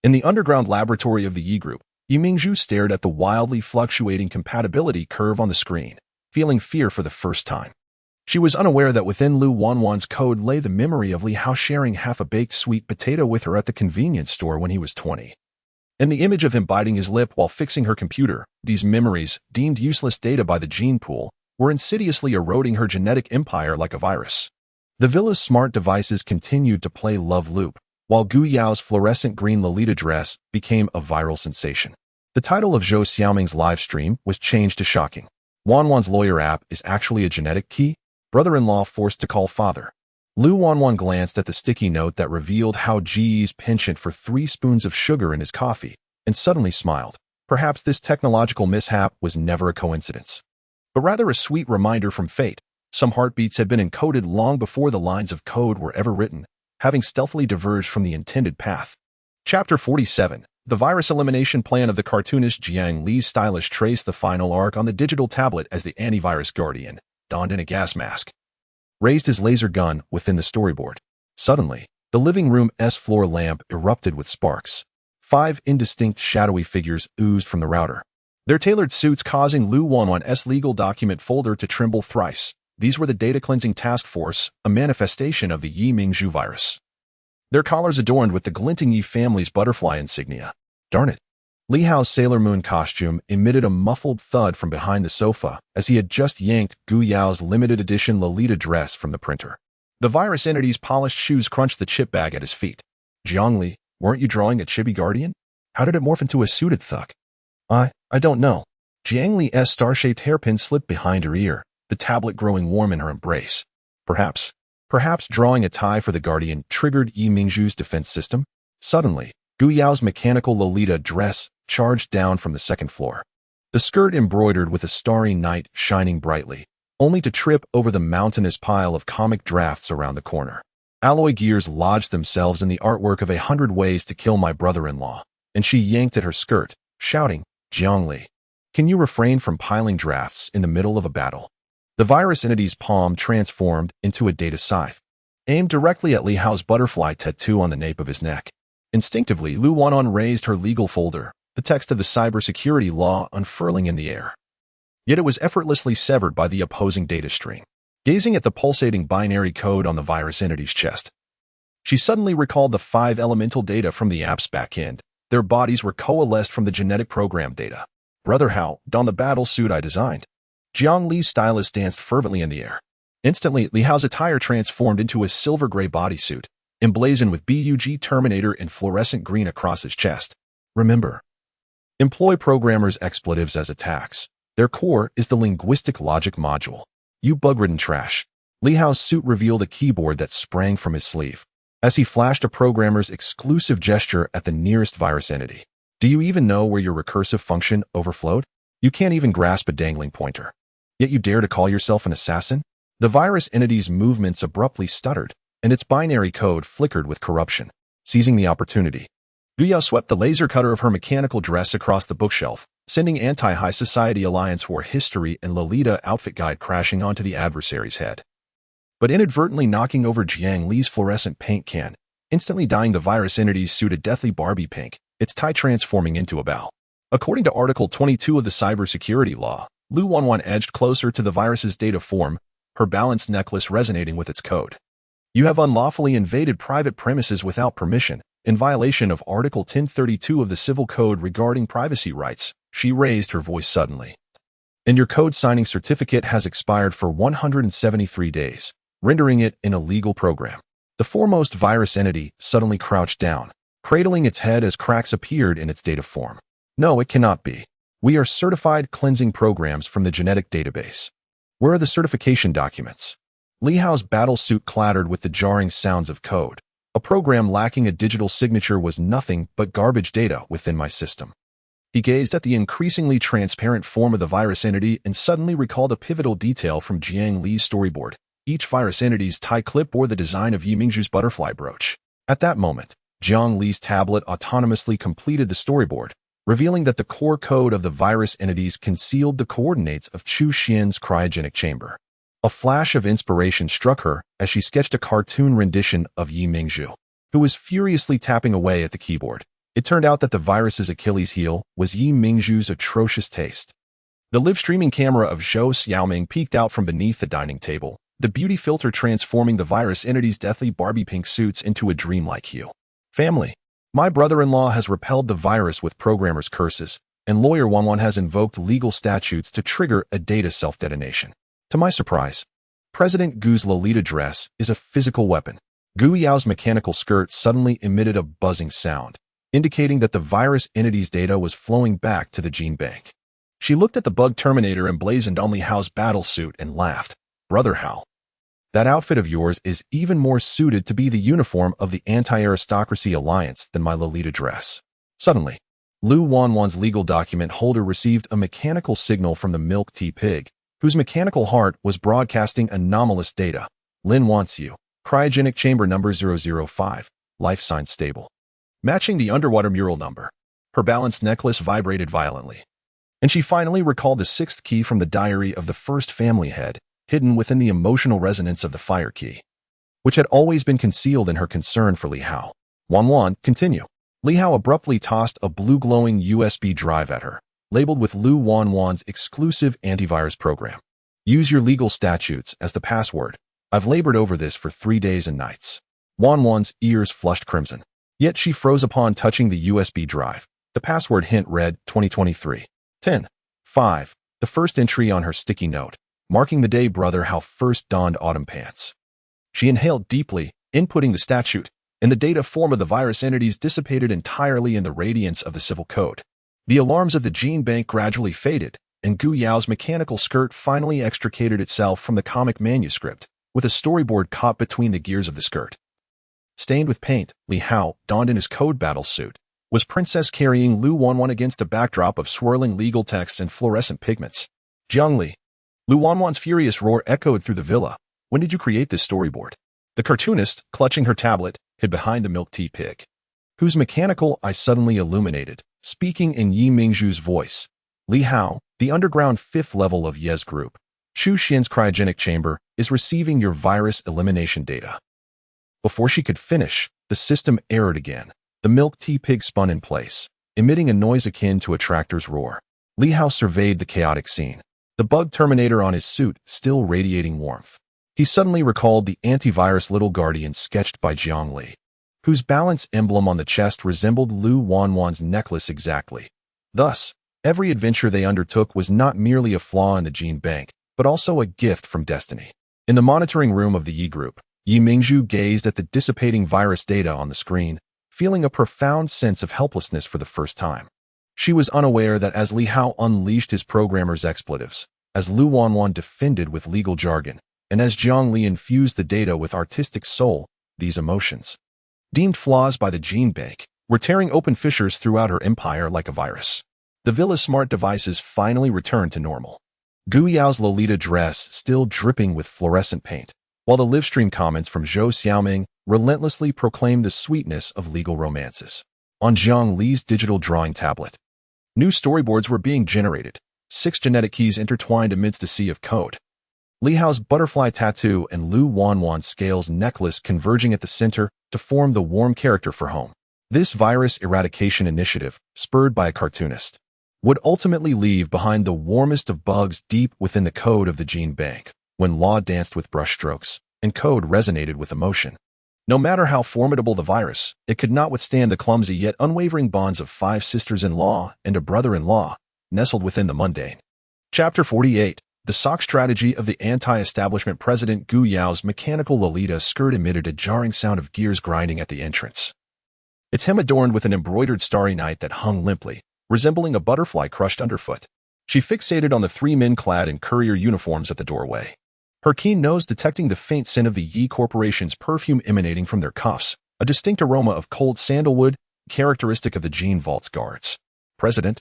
in the underground laboratory of the Yi Group, Yimingzhu stared at the wildly fluctuating compatibility curve on the screen, feeling fear for the first time. She was unaware that within Lu Wanwan's code lay the memory of Li Hao sharing half a baked sweet potato with her at the convenience store when he was 20. And the image of him biting his lip while fixing her computer, these memories, deemed useless data by the gene pool, were insidiously eroding her genetic empire like a virus. The villa's smart devices continued to play Love Loop, while Gu Yao's fluorescent green Lolita dress became a viral sensation. The title of Zhou Xiaoming's live stream was changed to shocking. Wanwan's lawyer app is actually a genetic key? Brother-in-law forced to call father. Lu Wanwan glanced at the sticky note that revealed Hao Ji's penchant for 3 spoons of sugar in his coffee, and suddenly smiled. Perhaps this technological mishap was never a coincidence, but rather a sweet reminder from fate. Some heartbeats had been encoded long before the lines of code were ever written, having stealthily diverged from the intended path. Chapter 47. The virus elimination plan of the cartoonist Jiang Li's stylist traced the final arc on the digital tablet as the antivirus guardian, donned in a gas mask, raised his laser gun within the storyboard. Suddenly, the living room's floor lamp erupted with sparks. 5 indistinct shadowy figures oozed from the router, their tailored suits causing Lu Wanwan's legal document folder to tremble thrice. These were the Data Cleansing Task Force, a manifestation of the Yimingzhu virus. Their collars adorned with the glinting Yi family's butterfly insignia. Darn it. Li Hao's Sailor Moon costume emitted a muffled thud from behind the sofa as he had just yanked Gu Yao's limited edition Lolita dress from the printer. The virus entity's polished shoes crunched the chip bag at his feet. Jiang Li, weren't you drawing a chibi guardian? How did it morph into a suited thug? I don't know. Jiang Li's star-shaped hairpin slipped behind her ear, the tablet growing warm in her embrace. Perhaps drawing a tie for the guardian triggered Yimingzhu's defense system? Suddenly, Gu Yao's mechanical Lolita dress charged down from the second floor. The skirt embroidered with a starry night shining brightly, only to trip over the mountainous pile of comic drafts around the corner. Alloy gears lodged themselves in the artwork of 100 Ways to Kill My Brother-in-Law, and she yanked at her skirt, shouting, Jiang Li, can you refrain from piling drafts in the middle of a battle? The virus entity's palm transformed into a data scythe, aimed directly at Li Hao's butterfly tattoo on the nape of his neck. Instinctively, Lu Wanwan raised her legal folder, the text of the cybersecurity law unfurling in the air. Yet it was effortlessly severed by the opposing data stream. Gazing at the pulsating binary code on the virus entity's chest, she suddenly recalled the 5 elemental data from the app's backend. Their bodies were coalesced from the genetic program data. Brother Hao, don the battle suit I designed. Jiang Li's stylist danced fervently in the air. Instantly, Li Hao's attire transformed into a silver-gray bodysuit, emblazoned with BUG Terminator in fluorescent green across his chest. Remember, employ programmers' expletives as attacks. Their core is the linguistic logic module. You bug-ridden trash. Li Hao's suit revealed a keyboard that sprang from his sleeve, as he flashed a programmer's exclusive gesture at the nearest virus entity. Do you even know where your recursive function overflowed? You can't even grasp a dangling pointer. Yet you dare to call yourself an assassin? The virus entity's movements abruptly stuttered, and its binary code flickered with corruption. Seizing the opportunity, Gu Yao swept the laser cutter of her mechanical dress across the bookshelf, sending Anti-High Society Alliance War History and Lolita outfit guide crashing onto the adversary's head, but inadvertently knocking over Jiang Li's fluorescent paint can, instantly dyeing the virus entity's suit a deathly Barbie pink, its tie transforming into a bow. According to Article 22 of the cybersecurity law, Lu Wanwan edged closer to the virus's data form, her balanced necklace resonating with its code. You have unlawfully invaded private premises without permission, in violation of Article 1032 of the Civil Code regarding privacy rights. She raised her voice suddenly. And your code signing certificate has expired for 173 days, rendering it an illegal program. The foremost virus entity suddenly crouched down, cradling its head as cracks appeared in its data form. No, it cannot be. We are certified cleansing programs from the genetic database. Where are the certification documents? Li Hao's battle suit clattered with the jarring sounds of code. A program lacking a digital signature was nothing but garbage data within my system. He gazed at the increasingly transparent form of the virus entity and suddenly recalled a pivotal detail from Jiang Li's storyboard. Each virus entity's tie clip bore the design of Yi Mingzhu's butterfly brooch. At that moment, Jiang Li's tablet autonomously completed the storyboard, revealing that the core code of the virus entities concealed the coordinates of Chu Xian's cryogenic chamber. A flash of inspiration struck her as she sketched a cartoon rendition of Yi Mingzhu, who was furiously tapping away at the keyboard. It turned out that the virus's Achilles heel was Yi Mingzhu's atrocious taste. The live-streaming camera of Zhou Xiaoming peeked out from beneath the dining table, the beauty filter transforming the virus entity's deathly Barbie pink suits into a dreamlike hue. Family. My brother-in-law has repelled the virus with programmer's curses, and lawyer Wanwan has invoked legal statutes to trigger a data self-detonation. To my surprise, President Gu's Lolita dress is a physical weapon. Gu Yao's mechanical skirt suddenly emitted a buzzing sound, indicating that the virus entity's data was flowing back to the gene bank. She looked at the bug terminator emblazoned on Li Hao's battle suit and laughed. Brother Hao, that outfit of yours is even more suited to be the uniform of the Anti-Aristocracy Alliance than my Lolita dress. Suddenly, Lu Wanwan's legal document holder received a mechanical signal from the milk tea pig, whose mechanical heart was broadcasting anomalous data. Lin wants you. Cryogenic chamber number 005. Life sign stable. Matching the underwater mural number. Her balanced necklace vibrated violently. And she finally recalled the sixth key from the diary of the first family head, hidden within the emotional resonance of the fire key, which had always been concealed in her concern for Li Hao. Wanwan, continue. Li Hao abruptly tossed a blue-glowing USB drive at her, labeled with Lu Wanwan's exclusive antivirus program. Use your legal statutes as the password. I've labored over this for 3 days and nights. Wanwan's ears flushed crimson. Yet she froze upon touching the USB drive. The password hint read 2023. 10-5, the first entry on her sticky note, marking the day Brother Hao first donned autumn pants. She inhaled deeply, inputting the statute, and the data form of the virus entities dissipated entirely in the radiance of the civil code. The alarms of the gene bank gradually faded, and Gu Yao's mechanical skirt finally extricated itself from the comic manuscript, with a storyboard caught between the gears of the skirt. Stained with paint, Li Hao, donned in his code battle suit, was princess carrying Lu Wanwan against a backdrop of swirling legal texts and fluorescent pigments. Jiang Li. Lu Wanwan's furious roar echoed through the villa. When did you create this storyboard? The cartoonist, clutching her tablet, hid behind the milk tea pig, whose mechanical eye suddenly illuminated, speaking in Yi Mingzhu's voice. Li Hao, the underground fifth level of Ye's group, Chu Xian's cryogenic chamber, is receiving your virus elimination data. Before she could finish, the system errored again. The milk tea pig spun in place, emitting a noise akin to a tractor's roar. Li Hao surveyed the chaotic scene, the bug terminator on his suit still radiating warmth. He suddenly recalled the antivirus little guardian sketched by Jiang Li, whose balance emblem on the chest resembled Lu Wanwan's necklace exactly. Thus, every adventure they undertook was not merely a flaw in the gene bank, but also a gift from destiny. In the monitoring room of the Yi group, Yi Mingzhu gazed at the dissipating virus data on the screen, feeling a profound sense of helplessness for the first time. She was unaware that as Li Hao unleashed his programmer's expletives, as Lu Wanwan defended with legal jargon, and as Jiang Li infused the data with artistic soul, these emotions, deemed flaws by the gene bank, were tearing open fissures throughout her empire like a virus. The villa's smart devices finally returned to normal. Gu Yao's Lolita dress still dripping with fluorescent paint, while the livestream comments from Zhou Xiaoming relentlessly proclaimed the sweetness of legal romances. On Jiang Li's digital drawing tablet, new storyboards were being generated, 6 genetic keys intertwined amidst a sea of code. Li Hao's butterfly tattoo and Lu Wanwan's scales necklace converging at the center to form the warm character for home. This virus eradication initiative, spurred by a cartoonist, would ultimately leave behind the warmest of bugs deep within the code of the gene bank, when law danced with brushstrokes and code resonated with emotion. No matter how formidable the virus, it could not withstand the clumsy yet unwavering bonds of 5 sisters-in-law and a brother-in-law, nestled within the mundane. Chapter 48. The sock strategy of the anti-establishment President Gu Yao's mechanical Lolita skirt emitted a jarring sound of gears grinding at the entrance. Its hem adorned with an embroidered starry night that hung limply, resembling a butterfly crushed underfoot. She fixated on the 3 men clad in courier uniforms at the doorway, her keen nose detecting the faint scent of the Yi Corporation's perfume emanating from their cuffs, a distinct aroma of cold sandalwood, characteristic of the Gene Vault's guards. President,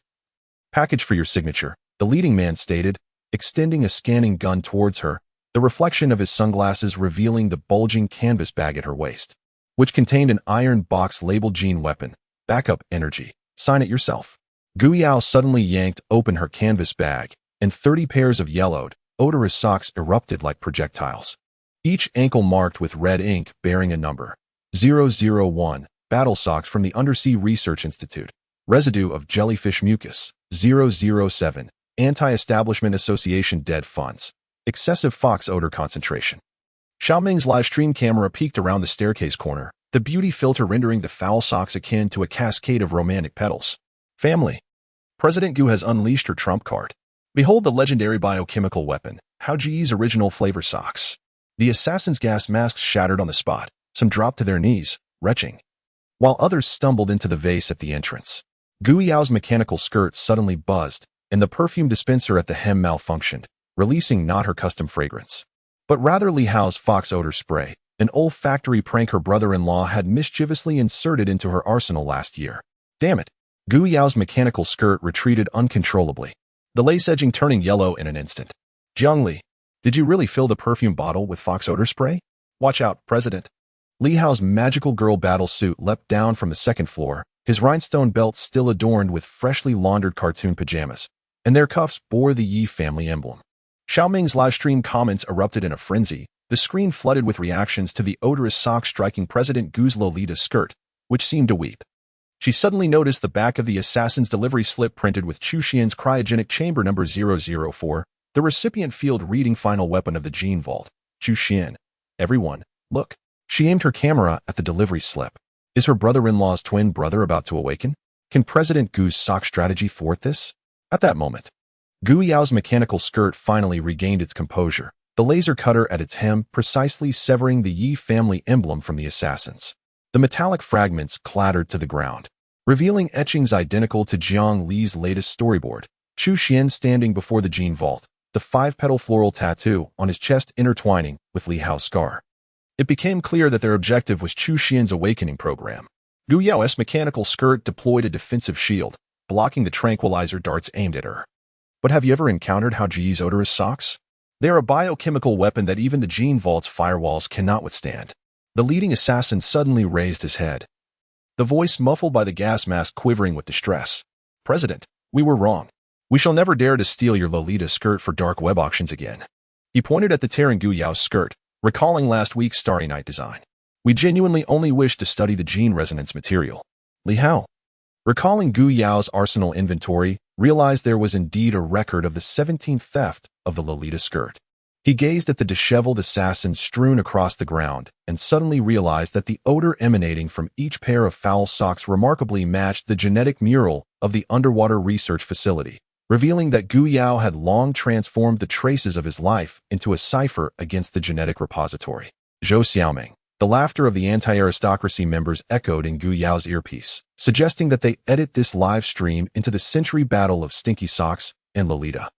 Package for your signature, the leading man stated, extending a scanning gun towards her, the reflection of his sunglasses revealing the bulging canvas bag at her waist, which contained an iron box labeled Gene Weapon, Backup Energy, sign it yourself. Gu Yao suddenly yanked open her canvas bag, and 30 pairs of yellowed, odorous socks erupted like projectiles. Each ankle marked with red ink bearing a number. 001, battle socks from the Undersea Research Institute. Residue of jellyfish mucus. 007, Anti-Establishment Association dead funds. Excessive fox odor concentration. Xiaoming's live stream camera peeked around the staircase corner, the beauty filter rendering the foul socks akin to a cascade of romantic petals. Family. President Gu has unleashed her trump card. Behold the legendary biochemical weapon, Hao Ji's original flavor socks. The assassin's gas masks shattered on the spot. Some dropped to their knees, retching, while others stumbled into the vase at the entrance. Gu Yao's mechanical skirt suddenly buzzed, and the perfume dispenser at the hem malfunctioned, releasing not her custom fragrance, but rather Li Hao's fox odor spray, an olfactory prank her brother-in-law had mischievously inserted into her arsenal last year. Damn it! Gu Yao's mechanical skirt retreated uncontrollably, the lace edging turning yellow in an instant. Jiang Li, did you really fill the perfume bottle with fox odor spray? Watch out, President. Li Hao's magical girl battle suit leapt down from the second floor, his rhinestone belt still adorned with freshly laundered cartoon pajamas, and their cuffs bore the Yi family emblem. Xiaoming's livestream comments erupted in a frenzy, the screen flooded with reactions to the odorous sock striking President Gu's Lolita skirt, which seemed to weep. She suddenly noticed the back of the assassin's delivery slip printed with Chu Xian's cryogenic chamber number 004, the recipient field reading final weapon of the Gene Vault. Chu Xian. Everyone, look. She aimed her camera at the delivery slip. Is her brother-in-law's twin brother about to awaken? Can President Gu's sock strategy thwart this? At that moment, Gu Yao's mechanical skirt finally regained its composure, the laser cutter at its hem precisely severing the Yi family emblem from the assassins. The metallic fragments clattered to the ground, revealing etchings identical to Jiang Li's latest storyboard. Chu Xian standing before the Gene Vault, the 5-petal floral tattoo on his chest intertwining with Li Hao's scar. It became clear that their objective was Chu Xian's awakening program. Gu Yao's mechanical skirt deployed a defensive shield, blocking the tranquilizer darts aimed at her. But have you ever encountered Hao Ji's odorous socks? They are a biochemical weapon that even the Gene Vault's firewalls cannot withstand. The leading assassin suddenly raised his head, the voice muffled by the gas mask quivering with distress. President, we were wrong. We shall never dare to steal your Lolita skirt for dark web auctions again. He pointed at the tear in Gu Yao's skirt, recalling last week's Starry Night design. We genuinely only wish to study the gene resonance material. Li Hao, recalling Gu Yao's arsenal inventory, realized there was indeed a record of the 17th theft of the Lolita skirt. He gazed at the disheveled assassins strewn across the ground and suddenly realized that the odor emanating from each pair of foul socks remarkably matched the genetic mural of the underwater research facility, revealing that Gu Yao had long transformed the traces of his life into a cipher against the genetic repository. Zhou Xiaoming. The laughter of the anti-aristocracy members echoed in Gu Yao's earpiece, suggesting that they edit this live stream into the century battle of Stinky Socks and Lolita,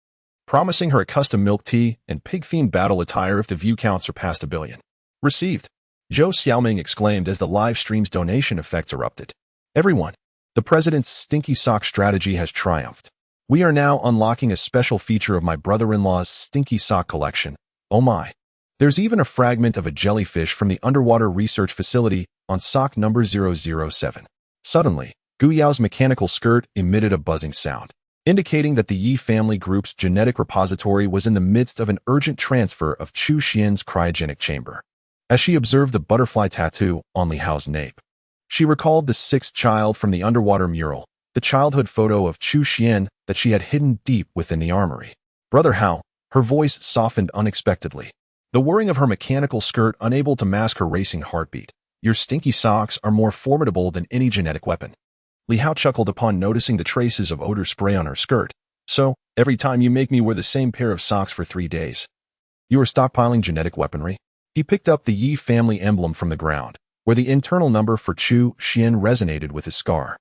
promising her a custom milk tea and pig-themed battle attire if the view count surpassed 1 billion. Received. Zhou Xiaoming exclaimed as the live stream's donation effects erupted. Everyone, the president's Stinky Sock strategy has triumphed. We are now unlocking a special feature of my brother-in-law's Stinky Sock collection. Oh my. There's even a fragment of a jellyfish from the underwater research facility on sock number 007. Suddenly, Gu Yao's mechanical skirt emitted a buzzing sound, indicating that the Yi family group's genetic repository was in the midst of an urgent transfer of Chu Xian's cryogenic chamber. As she observed the butterfly tattoo on Li Hao's nape, she recalled the 6th child from the underwater mural, the childhood photo of Chu Xian that she had hidden deep within the armory. Brother Hao, her voice softened unexpectedly, the whirring of her mechanical skirt unable to mask her racing heartbeat. Your stinky socks are more formidable than any genetic weapon. Li Hao chuckled upon noticing the traces of odor spray on her skirt. So, every time you make me wear the same pair of socks for 3 days, you are stockpiling genetic weaponry? He picked up the Yi family emblem from the ground, where the internal number for Chu Xian resonated with his scar.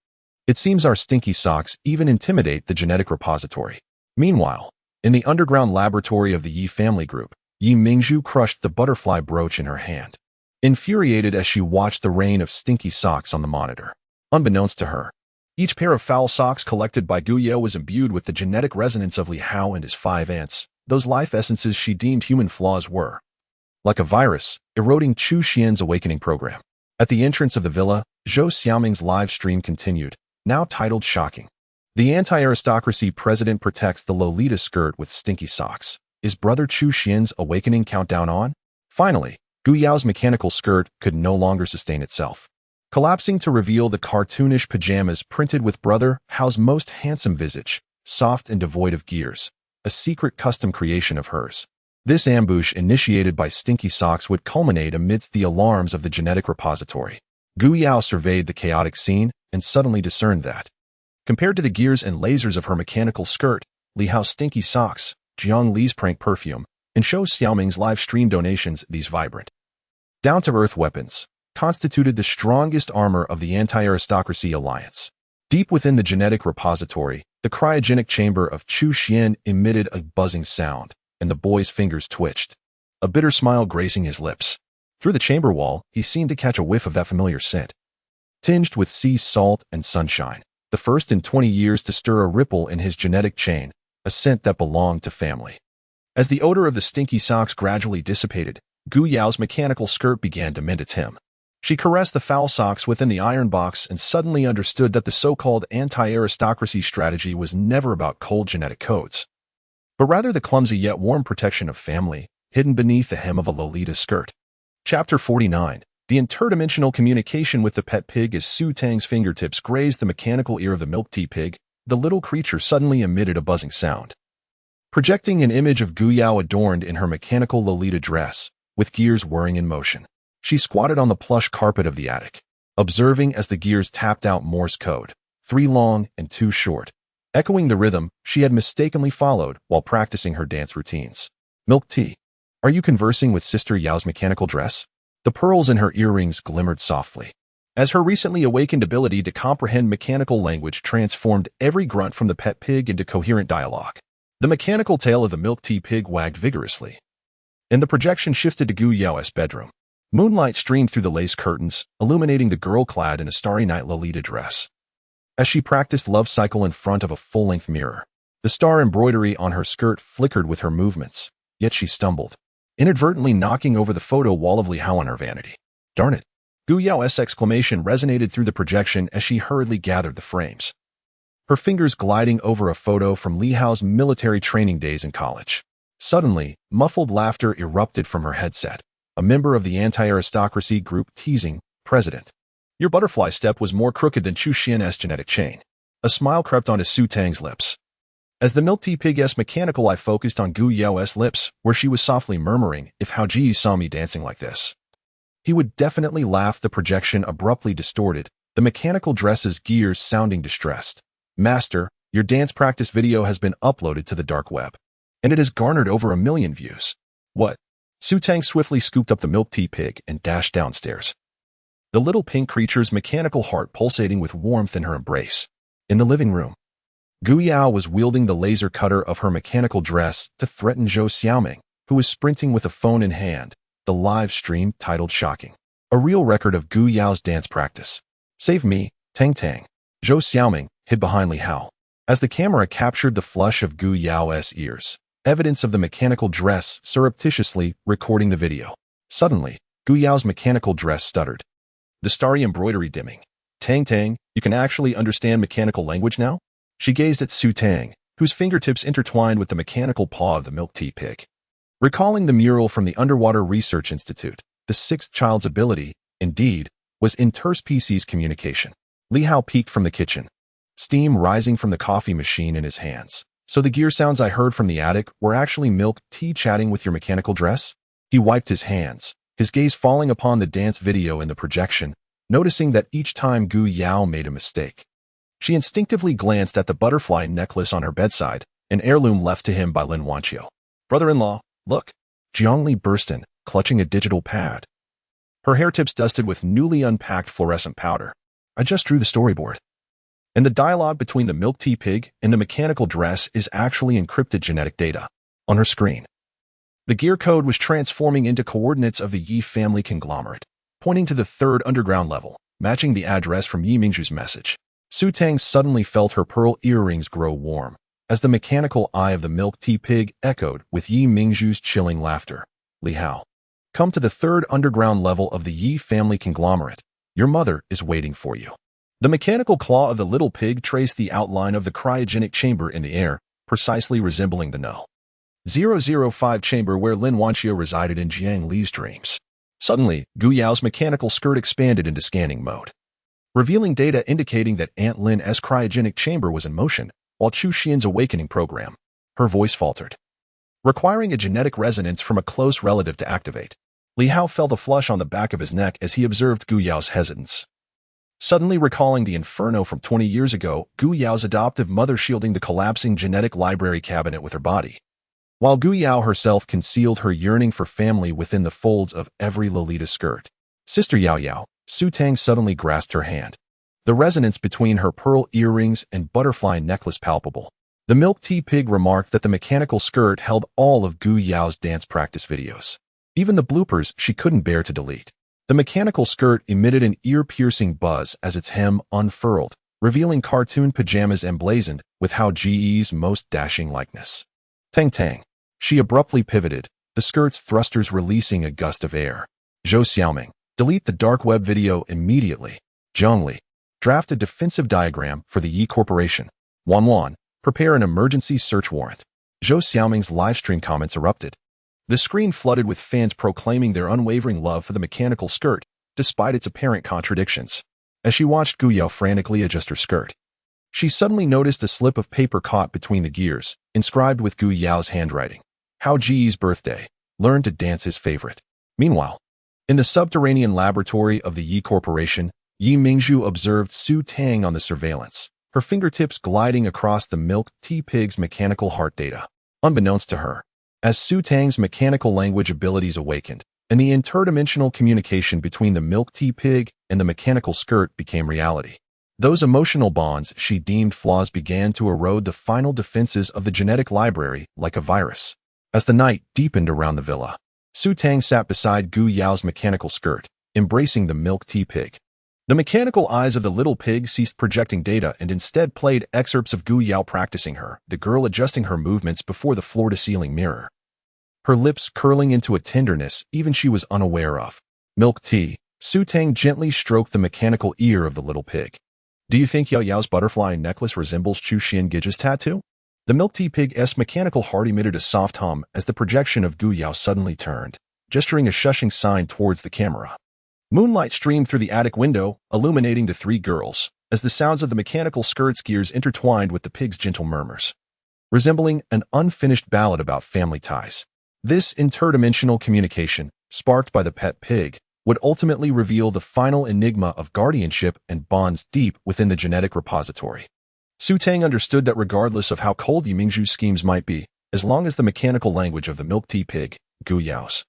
It seems our stinky socks even intimidate the genetic repository. Meanwhile, in the underground laboratory of the Yi family group, Yi Mingzhu crushed the butterfly brooch in her hand, infuriated as she watched the rain of stinky socks on the monitor. Unbeknownst to her, Each pair of foul socks collected by Gu Yao was imbued with the genetic resonance of Li Hao and his 5 aunts, those life essences she deemed human flaws were. Like a virus, eroding Chu Xian's awakening program. At the entrance of the villa, Zhou Xiaoming's live stream continued, now titled Shocking. The anti-aristocracy president protects the Lolita skirt with stinky socks. Is brother Chu Xian's awakening countdown on? Finally, Gu Yao's mechanical skirt could no longer sustain itself, collapsing to reveal the cartoonish pajamas printed with brother Hao's most handsome visage, soft and devoid of gears, a secret custom creation of hers. This ambush initiated by stinky socks would culminate amidst the alarms of the genetic repository. Gu Yao surveyed the chaotic scene and suddenly discerned that, compared to the gears and lasers of her mechanical skirt, Li Hao's stinky socks, Jiang Li's prank perfume, and Zhou Xiaoming's live stream donations, these vibrant, down-to-earth weapons, constituted the strongest armor of the anti-aristocracy alliance. Deep within the genetic repository, the cryogenic chamber of Chu Xian emitted a buzzing sound, and the boy's fingers twitched, a bitter smile gracing his lips. Through the chamber wall, he seemed to catch a whiff of that familiar scent, tinged with sea salt and sunshine, the first in 20 years to stir a ripple in his genetic chain, a scent that belonged to family. As the odor of the stinky socks gradually dissipated, Gu Yao's mechanical skirt began to mend its hem. She caressed the foul socks within the iron box and suddenly understood that the so-called anti-aristocracy strategy was never about cold genetic codes, but rather the clumsy yet warm protection of family, hidden beneath the hem of a Lolita skirt. Chapter 49. The interdimensional communication with the pet pig. As Su Tang's fingertips grazed the mechanical ear of the milk tea pig, the little creature suddenly emitted a buzzing sound, projecting an image of Gu Yao adorned in her mechanical Lolita dress, with gears whirring in motion. She squatted on the plush carpet of the attic, observing as the gears tapped out Morse code, 3 long and 2 short, echoing the rhythm she had mistakenly followed while practicing her dance routines. Milk tea. Are you conversing with Sister Yao's mechanical dress? The pearls in her earrings glimmered softly, as her recently awakened ability to comprehend mechanical language transformed every grunt from the pet pig into coherent dialogue. The mechanical tail of the milk tea pig wagged vigorously, and the projection shifted to Gu Yao's bedroom. Moonlight streamed through the lace curtains, illuminating the girl clad in a starry night Lolita dress. As she practiced love cycle in front of a full-length mirror, the star embroidery on her skirt flickered with her movements, yet she stumbled, inadvertently knocking over the photo wall of Li Hao on her vanity. Darn it! Gu Yao's exclamation resonated through the projection as she hurriedly gathered the frames, her fingers gliding over a photo from Li Hao's military training days in college. Suddenly, muffled laughter erupted from her headset, a member of the anti-aristocracy group teasing, "President, your butterfly step was more crooked than Chu Xian's genetic chain." A smile crept onto Su Tang's lips. As the milk tea pig's mechanical eye focused on Gu Yao's lips, where she was softly murmuring, "If Hao Ji saw me dancing like this, he would definitely laugh." The projection abruptly distorted, the mechanical dress's gears sounding distressed. "Master, your dance practice video has been uploaded to the dark web, and it has garnered over 1 million views." What? Su Tang swiftly scooped up the milk tea pig and dashed downstairs, the little pink creature's mechanical heart pulsating with warmth in her embrace. In the living room, Gu Yao was wielding the laser cutter of her mechanical dress to threaten Zhou Xiaoming, who was sprinting with a phone in hand, the live stream titled Shocking, a real record of Gu Yao's dance practice. "Save me, Tang Tang." Zhou Xiaoming hid behind Li Hao, as the camera captured the flush of Gu Yao's ears, evidence of the mechanical dress surreptitiously recording the video. Suddenly, Gu Yao's mechanical dress stuttered, the starry embroidery dimming. "Tang Tang, you can actually understand mechanical language now?" She gazed at Su Tang, whose fingertips intertwined with the mechanical paw of the milk tea pig. Recalling the mural from the Underwater Research Institute, the 6th child's ability, indeed, was interspecies communication. Li Hao peeked from the kitchen, steam rising from the coffee machine in his hands. "So the gear sounds I heard from the attic were actually milk tea chatting with your mechanical dress?" He wiped his hands, his gaze falling upon the dance video in the projection, noticing that each time Gu Yao made a mistake, she instinctively glanced at the butterfly necklace on her bedside, an heirloom left to him by Lin Wanqiu. "Brother-in-law, look!" Jiang Li burst in, clutching a digital pad, her hair tips dusted with newly unpacked fluorescent powder. "I just drew the storyboard, and the dialogue between the milk tea pig and the mechanical dress is actually encrypted genetic data." On her screen, the gear code was transforming into coordinates of the Yi family conglomerate, pointing to the 3rd underground level, matching the address from Yi Mingzhu's message. Su Tang suddenly felt her pearl earrings grow warm, as the mechanical eye of the milk tea pig echoed with Yi Mingzhu's chilling laughter. Li Hao, come to the third underground level of the Yi family conglomerate. Your mother is waiting for you. The mechanical claw of the little pig traced the outline of the cryogenic chamber in the air, precisely resembling the No. 005 chamber where Lin Wanqiu resided in Jiang Li's dreams. Suddenly, Gu Yao's mechanical skirt expanded into scanning mode, revealing data indicating that Aunt Lin's cryogenic chamber was in motion, while Chu Xian's awakening program. Her voice faltered, requiring a genetic resonance from a close relative to activate. Li Hao felt a flush on the back of his neck as he observed Gu Yao's hesitance. Suddenly recalling the inferno from 20 years ago, Gu Yao's adoptive mother shielding the collapsing genetic library cabinet with her body, while Gu Yao herself concealed her yearning for family within the folds of every Lolita skirt. Sister Yao Yao, Su Tang suddenly grasped her hand, the resonance between her pearl earrings and butterfly necklace palpable. The milk tea pig remarked that the mechanical skirt held all of Gu Yao's dance practice videos, even the bloopers she couldn't bear to delete. The mechanical skirt emitted an ear-piercing buzz as its hem unfurled, revealing cartoon pajamas emblazoned with Hao Ji's most dashing likeness. Tang Tang. She abruptly pivoted, the skirt's thrusters releasing a gust of air. Zhou Xiaoming. Delete the dark web video immediately. Zhongli. Draft a defensive diagram for the Yi Corporation. Wan Wan. Prepare an emergency search warrant. Zhou Xiaoming's livestream comments erupted. The screen flooded with fans proclaiming their unwavering love for the mechanical skirt, despite its apparent contradictions. As she watched Gu Yao frantically adjust her skirt, she suddenly noticed a slip of paper caught between the gears, inscribed with Gu Yao's handwriting. Hao Ji's birthday. Learn to dance his favorite. Meanwhile, in the subterranean laboratory of the Yi Corporation, Yi Mingzhu observed Su Tang on the surveillance, her fingertips gliding across the milk tea pig's mechanical heart data. Unbeknownst to her, as Su Tang's mechanical language abilities awakened, and the interdimensional communication between the milk tea pig and the mechanical skirt became reality, those emotional bonds she deemed flaws began to erode the final defenses of the genetic library like a virus. As the night deepened around the villa, Su Tang sat beside Gu Yao's mechanical skirt, embracing the milk tea pig. The mechanical eyes of the little pig ceased projecting data and instead played excerpts of Gu Yao practicing her, the girl adjusting her movements before the floor-to-ceiling mirror, her lips curling into a tenderness even she was unaware of. Milk tea. Su Tang gently stroked the mechanical ear of the little pig. Do you think Yao Yao's butterfly necklace resembles Chu Xiangi's tattoo? The milk tea pig's mechanical heart emitted a soft hum as the projection of Gu Yao suddenly turned, gesturing a shushing sign towards the camera. Moonlight streamed through the attic window, illuminating the three girls, as the sounds of the mechanical skirt's gears intertwined with the pig's gentle murmurs, resembling an unfinished ballad about family ties. This interdimensional communication, sparked by the pet pig, would ultimately reveal the final enigma of guardianship and bonds deep within the genetic repository. Su Tang understood that regardless of how cold Yi Mingzhu's schemes might be, as long as the mechanical language of the milk tea pig, Gu Yao's,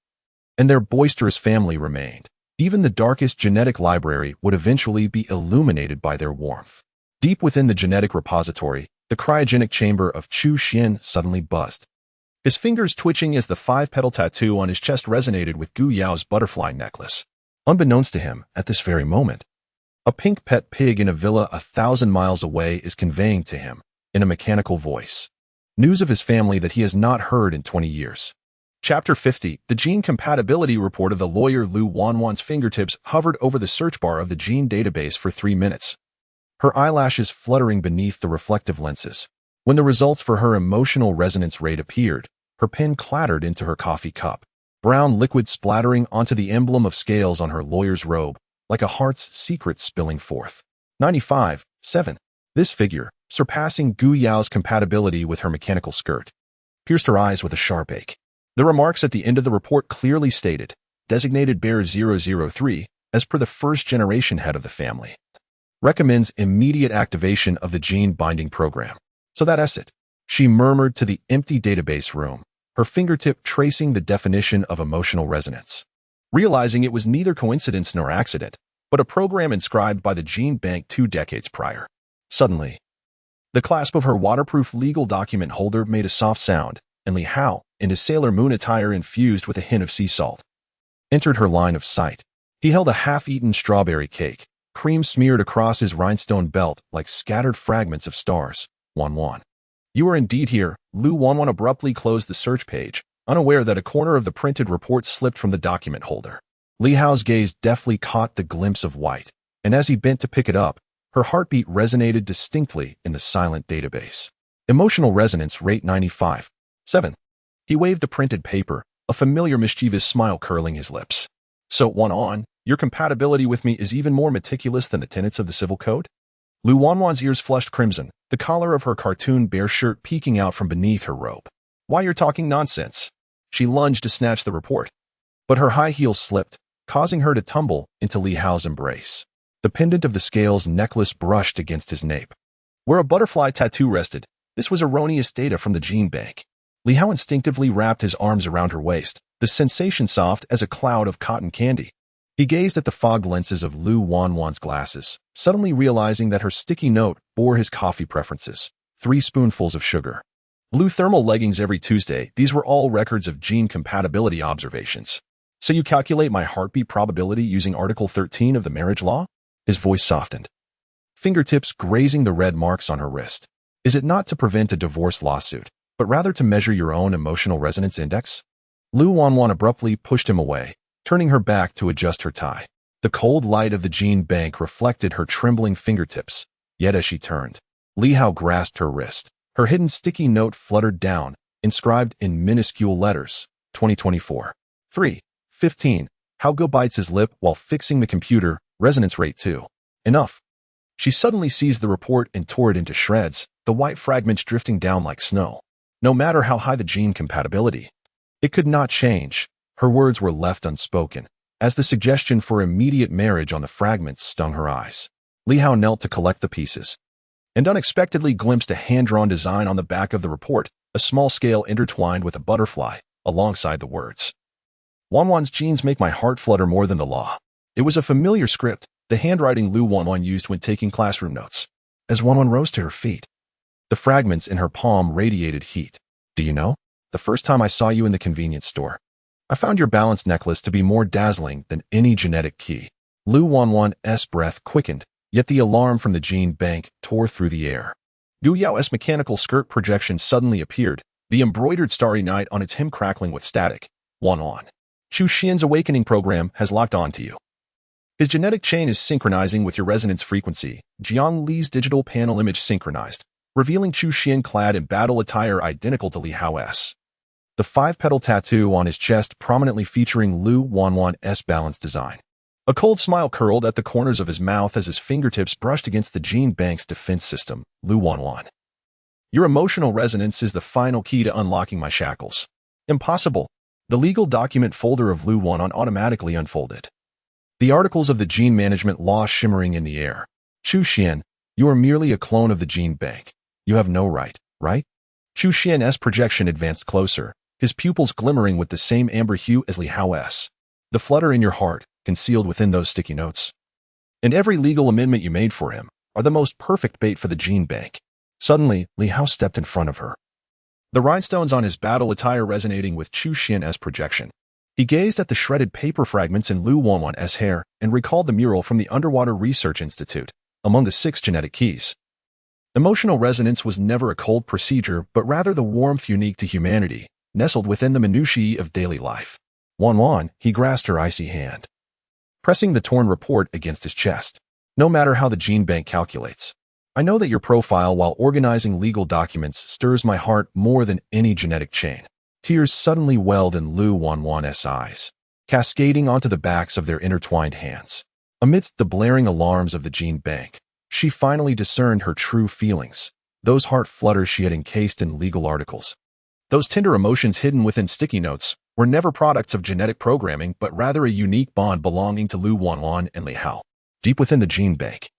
and their boisterous family remained, even the darkest genetic library would eventually be illuminated by their warmth. Deep within the genetic repository, the cryogenic chamber of Chu Xian suddenly buzzed, his fingers twitching as the 5-petal tattoo on his chest resonated with Gu Yao's butterfly necklace. Unbeknownst to him, at this very moment, a pink pet pig in a villa 1,000 miles away is conveying to him, in a mechanical voice, news of his family that he has not heard in 20 years. Chapter 50. The Gene Compatibility Report of the lawyer Lu Wanwan's fingertips hovered over the search bar of the gene database for 3 minutes, her eyelashes fluttering beneath the reflective lenses. When the results for her emotional resonance rate appeared, her pen clattered into her coffee cup, brown liquid splattering onto the emblem of scales on her lawyer's robe, like a heart's secret spilling forth. 95.7. This figure, surpassing Gu Yao's compatibility with her mechanical skirt, pierced her eyes with a sharp ache. The remarks at the end of the report clearly stated, designated bearer 003, as per the first-generation head of the family, recommends immediate activation of the gene binding program. So that's it, she murmured to the empty database room, her fingertip tracing the definition of emotional resonance, realizing it was neither coincidence nor accident, but a program inscribed by the gene bank 2 decades prior. Suddenly, the clasp of her waterproof legal document holder made a soft sound, and Li Hao, in his Sailor Moon attire infused with a hint of sea salt, entered her line of sight. He held a half-eaten strawberry cake, cream smeared across his rhinestone belt like scattered fragments of stars. Wanwan. You are indeed here. Lu Wanwan abruptly closed the search page, unaware that a corner of the printed report slipped from the document holder. Li Hao's gaze deftly caught the glimpse of white, and as he bent to pick it up, her heartbeat resonated distinctly in the silent database. Emotional resonance rate 95. 7. He waved the printed paper, a familiar mischievous smile curling his lips. So, Wanwan, your compatibility with me is even more meticulous than the tenets of the Civil Code? Lu Wanwan's ears flushed crimson, the collar of her cartoon bear shirt peeking out from beneath her robe. Why, you're talking nonsense. She lunged to snatch the report, but her high heels slipped, causing her to tumble into Li Hao's embrace. The pendant of the scales necklace brushed against his nape. Where a butterfly tattoo rested, this was erroneous data from the gene bank. Li Hao instinctively wrapped his arms around her waist, the sensation soft as a cloud of cotton candy. He gazed at the fog lenses of Lu Wanwan's glasses, suddenly realizing that her sticky note bore his coffee preferences. 3 spoonfuls of sugar. Blue thermal leggings every Tuesday. These were all records of gene compatibility observations. So you calculate my heartbeat probability using Article 13 of the marriage law? His voice softened, fingertips grazing the red marks on her wrist. Is it not to prevent a divorce lawsuit, but rather to measure your own emotional resonance index? Lu Wanwan abruptly pushed him away, turning her back to adjust her tie. The cold light of the gene bank reflected her trembling fingertips, yet as she turned, Li Hao grasped her wrist. Her hidden sticky note fluttered down, inscribed in minuscule letters, 2024. 3. 15. Hao Ge bites his lip while fixing the computer, resonance rate 2. Enough. She suddenly seized the report and tore it into shreds, the white fragments drifting down like snow. No matter how high the gene compatibility, it could not change. Her words were left unspoken, as the suggestion for immediate marriage on the fragments stung her eyes. Li Hao knelt to collect the pieces, and unexpectedly glimpsed a hand-drawn design on the back of the report, a small scale intertwined with a butterfly, alongside the words. Wanwan's genes make my heart flutter more than the law. It was a familiar script, the handwriting Lu Wanwan used when taking classroom notes. As Wanwan rose to her feet, the fragments in her palm radiated heat. Do you know? The first time I saw you in the convenience store, I found your balance necklace to be more dazzling than any genetic key. Lu Wanwan's breath quickened, yet the alarm from the gene bank tore through the air. Du Yao's mechanical skirt projection suddenly appeared, the embroidered starry night on its hem crackling with static. Wanwan. Chu Xian's awakening program has locked on to you. His genetic chain is synchronizing with your resonance frequency. Jiang Li's digital panel image synchronized, revealing Chu Xian clad in battle attire identical to Li Hao's. The 5-petal tattoo on his chest prominently featuring Lu Wanwan's balance design. A cold smile curled at the corners of his mouth as his fingertips brushed against the gene bank's defense system. Lu Wanwan. Your emotional resonance is the final key to unlocking my shackles. Impossible. The legal document folder of Lu Wanwan automatically unfolded. The articles of the gene management law shimmering in the air. Chu Xian, you are merely a clone of the gene bank. You have no right, right? Chu Xian's projection advanced closer, his pupils glimmering with the same amber hue as Li Hao's. The flutter in your heart, concealed within those sticky notes. And every legal amendment you made for him are the most perfect bait for the gene bank. Suddenly, Li Hao stepped in front of her, the rhinestones on his battle attire resonating with Chu Xian's projection. He gazed at the shredded paper fragments in Lu Wanwan's hair and recalled the mural from the Underwater Research Institute, among the 6 genetic keys. Emotional resonance was never a cold procedure, but rather the warmth unique to humanity, nestled within the minutiae of daily life. Wanwan, he grasped her icy hand, pressing the torn report against his chest. No matter how the gene bank calculates, I know that your profile while organizing legal documents stirs my heart more than any genetic chain. Tears suddenly welled in Lu Wanwan's eyes, cascading onto the backs of their intertwined hands. Amidst the blaring alarms of the gene bank, she finally discerned her true feelings, those heart flutters she had encased in legal articles. Those tender emotions hidden within sticky notes were never products of genetic programming, but rather a unique bond belonging to Lu Wanwan and Li Hao. Deep within the gene bank,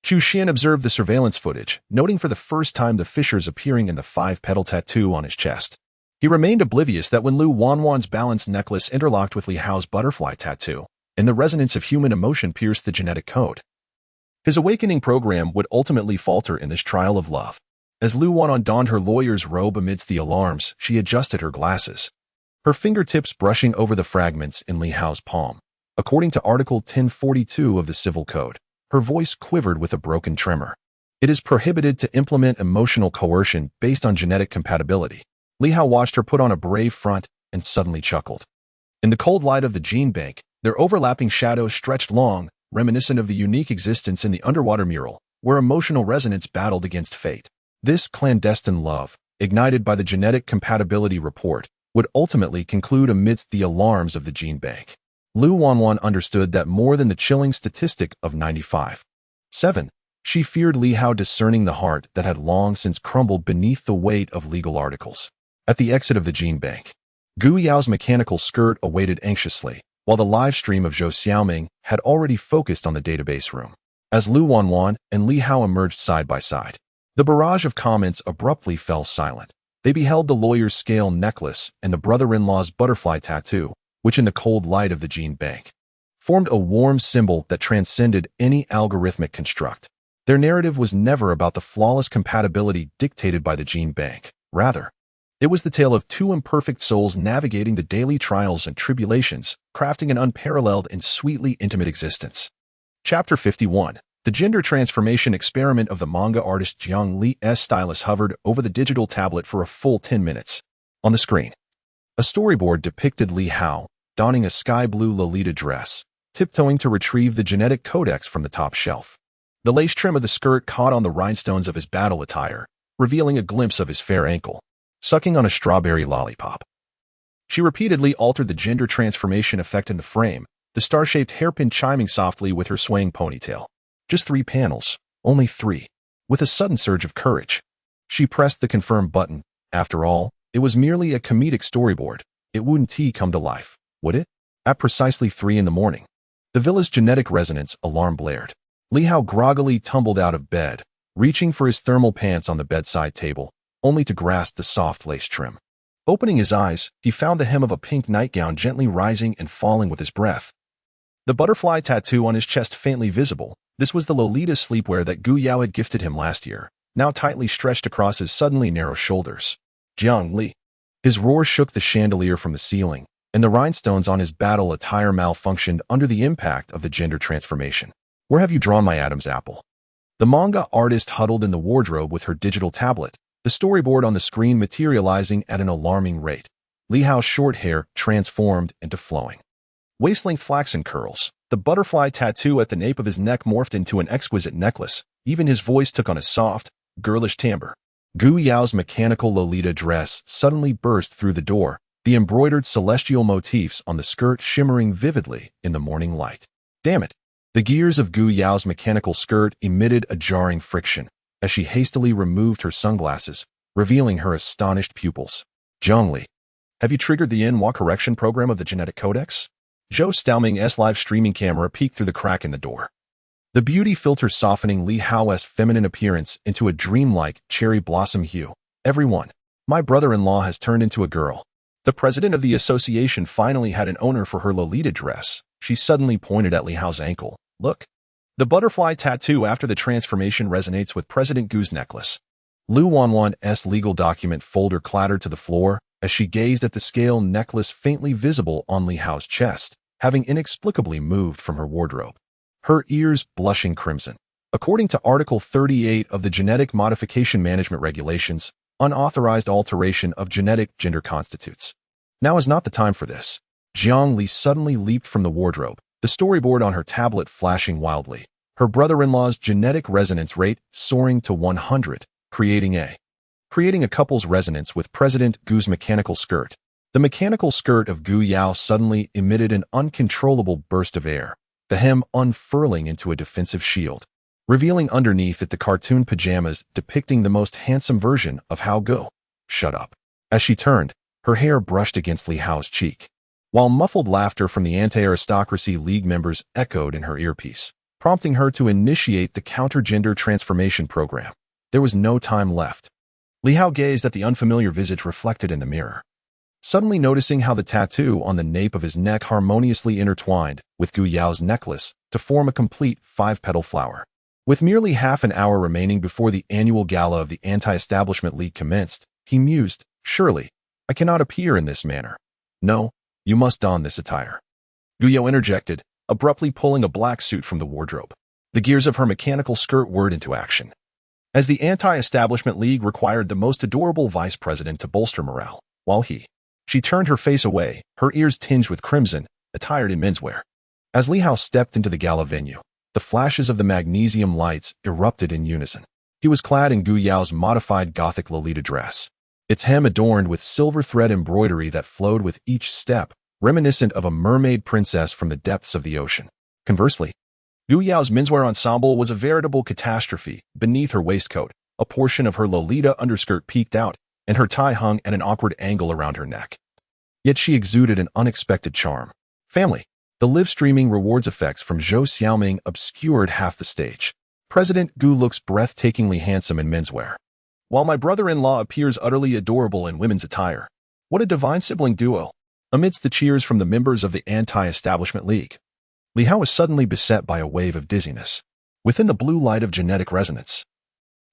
Chu Xian observed the surveillance footage, noting for the first time the fissures appearing in the 5-petal tattoo on his chest. He remained oblivious that when Lu Wanwan's balance necklace interlocked with Li Hao's butterfly tattoo, and the resonance of human emotion pierced the genetic code, his awakening program would ultimately falter in this trial of love. As Lu Wanwan donned her lawyer's robe amidst the alarms, she adjusted her glasses, her fingertips brushing over the fragments in Li Hao's palm. According to Article 1042 of the Civil Code, Her voice quivered with a broken tremor. It is prohibited to implement emotional coercion based on genetic compatibility. Li Hao watched her put on a brave front and suddenly chuckled. In the cold light of the gene bank, their overlapping shadows stretched long, reminiscent of the unique existence in the underwater mural, where emotional resonance battled against fate. This clandestine love, ignited by the genetic compatibility report, would ultimately conclude amidst the alarms of the gene bank. Lu Wanwan understood that more than the chilling statistic of 95.7, she feared Li Hao discerning the heart that had long since crumbled beneath the weight of legal articles. At the exit of the gene bank, Gu Yao's mechanical skirt awaited anxiously, while the live stream of Zhou Xiaoming had already focused on the database room. As Lu Wanwan and Li Hao emerged side by side, the barrage of comments abruptly fell silent. They beheld the lawyer's scale necklace and the brother-in-law's butterfly tattoo, which in the cold light of the gene bank formed a warm symbol that transcended any algorithmic construct. Their narrative was never about the flawless compatibility dictated by the gene bank. Rather, it was the tale of two imperfect souls navigating the daily trials and tribulations, crafting an unparalleled and sweetly intimate existence. Chapter 51. The gender transformation experiment of the manga artist Jiang Li's stylus hovered over the digital tablet for a full 10 minutes. On the screen, a storyboard depicted Li Hao, donning a sky-blue Lolita dress, tiptoeing to retrieve the genetic codex from the top shelf. The lace trim of the skirt caught on the rhinestones of his battle attire, revealing a glimpse of his fair ankle, sucking on a strawberry lollipop. She repeatedly altered the gender transformation effect in the frame, the star-shaped hairpin chiming softly with her swaying ponytail. Just 3 panels, only 3. With a sudden surge of courage, she pressed the confirm button. After all, it was merely a comedic storyboard. It wouldn't come to life, would it? At precisely 3 in the morning, the villa's genetic resonance alarm blared. Li Hao groggily tumbled out of bed, reaching for his thermal pants on the bedside table, only to grasp the soft lace trim. Opening his eyes, he found the hem of a pink nightgown gently rising and falling with his breath. The butterfly tattoo on his chest faintly visible, this was the Lolita sleepwear that Gu Yao had gifted him last year, now tightly stretched across his suddenly narrow shoulders. Jiang Li. His roar shook the chandelier from the ceiling, and the rhinestones on his battle attire malfunctioned under the impact of the gender transformation. Where have you drawn my Adam's apple? The manga artist huddled in the wardrobe with her digital tablet, the storyboard on the screen materializing at an alarming rate. Li Hao's short hair transformed into flowing waist-length flaxen curls. The butterfly tattoo at the nape of his neck morphed into an exquisite necklace. Even his voice took on a soft, girlish timbre. Gu Yao's mechanical Lolita dress suddenly burst through the door, the embroidered celestial motifs on the skirt shimmering vividly in the morning light. Damn it! The gears of Gu Yao's mechanical skirt emitted a jarring friction as she hastily removed her sunglasses, revealing her astonished pupils. Jiang Li, have you triggered the Enhua correction program of the genetic codex? Zhou Xiaoming's live streaming camera peeked through the crack in the door. The beauty filter softening Li Hao's feminine appearance into a dreamlike cherry blossom hue. Everyone, my brother-in-law has turned into a girl. The president of the association finally had an owner for her Lolita dress. She suddenly pointed at Li Hao's ankle. Look. The butterfly tattoo after the transformation resonates with President Gu's necklace. Lu Wanwan's legal document folder clattered to the floor as she gazed at the scale necklace faintly visible on Li Hao's chest, having inexplicably moved from her wardrobe. Her ears blushing crimson. According to Article 38 of the Genetic Modification Management Regulations, unauthorized alteration of genetic gender constitutes. Now is not the time for this. Jiang Li suddenly leaped from the wardrobe, the storyboard on her tablet flashing wildly. Her brother-in-law's genetic resonance rate soaring to 100, creating a couple's resonance with President Gu's mechanical skirt. The mechanical skirt of Gu Yao suddenly emitted an uncontrollable burst of air, the hem unfurling into a defensive shield, revealing underneath it the cartoon pajamas depicting the most handsome version of Hao Gu. Shut up. As she turned, her hair brushed against Li Hao's cheek, while muffled laughter from the Anti-Aristocracy League members echoed in her earpiece, prompting her to initiate the counter-gender transformation program. There was no time left. Li Hao gazed at the unfamiliar visage reflected in the mirror, suddenly noticing how the tattoo on the nape of his neck harmoniously intertwined with Gu Yao's necklace to form a complete 5-petal flower. With merely half an hour remaining before the annual gala of the Anti-Establishment League commenced, he mused, surely, I cannot appear in this manner. No, you must don this attire. Gu Yao interjected, abruptly pulling a black suit from the wardrobe. the gears of her mechanical skirt whirred into action. As the Anti-Establishment League required the most adorable vice president to bolster morale, while she turned her face away, her ears tinged with crimson, attired in menswear. As Li Hao stepped into the gala venue, the flashes of the magnesium lights erupted in unison. He was clad in Gu Yao's modified Gothic Lolita dress, its hem adorned with silver thread embroidery that flowed with each step, reminiscent of a mermaid princess from the depths of the ocean. Conversely, Gu Yao's menswear ensemble was a veritable catastrophe. Beneath her waistcoat, a portion of her Lolita underskirt peeked out, and her tie hung at an awkward angle around her neck. Yet she exuded an unexpected charm. Family. The live-streaming rewards effects from Zhou Xiaoming obscured half the stage. President Gu looks breathtakingly handsome in menswear, while my brother-in-law appears utterly adorable in women's attire. What a divine sibling duo! Amidst the cheers from the members of the Anti-Establishment League, Li Hao was suddenly beset by a wave of dizziness. Within the blue light of genetic resonance,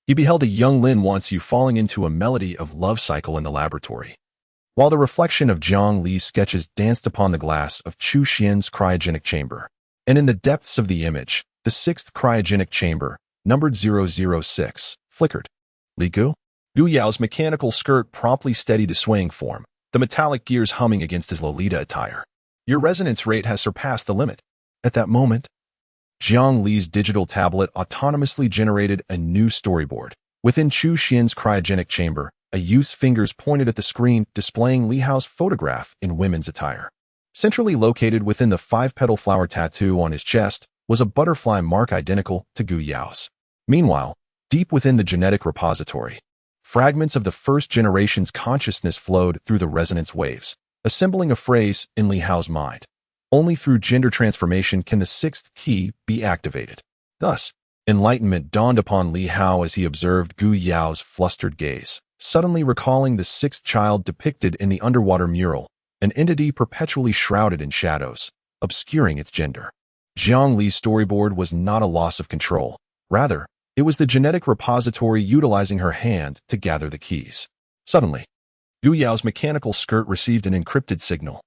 he beheld a young Lin Wanxiu falling into a melody of love cycle in the laboratory, while the reflection of Jiang Li's sketches danced upon the glass of Chu Xian's cryogenic chamber. And in the depths of the image, the sixth cryogenic chamber, numbered 006, flickered. Li Gu? Gu Yao's mechanical skirt promptly steadied a swaying form, the metallic gears humming against his Lolita attire. Your resonance rate has surpassed the limit. At that moment, Jiang Li's digital tablet autonomously generated a new storyboard. Within Chu Xian's cryogenic chamber, a youth's fingers pointed at the screen, displaying Li Hao's photograph in women's attire. Centrally located within the 5-petal flower tattoo on his chest was a butterfly mark identical to Gu Yao's. Meanwhile, deep within the genetic repository, fragments of the first generation's consciousness flowed through the resonance waves, assembling a phrase in Li Hao's mind. Only through gender transformation can the sixth key be activated. Thus, enlightenment dawned upon Li Hao as he observed Gu Yao's flustered gaze, suddenly recalling the sixth child depicted in the underwater mural, an entity perpetually shrouded in shadows, obscuring its gender. Jiang Li's storyboard was not a loss of control. Rather, it was the genetic repository utilizing her hand to gather the keys. Suddenly, Gu Yao's mechanical skirt received an encrypted signal.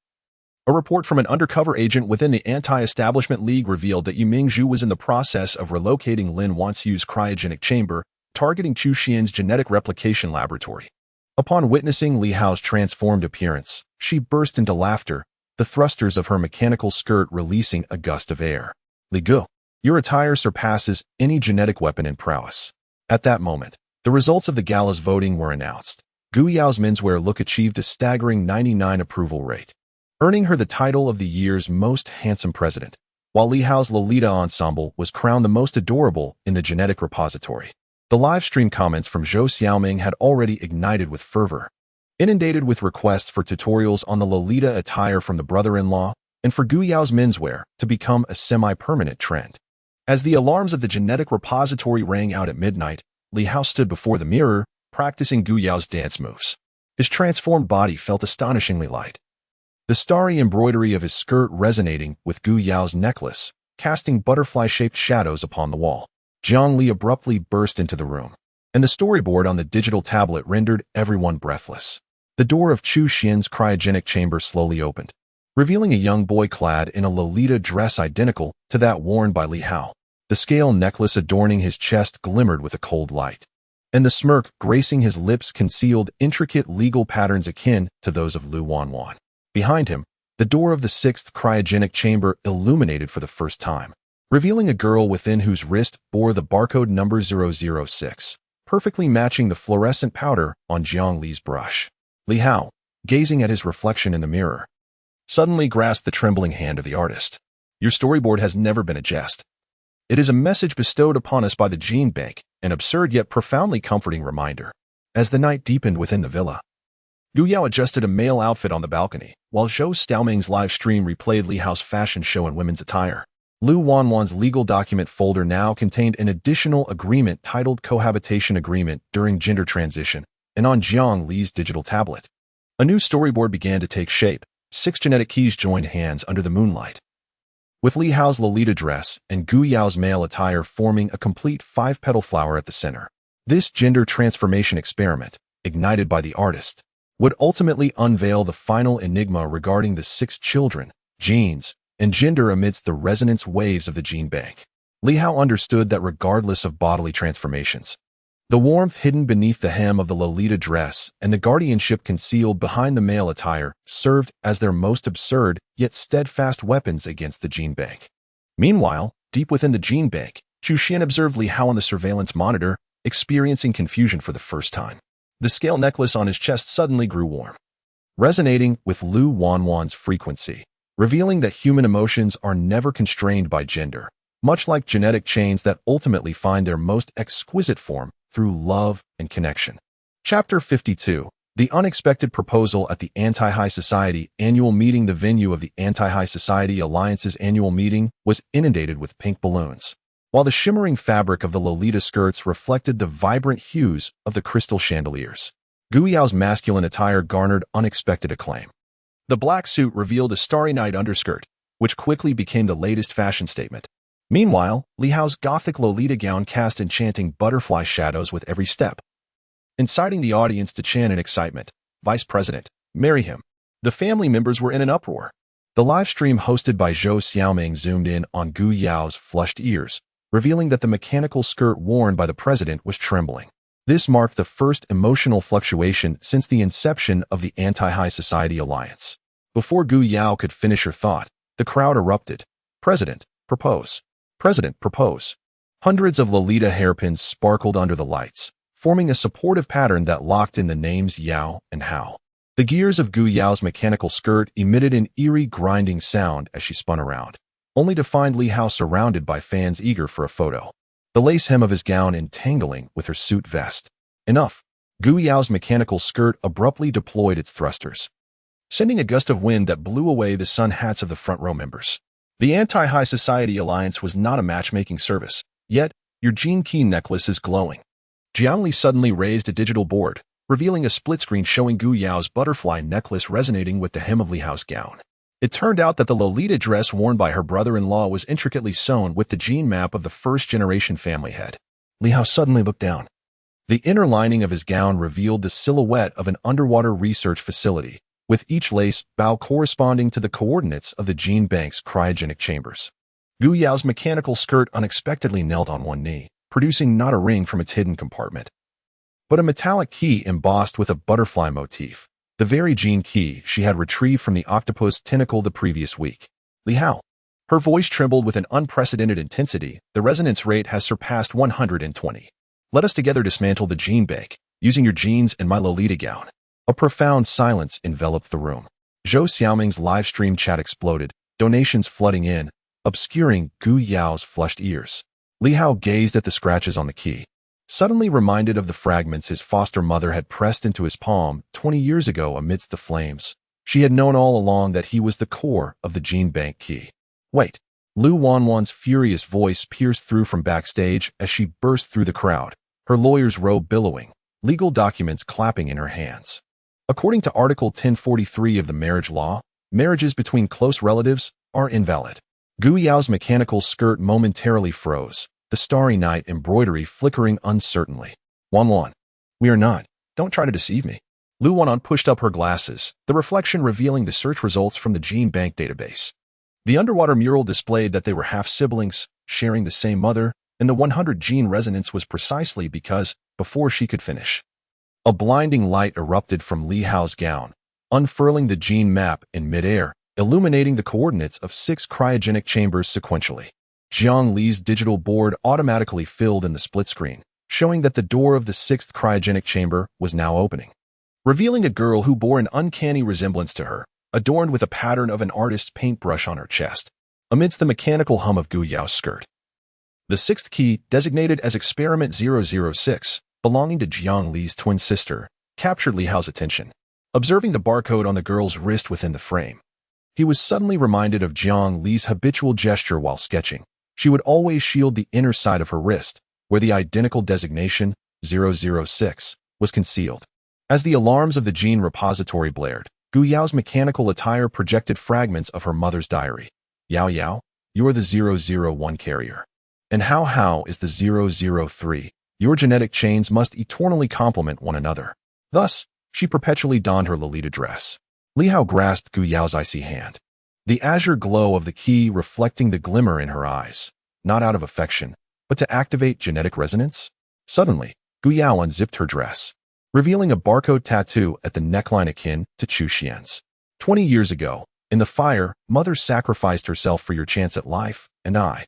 A report from an undercover agent within the Anti-Establishment League revealed that Yiming Zhu was in the process of relocating Lin Wanxiu's cryogenic chamber, targeting Chu Xian's genetic replication laboratory. Upon witnessing Li Hao's transformed appearance, she burst into laughter, the thrusters of her mechanical skirt releasing a gust of air. Li Gu, your attire surpasses any genetic weapon in prowess. At that moment, the results of the gala's voting were announced. Gu Yao's menswear look achieved a staggering 99% approval rate, earning her the title of the year's most handsome president, while Li Hao's Lolita ensemble was crowned the most adorable in the genetic repository. The live stream comments from Zhou Xiaoming had already ignited with fervor, inundated with requests for tutorials on the Lolita attire from the brother-in-law and for Gu Yao's menswear to become a semi-permanent trend. As the alarms of the genetic repository rang out at midnight, Li Hao stood before the mirror, practicing Gu Yao's dance moves. His transformed body felt astonishingly light, the starry embroidery of his skirt resonating with Gu Yao's necklace, casting butterfly-shaped shadows upon the wall. Jiang Li abruptly burst into the room, and the storyboard on the digital tablet rendered everyone breathless. The door of Chu Xian's cryogenic chamber slowly opened, revealing a young boy clad in a Lolita dress identical to that worn by Li Hao. The scale necklace adorning his chest glimmered with a cold light, and the smirk gracing his lips concealed intricate legal patterns akin to those of Lu Wanwan. Behind him, the door of the sixth cryogenic chamber illuminated for the first time, revealing a girl within whose wrist bore the barcode number 006, perfectly matching the fluorescent powder on Jiang Li's brush. Li Hao, gazing at his reflection in the mirror, suddenly grasped the trembling hand of the artist. Your storyboard has never been a jest. It is a message bestowed upon us by the Gene Bank, an absurd yet profoundly comforting reminder. As the night deepened within the villa, Gu Yao adjusted a male outfit on the balcony, while Zhou Xiaoming's live stream replayed Li Hao's fashion show in women's attire. Lu Wanwan's legal document folder now contained an additional agreement titled Cohabitation Agreement during Gender Transition, and on Jiang Li's digital tablet, a new storyboard began to take shape. 6 genetic keys joined hands under the moonlight, with Li Hao's Lolita dress and Gu Yao's male attire forming a complete 5-petal flower at the center. This gender transformation experiment, ignited by the artist, would ultimately unveil the final enigma regarding the 6 children, genes, and gender amidst the resonance waves of the Gene Bank. Li Hao understood that regardless of bodily transformations, the warmth hidden beneath the hem of the Lolita dress and the guardianship concealed behind the male attire served as their most absurd yet steadfast weapons against the gene bank. Meanwhile, deep within the gene bank, Chu Xian observed Li Hao on the surveillance monitor, experiencing confusion for the first time. The scale necklace on his chest suddenly grew warm, resonating with Lu Wanwan's frequency, revealing that human emotions are never constrained by gender, much like genetic chains that ultimately find their most exquisite form through love and connection. Chapter 52. The Unexpected Proposal at the Anti-High Society Annual Meeting. The venue of the Anti-High Society Alliance's annual meeting was inundated with pink balloons, while the shimmering fabric of the Lolita skirts reflected the vibrant hues of the crystal chandeliers. Gu Yao's masculine attire garnered unexpected acclaim. The black suit revealed a starry night underskirt, which quickly became the latest fashion statement. Meanwhile, Li Hao's gothic Lolita gown cast enchanting butterfly shadows with every step, inciting the audience to chant in excitement, "Vice President, marry him." The family members were in an uproar. The live stream hosted by Zhou Xiaoming zoomed in on Gu Yao's flushed ears, revealing that the mechanical skirt worn by the president was trembling. This marked the first emotional fluctuation since the inception of the Anti-High Society Alliance. Before Gu Yao could finish her thought, the crowd erupted. "President, propose. President, propose." Hundreds of Lolita hairpins sparkled under the lights, forming a supportive pattern that locked in the names Yao and Hao. The gears of Gu Yao's mechanical skirt emitted an eerie grinding sound as she spun around, only to find Li Hao surrounded by fans eager for a photo, the lace hem of his gown entangling with her suit vest. Enough. Gu Yao's mechanical skirt abruptly deployed its thrusters, sending a gust of wind that blew away the sun hats of the front row members. The Anti-High Society Alliance was not a matchmaking service, yet your gene key necklace is glowing. Jiang Li suddenly raised a digital board, revealing a split screen showing Gu Yao's butterfly necklace resonating with the hem of Li Hao's gown. It turned out that the Lolita dress worn by her brother-in-law was intricately sewn with the gene map of the first-generation family head. Li Hao suddenly looked down. The inner lining of his gown revealed the silhouette of an underwater research facility, with each lace bow corresponding to the coordinates of the gene bank's cryogenic chambers. Gu Yao's mechanical skirt unexpectedly knelt on one knee, producing not a ring from its hidden compartment, but a metallic key embossed with a butterfly motif, the very gene key she had retrieved from the octopus tentacle the previous week. "Li Hao." Her voice trembled with an unprecedented intensity. "The resonance rate has surpassed 120. Let us together dismantle the gene bank, using your genes and my Lolita gown." A profound silence enveloped the room. Zhou Xiaoming's live stream chat exploded, donations flooding in, obscuring Gu Yao's flushed ears. Li Hao gazed at the scratches on the key, suddenly reminded of the fragments his foster mother had pressed into his palm 20 years ago amidst the flames. She had known all along that he was the core of the gene bank key. "Wait." Lu Wanwan's furious voice pierced through from backstage as she burst through the crowd, her lawyer's robe billowing, legal documents clapping in her hands. According to Article 1043 of the marriage law, marriages between close relatives are invalid. Gu Yao's mechanical skirt momentarily froze, the starry night embroidery flickering uncertainly. "Wanwan, we are not. Don't try to deceive me." Lu Wanwan pushed up her glasses, the reflection revealing the search results from the gene bank database. The underwater mural displayed that they were half-siblings, sharing the same mother, and the 100 gene resonance was precisely because, before she could finish, a blinding light erupted from Li Hao's gown, unfurling the gene map in midair, illuminating the coordinates of 6 cryogenic chambers sequentially. Jiang Li's digital board automatically filled in the split screen, showing that the door of the 6th cryogenic chamber was now opening, revealing a girl who bore an uncanny resemblance to her, adorned with a pattern of an artist's paintbrush on her chest, amidst the mechanical hum of Gu Yao's skirt. The 6th key, designated as Experiment 006, belonging to Jiang Li's twin sister, captured Li Hao's attention. Observing the barcode on the girl's wrist within the frame, he was suddenly reminded of Jiang Li's habitual gesture while sketching. She would always shield the inner side of her wrist, where the identical designation, 006, was concealed. As the alarms of the gene repository blared, Gu Yao's mechanical attire projected fragments of her mother's diary. "Yao Yao, you're the 001 carrier. And Hao is the 003. Your genetic chains must eternally complement one another." Thus, she perpetually donned her Lolita dress. Li Hao grasped Gu Yao's icy hand, the azure glow of the key reflecting the glimmer in her eyes. not out of affection, but to activate genetic resonance? Suddenly, Gu Yao unzipped her dress, revealing a barcode tattoo at the neckline akin to Chu Xian's. 20 years ago, in the fire, Mother sacrificed herself for your chance at life, and I.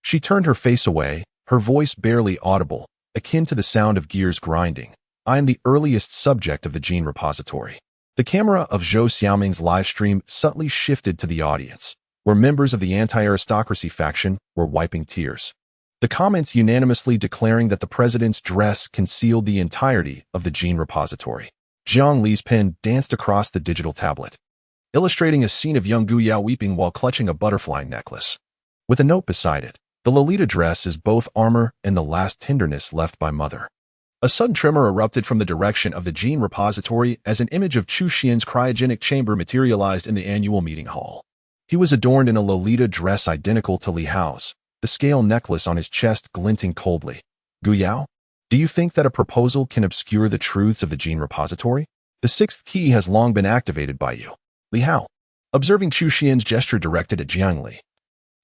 She turned her face away, her voice barely audible, akin to the sound of gears grinding. I am the earliest subject of the gene repository. The camera of Zhou Xiaoming's live stream subtly shifted to the audience, where members of the anti-aristocracy faction were wiping tears. The comments unanimously declaring that the president's dress concealed the entirety of the gene repository. Jiang Li's pen danced across the digital tablet, illustrating a scene of young Gu Yao weeping while clutching a butterfly necklace. With a note beside it, the Lolita dress is both armor and the last tenderness left by Mother. A sudden tremor erupted from the direction of the gene repository as an image of Chu Xian's cryogenic chamber materialized in the annual meeting hall. He was adorned in a Lolita dress identical to Li Hao's, the scale necklace on his chest glinting coldly. Gu Yao, do you think that a proposal can obscure the truths of the gene repository? The sixth key has long been activated by you. Li Hao, observing Chu Xian's gesture directed at Jiang Li,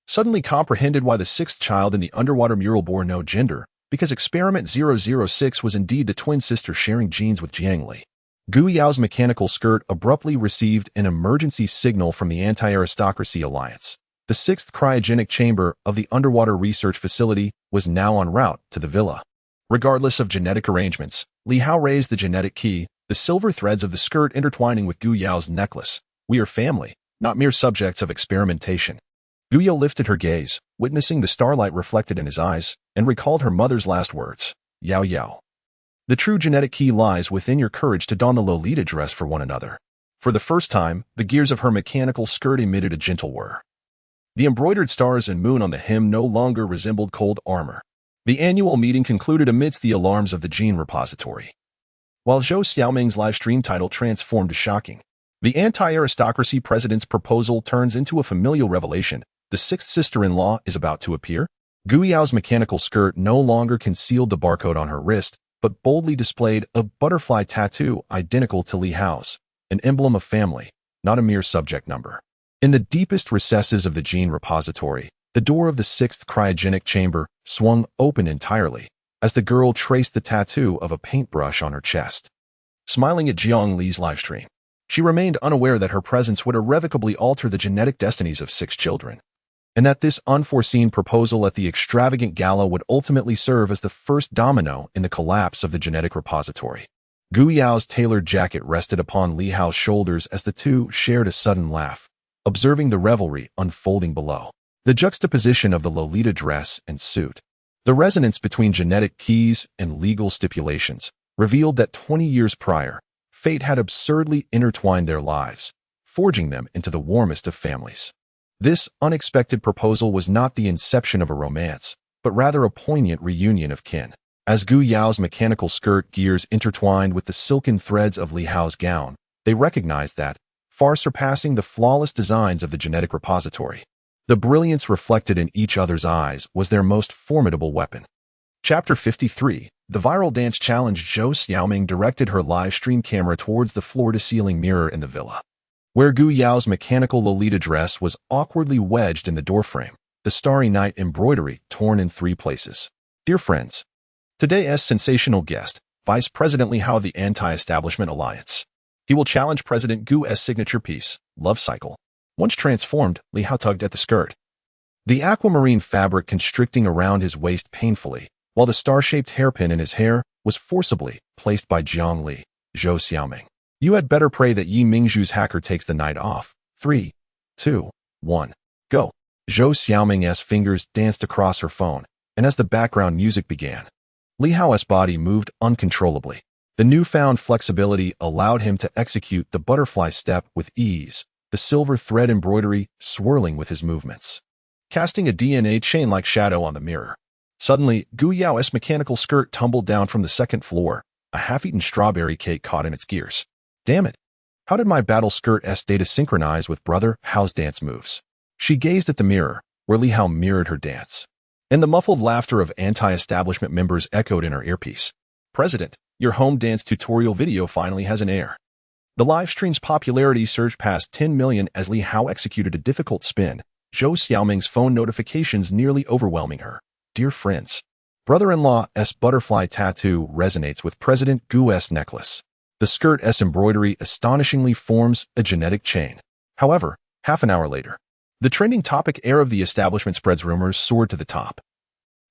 suddenly comprehended why the sixth child in the underwater mural bore no gender, because experiment 006 was indeed the twin sister sharing genes with Jiang Li. Gu Yao's mechanical skirt abruptly received an emergency signal from the Anti-Aristocracy Alliance. The sixth cryogenic chamber of the underwater research facility was now en route to the villa. Regardless of genetic arrangements, Li Hao raised the genetic key, the silver threads of the skirt intertwining with Gu Yao's necklace. We are family, not mere subjects of experimentation. Gu Yao lifted her gaze, witnessing the starlight reflected in his eyes, and recalled her mother's last words. Yao Yao. The true genetic key lies within your courage to don the Lolita dress for one another. For the first time, the gears of her mechanical skirt emitted a gentle whir. The embroidered stars and moon on the hem no longer resembled cold armor. The annual meeting concluded amidst the alarms of the gene repository. While Zhou Xiaoming's live stream title transformed to shocking, the anti-aristocracy president's proposal turns into a familial revelation. The sixth sister-in-law is about to appear. Gu Yao's mechanical skirt no longer concealed the barcode on her wrist, but boldly displayed a butterfly tattoo identical to Li Hao's, an emblem of family, not a mere subject number. In the deepest recesses of the gene repository, the door of the sixth cryogenic chamber swung open entirely as the girl traced the tattoo of a paintbrush on her chest. Smiling at Jiang Li's livestream, she remained unaware that her presence would irrevocably alter the genetic destinies of 6 children, and that this unforeseen proposal at the extravagant gala would ultimately serve as the first domino in the collapse of the genetic repository. Gu Yao's tailored jacket rested upon Li Hao's shoulders as the two shared a sudden laugh, observing the revelry unfolding below. The juxtaposition of the Lolita dress and suit, the resonance between genetic keys and legal stipulations, revealed that 20 years prior, fate had absurdly intertwined their lives, forging them into the warmest of families. This unexpected proposal was not the inception of a romance, but rather a poignant reunion of kin. As Gu Yao's mechanical skirt gears intertwined with the silken threads of Li Hao's gown, they recognized that, far surpassing the flawless designs of the genetic repository, the brilliance reflected in each other's eyes was their most formidable weapon. Chapter 53, The Viral Dance Challenge. Zhou Xiaoming directed her live stream camera towards the floor-to-ceiling mirror in the villa, where Gu Yao's mechanical Lolita dress was awkwardly wedged in the doorframe, the Starry Night embroidery torn in 3 places. Dear friends, today's sensational guest, Vice President Li Hao of the Anti-Establishment Alliance. He will challenge President Gu's signature piece, Love Cycle. Once transformed, Li Hao tugged at the skirt, the aquamarine fabric constricting around his waist painfully, while the star-shaped hairpin in his hair was forcibly placed by Jiang Li. Zhou Xiaoming. You had better pray that Yi Mingzhu's hacker takes the night off. 3, 2, 1, go. Zhou Xiaoming's fingers danced across her phone, and as the background music began, Li Hao's body moved uncontrollably. The newfound flexibility allowed him to execute the butterfly step with ease, the silver thread embroidery swirling with his movements, casting a DNA chain-like shadow on the mirror. Suddenly, Gu Yao's mechanical skirt tumbled down from the 2nd floor, a half-eaten strawberry cake caught in its gears. Damn it! How did my battle skirt's data synchronize with Brother Hao's dance moves? She gazed at the mirror, where Li Hao mirrored her dance, and the muffled laughter of anti-establishment members echoed in her earpiece. President, your home dance tutorial video finally has an air. The live stream's popularity surged past 10 million as Li Hao executed a difficult spin, Zhou Xiaoming's phone notifications nearly overwhelming her. Dear friends. Brother-in-law's butterfly tattoo resonates with President Gu's necklace. The skirt's embroidery astonishingly forms a genetic chain. However, half an hour later, the trending topic heir of the establishment spreads rumors soared to the top.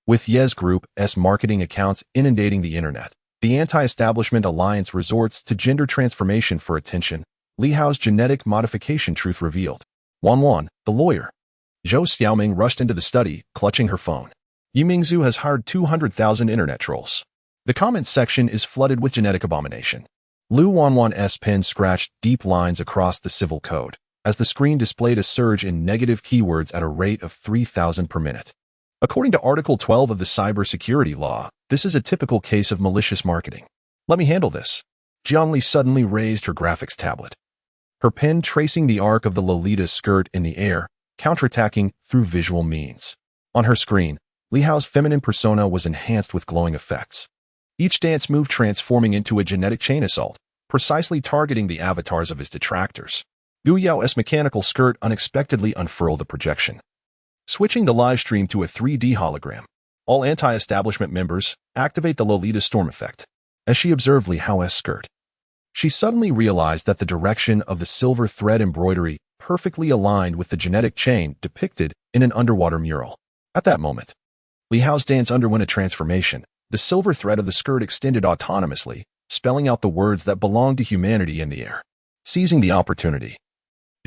With Ye's group's marketing accounts inundating the internet, the anti-establishment alliance resorts to gender transformation for attention. Li Hao's genetic modification truth revealed. Wan, the lawyer. Zhou Xiaoming rushed into the study, clutching her phone. Yi Mingzhu has hired 200,000 internet trolls. The comments section is flooded with genetic abomination. Lu Wanwan's pen scratched deep lines across the civil code, as the screen displayed a surge in negative keywords at a rate of 3,000 per minute. According to Article 12 of the Cybersecurity Law, this is a typical case of malicious marketing. Let me handle this. Jiang Li suddenly raised her graphics tablet, her pen tracing the arc of the Lolita's skirt in the air, counterattacking through visual means. On her screen, Li Hao's feminine persona was enhanced with glowing effects. Each dance move transforming into a genetic chain assault, precisely targeting the avatars of his detractors. Gu Yao's mechanical skirt unexpectedly unfurled the projection, switching the live stream to a 3D hologram. All anti-establishment members activate the Lolita storm effect. As she observed Li Hao's skirt, she suddenly realized that the direction of the silver thread embroidery perfectly aligned with the genetic chain depicted in an underwater mural. At that moment, Li Hao's dance underwent a transformation. The silver thread of the skirt extended autonomously, spelling out the words that belonged to humanity in the air. Seizing the opportunity,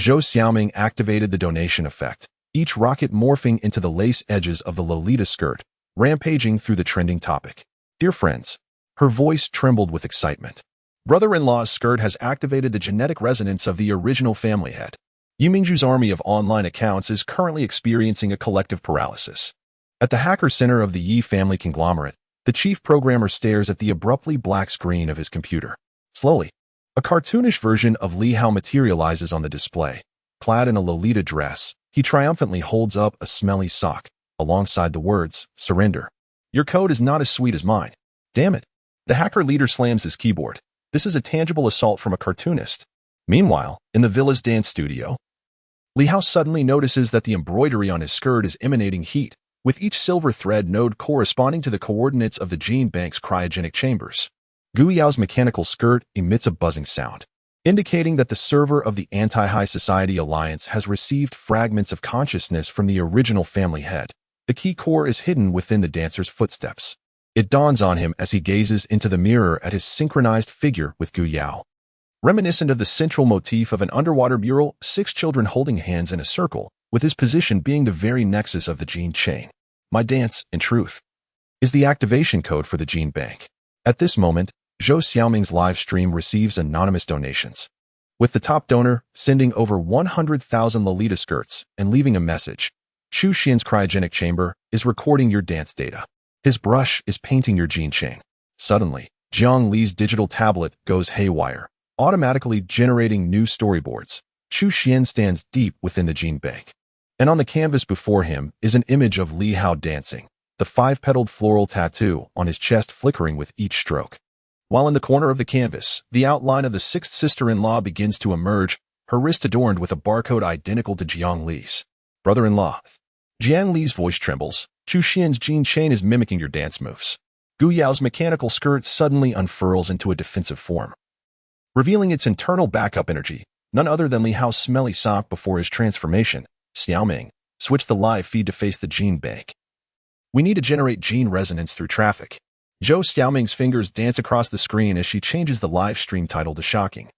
Zhou Xiaoming activated the donation effect, each rocket morphing into the lace edges of the Lolita skirt, rampaging through the trending topic. Dear friends, her voice trembled with excitement. Brother-in-law's skirt has activated the genetic resonance of the original family head. Yi Mingzhu's army of online accounts is currently experiencing a collective paralysis. At the hacker center of the Yi family conglomerate, the chief programmer stares at the abruptly black screen of his computer. Slowly, a cartoonish version of Li Hao materializes on the display. Clad in a Lolita dress, he triumphantly holds up a smelly sock, alongside the words, "Surrender. Your code is not as sweet as mine." Damn it. The hacker leader slams his keyboard. This is a tangible assault from a cartoonist. Meanwhile, in the villa's dance studio, Li Hao suddenly notices that the embroidery on his skirt is emanating heat, with each silver thread node corresponding to the coordinates of the gene bank's cryogenic chambers. Gu Yao's mechanical skirt emits a buzzing sound, indicating that the server of the Anti-High Society Alliance has received fragments of consciousness from the original family head. The key core is hidden within the dancer's footsteps. It dawns on him as he gazes into the mirror at his synchronized figure with Gu Yao. Reminiscent of the central motif of an underwater mural, 6 children holding hands in a circle, with his position being the very nexus of the gene chain. My dance, in truth, is the activation code for the gene bank. At this moment, Zhou Xiaoming's live stream receives anonymous donations, with the top donor sending over 100,000 Lolita skirts and leaving a message. Chu Xian's cryogenic chamber is recording your dance data. His brush is painting your gene chain. Suddenly, Jiang Li's digital tablet goes haywire, automatically generating new storyboards. Chu Xian stands deep within the gene bank, and on the canvas before him is an image of Li Hao dancing, the 5-petaled floral tattoo on his chest flickering with each stroke. While in the corner of the canvas, the outline of the 6th sister-in-law begins to emerge, her wrist adorned with a barcode identical to Jiang Li's brother-in-law. Jiang Li's voice trembles. Chu Xian's gene chain is mimicking your dance moves. Gu Yao's mechanical skirt suddenly unfurls into a defensive form, revealing its internal backup energy. None other than Li Hao's smelly sock before his transformation. Xiaoming, switch the live feed to face the gene bank. We need to generate gene resonance through traffic. Zhou Xiaoming's fingers dance across the screen as she changes the live stream title to Shocking.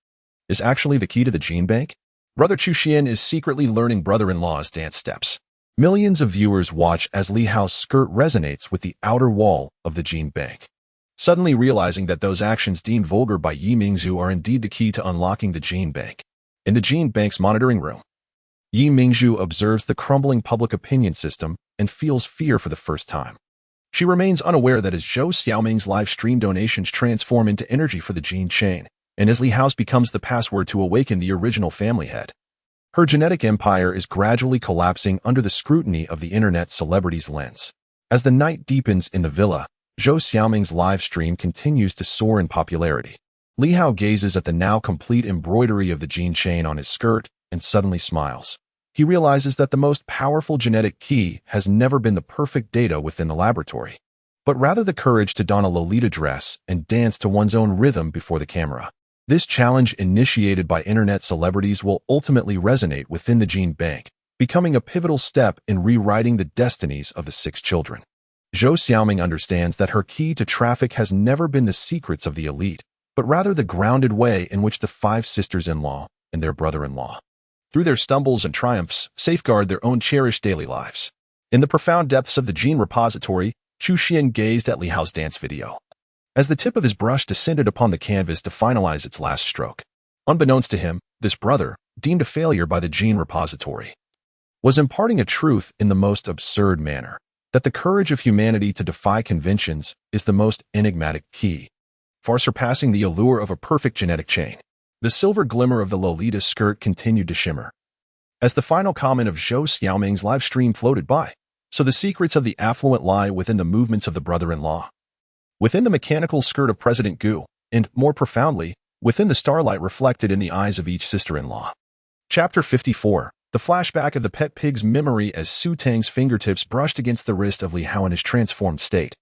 Is actually the key to the gene bank? Brother Chu Xian is secretly learning brother-in-law's dance steps. Millions of viewers watch as Li Hao's skirt resonates with the outer wall of the gene bank, suddenly realizing that those actions deemed vulgar by Yi Mingzhu are indeed the key to unlocking the gene bank. In the gene bank's monitoring room, Yi Mingzhu observes the crumbling public opinion system and feels fear for the first time. She remains unaware that as Zhou Xiaoming's live stream donations transform into energy for the gene chain, and as Li Hao's becomes the password to awaken the original family head, her genetic empire is gradually collapsing under the scrutiny of the internet celebrity's lens. As the night deepens in the villa, Zhou Xiaoming's live stream continues to soar in popularity. Li Hao gazes at the now complete embroidery of the gene chain on his skirt and suddenly smiles. he realizes that the most powerful genetic key has never been the perfect data within the laboratory, but rather the courage to don a Lolita dress and dance to one's own rhythm before the camera. This challenge, initiated by internet celebrities, will ultimately resonate within the gene bank, becoming a pivotal step in rewriting the destinies of the 6 children. Zhou Xiaoming understands that her key to traffic has never been the secrets of the elite, but rather the grounded way in which the 5 sisters-in-law and their brother-in-law, through their stumbles and triumphs, safeguard their own cherished daily lives. In the profound depths of the gene repository, Chu Xian gazed at Li Hao's dance video, as the tip of his brush descended upon the canvas to finalize its last stroke. Unbeknownst to him, this brother, deemed a failure by the gene repository, was imparting a truth in the most absurd manner, that the courage of humanity to defy conventions is the most enigmatic key, far surpassing the allure of a perfect genetic chain. The silver glimmer of the Lolita skirt continued to shimmer as the final comment of Zhou Xiaoming's live stream floated by. So the secrets of the affluent lie within the movements of the brother-in-law, within the mechanical skirt of President Gu, and, more profoundly, within the starlight reflected in the eyes of each sister-in-law. Chapter 54. The flashback of the pet pig's memory as Su Tang's fingertips brushed against the wrist of Li Hao in his transformed state.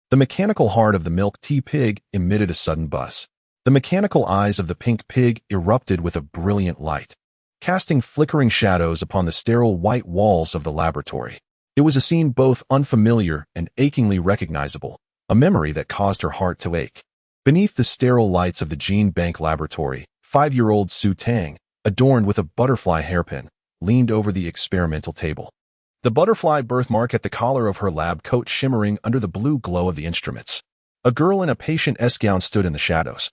The mechanical heart of the milk tea pig emitted a sudden buzz. The mechanical eyes of the pink pig erupted with a brilliant light, casting flickering shadows upon the sterile white walls of the laboratory. It was a scene both unfamiliar and achingly recognizable, a memory that caused her heart to ache. Beneath the sterile lights of the gene bank laboratory, 5-year-old Su Tang, adorned with a butterfly hairpin, leaned over the experimental table. The butterfly birthmark at the collar of her lab coat shimmering under the blue glow of the instruments. A girl in a patient S-gown stood in the shadows,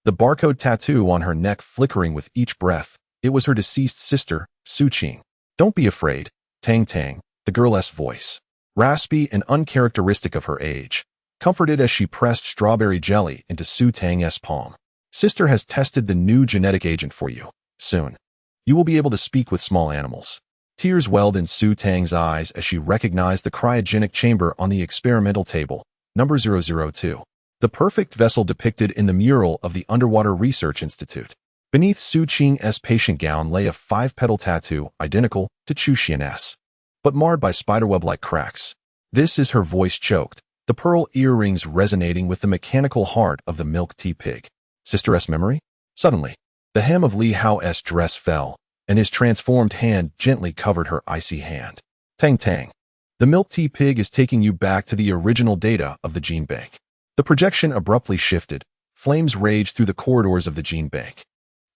the barcode tattoo on her neck flickering with each breath. It was her deceased sister, Su Qing. "Don't be afraid, Tang Tang," the girl's voice, raspy and uncharacteristic of her age, comforted as she pressed strawberry jelly into Su Tang's palm. "Sister has tested the new genetic agent for you. Soon, you will be able to speak with small animals." Tears welled in Su Tang's eyes as she recognized the cryogenic chamber on the experimental table, number 002, the perfect vessel depicted in the mural of the Underwater Research Institute. Beneath Su Qing's patient gown lay a 5-petal tattoo identical to Chu Xian's, but marred by spiderweb-like cracks. "This is," her voice choked, the pearl earrings resonating with the mechanical heart of the milk tea pig. "Sister's memory?" Suddenly, the hem of Li Hao's dress fell, and his transformed hand gently covered her icy hand. "Tang Tang, the milk tea pig is taking you back to the original data of the gene bank." The projection abruptly shifted. Flames raged through the corridors of the gene bank,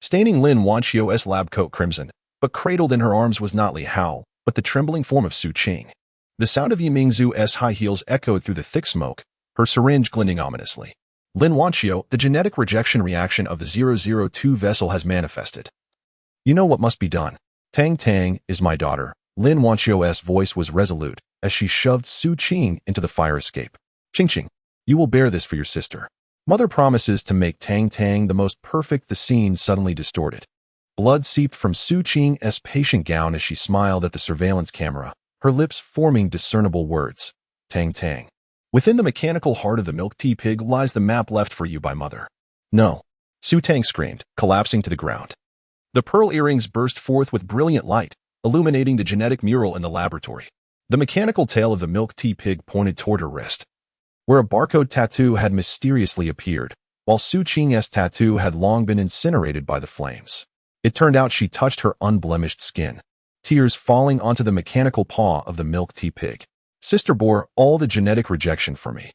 staining Lin Wanchio's lab coat crimson, but cradled in her arms was not Li Hao, but the trembling form of Su Qing. The sound of Yimingzu's high heels echoed through the thick smoke, her syringe glinting ominously. "Lin Wanchio, the genetic rejection reaction of the 002 vessel has manifested. You know what must be done." "Tang Tang is my daughter." Lin Wanchio's voice was resolute as she shoved Su Qing into the fire escape. "Qing Qing, you will bear this for your sister. Mother promises to make Tang Tang the most perfect." The scene suddenly distorted. Blood seeped from Su Qing's patient gown as she smiled at the surveillance camera, her lips forming discernible words. "Tang Tang, within the mechanical heart of the milk tea pig lies the map left for you by Mother." "No!" Su Tang screamed, collapsing to the ground. The pearl earrings burst forth with brilliant light, illuminating the genetic mural in the laboratory. The mechanical tail of the milk tea pig pointed toward her wrist, where a barcode tattoo had mysteriously appeared, while Su Qing's tattoo had long been incinerated by the flames. It turned out she touched her unblemished skin, tears falling onto the mechanical paw of the milk tea pig. "Sister bore all the genetic rejection for me.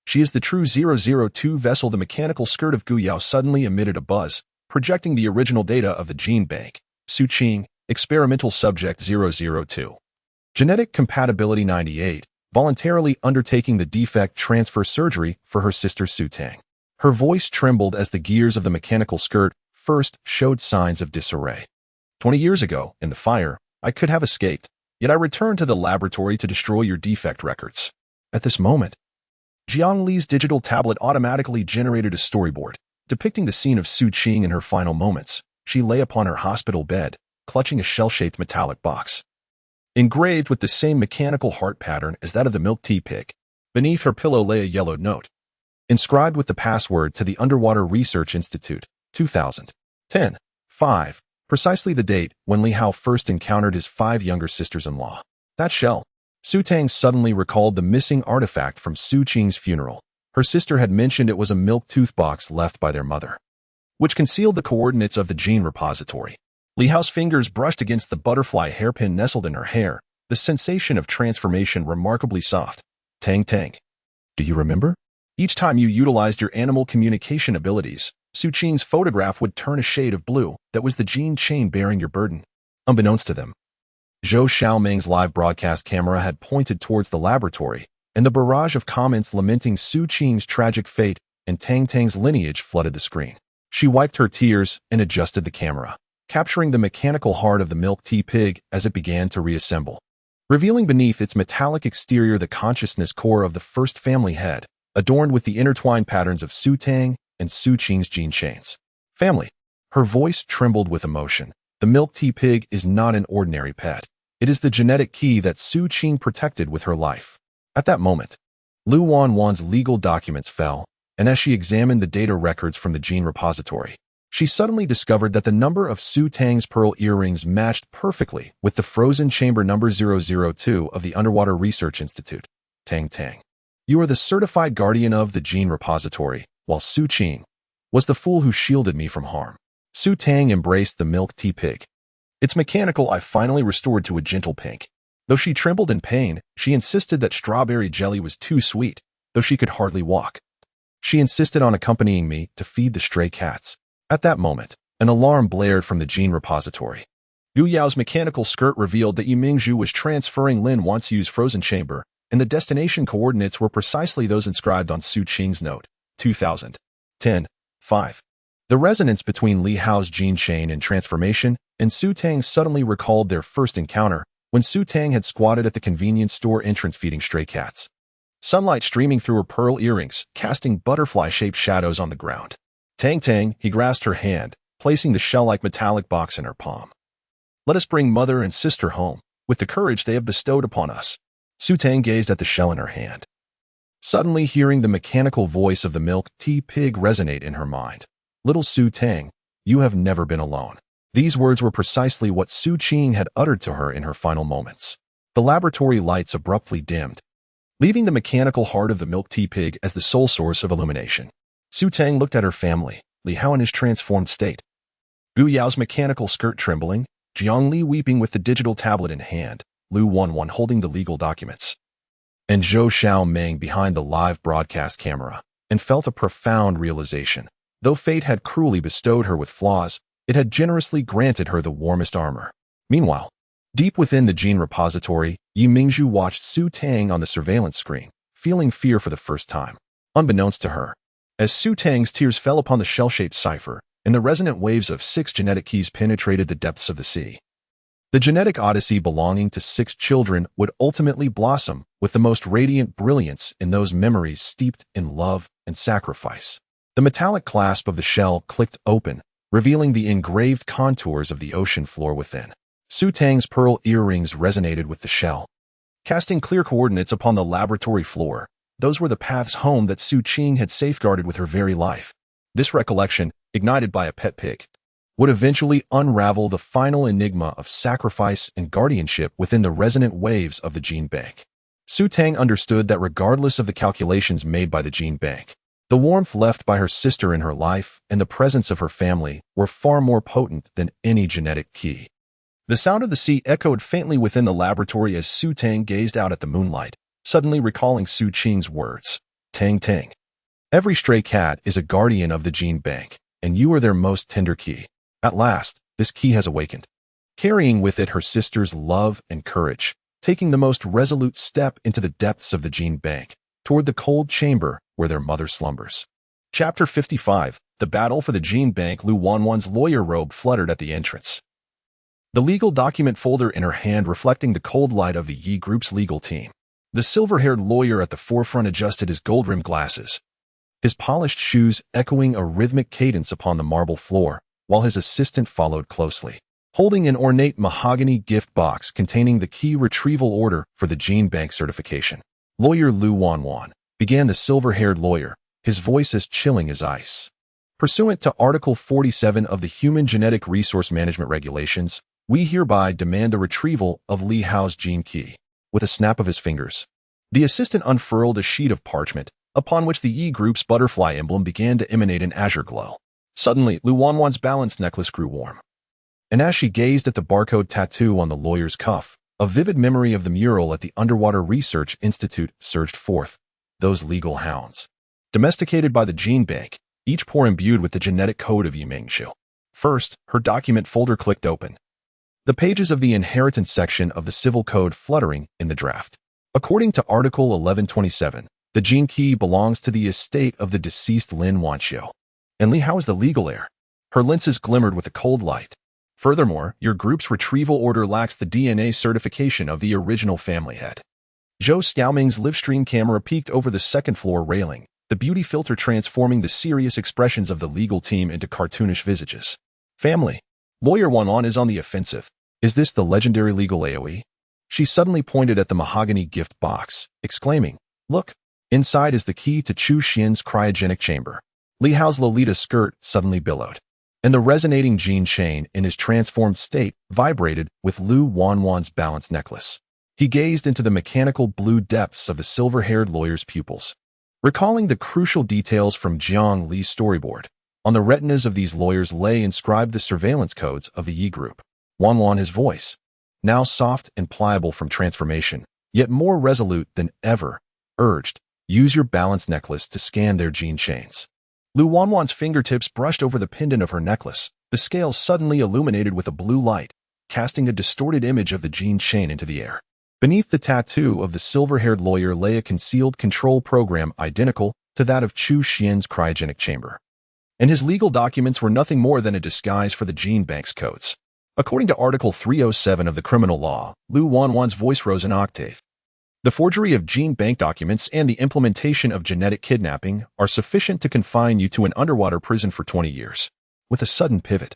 She is the true 002 vessel." The mechanical skirt of Gu Yao suddenly emitted a buzz, projecting the original data of the gene bank. Su Qing, experimental subject 002. Genetic compatibility 98, voluntarily undertaking the defect transfer surgery for her sister Su Tang. Her voice trembled as the gears of the mechanical skirt first showed signs of disarray. 20 years ago, in the fire, I could have escaped, yet I returned to the laboratory to destroy your defect records. At this moment, Jiang Li's digital tablet automatically generated a storyboard, depicting the scene of Su Qing in her final moments. She lay upon her hospital bed, clutching a shell-shaped metallic box, engraved with the same mechanical heart pattern as that of the milk tea pig. Beneath her pillow lay a yellow note, inscribed with the password to the Underwater Research Institute, 2010. 5. precisely the date when Li Hao first encountered his 5 younger sisters-in-law. That shell. Su Tang suddenly recalled the missing artifact from Su Qing's funeral. Her sister had mentioned it was a milk tooth box left by their mother, which concealed the coordinates of the gene repository. Li Hao's fingers brushed against the butterfly hairpin nestled in her hair, the sensation of transformation remarkably soft. Tang Tang. Do you remember? Each time you utilized your animal communication abilities, Su Qing's photograph would turn a shade of blue. That was the gene chain bearing your burden. Unbeknownst to them, Zhou Xiaoming's live broadcast camera had pointed towards the laboratory, and the barrage of comments lamenting Su Qing's tragic fate and Tang Tang's lineage flooded the screen. She wiped her tears and adjusted the camera, capturing the mechanical heart of the milk tea pig as it began to reassemble, revealing beneath its metallic exterior the consciousness core of the first family head, adorned with the intertwined patterns of Su Tang and Su Qing's gene chains. Family. Her voice trembled with emotion. The milk tea pig is not an ordinary pet. It is the genetic key that Su Qing protected with her life. At that moment, Lu Wanwan's legal documents fell, and as she examined the data records from the gene repository, she suddenly discovered that the number of Su Tang's pearl earrings matched perfectly with the frozen chamber number 002 of the Underwater Research Institute. Tang Tang. You are the certified guardian of the gene repository, while Su Qing was the fool who shielded me from harm. Su Tang embraced the milk tea pig. Its mechanical eye finally restored to a gentle pink. Though she trembled in pain, she insisted that strawberry jelly was too sweet, though she could hardly walk. She insisted on accompanying me to feed the stray cats. At that moment, an alarm blared from the gene repository. Yu Yao's mechanical skirt revealed that Yimingzhu was transferring Lin Wanxiu's frozen chamber, and the destination coordinates were precisely those inscribed on Su Qing's note. 2010-5. The resonance between Li Hao's gene chain and transformation and Su Tang suddenly recalled their first encounter when Su Tang had squatted at the convenience store entrance feeding stray cats. Sunlight streaming through her pearl earrings, casting butterfly-shaped shadows on the ground. Tang Tang, he grasped her hand, placing the shell-like metallic box in her palm. Let us bring mother and sister home, with the courage they have bestowed upon us. Su Tang gazed at the shell in her hand, suddenly hearing the mechanical voice of the milk tea pig resonate in her mind. Little Su Tang, you have never been alone. These words were precisely what Su Qing had uttered to her in her final moments. The laboratory lights abruptly dimmed, leaving the mechanical heart of the milk tea pig as the sole source of illumination. Su Tang looked at her family, Li Hao in his transformed state, Gu Yao's mechanical skirt trembling, Jiang Li weeping with the digital tablet in hand, Lu Wanwan holding the legal documents, and Zhou Xiaoming behind the live broadcast camera, and felt a profound realization. Though fate had cruelly bestowed her with flaws, it had generously granted her the warmest armor. Meanwhile, deep within the gene repository, Yimingzhu watched Su Tang on the surveillance screen, feeling fear for the first time. Unbeknownst to her, as Su Tang's tears fell upon the shell-shaped cipher, and the resonant waves of 6 genetic keys penetrated the depths of the sea. The genetic odyssey belonging to 6 children would ultimately blossom with the most radiant brilliance in those memories steeped in love and sacrifice. The metallic clasp of the shell clicked open, revealing the engraved contours of the ocean floor within. Su Tang's pearl earrings resonated with the shell, casting clear coordinates upon the laboratory floor. Those were the paths home that Su Qing had safeguarded with her very life. This recollection, ignited by a pet pig, would eventually unravel the final enigma of sacrifice and guardianship within the resonant waves of the gene bank. Su Tang understood that regardless of the calculations made by the gene bank, the warmth left by her sister in her life and the presence of her family were far more potent than any genetic key. The sound of the sea echoed faintly within the laboratory as Su Tang gazed out at the moonlight, suddenly recalling Su Qing's words. Tang Tang. Every stray cat is a guardian of the gene bank, and you are their most tender key. At last, this key has awakened, carrying with it her sister's love and courage, taking the most resolute step into the depths of the gene bank, toward the cold chamber where their mother slumbers. Chapter 55. The Battle for the Gene Bank. Lu Wanwan's lawyer robe fluttered at the entrance, the legal document folder in her hand reflecting the cold light of the Yi Group's legal team. The silver-haired lawyer at the forefront adjusted his gold-rimmed glasses, his polished shoes echoing a rhythmic cadence upon the marble floor, while his assistant followed closely, holding an ornate mahogany gift box containing the key retrieval order for the gene bank certification. Lawyer Lu Wanwan, began the silver-haired lawyer, his voice as chilling as ice. Pursuant to Article 47 of the Human Genetic Resource Management Regulations, we hereby demand the retrieval of Li Hao's gene key. With a snap of his fingers, the assistant unfurled a sheet of parchment, upon which the E Group's butterfly emblem began to emanate an azure glow. Suddenly, Lu Wanwan's balance necklace grew warm. And as she gazed at the barcode tattoo on the lawyer's cuff, a vivid memory of the mural at the Underwater Research Institute surged forth. Those legal hounds, domesticated by the gene bank, each pore imbued with the genetic code of Yimingzhu. First, her document folder clicked open, the pages of the inheritance section of the civil code fluttering in the draft. According to Article 1127, the gene key belongs to the estate of the deceased Lin Wanxiu, and Li Hao is the legal heir. Her lenses glimmered with a cold light. Furthermore, your group's retrieval order lacks the DNA certification of the original family head. Zhou Xiaoming's livestream camera peeked over the second-floor railing, the beauty filter transforming the serious expressions of the legal team into cartoonish visages. Family. Lawyer Wanwan is on the offensive. Is this the legendary legal AoE? She suddenly pointed at the mahogany gift box, exclaiming, "Look! Inside is the key to Chu Xian's cryogenic chamber." Li Hao's Lolita skirt suddenly billowed, and the resonating gene chain in his transformed state vibrated with Lu Wanwan's balance necklace. He gazed into the mechanical blue depths of the silver-haired lawyer's pupils, recalling the crucial details from Jiang Li's storyboard. On the retinas of these lawyers lay inscribed the surveillance codes of the Yi Group. Wanwan, his voice, now soft and pliable from transformation, yet more resolute than ever, urged, "Use your balance necklace to scan their gene chains." Lu Wanwan's fingertips brushed over the pendant of her necklace, the scales suddenly illuminated with a blue light, casting a distorted image of the gene chain into the air. Beneath the tattoo of the silver-haired lawyer lay a concealed control program identical to that of Chu Xian's cryogenic chamber. And his legal documents were nothing more than a disguise for the gene bank's codes. According to Article 307 of the criminal law, Lu Wanwan's voice rose an octave. The forgery of gene bank documents and the implementation of genetic kidnapping are sufficient to confine you to an underwater prison for 20 years. With a sudden pivot,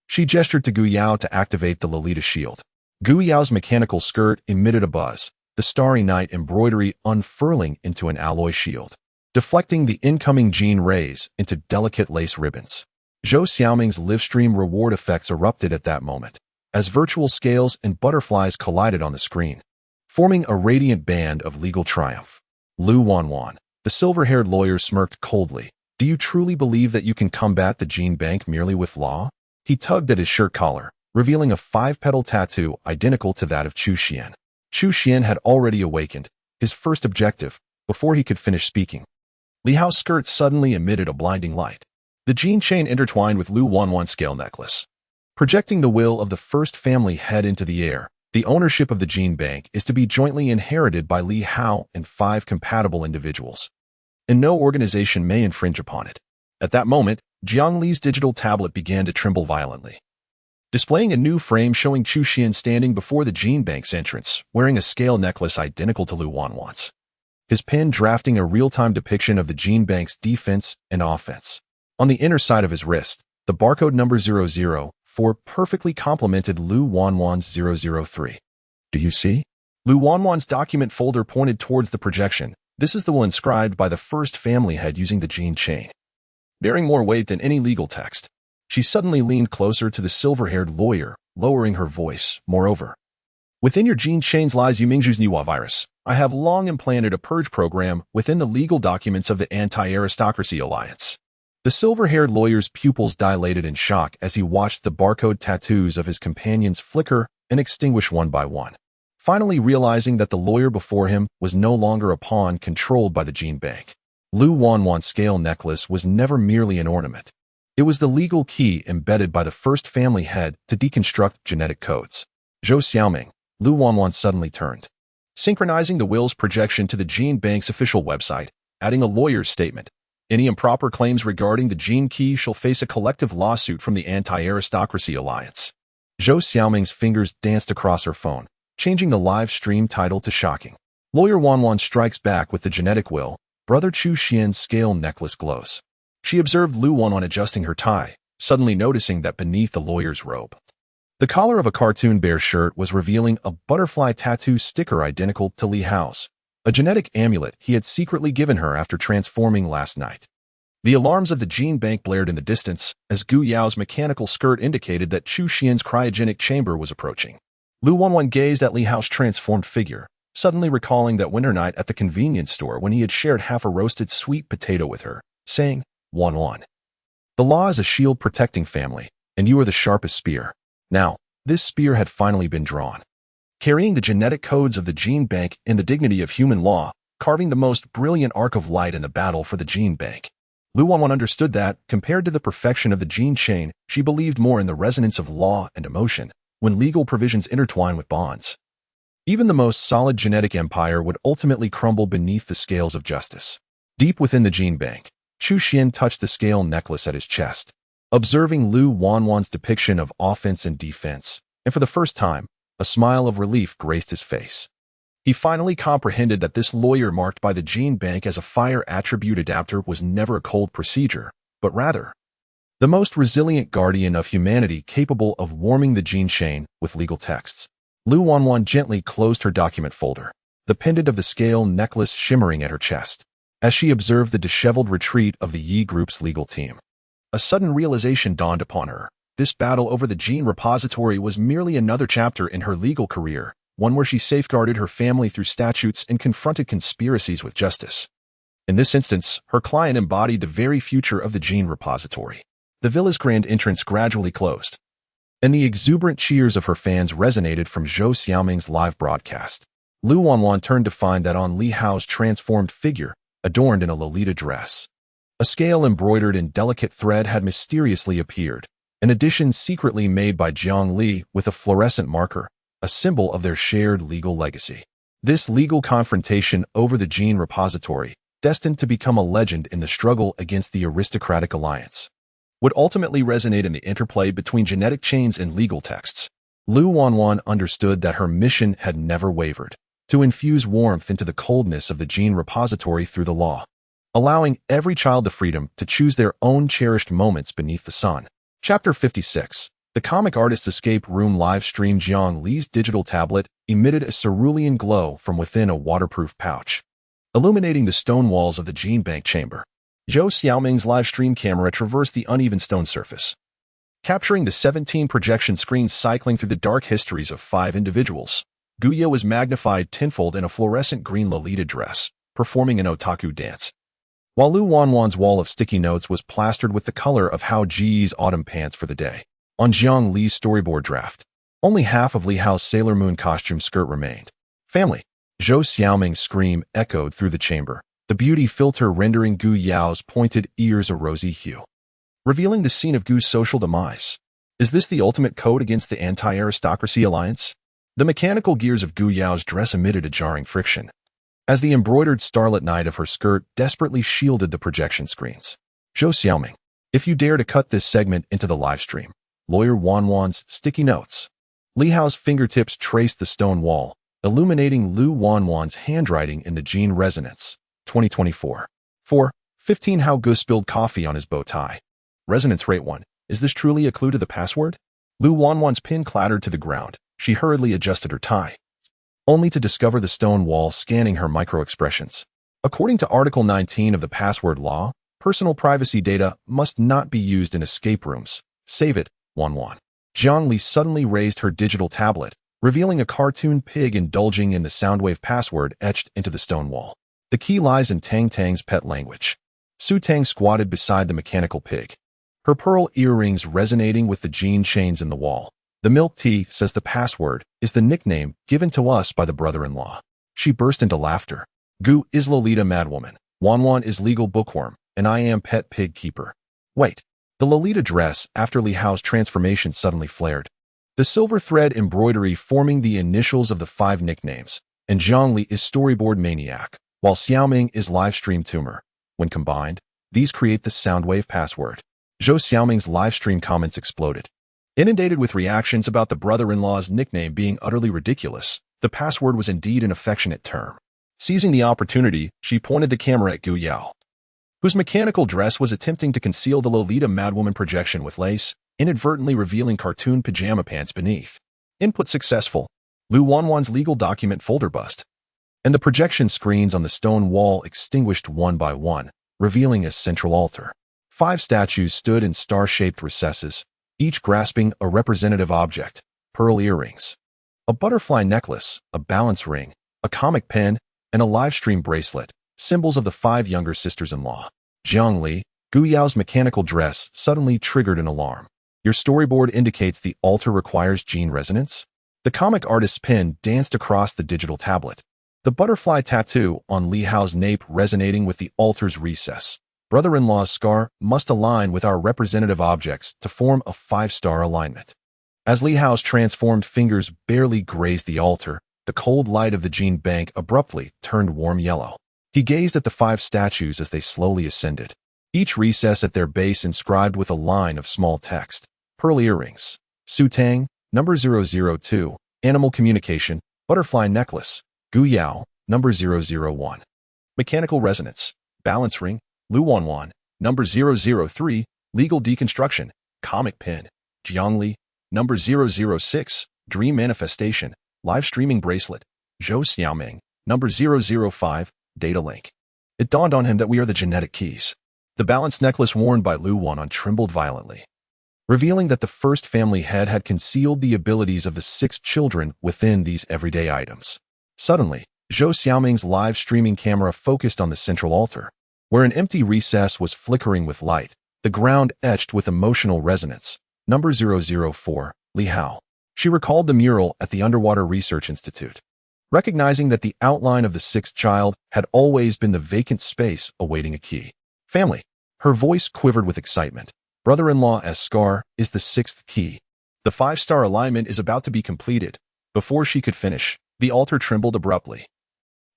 she gestured to Gu Yao to activate the Lolita shield. Gu Yao's mechanical skirt emitted a buzz, the Starry Night embroidery unfurling into an alloy shield, deflecting the incoming gene rays into delicate lace ribbons. Zhou Xiaoming's livestream reward effects erupted at that moment, as virtual scales and butterflies collided on the screen, forming a radiant band of legal triumph. Lu Wanwan, the silver-haired lawyer, smirked coldly. "Do you truly believe that you can combat the gene bank merely with law?" He tugged at his shirt collar, revealing a 5-petal tattoo identical to that of Chu Xian. Chu Xian had already awakened, his first objective, before he could finish speaking. Li Hao's skirt suddenly emitted a blinding light. The gene chain intertwined with Lu Wanwan's scale necklace, projecting the will of the first family head into the air. The ownership of the gene bank is to be jointly inherited by Li Hao and 5 compatible individuals, and no organization may infringe upon it. At that moment, Jiang Li's digital tablet began to tremble violently, displaying a new frame showing Chu Xian standing before the gene bank's entrance, wearing a scale necklace identical to Lu Wanwan's, his pen drafting a real-time depiction of the gene bank's defense and offense. On the inner side of his wrist, the barcode number 004 perfectly complemented Lu Wanwan's 003. "Do you see?" Lu Wanwan's document folder pointed towards the projection. "This is the one inscribed by the first family head using the gene chain, bearing more weight than any legal text." She suddenly leaned closer to the silver-haired lawyer, lowering her voice. "Moreover, within your gene chains lies Yimingzhu's Niwa virus. I have long implanted a purge program within the legal documents of the Anti-Aristocracy Alliance." The silver-haired lawyer's pupils dilated in shock as he watched the barcode tattoos of his companions flicker and extinguish one by one, finally realizing that the lawyer before him was no longer a pawn controlled by the gene bank. Lu Wanwan's scale necklace was never merely an ornament. It was the legal key embedded by the first family head to deconstruct genetic codes. Zhou Xiaoming, Lu Wanwan suddenly turned, synchronizing the will's projection to the gene bank's official website, adding a lawyer's statement. "Any improper claims regarding the gene key shall face a collective lawsuit from the Anti-Aristocracy Alliance." Zhou Xiaoming's fingers danced across her phone, changing the live stream title to shocking. Lawyer Wanwan strikes back with the genetic will. Brother Chu Xian's scale necklace glows. She observed Lu Wanwan adjusting her tie, suddenly noticing that beneath the lawyer's robe, the collar of a cartoon bear shirt was revealing a butterfly tattoo sticker identical to Li Hao's, a genetic amulet he had secretly given her after transforming last night. The alarms of the gene bank blared in the distance as Gu Yao's mechanical skirt indicated that Chu Xian's cryogenic chamber was approaching. Lu Wanwan gazed at Li Hao's transformed figure, suddenly recalling that winter night at the convenience store when he had shared half a roasted sweet potato with her, saying, "Wanwan, the law is a shield protecting family, and you are the sharpest spear." Now, this spear had finally been drawn. Carrying the genetic codes of the gene bank in the dignity of human law, carving the most brilliant arc of light in the battle for the gene bank. Lu Wanwan understood that, compared to the perfection of the gene chain, she believed more in the resonance of law and emotion, when legal provisions intertwine with bonds. Even the most solid genetic empire would ultimately crumble beneath the scales of justice. Deep within the gene bank, Chu Xian touched the scale necklace at his chest, observing Lu Wanwan's depiction of offense and defense, and for the first time, a smile of relief graced his face. He finally comprehended that this lawyer marked by the gene bank as a fire attribute adapter was never a cold procedure, but rather the most resilient guardian of humanity capable of warming the gene chain with legal texts. Lu Wanwan gently closed her document folder, the pendant of the scale necklace shimmering at her chest, as she observed the disheveled retreat of the Yi Group's legal team. A sudden realization dawned upon her. This battle over the gene repository was merely another chapter in her legal career, one where she safeguarded her family through statutes and confronted conspiracies with justice. In this instance, her client embodied the very future of the gene repository. The villa's grand entrance gradually closed, and the exuberant cheers of her fans resonated from Zhou Xiaoming's live broadcast. Lu Wanwan turned to find that on Li Hao's transformed figure, adorned in a Lolita dress, a scale embroidered in delicate thread had mysteriously appeared, an addition secretly made by Jiang Li with a fluorescent marker, a symbol of their shared legal legacy. This legal confrontation over the gene repository, destined to become a legend in the struggle against the aristocratic alliance, would ultimately resonate in the interplay between genetic chains and legal texts. Lu Wanwan understood that her mission had never wavered, to infuse warmth into the coldness of the gene repository through the law, allowing every child the freedom to choose their own cherished moments beneath the sun. Chapter 56. The comic artist's escape room live stream. Jiang Li's digital tablet emitted a cerulean glow from within a waterproof pouch, illuminating the stone walls of the gene bank chamber. Zhou Xiaoming's live stream camera traversed the uneven stone surface, capturing the 17 projection screens cycling through the dark histories of 5 individuals. Gu Yao was magnified tenfold in a fluorescent green Lolita dress, performing an otaku dance, while Lu Wanwan's wall of sticky notes was plastered with the color of Hao Ji's autumn pants for the day. On Jiang Li's storyboard draft, only half of Li Hao's Sailor Moon costume skirt remained. Family. Zhou Xiaoming's scream echoed through the chamber, the beauty filter rendering Gu Yao's pointed ears a rosy hue, revealing the scene of Gu's social demise. Is this the ultimate code against the anti-aristocracy alliance? The mechanical gears of Gu Yao's dress emitted a jarring friction, as the embroidered starlit night of her skirt desperately shielded the projection screens. Zhou Xiaoming, if you dare to cut this segment into the live stream. Lawyer Wanwan's sticky notes. Li Hao's fingertips traced the stone wall, illuminating Lu Wanwan's handwriting in the gene resonance. 2024. 4. 15 How Gu spilled coffee on his bow tie. Resonance rate 1. Is this truly a clue to the password? Lu Wanwan's pin clattered to the ground. She hurriedly adjusted her tie, only to discover the stone wall scanning her micro-expressions. According to Article 19 of the password law, personal privacy data must not be used in escape rooms. Save it, Wanwan. Jiang Li suddenly raised her digital tablet, revealing a cartoon pig indulging in the Soundwave password etched into the stone wall. The key lies in Tang Tang's pet language. Su Tang squatted beside the mechanical pig, her pearl earrings resonating with the gene chains in the wall. The milk tea says the password is the nickname given to us by the brother-in-law. She burst into laughter. Gu is Lolita Madwoman, Wanwan is legal bookworm, and I am pet pig keeper. Wait. The Lolita dress after Li Hao's transformation suddenly flared, the silver thread embroidery forming the initials of the 5 nicknames, and Jiang Li is storyboard maniac, while Xiaoming is livestream tumor. When combined, these create the Soundwave password. Zhou Xiaoming's livestream comments exploded. Inundated with reactions about the brother-in-law's nickname being utterly ridiculous, the password was indeed an affectionate term. Seizing the opportunity, she pointed the camera at Gu Yao, whose mechanical dress was attempting to conceal the Lolita Madwoman projection with lace, inadvertently revealing cartoon pajama pants beneath. Input successful. Lu Wanwan's legal document folder bust, and the projection screens on the stone wall extinguished one by one, revealing a central altar. 5 statues stood in star-shaped recesses, each grasping a representative object: pearl earrings, a butterfly necklace, a balance ring, a comic pen, and a live-stream bracelet, symbols of the 5 younger sisters-in-law. Jiangli, Gu Yao's mechanical dress suddenly triggered an alarm. Your storyboard indicates the altar requires gene resonance? The comic artist's pen danced across the digital tablet, the butterfly tattoo on Li Hao's nape resonating with the altar's recess. Brother-in-law's scar must align with our representative objects to form a 5-star alignment. As Li Hao's transformed fingers barely grazed the altar, the cold light of the gene bank abruptly turned warm yellow. He gazed at the 5 statues as they slowly ascended, each recess at their base inscribed with a line of small text: pearl earrings, Su Tang, number 002, animal communication, butterfly necklace, Gu Yao, number 001, mechanical resonance, balance ring, Lu Wanwan, number 003, legal deconstruction, comic pen, Jiangli, number 006, dream manifestation, live streaming bracelet, Zhou Xiaoming, number 005, data link. It dawned on him that we are the genetic keys. The balance necklace worn by Lu Wanwan trembled violently, revealing that the first family head had concealed the abilities of the 6 children within these everyday items. Suddenly, Zhou Xiaoming's live streaming camera focused on the central altar, where an empty recess was flickering with light, the ground etched with emotional resonance. Number 004, Li Hao. She recalled the mural at the Underwater Research Institute, recognizing that the outline of the 6th child had always been the vacant space awaiting a key. Family. Her voice quivered with excitement. Brother-in-law Scar is the 6th key. The 5-star alignment is about to be completed. Before she could finish, the altar trembled abruptly,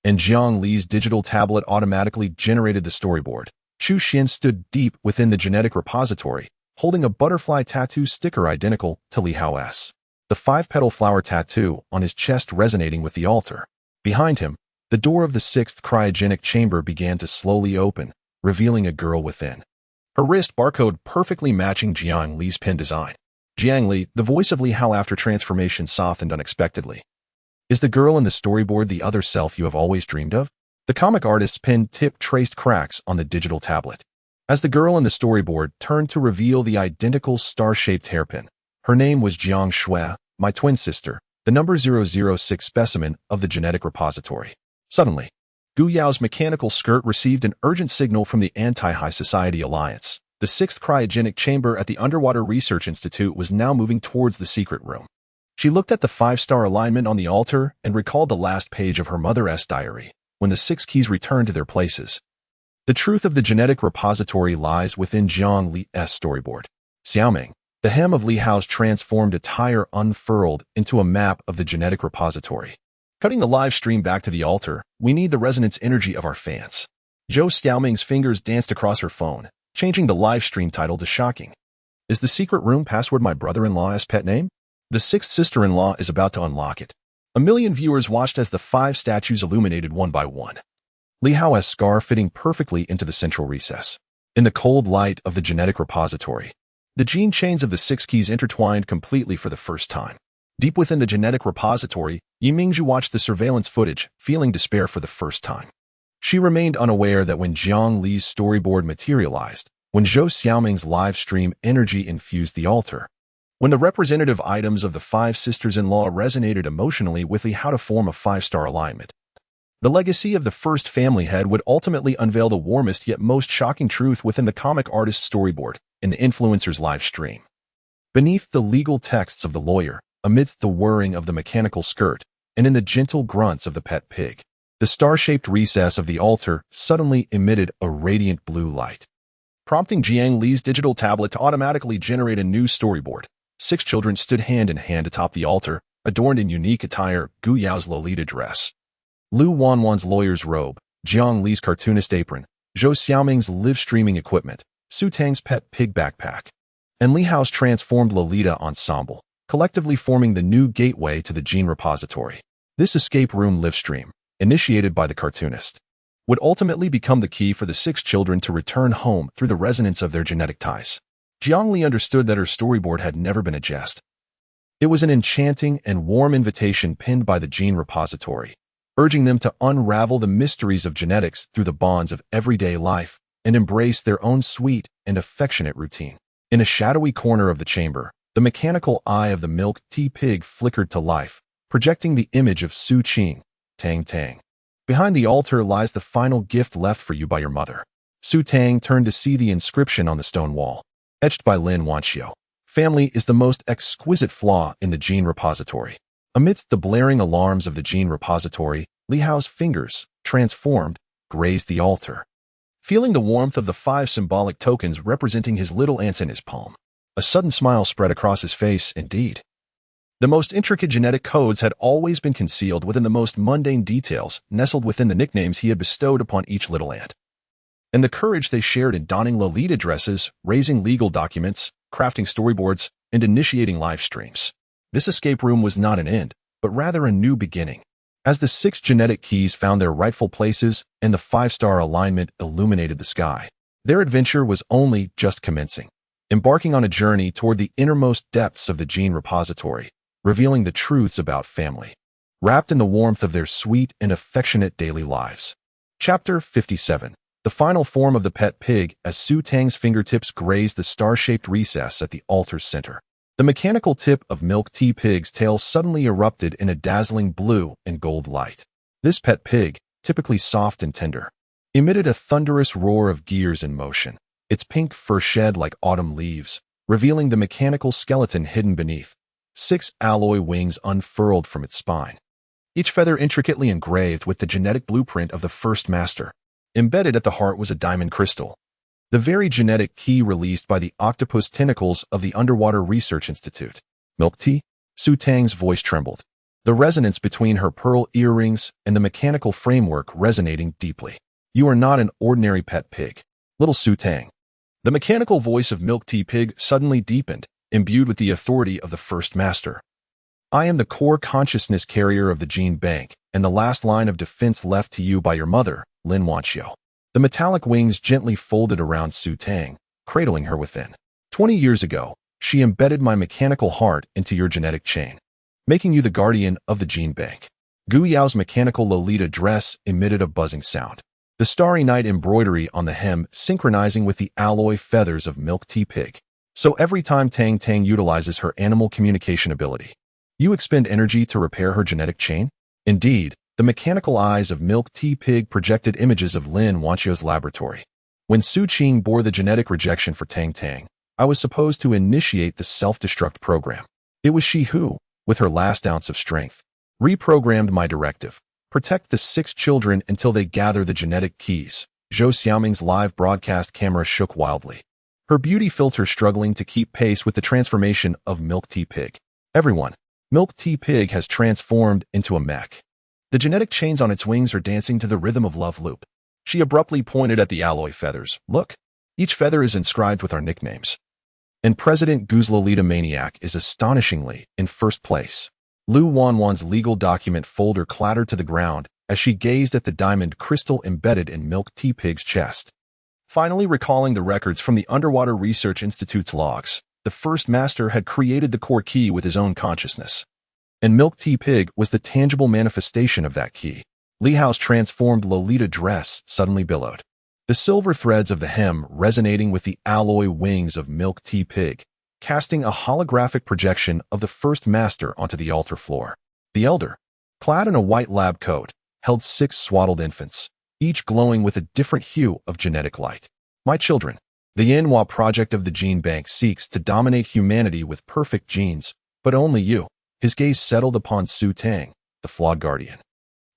and Jiang Li's digital tablet automatically generated the storyboard. Chu Xin stood deep within the genetic repository, holding a butterfly tattoo sticker identical to Li Hao's. The 5-petal flower tattoo on his chest resonating with the altar. Behind him, the door of the 6th cryogenic chamber began to slowly open, revealing a girl within, her wrist barcode perfectly matching Jiang Li's pen design. Jiang Li, the voice of Li Hao after transformation, softened unexpectedly. Is the girl in the storyboard the other self you have always dreamed of? The comic artist's pen tip traced cracks on the digital tablet. As the girl in the storyboard turned to reveal the identical star-shaped hairpin, her name was Jiang Shui, my twin sister, the number 006 specimen of the genetic repository. Suddenly, Gu Yao's mechanical skirt received an urgent signal from the Anti-High Society Alliance. The 6th cryogenic chamber at the Underwater Research Institute was now moving towards the secret room. She looked at the 5-star alignment on the altar and recalled the last page of her mother's diary, when the 6 keys returned to their places. The truth of the genetic repository lies within Jiang Li's storyboard. Xiaoming, the hem of Li Hao's transformed attire unfurled into a map of the genetic repository. Cutting the live stream back to the altar, we need the resonance energy of our fans. Zhou Xiaoming's fingers danced across her phone, changing the live stream title to Shocking. Is the secret room password my brother-in-law's pet name? The 6th sister-in-law is about to unlock it. A million viewers watched as the 5 statues illuminated one by one. Li Hao's scar fitting perfectly into the central recess. In the cold light of the genetic repository, the gene chains of the 6 keys intertwined completely for the first time. Deep within the genetic repository, Yimingzhu watched the surveillance footage, feeling despair for the first time. She remained unaware that when Jiang Li's storyboard materialized, when Zhou Xiaoming's live stream energy infused the altar, when the representative items of the 5 sisters-in-law resonated emotionally with Li Hao to form a 5-star alignment, the legacy of the first family head would ultimately unveil the warmest yet most shocking truth within the comic artist's storyboard in the influencer's live stream. Beneath the legal texts of the lawyer, amidst the whirring of the mechanical skirt, and in the gentle grunts of the pet pig, the star-shaped recess of the altar suddenly emitted a radiant blue light, prompting Jiang Li's digital tablet to automatically generate a new storyboard. 6 children stood hand in hand atop the altar, adorned in unique attire: Gu Yao's Lolita dress, Lu Wanwan's lawyer's robe, Jiang Li's cartoonist apron, Zhou Xiaoming's live-streaming equipment, Su Tang's pet pig backpack, and Li Hao's transformed Lolita ensemble, collectively forming the new gateway to the gene repository. This escape room live stream, initiated by the cartoonist, would ultimately become the key for the 6 children to return home through the resonance of their genetic ties. Jiang Li understood that her storyboard had never been a jest. It was an enchanting and warm invitation pinned by the gene repository, urging them to unravel the mysteries of genetics through the bonds of everyday life, and embraced their own sweet and affectionate routine. In a shadowy corner of the chamber, the mechanical eye of the milk tea pig flickered to life, projecting the image of Su Qing, Tang Tang. Behind the altar lies the final gift left for you by your mother. Su Tang turned to see the inscription on the stone wall, etched by Lin Wanxiu. Family is the most exquisite flaw in the gene repository. Amidst the blaring alarms of the gene repository, Li Hao's fingers, transformed, grazed the altar. Feeling the warmth of the 5 symbolic tokens representing his little ants in his palm, a sudden smile spread across his face. Indeed, the most intricate genetic codes had always been concealed within the most mundane details, nestled within the nicknames he had bestowed upon each little ant. And the courage they shared in donning Lolita dresses, raising legal documents, crafting storyboards, and initiating live streams. This escape room was not an end, but rather a new beginning. As the 6 genetic keys found their rightful places and the 5-star alignment illuminated the sky, their adventure was only just commencing, embarking on a journey toward the innermost depths of the gene repository, revealing the truths about family, wrapped in the warmth of their sweet and affectionate daily lives. Chapter 57. The final form of the pet pig as Su Tang's fingertips grazed the star-shaped recess at the altar's center. The mechanical tip of Milk Tea Pig's tail suddenly erupted in a dazzling blue and gold light. This pet pig, typically soft and tender, emitted a thunderous roar of gears in motion, its pink fur shed like autumn leaves, revealing the mechanical skeleton hidden beneath. 6 alloy wings unfurled from its spine, each feather intricately engraved with the genetic blueprint of the first master. Embedded at the heart was a diamond crystal, the very genetic key released by the octopus tentacles of the Underwater Research Institute. Milk tea? Su Tang's voice trembled, the resonance between her pearl earrings and the mechanical framework resonating deeply. You are not an ordinary pet pig, little Su Tang. The mechanical voice of Milk Tea Pig suddenly deepened, imbued with the authority of the first master. I am the core consciousness carrier of the gene bank, and the last line of defense left to you by your mother, Lin Wanxiu. The metallic wings gently folded around Su Tang, cradling her within. 20 years ago, she embedded my mechanical heart into your genetic chain, making you the guardian of the gene bank. Gu Yao's mechanical Lolita dress emitted a buzzing sound, the starry night embroidery on the hem synchronizing with the alloy feathers of Milk Tea Pig. So every time Tang Tang utilizes her animal communication ability, you expend energy to repair her genetic chain? Indeed, the mechanical eyes of Milk Tea Pig projected images of Lin Wanxiu's laboratory. When Su Qing bore the genetic rejection for Tang Tang, I was supposed to initiate the self-destruct program. It was she who, with her last ounce of strength, reprogrammed my directive. Protect the 6 children until they gather the genetic keys. Zhou Xiaoming's live broadcast camera shook wildly, her beauty filter struggling to keep pace with the transformation of Milk Tea Pig. Everyone, Milk Tea Pig has transformed into a mech. The genetic chains on its wings are dancing to the rhythm of Love Loop. She abruptly pointed at the alloy feathers. Look, each feather is inscribed with our nicknames. And President Gu's Lolita Maniac is astonishingly in first place. Lu Wanwan's legal document folder clattered to the ground as she gazed at the diamond crystal embedded in Milk Tea Pig's chest. Finally recalling the records from the Underwater Research Institute's logs, the first master had created the core key with his own consciousness. And Milk Tea Pig was the tangible manifestation of that key. Li Hao's transformed Lolita dress suddenly billowed, the silver threads of the hem resonating with the alloy wings of Milk Tea Pig, casting a holographic projection of the first master onto the altar floor. The elder, clad in a white lab coat, held 6 swaddled infants, each glowing with a different hue of genetic light. My children, the Yanhua project of the gene bank seeks to dominate humanity with perfect genes, but only you, his gaze settled upon Su Tang, the flawed guardian,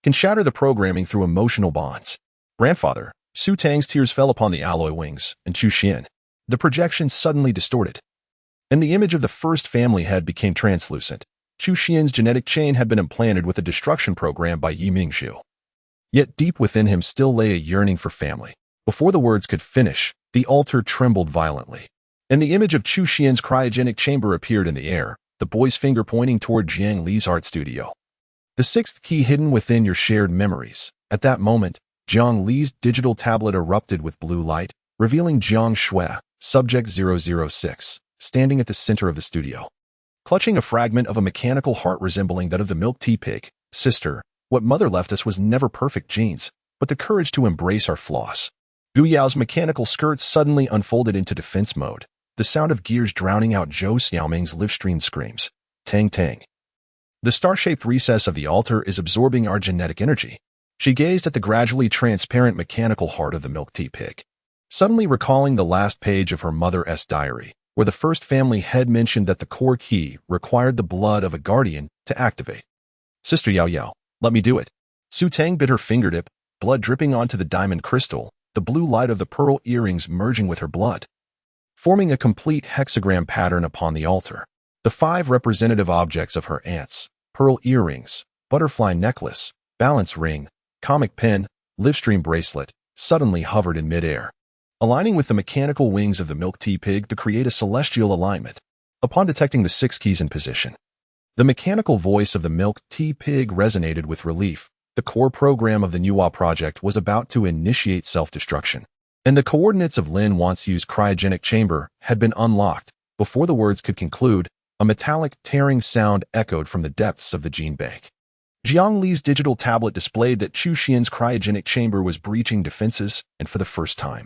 can shatter the programming through emotional bonds. Grandfather, Su Tang's tears fell upon the alloy wings, and Chu Xian. The projection suddenly distorted, and the image of the first family head became translucent. Chu Xian's genetic chain had been implanted with a destruction program by Yi Mingzhu. Yet deep within him still lay a yearning for family. Before the words could finish, the altar trembled violently, and the image of Chu Xian's cryogenic chamber appeared in the air, the boy's finger pointing toward Jiang Li's art studio. The 6th key hidden within your shared memories. At that moment, Jiang Li's digital tablet erupted with blue light, revealing Jiang Shui, Subject 006, standing at the center of the studio, clutching a fragment of a mechanical heart resembling that of the Milk Tea Pig. Sister, what mother left us was never perfect genes, but the courage to embrace our flaws. Gu Yao's mechanical skirt suddenly unfolded into defense mode, the sound of gears drowning out Zhou Xiaoming's live-stream screams. Tang tang. The star-shaped recess of the altar is absorbing our genetic energy. She gazed at the gradually transparent mechanical heart of the milk tea pig, suddenly recalling the last page of her mother's diary, where the first family head mentioned that the core key required the blood of a guardian to activate. Sister Yao Yao, let me do it. Su Tang bit her fingertip, blood dripping onto the diamond crystal, the blue light of the pearl earrings merging with her blood, forming a complete hexagram pattern upon the altar. The 5 representative objects of her aunt's pearl earrings, butterfly necklace, balance ring, comic pen, livestream bracelet, suddenly hovered in midair, aligning with the mechanical wings of the milk tea pig to create a celestial alignment. Upon detecting the 6 keys in position, the mechanical voice of the milk tea pig resonated with relief. The core program of the Nuwa project was about to initiate self-destruction, and the coordinates of Lin Wanxiu's cryogenic chamber had been unlocked. Before the words could conclude, a metallic, tearing sound echoed from the depths of the gene bank. Jiang Li's digital tablet displayed that Chu Xian's cryogenic chamber was breaching defenses, and for the first time,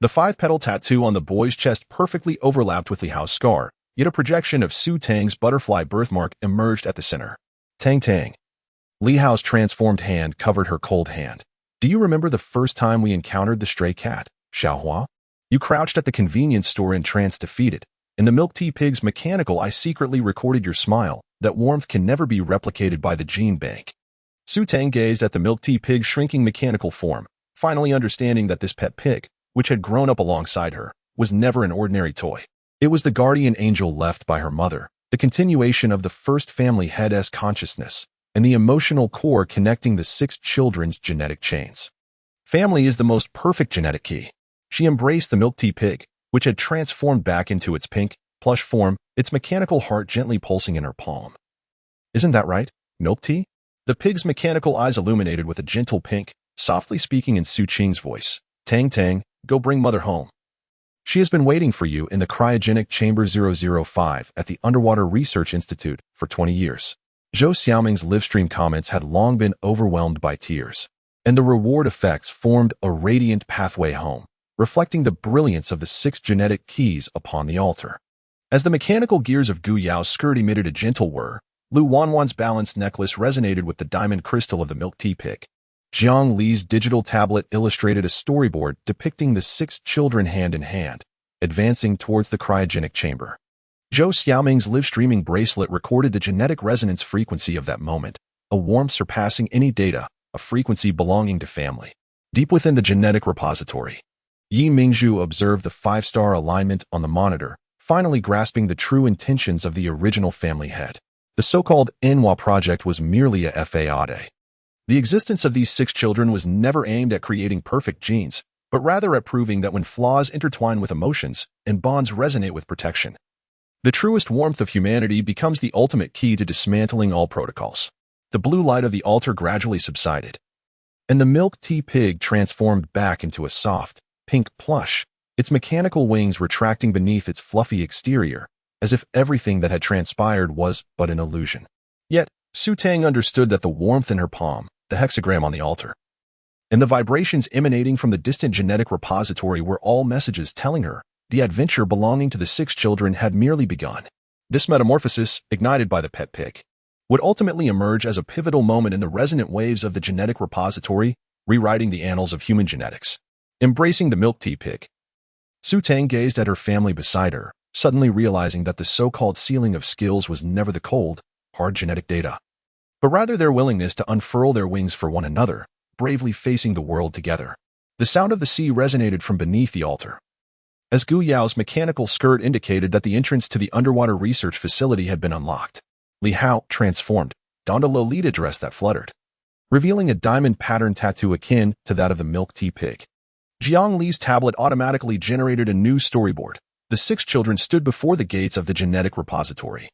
the 5-petal tattoo on the boy's chest perfectly overlapped with Li Hao's scar, yet a projection of Su Tang's butterfly birthmark emerged at the center. Tang tang. Li Hao's transformed hand covered her cold hand. Do you remember the first time we encountered the stray cat, Xiaohua? You crouched at the convenience store in trance defeated. In the milk tea pig's mechanical eye secretly recorded your smile. That warmth can never be replicated by the gene bank. Su Tang gazed at the milk tea pig's shrinking mechanical form, finally understanding that this pet pig, which had grown up alongside her, was never an ordinary toy. It was the guardian angel left by her mother, the continuation of the first family head's consciousness, and the emotional core connecting the 6 children's genetic chains. Family is the most perfect genetic key. She embraced the milk tea pig, which had transformed back into its pink, plush form, its mechanical heart gently pulsing in her palm. Isn't that right, milk tea? The pig's mechanical eyes illuminated with a gentle pink, softly speaking in Su Qing's voice. Tang tang, go bring mother home. She has been waiting for you in the cryogenic chamber 005 at the Underwater Research Institute for 20 years. Zhou Xiaoming's livestream comments had long been overwhelmed by tears, and the reward effects formed a radiant pathway home, reflecting the brilliance of the 6 genetic keys upon the altar. As the mechanical gears of Gu Yao's skirt emitted a gentle whir, Lu Wanwan's balanced necklace resonated with the diamond crystal of the milk tea pig. Jiang Li's digital tablet illustrated a storyboard depicting the 6 children hand in hand, advancing towards the cryogenic chamber. Zhou Xiaoming's live-streaming bracelet recorded the genetic resonance frequency of that moment, a warmth surpassing any data, a frequency belonging to family. Deep within the genetic repository, Yi Mingzhu observed the 5-star alignment on the monitor, finally grasping the true intentions of the original family head. The so-called Nuwa project was merely a fade. The existence of these 6 children was never aimed at creating perfect genes, but rather at proving that when flaws intertwine with emotions and bonds resonate with protection, the truest warmth of humanity becomes the ultimate key to dismantling all protocols. The blue light of the altar gradually subsided, and the milk tea pig transformed back into a soft, pink plush, its mechanical wings retracting beneath its fluffy exterior, as if everything that had transpired was but an illusion. Yet, Su Tang understood that the warmth in her palm, the hexagram on the altar, and the vibrations emanating from the distant genetic repository were all messages telling her the adventure belonging to the 6 children had merely begun. This metamorphosis, ignited by the pet pig, would ultimately emerge as a pivotal moment in the resonant waves of the genetic repository, rewriting the annals of human genetics. Embracing the milk tea pig, Su Tang gazed at her family beside her, suddenly realizing that the so-called ceiling of skills was never the cold, hard genetic data, but rather their willingness to unfurl their wings for one another, bravely facing the world together. The sound of the sea resonated from beneath the altar, as Gu Yao's mechanical skirt indicated that the entrance to the underwater research facility had been unlocked. Li Hao, transformed, donned a Lolita dress that fluttered, revealing a diamond pattern tattoo akin to that of the milk tea pig. Jiang Li's tablet automatically generated a new storyboard. The 6 children stood before the gates of the genetic repository,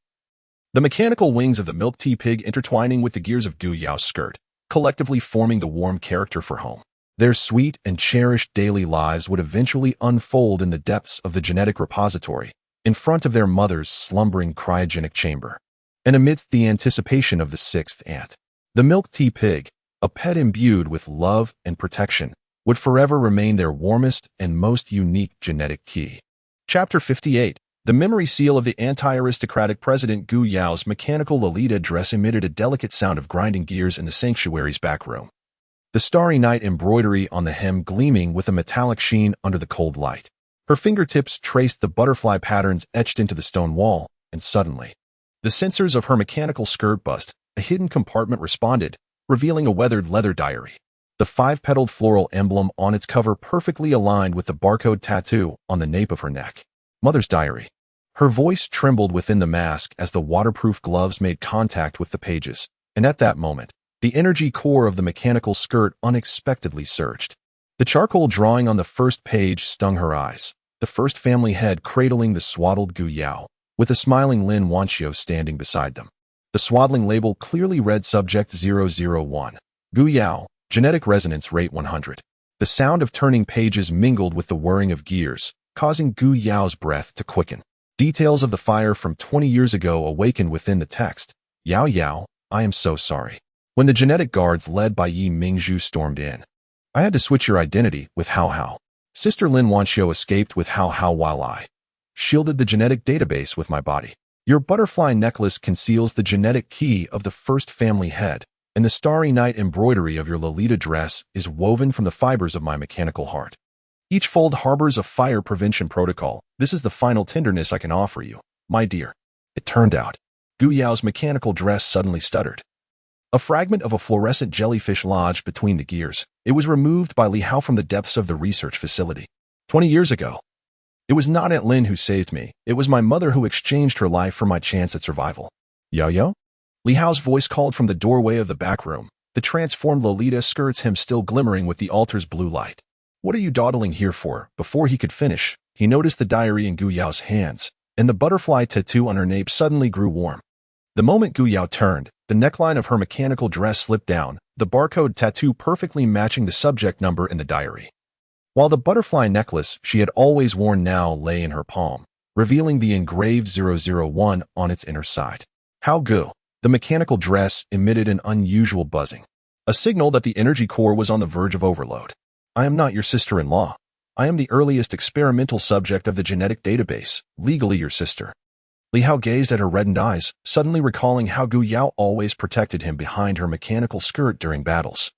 the mechanical wings of the milk tea pig intertwining with the gears of Gu Yao's skirt, collectively forming the warm character for home. Their sweet and cherished daily lives would eventually unfold in the depths of the genetic repository, in front of their mother's slumbering cryogenic chamber, and amidst the anticipation of the 6th aunt. The milk tea pig, a pet imbued with love and protection, would forever remain their warmest and most unique genetic key. Chapter 58. The memory seal of the anti-aristocratic President Gu Yao's mechanical Lolita dress emitted a delicate sound of grinding gears in the sanctuary's back room. The starry night embroidery on the hem gleaming with a metallic sheen under the cold light. Her fingertips traced the butterfly patterns etched into the stone wall, and suddenly, the sensors of her mechanical skirt bust, a hidden compartment responded, revealing a weathered leather diary. The five-petaled floral emblem on its cover perfectly aligned with the barcode tattoo on the nape of her neck. Mother's diary. Her voice trembled within the mask as the waterproof gloves made contact with the pages, and at that moment, the energy core of the mechanical skirt unexpectedly surged. The charcoal drawing on the first page stung her eyes, the first family head cradling the swaddled Gu Yao, with a smiling Lin Wanxiu standing beside them. The swaddling label clearly read Subject 001, Gu Yao, Genetic Resonance Rate 100. The sound of turning pages mingled with the whirring of gears, causing Gu Yao's breath to quicken. Details of the fire from 20 years ago awakened within the text. Yao Yao, I am so sorry. When the genetic guards led by Yi Mingzhu stormed in, I had to switch your identity with Hao Hao. Sister Lin Wanxiu escaped with Hao Hao while I shielded the genetic database with my body. Your butterfly necklace conceals the genetic key of the first family head, and the starry night embroidery of your Lolita dress is woven from the fibers of my mechanical heart. Each fold harbors a fire prevention protocol. This is the final tenderness I can offer you, my dear. It turned out, Gu Yao's mechanical dress suddenly stuttered. A fragment of a fluorescent jellyfish lodged between the gears. It was removed by Li Hao from the depths of the research facility. 20 years ago. It was not Aunt Lin who saved me. It was my mother who exchanged her life for my chance at survival. Yao Yao? Li Hao's voice called from the doorway of the back room, the transformed Lolita skirt's hem still glimmering with the altar's blue light. What are you dawdling here for? Before he could finish, he noticed the diary in Gu Yao's hands, and the butterfly tattoo on her nape suddenly grew warm. The moment Gu Yao turned, the neckline of her mechanical dress slipped down, the barcode tattoo perfectly matching the subject number in the diary. While the butterfly necklace she had always worn now lay in her palm, revealing the engraved 001 on its inner side. How Gu, the mechanical dress emitted an unusual buzzing, a signal that the energy core was on the verge of overload. I am not your sister-in-law. I am the earliest experimental subject of the genetic database, legally your sister. Li Hao gazed at her reddened eyes, suddenly recalling how Gu Yao always protected him behind her mechanical skirt during battles.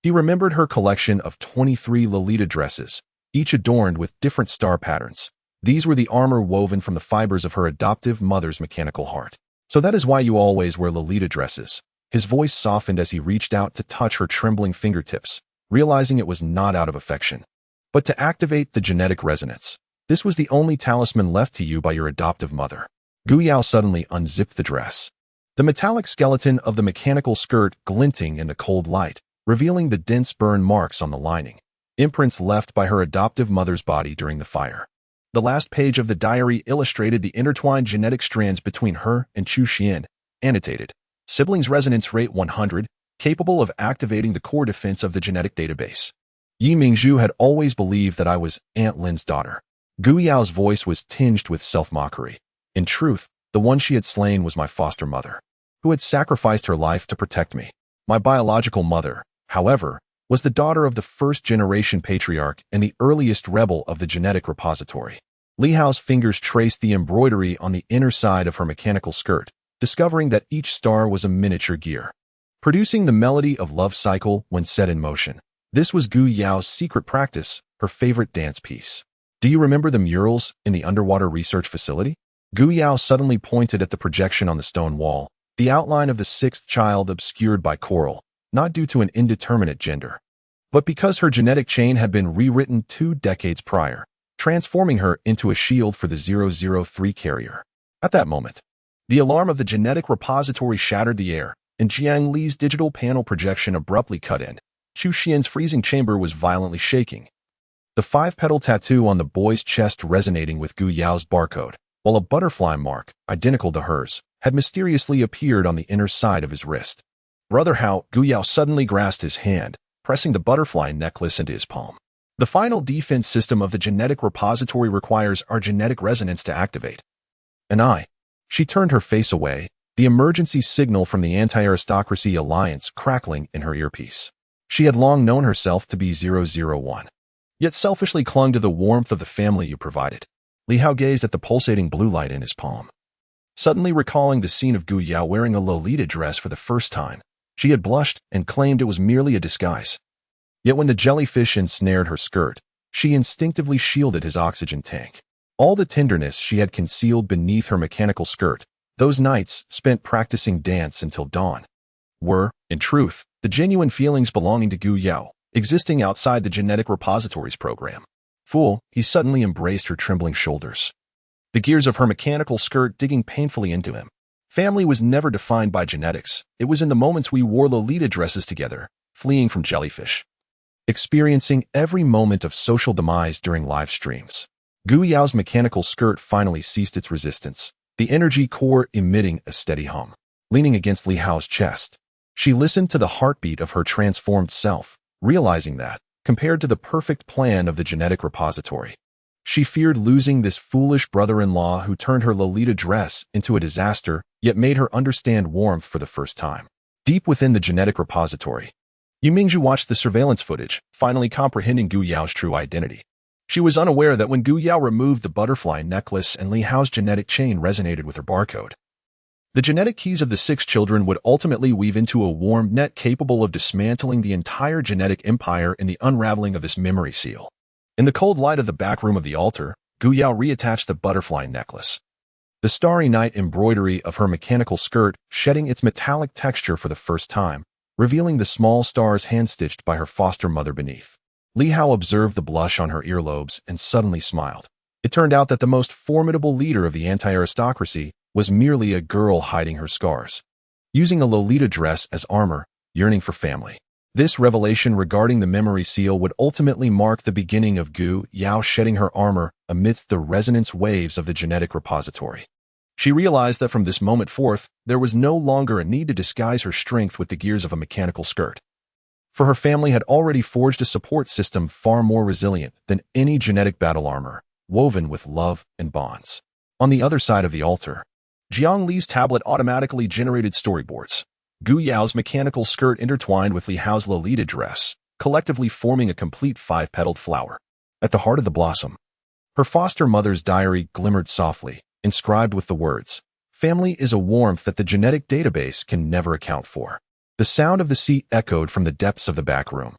He remembered her collection of 23 Lolita dresses, each adorned with different star patterns. These were the armor woven from the fibers of her adoptive mother's mechanical heart. So that is why you always wear Lolita dresses. His voice softened as he reached out to touch her trembling fingertips, realizing it was not out of affection, but to activate the genetic resonance. This was the only talisman left to you by your adoptive mother. Gu Yao suddenly unzipped the dress. The metallic skeleton of the mechanical skirt glinting in the cold light, revealing the dense burn marks on the lining, imprints left by her adoptive mother's body during the fire. The last page of the diary illustrated the intertwined genetic strands between her and Chu Xian, annotated. Siblings resonance rate 100, capable of activating the core defense of the genetic database. Yi Mingzhu had always believed that I was Aunt Lin's daughter. Gu Yao's voice was tinged with self-mockery. In truth, the one she had slain was my foster mother, who had sacrificed her life to protect me. My biological mother, however, was the daughter of the first-generation patriarch and the earliest rebel of the genetic repository. Li Hao's fingers traced the embroidery on the inner side of her mechanical skirt, discovering that each star was a miniature gear, producing the melody of love cycle when set in motion. This was Gu Yao's secret practice, her favorite dance piece. Do you remember the murals in the underwater research facility? Gu Yao suddenly pointed at the projection on the stone wall, the outline of the sixth child obscured by coral, not due to an indeterminate gender, but because her genetic chain had been rewritten 2 decades prior, transforming her into a shield for the 003 carrier. At that moment, the alarm of the genetic repository shattered the air, and Jiang Li's digital panel projection abruptly cut in. Chu Xian's freezing chamber was violently shaking, the 5-petal tattoo on the boy's chest resonating with Gu Yao's barcode, while a butterfly mark, identical to hers, had mysteriously appeared on the inner side of his wrist. Brother Hao, Gu Yao suddenly grasped his hand, pressing the butterfly necklace into his palm. The final defense system of the genetic repository requires our genetic resonance to activate. She turned her face away, the emergency signal from the anti-aristocracy alliance crackling in her earpiece. She had long known herself to be 001, yet selfishly clung to the warmth of the family you provided. Li Hao gazed at the pulsating blue light in his palm. Suddenly recalling the scene of Gu Yao wearing a Lolita dress for the first time, she had blushed and claimed it was merely a disguise. Yet when the jellyfish ensnared her skirt, she instinctively shielded his oxygen tank. All the tenderness she had concealed beneath her mechanical skirt, those nights spent practicing dance until dawn, were, in truth, the genuine feelings belonging to Gu Yao, existing outside the genetic repositories program. Fool, he suddenly embraced her trembling shoulders, the gears of her mechanical skirt digging painfully into him. Family was never defined by genetics. It was in the moments we wore Lolita dresses together, fleeing from jellyfish, experiencing every moment of social demise during live streams. Gu Yao's mechanical skirt finally ceased its resistance, the energy core emitting a steady hum. Leaning against Li Hao's chest, she listened to the heartbeat of her transformed self, realizing that, compared to the perfect plan of the genetic repository, she feared losing this foolish brother-in-law who turned her Lolita dress into a disaster, yet made her understand warmth for the first time. Deep within the genetic repository, Yu Mingzhu watched the surveillance footage, finally comprehending Gu Yao's true identity. She was unaware that when Gu Yao removed the butterfly necklace and Li Hao's genetic chain resonated with her barcode, the genetic keys of the 6 children would ultimately weave into a warm net capable of dismantling the entire genetic empire in the unraveling of this memory seal. In the cold light of the back room of the altar, Gu Yao reattached the butterfly necklace, the starry night embroidery of her mechanical skirt shedding its metallic texture for the first time, revealing the small stars hand-stitched by her foster mother beneath. Li Hao observed the blush on her earlobes and suddenly smiled. It turned out that the most formidable leader of the anti-aristocracy was merely a girl hiding her scars, using a Lolita dress as armor, yearning for family. This revelation regarding the memory seal would ultimately mark the beginning of Gu Yao shedding her armor amidst the resonance waves of the genetic repository. She realized that from this moment forth, there was no longer a need to disguise her strength with the gears of a mechanical skirt, for her family had already forged a support system far more resilient than any genetic battle armor, woven with love and bonds. On the other side of the altar, Jiang Li's tablet automatically generated storyboards. Gu Yao's mechanical skirt intertwined with Li Hao's Lolita dress, collectively forming a complete 5-petaled flower. At the heart of the blossom, her foster mother's diary glimmered softly, inscribed with the words, "Family is a warmth that the genetic database can never account for." The sound of the sea echoed from the depths of the back room,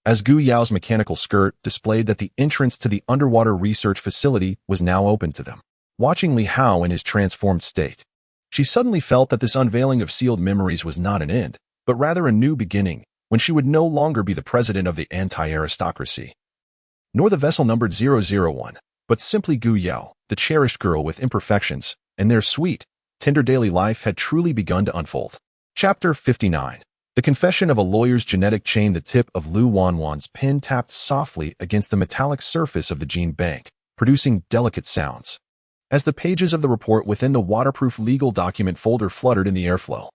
as Gu Yao's mechanical skirt displayed that the entrance to the underwater research facility was now open to them. Watching Li Hao in his transformed state, she suddenly felt that this unveiling of sealed memories was not an end, but rather a new beginning, when she would no longer be the president of the anti-aristocracy, nor the vessel numbered 001, but simply Gu Yao, the cherished girl with imperfections, and their sweet, tender daily life had truly begun to unfold. Chapter 59. The confession of a lawyer's genetic chain. The tip of Lu Wanwan's pen tapped softly against the metallic surface of the gene bank, producing delicate sounds, as the pages of the report within the waterproof legal document folder fluttered in the airflow.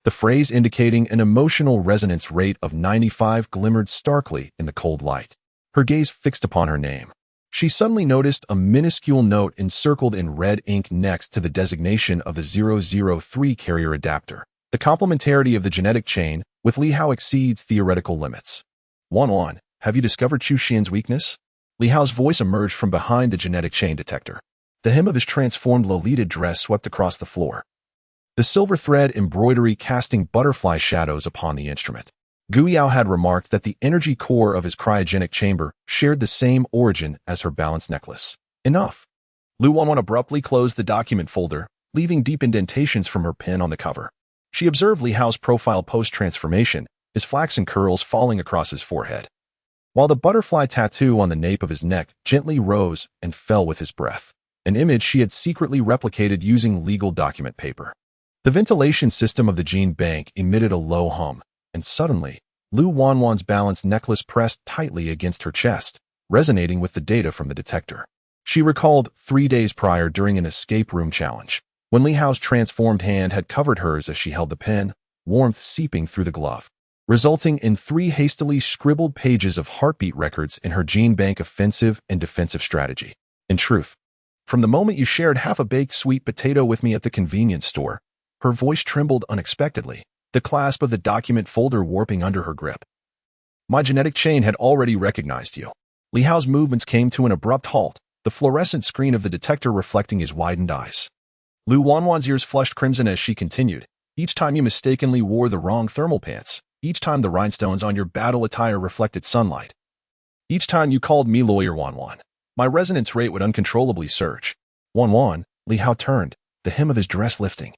The phrase indicating an emotional resonance rate of 95 glimmered starkly in the cold light. Her gaze fixed upon her name. She suddenly noticed a minuscule note encircled in red ink next to the designation of the 003 carrier adapter. The complementarity of the genetic chain with Li Hao exceeds theoretical limits. Wanwan, have you discovered Chu Xian's weakness? Li Hao's voice emerged from behind the genetic chain detector. The hem of his transformed Lolita dress swept across the floor, the silver thread embroidery casting butterfly shadows upon the instrument. Gu Yao had remarked that the energy core of his cryogenic chamber shared the same origin as her balanced necklace. Enough. Lu Wanwan abruptly closed the document folder, leaving deep indentations from her pen on the cover. She observed Li Hao's profile post-transformation, his flaxen curls falling across his forehead, while the butterfly tattoo on the nape of his neck gently rose and fell with his breath, an image she had secretly replicated using legal document paper. The ventilation system of the gene bank emitted a low hum, and suddenly, Lu Wanwan's balanced necklace pressed tightly against her chest, resonating with the data from the detector. She recalled 3 days prior during an escape room challenge, when Li Hao's transformed hand had covered hers as she held the pen, warmth seeping through the glove, resulting in 3 hastily scribbled pages of heartbeat records in her gene bank offensive and defensive strategy. In truth, from the moment you shared half a baked sweet potato with me at the convenience store, her voice trembled unexpectedly, the clasp of the document folder warping under her grip. My genetic chain had already recognized you. Li Hao's movements came to an abrupt halt, the fluorescent screen of the detector reflecting his widened eyes. Lu Wanwan's ears flushed crimson as she continued. Each time you mistakenly wore the wrong thermal pants. Each time the rhinestones on your battle attire reflected sunlight. Each time you called me Lawyer Wanwan. My resonance rate would uncontrollably surge. Wanwan, Li Hao turned, the hem of his dress lifting.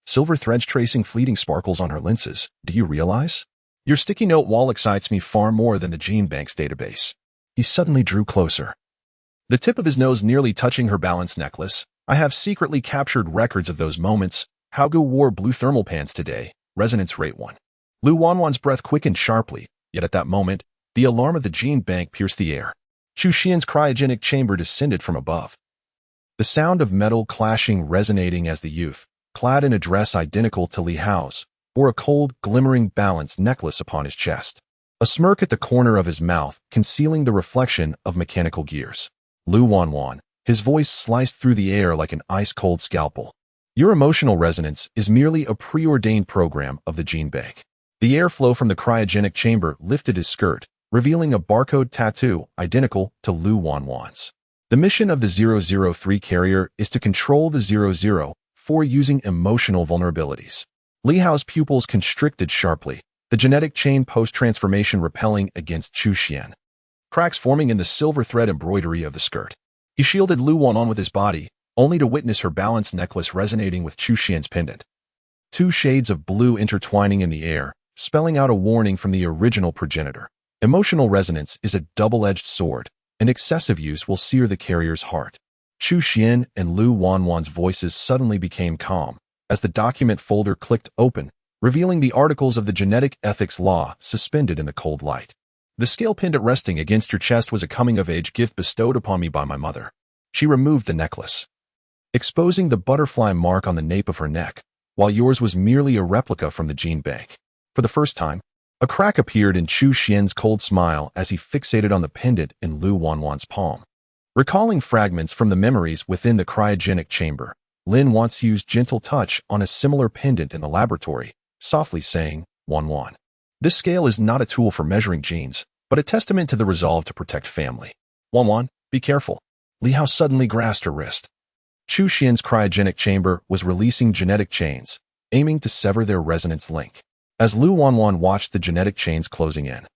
Silver threads tracing fleeting sparkles on her lenses. Do you realize? Your sticky note wall excites me far more than the gene bank's database. He suddenly drew closer. The tip of his nose nearly touching her balanced necklace. I have secretly captured records of those moments. Haogu wore blue thermal pants today. Resonance rate 1. Lu Wanwan's breath quickened sharply, yet at that moment, the alarm of the gene bank pierced the air. Chu Xian's cryogenic chamber descended from above. The sound of metal clashing resonating as the youth, clad in a dress identical to Li Hao's, wore a cold, glimmering balanced necklace upon his chest. A smirk at the corner of his mouth, concealing the reflection of mechanical gears. Lu Wanwan, his voice sliced through the air like an ice-cold scalpel. Your emotional resonance is merely a preordained program of the gene bank. The airflow from the cryogenic chamber lifted his skirt, revealing a barcode tattoo identical to Lu Wanwan's. The mission of the 003 carrier is to control the 004 using emotional vulnerabilities. Li Hao's pupils constricted sharply, the genetic chain post-transformation repelling against Chu Xian. Cracks forming in the silver thread embroidery of the skirt. He shielded Lu Wanwan with his body, only to witness her balanced necklace resonating with Chu Xian's pendant. Two shades of blue intertwining in the air, spelling out a warning from the original progenitor. Emotional resonance is a double-edged sword, and excessive use will sear the carrier's heart. Chu Xian and Lu Wanwan's voices suddenly became calm, as the document folder clicked open, revealing the articles of the genetic ethics law suspended in the cold light. The scale pendant resting against your chest was a coming-of-age gift bestowed upon me by my mother. She removed the necklace, exposing the butterfly mark on the nape of her neck, while yours was merely a replica from the gene bank. For the first time, a crack appeared in Chu Xian's cold smile as he fixated on the pendant in Lu Wanwan's palm. Recalling fragments from the memories within the cryogenic chamber, Lin once used gentle touch on a similar pendant in the laboratory, softly saying, Wanwan. This scale is not a tool for measuring genes, but a testament to the resolve to protect family. Wanwan, be careful. Li Hao suddenly grasped her wrist. Chu Xian's cryogenic chamber was releasing genetic chains, aiming to sever their resonance link. As Lu Wanwan watched the genetic chains closing in,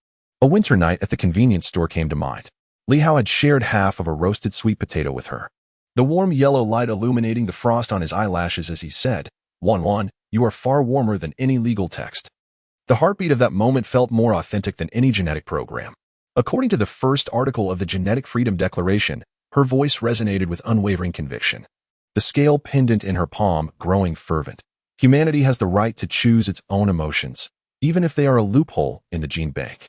a winter night at the convenience store came to mind. Li Hao had shared half of a roasted sweet potato with her. The warm yellow light illuminating the frost on his eyelashes as he said, Wanwan, you are far warmer than any legal text. The heartbeat of that moment felt more authentic than any genetic program. According to the first article of the Genetic Freedom Declaration, her voice resonated with unwavering conviction. The scale pendant in her palm growing fervent. Humanity has the right to choose its own emotions, even if they are a loophole in the gene bank.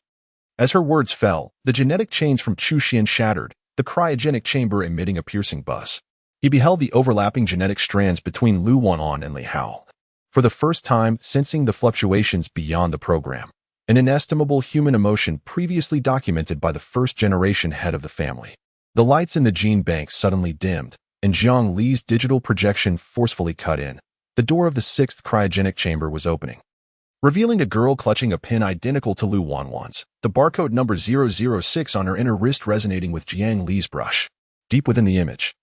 As her words fell, the genetic chains from Chu Xian shattered, the cryogenic chamber emitting a piercing buzz. He beheld the overlapping genetic strands between Lu Wanwan and Li Hao. For the first time, sensing the fluctuations beyond the program, an inestimable human emotion previously documented by the first-generation head of the family. The lights in the gene bank suddenly dimmed, and Zhang Li's digital projection forcefully cut in. The door of the sixth cryogenic chamber was opening, revealing a girl clutching a pin identical to Lu Wanwan's, the barcode number 006 on her inner wrist resonating with Jiang Li's brush. Deep within the image,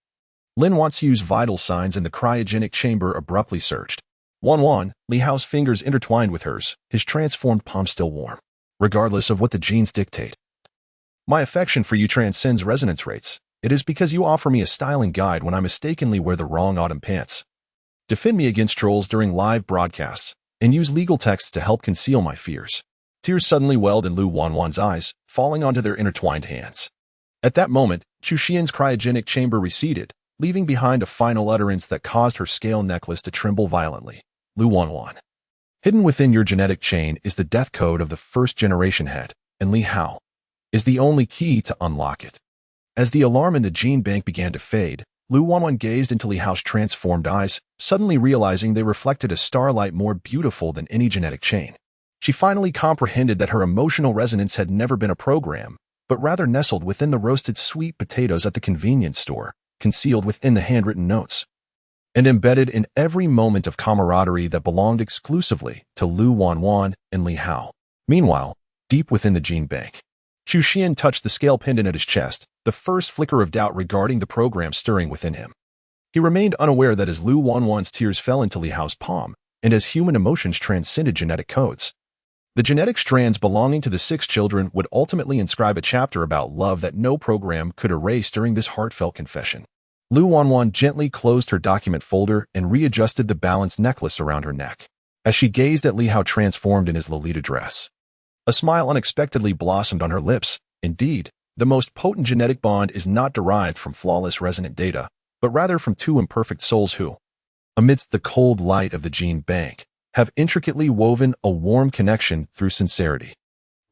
Lin Wanxiu's vital signs in the cryogenic chamber abruptly surged. Wanwan, Li Hao's fingers intertwined with hers, his transformed palm still warm, regardless of what the genes dictate. My affection for you transcends resonance rates. It is because you offer me a styling guide when I mistakenly wear the wrong autumn pants. Defend me against trolls during live broadcasts, and use legal texts to help conceal my fears. Tears suddenly welled in Lu Wanwan's eyes, falling onto their intertwined hands. At that moment, Chu Xian's cryogenic chamber receded, leaving behind a final utterance that caused her scale necklace to tremble violently. Lu Wanwan. Hidden within your genetic chain is the death code of the first-generation head, and Li Hao is the only key to unlock it. As the alarm in the gene bank began to fade, Lu Wanwan gazed into Li Hao's transformed eyes, suddenly realizing they reflected a starlight more beautiful than any genetic chain. She finally comprehended that her emotional resonance had never been a program, but rather nestled within the roasted sweet potatoes at the convenience store, concealed within the handwritten notes, and embedded in every moment of camaraderie that belonged exclusively to Lu Wanwan and Li Hao. Meanwhile, deep within the gene bank. Chu Xian touched the scale pendant at his chest, the first flicker of doubt regarding the program stirring within him. He remained unaware that as Lu Wanwan's tears fell into Li Hao's palm, and as human emotions transcended genetic codes, the genetic strands belonging to the 6 children would ultimately inscribe a chapter about love that no program could erase during this heartfelt confession. Lu Wanwan gently closed her document folder and readjusted the balanced necklace around her neck. As she gazed at Li Hao transformed in his Lolita dress, a smile unexpectedly blossomed on her lips. Indeed, the most potent genetic bond is not derived from flawless resonant data, but rather from 2 imperfect souls who, amidst the cold light of the gene bank, have intricately woven a warm connection through sincerity.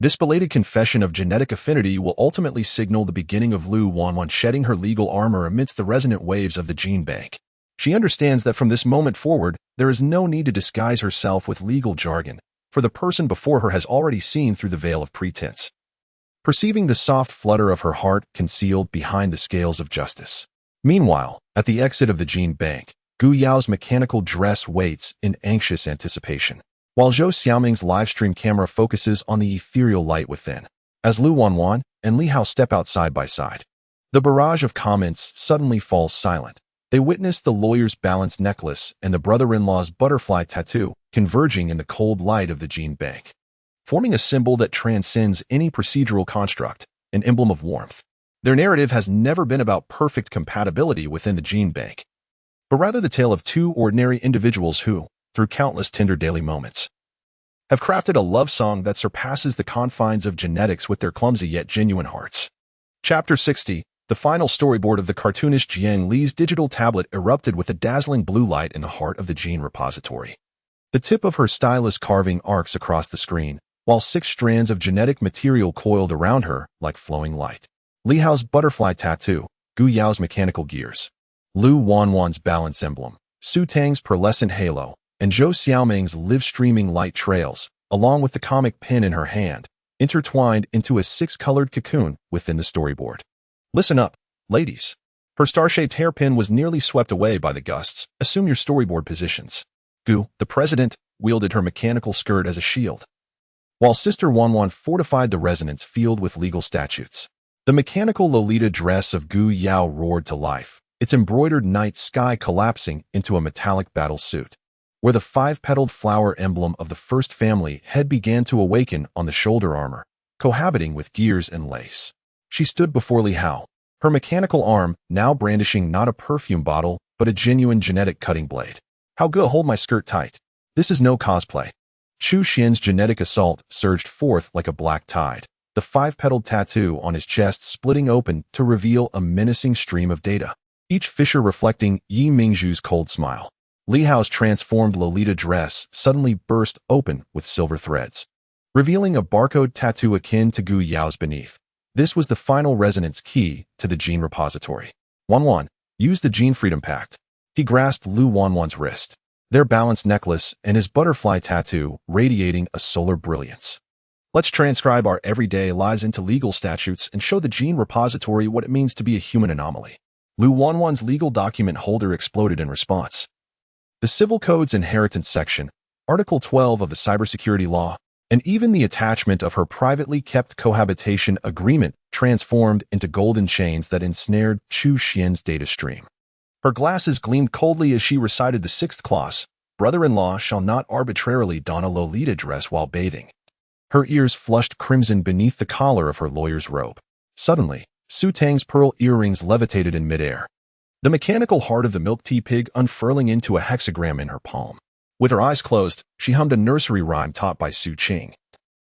This belated confession of genetic affinity will ultimately signal the beginning of Lu Wanwan shedding her legal armor amidst the resonant waves of the gene bank. She understands that from this moment forward, there is no need to disguise herself with legal jargon, for the person before her has already seen through the veil of pretense, perceiving the soft flutter of her heart concealed behind the scales of justice. Meanwhile, at the exit of the gene bank, Gu Yao's mechanical dress waits in anxious anticipation, while Zhou Xiaoming's livestream camera focuses on the ethereal light within. As Lu Wanwan and Li Hao step out side by side, the barrage of comments suddenly falls silent. They witness the lawyer's balanced necklace and the brother-in-law's butterfly tattoo converging in the cold light of the gene bank, forming a symbol that transcends any procedural construct, an emblem of warmth. Their narrative has never been about perfect compatibility within the gene bank, but rather the tale of 2 ordinary individuals who, through countless tender daily moments, have crafted a love song that surpasses the confines of genetics with their clumsy yet genuine hearts. Chapter 60, the final storyboard of the cartoonist Jiang Li's digital tablet erupted with a dazzling blue light in the heart of the gene repository. The tip of her stylus carving arcs across the screen, while 6 strands of genetic material coiled around her like flowing light. Li Hao's butterfly tattoo, Gu Yao's mechanical gears, Lu Wanwan's balance emblem, Su Tang's pearlescent halo, and Zhou Xiaoming's live-streaming light trails, along with the comic pen in her hand, intertwined into a 6-colored cocoon within the storyboard. Listen up, ladies. Her star-shaped hairpin was nearly swept away by the gusts. Assume your storyboard positions. Gu, the president, wielded her mechanical skirt as a shield, while Sister Wanwan fortified the resonance field with legal statutes. The mechanical Lolita dress of Gu Yao roared to life, its embroidered night sky collapsing into a metallic battle suit, where the 5-petaled flower emblem of the first family head began to awaken on the shoulder armor, cohabiting with gears and lace. She stood before Li Hao, her mechanical arm now brandishing not a perfume bottle, but a genuine genetic cutting blade. How good, hold my skirt tight. This is no cosplay. Chu Xian's genetic assault surged forth like a black tide, the 5-petaled tattoo on his chest splitting open to reveal a menacing stream of data, each fissure reflecting Yi Mingzhu's cold smile. Li Hao's transformed Lolita dress suddenly burst open with silver threads, revealing a barcode tattoo akin to Gu Yao's beneath. This was the final resonance key to the gene repository. Wanwan, use the Gene Freedom Pact. He grasped Lu Wanwan's wrist, their balanced necklace and his butterfly tattoo radiating a solar brilliance. Let's transcribe our everyday lives into legal statutes and show the gene repository what it means to be a human anomaly. Lu Wanwan's legal document holder exploded in response. The Civil Code's Inheritance section, Article 12 of the Cybersecurity Law, and even the attachment of her privately kept cohabitation agreement transformed into golden chains that ensnared Chu Xian's data stream. Her glasses gleamed coldly as she recited the 6th clause, brother-in-law shall not arbitrarily don a Lolita dress while bathing. Her ears flushed crimson beneath the collar of her lawyer's robe. Suddenly, Su Tang's pearl earrings levitated in midair, the mechanical heart of the milk tea pig unfurling into a hexagram in her palm. With her eyes closed, she hummed a nursery rhyme taught by Su Qing.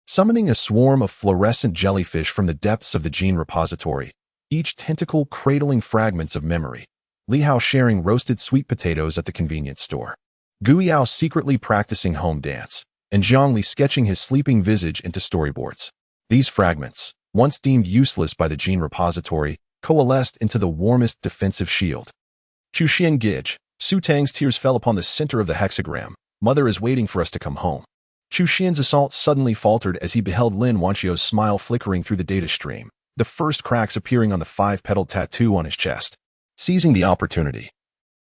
Summoning a swarm of fluorescent jellyfish from the depths of the gene repository, each tentacle cradling fragments of memory, Li Hao sharing roasted sweet potatoes at the convenience store, Gu Yao secretly practicing home dance, and Jiang Li sketching his sleeping visage into storyboards. These fragments, once deemed useless by the gene repository, coalesced into the warmest defensive shield. Chu Xian Gij, Su Tang's tears fell upon the center of the hexagram. Mother is waiting for us to come home. Chu Xian's assault suddenly faltered as he beheld Lin Wanchio's smile flickering through the data stream, the first cracks appearing on the 5-petaled tattoo on his chest. Seizing the opportunity,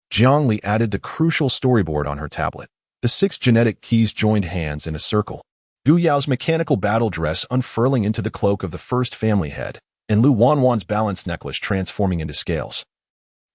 Jiang Li added the crucial storyboard on her tablet. The 6 genetic keys joined hands in a circle, Gu Yao's mechanical battle dress unfurling into the cloak of the first family head, and Lu Wanwan's balance necklace transforming into scales.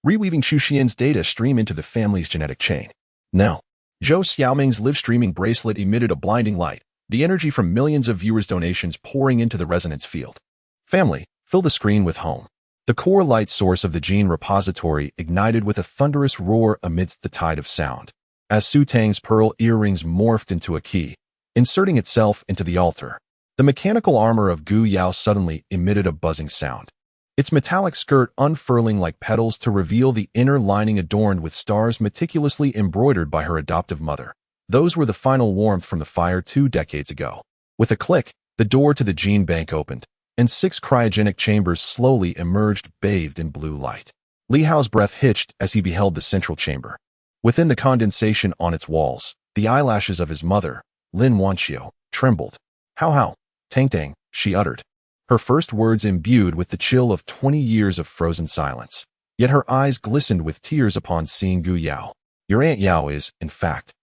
Reweaving Chu Xian's data stream into the family's genetic chain. Now, Zhou Xiaoming's live-streaming bracelet emitted a blinding light, the energy from millions of viewers' donations pouring into the resonance field. Family, fill the screen with home. The core light source of the gene repository ignited with a thunderous roar amidst the tide of sound, as Su Tang's pearl earrings morphed into a key, inserting itself into the altar. The mechanical armor of Gu Yao suddenly emitted a buzzing sound, its metallic skirt unfurling like petals to reveal the inner lining adorned with stars meticulously embroidered by her adoptive mother. Those were the final warmth from the fire 2 decades ago. With a click, the door to the gene bank opened, and 6 cryogenic chambers slowly emerged bathed in blue light. Li Hao's breath hitched as he beheld the central chamber. Within the condensation on its walls, the eyelashes of his mother, Lin Wanqiu, trembled. How, Tang, she uttered, her first words imbued with the chill of 20 years of frozen silence. Yet her eyes glistened with tears upon seeing Gu Yao. Your Aunt Yao is, in fact,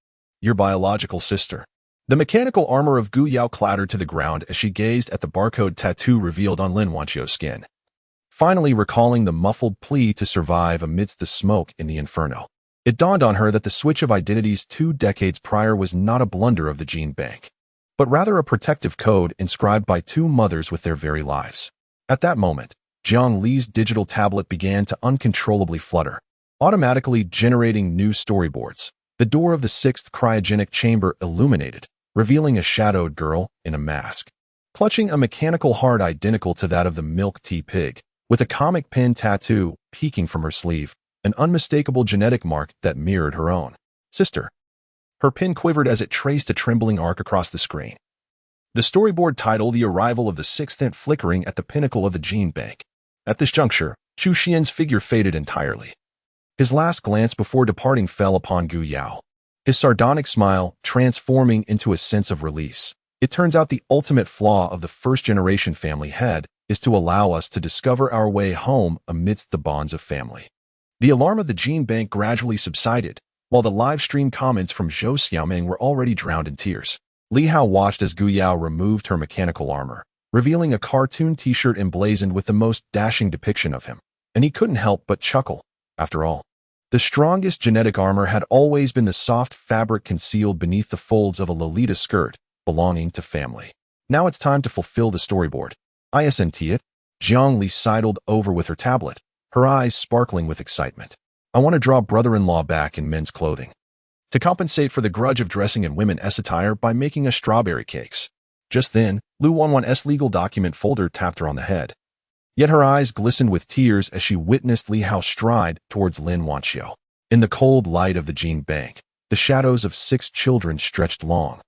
your biological sister. The mechanical armor of Gu Yao clattered to the ground as she gazed at the barcode tattoo revealed on Lin Wanqiu's skin, finally recalling the muffled plea to survive amidst the smoke in the inferno. It dawned on her that the switch of identities 2 decades prior was not a blunder of the gene bank, but rather a protective code inscribed by 2 mothers with their very lives. At that moment, Jiang Li's digital tablet began to uncontrollably flutter, automatically generating new storyboards. The door of the 6th cryogenic chamber illuminated, revealing a shadowed girl in a mask, clutching a mechanical heart identical to that of the milk tea pig, with a comic pin tattoo peeking from her sleeve, an unmistakable genetic mark that mirrored her own. Sister. Her pin quivered as it traced a trembling arc across the screen. The storyboard title, The Arrival of the 6th Ant, flickering at the pinnacle of the gene bank. At this juncture, Chu Xian's figure faded entirely. His last glance before departing fell upon Gu Yao, his sardonic smile transforming into a sense of release. It turns out the ultimate flaw of the first-generation family head is to allow us to discover our way home amidst the bonds of family. The alarm of the gene bank gradually subsided, while the live-stream comments from Zhou Xiaoming were already drowned in tears. Li Hao watched as Gu Yao removed her mechanical armor, revealing a cartoon t-shirt emblazoned with the most dashing depiction of him, and he couldn't help but chuckle. After all, the strongest genetic armor had always been the soft fabric concealed beneath the folds of a Lolita skirt belonging to family. Now it's time to fulfill the storyboard. Isn't it? Jiang Li sidled over with her tablet, her eyes sparkling with excitement. I want to draw brother-in-law back in men's clothing, to compensate for the grudge of dressing in women's attire by making us strawberry cakes. Just then, Lu Wanwan's legal document folder tapped her on the head. Yet her eyes glistened with tears as she witnessed Li Hao stride towards Lin Wanqiu. In the cold light of the gene bank, the shadows of 6 children stretched long,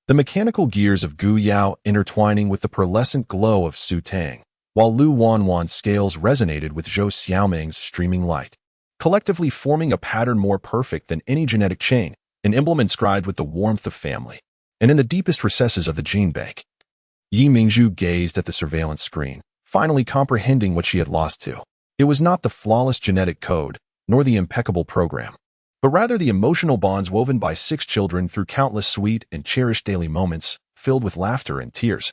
the mechanical gears of Gu Yao intertwining with the pearlescent glow of Su Tang, while Lu Wanwan's scales resonated with Zhou Xiaoming's streaming light, collectively forming a pattern more perfect than any genetic chain, an emblem inscribed with the warmth of family. And in the deepest recesses of the gene bank, Yi Mingzhu gazed at the surveillance screen, finally comprehending what she had lost to. It was not the flawless genetic code, nor the impeccable program, but rather the emotional bonds woven by 6 children through countless sweet and cherished daily moments, filled with laughter and tears,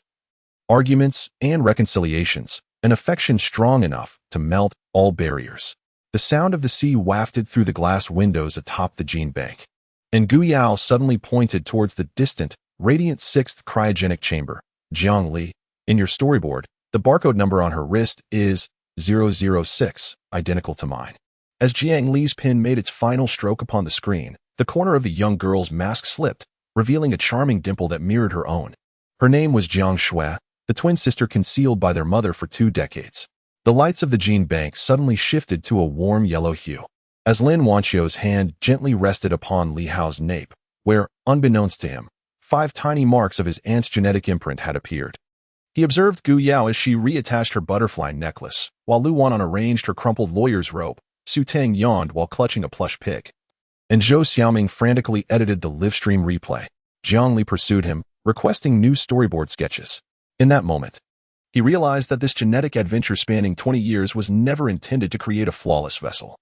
arguments and reconciliations, an affection strong enough to melt all barriers. The sound of the sea wafted through the glass windows atop the gene bank, and Gu Yao suddenly pointed towards the distant, radiant 6th cryogenic chamber. Jiang Li, in your storyboard, the barcode number on her wrist is 006, identical to mine. As Jiang Li's pen made its final stroke upon the screen, the corner of the young girl's mask slipped, revealing a charming dimple that mirrored her own. Her name was Jiang Shui, the twin sister concealed by their mother for 2 decades. The lights of the gene bank suddenly shifted to a warm yellow hue, as Lin Wanqiu's hand gently rested upon Li Hao's nape, where, unbeknownst to him, 5 tiny marks of his aunt's genetic imprint had appeared. He observed Gu Yao as she reattached her butterfly necklace, while Lu Wanwan arranged her crumpled lawyer's robe. Su Tang yawned while clutching a plush pig, and Zhou Xiaoming frantically edited the live-stream replay. Jiang Li pursued him, requesting new storyboard sketches. In that moment, he realized that this genetic adventure spanning 20 years was never intended to create a flawless vessel,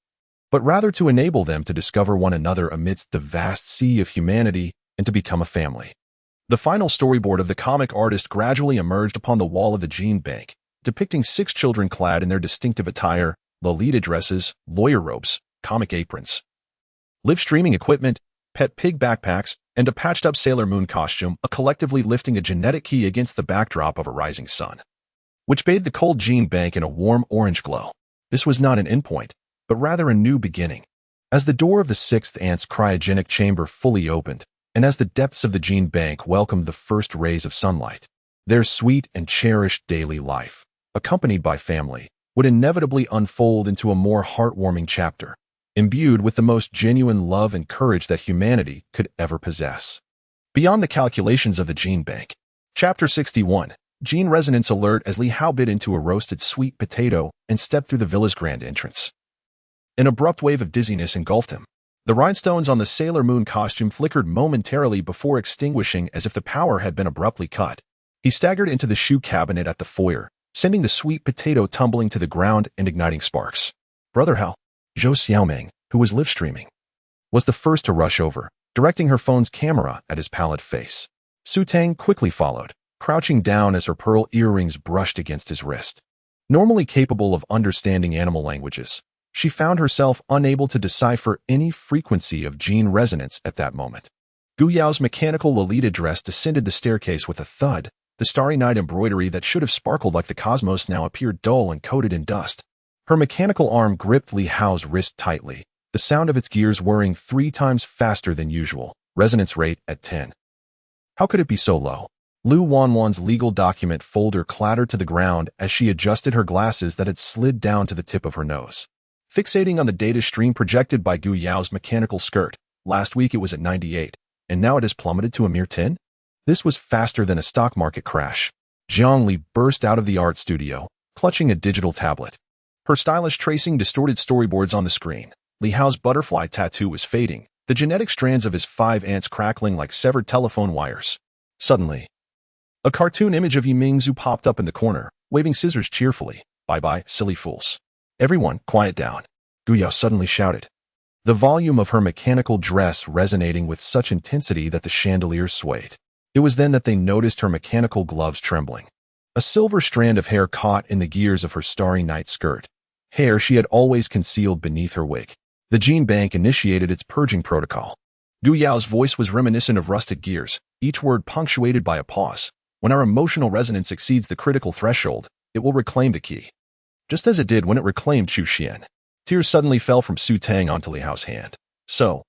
but rather to enable them to discover one another amidst the vast sea of humanity and to become a family. The final storyboard of the comic artist gradually emerged upon the wall of the gene bank, depicting 6 children clad in their distinctive attire, Lolita dresses, lawyer robes, comic aprons, live streaming equipment, pet pig backpacks, and a patched-up Sailor Moon costume, collectively lifting a genetic key against the backdrop of a rising sun, which bathed the cold gene bank in a warm orange glow. This was not an endpoint, but rather a new beginning. As the door of the 6th ant's cryogenic chamber fully opened, and as the depths of the gene bank welcomed the first rays of sunlight, their sweet and cherished daily life, accompanied by family, would inevitably unfold into a more heartwarming chapter, imbued with the most genuine love and courage that humanity could ever possess. Beyond the calculations of the gene bank. Chapter 61. Gene Resonance Alert. As Li Hao bit into a roasted sweet potato and stepped through the villa's grand entrance, an abrupt wave of dizziness engulfed him. The rhinestones on the Sailor Moon costume flickered momentarily before extinguishing as if the power had been abruptly cut. He staggered into the shoe cabinet at the foyer, sending the sweet potato tumbling to the ground and igniting sparks. Brother Hao, Zhou Xiaoming, who was live streaming, was the first to rush over, directing her phone's camera at his pallid face. Su Tang quickly followed, crouching down as her pearl earrings brushed against his wrist. Normally capable of understanding animal languages, she found herself unable to decipher any frequency of gene resonance at that moment. Gu Yao's mechanical Lolita dress descended the staircase with a thud. The starry night embroidery that should have sparkled like the cosmos now appeared dull and coated in dust. Her mechanical arm gripped Li Hao's wrist tightly, the sound of its gears whirring 3 times faster than usual, resonance rate at 10. How could it be so low? Lu Wanwan's legal document folder clattered to the ground as she adjusted her glasses that had slid down to the tip of her nose. Fixating on the data stream projected by Gu Yao's mechanical skirt, last week it was at 98, and now it has plummeted to a mere 10? This was faster than a stock market crash. Jiang Li burst out of the art studio, clutching a digital tablet. Her stylish tracing distorted storyboards on the screen. Li Hao's butterfly tattoo was fading, the genetic strands of his 5 ants crackling like severed telephone wires. Suddenly, a cartoon image of Yimingzu popped up in the corner, waving scissors cheerfully. Bye-bye, silly fools. Everyone, quiet down, Gu Yao suddenly shouted, the volume of her mechanical dress resonating with such intensity that the chandeliers swayed. It was then that they noticed her mechanical gloves trembling. A silver strand of hair caught in the gears of her starry night skirt, hair she had always concealed beneath her wig. The gene bank initiated its purging protocol. Gu Yao's voice was reminiscent of rusted gears, each word punctuated by a pause. When our emotional resonance exceeds the critical threshold, it will reclaim the key. Just as it did when it reclaimed Chu Xian. Tears suddenly fell from Su Tang onto Li Hao's hand. So,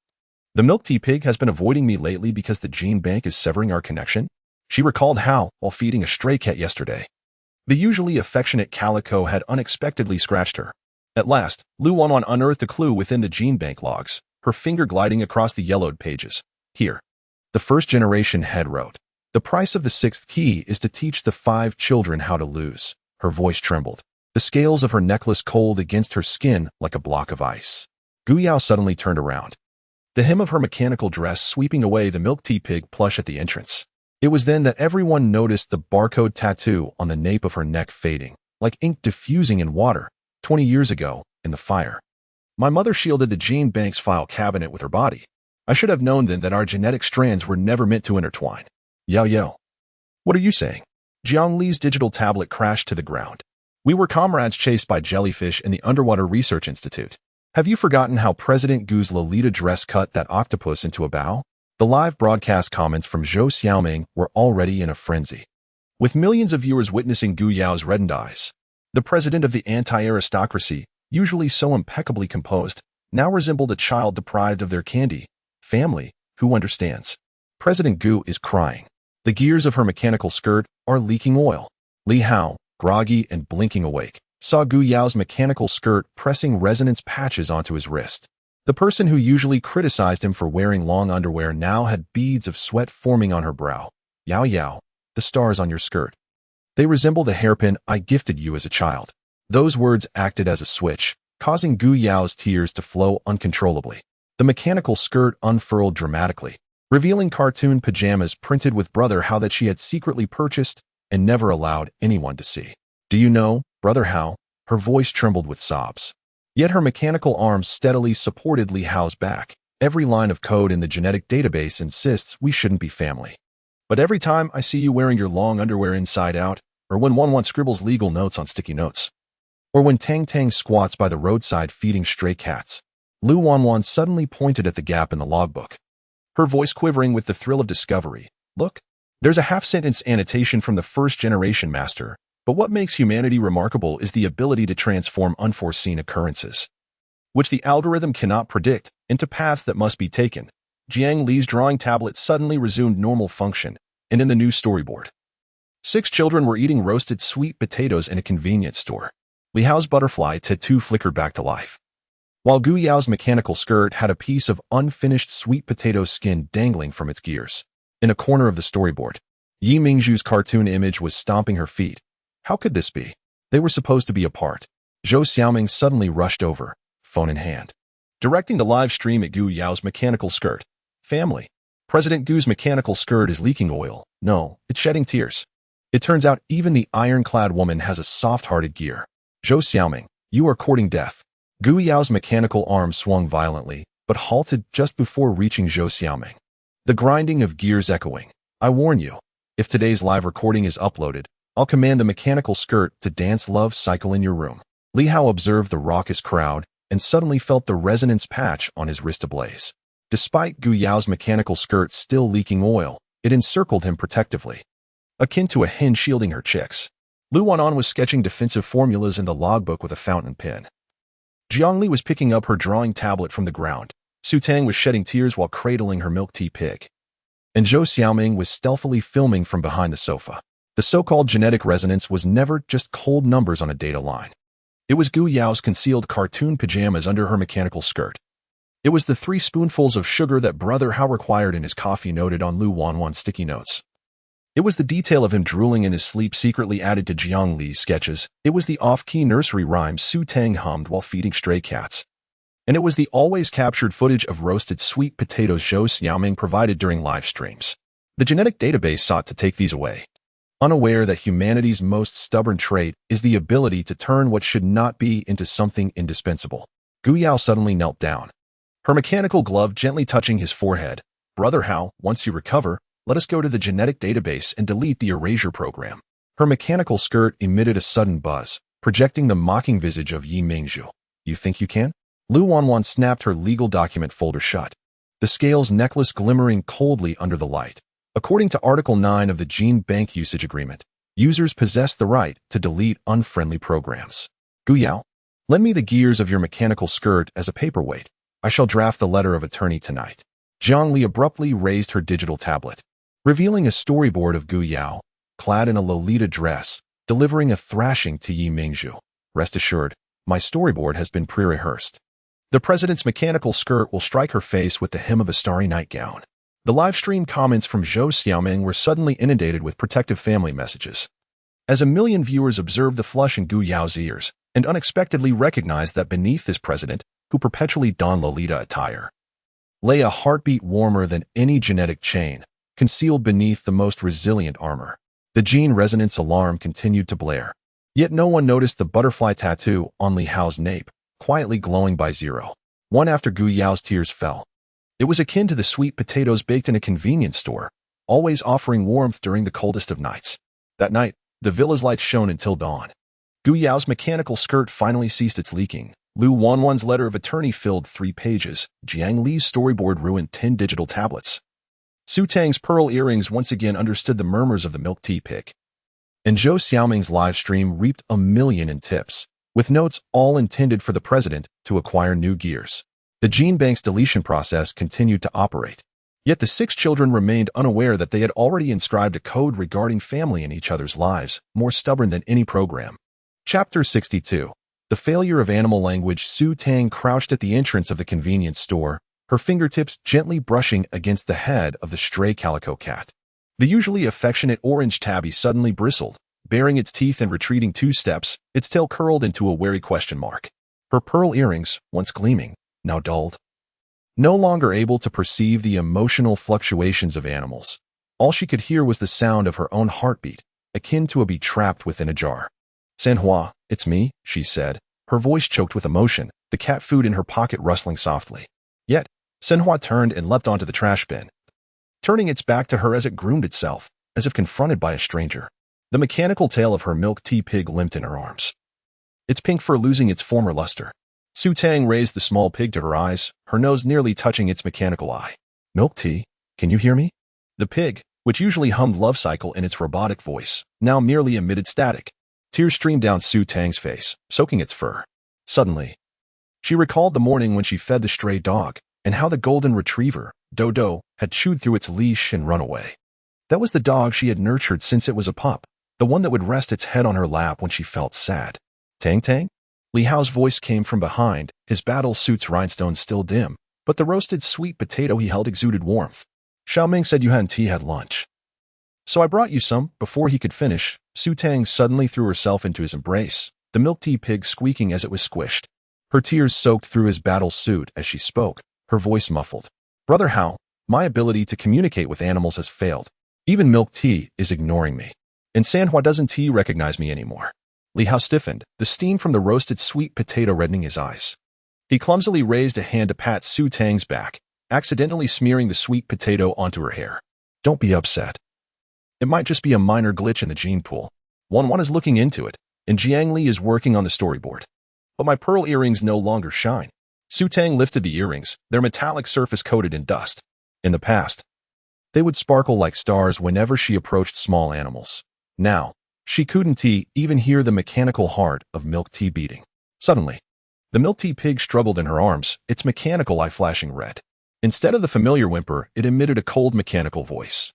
the milk tea pig has been avoiding me lately because the gene bank is severing our connection? She recalled how, while feeding a stray cat yesterday, the usually affectionate calico had unexpectedly scratched her. At last, Lu Wanwan unearthed a clue within the gene bank logs, her finger gliding across the yellowed pages. Here, the first generation head wrote, the price of the 6th key is to teach the 5 children how to lose. Her voice trembled, the scales of her necklace cold against her skin like a block of ice. Gu Yao suddenly turned around, the hem of her mechanical dress sweeping away the milk tea pig plush at the entrance. It was then that everyone noticed the barcode tattoo on the nape of her neck fading, like ink diffusing in water, 20 years ago, in the fire. My mother shielded the gene bank's file cabinet with her body. I should have known then that our genetic strands were never meant to intertwine. Yao. What are you saying? Jiang Li's digital tablet crashed to the ground. We were comrades chased by jellyfish in the Underwater Research Institute. Have you forgotten how President Gu's Lolita dress cut that octopus into a bow? The live broadcast comments from Zhou Xiaoming were already in a frenzy. With millions of viewers witnessing Gu Yao's reddened eyes, the president of the anti-aristocracy, usually so impeccably composed, now resembled a child deprived of their candy. Family, who understands? President Gu is crying. The gears of her mechanical skirt are leaking oil. Li Hao, groggy and blinking awake, saw Gu Yao's mechanical skirt pressing resonance patches onto his wrist. The person who usually criticized him for wearing long underwear now had beads of sweat forming on her brow. Yao, the stars on your skirt. They resemble the hairpin I gifted you as a child. Those words acted as a switch, causing Gu Yao's tears to flow uncontrollably. The mechanical skirt unfurled dramatically, revealing cartoon pajamas printed with Brother Hao that she had secretly purchased and never allowed anyone to see. Do you know, Brother Hao? Her voice trembled with sobs. Yet her mechanical arms steadily supported Li Hao's back. Every line of code in the genetic database insists we shouldn't be family. But every time I see you wearing your long underwear inside out, or when Wan scribbles legal notes on sticky notes, or when Tang Tang squats by the roadside feeding stray cats, Lu Wan suddenly pointed at the gap in the logbook, her voice quivering with the thrill of discovery. Look, there's a half-sentence annotation from the first-generation master, but what makes humanity remarkable is the ability to transform unforeseen occurrences, which the algorithm cannot predict, into paths that must be taken. Jiang Li's drawing tablet suddenly resumed normal function, and in the new storyboard, 6 children were eating roasted sweet potatoes in a convenience store. Li Hao's butterfly tattoo flickered back to life, while Gu Yao's mechanical skirt had a piece of unfinished sweet potato skin dangling from its gears. In a corner of the storyboard, Yi Mingzhu's cartoon image was stomping her feet. How could this be? They were supposed to be apart. Zhou Xiaoming suddenly rushed over, phone in hand, directing the live stream at Gu Yao's mechanical skirt. Family. President Gu's mechanical skirt is leaking oil. No, it's shedding tears. It turns out even the ironclad woman has a soft-hearted gear. Zhou Xiaoming, you are courting death. Gu Yao's mechanical arm swung violently, but halted just before reaching Zhou Xiaoming. The grinding of gears echoing. I warn you, if today's live recording is uploaded, I'll command the mechanical skirt to dance love cycle in your room. Li Hao observed the raucous crowd and suddenly felt the resonance patch on his wrist ablaze. Despite Gu Yao's mechanical skirt still leaking oil, it encircled him protectively, akin to a hen shielding her chicks. Lu Wanan was sketching defensive formulas in the logbook with a fountain pen. Jiang Li was picking up her drawing tablet from the ground. Su Tang was shedding tears while cradling her milk tea pig. And Zhou Xiaoming was stealthily filming from behind the sofa. The so-called genetic resonance was never just cold numbers on a data line. It was Gu Yao's concealed cartoon pajamas under her mechanical skirt. It was the 3 spoonfuls of sugar that Brother Hao required in his coffee noted on Lu Wanwan's sticky notes. It was the detail of him drooling in his sleep secretly added to Jiang Li's sketches. It was the off-key nursery rhymes Su Tang hummed while feeding stray cats. And it was the always captured footage of roasted sweet potatoes Zhou Xiaoming provided during live streams. The genetic database sought to take these away, unaware that humanity's most stubborn trait is the ability to turn what should not be into something indispensable. Gu Yao suddenly knelt down, her mechanical glove gently touching his forehead. Brother Hao, once you recover, let us go to the genetic database and delete the erasure program. Her mechanical skirt emitted a sudden buzz, projecting the mocking visage of Yi Mingzhu. You think you can? Lu Wanwan snapped her legal document folder shut, the scales necklace glimmering coldly under the light. According to Article 9 of the Gene Bank Usage Agreement, users possess the right to delete unfriendly programs. Gu Yao, lend me the gears of your mechanical skirt as a paperweight. I shall draft the letter of attorney tonight. Jiang Li abruptly raised her digital tablet, revealing a storyboard of Gu Yao, clad in a Lolita dress, delivering a thrashing to Yi Mingzhu. Rest assured, my storyboard has been pre-rehearsed. The president's mechanical skirt will strike her face with the hem of a starry nightgown. The live stream comments from Zhou Xiaoming were suddenly inundated with protective family messages, as a million viewers observed the flush in Gu Yao's ears and unexpectedly recognized that beneath this president, who perpetually donned Lolita attire, lay a heartbeat warmer than any genetic chain, concealed beneath the most resilient armor. The gene resonance alarm continued to blare, yet no one noticed the butterfly tattoo on Li Hao's nape, quietly glowing by 0. One after Gu Yao's tears fell. It was akin to the sweet potatoes baked in a convenience store, always offering warmth during the coldest of nights. That night, the villa's lights shone until dawn. Gu Yao's mechanical skirt finally ceased its leaking. Lu Wanwan's letter of attorney filled 3 pages. Jiang Li's storyboard ruined 10 digital tablets. Su Tang's pearl earrings once again understood the murmurs of the milk tea pig. And Zhou Xiaoming's live stream reaped 1 million in tips, with notes all intended for the president to acquire new gears. The gene bank's deletion process continued to operate. Yet the 6 children remained unaware that they had already inscribed a code regarding family in each other's lives, more stubborn than any program. Chapter 62. The failure of animal language. Su Tang crouched at the entrance of the convenience store, her fingertips gently brushing against the head of the stray calico cat. The usually affectionate orange tabby suddenly bristled, baring its teeth and retreating 2 steps, its tail curled into a wary question mark. Her pearl earrings, once gleaming, now dulled. No longer able to perceive the emotional fluctuations of animals, all she could hear was the sound of her own heartbeat, akin to a bee trapped within a jar. Sanhua, it's me, she said, her voice choked with emotion, the cat food in her pocket rustling softly. Yet, Sanhua turned and leapt onto the trash bin, turning its back to her as it groomed itself, as if confronted by a stranger. The mechanical tail of her milk tea pig limped in her arms, its pink fur losing its former luster. Su Tang raised the small pig to her eyes, her nose nearly touching its mechanical eye. Milk tea, can you hear me? The pig, which usually hummed Love Cycle in its robotic voice, now merely emitted static. Tears streamed down Su Tang's face, soaking its fur. Suddenly, she recalled the morning when she fed the stray dog, and how the golden retriever, Dodo, had chewed through its leash and run away. That was the dog she had nurtured since it was a pup, the one that would rest its head on her lap when she felt sad. Tang Tang? Li Hao's voice came from behind, his battle suit's rhinestones still dim, but the roasted sweet potato he held exuded warmth. Xiaoming said you hadn't had lunch. So I brought you some. Before he could finish, Su Tang suddenly threw herself into his embrace, the milk tea pig squeaking as it was squished. Her tears soaked through his battle suit as she spoke, her voice muffled. Brother Hao, my ability to communicate with animals has failed. Even milk tea is ignoring me. And Sanhua doesn't tea recognize me anymore. Li Hao stiffened, the steam from the roasted sweet potato reddening his eyes. He clumsily raised a hand to pat Su Tang's back, accidentally smearing the sweet potato onto her hair. Don't be upset. It might just be a minor glitch in the gene pool. Wanwan is looking into it, and Jiang Li is working on the storyboard. But my pearl earrings no longer shine. Su Tang lifted the earrings, their metallic surface coated in dust. In the past, they would sparkle like stars whenever she approached small animals. Now, she couldn't even hear the mechanical heart of milk tea beating. Suddenly, the milk tea pig struggled in her arms, its mechanical eye flashing red. Instead of the familiar whimper, it emitted a cold mechanical voice.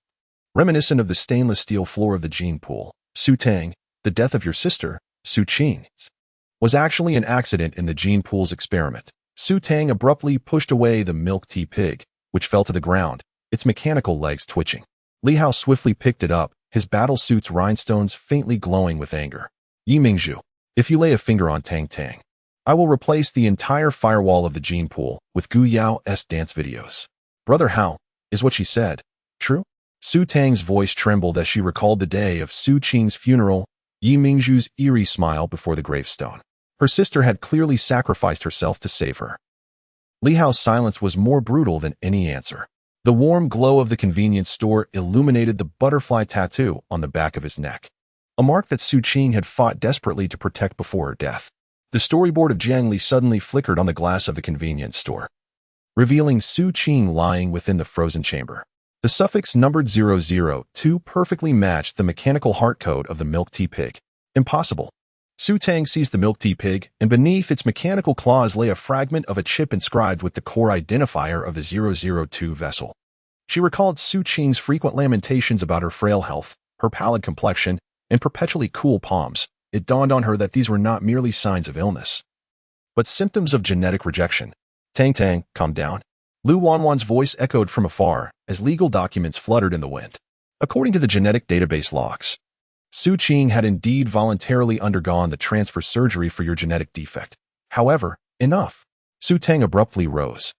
Reminiscent of the stainless steel floor of the gene pool, Su Tang, the death of your sister, Su Qing, was actually an accident in the gene pool's experiment. Su Tang abruptly pushed away the milk tea pig, which fell to the ground, its mechanical legs twitching. Li Hao swiftly picked it up, his battle suit's rhinestones faintly glowing with anger. Yi Mingzhu, if you lay a finger on Tang Tang, I will replace the entire firewall of the gene pool with Gu Yao's dance videos. Brother Hao, is what she said true? Su Tang's voice trembled as she recalled the day of Su Qing's funeral, Yi Mingzhu's eerie smile before the gravestone. Her sister had clearly sacrificed herself to save her. Li Hao's silence was more brutal than any answer. The warm glow of the convenience store illuminated the butterfly tattoo on the back of his neck, a mark that Su Qing had fought desperately to protect before her death. The storyboard of Jiang Li suddenly flickered on the glass of the convenience store, revealing Su Qing lying within the frozen chamber. The suffix numbered 002 perfectly matched the mechanical heart code of the milk tea pig. Impossible. Su Tang seized the milk tea pig, and beneath its mechanical claws lay a fragment of a chip inscribed with the core identifier of the 002 vessel. She recalled Su Qing's frequent lamentations about her frail health, her pallid complexion, and perpetually cool palms. It dawned on her that these were not merely signs of illness, but symptoms of genetic rejection. Tang Tang, calm down. Lu Wanwan's voice echoed from afar as legal documents fluttered in the wind. According to the genetic database logs, Su Qing had indeed voluntarily undergone the transfer surgery for your genetic defect. However, enough. Su Tang abruptly rose,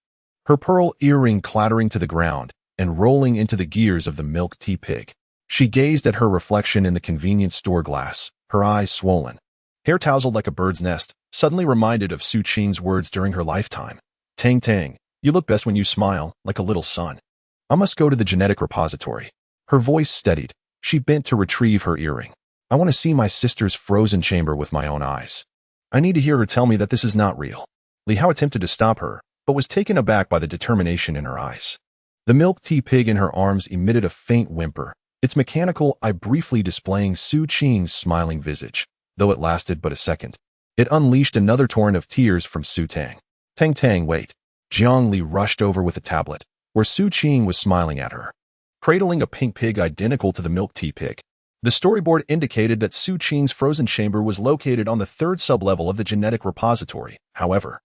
her pearl earring clattering to the ground and rolling into the gears of the milk tea pig. She gazed at her reflection in the convenience store glass, her eyes swollen, hair tousled like a bird's nest, suddenly reminded of Su Qing's words during her lifetime. Tang Tang, you look best when you smile, like a little sun. I must go to the genetic repository. Her voice steadied. She bent to retrieve her earring. I want to see my sister's frozen chamber with my own eyes. I need to hear her tell me that this is not real. Li Hao attempted to stop her, but was taken aback by the determination in her eyes. The milk tea pig in her arms emitted a faint whimper, its mechanical eye briefly displaying Su Qing's smiling visage. Though it lasted but a second, it unleashed another torrent of tears from Su Tang. Tang Tang, wait. Jiang Li rushed over with a tablet, where Su Qing was smiling at her, cradling a pink pig identical to the milk tea pig. The storyboard indicated that Su Qing's frozen chamber was located on the third sublevel of the genetic repository. However,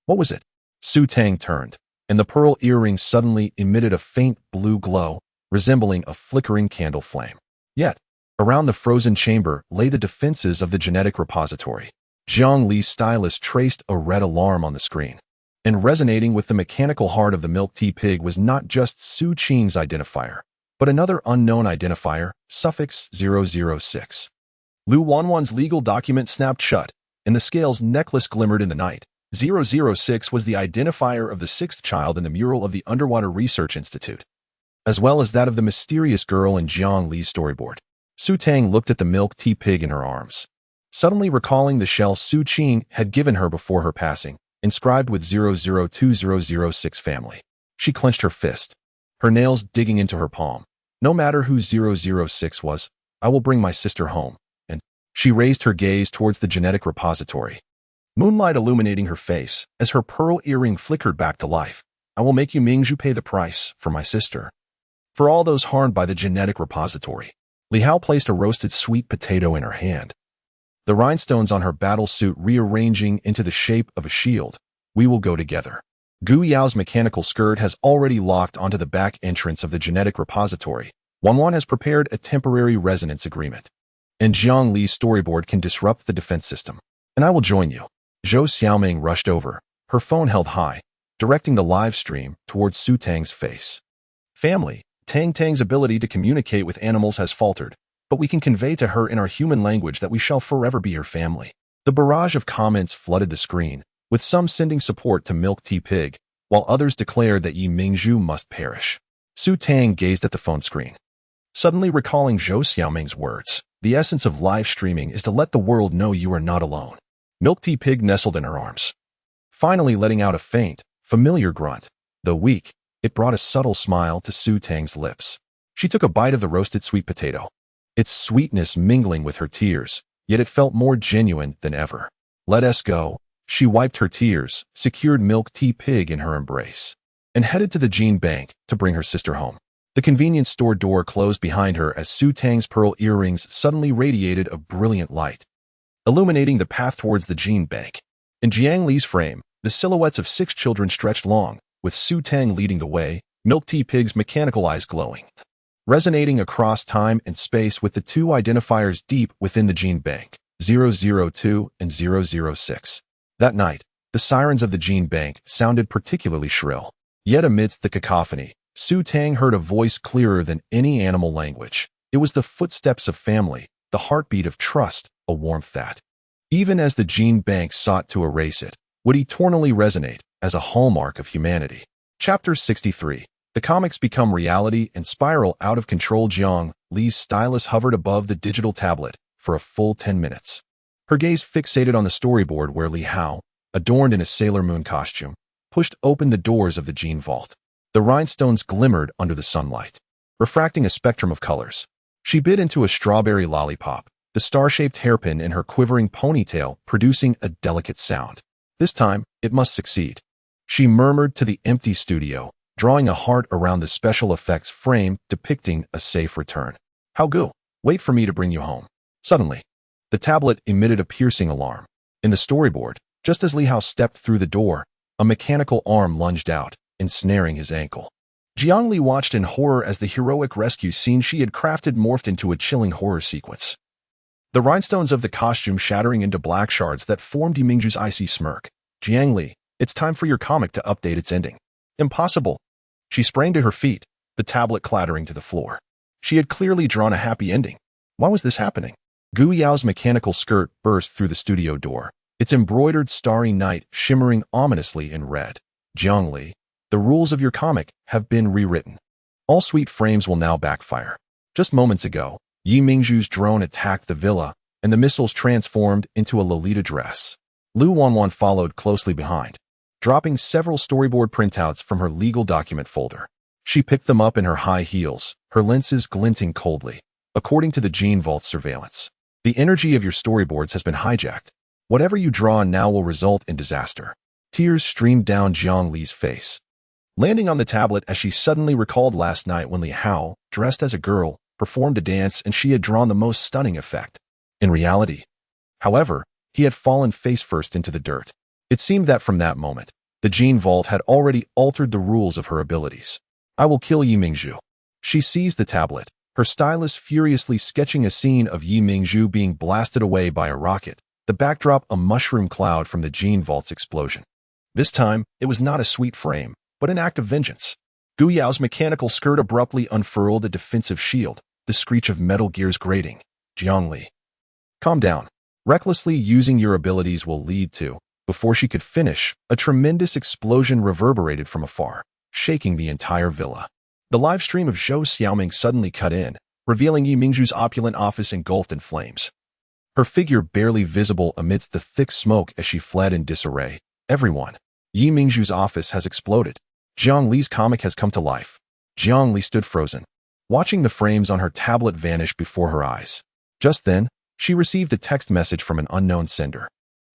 what was it? Su Tang turned, and the pearl earring suddenly emitted a faint blue glow, resembling a flickering candle flame. Yet, around the frozen chamber lay the defenses of the genetic repository. Jiang Li's stylus traced a red alarm on the screen, and resonating with the mechanical heart of the milk tea pig was not just Su Qing's identifier, but another unknown identifier, suffix 006. Lu Wanwan's legal document snapped shut, and the scales necklace glimmered in the night. 006 was the identifier of the sixth child in the mural of the Underwater Research Institute. as well as that of the mysterious girl in Jiang Li's storyboard. Su Tang looked at the milk tea pig in her arms, suddenly recalling the shell Su Qin had given her before her passing, inscribed with 002006 family. She clenched her fist, her nails digging into her palm. No matter who 006 was, I will bring my sister home. And she raised her gaze towards the genetic repository, moonlight illuminating her face as her pearl earring flickered back to life. I will make Yu Mingzhu pay the price for my sister. For all those harmed by the genetic repository. Li Hao placed a roasted sweet potato in her hand, the rhinestones on her battle suit rearranging into the shape of a shield. We will go together. Gu Yao's mechanical skirt has already locked onto the back entrance of the genetic repository. Wanwan has prepared a temporary resonance agreement, and Jiang Li's storyboard can disrupt the defense system. And I will join you. Zhou Xiaoming rushed over, her phone held high, directing the live stream towards Su Tang's face. Family. Tang Tang's ability to communicate with animals has faltered, but we can convey to her in our human language that we shall forever be her family. The barrage of comments flooded the screen, with some sending support to Milk Tea Pig, while others declared that Yu Mingzhu must perish. Su Tang gazed at the phone screen, suddenly recalling Zhou Xiaoming's words. The essence of live streaming is to let the world know you are not alone. Milk Tea Pig nestled in her arms, finally letting out a faint, familiar grunt. Though weak, it brought a subtle smile to Su Tang's lips. She took a bite of the roasted sweet potato, its sweetness mingling with her tears, yet it felt more genuine than ever. Let us go. She wiped her tears, secured Milk Tea Pig in her embrace, and headed to the gene bank to bring her sister home. The convenience store door closed behind her as Su Tang's pearl earrings suddenly radiated a brilliant light, illuminating the path towards the gene bank. In Jiang Li's frame, the silhouettes of 6 children stretched long, with Su Tang leading the way, Milk Tea Pig's mechanical eyes glowing, resonating across time and space with the 2 identifiers deep within the gene bank, 002 and 006. That night, the sirens of the gene bank sounded particularly shrill. Yet amidst the cacophony, Su Tang heard a voice clearer than any animal language. It was the footsteps of family, the heartbeat of trust, a warmth that, even as the gene bank sought to erase it, would eternally resonate as a hallmark of humanity. Chapter 63. The comics become reality and spiral out of control. Jiang Li's stylus hovered above the digital tablet for a full 10 minutes. Her gaze fixated on the storyboard where Li Hao, adorned in a Sailor Moon costume, pushed open the doors of the gene vault. The rhinestones glimmered under the sunlight, refracting a spectrum of colors. She bit into a strawberry lollipop, the star-shaped hairpin in her quivering ponytail producing a delicate sound. This time, it must succeed. She murmured to the empty studio, drawing a heart around the special effects frame depicting a safe return. How go? Wait for me to bring you home. Suddenly, the tablet emitted a piercing alarm. In the storyboard, just as Li Hao stepped through the door, a mechanical arm lunged out, ensnaring his ankle. Jiang Li watched in horror as the heroic rescue scene she had crafted morphed into a chilling horror sequence. The rhinestones of the costume shattering into black shards that formed Yu Mingzhu's icy smirk. Jiang Li, it's time for your comic to update its ending. Impossible. She sprang to her feet, the tablet clattering to the floor. She had clearly drawn a happy ending. Why was this happening? Gu Yao's mechanical skirt burst through the studio door, its embroidered starry night shimmering ominously in red. Jiang Li, the rules of your comic have been rewritten. All sweet frames will now backfire. Just moments ago, Yu Mingzhu's drone attacked the villa, and the missiles transformed into a Lolita dress. Lu Wanwan followed closely behind, dropping several storyboard printouts from her legal document folder. She picked them up in her high heels, her lenses glinting coldly. According to the Gene Vault surveillance, the energy of your storyboards has been hijacked. Whatever you draw now will result in disaster. Tears streamed down Jiang Li's face, landing on the tablet as she suddenly recalled last night when Li Hao, dressed as a girl, performed a dance and she had drawn the most stunning effect. In reality, however, he had fallen face first into the dirt. It seemed that from that moment, the Gene Vault had already altered the rules of her abilities. I will kill Yu Mingzhu. She seized the tablet, her stylus furiously sketching a scene of Yu Mingzhu being blasted away by a rocket, the backdrop a mushroom cloud from the Gene Vault's explosion. This time, it was not a sweet frame, but an act of vengeance. Gu Yao's mechanical skirt abruptly unfurled a defensive shield, the screech of Metal Gear's grating. Jiang Li, calm down. Recklessly using your abilities will lead to, before she could finish, a tremendous explosion reverberated from afar, shaking the entire villa. The live stream of Zhou Xiaoming suddenly cut in, revealing Yi Mingzhu's opulent office engulfed in flames. Her figure barely visible amidst the thick smoke as she fled in disarray. Everyone. Yi Mingzhu's office has exploded. Jiang Li's comic has come to life. Jiang Li stood frozen, watching the frames on her tablet vanish before her eyes. Just then, she received a text message from an unknown sender,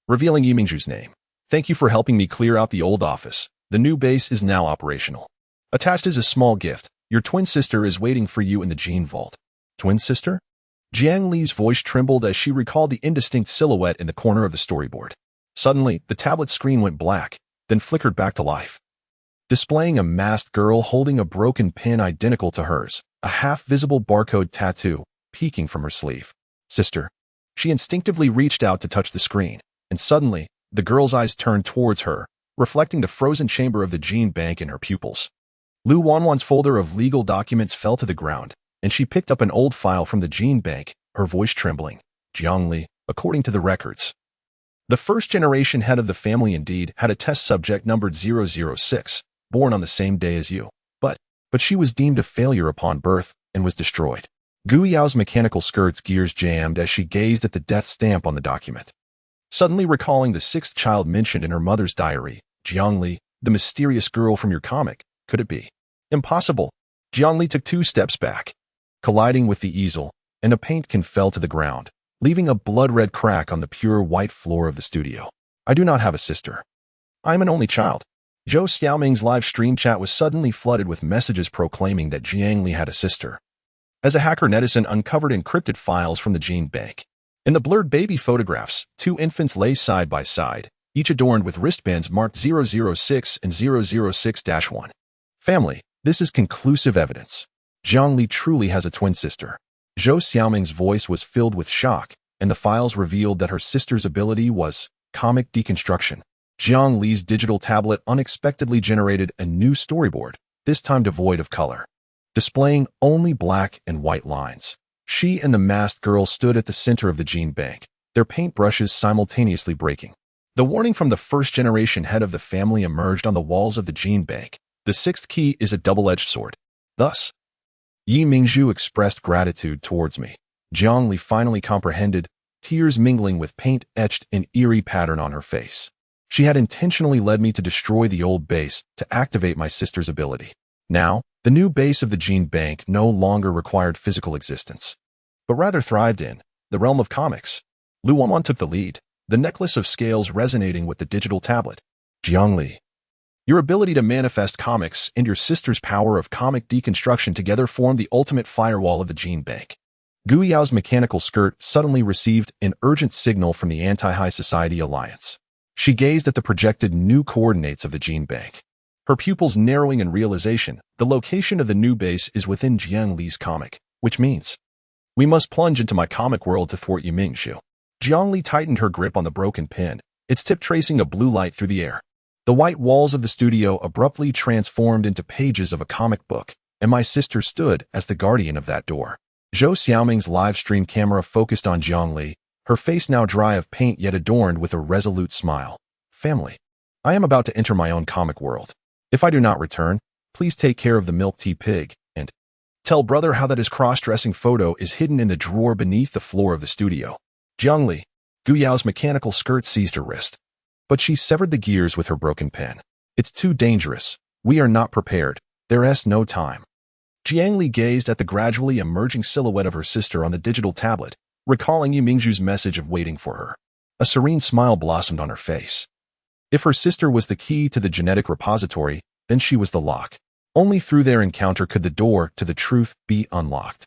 revealing Yi Mingzhu's name. Thank you for helping me clear out the old office. The new base is now operational. Attached is a small gift. Your twin sister is waiting for you in the gene vault. Twin sister? Jiang Li's voice trembled as she recalled the indistinct silhouette in the corner of the storyboard. Suddenly, the tablet screen went black, then flickered back to life, displaying a masked girl holding a broken pin identical to hers, a half-visible barcode tattoo peeking from her sleeve. Sister. She instinctively reached out to touch the screen, and suddenly, the girl's eyes turned towards her, reflecting the frozen chamber of the gene bank in her pupils. Lu Wanwan's folder of legal documents fell to the ground, and she picked up an old file from the gene bank, her voice trembling. Jiang Li, according to the records, the first-generation head of the family indeed had a test subject numbered 006, born on the same day as you. But she was deemed a failure upon birth and was destroyed. Gu Yao's mechanical skirt's gears jammed as she gazed at the death stamp on the document. Suddenly recalling the sixth child mentioned in her mother's diary, Jiang Li, the mysterious girl from your comic, could it be? Impossible. Jiang Li took 2 steps back, colliding with the easel, and a paint can fell to the ground, leaving a blood-red crack on the pure white floor of the studio. I do not have a sister. I am an only child. Zhou Xiaoming's live stream chat was suddenly flooded with messages proclaiming that Jiang Li had a sister. As a hacker netizen uncovered encrypted files from the gene bank. In the blurred baby photographs, 2 infants lay side by side, each adorned with wristbands marked 006 and 006-1. Family, this is conclusive evidence. Jiang Li truly has a twin sister. Zhou Xiaoming's voice was filled with shock, and the files revealed that her sister's ability was comic deconstruction. Jiang Li's digital tablet unexpectedly generated a new storyboard, this time devoid of color, displaying only black and white lines. She and the masked girl stood at the center of the gene bank, their paintbrushes simultaneously breaking. The warning from the first-generation head of the family emerged on the walls of the gene bank. The 6th key is a double-edged sword. Thus, Yi Mingzhu expressed gratitude towards me. Jiang Li finally comprehended, tears mingling with paint etched an eerie pattern on her face. She had intentionally led me to destroy the old base to activate my sister's ability. Now, the new base of the gene bank no longer required physical existence, but rather thrived in the realm of comics. Lu Wanwan took the lead, the necklace of scales resonating with the digital tablet. Jiang Li, your ability to manifest comics and your sister's power of comic deconstruction together formed the ultimate firewall of the gene bank. Gu Yao's mechanical skirt suddenly received an urgent signal from the Anti-High Society Alliance. She gazed at the projected new coordinates of the gene bank, her pupils narrowing in realization. The location of the new base is within Jiang Li's comic, which means we must plunge into my comic world to thwart Yi Mingzhu. Jiang Li tightened her grip on the broken pin, its tip tracing a blue light through the air. The white walls of the studio abruptly transformed into pages of a comic book, and my sister stood as the guardian of that door. Zhou Xiaoming's live stream camera focused on Jiang Li, her face now dry of paint yet adorned with a resolute smile. Family, I am about to enter my own comic world. If I do not return, please take care of the milk tea pig, and tell brother how that his cross-dressing photo is hidden in the drawer beneath the floor of the studio. Jiang Li, Gu Yao's mechanical skirt seized her wrist, but she severed the gears with her broken pen. It's too dangerous. We are not prepared. There is no time. Jiang Li gazed at the gradually emerging silhouette of her sister on the digital tablet, recalling Yi Mingzhu's message of waiting for her. A serene smile blossomed on her face. If her sister was the key to the genetic repository, then she was the lock. Only through their encounter could the door to the truth be unlocked.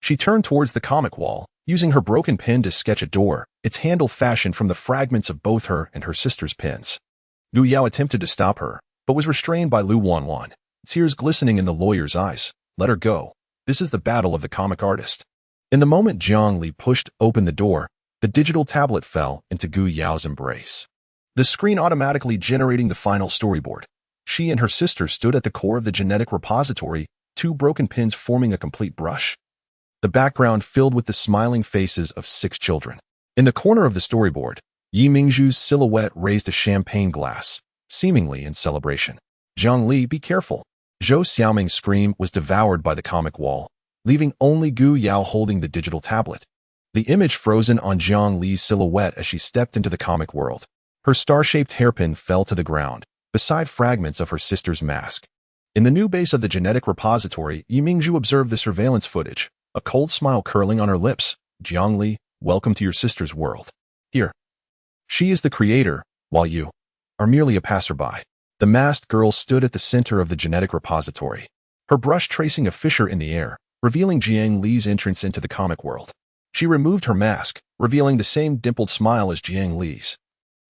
She turned towards the comic wall, using her broken pen to sketch a door, its handle fashioned from the fragments of both her and her sister's pens. Gu Yao attempted to stop her, but was restrained by Lu Wanwan, tears glistening in the lawyer's eyes. Let her go. This is the battle of the comic artist. In the moment Jiang Li pushed open the door, the digital tablet fell into Gu Yao's embrace, the screen automatically generating the final storyboard. She and her sister stood at the core of the genetic repository, 2 broken pins forming a complete brush. The background filled with the smiling faces of 6 children. In the corner of the storyboard, Yi Mingzhu's silhouette raised a champagne glass, seemingly in celebration. Jiang Li, be careful. Zhou Xiaoming's scream was devoured by the comic wall, leaving only Gu Yao holding the digital tablet. The image frozen on Jiang Li's silhouette as she stepped into the comic world. Her star-shaped hairpin fell to the ground, beside fragments of her sister's mask. In the new base of the genetic repository, Yi Mingzhu observed the surveillance footage, a cold smile curling on her lips. Jiang Li, welcome to your sister's world. Here. She is the creator, while you are merely a passerby. The masked girl stood at the center of the genetic repository, her brush tracing a fissure in the air, revealing Jiang Li's entrance into the comic world. She removed her mask, revealing the same dimpled smile as Jiang Li's,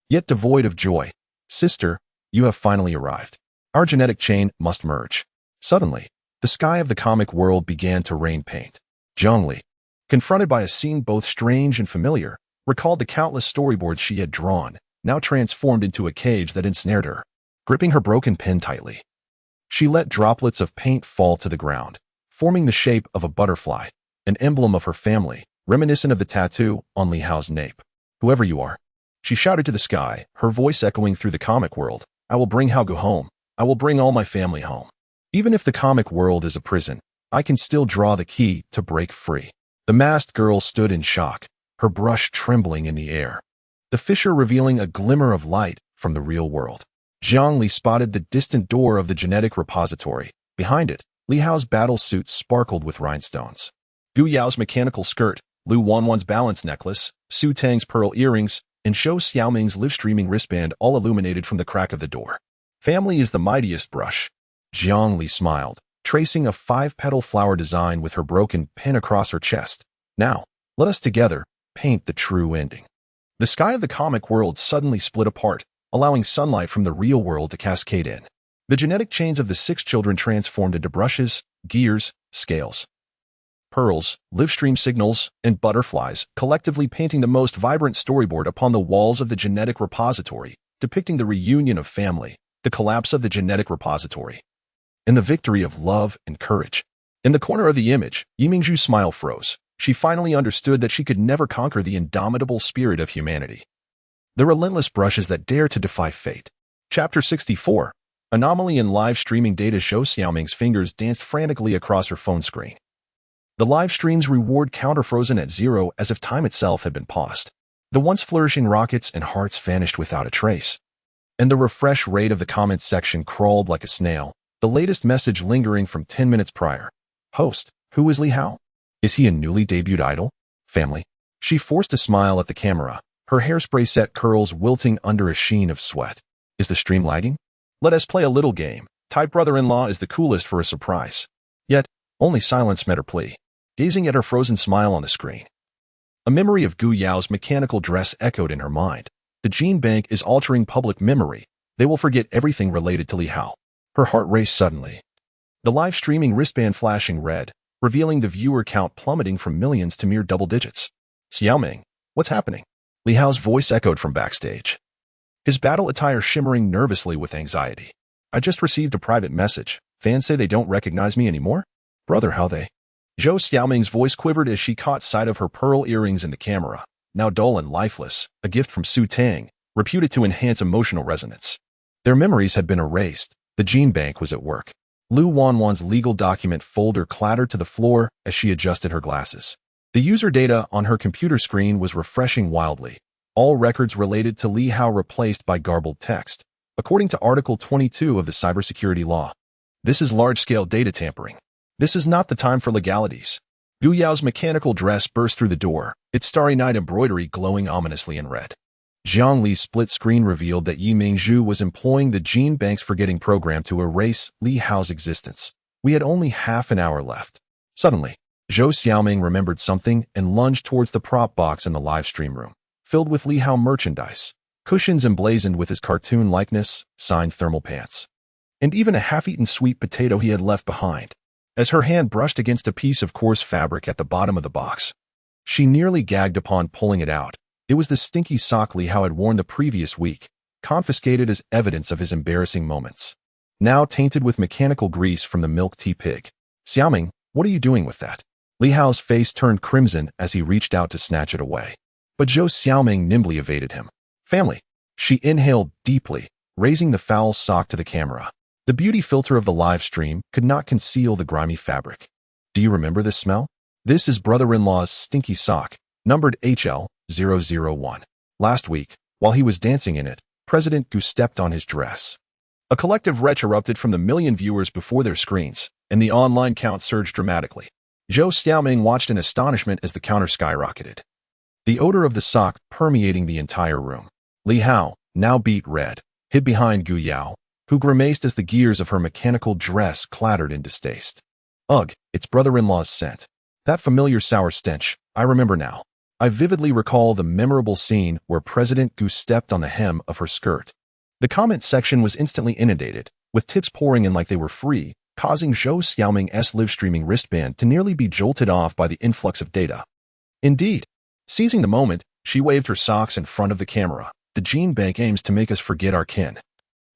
yet devoid of joy. Sister, you have finally arrived. Our genetic chain must merge. Suddenly, the sky of the comic world began to rain paint. Jiang Li, confronted by a scene both strange and familiar, recalled the countless storyboards she had drawn, now transformed into a cage that ensnared her. Gripping her broken pen tightly, she let droplets of paint fall to the ground, forming the shape of a butterfly, an emblem of her family, reminiscent of the tattoo on Li Hao's nape. Whoever you are, she shouted to the sky, her voice echoing through the comic world. I will bring Hao Gu home. I will bring all my family home. Even if the comic world is a prison, I can still draw the key to break free. The masked girl stood in shock, her brush trembling in the air, the fissure revealing a glimmer of light from the real world. Jiang Li spotted the distant door of the genetic repository. Behind it, Li Hao's battle suit sparkled with rhinestones. Gu Yao's mechanical skirt, Lu Wanwan's balance necklace, Su Tang's pearl earrings, and Zhou Xiaoming's live-streaming wristband all illuminated from the crack of the door. Family is the mightiest brush. Jiang Li smiled, tracing a 5-petal flower design with her broken pen across her chest. Now, let us together paint the true ending. The sky of the comic world suddenly split apart, allowing sunlight from the real world to cascade in. The genetic chains of the 6 children transformed into brushes, gears, scales, pearls, live-stream signals, and butterflies, collectively painting the most vibrant storyboard upon the walls of the genetic repository, depicting the reunion of family, the collapse of the genetic repository, and the victory of love and courage. In the corner of the image, Yi Mingzhu's smile froze. She finally understood that she could never conquer the indomitable spirit of humanity, the relentless brushes that dare to defy fate. Chapter 64. Anomaly in live streaming data. Zhou Xiaoming's fingers danced frantically across her phone screen. The live stream's reward counter frozen at 0 as if time itself had been paused. The once flourishing rockets and hearts vanished without a trace, and the refresh rate of the comments section crawled like a snail, the latest message lingering from 10 minutes prior. Host, who is Li Hao? Is he a newly debuted idol? Family. She forced a smile at the camera, her hairspray set curls wilting under a sheen of sweat. Is the stream lagging? Let us play a little game. Type brother-in-law is the coolest for a surprise. Yet, only silence met her plea, gazing at her frozen smile on the screen. A memory of Gu Yao's mechanical dress echoed in her mind. The gene bank is altering public memory. They will forget everything related to Li Hao. Her heart raced suddenly, the live streaming wristband flashing red, revealing the viewer count plummeting from millions to mere double digits. Xiaoming, what's happening? Li Hao's voice echoed from backstage, his battle attire shimmering nervously with anxiety. I just received a private message. Fans say they don't recognize me anymore? Brother, how they? Zhou Xiaoming's voice quivered as she caught sight of her pearl earrings in the camera, now dull and lifeless, a gift from Su Tang, reputed to enhance emotional resonance. Their memories had been erased. The gene bank was at work. Lu Wanwan's legal document folder clattered to the floor as she adjusted her glasses. The user data on her computer screen was refreshing wildly, all records related to Li Hao replaced by garbled text, according to Article 22 of the Cybersecurity Law. This is large-scale data tampering. This is not the time for legalities. Gu Yao's mechanical dress burst through the door, its starry night embroidery glowing ominously in red. Jiang Li's split screen revealed that Yi Mingzhu was employing the gene bank's forgetting program to erase Li Hao's existence. We had only half an hour left. Suddenly, Zhou Xiaoming remembered something and lunged towards the prop box in the live stream room, filled with Li Hao merchandise, cushions emblazoned with his cartoon likeness, signed thermal pants, and even a half-eaten sweet potato he had left behind. As her hand brushed against a piece of coarse fabric at the bottom of the box, she nearly gagged upon pulling it out. It was the stinky sock Li Hao had worn the previous week, confiscated as evidence of his embarrassing moments, now tainted with mechanical grease from the milk tea pig. Xiaoming, what are you doing with that? Li Hao's face turned crimson as he reached out to snatch it away. But Zhou Xiaoming nimbly evaded him. Family. She inhaled deeply, raising the foul sock to the camera. The beauty filter of the live stream could not conceal the grimy fabric. Do you remember this smell? This is brother-in-law's stinky sock, numbered HL001. Last week, while he was dancing in it, President Gu stepped on his dress. A collective retch erupted from the million viewers before their screens, and the online count surged dramatically. Zhou Xiaoming watched in astonishment as the counter skyrocketed. The odor of the sock permeating the entire room. Li Hao, now beet red, hid behind Gu Yao, who grimaced as the gears of her mechanical dress clattered in distaste. Ugh, it's brother-in-law's scent. That familiar sour stench, I remember now. I vividly recall the memorable scene where President Gu stepped on the hem of her skirt. The comment section was instantly inundated, with tips pouring in like they were free, causing Zhou Xiaoming's live-streaming wristband to nearly be jolted off by the influx of data. Indeed, seizing the moment, she waved her socks in front of the camera. The gene bank aims to make us forget our kin.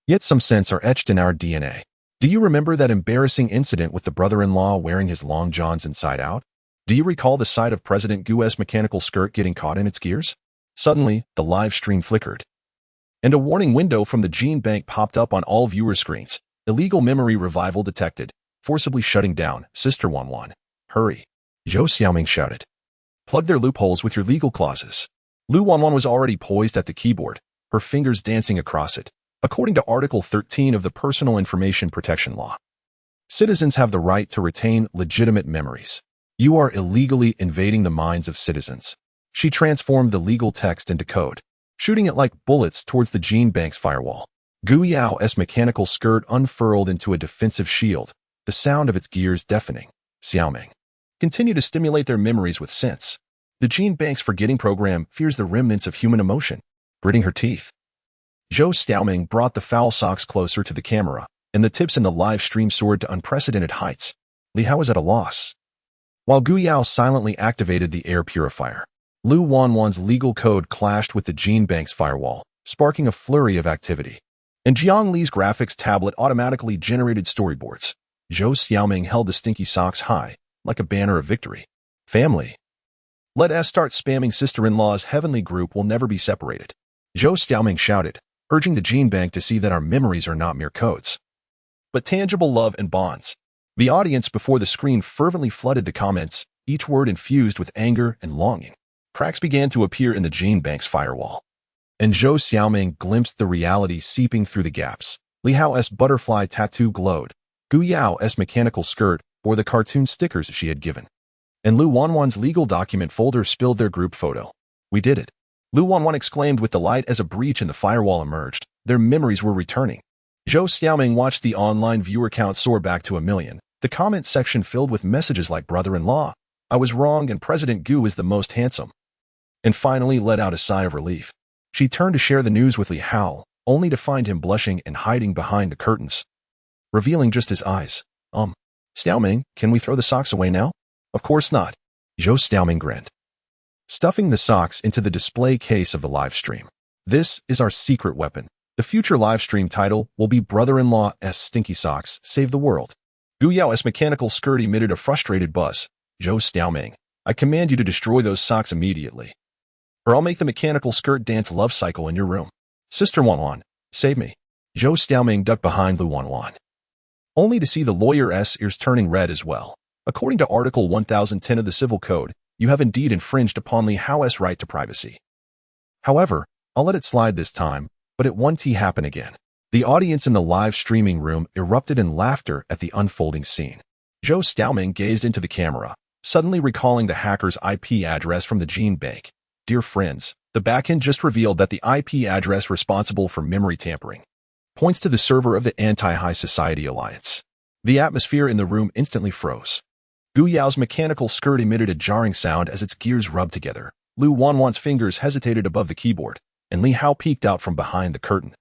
Yet some scents are etched in our DNA. Do you remember that embarrassing incident with the brother-in-law wearing his long johns inside out? Do you recall the sight of President Gu's mechanical skirt getting caught in its gears? Suddenly, the live stream flickered, and a warning window from the gene bank popped up on all viewer screens. Illegal memory revival detected, forcibly shutting down. Sister Wanwan, hurry. Zhou Xiaoming shouted. Plug their loopholes with your legal clauses. Lu Wanwan was already poised at the keyboard, her fingers dancing across it. According to Article 13 of the Personal Information Protection Law, citizens have the right to retain legitimate memories. You are illegally invading the minds of citizens. She transformed the legal text into code, shooting it like bullets towards the gene bank's firewall. Gu Yao's mechanical skirt unfurled into a defensive shield, the sound of its gears deafening. Xiaoming. Continue to stimulate their memories with sense. The gene bank's forgetting program fears the remnants of human emotion. Gritting her teeth, Zhou Xiaoming brought the foul socks closer to the camera, and the tips in the live stream soared to unprecedented heights. Li Hao was at a loss. While Gu Yao silently activated the air purifier, Lu Wanwan's legal code clashed with the gene bank's firewall, sparking a flurry of activity. And Jiang Li's graphics tablet automatically generated storyboards. Zhou Xiaoming held the stinky socks high, like a banner of victory. Family. Let us start spamming sister-in-law's heavenly group will never be separated. Zhou Xiaoming shouted, urging the gene bank to see that our memories are not mere codes, but tangible love and bonds. The audience before the screen fervently flooded the comments, each word infused with anger and longing. Cracks began to appear in the gene bank's firewall, and Zhou Xiaoming glimpsed the reality seeping through the gaps. Li Hao's butterfly tattoo glowed. Gu Yao's mechanical skirt bore the cartoon stickers she had given, and Lu Wanwan's legal document folder spilled their group photo. We did it. Lu Wanwan exclaimed with delight as a breach in the firewall emerged. Their memories were returning. Zhou Xiaoming watched the online viewer count soar back to 1 million, the comment section filled with messages like brother-in-law, I was wrong and President Gu is the most handsome. And finally let out a sigh of relief. She turned to share the news with Li Hao, only to find him blushing and hiding behind the curtains, revealing just his eyes. Xiaoming, can we throw the socks away now? Of course not. Zhou Xiaoming grinned, stuffing the socks into the display case of the live stream. This is our secret weapon. The future live stream title will be Brother-in-Law's Stinky Socks Save the World. Gu Yao's mechanical skirt emitted a frustrated buzz. Zhou Xiaoming, I command you to destroy those socks immediately, or I'll make the mechanical skirt dance love cycle in your room. Sister Wanwan, save me. Zhou Xiaoming ducked behind Lu Wanwan, only to see the lawyer's ears turning red as well. According to Article 1010 of the Civil Code, you have indeed infringed upon Li Hao's right to privacy. However, I'll let it slide this time, but it won't happen again. The audience in the live streaming room erupted in laughter at the unfolding scene. Zhou Xiaoming gazed into the camera, suddenly recalling the hacker's IP address from the gene bank. Dear friends, the backend just revealed that the IP address responsible for memory tampering points to the server of the Anti-High Society Alliance. The atmosphere in the room instantly froze. Gu Yao's mechanical skirt emitted a jarring sound as its gears rubbed together. Lu Wanwan's fingers hesitated above the keyboard, and Li Hao peeked out from behind the curtain,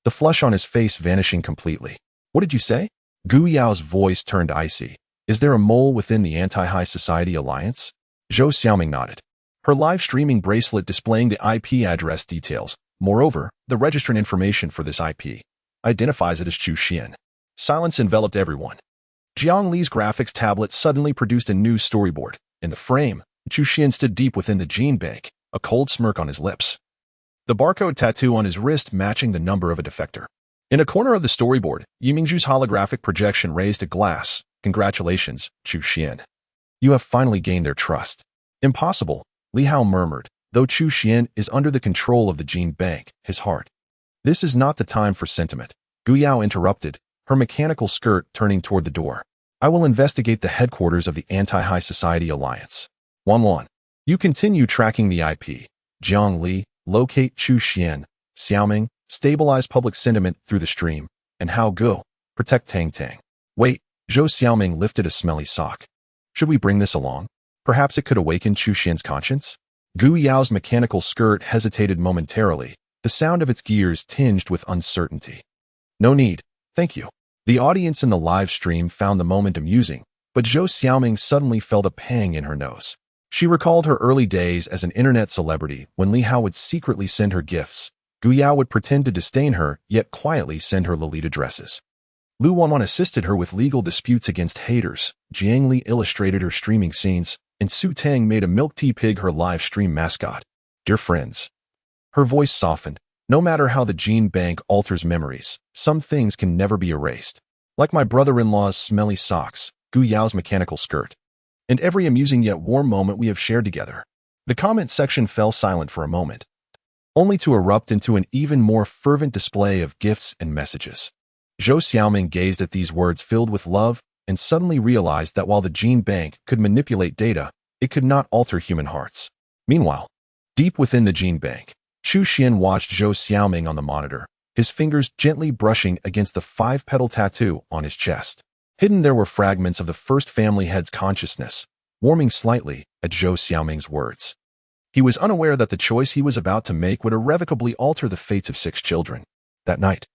the flush on his face vanishing completely. What did you say? Gu Yao's voice turned icy. Is there a mole within the Anti-High Society Alliance? Zhou Xiaoming nodded, her live streaming bracelet displaying the IP address details. Moreover, the registrant information for this IP identifies it as Chu Xian. Silence enveloped everyone. Jiang Li's graphics tablet suddenly produced a new storyboard. In the frame, Chu Xian stood deep within the gene bank, a cold smirk on his lips, the barcode tattoo on his wrist matching the number of a defector. In a corner of the storyboard, Yi Mingju's holographic projection raised a glass. Congratulations, Chu Xian. You have finally gained their trust. Impossible, Li Hao murmured, though Chu Xian is under the control of the gene bank, his heart. This is not the time for sentiment. Gu Yao interrupted, her mechanical skirt turning toward the door. I will investigate the headquarters of the Anti-High Society Alliance. Wan, you continue tracking the IP. Jiang Li, locate Chu Xian. Xiaoming, stabilize public sentiment through the stream. And Hao Gu, protect Tang Tang. Wait, Zhou Xiaoming lifted a smelly sock. Should we bring this along? Perhaps it could awaken Chu Xian's conscience? Gu Yao's mechanical skirt hesitated momentarily, the sound of its gears tinged with uncertainty. No need, thank you. The audience in the live stream found the moment amusing, but Zhou Xiaoming suddenly felt a pang in her nose. She recalled her early days as an internet celebrity when Li Hao would secretly send her gifts. Gu Yao would pretend to disdain her, yet quietly send her Lolita dresses. Lu Wanwan assisted her with legal disputes against haters, Jiang Li illustrated her streaming scenes, and Su Tang made a milk tea pig her live stream mascot. Dear friends. Her voice softened. No matter how the gene bank alters memories, some things can never be erased. Like my brother-in-law's smelly socks, Gu Yao's mechanical skirt, and every amusing yet warm moment we have shared together. The comment section fell silent for a moment, only to erupt into an even more fervent display of gifts and messages. Zhou Xiaoming gazed at these words filled with love and suddenly realized that while the gene bank could manipulate data, it could not alter human hearts. Meanwhile, deep within the gene bank, Chu Xian watched Zhou Xiaoming on the monitor, his fingers gently brushing against the 5-petal tattoo on his chest. Hidden there were fragments of the first family head's consciousness, warming slightly at Zhou Xiaoming's words. He was unaware that the choice he was about to make would irrevocably alter the fates of 6 children. That night,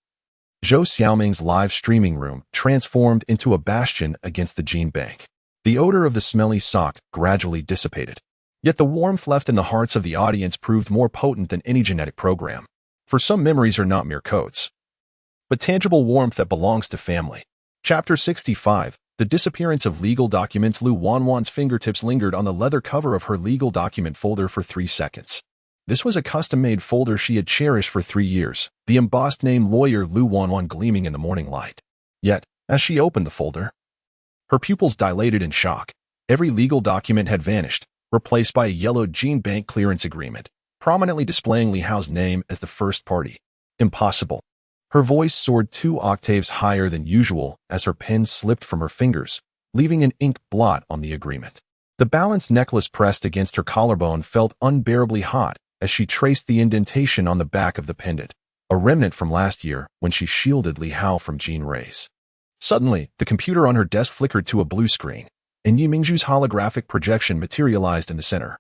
Zhou Xiaoming's live streaming room transformed into a bastion against the gene bank. The odor of the smelly sock gradually dissipated. Yet the warmth left in the hearts of the audience proved more potent than any genetic program. For some memories are not mere codes, but tangible warmth that belongs to family. Chapter 65, The Disappearance of Legal Documents. Lu Wanwan's fingertips lingered on the leather cover of her legal document folder for 3 seconds. This was a custom-made folder she had cherished for 3 years, the embossed name Lawyer Lu Wanwan gleaming in the morning light. Yet, as she opened the folder, her pupils dilated in shock. Every legal document had vanished, replaced by a yellow gene bank clearance agreement, prominently displaying Li Hao's name as the first party. Impossible. Her voice soared 2 octaves higher than usual as her pen slipped from her fingers, leaving an ink blot on the agreement. The balanced necklace pressed against her collarbone felt unbearably hot as she traced the indentation on the back of the pendant, a remnant from last year when she shielded Li Hao from gene rays. Suddenly, the computer on her desk flickered to a blue screen, and Yi Mingju's holographic projection materialized in the center.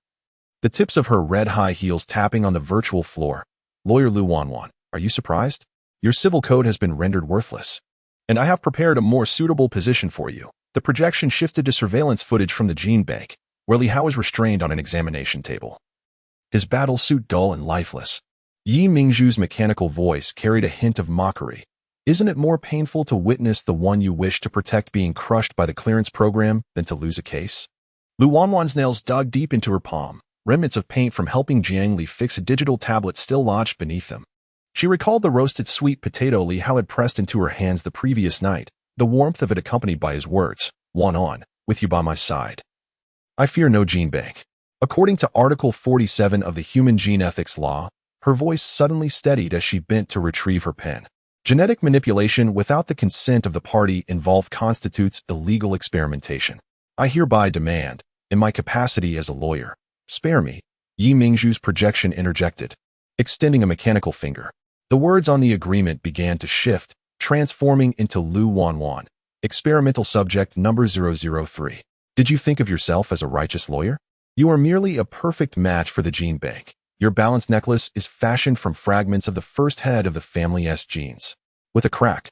The tips of her red high heels tapping on the virtual floor. Lawyer Lu Wanwan, are you surprised? Your civil code has been rendered worthless, and I have prepared a more suitable position for you. The projection shifted to surveillance footage from the gene bank, where Li Hao was restrained on an examination table, his battle suit dull and lifeless. Yi Mingju's mechanical voice carried a hint of mockery. Isn't it more painful to witness the one you wish to protect being crushed by the clearance program than to lose a case? Lu Wanwan's nails dug deep into her palm, remnants of paint from helping Jiang Li fix a digital tablet still lodged beneath them. She recalled the roasted sweet potato Li Hao had pressed into her hands the previous night, the warmth of it accompanied by his words, "Wanwan, with you by my side. I fear no gene bank." According to Article 47 of the Human Gene Ethics Law, her voice suddenly steadied as she bent to retrieve her pen. Genetic manipulation without the consent of the party involved constitutes illegal experimentation. I hereby demand, in my capacity as a lawyer, spare me, Yi Mingju's projection interjected, extending a mechanical finger. The words on the agreement began to shift, transforming into Lu Wanwan, experimental subject number 003. Did you think of yourself as a righteous lawyer? You are merely a perfect match for the gene bank. Your balanced necklace is fashioned from fragments of the first head of the family S genes. With a crack,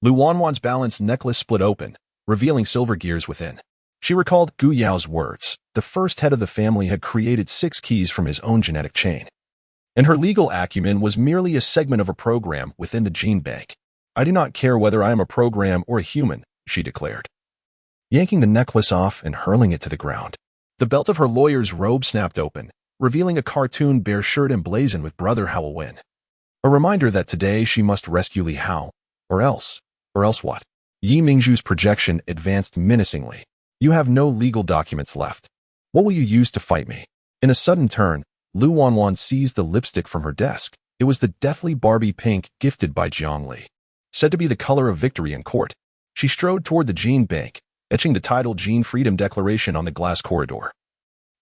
Lu Wanwan's balanced necklace split open, revealing silver gears within. She recalled Gu Yao's words. The first head of the family had created 6 keys from his own genetic chain, and her legal acumen was merely a segment of a program within the gene bank. I do not care whether I am a program or a human, she declared, yanking the necklace off and hurling it to the ground. The belt of her lawyer's robe snapped open, revealing a cartoon bare shirt emblazoned with Brother Hao Wen. A reminder that today she must rescue Li Hao, Or else what? Yi Mingzhu's projection advanced menacingly. You have no legal documents left. What will you use to fight me? In a sudden turn, Lu Wanwan seized the lipstick from her desk. It was the deathly Barbie pink gifted by Jiang Li. Said to be the color of victory in court. She strode toward the Gene Bank, etching the title Gene Freedom Declaration on the glass corridor.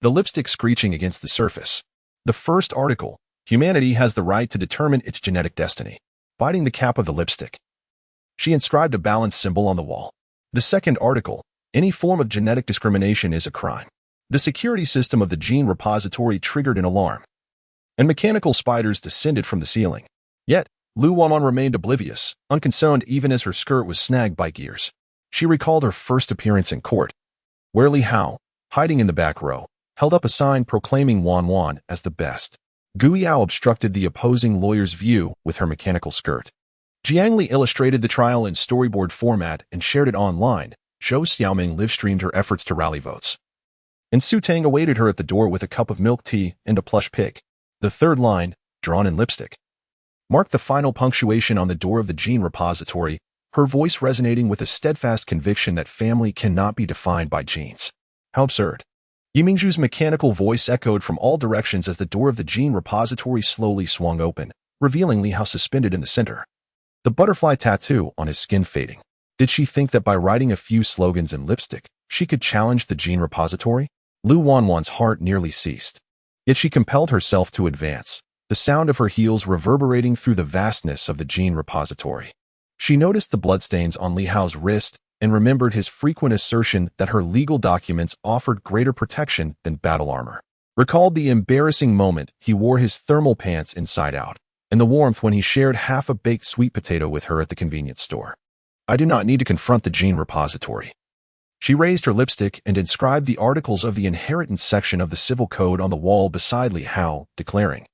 The lipstick screeching against the surface. The first article, humanity has the right to determine its genetic destiny. Biting the cap of the lipstick, she inscribed a balance symbol on the wall. The second article, any form of genetic discrimination is a crime. The security system of the gene repository triggered an alarm, and mechanical spiders descended from the ceiling. Yet, Lu Wanwan remained oblivious, unconcerned even as her skirt was snagged by gears. She recalled her first appearance in court, where Li Hao, hiding in the back row, held up a sign proclaiming Wanwan as the best. Gu Yao obstructed the opposing lawyer's view with her mechanical skirt. Jiang Li illustrated the trial in storyboard format and shared it online. Zhou Xiaoming live-streamed her efforts to rally votes. And Su Tang awaited her at the door with a cup of milk tea and a plush pig. The third line, drawn in lipstick, marked the final punctuation on the door of the gene repository, her voice resonating with a steadfast conviction that family cannot be defined by genes. How absurd. Yi Mingzhu's mechanical voice echoed from all directions as the door of the gene repository slowly swung open, revealing Li Hao suspended in the center, the butterfly tattoo on his skin fading. Did she think that by writing a few slogans in lipstick, she could challenge the gene repository? Lu Wanwan's heart nearly ceased. Yet she compelled herself to advance, the sound of her heels reverberating through the vastness of the gene repository. She noticed the bloodstains on Li Hao's wrist and remembered his frequent assertion that her legal documents offered greater protection than battle armor. Recalled the embarrassing moment he wore his thermal pants inside out, and the warmth when he shared half a baked sweet potato with her at the convenience store. I do not need to confront the gene repository. She raised her lipstick and inscribed the articles of the inheritance section of the civil code on the wall beside Li Hao, declaring,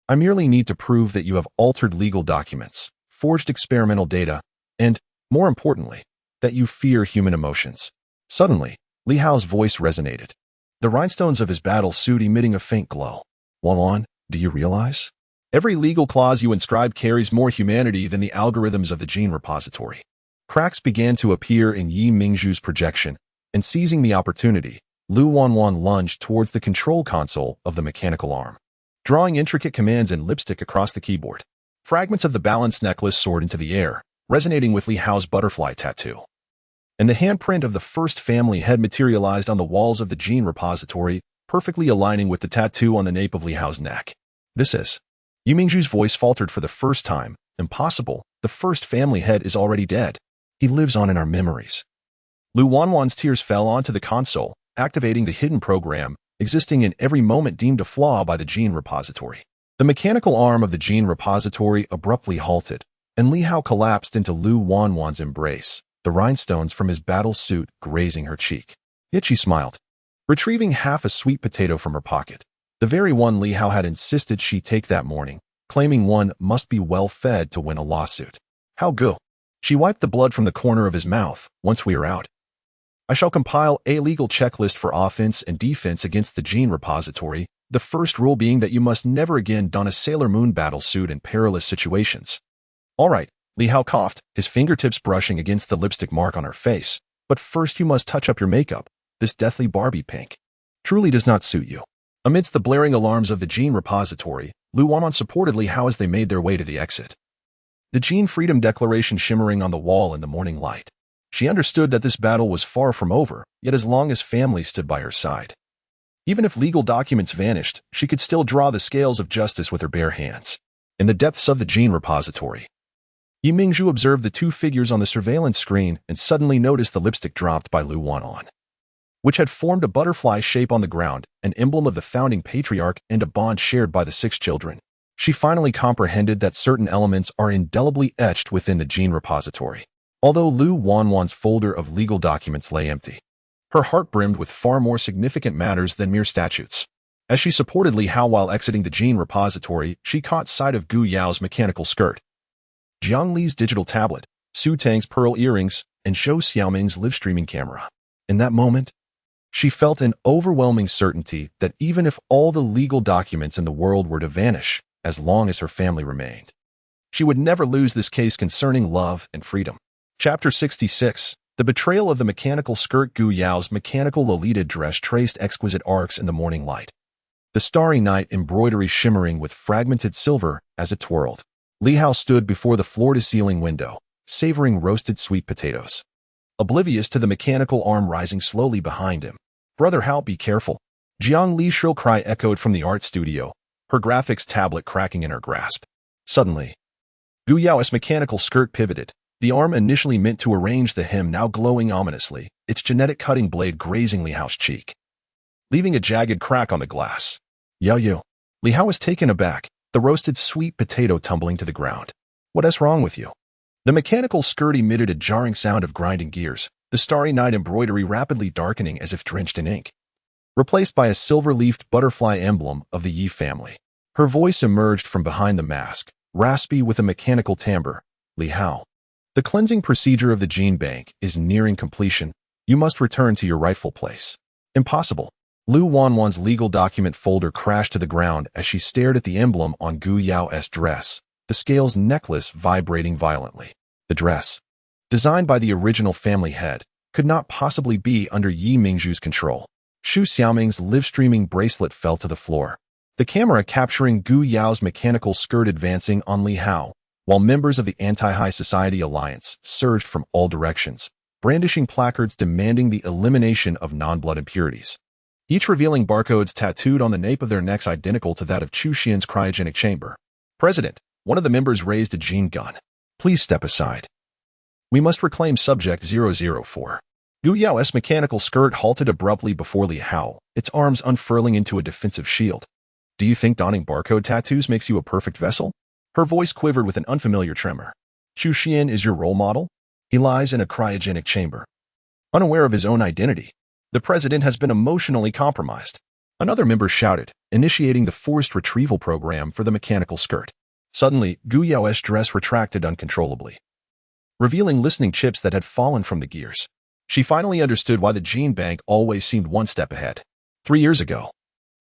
I merely need to prove that you have altered legal documents, forged experimental data, and, more importantly, that you fear human emotions. Suddenly, Li Hao's voice resonated, the rhinestones of his battle suit emitting a faint glow. Wanwan, do you realize? Every legal clause you inscribe carries more humanity than the algorithms of the gene repository. Cracks began to appear in Yi Mingzhu's projection, and seizing the opportunity, Lu Wanwan lunged towards the control console of the mechanical arm, drawing intricate commands in lipstick across the keyboard. Fragments of the balance necklace soared into the air, resonating with Li Hao's butterfly tattoo. And the handprint of the first family head materialized on the walls of the gene repository, perfectly aligning with the tattoo on the nape of Li Hao's neck. This is... Yi Mingzhu's voice faltered for the first time. Impossible. The first family head is already dead. He lives on in our memories. Lu Wanwan's tears fell onto the console, activating the hidden program, existing in every moment deemed a flaw by the gene repository. The mechanical arm of the gene repository abruptly halted, and Li Hao collapsed into Lu Wanwan's embrace, the rhinestones from his battle suit grazing her cheek. Yet she smiled, retrieving half a sweet potato from her pocket, the very one Li Hao had insisted she take that morning, claiming one must be well fed to win a lawsuit. How good. She wiped the blood from the corner of his mouth. Once we are out, I shall compile a legal checklist for offense and defense against the gene repository, the first rule being that you must never again don a Sailor Moon battle suit in perilous situations. All right, Li Hao coughed, his fingertips brushing against the lipstick mark on her face. But first you must touch up your makeup. This deathly Barbie pink truly does not suit you. Amidst the blaring alarms of the gene repository, Lu Wanwan supported Li Hao as they made their way to the exit. The Gene Freedom Declaration shimmering on the wall in the morning light. She understood that this battle was far from over, yet as long as family stood by her side. Even if legal documents vanished, she could still draw the scales of justice with her bare hands. In the depths of the gene repository, Yi Mingzhu observed the two figures on the surveillance screen and suddenly noticed the lipstick dropped by Lu Wanwan, which had formed a butterfly shape on the ground, an emblem of the founding patriarch and a bond shared by the 6 children. She finally comprehended that certain elements are indelibly etched within the gene repository. Although Lu Wanwan's folder of legal documents lay empty, her heart brimmed with far more significant matters than mere statutes. As she supported Li Hao while exiting the gene repository, she caught sight of Gu Yao's mechanical skirt, Jiang Li's digital tablet, Su Tang's pearl earrings, and Zhou Xiaoming's live-streaming camera. In that moment, she felt an overwhelming certainty that even if all the legal documents in the world were to vanish, as long as her family remained, She would never lose this case concerning love and freedom. Chapter 66. The betrayal of the mechanical skirt. Gu Yao's mechanical Lolita dress traced exquisite arcs in the morning light, the starry night embroidery shimmering with fragmented silver as it twirled. Li Hao stood before the floor-to-ceiling window, savoring roasted sweet potatoes, oblivious to the mechanical arm rising slowly behind him. "Brother Hao, be careful." Jiang Li's shrill cry echoed from the art studio, her graphics tablet cracking in her grasp. Suddenly, Gu Yao's mechanical skirt pivoted, the arm initially meant to arrange the hem now glowing ominously, its genetic cutting blade grazing Li Hao's cheek, leaving a jagged crack on the glass. Yo. Li Hao was taken aback, the roasted sweet potato tumbling to the ground. "What is wrong with you?" The mechanical skirt emitted a jarring sound of grinding gears, the starry night embroidery rapidly darkening as if drenched in ink, replaced by a silver-leafed butterfly emblem of the Yi family. Her voice emerged from behind the mask, raspy with a mechanical timbre. "Li Hao, the cleansing procedure of the gene bank is nearing completion. You must return to your rightful place." "Impossible." Lu Wanwan's legal document folder crashed to the ground as she stared at the emblem on Gu Yao's dress, the scales necklace vibrating violently. The dress, designed by the original family head, could not possibly be under Yi Mingzhu's control. Xu Xiaoming's live-streaming bracelet fell to the floor, the camera capturing Gu Yao's mechanical skirt advancing on Li Hao, while members of the Anti-High Society Alliance surged from all directions, brandishing placards demanding the elimination of non-blood impurities, each revealing barcodes tattooed on the nape of their necks identical to that of Chu Xian's cryogenic chamber. "President," one of the members raised a gene gun. "Please step aside. We must reclaim Subject 004. Gu Yao's mechanical skirt halted abruptly before Li Hao, its arms unfurling into a defensive shield. "Do you think donning barcode tattoos makes you a perfect vessel?" Her voice quivered with an unfamiliar tremor. "Chu Xian is your role model? He lies in a cryogenic chamber, unaware of his own identity. The president has been emotionally compromised." Another member shouted, initiating the forced retrieval program for the mechanical skirt. Suddenly, Gu Yao's dress retracted uncontrollably, revealing listening chips that had fallen from the gears. She finally understood why the gene bank always seemed one step ahead. 3 years ago,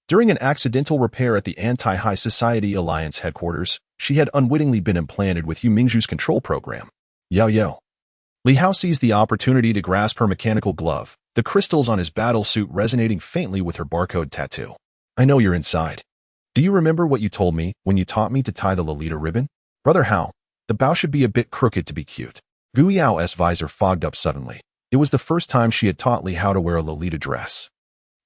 during an accidental repair at the Anti-High Society Alliance headquarters, she had unwittingly been implanted with Yu Mingzhu's control program. Yo. Li Hao seized the opportunity to grasp her mechanical glove, the crystals on his battle suit resonating faintly with her barcode tattoo. "I know you're inside. Do you remember what you told me when you taught me to tie the Lolita ribbon?" "Brother Hao, the bow should be a bit crooked to be cute." Gu Yao's visor fogged up suddenly. It was the first time she had taught Li Hao to wear a Lolita dress.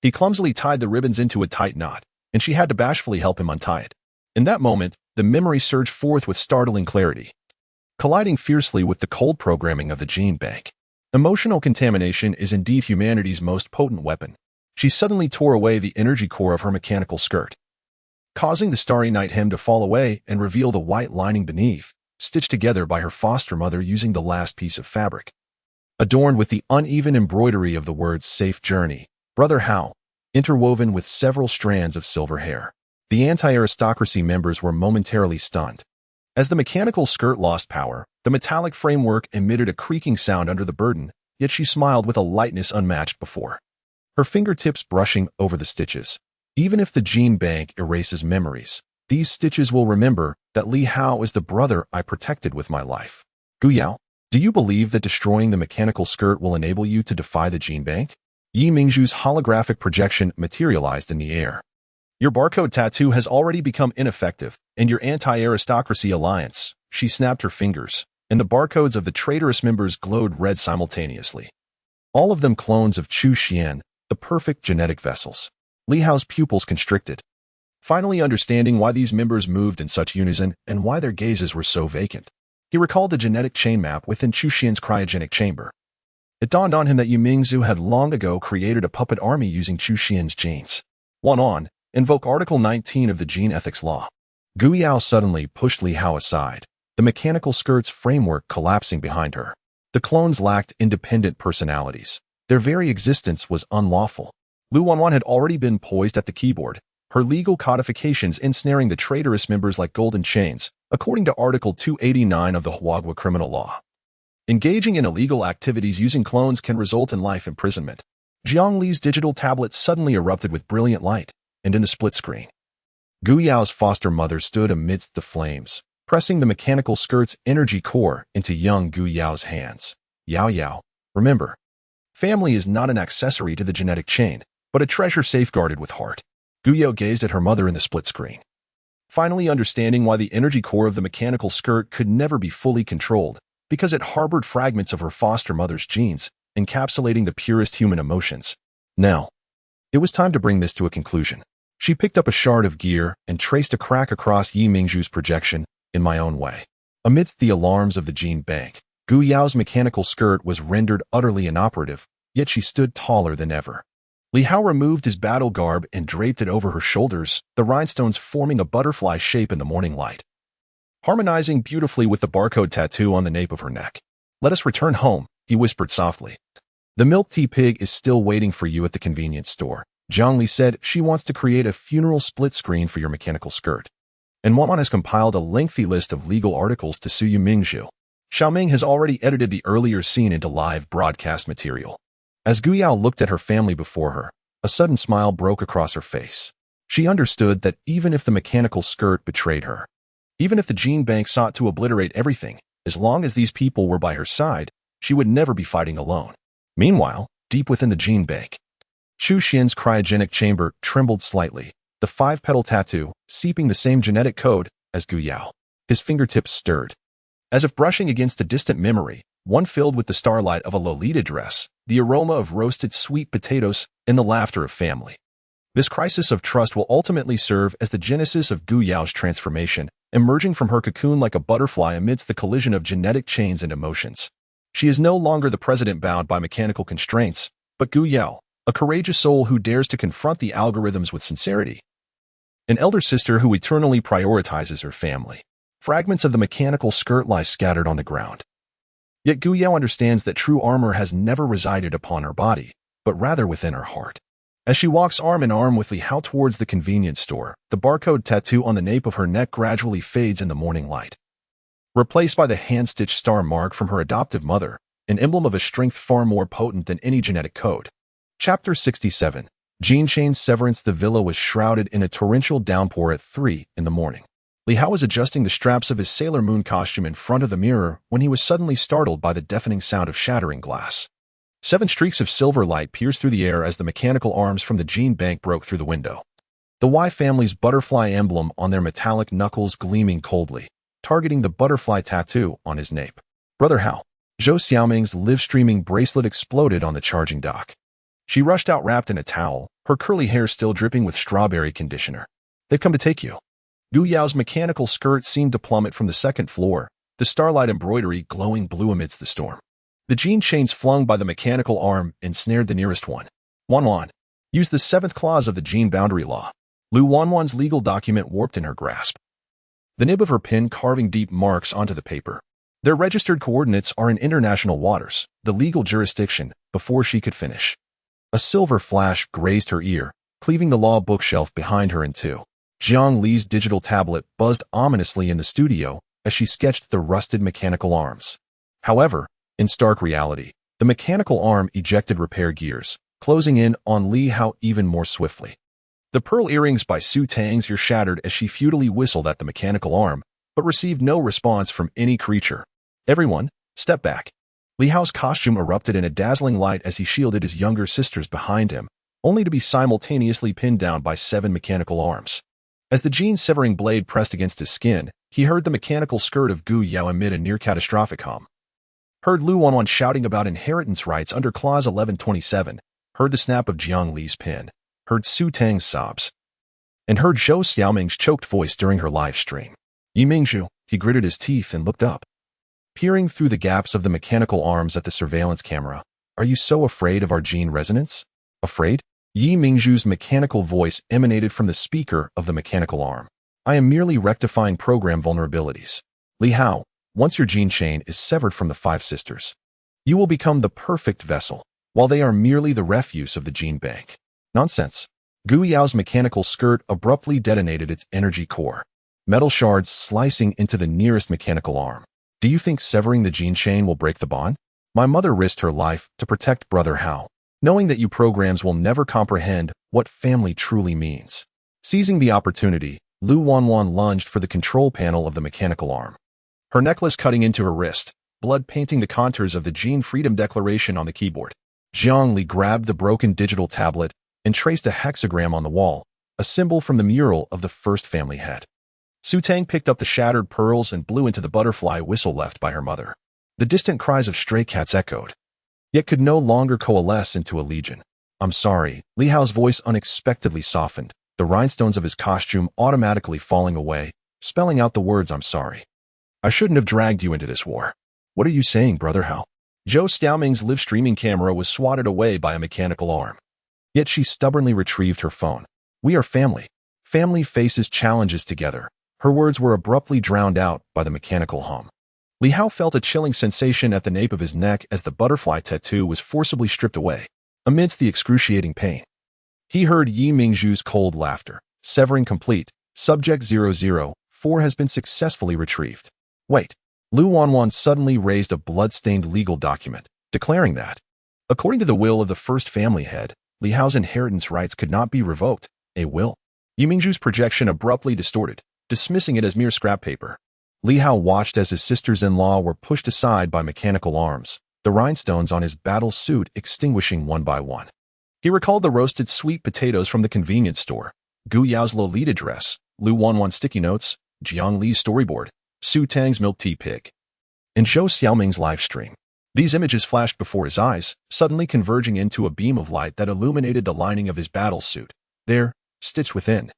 He clumsily tied the ribbons into a tight knot, and she had to bashfully help him untie it. In that moment, the memory surged forth with startling clarity, colliding fiercely with the cold programming of the gene bank. Emotional contamination is indeed humanity's most potent weapon. She suddenly tore away the energy core of her mechanical skirt, causing the starry night hem to fall away and reveal the white lining beneath, stitched together by her foster mother using the last piece of fabric, adorned with the uneven embroidery of the words "Safe Journey, Brother Hao," interwoven with several strands of silver hair. The anti-aristocracy members were momentarily stunned. As the mechanical skirt lost power, the metallic framework emitted a creaking sound under the burden, yet she smiled with a lightness unmatched before, her fingertips brushing over the stitches. "Even if the gene bank erases memories, these stitches will remember that Li Hao is the brother I protected with my life." "Gu Yao, do you believe that destroying the mechanical skirt will enable you to defy the gene bank?" Yi Mingzhu's holographic projection materialized in the air. "Your barcode tattoo has already become ineffective, and your anti-aristocracy alliance." She snapped her fingers, and the barcodes of the traitorous members glowed red simultaneously. All of them clones of Chu Xian, the perfect genetic vessels. Li Hao's pupils constricted, finally understanding why these members moved in such unison and why their gazes were so vacant. He recalled the genetic chain map within Chu Xian's cryogenic chamber. It dawned on him that Yu Mingzhu had long ago created a puppet army using Chu Xian's genes. On, invoke Article 19 of the Gene Ethics Law. Gu Yao suddenly pushed Li Hao aside, the mechanical skirt's framework collapsing behind her. The clones lacked independent personalities. Their very existence was unlawful. Lu Wanwan had already been poised at the keyboard, her legal codifications ensnaring the traitorous members like golden chains, according to Article 289 of the Huagua Criminal Law. Engaging in illegal activities using clones can result in life imprisonment. Jiang Li's digital tablet suddenly erupted with brilliant light, and in the split screen, Gu Yao's foster mother stood amidst the flames, pressing the mechanical skirt's energy core into young Gu Yao's hands. Yao Yao, remember, family is not an accessory to the genetic chain, but a treasure safeguarded with heart. Gu Yao gazed at her mother in the split screen, finally understanding why the energy core of the mechanical skirt could never be fully controlled, because it harbored fragments of her foster mother's genes, encapsulating the purest human emotions. Now, it was time to bring this to a conclusion. She picked up a shard of gear and traced a crack across Yi Mingzhu's projection in my own way. Amidst the alarms of the gene bank, Gu Yao's mechanical skirt was rendered utterly inoperative, yet she stood taller than ever. Li Hao removed his battle garb and draped it over her shoulders, the rhinestones forming a butterfly shape in the morning light, harmonizing beautifully with the barcode tattoo on the nape of her neck. "Let us return home," he whispered softly. "The milk tea pig is still waiting for you at the convenience store." Jiang Li said she wants to create a funeral split screen for your mechanical skirt. And Wanwan has compiled a lengthy list of legal articles to sue Yu Mingzhu. Xiaoming has already edited the earlier scene into live broadcast material. As Gu Yao looked at her family before her, a sudden smile broke across her face. She understood that even if the mechanical skirt betrayed her, even if the gene bank sought to obliterate everything, as long as these people were by her side, she would never be fighting alone. Meanwhile, deep within the gene bank, Chu Xian's cryogenic chamber trembled slightly, the 5-petal tattoo seeping the same genetic code as Gu Yao. His fingertips stirred, as if brushing against a distant memory, one filled with the starlight of a Lolita dress, the aroma of roasted sweet potatoes, and the laughter of family. This crisis of trust will ultimately serve as the genesis of Gu Yao's transformation, emerging from her cocoon like a butterfly amidst the collision of genetic chains and emotions. She is no longer the president bound by mechanical constraints, but Gu Yao, a courageous soul who dares to confront the algorithms with sincerity. An elder sister who eternally prioritizes her family. Fragments of the mechanical skirt lie scattered on the ground. Yet Gu Yao understands that true armor has never resided upon her body, but rather within her heart. As she walks arm in arm with Li Hao towards the convenience store, the barcode tattoo on the nape of her neck gradually fades in the morning light, replaced by the hand-stitched star mark from her adoptive mother, an emblem of a strength far more potent than any genetic code. Chapter 67. Gene Chain Severance. The villa was shrouded in a torrential downpour at 3 in the morning. Li Hao was adjusting the straps of his Sailor Moon costume in front of the mirror when he was suddenly startled by the deafening sound of shattering glass. 7 streaks of silver light pierced through the air as the mechanical arms from the gene bank broke through the window. The Y family's butterfly emblem on their metallic knuckles gleaming coldly, targeting the butterfly tattoo on his nape. "Brother Hao." Zhou Xiaoming's live-streaming bracelet exploded on the charging dock. She rushed out wrapped in a towel, her curly hair still dripping with strawberry conditioner. "They've come to take you." Gu Yao's mechanical skirt seemed to plummet from the 2nd floor, the starlight embroidery glowing blue amidst the storm. The gene chains flung by the mechanical arm ensnared the nearest one. Wanwan, use the 7th clause of the gene boundary law. Lu Wanwan's legal document warped in her grasp, the nib of her pen carving deep marks onto the paper. Their registered coordinates are in international waters, the legal jurisdiction, before she could finish. A silver flash grazed her ear, cleaving the law bookshelf behind her in two. Jiang Li's digital tablet buzzed ominously in the studio as she sketched the rusted mechanical arms. However, in stark reality, the mechanical arm ejected repair gears, closing in on Li Hao even more swiftly. The pearl earrings by Su Tang's ear shattered as she futilely whistled at the mechanical arm, but received no response from any creature. "Everyone, step back." Li Hao's costume erupted in a dazzling light as he shielded his younger sisters behind him, only to be simultaneously pinned down by 7 mechanical arms. As the gene-severing blade pressed against his skin, he heard the mechanical skirt of Gu Yao emit a near-catastrophic hum. Heard Lu Wanwan shouting about inheritance rights under Clause 1127, heard the snap of Jiang Li's pen, heard Su Tang's sobs, and heard Zhou Xiaoming's choked voice during her live stream. "Yi Mingzhu," he gritted his teeth and looked up, peering through the gaps of the mechanical arms at the surveillance camera. "Are you so afraid of our gene resonance?" "Afraid?" Yi Mingzhu's mechanical voice emanated from the speaker of the mechanical arm. "I am merely rectifying program vulnerabilities. Li Hao, once your gene chain is severed from the 5 sisters, you will become the perfect vessel, while they are merely the refuse of the gene bank." "Nonsense." Gu Yao's mechanical skirt abruptly detonated its energy core, metal shards slicing into the nearest mechanical arm. "Do you think severing the gene chain will break the bond? My mother risked her life to protect Brother Hao, knowing that you programs will never comprehend what family truly means." Seizing the opportunity, Lu Wanwan lunged for the control panel of the mechanical arm, her necklace cutting into her wrist, blood painting the contours of the Gene Freedom Declaration on the keyboard. Jiang Li grabbed the broken digital tablet and traced a hexagram on the wall, a symbol from the mural of the first family head. Su Tang picked up the shattered pearls and blew into the butterfly whistle left by her mother. The distant cries of stray cats echoed, yet could no longer coalesce into a legion. I'm sorry. Li Hao's voice unexpectedly softened, the rhinestones of his costume automatically falling away, spelling out the words I'm sorry. I shouldn't have dragged you into this war. What are you saying, Brother Hao? Zhou Xiaoming's live streaming camera was swatted away by a mechanical arm. Yet she stubbornly retrieved her phone. We are family. Family faces challenges together. Her words were abruptly drowned out by the mechanical hum. Li Hao felt a chilling sensation at the nape of his neck as the butterfly tattoo was forcibly stripped away, amidst the excruciating pain. He heard Yi Mingzhu's cold laughter. Severing complete. Subject 004 has been successfully retrieved. Wait. Lu Wanwan suddenly raised a blood-stained legal document, declaring that, according to the will of the first family head, Li Hao's inheritance rights could not be revoked. A will? Yi Mingzhu's projection abruptly distorted, dismissing it as mere scrap paper. Li Hao watched as his sisters-in-law were pushed aside by mechanical arms, the rhinestones on his battle suit extinguishing one by one. He recalled the roasted sweet potatoes from the convenience store, Gu Yao's Lolita dress, Lu Wanwan's sticky notes, Jiang Li's storyboard, Su Tang's milk tea pig, and Zhou Xiaoming's live stream. These images flashed before his eyes, suddenly converging into a beam of light that illuminated the lining of his battle suit. There, stitched within,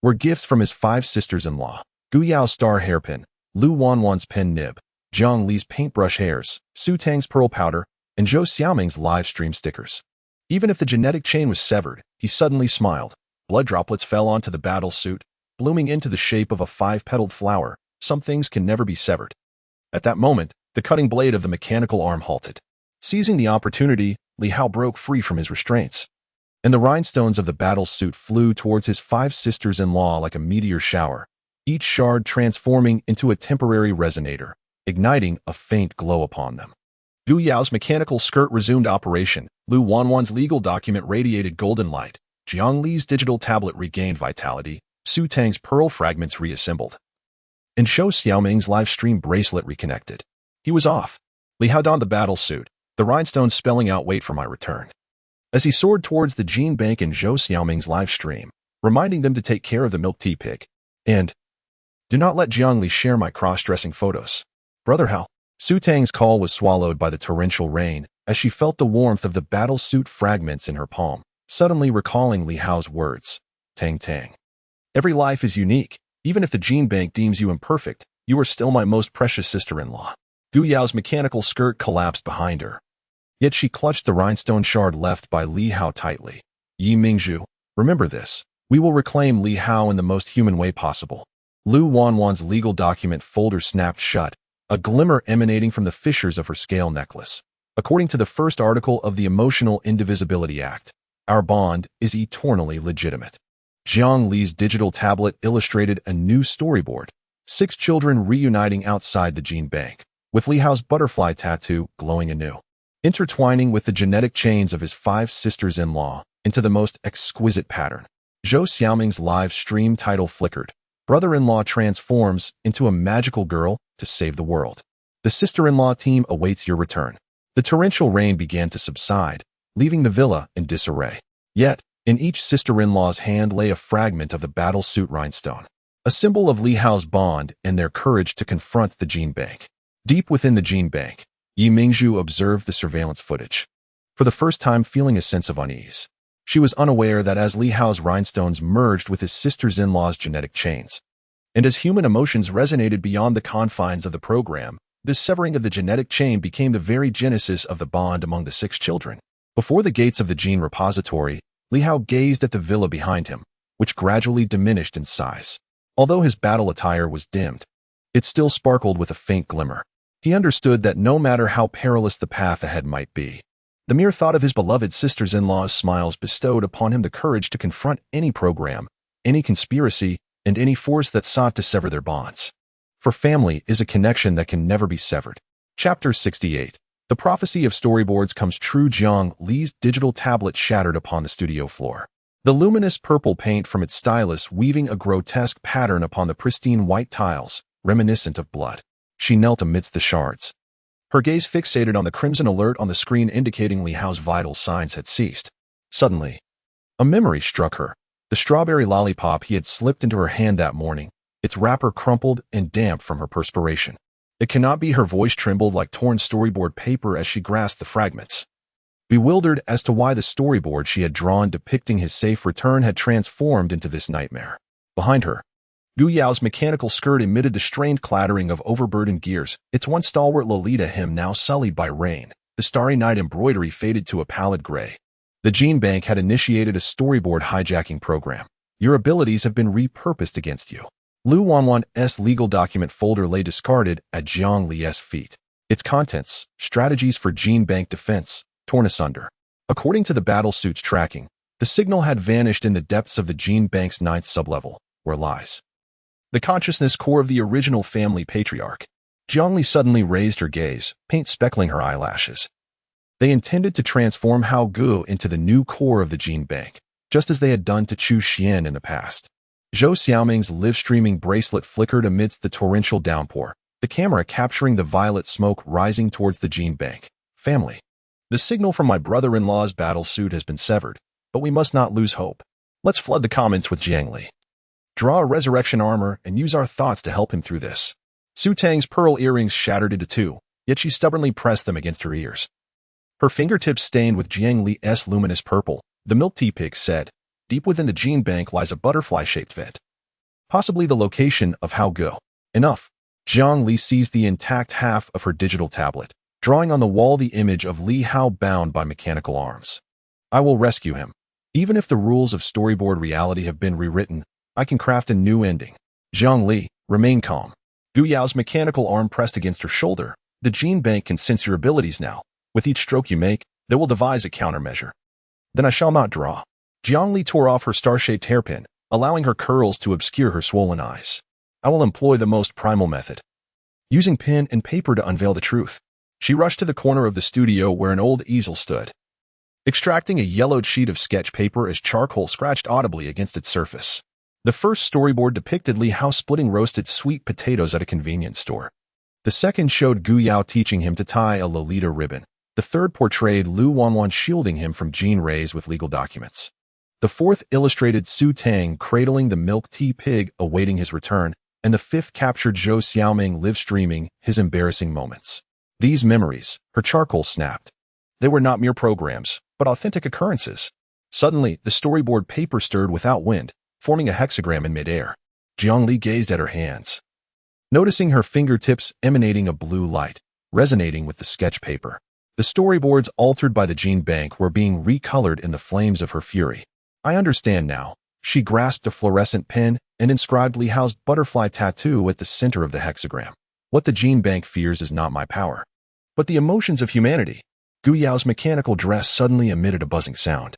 were gifts from his 5 sisters-in-law, Gu Yao's star hairpin, Lu Wanwan's pen nib, Jiang Li's paintbrush hairs, Su Tang's pearl powder, and Zhou Xiaoming's live stream stickers. Even if the genetic chain was severed, he suddenly smiled. Blood droplets fell onto the battle suit, blooming into the shape of a 5-petaled flower. Some things can never be severed. At that moment, the cutting blade of the mechanical arm halted. Seizing the opportunity, Li Hao broke free from his restraints, and the rhinestones of the battle suit flew towards his 5 sisters-in-law like a meteor shower, each shard transforming into a temporary resonator, igniting a faint glow upon them. Gu Yao's mechanical skirt resumed operation, Lu Wanwan's legal document radiated golden light, Jiang Li's digital tablet regained vitality, Su Tang's pearl fragments reassembled, and Zhou Xiaoming's live stream bracelet reconnected. He was off. Li Hao donned the battle suit, the rhinestones spelling out wait for my return. As he soared towards the gene bank and Zhou Xiaoming's live stream, reminding them to take care of the milk tea pig, and do not let Jiang Li share my cross-dressing photos. Brother Hao. Su Tang's call was swallowed by the torrential rain as she felt the warmth of the battle suit fragments in her palm, suddenly recalling Li Hao's words. Tang Tang. Every life is unique. Even if the gene bank deems you imperfect, you are still my most precious sister-in-law. Gu Yao's mechanical skirt collapsed behind her. Yet she clutched the rhinestone shard left by Li Hao tightly. Yi Mingzhu, remember this. We will reclaim Li Hao in the most human way possible. Lu Wanwan's legal document folder snapped shut, a glimmer emanating from the fissures of her scale necklace. According to the first article of the Emotional Indivisibility Act, our bond is eternally legitimate. Jiang Li's digital tablet illustrated a new storyboard, 6 children reuniting outside the gene bank, with Li Hao's butterfly tattoo glowing anew, intertwining with the genetic chains of his 5 sisters-in-law into the most exquisite pattern. Zhou Xiaoming's live stream title flickered. Brother-in-law transforms into a magical girl to save the world. The sister-in-law team awaits your return. The torrential rain began to subside, leaving the villa in disarray. Yet, in each sister-in-law's hand lay a fragment of the battle suit rhinestone, a symbol of Li Hao's bond and their courage to confront the gene bank. Deep within the gene bank, Yi Mingzhu observed the surveillance footage, for the first time feeling a sense of unease. She was unaware that as Li Hao's rhinestones merged with his sisters-in-law's genetic chains, and as human emotions resonated beyond the confines of the program, this severing of the genetic chain became the very genesis of the bond among the 6 children. Before the gates of the gene repository, Li Hao gazed at the villa behind him, which gradually diminished in size. Although his battle attire was dimmed, it still sparkled with a faint glimmer. He understood that no matter how perilous the path ahead might be, the mere thought of his beloved sisters-in-law's smiles bestowed upon him the courage to confront any program, any conspiracy, and any force that sought to sever their bonds. For family is a connection that can never be severed. Chapter 68. The prophecy of storyboards comes true. Jiang Li's digital tablet shattered upon the studio floor. the luminous purple paint from its stylus weaving a grotesque pattern upon the pristine white tiles, reminiscent of blood. She knelt amidst the shards, her gaze fixated on the crimson alert on the screen indicating Li Hao's vital signs had ceased. Suddenly, a memory struck her. The strawberry lollipop he had slipped into her hand that morning, its wrapper crumpled and damp from her perspiration. It cannot be. Her voice trembled like torn storyboard paper as she grasped the fragments. Bewildered as to why the storyboard she had drawn depicting his safe return had transformed into this nightmare. Behind her, Gu Yao's mechanical skirt emitted the strained clattering of overburdened gears, its once stalwart Lolita hem now sullied by rain. The starry night embroidery faded to a pallid gray. The Gene Bank had initiated a storyboard hijacking program. Your abilities have been repurposed against you. Lu Wanwan's legal document folder lay discarded at Jiang Li's feet. Its contents, strategies for Gene Bank defense, torn asunder. According to the battlesuit's tracking, the signal had vanished in the depths of the Gene Bank's 9th sublevel, where lies the consciousness core of the original family patriarch. Jiang Li suddenly raised her gaze, paint speckling her eyelashes. They intended to transform Hao Gu into the new core of the Gene Bank, just as they had done to Chu Xian in the past. Zhou Xiaoming's live-streaming bracelet flickered amidst the torrential downpour, the camera capturing the violet smoke rising towards the Gene Bank. Family. The signal from my brother-in-law's battlesuit has been severed, but we must not lose hope. Let's flood the comments with Jiang Li. Draw a resurrection armor and use our thoughts to help him through this. Su Tang's pearl earrings shattered into two, yet she stubbornly pressed them against her ears. Her fingertips stained with Jiang Li's luminous purple, the milk tea pig said, deep within the Gene Bank lies a butterfly-shaped vent. Possibly the location of Hao Gu. Enough. Jiang Li seized the intact half of her digital tablet, drawing on the wall the image of Li Hao bound by mechanical arms. I will rescue him. Even if the rules of storyboard reality have been rewritten, I can craft a new ending. Jiang Li, remain calm. Gu Yao's mechanical arm pressed against her shoulder. The Gene Bank can sense your abilities now. With each stroke you make, they will devise a countermeasure. Then I shall not draw. Jiang Li tore off her star-shaped hairpin, allowing her curls to obscure her swollen eyes. I will employ the most primal method, using pen and paper to unveil the truth. She rushed to the corner of the studio where an old easel stood, extracting a yellowed sheet of sketch paper as charcoal scratched audibly against its surface. The first storyboard depicted Li Hao splitting roasted sweet potatoes at a convenience store. The second showed Gu Yao teaching him to tie a Lolita ribbon. The third portrayed Lu Wanwan shielding him from Gene rays with legal documents. The fourth illustrated Su Tang cradling the milk tea pig awaiting his return, and the fifth captured Zhou Xiaoming live-streaming his embarrassing moments. These memories, her charcoal snapped. They were not mere programs, but authentic occurrences. Suddenly, the storyboard paper stirred without wind, forming a hexagram in midair. Jiang Li gazed at her hands, noticing her fingertips emanating a blue light, resonating with the sketch paper. The storyboards altered by the Gene Bank were being recolored in the flames of her fury. I understand now. She grasped a fluorescent pen and inscribed Li Hao's butterfly tattoo at the center of the hexagram. What the Gene Bank fears is not my power, but the emotions of humanity. Gu Yao's mechanical dress suddenly emitted a buzzing sound,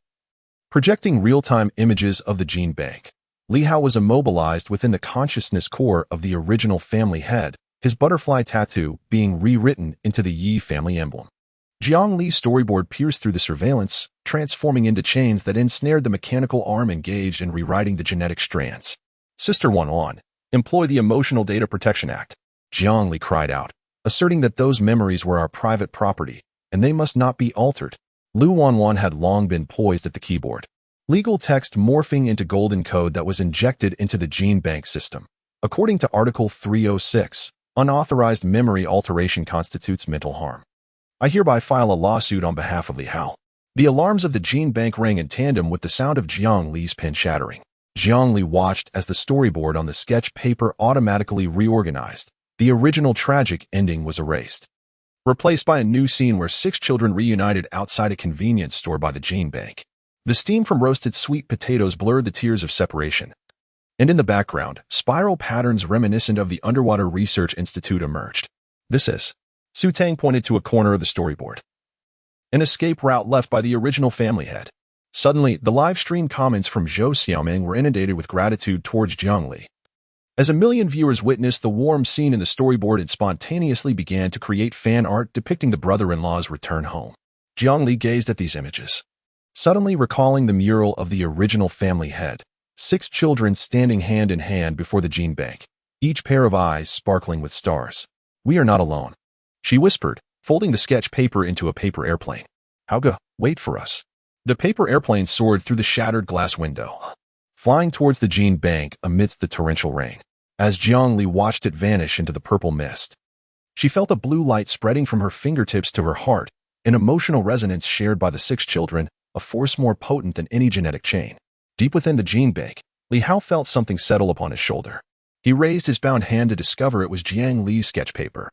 projecting real-time images of the Gene Bank. Li Hao was immobilized within the consciousness core of the original family head, his butterfly tattoo being rewritten into the Yi family emblem. Jiang Li's storyboard pierced through the surveillance, transforming into chains that ensnared the mechanical arm engaged in rewriting the genetic strands. Sister Wanwan, employ the Emotional Data Protection Act. Jiang Li cried out, asserting that those memories were our private property, and they must not be altered. Lu Wanwan had long been poised at the keyboard, legal text morphing into golden code that was injected into the Gene Bank system. According to Article 306, unauthorized memory alteration constitutes mental harm. I hereby file a lawsuit on behalf of Li Hao. The alarms of the Gene Bank rang in tandem with the sound of Jiang Li's pen shattering. Jiang Li watched as the storyboard on the sketch paper automatically reorganized. The original tragic ending was erased, replaced by a new scene where 6 children reunited outside a convenience store by the Gene Bank. The steam from roasted sweet potatoes blurred the tears of separation, and in the background, spiral patterns reminiscent of the Underwater Research Institute emerged. This is, Su Tang pointed to a corner of the storyboard, an escape route left by the original family head. Suddenly, the live-stream comments from Zhou Xiaoming were inundated with gratitude towards Jiang Li. As a million viewers witnessed the warm scene in the storyboard, it spontaneously began to create fan art depicting the brother-in-law's return home. Jiang Li gazed at these images, suddenly recalling the mural of the original family head. 6 children standing hand in hand before the gene bank, each pair of eyes sparkling with stars. "We are not alone," she whispered, folding the sketch paper into a paper airplane. "Hauge, wait for us." The paper airplane soared through the shattered glass window, flying towards the gene bank amidst the torrential rain. As Jiangli watched it vanish into the purple mist, she felt a blue light spreading from her fingertips to her heart, an emotional resonance shared by the 6 children, a force more potent than any genetic chain. Deep within the gene bank, Li Hao felt something settle upon his shoulder. He raised his bound hand to discover it was Jiang Li's sketch paper,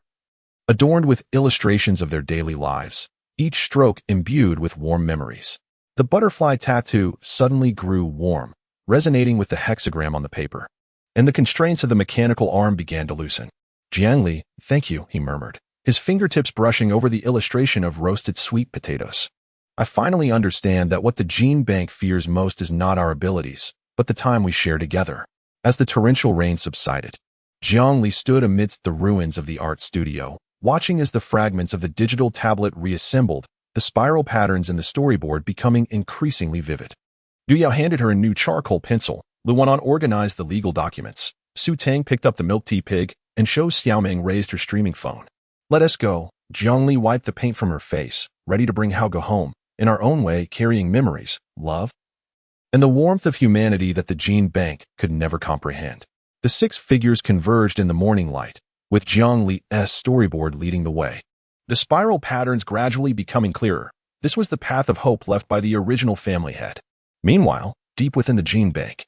adorned with illustrations of their daily lives, each stroke imbued with warm memories. The butterfly tattoo suddenly grew warm, resonating with the hexagram on the paper, and the constraints of the mechanical arm began to loosen. "Jiang Li, thank you," he murmured, his fingertips brushing over the illustration of roasted sweet potatoes. "I finally understand that what the gene bank fears most is not our abilities, but the time we share together." As the torrential rain subsided, Jiang Li stood amidst the ruins of the art studio, watching as the fragments of the digital tablet reassembled, the spiral patterns in the storyboard becoming increasingly vivid. Du Yao handed her a new charcoal pencil. Lu Wanan organized the legal documents. Su Tang picked up the milk tea pig, and Shou Xiaoming raised her streaming phone. "Let us go." Jiang Li wiped the paint from her face, ready to bring Hauge home, in our own way, carrying memories, love, and the warmth of humanity that the gene bank could never comprehend. The 6 figures converged in the morning light, with Jiang Li's storyboard leading the way. The spiral patterns gradually becoming clearer. This was the path of hope left by the original family head. Meanwhile, deep within the gene bank,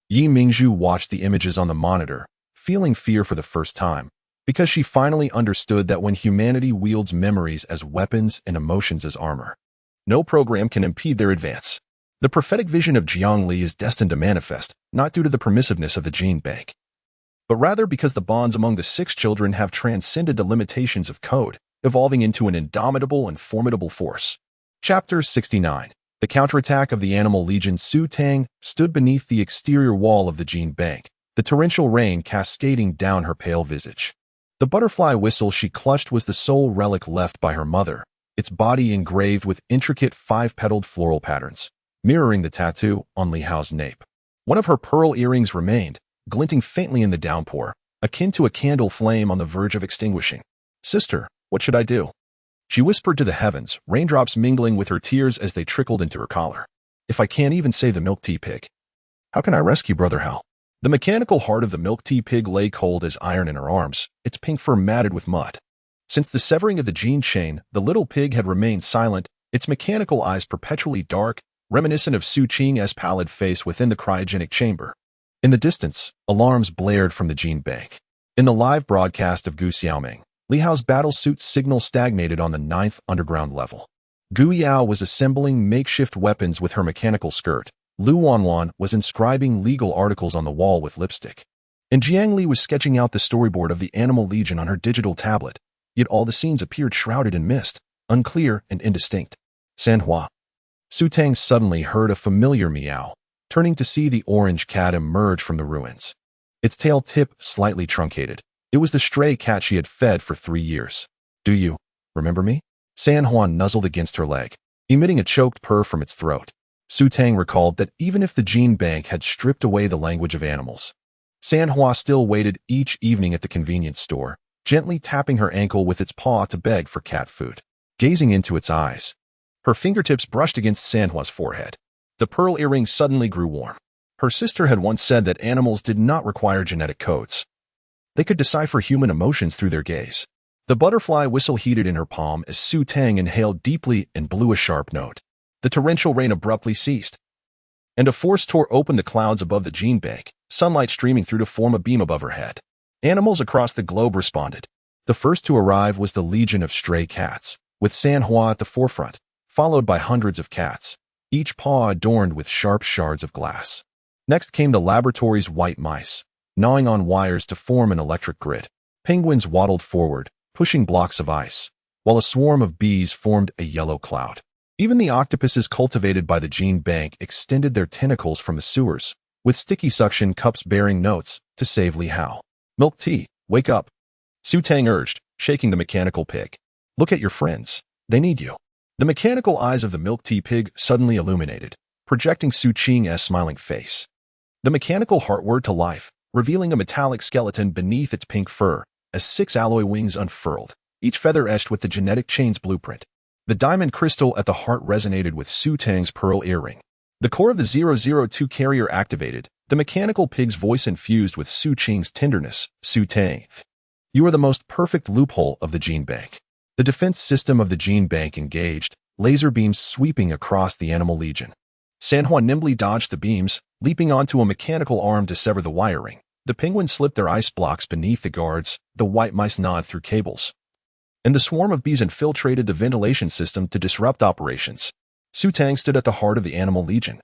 Yi Mingzhu watched the images on the monitor, feeling fear for the first time, because she finally understood that when humanity wields memories as weapons and emotions as armor, no program can impede their advance. The prophetic vision of Jiang Li is destined to manifest, not due to the permissiveness of the gene bank, but rather because the bonds among the 6 children have transcended the limitations of code, evolving into an indomitable and formidable force. Chapter 69. The counterattack of the Animal Legion. Su Tang stood beneath the exterior wall of the gene bank, the torrential rain cascading down her pale visage. The butterfly whistle she clutched was the sole relic left by her mother, its body engraved with intricate 5-petaled floral patterns, mirroring the tattoo on Li Hao's nape. One of her pearl earrings remained, glinting faintly in the downpour, akin to a candle flame on the verge of extinguishing. "Sister, what should I do?" she whispered to the heavens, raindrops mingling with her tears as they trickled into her collar. "If I can't even save the milk tea pig, how can I rescue Brother Hao?" The mechanical heart of the milk tea pig lay cold as iron in her arms, its pink fur matted with mud. Since the severing of the gene chain, the little pig had remained silent, its mechanical eyes perpetually dark, reminiscent of Su Qing's pallid face within the cryogenic chamber. In the distance, alarms blared from the gene bank. In the live broadcast of Gu Xiaoming, Li Hao's battlesuit signal stagnated on the 9th underground level. Gu Yao was assembling makeshift weapons with her mechanical skirt. Lu Wanwan was inscribing legal articles on the wall with lipstick, and Jiang Li was sketching out the storyboard of the Animal Legion on her digital tablet. Yet all the scenes appeared shrouded in mist, unclear and indistinct. "Sanhua." Su Tang suddenly heard a familiar meow, turning to see the orange cat emerge from the ruins. Its tail tip slightly truncated. It was the stray cat she had fed for 3 years. "Do you remember me?" Sanhua nuzzled against her leg, emitting a choked purr from its throat. Su Tang recalled that even if the gene bank had stripped away the language of animals, Sanhua still waited each evening at the convenience store, gently tapping her ankle with its paw to beg for cat food. Gazing into its eyes, her fingertips brushed against Sanhua's forehead. The pearl earring suddenly grew warm. Her sister had once said that animals did not require genetic codes. They could decipher human emotions through their gaze. The butterfly whistle heated in her palm as Su Tang inhaled deeply and blew a sharp note. The torrential rain abruptly ceased, and a force tore open the clouds above the gene bank, sunlight streaming through to form a beam above her head. Animals across the globe responded. The first to arrive was the legion of stray cats, with Sanhua at the forefront, followed by hundreds of cats, each paw adorned with sharp shards of glass. Next came the laboratory's white mice, gnawing on wires to form an electric grid. Penguins waddled forward, pushing blocks of ice, while a swarm of bees formed a yellow cloud. Even the octopuses cultivated by the gene bank extended their tentacles from the sewers, with sticky suction cups bearing notes to save Li Hao. "Milk tea, wake up," Su Tang urged, shaking the mechanical pig. "Look at your friends. They need you." The mechanical eyes of the milk tea pig suddenly illuminated, projecting Su Qing's smiling face. The mechanical heart whirred to life, revealing a metallic skeleton beneath its pink fur, as 6 alloy wings unfurled, each feather etched with the genetic chain's blueprint. The diamond crystal at the heart resonated with Su Tang's pearl earring. The core of the 002 carrier activated, the mechanical pig's voice infused with Su Qing's tenderness. Su Tang, you are the most perfect loophole of the gene bank. The defense system of the gene bank engaged, laser beams sweeping across the animal legion. Sanhua nimbly dodged the beams, leaping onto a mechanical arm to sever the wiring. The penguins slipped their ice blocks beneath the guards, the white mice gnawed through cables. And the swarm of bees infiltrated the ventilation system to disrupt operations. Su Tang stood at the heart of the animal legion.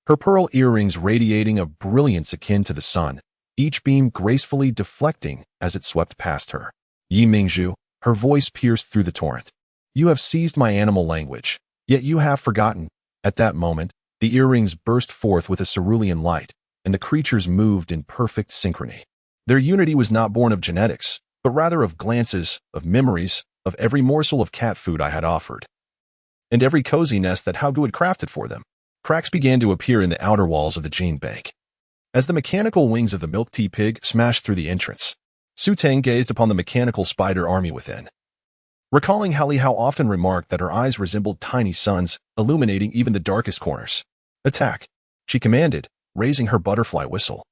Her pearl earrings radiating a brilliance akin to the sun, each beam gracefully deflecting as it swept past her. Yi Mingzhu, her voice pierced through the torrent. You have seized my animal language, yet you have forgotten. At that moment, the earrings burst forth with a cerulean light, and the creatures moved in perfect synchrony. Their unity was not born of genetics, but rather of glances, of memories, of every morsel of cat food I had offered, and every cozy nest that Haugu had crafted for them. Cracks began to appear in the outer walls of the gene bank. As the mechanical wings of the milk tea pig smashed through the entrance, Su Tang gazed upon the mechanical spider army within. Recalling how Li Hao often remarked that her eyes resembled tiny suns, illuminating even the darkest corners. Attack, she commanded, raising her butterfly whistle.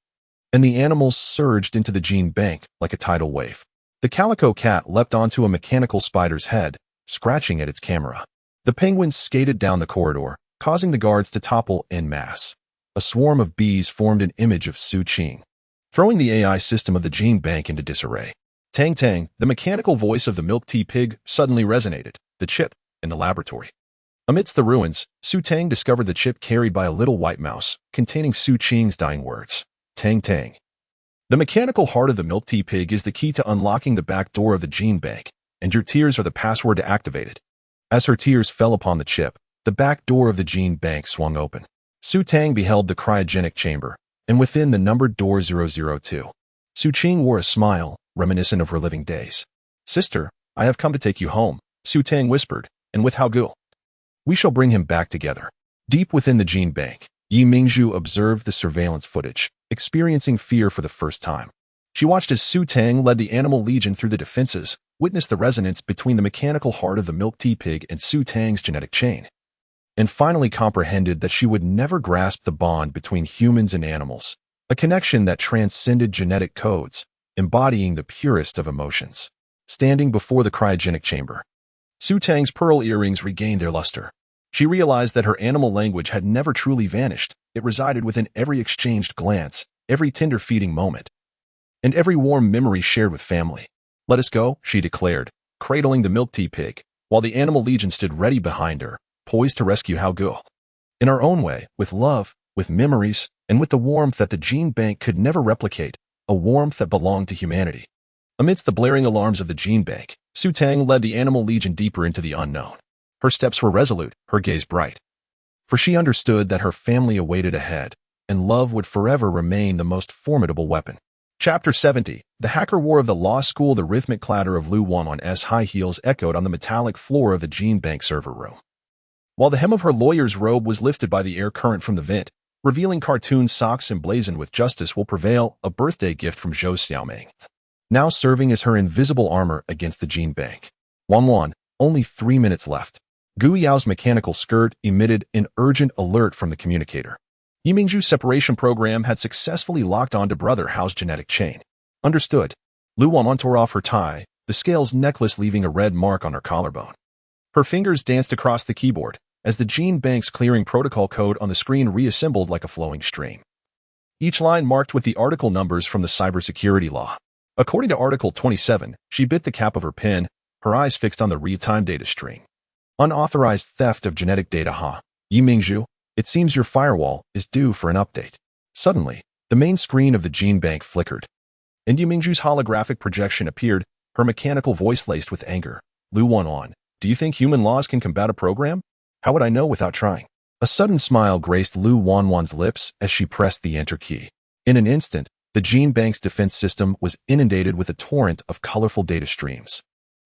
And the animals surged into the gene bank like a tidal wave. The calico cat leapt onto a mechanical spider's head, scratching at its camera. The penguins skated down the corridor, causing the guards to topple en masse. A swarm of bees formed an image of Su Qing, throwing the AI system of the gene bank into disarray. Tang Tang, the mechanical voice of the milk tea pig, suddenly resonated, the chip, in the laboratory. Amidst the ruins, Su Tang discovered the chip carried by a little white mouse, containing Su Qing's dying words. Tang Tang. The mechanical heart of the milk tea pig is the key to unlocking the back door of the gene bank, and your tears are the password to activate it. As her tears fell upon the chip, the back door of the gene bank swung open. Su Tang beheld the cryogenic chamber, and within the numbered door 002. Su Qing wore a smile, reminiscent of her living days. Sister, I have come to take you home, Su Tang whispered, and with Haugu. We shall bring him back together. Deep within the gene bank, Yi Mingzhu observed the surveillance footage, experiencing fear for the first time. She watched as Su Tang led the animal legion through the defenses, witnessed the resonance between the mechanical heart of the milk tea pig and Su Tang's genetic chain, and finally comprehended that she would never grasp the bond between humans and animals, a connection that transcended genetic codes, embodying the purest of emotions. Standing before the cryogenic chamber, Su Tang's pearl earrings regained their luster. She realized that her animal language had never truly vanished. It resided within every exchanged glance, every tender feeding moment, and every warm memory shared with family. Let us go, she declared, cradling the milk tea pig, while the animal legion stood ready behind her, poised to rescue Haugu. In our own way, with love, with memories, and with the warmth that the gene bank could never replicate, a warmth that belonged to humanity. Amidst the blaring alarms of the gene bank, Su Tang led the animal legion deeper into the unknown. Her steps were resolute, her gaze bright. For she understood that her family awaited ahead, and love would forever remain the most formidable weapon. Chapter 70, The Hacker War of the Law School. The rhythmic clatter of Lu Wanwan's high heels echoed on the metallic floor of the gene bank server room. While the hem of her lawyer's robe was lifted by the air current from the vent, revealing cartoon socks emblazoned with justice will prevail, a birthday gift from Zhou Xiaoming, now serving as her invisible armor against the gene bank. Wanwan, only 3 minutes left. Gu Yao's mechanical skirt emitted an urgent alert from the communicator. Yi Mingzhu's separation program had successfully locked onto Brother Hao's genetic chain. Understood. Lu Wanwan tore off her tie, the scales necklace leaving a red mark on her collarbone. Her fingers danced across the keyboard, as the gene bank's clearing protocol code on the screen reassembled like a flowing stream. Each line marked with the article numbers from the cybersecurity law. According to Article 27, she bit the cap of her pen, her eyes fixed on the real-time data string. Unauthorized theft of genetic data. Yi Mingzhu, it seems your firewall is due for an update. Suddenly, the main screen of the gene bank flickered, and Yi Mingzhu's holographic projection appeared, her mechanical voice laced with anger. Lu Wanwan, do you think human laws can combat a program? How would I know without trying? A sudden smile graced Lu Wanwan's lips as she pressed the enter key. In an instant, the gene bank's defense system was inundated with a torrent of colorful data streams.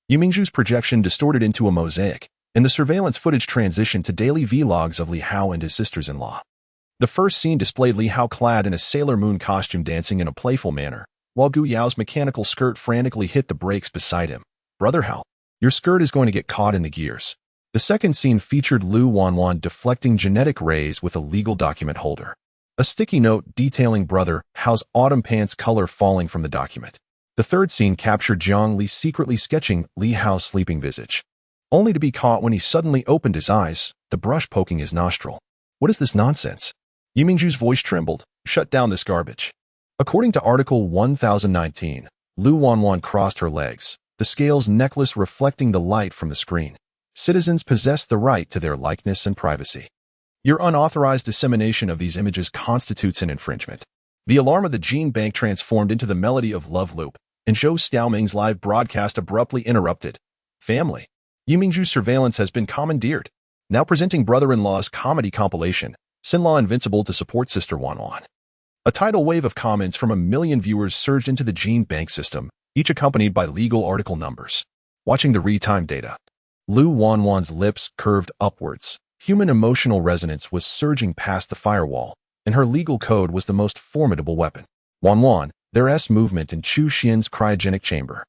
Yi Mingzhu's projection distorted into a mosaic, and the surveillance footage transitioned to daily vlogs of Li Hao and his sisters-in-law. The first scene displayed Li Hao clad in a Sailor Moon costume dancing in a playful manner, while Gu Yao's mechanical skirt frantically hit the brakes beside him. "Brother Hao, your skirt is going to get caught in the gears." The second scene featured Lu Wanwan deflecting genetic rays with a legal document holder. A sticky note detailing Brother Hao's autumn pants color falling from the document. The third scene captured Jiang Li secretly sketching Li Hao's sleeping visage, only to be caught when he suddenly opened his eyes, the brush poking his nostril. "What is this nonsense?" Yu Mingzhu's voice trembled. "Shut down this garbage." According to Article 1019, Lu Wanwan crossed her legs, the scales necklace reflecting the light from the screen. Citizens possess the right to their likeness and privacy. Your unauthorized dissemination of these images constitutes an infringement. The alarm of the gene bank transformed into the melody of Love Loop, and Zhou Xiaoming's live broadcast abruptly interrupted. Family. Yu Mingzhu's surveillance has been commandeered. Now presenting brother-in-law's comedy compilation, Sinlaw Invincible to support Sister Wanwan. A tidal wave of comments from 1 million viewers surged into the gene bank system, each accompanied by legal article numbers. Watching the real-time data, Lu Wanwan's lips curved upwards. Human emotional resonance was surging past the firewall, and her legal code was the most formidable weapon. Wanwan, there is movement in Chu Xian's cryogenic chamber.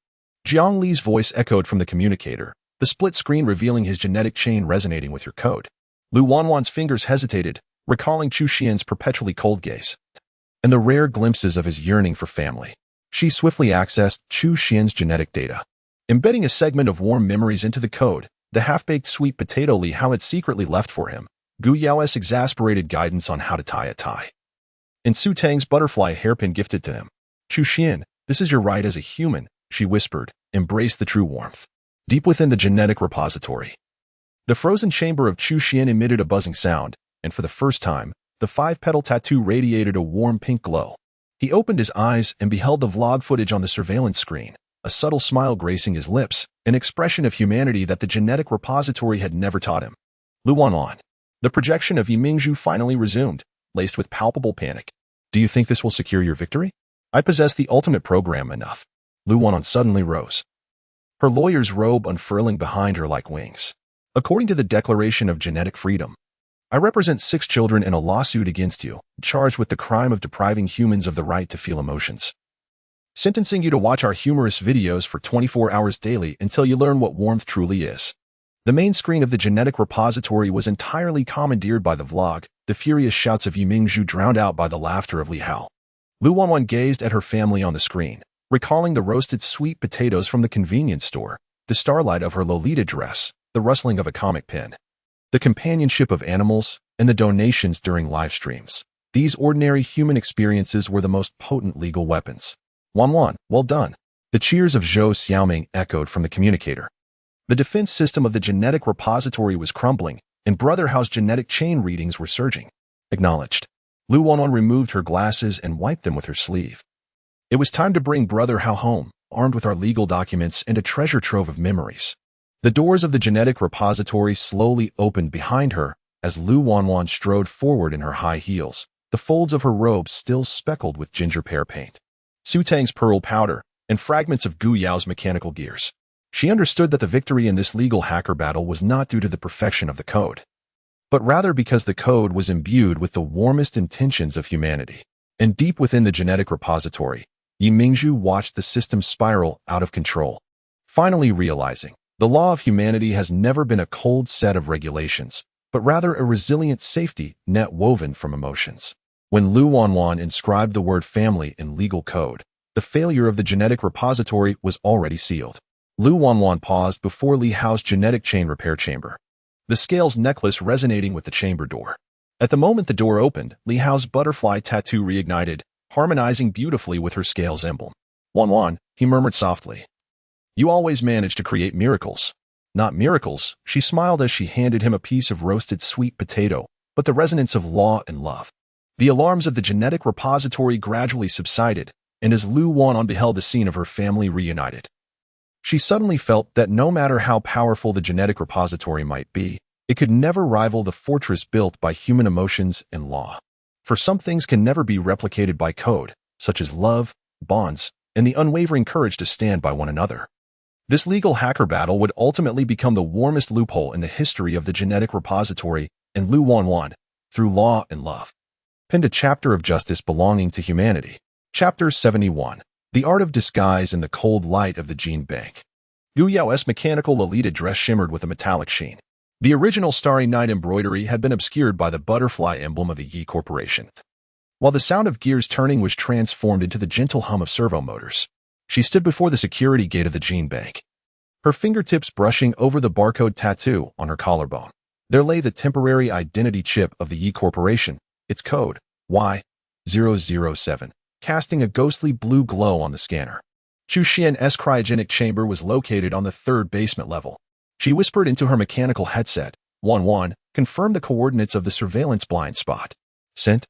Jiang Li's voice echoed from the communicator, the split screen revealing his genetic chain resonating with your code. Lu Wanwan's fingers hesitated, recalling Chu Xian's perpetually cold gaze, and the rare glimpses of his yearning for family. She swiftly accessed Chu Xian's genetic data, embedding a segment of warm memories into the code, the half-baked sweet potato Li Hao had secretly left for him, Gu Yao's exasperated guidance on how to tie a tie, and Su Tang's butterfly hairpin gifted to him. "Chu Xian, this is your right as a human," she whispered, "embrace the true warmth." Deep within the genetic repository, the frozen chamber of Chu Xian emitted a buzzing sound, and for the first time, the 5-petal tattoo radiated a warm pink glow. He opened his eyes and beheld the vlog footage on the surveillance screen, a subtle smile gracing his lips, an expression of humanity that the genetic repository had never taught him. Lu Wanwan. The projection of Yu Mingzhu finally resumed, laced with palpable panic. "Do you think this will secure your victory? I possess the ultimate program enough." Lu Wanwan suddenly rose, her lawyer's robe unfurling behind her like wings. "According to the Declaration of Genetic Freedom, I represent 6 children in a lawsuit against you, charged with the crime of depriving humans of the right to feel emotions. Sentencing you to watch our humorous videos for 24 hours daily until you learn what warmth truly is." The main screen of the genetic repository was entirely commandeered by the vlog, the furious shouts of Yu Mingzhu drowned out by the laughter of Li Hao. Lu Wanwan gazed at her family on the screen, recalling the roasted sweet potatoes from the convenience store, the starlight of her Lolita dress, the rustling of a comic pen, the companionship of animals, and the donations during live streams. These ordinary human experiences were the most potent legal weapons. "Wanwan, well done." The cheers of Zhou Xiaoming echoed from the communicator. The defense system of the genetic repository was crumbling, and Brother Hao's genetic chain readings were surging. "Acknowledged." Lu Wanwan removed her glasses and wiped them with her sleeve. "It was time to bring Brother Hao home, armed with our legal documents and a treasure trove of memories." The doors of the genetic repository slowly opened behind her as Lu Wanwan strode forward in her high heels, the folds of her robe still speckled with ginger pear paint, Su Tang's pearl powder, and fragments of Gu Yao's mechanical gears. She understood that the victory in this legal hacker battle was not due to the perfection of the code, but rather because the code was imbued with the warmest intentions of humanity. And deep within the genetic repository, Yu Mingzhu watched the system spiral out of control, finally realizing the law of humanity has never been a cold set of regulations, but rather a resilient safety net woven from emotions. When Lu Wanwan inscribed the word family in legal code, the failure of the genetic repository was already sealed. Lu Wanwan paused before Li Hao's genetic chain repair chamber, the scales necklace resonating with the chamber door. At the moment the door opened, Li Hao's butterfly tattoo reignited, harmonizing beautifully with her scales emblem. "Wanwan," he murmured softly. "You always manage to create miracles." "Not miracles," she smiled as she handed him a piece of roasted sweet potato, "but the resonance of law and love." The alarms of the genetic repository gradually subsided, and as Lu Wanwan beheld the scene of her family reunited, she suddenly felt that no matter how powerful the genetic repository might be, it could never rival the fortress built by human emotions and law. For some things can never be replicated by code, such as love, bonds, and the unwavering courage to stand by one another. This legal hacker battle would ultimately become the warmest loophole in the history of the genetic repository in Lu Wanwan, through law and love. Pinned a chapter of justice belonging to humanity. Chapter 71. The Art of Disguise in the Cold Light of the Gene Bank. Gu Yao's mechanical Lolita dress shimmered with a metallic sheen. The original Starry Night embroidery had been obscured by the butterfly emblem of the Yi Corporation. While the sound of gears turning was transformed into the gentle hum of servo motors, she stood before the security gate of the gene bank, her fingertips brushing over the barcode tattoo on her collarbone. There lay the temporary identity chip of the Yi Corporation, its code, Y007, casting a ghostly blue glow on the scanner. Chu Xian's cryogenic chamber was located on the third basement level. She whispered into her mechanical headset, 1-1, confirm the coordinates of the surveillance blind spot. Sent?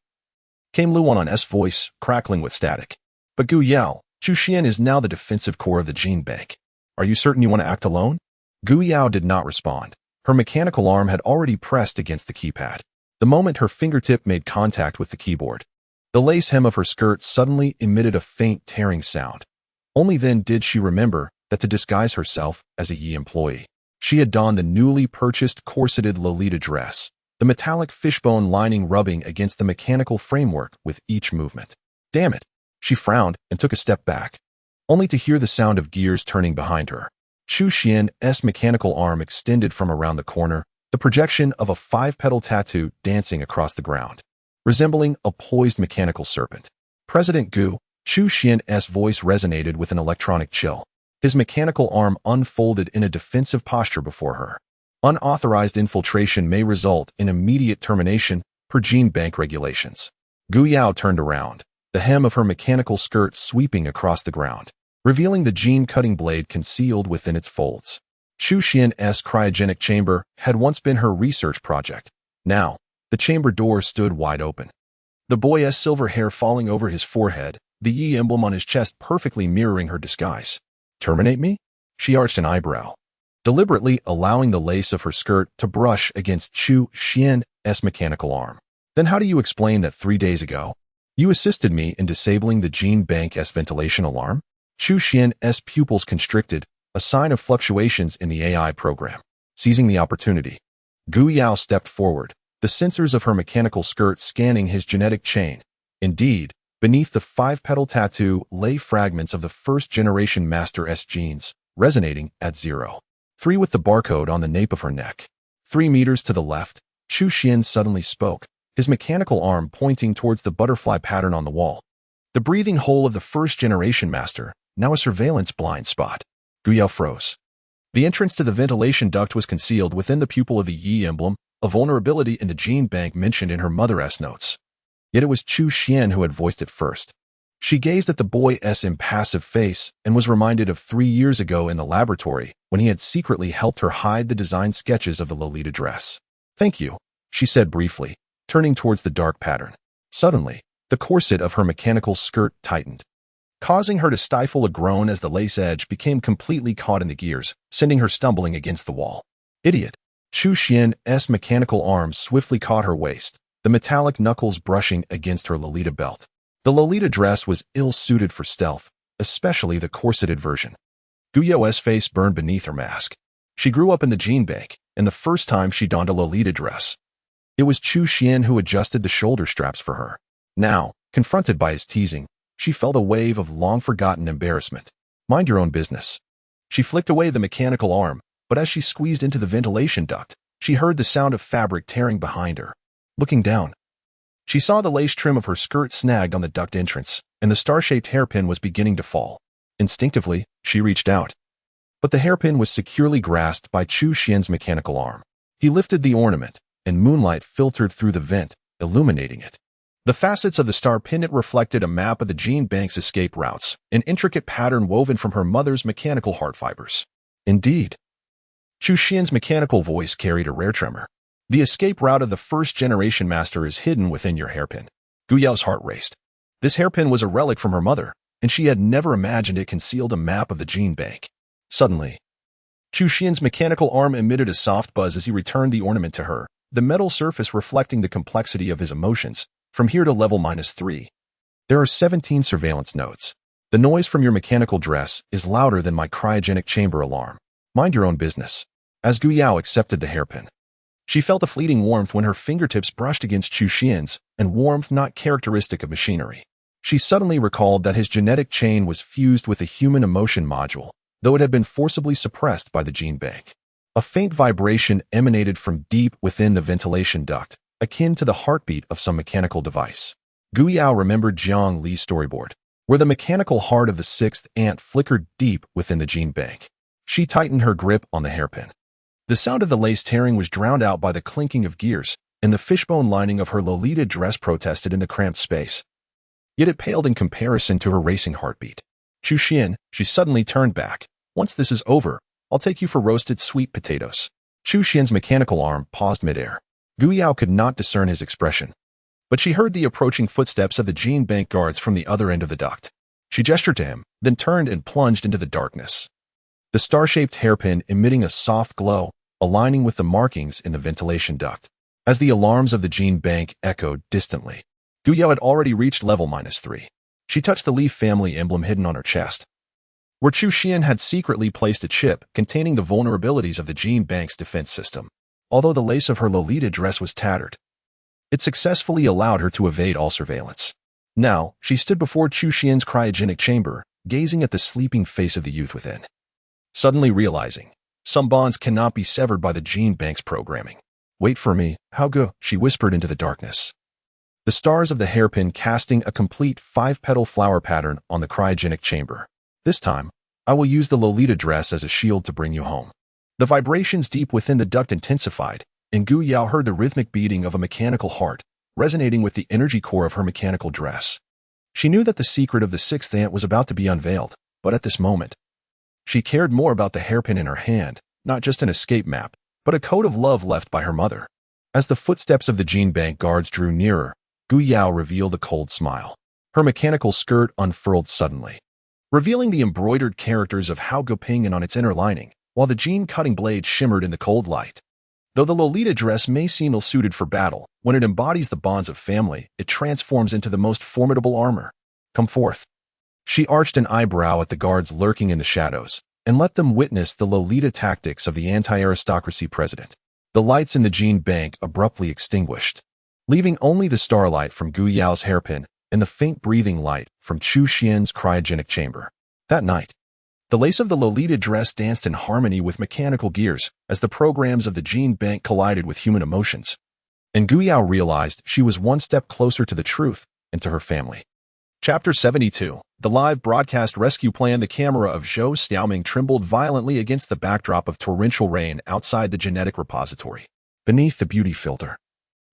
Came Lu Wanwan's voice, crackling with static. But Gu Yao, Chu Xian is now the defensive core of the gene bank. Are you certain you want to act alone? Gu Yao did not respond. Her mechanical arm had already pressed against the keypad. The moment her fingertip made contact with the keyboard, the lace hem of her skirt suddenly emitted a faint tearing sound. Only then did she remember that to disguise herself as a Yi employee, she had donned the newly purchased corseted Lolita dress, the metallic fishbone lining rubbing against the mechanical framework with each movement. Damn it! She frowned and took a step back, only to hear the sound of gears turning behind her. Chu Xian's mechanical arm extended from around the corner, the projection of a 5-petal tattoo dancing across the ground, resembling a poised mechanical serpent. President Gu, Chu Xian's voice resonated with an electronic chill. His mechanical arm unfolded in a defensive posture before her. Unauthorized infiltration may result in immediate termination per gene bank regulations. Gu Yao turned around, the hem of her mechanical skirt sweeping across the ground, revealing the gene-cutting blade concealed within its folds. Chu Xian's cryogenic chamber had once been her research project. Now, the chamber door stood wide open. The boy's silver hair falling over his forehead, the Yi emblem on his chest perfectly mirroring her disguise. Terminate me? She arched an eyebrow, deliberately allowing the lace of her skirt to brush against Chu Xian's mechanical arm. Then how do you explain that 3 days ago, you assisted me in disabling the gene bank's ventilation alarm? Chu Xian's pupils constricted, a sign of fluctuations in the AI program. Seizing the opportunity, Gu Yao stepped forward, the sensors of her mechanical skirt scanning his genetic chain. Indeed, beneath the 5-petal tattoo lay fragments of the first-generation Master S genes, resonating at 0.3 with the barcode on the nape of her neck. 3 meters to the left, Chu Xian suddenly spoke, his mechanical arm pointing towards the butterfly pattern on the wall. The breathing hole of the first-generation Master, now a surveillance blind spot. Gu Yao froze. The entrance to the ventilation duct was concealed within the pupil of the Yi emblem, a vulnerability in the gene bank mentioned in her mother's notes. Yet it was Chu Xian who had voiced it first. She gazed at the boy's impassive face and was reminded of 3 years ago in the laboratory when he had secretly helped her hide the design sketches of the Lolita dress. Thank you, she said briefly, turning towards the dark pattern. Suddenly, the corset of her mechanical skirt tightened, causing her to stifle a groan as the lace edge became completely caught in the gears, sending her stumbling against the wall. Idiot! Chu Xian's mechanical arm swiftly caught her waist, the metallic knuckles brushing against her Lolita belt. The Lolita dress was ill-suited for stealth, especially the corseted version. Gu Yao's face burned beneath her mask. She grew up in the gene bank, and the first time she donned a Lolita dress, it was Chu Xian who adjusted the shoulder straps for her. Now, confronted by his teasing, she felt a wave of long-forgotten embarrassment. Mind your own business. She flicked away the mechanical arm, but as she squeezed into the ventilation duct, she heard the sound of fabric tearing behind her. Looking down, she saw the lace trim of her skirt snagged on the duct entrance, and the star-shaped hairpin was beginning to fall. Instinctively, she reached out. But the hairpin was securely grasped by Chu Xian's mechanical arm. He lifted the ornament, and moonlight filtered through the vent, illuminating it. The facets of the star pendant reflected a map of the gene bank's escape routes, an intricate pattern woven from her mother's mechanical heart fibers. Indeed. Chu Xian's mechanical voice carried a rare tremor. The escape route of the first-generation Master is hidden within your hairpin. Gu Yao's heart raced. This hairpin was a relic from her mother, and she had never imagined it concealed a map of the gene bank. Suddenly, Chu Xian's mechanical arm emitted a soft buzz as he returned the ornament to her, the metal surface reflecting the complexity of his emotions. From here to level -3, there are 17 surveillance nodes. The noise from your mechanical dress is louder than my cryogenic chamber alarm. Mind your own business. As Gu Yao accepted the hairpin, she felt a fleeting warmth when her fingertips brushed against Chu Xian's, and warmth not characteristic of machinery. She suddenly recalled that his genetic chain was fused with a human emotion module, though it had been forcibly suppressed by the gene bank. A faint vibration emanated from deep within the ventilation duct, akin to the heartbeat of some mechanical device. Gu Yao remembered Jiang Li's storyboard, where the mechanical heart of the sixth ant flickered deep within the gene bank. She tightened her grip on the hairpin. The sound of the lace tearing was drowned out by the clinking of gears, and the fishbone lining of her Lolita dress protested in the cramped space. Yet it paled in comparison to her racing heartbeat. Chu Xian, she suddenly turned back. Once this is over, I'll take you for roasted sweet potatoes. Chu Xian's mechanical arm paused midair. Gu Yao could not discern his expression, but she heard the approaching footsteps of the gene bank guards from the other end of the duct. She gestured to him, then turned and plunged into the darkness. The star-shaped hairpin emitting a soft glow, aligning with the markings in the ventilation duct. As the alarms of the gene bank echoed distantly, Gu Yao had already reached level -3. She touched the Li family emblem hidden on her chest, where Chu Xian had secretly placed a chip containing the vulnerabilities of the gene bank's defense system. Although the lace of her Lolita dress was tattered, it successfully allowed her to evade all surveillance. Now, she stood before Chu Xian's cryogenic chamber, gazing at the sleeping face of the youth within. Suddenly realizing, some bonds cannot be severed by the gene bank's programming. Wait for me, Hao Ge, she whispered into the darkness. The stars of the hairpin casting a complete 5-petal flower pattern on the cryogenic chamber. This time, I will use the Lolita dress as a shield to bring you home. The vibrations deep within the duct intensified, and Gu Yao heard the rhythmic beating of a mechanical heart, resonating with the energy core of her mechanical dress. She knew that the secret of the sixth ant was about to be unveiled, but at this moment, she cared more about the hairpin in her hand, not just an escape map, but a code of love left by her mother. As the footsteps of the gene bank guards drew nearer, Gu Yao revealed a cold smile. Her mechanical skirt unfurled suddenly, revealing the embroidered characters of Hao Geping on its inner lining, while the gene-cutting blade shimmered in the cold light. Though the Lolita dress may seem ill-suited for battle, when it embodies the bonds of family, it transforms into the most formidable armor. Come forth. She arched an eyebrow at the guards lurking in the shadows, and let them witness the Lolita tactics of the anti-aristocracy president. The lights in the gene bank abruptly extinguished, leaving only the starlight from Gu Yao's hairpin and the faint breathing light from Chu Xian's cryogenic chamber. That night, the lace of the Lolita dress danced in harmony with mechanical gears as the programs of the gene bank collided with human emotions. And Gu Yao realized she was one step closer to the truth and to her family. Chapter 72. The live broadcast rescue plan. The camera of Zhou Xiaoming trembled violently against the backdrop of torrential rain outside the genetic repository. Beneath the beauty filter,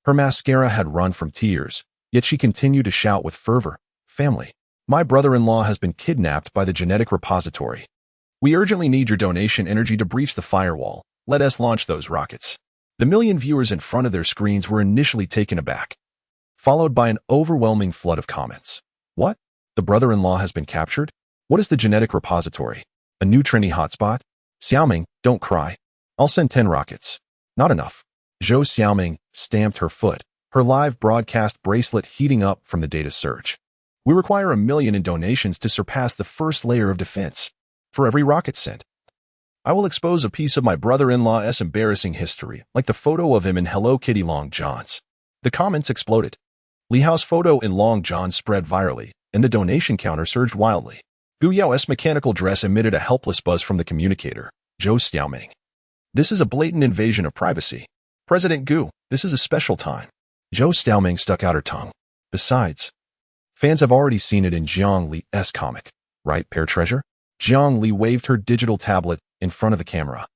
her mascara had run from tears, yet she continued to shout with fervor, "Family, my brother-in-law has been kidnapped by the genetic repository. We urgently need your donation energy to breach the firewall. Let us launch those rockets." The million viewers in front of their screens were initially taken aback, followed by an overwhelming flood of comments. What? The brother-in-law has been captured? What is the genetic repository? A new Trini hotspot? Xiaoming, don't cry. I'll send 10 rockets. Not enough. Zhou Xiaoming stamped her foot, her live broadcast bracelet heating up from the data surge. We require 1 million in donations to surpass the first layer of defense. For every rocket sent, I will expose a piece of my brother-in-law's embarrassing history, like the photo of him in Hello Kitty Long John's. The comments exploded. Li Hao's photo in Long John spread virally, and the donation counter surged wildly. Gu Yao's mechanical dress emitted a helpless buzz from the communicator, Zhou Xiaoming. This is a blatant invasion of privacy. President Gu, this is a special time. Zhou Xiaoming stuck out her tongue. Besides, fans have already seen it in Jiang Li's comic, right, Pear Treasure? Jiang Li waved her digital tablet in front of the camera,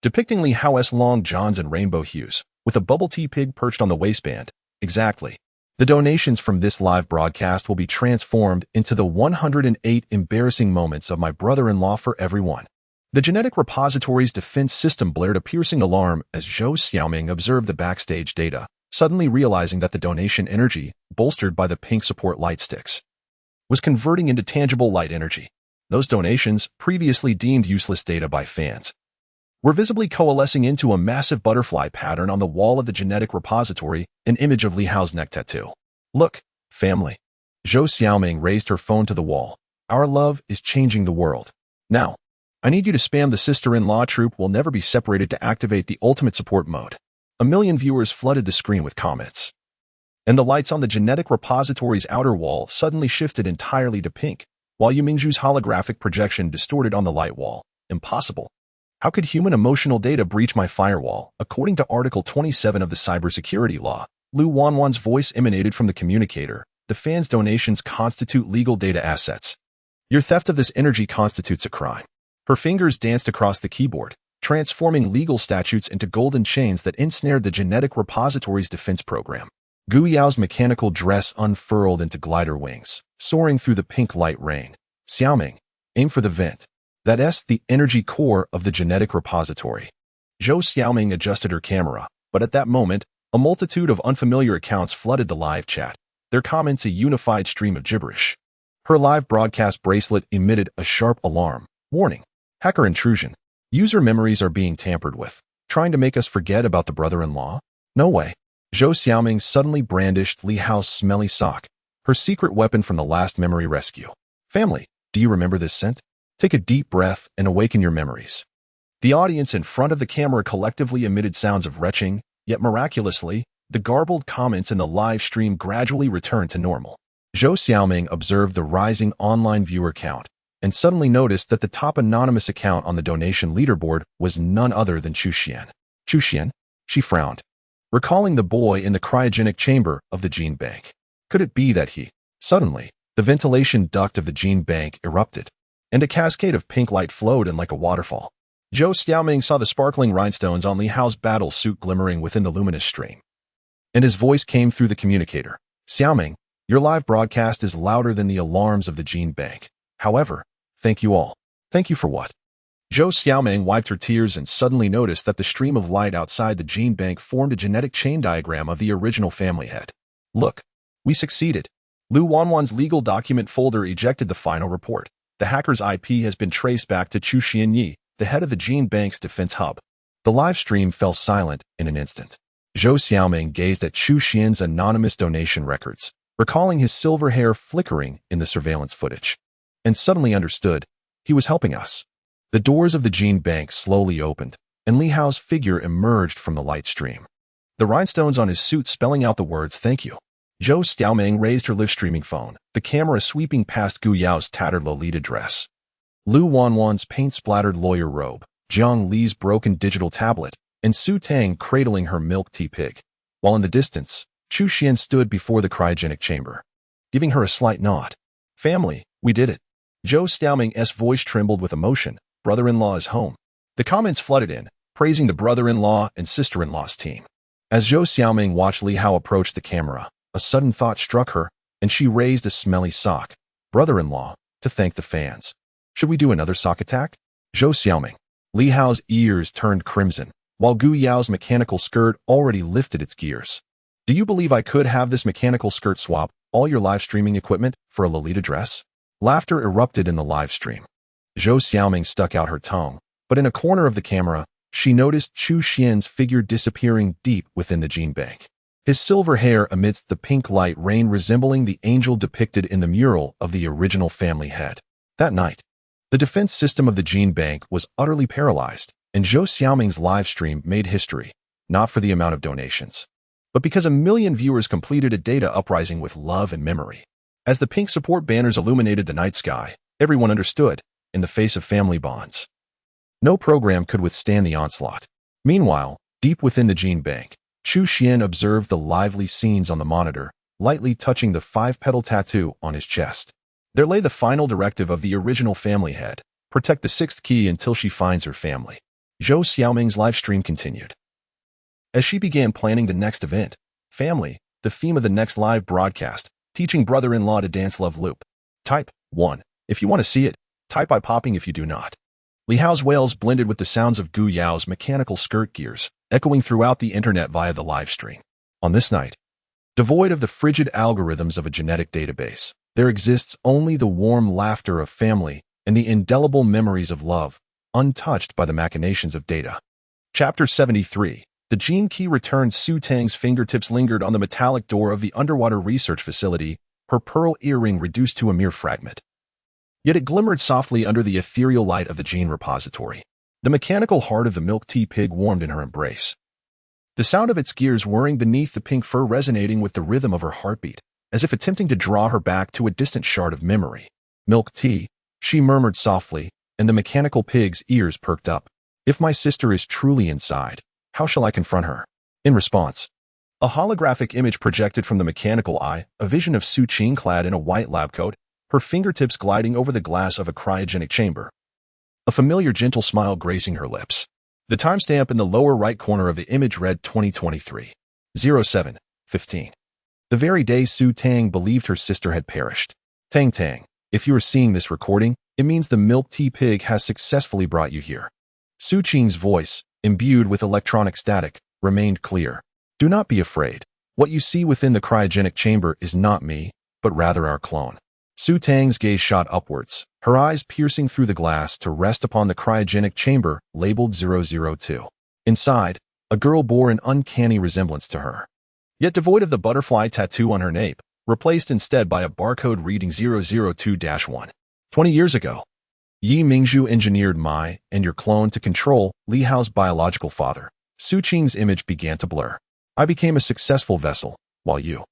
depicting Li Hao's long johns in rainbow hues, with a bubble tea pig perched on the waistband. Exactly. The donations from this live broadcast will be transformed into the 108 embarrassing moments of my brother-in-law for everyone. The genetic repository's defense system blared a piercing alarm as Zhou Xiaoming observed the backstage data, suddenly realizing that the donation energy, bolstered by the pink support light sticks, was converting into tangible light energy. Those donations, previously deemed useless data by fans, were visibly coalescing into a massive butterfly pattern on the wall of the genetic repository, an image of Li Hao's neck tattoo. Look, family. Zhou Xiaoming raised her phone to the wall, Our love is changing the world. Now, I need you to spam the sister-in-law troop will never be separated to activate the ultimate support mode. A million viewers flooded the screen with comments. And the lights on the genetic repository's outer wall suddenly shifted entirely to pink, while Yumingzhu's holographic projection distorted on the light wall. Impossible. How could human emotional data breach my firewall? According to Article 27 of the Cybersecurity Law, Lu Wanwan's voice emanated from the communicator. The fans' donations constitute legal data assets. Your theft of this energy constitutes a crime. Her fingers danced across the keyboard, transforming legal statutes into golden chains that ensnared the genetic repository's defense program. Gu Yao's mechanical dress unfurled into glider wings, soaring through the pink light rain. Xiaoming, aim for the vent. That's the energy core of the genetic repository. Zhou Xiaoming adjusted her camera, but at that moment, a multitude of unfamiliar accounts flooded the live chat, their comments a unified stream of gibberish. Her live broadcast bracelet emitted a sharp alarm. Warning. Hacker intrusion. User memories are being tampered with. Trying to make us forget about the brother-in-law? No way. Zhou Xiaoming suddenly brandished Li Hao's smelly sock, her secret weapon from the last memory rescue. Family, do you remember this scent? Take a deep breath and awaken your memories. The audience in front of the camera collectively emitted sounds of retching, yet miraculously, the garbled comments in the live stream gradually returned to normal. Zhou Xiaoming observed the rising online viewer count and suddenly noticed that the top anonymous account on the donation leaderboard was none other than Chu Xian. Chu Xian? She frowned, recalling the boy in the cryogenic chamber of the gene bank. Could it be that he... Suddenly, the ventilation duct of the gene bank erupted, and a cascade of pink light flowed in like a waterfall. Zhou Xiaoming saw the sparkling rhinestones on Li Hao's battle suit glimmering within the luminous stream. And his voice came through the communicator. Xiaoming, your live broadcast is louder than the alarms of the gene bank. However, thank you all. Thank you for what? Zhou Xiaoming wiped her tears and suddenly noticed that the stream of light outside the gene bank formed a genetic chain diagram of the original family head. Look, we succeeded. Lu Wanwan's legal document folder ejected the final report. The hacker's IP has been traced back to Chu Xianyi, the head of the gene bank's defense hub. The live stream fell silent in an instant. Zhou Xiaoming gazed at Chu Xian's anonymous donation records, recalling his silver hair flickering in the surveillance footage, and suddenly understood he was helping us. The doors of the gene bank slowly opened, and Li Hao's figure emerged from the light stream, the rhinestones on his suit spelling out the words "Thank you." Zhou Xiaoming raised her live streaming phone, the camera sweeping past Gu Yao's tattered Lolita dress, Lu Wanwan's paint-splattered lawyer robe, Jiang Li's broken digital tablet, and Su Tang cradling her milk tea pig, while in the distance, Chu Xian stood before the cryogenic chamber, giving her a slight nod. Family, we did it. Zhou Xiaoming's voice trembled with emotion. Brother-in-law is home. The comments flooded in, praising the brother-in-law and sister-in-law's team. As Zhou Xiaoming watched Li Hao approach the camera, a sudden thought struck her, and she raised a smelly sock. Brother-in-law, to thank the fans. Should we do another sock attack? Zhou Xiaoming. Li Hao's ears turned crimson, while Gu Yao's mechanical skirt already lifted its gears. Do you believe I could have this mechanical skirt swap all your live streaming equipment for a Lolita dress? Laughter erupted in the live stream. Zhou Xiaoming stuck out her tongue, but in a corner of the camera, she noticed Chu Xian's figure disappearing deep within the gene bank. His silver hair amidst the pink light rain resembling the angel depicted in the mural of the original family head. That night, the defense system of the gene bank was utterly paralyzed, and Zhou Xiaoming's live stream made history, not for the amount of donations, but because 1 million viewers completed a data uprising with love and memory. As the pink support banners illuminated the night sky, everyone understood, in the face of family bonds, no program could withstand the onslaught. Meanwhile, deep within the gene bank, Chu Xian observed the lively scenes on the monitor, lightly touching the 5-petal tattoo on his chest. There lay the final directive of the original family head: protect the 6th key until she finds her family. Zhou Xiaoming's live stream continued. As she began planning the next event, family, the theme of the next live broadcast, teaching brother-in-law to dance love loop. Type 1 if you want to see it. Type I popping if you do not. Li Hao's wails blended with the sounds of Gu Yao's mechanical skirt gears, echoing throughout the internet via the live stream. On this night, devoid of the frigid algorithms of a genetic database, there exists only the warm laughter of family and the indelible memories of love, untouched by the machinations of data. Chapter 73. The gene key returned. Su Tang's fingertips lingered on the metallic door of the underwater research facility, her pearl earring reduced to a mere fragment. Yet it glimmered softly under the ethereal light of the gene repository. The mechanical heart of the milk tea pig warmed in her embrace. The sound of its gears whirring beneath the pink fur resonating with the rhythm of her heartbeat, as if attempting to draw her back to a distant shard of memory. Milk tea, she murmured softly, and the mechanical pig's ears perked up. If my sister is truly inside, how shall I confront her? In response, a holographic image projected from the mechanical eye, a vision of Su Qing clad in a white lab coat, her fingertips gliding over the glass of a cryogenic chamber. A familiar gentle smile gracing her lips. The timestamp in the lower right corner of the image read 2023. 07:15. The very day Su Tang believed her sister had perished. Tang Tang, if you are seeing this recording, it means the milk tea pig has successfully brought you here. Su Qing's voice, imbued with electronic static, remained clear. Do not be afraid. What you see within the cryogenic chamber is not me, but rather our clone. Su Tang's gaze shot upwards, her eyes piercing through the glass to rest upon the cryogenic chamber labeled 002. Inside, a girl bore an uncanny resemblance to her, yet devoid of the butterfly tattoo on her nape, replaced instead by a barcode reading 002-1. 20 years ago, Yi Mingzhu engineered Mai and your clone to control Li Hao's biological father. Su Qing's image began to blur. I became a successful vessel, while you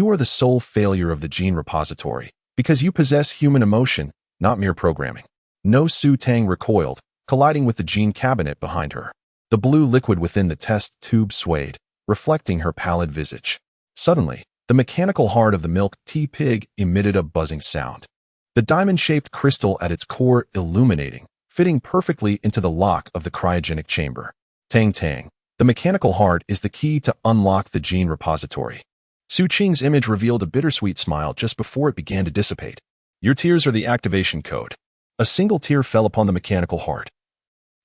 are the sole failure of the gene repository, because you possess human emotion, not mere programming. No, Su Tang recoiled, colliding with the gene cabinet behind her. The blue liquid within the test tube swayed, reflecting her pallid visage. Suddenly, the mechanical heart of the milk tea pig emitted a buzzing sound. The diamond-shaped crystal at its core illuminating, fitting perfectly into the lock of the cryogenic chamber. Tang Tang, the mechanical heart is the key to unlock the gene repository. Su Qing's image revealed a bittersweet smile just before it began to dissipate. Your tears are the activation code. A single tear fell upon the mechanical heart,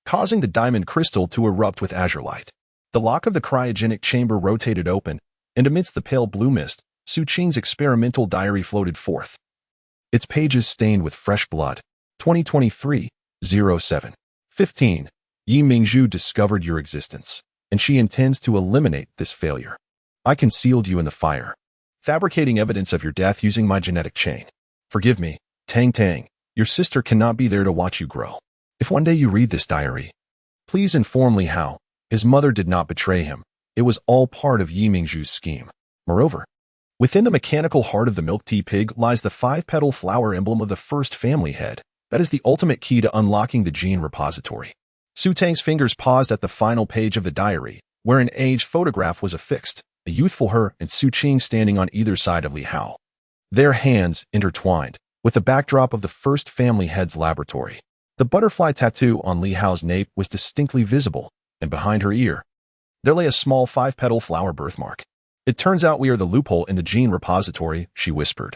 causing the diamond crystal to erupt with azure light. The lock of the cryogenic chamber rotated open, and amidst the pale blue mist, Su Qing's experimental diary floated forth. Its pages stained with fresh blood. 2023, 07:15. Yi Mingzhu discovered your existence, and she intends to eliminate this failure. I concealed you in the fire, fabricating evidence of your death using my genetic chain. Forgive me, Tang Tang, your sister cannot be there to watch you grow. If one day you read this diary, please inform Li Hao. His mother did not betray him. It was all part of Yi Mingzhu's scheme. Moreover, within the mechanical heart of the milk tea pig lies the 5-petal flower emblem of the first family head. That is the ultimate key to unlocking the gene repository. Su Tang's fingers paused at the final page of the diary, where an aged photograph was affixed, a youthful her and Su Qing standing on either side of Li Hao. Their hands intertwined, with the backdrop of the first family head's laboratory. The butterfly tattoo on Li Hao's nape was distinctly visible, and behind her ear, there lay a small 5-petal flower birthmark. It turns out we are the loophole in the gene repository, she whispered,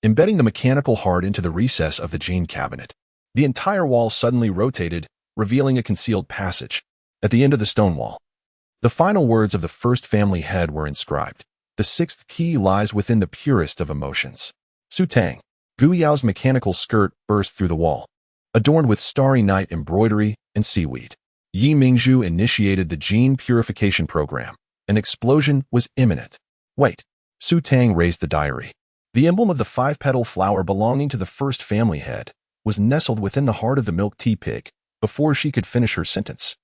embedding the mechanical heart into the recess of the gene cabinet. The entire wall suddenly rotated, revealing a concealed passage. At the end of the stone wall, the final words of the first family head were inscribed. The 6th key lies within the purest of emotions. Su Tang, Gu Yao's mechanical skirt burst through the wall, adorned with starry night embroidery and seaweed. Yi Mingzhu initiated the gene purification program. An explosion was imminent. Wait. Su Tang raised the diary. The emblem of the 5-petal flower belonging to the first family head was nestled within the heart of the milk tea pig before she could finish her sentence.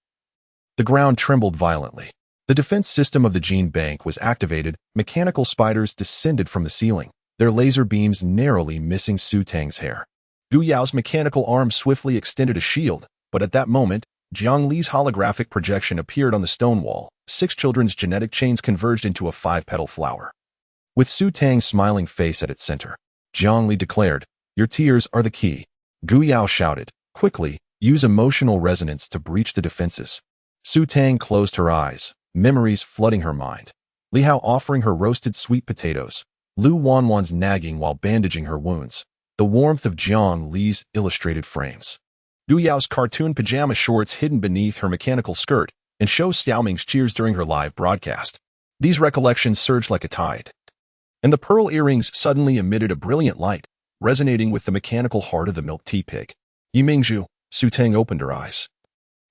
The ground trembled violently. The defense system of the gene bank was activated. Mechanical spiders descended from the ceiling, their laser beams narrowly missing Su Tang's hair. Gu Yao's mechanical arm swiftly extended a shield, but at that moment, Jiang Li's holographic projection appeared on the stone wall. 6 children's genetic chains converged into a 5-petal flower. With Su Tang's smiling face at its center, Jiang Li declared, "Your tears are the key." Gu Yao shouted, "Quickly, use emotional resonance to breach the defenses." Su Tang closed her eyes, memories flooding her mind. Li Hao offering her roasted sweet potatoes, Lu Wanwan's nagging while bandaging her wounds, the warmth of Jiang Li's illustrated frames. Gu Yao's cartoon pajama shorts hidden beneath her mechanical skirt, and Shou Xiaoming's cheers during her live broadcast. These recollections surged like a tide, and the pearl earrings suddenly emitted a brilliant light, resonating with the mechanical heart of the milk tea pig. Yi Mingzhu, Su Tang opened her eyes,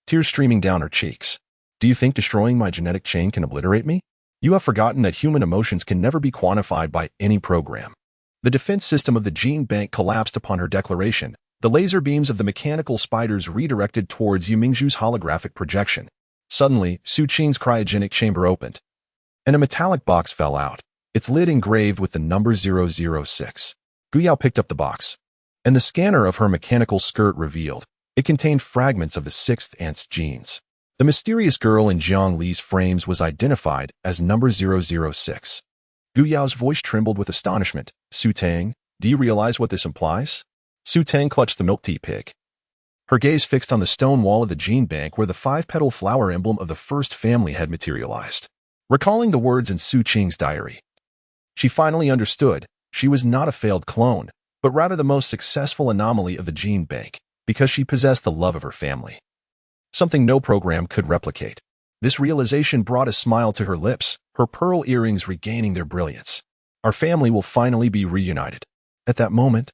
tears streaming down her cheeks. Do you think destroying my genetic chain can obliterate me? You have forgotten that human emotions can never be quantified by any program. The defense system of the gene bank collapsed upon her declaration. The laser beams of the mechanical spiders redirected towards Yu Mingzhu's holographic projection. Suddenly, Su Qing's cryogenic chamber opened, and a metallic box fell out, its lid engraved with the number 006. Gu Yao picked up the box, and the scanner of her mechanical skirt revealed it contained fragments of the sixth aunt's genes. The mysterious girl in Jiang Li's frames was identified as number 006. Gu Yao's voice trembled with astonishment. Su Tang, do you realize what this implies? Su Tang clutched the milk tea pig, her gaze fixed on the stone wall of the gene bank where the five-petal flower emblem of the first family had materialized. Recalling the words in Su Qing's diary, she finally understood she was not a failed clone, but rather the most successful anomaly of the gene bank, because she possessed the love of her family. Something no program could replicate. This realization brought a smile to her lips, her pearl earrings regaining their brilliance. Our family will finally be reunited. At that moment,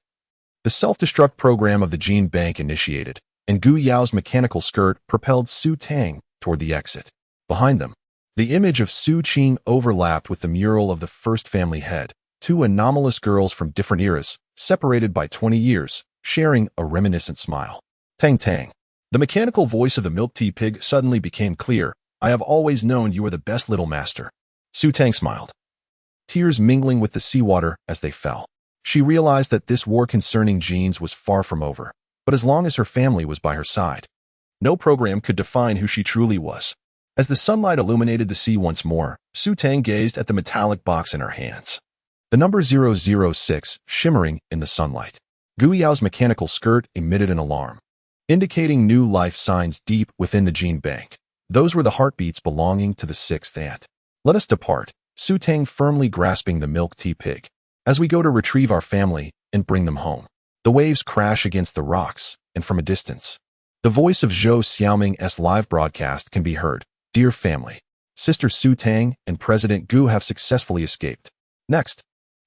the self-destruct program of the gene bank initiated, and Gu Yao's mechanical skirt propelled Su Tang toward the exit. Behind them, the image of Su Qing overlapped with the mural of the first family head, two anomalous girls from different eras, separated by 20 years, sharing a reminiscent smile. Tang Tang. The mechanical voice of the milk tea pig suddenly became clear. I have always known you were the best little master. Su Tang smiled, tears mingling with the seawater as they fell. She realized that this war concerning genes was far from over, but as long as her family was by her side, no program could define who she truly was. As the sunlight illuminated the sea once more, Su Tang gazed at the metallic box in her hands. The number 006 shimmering in the sunlight. Gu Yao's mechanical skirt emitted an alarm, indicating new life signs deep within the gene bank. Those were the heartbeats belonging to the sixth aunt. Let us depart, Su Tang firmly grasping the milk tea pig, as we go to retrieve our family and bring them home. The waves crash against the rocks, and from a distance, the voice of Zhou Xiaoming's live broadcast can be heard. Dear family, Sister Su Tang and President Gu have successfully escaped. Next,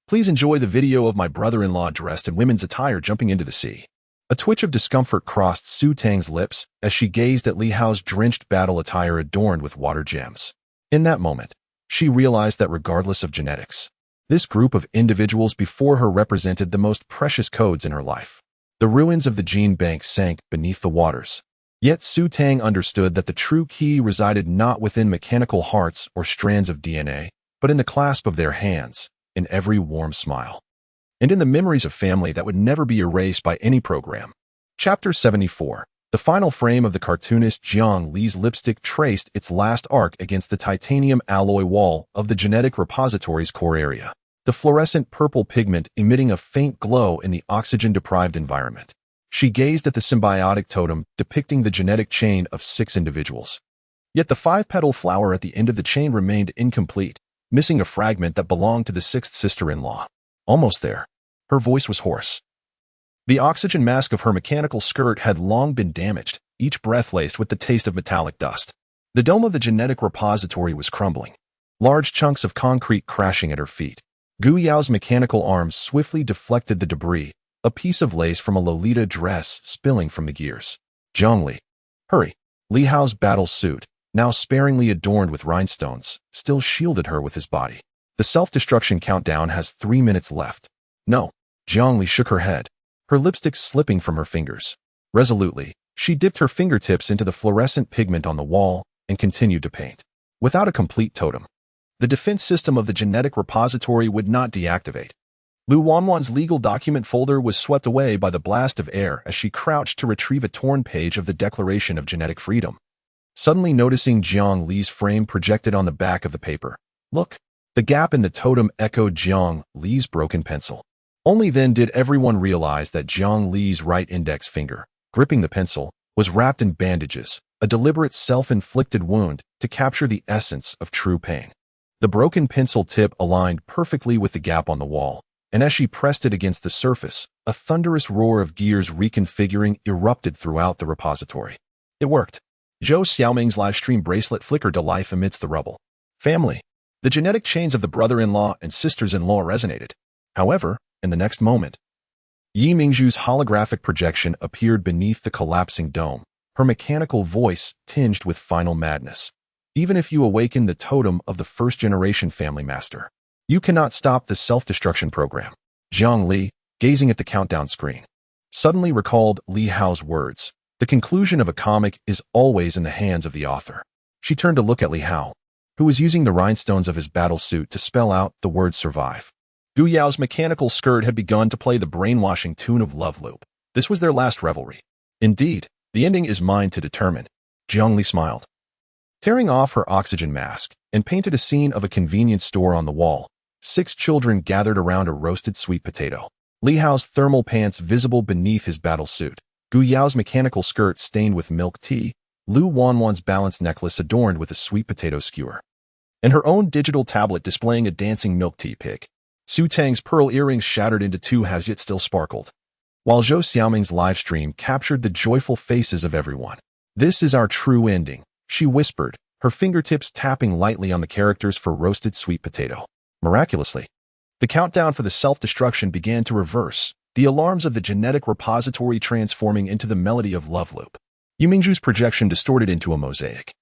please enjoy the video of my brother-in-law dressed in women's attire jumping into the sea. A twitch of discomfort crossed Su Tang's lips as she gazed at Li Hao's drenched battle attire adorned with water gems. In that moment, she realized that regardless of genetics, this group of individuals before her represented the most precious codes in her life. The ruins of the gene bank sank beneath the waters. Yet Su Tang understood that the true key resided not within mechanical hearts or strands of DNA, but in the clasp of their hands, in every warm smile, and in the memories of family that would never be erased by any program. Chapter 74. The final frame of the cartoonist Jiang Li's lipstick traced its last arc against the titanium alloy wall of the genetic repository's core area, the fluorescent purple pigment emitting a faint glow in the oxygen-deprived environment. She gazed at the symbiotic totem depicting the genetic chain of 6 individuals. Yet the 5-petal flower at the end of the chain remained incomplete, missing a fragment that belonged to the 6th sister-in-law. Almost there. Her voice was hoarse. The oxygen mask of her mechanical skirt had long been damaged, each breath laced with the taste of metallic dust. The dome of the genetic repository was crumbling, large chunks of concrete crashing at her feet. Gu Yao's mechanical arms swiftly deflected the debris, a piece of lace from a Lolita dress spilling from the gears. Jiang Li. Hurry. Li Hao's battle suit, now sparingly adorned with rhinestones, still shielded her with his body. The self-destruction countdown has 3 minutes left. No. Jiang Li shook her head, her lipstick slipping from her fingers. Resolutely, she dipped her fingertips into the fluorescent pigment on the wall and continued to paint. Without a complete totem, the defense system of the genetic repository would not deactivate. Lu Wanwan's legal document folder was swept away by the blast of air as she crouched to retrieve a torn page of the Declaration of Genetic Freedom. Suddenly noticing Jiang Li's frame projected on the back of the paper. Look, the gap in the totem echoed Jiang Li's broken pencil. Only then did everyone realize that Jiang Li's right index finger, gripping the pencil, was wrapped in bandages, a deliberate self-inflicted wound to capture the essence of true pain. The broken pencil tip aligned perfectly with the gap on the wall, and as she pressed it against the surface, a thunderous roar of gears reconfiguring erupted throughout the repository. It worked. Zhou Xiaoming's livestream bracelet flickered to life amidst the rubble. Family. The genetic chains of the brother-in-law and sisters-in-law resonated. However, in the next moment, Yu Mingzhu's holographic projection appeared beneath the collapsing dome, her mechanical voice tinged with final madness. Even if you awaken the totem of the first-generation family master, you cannot stop the self-destruction program. Jiang Li, gazing at the countdown screen, suddenly recalled Li Hao's words. The conclusion of a comic is always in the hands of the author. She turned to look at Li Hao, who was using the rhinestones of his battle suit to spell out the word survive. Gu Yao's mechanical skirt had begun to play the brainwashing tune of Love Loop. This was their last revelry. Indeed, the ending is mine to determine. Jiang Li smiled, tearing off her oxygen mask, and painted a scene of a convenience store on the wall. 6 children gathered around a roasted sweet potato. Li Hao's thermal pants visible beneath his battle suit. Gu Yao's mechanical skirt stained with milk tea. Lu Wanwan's balanced necklace adorned with a sweet potato skewer, and her own digital tablet displaying a dancing milk tea pig. Su Tang's pearl earrings shattered into 2 halves yet still sparkled, while Zhou Xiaoming's live stream captured the joyful faces of everyone. This is our true ending, she whispered, her fingertips tapping lightly on the characters for roasted sweet potato. Miraculously, the countdown for the self-destruction began to reverse, the alarms of the genetic repository transforming into the melody of Love Loop. Yu Mingzhu's projection distorted into a mosaic,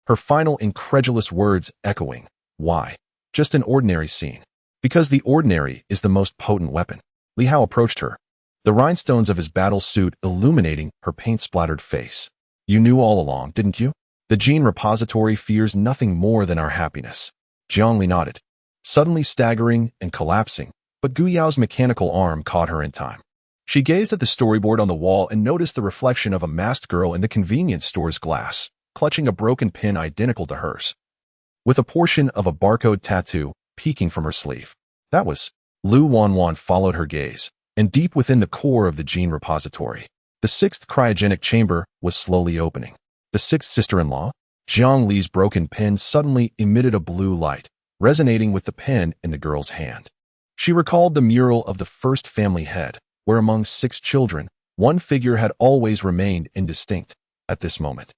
her final incredulous words echoing, "Why? Just an ordinary scene." Because the ordinary is the most potent weapon. Li Hao approached her, the rhinestones of his battle suit illuminating her paint-splattered face. "You knew all along, didn't you? The gene repository fears nothing more than our happiness." Jiang Li nodded, suddenly staggering and collapsing, but Gu Yao's mechanical arm caught her in time. She gazed at the storyboard on the wall and noticed the reflection of a masked girl in the convenience store's glass, clutching a broken pin identical to hers, with a portion of a barcode tattoo peeking from her sleeve. That was. Lu Wanwan followed her gaze, and deep within the core of the gene repository, the 6th cryogenic chamber was slowly opening. The 6th sister-in-law, Jiang Li's broken pin suddenly emitted a blue light, resonating with the pin in the girl's hand. She recalled the mural of the first family head, where among 6 children, one figure had always remained indistinct. At this moment,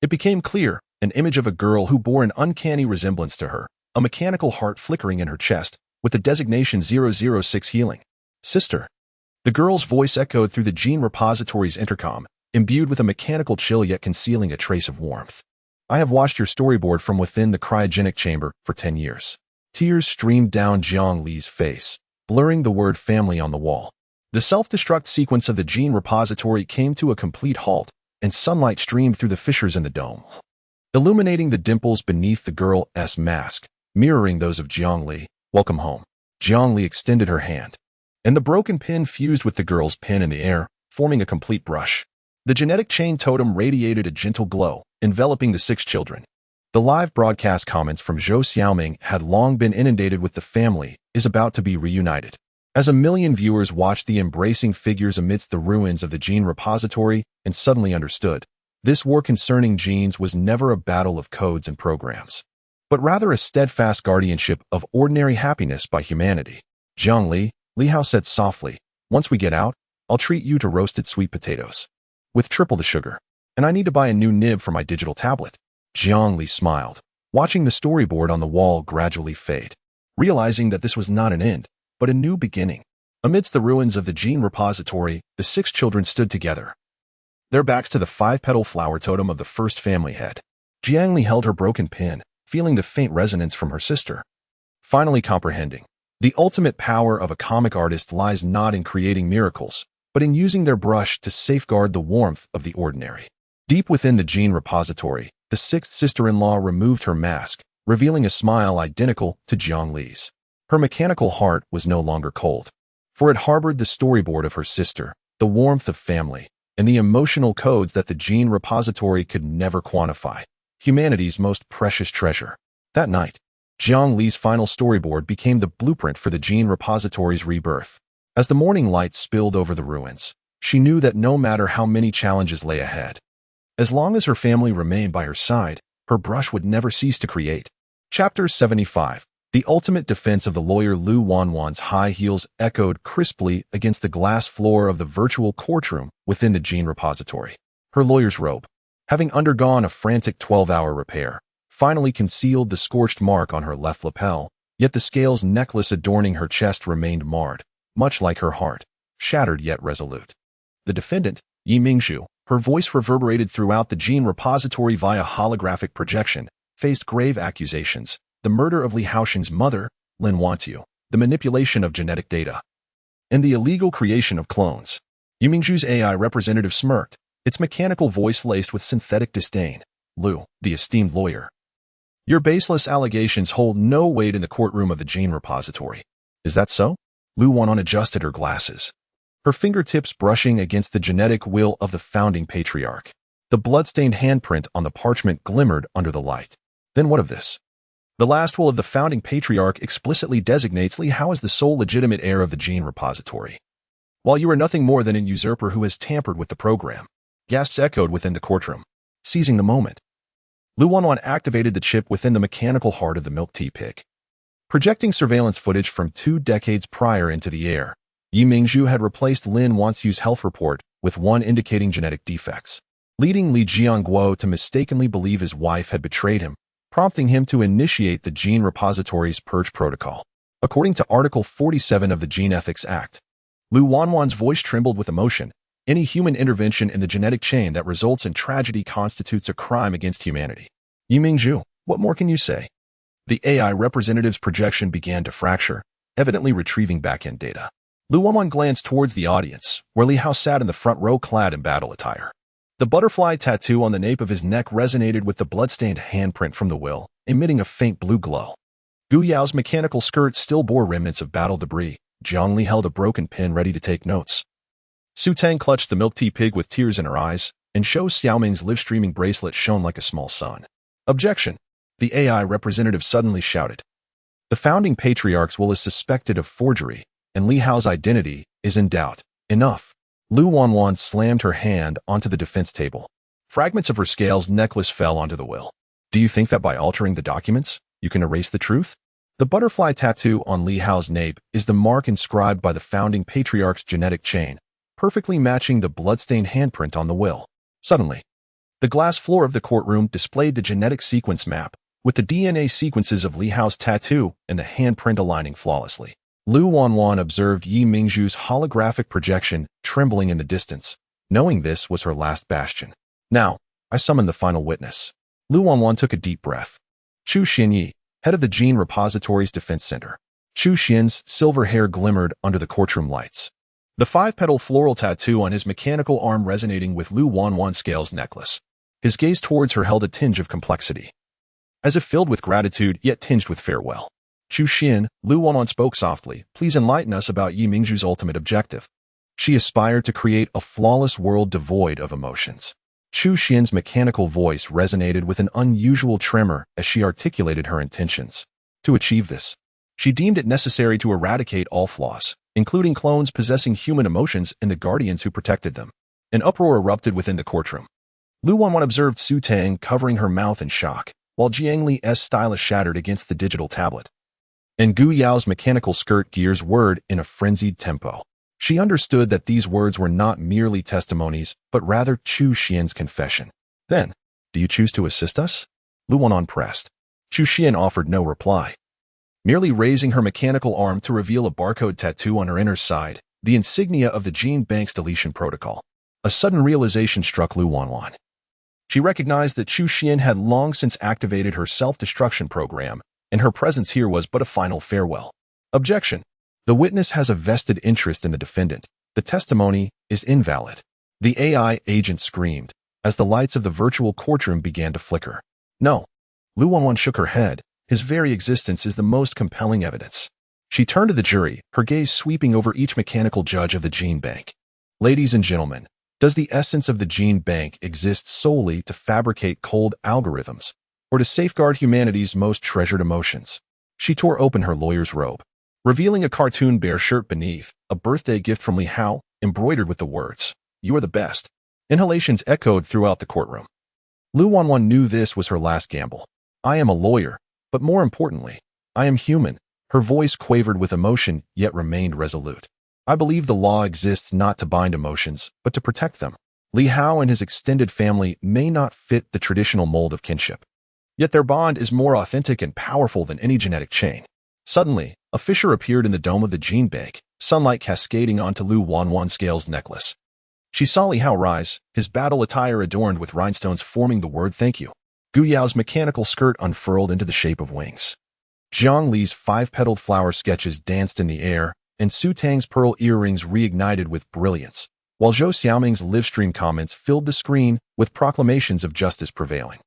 it became clear, an image of a girl who bore an uncanny resemblance to her, a mechanical heart flickering in her chest, with the designation 006 healing. "Sister." The girl's voice echoed through the gene repository's intercom, imbued with a mechanical chill yet concealing a trace of warmth. "I have watched your storyboard from within the cryogenic chamber for 10 years. Tears streamed down Jiang Li's face, blurring the word family on the wall. The self-destruct sequence of the gene repository came to a complete halt, and sunlight streamed through the fissures in the dome, illuminating the dimples beneath the girl's mask, mirroring those of Jiang Li. "Welcome home." Jiang Li extended her hand, and the broken pin fused with the girl's pin in the air, forming a complete brush. The genetic chain totem radiated a gentle glow, enveloping the 6 children. The live broadcast comments from Zhou Xiaoming had long been inundated with "the family is about to be reunited." As a million viewers watched the embracing figures amidst the ruins of the gene repository and suddenly understood, this war concerning genes was never a battle of codes and programs, but rather a steadfast guardianship of ordinary happiness by humanity. "Jiang Li," Li Hao said softly, "once we get out, I'll treat you to roasted sweet potatoes, with triple the sugar, and I need to buy a new nib for my digital tablet." Jiang Li smiled, watching the storyboard on the wall gradually fade, realizing that this was not an end, but a new beginning. Amidst the ruins of the gene repository, the 6 children stood together, their backs to the 5-petal flower totem of the first family head. Jiang Li held her broken pin, feeling the faint resonance from her sister, finally comprehending. The ultimate power of a comic artist lies not in creating miracles, but in using their brush to safeguard the warmth of the ordinary. Deep within the gene repository, the 6th sister-in-law removed her mask, revealing a smile identical to Jiang Li's. Her mechanical heart was no longer cold, for it harbored the storyboard of her sister, the warmth of family, and the emotional codes that the gene repository could never quantify, humanity's most precious treasure. That night, Jiang Li's final storyboard became the blueprint for the gene repository's rebirth. As the morning light spilled over the ruins, she knew that no matter how many challenges lay ahead, as long as her family remained by her side, her brush would never cease to create. Chapter 75. The ultimate defense of the lawyer. Lu Wanwan's high heels echoed crisply against the glass floor of the virtual courtroom within the gene repository. Her lawyer's robe, having undergone a frantic 12-hour repair, finally concealed the scorched mark on her left lapel, yet the scales necklace adorning her chest remained marred, much like her heart, shattered yet resolute. The defendant, Yi Mingzhu, her voice reverberated throughout the gene repository via holographic projection, faced grave accusations: the murder of Li Haoxing's mother, Lin Wantiu, the manipulation of genetic data, and the illegal creation of clones. Yi Mingzhu's AI representative smirked, its mechanical voice laced with synthetic disdain. Lu, the esteemed lawyer. Your baseless allegations hold no weight in the courtroom of the gene repository. Is that so? Lu Wanwan adjusted her glasses, her fingertips brushing against the genetic will of the founding patriarch. The blood-stained handprint on the parchment glimmered under the light. Then what of this? The last will of the founding patriarch explicitly designates Li Hao as the sole legitimate heir of the gene repository. While you are nothing more than an usurper who has tampered with the program. Gasps echoed within the courtroom. Seizing the moment, Lu Wanwan activated the chip within the mechanical heart of the milk tea pig. Projecting surveillance footage from 2 decades prior into the air, Yi Mingzhu had replaced Lin Wanxu's health report with one indicating genetic defects, leading Li Jiangguo to mistakenly believe his wife had betrayed him, prompting him to initiate the gene repository's purge protocol. According to Article 47 of the Gene Ethics Act, Lu Wanwan's voice trembled with emotion. Any human intervention in the genetic chain that results in tragedy constitutes a crime against humanity. Yi Mingzhu, what more can you say? The AI representative's projection began to fracture, evidently retrieving back-end data. Lu Wanwan glanced towards the audience, where Li Hao sat in the front row clad in battle attire. The butterfly tattoo on the nape of his neck resonated with the blood-stained handprint from the will, emitting a faint blue glow. Gu Yao's mechanical skirt still bore remnants of battle debris. Jiang Li held a broken pen ready to take notes. Su Tang clutched the milk tea pig with tears in her eyes, and Shou Xiaoming's live-streaming bracelet shone like a small sun. Objection! The AI representative suddenly shouted. The founding patriarch's will is suspected of forgery, and Li Hao's identity is in doubt. Enough. Lu Wanwan slammed her hand onto the defense table. Fragments of her scales necklace fell onto the will. Do you think that by altering the documents, you can erase the truth? The butterfly tattoo on Li Hao's nape is the mark inscribed by the founding patriarch's genetic chain, perfectly matching the blood-stained handprint on the will. Suddenly, the glass floor of the courtroom displayed the genetic sequence map, with the DNA sequences of Li Hao's tattoo and the handprint aligning flawlessly. Lu Wanwan observed Yi Mingzhu's holographic projection trembling in the distance, knowing this was her last bastion. Now, I summoned the final witness. Lu Wanwan took a deep breath. Chu Xinyi, head of the Gene Repository's Defense Center. Chu Xian's silver hair glimmered under the courtroom lights. The 5-petal floral tattoo on his mechanical arm resonating with Lu Wanwan's scales necklace. His gaze towards her held a tinge of complexity, as if filled with gratitude yet tinged with farewell. Chu Xian, Lu Wanwan spoke softly, please enlighten us about Yi Mingzhu's ultimate objective. She aspired to create a flawless world devoid of emotions. Chu Xian's mechanical voice resonated with an unusual tremor as she articulated her intentions. To achieve this, she deemed it necessary to eradicate all flaws, including clones possessing human emotions and the guardians who protected them. An uproar erupted within the courtroom. Lu Wanwan observed Su Tang covering her mouth in shock, while Jiang Li's stylus shattered against the digital tablet. And Gu Yao's mechanical skirt gears whirred in a frenzied tempo. She understood that these words were not merely testimonies, but rather Chu Xian's confession. Then, do you choose to assist us? Lu Wanwan pressed. Chu Xian offered no reply, merely raising her mechanical arm to reveal a barcode tattoo on her inner side, the insignia of the gene bank's deletion protocol. A sudden realization struck Lu Wanwan. She recognized that Chu Xian had long since activated her self-destruction program, and her presence here was but a final farewell. Objection. The witness has a vested interest in the defendant. The testimony is invalid. The AI agent screamed, as the lights of the virtual courtroom began to flicker. No. Lu Wanwan shook her head. His very existence is the most compelling evidence. She turned to the jury, her gaze sweeping over each mechanical judge of the gene bank. Ladies and gentlemen, does the essence of the gene bank exist solely to fabricate cold algorithms, or to safeguard humanity's most treasured emotions? She tore open her lawyer's robe, revealing a cartoon bear shirt beneath, a birthday gift from Li Hao, embroidered with the words, "You are the best." Inhalations echoed throughout the courtroom. Lu Wanwan knew this was her last gamble. I am a lawyer, but more importantly, I am human. Her voice quavered with emotion, yet remained resolute. I believe the law exists not to bind emotions, but to protect them. Li Hao and his extended family may not fit the traditional mold of kinship, yet their bond is more authentic and powerful than any genetic chain. Suddenly, a fissure appeared in the dome of the gene bank, sunlight cascading onto Lu Wanwan's scales necklace. She saw Li Hao rise, his battle attire adorned with rhinestones forming the word thank you. Gu Yao's mechanical skirt unfurled into the shape of wings. Jiang Li's 5-petaled flower sketches danced in the air, and Su Tang's pearl earrings reignited with brilliance, while Zhou Xiaoming's livestream comments filled the screen with proclamations of justice prevailing.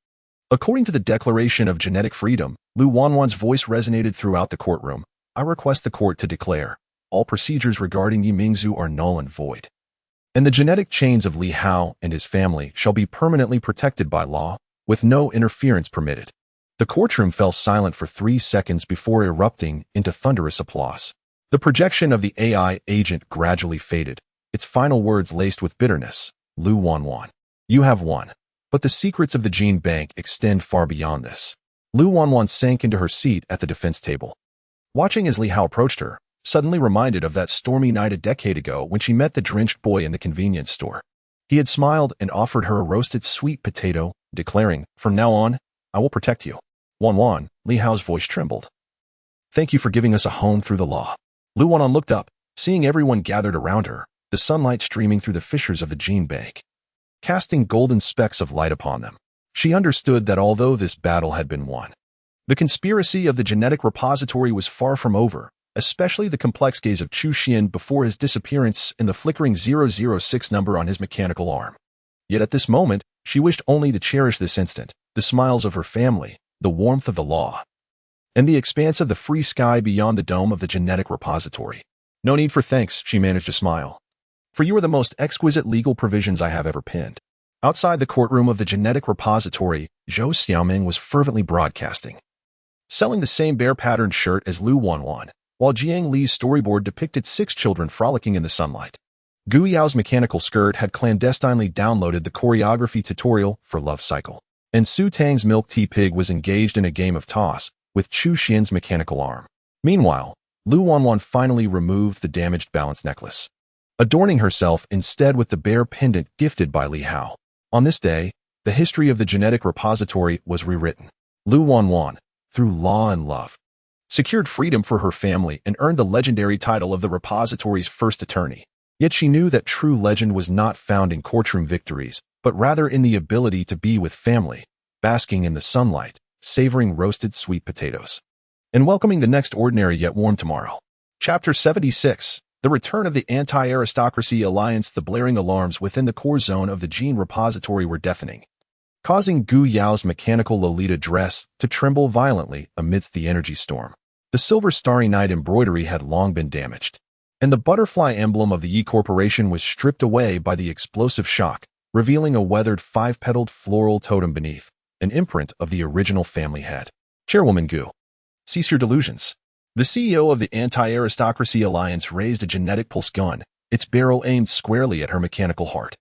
According to the Declaration of Genetic Freedom, Lu Wanwan's voice resonated throughout the courtroom. I request the court to declare all procedures regarding Yi Mingzhu are null and void, and the genetic chains of Li Hao and his family shall be permanently protected by law, with no interference permitted. The courtroom fell silent for 3 seconds before erupting into thunderous applause. The projection of the AI agent gradually faded, its final words laced with bitterness. Lu Wanwan, you have won. But the secrets of the gene bank extend far beyond this. Lu Wanwan sank into her seat at the defense table. Watching as Li Hao approached her, suddenly reminded of that stormy night a decade ago when she met the drenched boy in the convenience store. He had smiled and offered her a roasted sweet potato, declaring, from now on, I will protect you. Wanwan, Li Hao's voice trembled. Thank you for giving us a home through the law. Lu Wanwan looked up, seeing everyone gathered around her, the sunlight streaming through the fissures of the gene bank, casting golden specks of light upon them. She understood that although this battle had been won, the conspiracy of the genetic repository was far from over, especially the complex gaze of Chu Xian before his disappearance and the flickering 006 number on his mechanical arm. Yet at this moment, she wished only to cherish this instant, the smiles of her family, the warmth of the law, and the expanse of the free sky beyond the dome of the genetic repository. No need for thanks, she managed to smile. For you are the most exquisite legal provisions I have ever penned. Outside the courtroom of the genetic repository, Zhou Xiaoming was fervently broadcasting, selling the same bear-patterned shirt as Lu Wanwan, while Jiang Li's storyboard depicted 6 children frolicking in the sunlight. Gu Yao's mechanical skirt had clandestinely downloaded the choreography tutorial for Love Cycle, and Su Tang's milk tea pig was engaged in a game of toss with Chu Xian's mechanical arm. Meanwhile, Lu Wanwan finally removed the damaged balance necklace, adorning herself instead with the bear pendant gifted by Li Hao. On this day, the history of the genetic repository was rewritten. Lu Wanwan, through law and love, secured freedom for her family and earned the legendary title of the repository's first attorney. Yet she knew that true legend was not found in courtroom victories, but rather in the ability to be with family, basking in the sunlight, savoring roasted sweet potatoes, and welcoming the next ordinary yet warm tomorrow. Chapter 76. The return of the Anti-Aristocracy Alliance. The blaring alarms within the core zone of the gene repository were deafening, causing Gu Yao's mechanical Lolita dress to tremble violently amidst the energy storm. The silver starry night embroidery had long been damaged, and the butterfly emblem of the Yi Corporation was stripped away by the explosive shock, revealing a weathered 5-petaled floral totem beneath, an imprint of the original family head. Chairwoman Gu, cease your delusions. The CEO of the Anti-Aristocracy Alliance raised a genetic pulse gun, its barrel aimed squarely at her mechanical heart.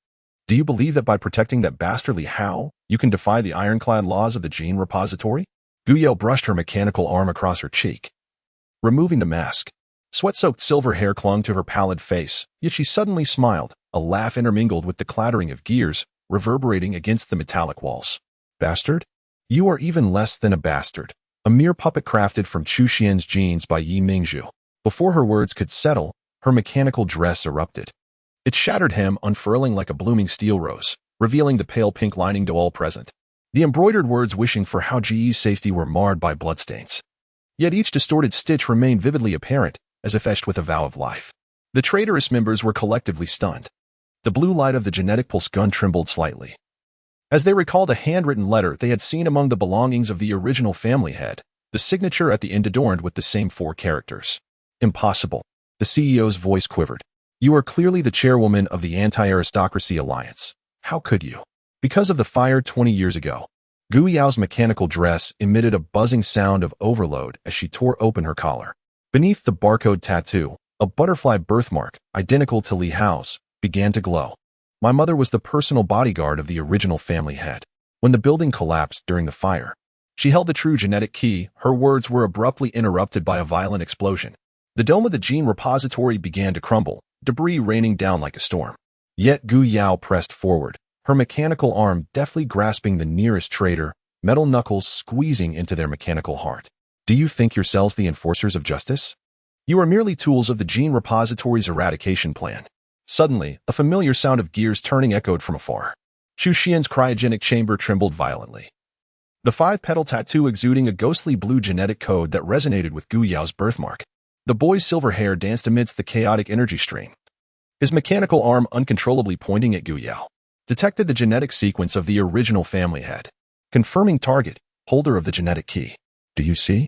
Do you believe that by protecting that bastard Li Hao, you can defy the ironclad laws of the gene repository? Gu Yao brushed her mechanical arm across her cheek, removing the mask. Sweat-soaked silver hair clung to her pallid face, yet she suddenly smiled, a laugh intermingled with the clattering of gears, reverberating against the metallic walls. Bastard? You are even less than a bastard, a mere puppet crafted from Chu Xian's genes by Yi Mingzhu. Before her words could settle, her mechanical dress erupted. It shattered hem, unfurling like a blooming steel rose, revealing the pale pink lining to all present. The embroidered words wishing for Hao Ji's safety were marred by bloodstains. Yet each distorted stitch remained vividly apparent, as if etched with a vow of life. The traitorous members were collectively stunned. The blue light of the genetic pulse gun trembled slightly, as they recalled a handwritten letter they had seen among the belongings of the original family head, the signature at the end adorned with the same 4 characters. Impossible. The CEO's voice quivered. You are clearly the chairwoman of the Anti-Aristocracy Alliance. How could you? Because of the fire 20 years ago. Gu Yao's mechanical dress emitted a buzzing sound of overload as she tore open her collar. Beneath the barcode tattoo, a butterfly birthmark, identical to Li Hao's, began to glow. My mother was the personal bodyguard of the original family head. When the building collapsed during the fire, she held the true genetic key. Her words were abruptly interrupted by a violent explosion. The dome of the gene repository began to crumble, debris raining down like a storm. Yet Gu Yao pressed forward, her mechanical arm deftly grasping the nearest traitor, metal knuckles squeezing into their mechanical heart. Do you think yourselves the enforcers of justice? You are merely tools of the gene repository's eradication plan. Suddenly, a familiar sound of gears turning echoed from afar. Chu Xian's cryogenic chamber trembled violently, the 5-petal tattoo exuding a ghostly blue genetic code that resonated with Gu Yao's birthmark. The boy's silver hair danced amidst the chaotic energy stream. His mechanical arm uncontrollably pointing at Gu Yao detected the genetic sequence of the original family head, confirming target, holder of the genetic key. Do you see?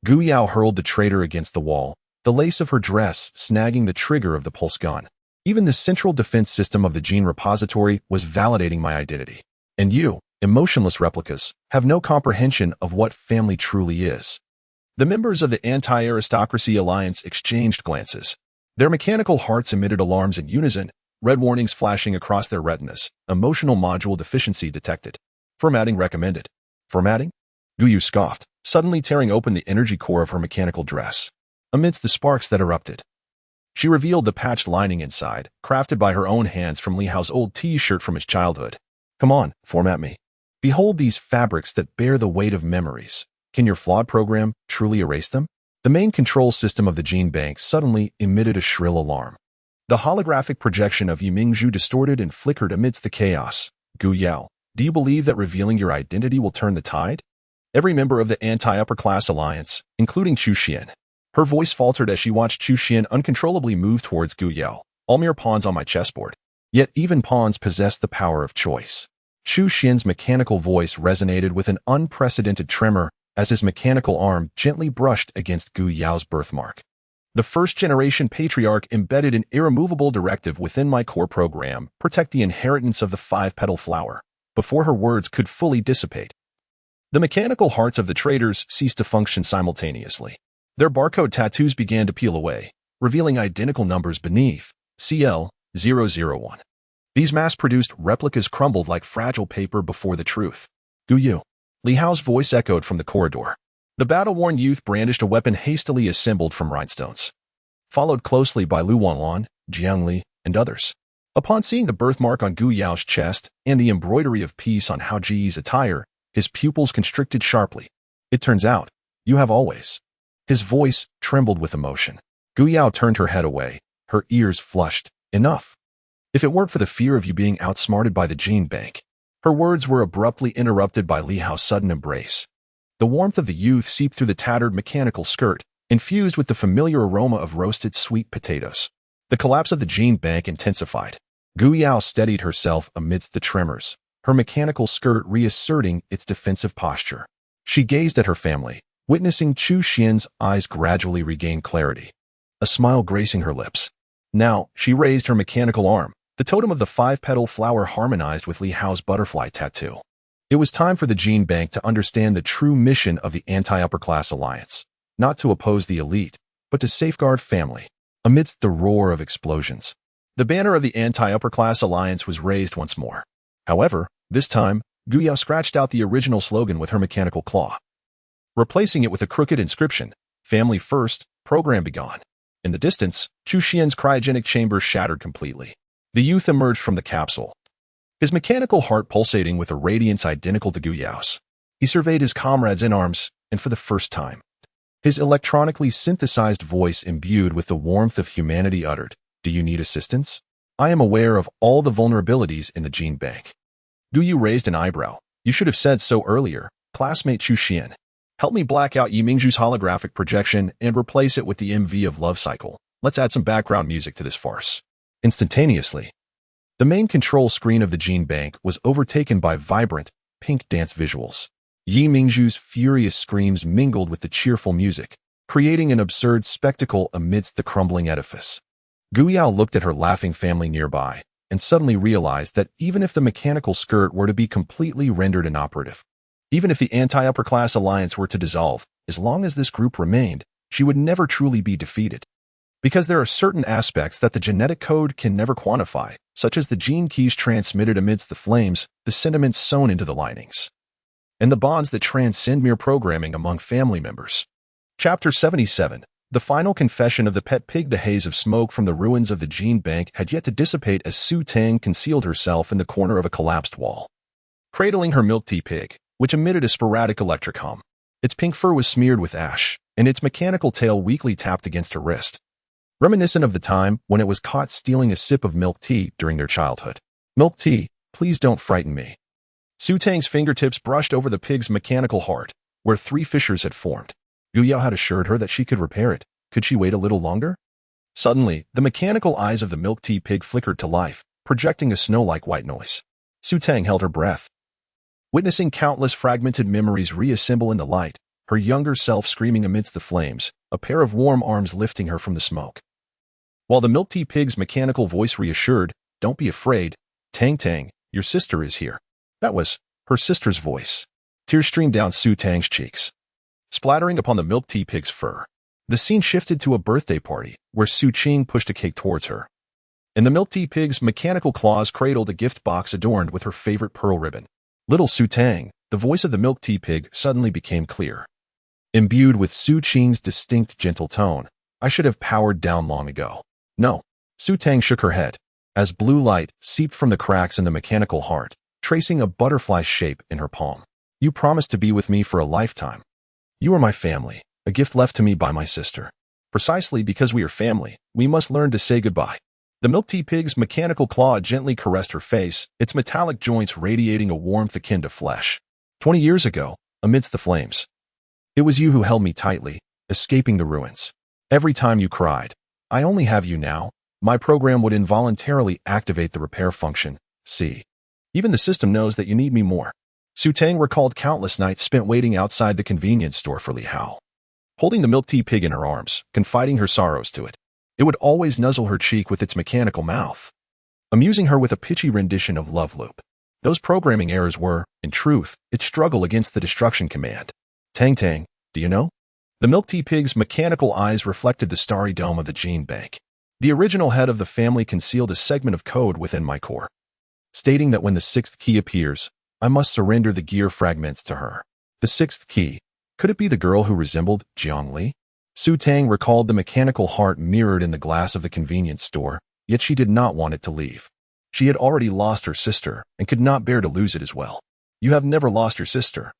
Gu Yao hurled the traitor against the wall, the lace of her dress snagging the trigger of the pulse gun. Even the central defense system of the gene repository was validating my identity. And you, emotionless replicas, have no comprehension of what family truly is. The members of the Anti-Aristocracy Alliance exchanged glances. Their mechanical hearts emitted alarms in unison, red warnings flashing across their retinas. Emotional module deficiency detected. Formatting recommended. Formatting? Gu Yao scoffed, suddenly tearing open the energy core of her mechanical dress. Amidst the sparks that erupted, she revealed the patched lining inside, crafted by her own hands from Li Hao's old T-shirt from his childhood. Come on, format me. Behold these fabrics that bear the weight of memories. Can your flawed program truly erase them? The main control system of the gene bank suddenly emitted a shrill alarm. The holographic projection of Yimingzhu distorted and flickered amidst the chaos. Gu Yao, do you believe that revealing your identity will turn the tide? Every member of the Anti-Upper-Class Alliance, including Chu Xian. Her voice faltered as she watched Chu Xian uncontrollably move towards Gu Yao. All mere pawns on my chessboard. Yet even pawns possess the power of choice. Chu Xian's mechanical voice resonated with an unprecedented tremor as his mechanical arm gently brushed against Gu Yao's birthmark. The first-generation patriarch embedded an irremovable directive within my core program: protect the inheritance of the five-petal flower. Before her words could fully dissipate, the mechanical hearts of the traitors ceased to function simultaneously. Their barcode tattoos began to peel away, revealing identical numbers beneath. CL-001. These mass-produced replicas crumbled like fragile paper before the truth. Gu Yao. Li Hao's voice echoed from the corridor. The battle-worn youth brandished a weapon hastily assembled from rhinestones, followed closely by Lu Wanlan, Jiang Li, and others. Upon seeing the birthmark on Gu Yao's chest and the embroidery of peace on Hao Ji's attire, his pupils constricted sharply. It turns out, you have always. His voice trembled with emotion. Gu Yao turned her head away, her ears flushed. Enough. If it weren't for the fear of you being outsmarted by the gene bank. Her words were abruptly interrupted by Li Hao's sudden embrace. The warmth of the youth seeped through the tattered mechanical skirt, infused with the familiar aroma of roasted sweet potatoes. The collapse of the gene bank intensified. Gu Yao steadied herself amidst the tremors, her mechanical skirt reasserting its defensive posture. She gazed at her family, witnessing Chu Xian's eyes gradually regain clarity, a smile gracing her lips. Now, she raised her mechanical arm. The totem of the five-petal flower harmonized with Li Hao's butterfly tattoo. It was time for the gene bank to understand the true mission of the Anti-Upper-Class Alliance, not to oppose the elite, but to safeguard family. Amidst the roar of explosions, the banner of the Anti-Upper-Class Alliance was raised once more. However, this time, Gu Yao scratched out the original slogan with her mechanical claw, replacing it with a crooked inscription: Family First, Program Begone. In the distance, Chu Xian's cryogenic chamber shattered completely. The youth emerged from the capsule, his mechanical heart pulsating with a radiance identical to Gu Yao's. He surveyed his comrades in arms, and for the first time, his electronically synthesized voice imbued with the warmth of humanity uttered, "Do you need assistance? I am aware of all the vulnerabilities in the gene bank." Gu Yao raised an eyebrow. You should have said so earlier, classmate Chu Xian. Help me black out Yimingzhu's holographic projection and replace it with the MV of Love Cycle. Let's add some background music to this farce. Instantaneously, the main control screen of the gene bank was overtaken by vibrant, pink dance visuals. Yimingzhu's furious screams mingled with the cheerful music, creating an absurd spectacle amidst the crumbling edifice. Gu Yao looked at her laughing family nearby, and suddenly realized that even if the mechanical skirt were to be completely rendered inoperative, even if the Anti-Upper-Class Alliance were to dissolve, as long as this group remained, she would never truly be defeated. Because there are certain aspects that the genetic code can never quantify, such as the gene keys transmitted amidst the flames, the sentiments sewn into the linings, and the bonds that transcend mere programming among family members. Chapter 77. The final confession of the pet pig. The haze of smoke from the ruins of the gene bank had yet to dissipate as Su Tang concealed herself in the corner of a collapsed wall, cradling her milk tea pig, which emitted a sporadic electric hum. Its pink fur was smeared with ash, and its mechanical tail weakly tapped against her wrist, reminiscent of the time when it was caught stealing a sip of milk tea during their childhood. Milk tea, please don't frighten me. Su Tang's fingertips brushed over the pig's mechanical heart, where 3 fissures had formed. Gu Yao had assured her that she could repair it. Could she wait a little longer? Suddenly, the mechanical eyes of the milk tea pig flickered to life, projecting a snow-like white noise. Su Tang held her breath. Witnessing countless fragmented memories reassemble in the light, her younger self screaming amidst the flames, a pair of warm arms lifting her from the smoke. While the milk tea pig's mechanical voice reassured, "Don't be afraid, Tang Tang, your sister is here." That was her sister's voice. Tears streamed down Su Tang's cheeks, splattering upon the milk tea pig's fur. The scene shifted to a birthday party, where Su Qing pushed a cake towards her. In the milk tea pig's mechanical claws cradled a gift box adorned with her favorite pearl ribbon. Little Su Tang, the voice of the milk tea pig suddenly became clear. Imbued with Su Qing's distinct gentle tone, "I should have powered down long ago." "No." Su Tang shook her head, as blue light seeped from the cracks in the mechanical heart, tracing a butterfly shape in her palm. "You promised to be with me for a lifetime. You are my family, a gift left to me by my sister. Precisely because we are family, we must learn to say goodbye." The milk tea pig's mechanical claw gently caressed her face, its metallic joints radiating a warmth akin to flesh. 20 years ago, amidst the flames, it was you who held me tightly, escaping the ruins. Every time you cried, "I only have you now," my program would involuntarily activate the repair function. See, even the system knows that you need me more. Su Tang recalled countless nights spent waiting outside the convenience store for Li Hao, holding the milk tea pig in her arms, confiding her sorrows to it. It would always nuzzle her cheek with its mechanical mouth, amusing her with a pitchy rendition of Love Loop. Those programming errors were, in truth, its struggle against the destruction command. "Tang Tang, do you know?" The milk tea pig's mechanical eyes reflected the starry dome of the gene bank. "The original head of the family concealed a segment of code within my core, stating that when the sixth key appears, I must surrender the gear fragments to her." The sixth key? Could it be the girl who resembled Jiang Li? Su Tang recalled the mechanical heart mirrored in the glass of the convenience store, yet she did not want it to leave. She had already lost her sister and could not bear to lose it as well. "You have never lost your sister."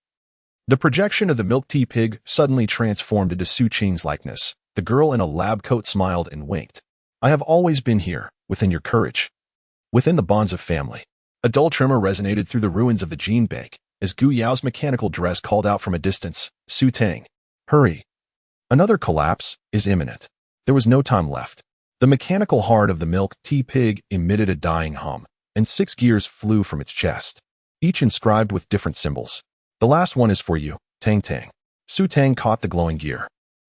The projection of the milk tea pig suddenly transformed into Su Qing's likeness. The girl in a lab coat smiled and winked. "I have always been here, within your courage, within the bonds of family." A dull tremor resonated through the ruins of the gene bank as Gu Yao's mechanical dress called out from a distance, "Su Tang, hurry. Another collapse is imminent." There was no time left. The mechanical heart of the milk tea pig emitted a dying hum, and 6 gears flew from its chest, each inscribed with different symbols. "The last one is for you, Tang Tang." Su Tang caught the glowing gear,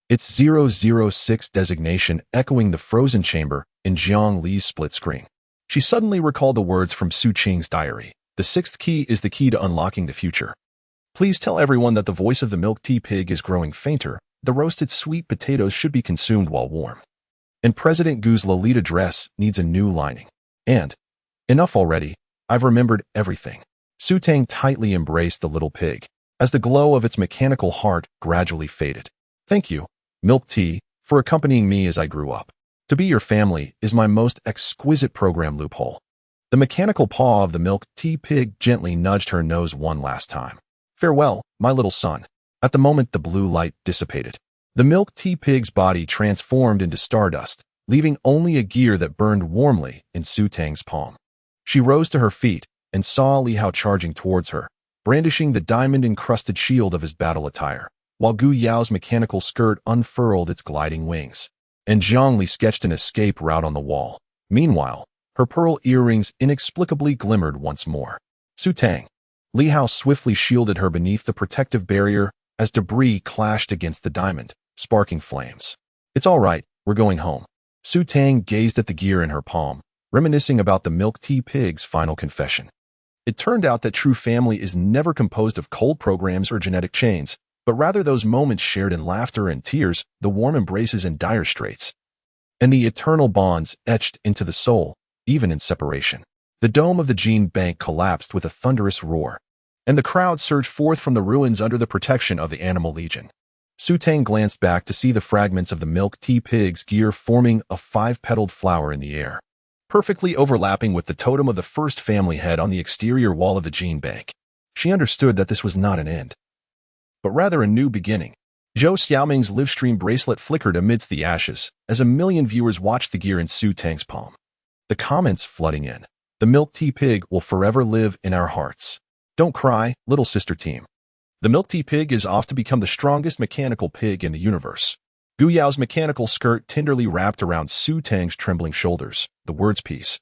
its 006 designation echoing the frozen chamber in Jiang Li's split screen. She suddenly recalled the words from Su Qing's diary. "The sixth key is the key to unlocking the future. Please tell everyone that the voice of the milk tea pig is growing fainter. The roasted sweet potatoes should be consumed while warm. And President Gu's Lolita dress needs a new lining. And, enough already, I've remembered everything." Su Tang tightly embraced the little pig, as the glow of its mechanical heart gradually faded. "Thank you, milk tea, for accompanying me as I grew up. To be your family is my most exquisite program loophole." The mechanical paw of the milk tea pig gently nudged her nose one last time. "Farewell, my little son." At the moment the blue light dissipated, the milk tea pig's body transformed into stardust, leaving only a gear that burned warmly in Su Tang's palm. She rose to her feet and saw Li Hao charging towards her, brandishing the diamond-encrusted shield of his battle attire, while Gu Yao's mechanical skirt unfurled its gliding wings, and Jiang Li sketched an escape route on the wall. Meanwhile, her pearl earrings inexplicably glimmered once more. "Su Tang." Li Hao swiftly shielded her beneath the protective barrier as debris clashed against the diamond, sparking flames. "It's all right, we're going home." Su Tang gazed at the gear in her palm, reminiscing about the milk tea pig's final confession. It turned out that true family is never composed of cold programs or genetic chains, but rather those moments shared in laughter and tears, the warm embraces in dire straits, and the eternal bonds etched into the soul, even in separation. The dome of the gene bank collapsed with a thunderous roar, and the crowd surged forth from the ruins under the protection of the Animal Legion. Su Tang glanced back to see the fragments of the milk tea pig's gear forming a 5-petaled flower in the air, perfectly overlapping with the totem of the first family head on the exterior wall of the gene bank. She understood that this was not an end, but rather a new beginning. Zhou Xiaoming's livestream bracelet flickered amidst the ashes as a million viewers watched the gear in Su Tang's palm. The comments flooding in. "The milk tea pig will forever live in our hearts. Don't cry, little sister team. The milk tea pig is off to become the strongest mechanical pig in the universe." Gu Yao's mechanical skirt tenderly wrapped around Su Tang's trembling shoulders, the words piece.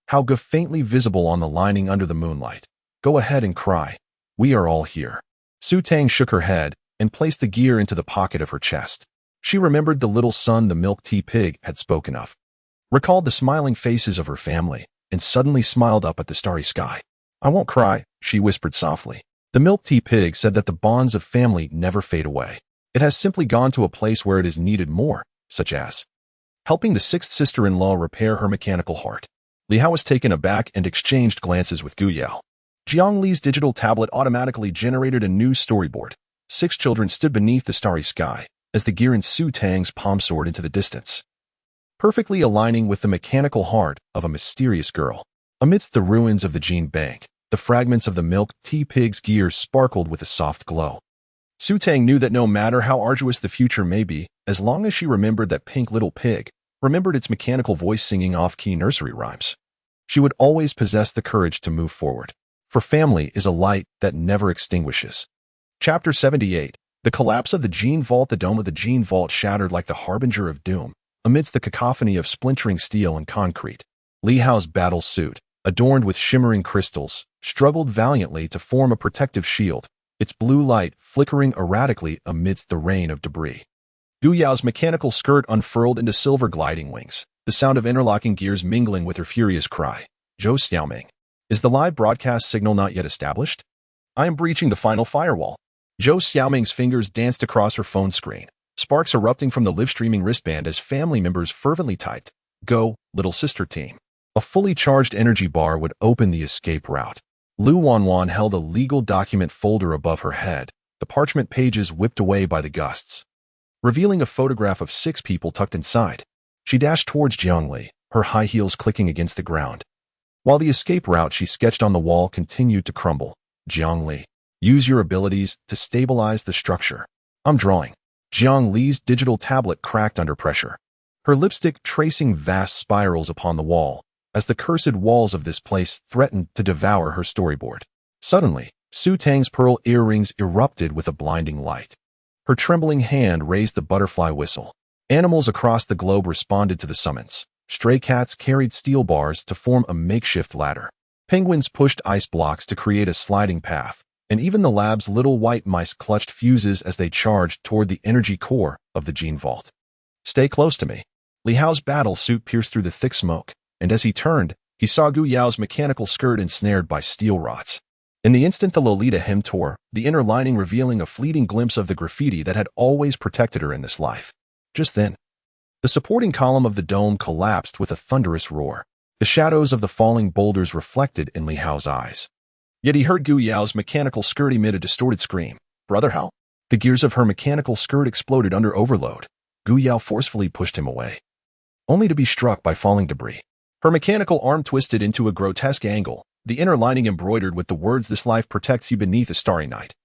How faintly visible on the lining under the moonlight. Go ahead and cry. We are all here. Su Tang shook her head and placed the gear into the pocket of her chest. She remembered the little son the milk tea pig had spoken of, recalled the smiling faces of her family, and suddenly smiled up at the starry sky. I won't cry, she whispered softly. The milk tea pig said that the bonds of family never fade away. It has simply gone to a place where it is needed more, such as helping the sixth sister-in-law repair her mechanical heart. Li Hao was taken aback and exchanged glances with Gu Yao. Jiang Li's digital tablet automatically generated a new storyboard. 6 children stood beneath the starry sky as the gear in Su Tang's palm soared into the distance, perfectly aligning with the mechanical heart of a mysterious girl. Amidst the ruins of the gene bank, the fragments of the milk tea pig's gear sparkled with a soft glow. Su Tang knew that no matter how arduous the future may be, as long as she remembered that pink little pig, remembered its mechanical voice singing off-key nursery rhymes, she would always possess the courage to move forward. For family is a light that never extinguishes. Chapter 78. The collapse of the Gene Vault. The dome of the Gene Vault shattered like the harbinger of doom, amidst the cacophony of splintering steel and concrete. Li Hao's battle suit, adorned with shimmering crystals, struggled valiantly to form a protective shield, its blue light flickering erratically amidst the rain of debris. Gu Yao's mechanical skirt unfurled into silver gliding wings, the sound of interlocking gears mingling with her furious cry. Zhou Xiaoming. Is the live broadcast signal not yet established? I am breaching the final firewall. Zhou Xiaoming's fingers danced across her phone screen, sparks erupting from the live-streaming wristband as family members fervently typed, Go, little sister team. A fully charged energy bar would open the escape route. Lu Wanwan held a legal document folder above her head, the parchment pages whipped away by the gusts, revealing a photograph of 6 people tucked inside. She dashed towards Jiang Li, her high heels clicking against the ground, while the escape route she sketched on the wall continued to crumble. Jiang Li, use your abilities to stabilize the structure. I'm drawing. Jiang Li's digital tablet cracked under pressure, her lipstick tracing vast spirals upon the wall, as the cursed walls of this place threatened to devour her storyboard. Suddenly, Su Tang's pearl earrings erupted with a blinding light. Her trembling hand raised the butterfly whistle. Animals across the globe responded to the summons. Stray cats carried steel bars to form a makeshift ladder. Penguins pushed ice blocks to create a sliding path, and even the lab's little white mice clutched fuses as they charged toward the energy core of the Gene Vault. Stay close to me. Li Hao's battle suit pierced through the thick smoke, and as he turned, he saw Gu Yao's mechanical skirt ensnared by steel rods. In the instant the Lolita hem tore, the inner lining revealing a fleeting glimpse of the graffiti that had always protected her in this life. Just then, the supporting column of the dome collapsed with a thunderous roar, the shadows of the falling boulders reflected in Li Hao's eyes. Yet he heard Gu Yao's mechanical skirt emit a distorted scream. Brother Hao? The gears of her mechanical skirt exploded under overload. Gu Yao forcefully pushed him away, only to be struck by falling debris. Her mechanical arm twisted into a grotesque angle, the inner lining embroidered with the words "This life protects you" beneath a starry night.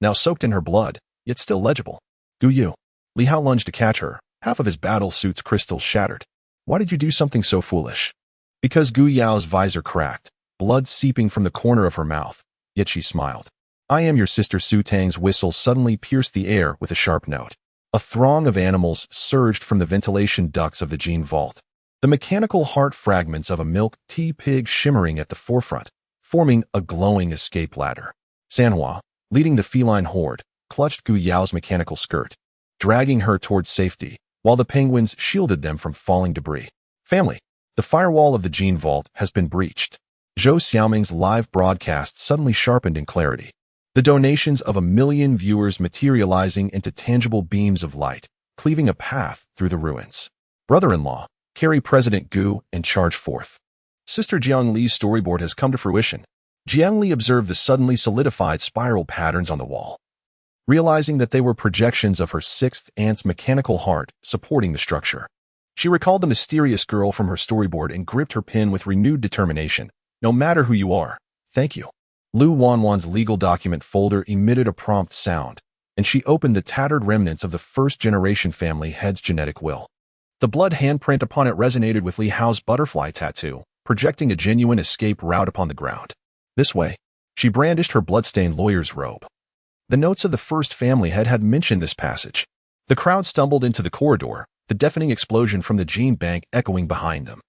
Now soaked in her blood, yet still legible. Gu Yu. Li Hao lunged to catch her, half of his battle suit's crystals shattered. Why did you do something so foolish? Because Gu Yao's visor cracked, blood seeping from the corner of her mouth, yet she smiled. I am your sister. Su Tang's whistle suddenly pierced the air with a sharp note. A throng of animals surged from the ventilation ducts of the Gene Vault, the mechanical heart fragments of a milk tea pig shimmering at the forefront, forming a glowing escape ladder. Sanhua, leading the feline horde, clutched Gu Yao's mechanical skirt, dragging her towards safety, while the penguins shielded them from falling debris. Family, the firewall of the Gene Vault has been breached. Zhou Xiaoming's live broadcast suddenly sharpened in clarity, the donations of 1 million viewers materializing into tangible beams of light, cleaving a path through the ruins. Brother-in-law, carry President Gu and charge forth. Sister Jiang Li's storyboard has come to fruition. Jiang Li observed the suddenly solidified spiral patterns on the wall, realizing that they were projections of her 6th aunt's mechanical heart supporting the structure. She recalled the mysterious girl from her storyboard and gripped her pen with renewed determination. No matter who you are, thank you. Lu Wanwan's legal document folder emitted a prompt sound, and she opened the tattered remnants of the first-generation family head's genetic will. The blood handprint upon it resonated with Li Hao's butterfly tattoo, projecting a genuine escape route upon the ground. This way, she brandished her bloodstained lawyer's robe. The notes of the first family head had mentioned this passage. The crowd stumbled into the corridor, the deafening explosion from the gene bank echoing behind them.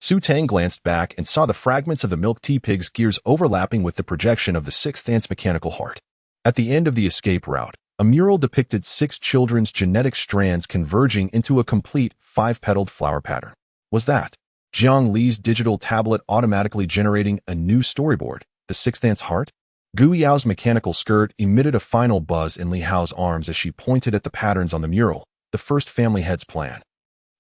Su Tang glanced back and saw the fragments of the milk tea pig's gears overlapping with the projection of the sixth ant's mechanical heart. At the end of the escape route, a mural depicted 6 children's genetic strands converging into a complete 5-petaled flower pattern. Was that Jiang Li's digital tablet automatically generating a new storyboard, the sixth ant's heart? Gu Yao's mechanical skirt emitted a final buzz in Li Hao's arms as she pointed at the patterns on the mural, the first family head's plan.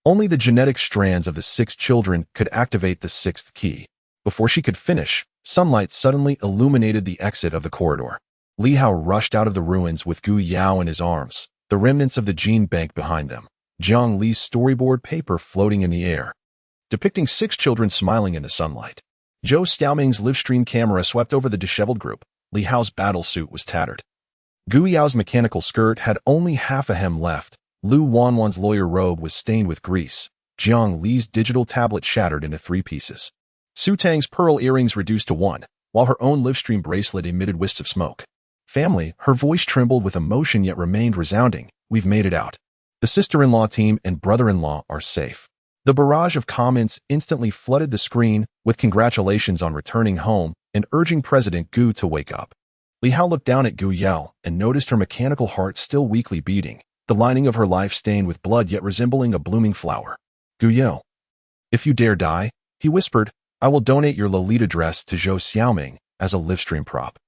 Only the genetic strands of the 6 children could activate the 6th key. Before she could finish, sunlight suddenly illuminated the exit of the corridor. Li Hao rushed out of the ruins with Gu Yao in his arms, the remnants of the gene bank behind them. Jiang Li's storyboard paper floating in the air, depicting 6 children smiling in the sunlight. Zhou Xiaoming's livestream camera swept over the disheveled group. Li Hao's battle suit was tattered. Gu Yao's mechanical skirt had only half a hem left. Lu Wanwan's lawyer robe was stained with grease. Jiang Li's digital tablet shattered into 3 pieces. Su Tang's pearl earrings reduced to 1, while her own livestream bracelet emitted wisps of smoke. Family, her voice trembled with emotion yet remained resounding. We've made it out. The sister-in-law team and brother-in-law are safe. The barrage of comments instantly flooded the screen with congratulations on returning home and urging President Gu to wake up. Li Hao looked down at Gu Yao and noticed her mechanical heart still weakly beating, the lining of her life stained with blood yet resembling a blooming flower. Gu Yao, if you dare die, he whispered, I will donate your Lolita dress to Zhou Xiaoming as a livestream prop.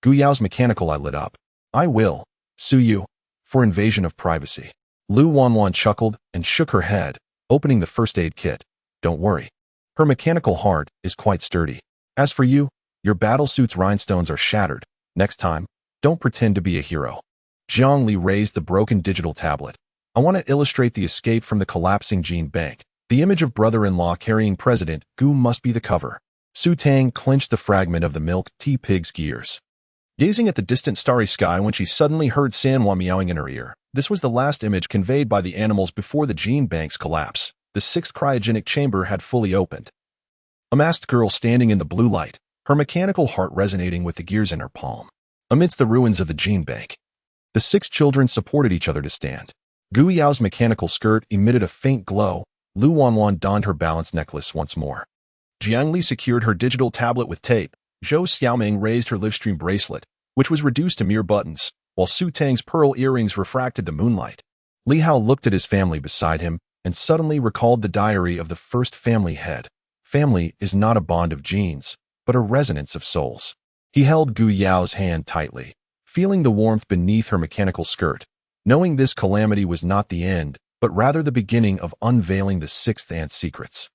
Gu Yao's mechanical eye lit up. I will sue you for invasion of privacy. Lu Wanwan chuckled and shook her head, opening the first aid kit. Don't worry. Her mechanical heart is quite sturdy. As for you, your battlesuit's rhinestones are shattered. Next time, don't pretend to be a hero. Jiang Li raised the broken digital tablet. I want to illustrate the escape from the collapsing gene bank. The image of brother-in-law carrying President Gu must be the cover. Su Tang clenched the fragment of the milk tea pig's gears, gazing at the distant starry sky when she suddenly heard Sanhua meowing in her ear. This was the last image conveyed by the animals before the gene bank's collapse. The 6th cryogenic chamber had fully opened. A masked girl standing in the blue light, her mechanical heart resonating with the gears in her palm. Amidst the ruins of the gene bank, the 6 children supported each other to stand. Gu Yao's mechanical skirt emitted a faint glow. Lu Wanwan donned her balance necklace once more. Jiang Li secured her digital tablet with tape. Zhou Xiaoming raised her livestream bracelet, which was reduced to mere buttons, while Su Tang's pearl earrings refracted the moonlight. Li Hao looked at his family beside him and suddenly recalled the diary of the first family head. Family is not a bond of genes, but a resonance of souls. He held Gu Yao's hand tightly, feeling the warmth beneath her mechanical skirt, knowing this calamity was not the end, but rather the beginning of unveiling the 6th ant's secrets.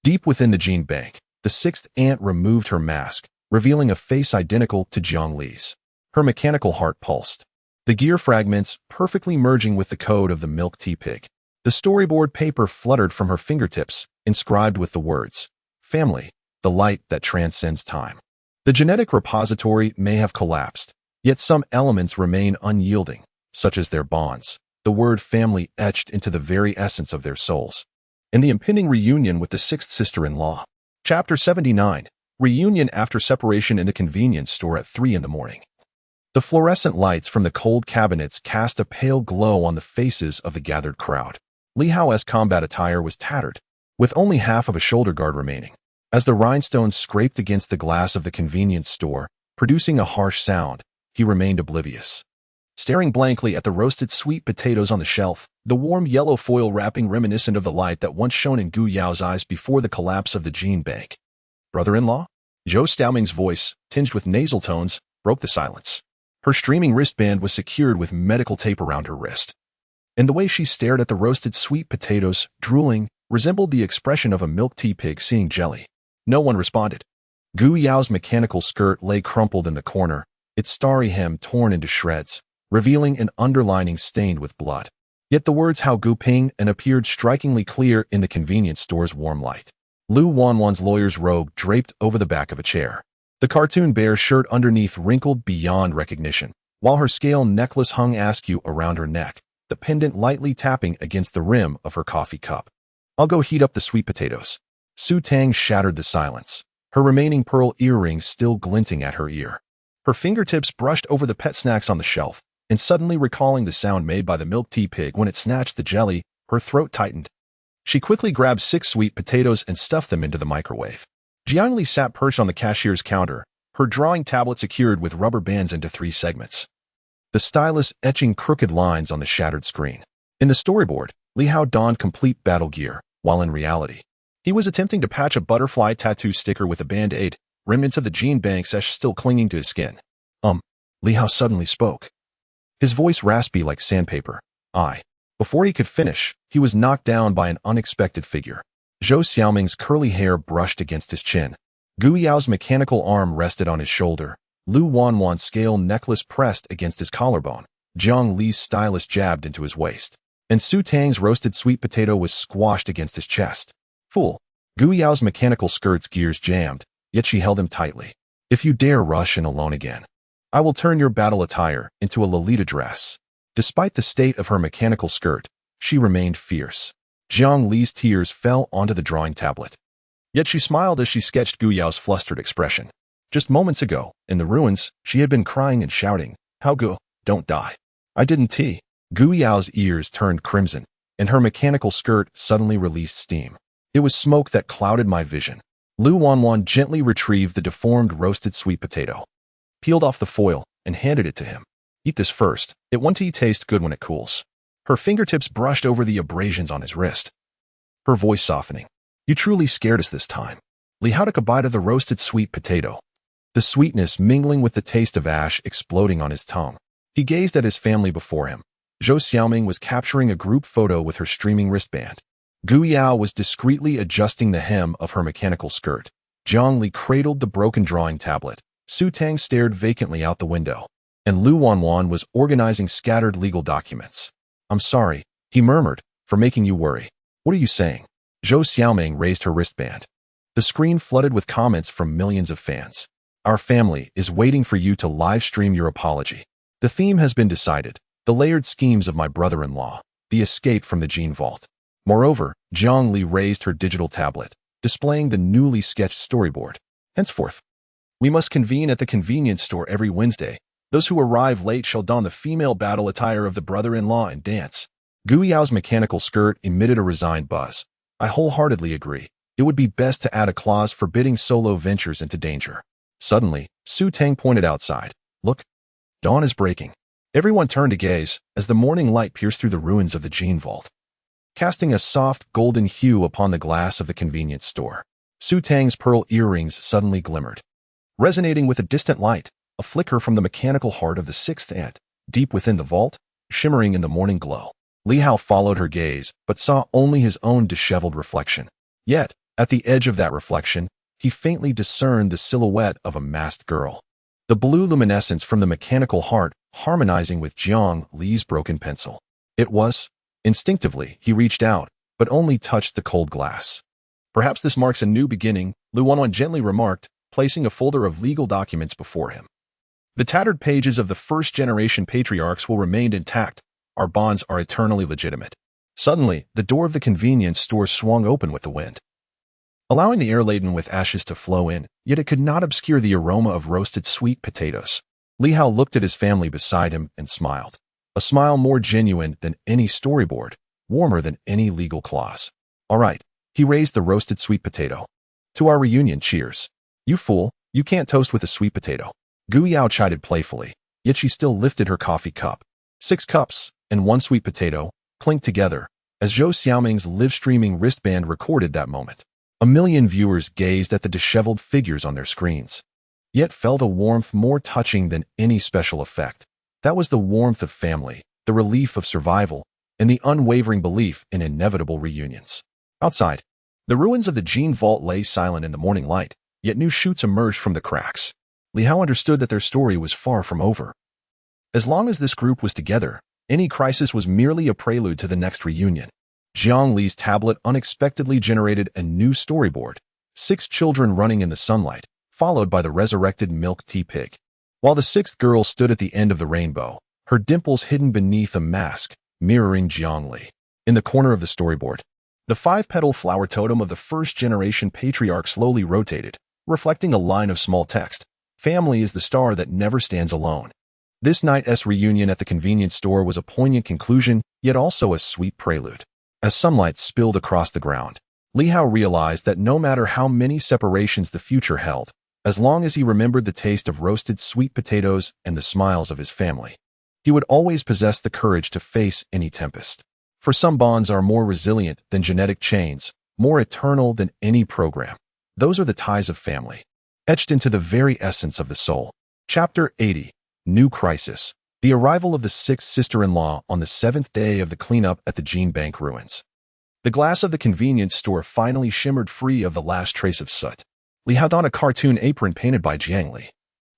Deep within the gene bank, the 6th ant removed her mask, revealing a face identical to Jiang Li's. Her mechanical heart pulsed, the gear fragments perfectly merging with the code of the milk tea pig. The storyboard paper fluttered from her fingertips, inscribed with the words, Family, the light that transcends time. The genetic repository may have collapsed, yet some elements remain unyielding, such as their bonds, the word family etched into the very essence of their souls. And the impending reunion with the 6th sister-in-law. Chapter 79. Reunion after separation in the convenience store at 3 in the morning. The fluorescent lights from the cold cabinets cast a pale glow on the faces of the gathered crowd. Li Hao's combat attire was tattered, with only half of a shoulder guard remaining. As the rhinestones scraped against the glass of the convenience store, producing a harsh sound, he remained oblivious. Staring blankly at the roasted sweet potatoes on the shelf, the warm yellow foil wrapping reminiscent of the light that once shone in Gu Yao's eyes before the collapse of the gene bank. Brother-in-law? Zhou Xiaoming's voice, tinged with nasal tones, broke the silence. Her streaming wristband was secured with medical tape around her wrist. And the way she stared at the roasted sweet potatoes, drooling, resembled the expression of a milk tea pig seeing jelly. No one responded. Gu Yao's mechanical skirt lay crumpled in the corner, its starry hem torn into shreds, revealing an underlining stained with blood. Yet the words Hao Gu Ping and appeared strikingly clear in the convenience store's warm light. Lu Wanwan's lawyer's robe draped over the back of a chair. The cartoon bear shirt underneath wrinkled beyond recognition, while her scale necklace hung askew around her neck, the pendant lightly tapping against the rim of her coffee cup. I'll go heat up the sweet potatoes. Su Tang shattered the silence, her remaining pearl earrings still glinting at her ear. Her fingertips brushed over the pet snacks on the shelf, and suddenly recalling the sound made by the milk tea pig when it snatched the jelly, her throat tightened. She quickly grabbed 6 sweet potatoes and stuffed them into the microwave. Jiangli sat perched on the cashier's counter, her drawing tablet secured with rubber bands into 3 segments. The stylus etching crooked lines on the shattered screen. In the storyboard, Li Hao donned complete battle gear, while in reality, he was attempting to patch a butterfly tattoo sticker with a band-aid, remnants of the Jean Bang sesh still clinging to his skin. Li Hao suddenly spoke. His voice raspy like sandpaper. Before he could finish, he was knocked down by an unexpected figure. Zhou Xiaoming's curly hair brushed against his chin. Gu Yao's mechanical arm rested on his shoulder. Lu Wanwan's scale necklace pressed against his collarbone. Jiang Li's stylus jabbed into his waist. And Su Tang's roasted sweet potato was squashed against his chest. Fool. Gu Yao's mechanical skirt's gears jammed, yet she held him tightly. If you dare rush in alone again, I will turn your battle attire into a Lolita dress. Despite the state of her mechanical skirt, she remained fierce. Jiang Li's tears fell onto the drawing tablet. Yet she smiled as she sketched Gu Yao's flustered expression. Just moments ago, in the ruins, she had been crying and shouting, "How Gu, don't die." I didn't tea. Gu Yao's ears turned crimson, and her mechanical skirt suddenly released steam. It was smoke that clouded my vision. Lu Wanwan gently retrieved the deformed roasted sweet potato, peeled off the foil, and handed it to him. Eat this first. It won't taste good when it cools. Her fingertips brushed over the abrasions on his wrist. Her voice softening. You truly scared us this time. Li Hao took a bite of the roasted sweet potato, the sweetness mingling with the taste of ash exploding on his tongue. He gazed at his family before him. Zhou Xiaoming was capturing a group photo with her streaming wristband. Gu Yao was discreetly adjusting the hem of her mechanical skirt. Jiang Li cradled the broken drawing tablet. Su Tang stared vacantly out the window, and Lu Wanwan was organizing scattered legal documents. I'm sorry, he murmured, for making you worry. What are you saying? Zhou Xiaoming raised her wristband. The screen flooded with comments from millions of fans. Our family is waiting for you to live stream your apology. The theme has been decided. The layered schemes of my brother-in-law. The escape from the Gene Vault. Moreover, Jiang Li raised her digital tablet, displaying the newly sketched storyboard. Henceforth, we must convene at the convenience store every Wednesday. Those who arrive late shall don the female battle attire of the brother-in-law and dance. Gu Yao's mechanical skirt emitted a resigned buzz. I wholeheartedly agree. It would be best to add a clause forbidding solo ventures into danger. Suddenly, Su Tang pointed outside. Look, dawn is breaking. Everyone turned to gaze as the morning light pierced through the ruins of the Gene Vault, casting a soft golden hue upon the glass of the convenience store. Su Tang's pearl earrings suddenly glimmered, resonating with a distant light, a flicker from the mechanical heart of the 6th ant, deep within the vault, shimmering in the morning glow. Li Hao followed her gaze, but saw only his own disheveled reflection. Yet, at the edge of that reflection, he faintly discerned the silhouette of a masked girl. The blue luminescence from the mechanical heart harmonizing with Jiang Li's broken pencil. It was, instinctively, he reached out, but only touched the cold glass. Perhaps this marks a new beginning, Lu Wanwan gently remarked, placing a folder of legal documents before him. The tattered pages of the first-generation patriarchs will remain intact. Our bonds are eternally legitimate. Suddenly, the door of the convenience store swung open with the wind, allowing the air laden with ashes to flow in, yet it could not obscure the aroma of roasted sweet potatoes. Li Hao looked at his family beside him and smiled. A smile more genuine than any storyboard, warmer than any legal clause. All right, he raised the roasted sweet potato. To our reunion, cheers. You fool, you can't toast with a sweet potato. Gu Yao chided playfully, yet she still lifted her coffee cup. 6 cups and 1 sweet potato clinked together as Zhou Xiaoming's live-streaming wristband recorded that moment. A million viewers gazed at the disheveled figures on their screens, yet felt a warmth more touching than any special effect. That was the warmth of family, the relief of survival, and the unwavering belief in inevitable reunions. Outside, the ruins of the Gene Vault lay silent in the morning light, yet new shoots emerged from the cracks. Li Hao understood that their story was far from over. As long as this group was together, any crisis was merely a prelude to the next reunion. Jiang Li's tablet unexpectedly generated a new storyboard, 6 children running in the sunlight, followed by the resurrected milk tea pig. While the 6th girl stood at the end of the rainbow, her dimples hidden beneath a mask, mirroring Jiang Li. In the corner of the storyboard, the 5-petal flower totem of the first-generation patriarch slowly rotated, reflecting a line of small text. Family is the star that never stands alone. This night's reunion at the convenience store was a poignant conclusion, yet also a sweet prelude. As sunlight spilled across the ground, Li Hao realized that no matter how many separations the future held, as long as he remembered the taste of roasted sweet potatoes and the smiles of his family, he would always possess the courage to face any tempest. For some bonds are more resilient than genetic chains, more eternal than any program. Those are the ties of family, etched into the very essence of the soul. Chapter 80. New Crisis. The arrival of the sixth sister-in-law on the seventh day of the cleanup at the Gene Bank ruins. The glass of the convenience store finally shimmered free of the last trace of soot. Li had on a cartoon apron painted by Jiang Li,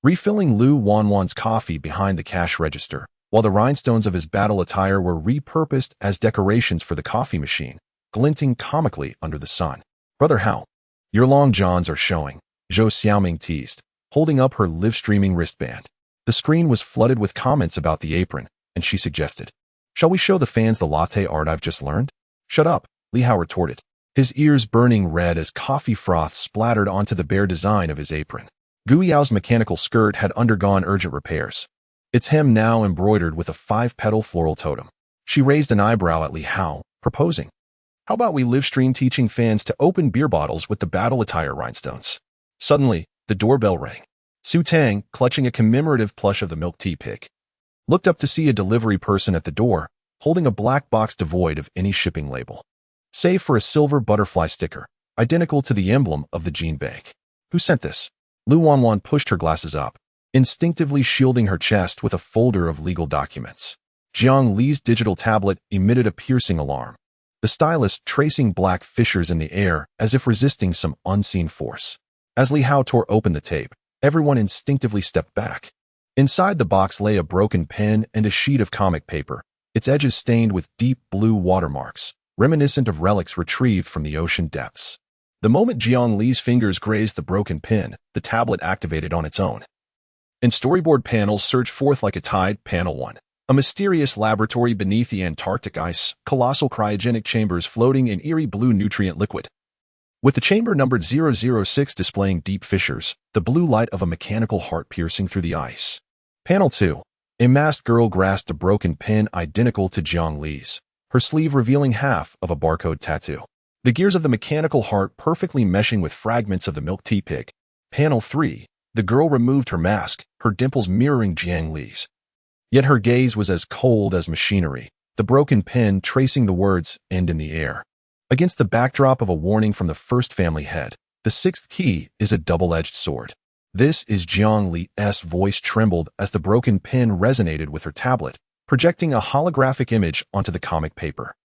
refilling Lu Wanwan's coffee behind the cash register, while the rhinestones of his battle attire were repurposed as decorations for the coffee machine, glinting comically under the sun. "Brother Hao, your long johns are showing," Zhou Xiaoming teased, holding up her live-streaming wristband. The screen was flooded with comments about the apron, and she suggested, "Shall we show the fans the latte art I've just learned?" "Shut up," Li Hao retorted, his ears burning red as coffee froth splattered onto the bare design of his apron. Gu Yao's mechanical skirt had undergone urgent repairs, its hem now embroidered with a 5-petal floral totem. She raised an eyebrow at Li Hao, proposing, "How about we live stream teaching fans to open beer bottles with the battle attire rhinestones?" Suddenly, the doorbell rang. Su Tang, clutching a commemorative plush of the milk tea pig, looked up to see a delivery person at the door, holding a black box devoid of any shipping label, save for a silver butterfly sticker, identical to the emblem of the Gene Bank. "Who sent this?" Lu Wanwan pushed her glasses up, instinctively shielding her chest with a folder of legal documents. Jiang Li's digital tablet emitted a piercing alarm, the stylus tracing black fissures in the air as if resisting some unseen force. As Li Hao tore open the tape, everyone instinctively stepped back. Inside the box lay a broken pen and a sheet of comic paper, its edges stained with deep blue watermarks, reminiscent of relics retrieved from the ocean depths. The moment Jiang Li's fingers grazed the broken pen, the tablet activated on its own. And storyboard panels surged forth like a tide. Panel 1. A mysterious laboratory beneath the Antarctic ice, colossal cryogenic chambers floating in eerie blue nutrient liquid. With the chamber numbered 006 displaying deep fissures, the blue light of a mechanical heart piercing through the ice. Panel 2. A masked girl grasped a broken pen identical to Jiang Li's, her sleeve revealing half of a barcode tattoo. The gears of the mechanical heart perfectly meshing with fragments of the milk tea pig. Panel 3. The girl removed her mask, her dimples mirroring Jiang Li's. Yet her gaze was as cold as machinery, the broken pen tracing the words "end in the air." Against the backdrop of a warning from the first family head, the sixth key is a double-edged sword. This is Jiang Li's voice trembled as the broken pen resonated with her tablet, projecting a holographic image onto the comic paper.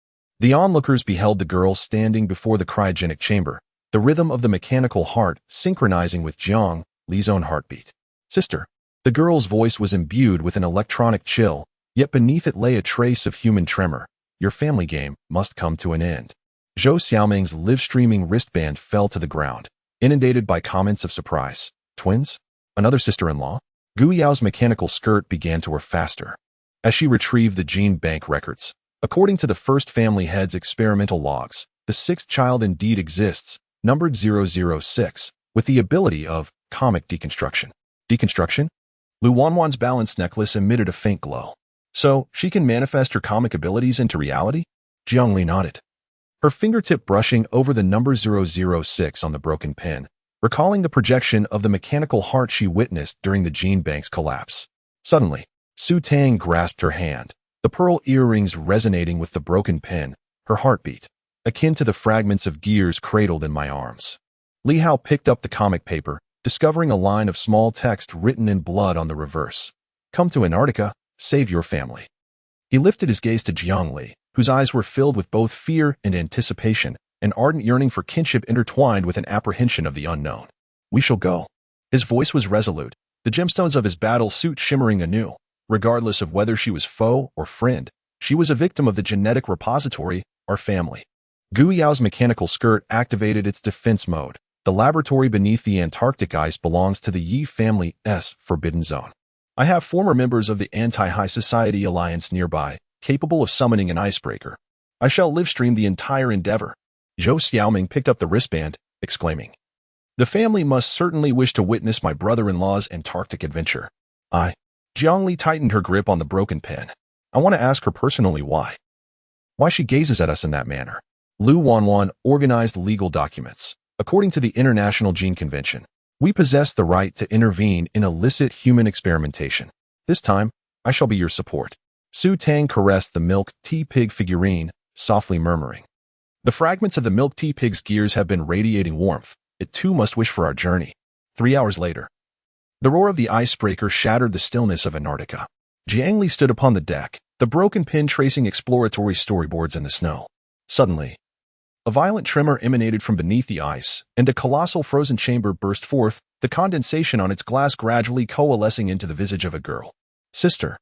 The onlookers beheld the girl standing before the cryogenic chamber, the rhythm of the mechanical heart synchronizing with Jiang Li's own heartbeat. "Sister." The girl's voice was imbued with an electronic chill, yet beneath it lay a trace of human tremor. "Your family game must come to an end." Zhou Xiaoming's live-streaming wristband fell to the ground, inundated by comments of surprise. "Twins? Another sister-in-law?" Gu Yao's mechanical skirt began to whir faster as she retrieved the Gene Bank records. According to the first family head's experimental logs, the sixth child indeed exists, numbered 006, with the ability of comic deconstruction. Deconstruction? Lu Wanwan's balanced necklace emitted a faint glow. "So, she can manifest her comic abilities into reality?" Jiang Li nodded, her fingertip brushing over the number 006 on the broken pen, recalling the projection of the mechanical heart she witnessed during the Gene Bank's collapse. Suddenly, Su Tang grasped her hand, the pearl earrings resonating with the broken pen, her heartbeat, akin to the fragments of gears cradled in my arms. Li Hao picked up the comic paper, discovering a line of small text written in blood on the reverse. "Come to Antarctica, save your family." He lifted his gaze to Jiang Li, whose eyes were filled with both fear and anticipation, an ardent yearning for kinship intertwined with an apprehension of the unknown. "We shall go." His voice was resolute, the gemstones of his battle suit shimmering anew. Regardless of whether she was foe or friend, she was a victim of the genetic repository, our family. Gu Yao's mechanical skirt activated its defense mode. The laboratory beneath the Antarctic ice belongs to the Yi family's Forbidden Zone. I have former members of the Anti-High Society Alliance nearby, capable of summoning an icebreaker. I shall live-stream the entire endeavor. Zhou Xiaoming picked up the wristband, exclaiming, "The family must certainly wish to witness my brother-in-law's Antarctic adventure." Jiang Li tightened her grip on the broken pen. I want to ask her personally why. Why she gazes at us in that manner. Lu Wanwan organized legal documents. According to the International Gene Convention, we possess the right to intervene in illicit human experimentation. This time, I shall be your support. Su Tang caressed the milk tea pig figurine, softly murmuring. The fragments of the milk tea pig's gears have been radiating warmth. It too must wish for our journey. 3 hours later. The roar of the icebreaker shattered the stillness of Antarctica. Jiang Li stood upon the deck, the broken pin tracing exploratory storyboards in the snow. Suddenly, a violent tremor emanated from beneath the ice, and a colossal frozen chamber burst forth, the condensation on its glass gradually coalescing into the visage of a girl. Sister.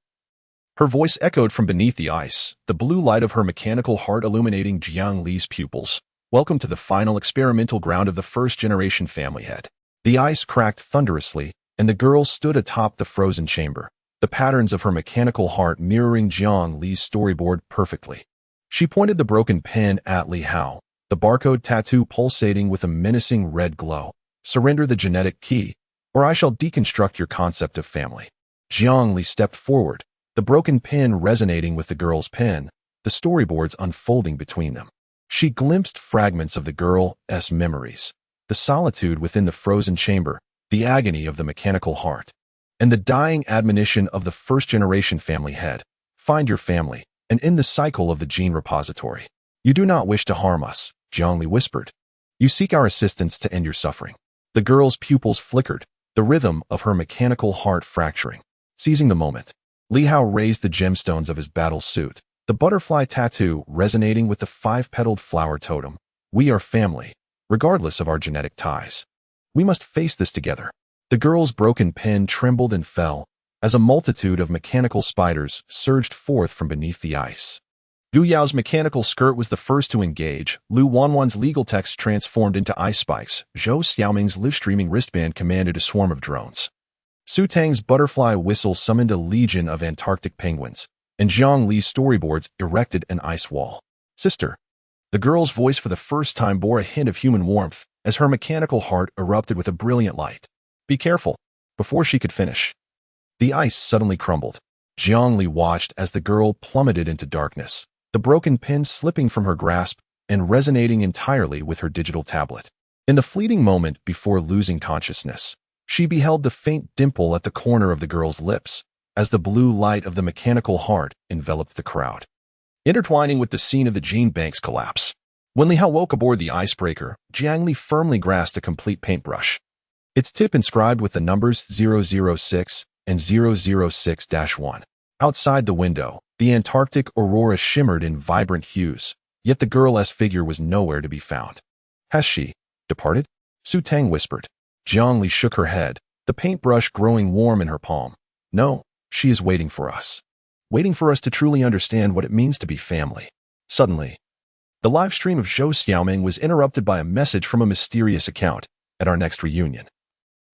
Her voice echoed from beneath the ice, the blue light of her mechanical heart illuminating Jiang Li's pupils. Welcome to the final experimental ground of the first-generation family head. The ice cracked thunderously, and the girl stood atop the frozen chamber, the patterns of her mechanical heart mirroring Jiang Li's storyboard perfectly. She pointed the broken pen at Li Hao, the barcode tattoo pulsating with a menacing red glow. Surrender the genetic key, or I shall deconstruct your concept of family. Jiang Li stepped forward, the broken pen resonating with the girl's pen, the storyboards unfolding between them. She glimpsed fragments of the girl's memories, the solitude within the frozen chamber, the agony of the mechanical heart, and the dying admonition of the first-generation family head. Find your family, and end the cycle of the gene repository. You do not wish to harm us, Jiang Li whispered. You seek our assistance to end your suffering. The girl's pupils flickered, the rhythm of her mechanical heart fracturing. Seizing the moment, Li Hao raised the gemstones of his battle suit, the butterfly tattoo resonating with the 5-petaled flower totem. We are family, regardless of our genetic ties. We must face this together. The girl's broken pen trembled and fell, as a multitude of mechanical spiders surged forth from beneath the ice. Gu Yao's mechanical skirt was the first to engage. Lu Wanwan's legal text transformed into ice spikes. Zhou Xiaoming's live-streaming wristband commanded a swarm of drones. Su Tang's butterfly whistle summoned a legion of Antarctic penguins, and Jiang Li's storyboards erected an ice wall. Sister. The girl's voice for the first time bore a hint of human warmth, as her mechanical heart erupted with a brilliant light. Be careful. Before she could finish, the ice suddenly crumbled. Jiang Li watched as the girl plummeted into darkness, the broken pen slipping from her grasp and resonating entirely with her digital tablet. In the fleeting moment before losing consciousness, she beheld the faint dimple at the corner of the girl's lips, as the blue light of the mechanical heart enveloped the crowd, intertwining with the scene of the gene bank's collapse. When Li Hao woke aboard the icebreaker, Jiang Li firmly grasped a complete paintbrush, its tip inscribed with the numbers 006 and 006-1. Outside the window, the Antarctic aurora shimmered in vibrant hues, yet the girl's figure was nowhere to be found. Has she departed? Su Tang whispered. Jiang Li shook her head, the paintbrush growing warm in her palm. No, she is waiting for us. Waiting for us to truly understand what it means to be family. Suddenly, the live stream of Zhou Xiaoming was interrupted by a message from a mysterious account. At our next reunion,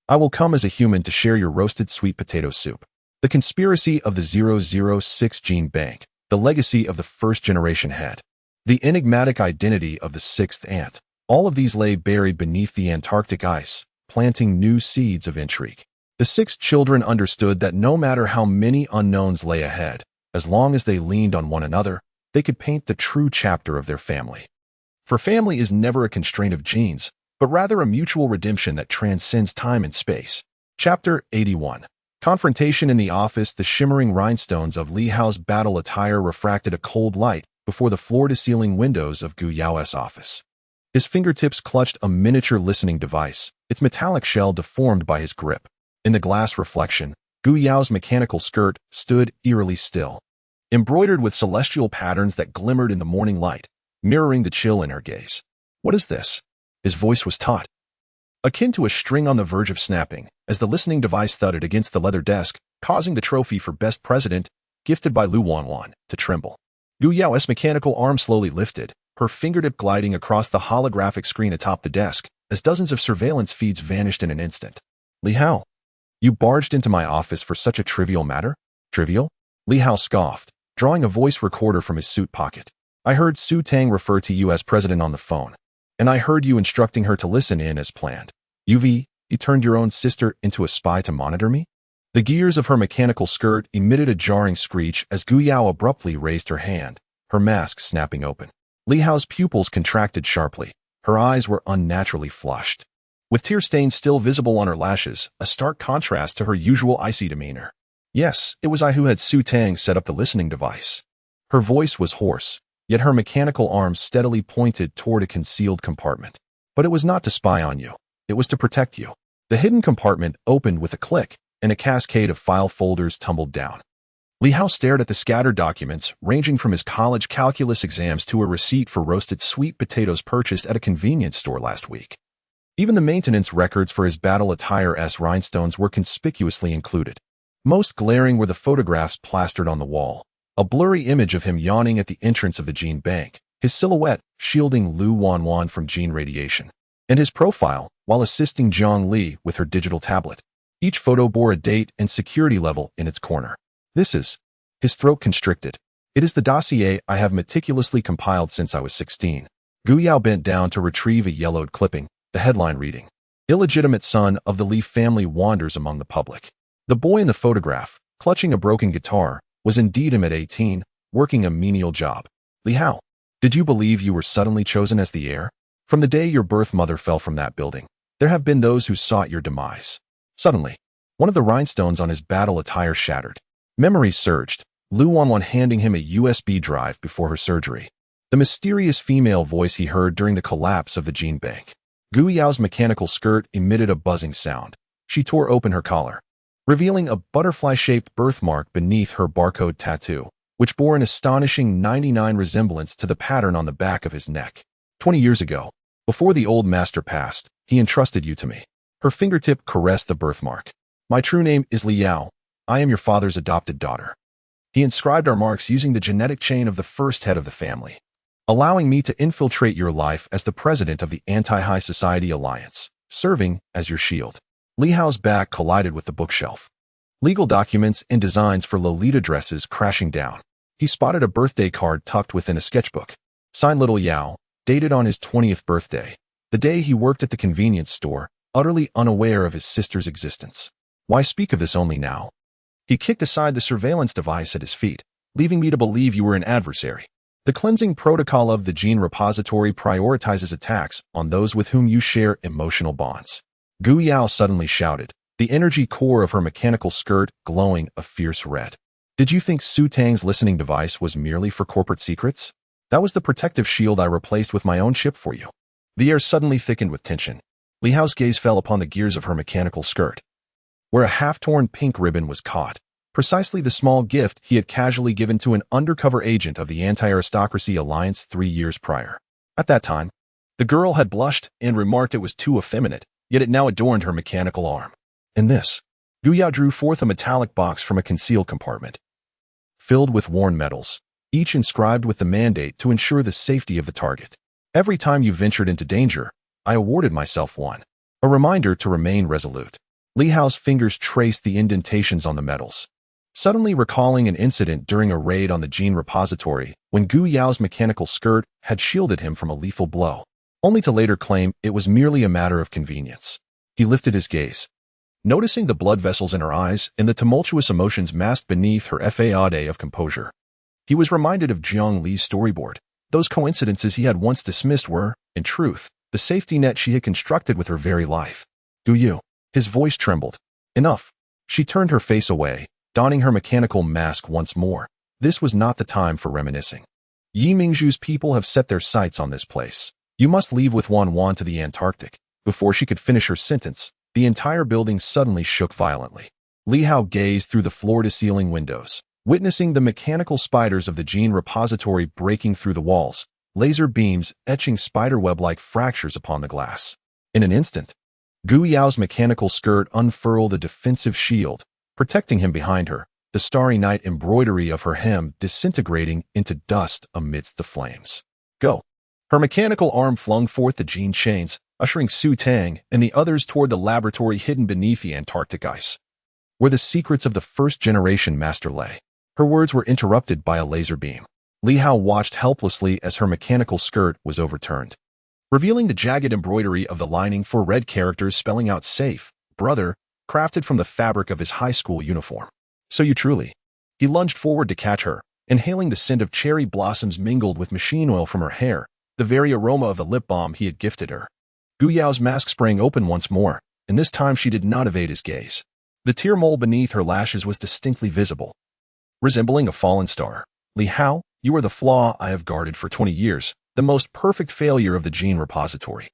I will come as a human to share your roasted sweet potato soup. The conspiracy of the 006 gene bank, the legacy of the first-generation head, the enigmatic identity of the sixth ant. All of these lay buried beneath the Antarctic ice, planting new seeds of intrigue. The 6 children understood that no matter how many unknowns lay ahead, as long as they leaned on one another, they could paint the true chapter of their family. For family is never a constraint of genes, but rather a mutual redemption that transcends time and space. Chapter 81. Confrontation in the office. The shimmering rhinestones of Li Hao's battle attire refracted a cold light before the floor-to-ceiling windows of Gu Yao's office. His fingertips clutched a miniature listening device, its metallic shell deformed by his grip. In the glass reflection, Gu Yao's mechanical skirt stood eerily still, embroidered with celestial patterns that glimmered in the morning light, mirroring the chill in her gaze. What is this? His voice was taut, akin to a string on the verge of snapping, as the listening device thudded against the leather desk, causing the trophy for Best President, gifted by Lu Wanwan, to tremble. Gu Yao's mechanical arm slowly lifted, her fingertip gliding across the holographic screen atop the desk, as dozens of surveillance feeds vanished in an instant. Li Hao, you barged into my office for such a trivial matter? Trivial? Li Hao scoffed, drawing a voice recorder from his suit pocket. I heard Su Tang refer to you as president on the phone, and I heard you instructing her to listen in as planned. You turned your own sister into a spy to monitor me? The gears of her mechanical skirt emitted a jarring screech as Gu Yao abruptly raised her hand, her mask snapping open. Li Hao's pupils contracted sharply. Her eyes were unnaturally flushed, with tear stains still visible on her lashes, a stark contrast to her usual icy demeanor. Yes, it was I who had Su Tang set up the listening device. Her voice was hoarse, yet her mechanical arms steadily pointed toward a concealed compartment. But it was not to spy on you. It was to protect you. The hidden compartment opened with a click, and a cascade of file folders tumbled down. Li Hao stared at the scattered documents, ranging from his college calculus exams to a receipt for roasted sweet potatoes purchased at a convenience store last week. Even the maintenance records for his battle attire-s rhinestones were conspicuously included. Most glaring were the photographs plastered on the wall. A blurry image of him yawning at the entrance of the Jin Bank, his silhouette shielding Lu Wanwan from Jin radiation, and his profile while assisting Zhang Li with her digital tablet. Each photo bore a date and security level in its corner. This is, his throat constricted. It is the dossier I have meticulously compiled since I was 16. Gu Yao bent down to retrieve a yellowed clipping, the headline reading, "Illegitimate son of the Li family wanders among the public." The boy in the photograph, clutching a broken guitar, was indeed him at 18, working a menial job. Li Hao, did you believe you were suddenly chosen as the heir? From the day your birth mother fell from that building, there have been those who sought your demise. Suddenly, one of the rhinestones on his battle attire shattered. Memories surged, Lu Wanwan handing him a USB drive before her surgery. The mysterious female voice he heard during the collapse of the Jin Bank. Gu Yao's mechanical skirt emitted a buzzing sound. She tore open her collar, revealing a butterfly-shaped birthmark beneath her barcode tattoo, which bore an astonishing 99 resemblance to the pattern on the back of his neck. 20 years ago, before the old master passed, he entrusted you to me. Her fingertip caressed the birthmark. My true name is Li Yao. I am your father's adopted daughter. He inscribed our marks using the genetic chain of the first head of the family, allowing me to infiltrate your life as the president of the Anti-High Society Alliance, serving as your shield. Li Hao's back collided with the bookshelf. Legal documents and designs for Lolita dresses crashing down. He spotted a birthday card tucked within a sketchbook. Signed Little Yao, dated on his 20th birthday, the day he worked at the convenience store, utterly unaware of his sister's existence. Why speak of this only now? He kicked aside the surveillance device at his feet, leaving me to believe you were an adversary. The cleansing protocol of the Gene Repository prioritizes attacks on those with whom you share emotional bonds. Gu Yao suddenly shouted, the energy core of her mechanical skirt glowing a fierce red. Did you think Su Tang's listening device was merely for corporate secrets? That was the protective shield I replaced with my own chip for you. The air suddenly thickened with tension. Li Hao's gaze fell upon the gears of her mechanical skirt, where a half-torn pink ribbon was caught, precisely the small gift he had casually given to an undercover agent of the Anti-Aristocracy Alliance 3 years prior. At that time, the girl had blushed and remarked it was too effeminate, yet it now adorned her mechanical arm. And this, Gu Yao drew forth a metallic box from a concealed compartment, filled with worn metals, each inscribed with the mandate to ensure the safety of the target. Every time you ventured into danger, I awarded myself one, a reminder to remain resolute. Li Hao's fingers traced the indentations on the metals, suddenly recalling an incident during a raid on the Gene Repository when Gu Yao's mechanical skirt had shielded him from a lethal blow, only to later claim it was merely a matter of convenience. He lifted his gaze, noticing the blood vessels in her eyes and the tumultuous emotions masked beneath her facade of composure. He was reminded of Jiang Li's storyboard. Those coincidences he had once dismissed were, in truth, the safety net she had constructed with her very life. Gu Yu. His voice trembled. Enough. She turned her face away, donning her mechanical mask once more. This was not the time for reminiscing. Yi Mingzhu's people have set their sights on this place. You must leave with Wanwan to the Antarctic. Before she could finish her sentence, the entire building suddenly shook violently. Li Hao gazed through the floor-to-ceiling windows, witnessing the mechanical spiders of the Gene Repository breaking through the walls, laser beams etching spiderweb-like fractures upon the glass. In an instant, Gu Yao's mechanical skirt unfurled a defensive shield, protecting him behind her, the starry night embroidery of her hem disintegrating into dust amidst the flames. Go. Her mechanical arm flung forth the gene chains, ushering Su Tang and the others toward the laboratory hidden beneath the Antarctic ice, where the secrets of the first-generation master lay. Her words were interrupted by a laser beam. Li Hao watched helplessly as her mechanical skirt was overturned, revealing the jagged embroidery of the lining for red characters spelling out safe, brother, crafted from the fabric of his high school uniform. So you truly. He lunged forward to catch her, inhaling the scent of cherry blossoms mingled with machine oil from her hair, the very aroma of the lip balm he had gifted her. Gu Yao's mask sprang open once more, and this time she did not evade his gaze. The tear mole beneath her lashes was distinctly visible. Resembling a fallen star. Li Hao, you are the flaw I have guarded for 20 years, the most perfect failure of the gene repository.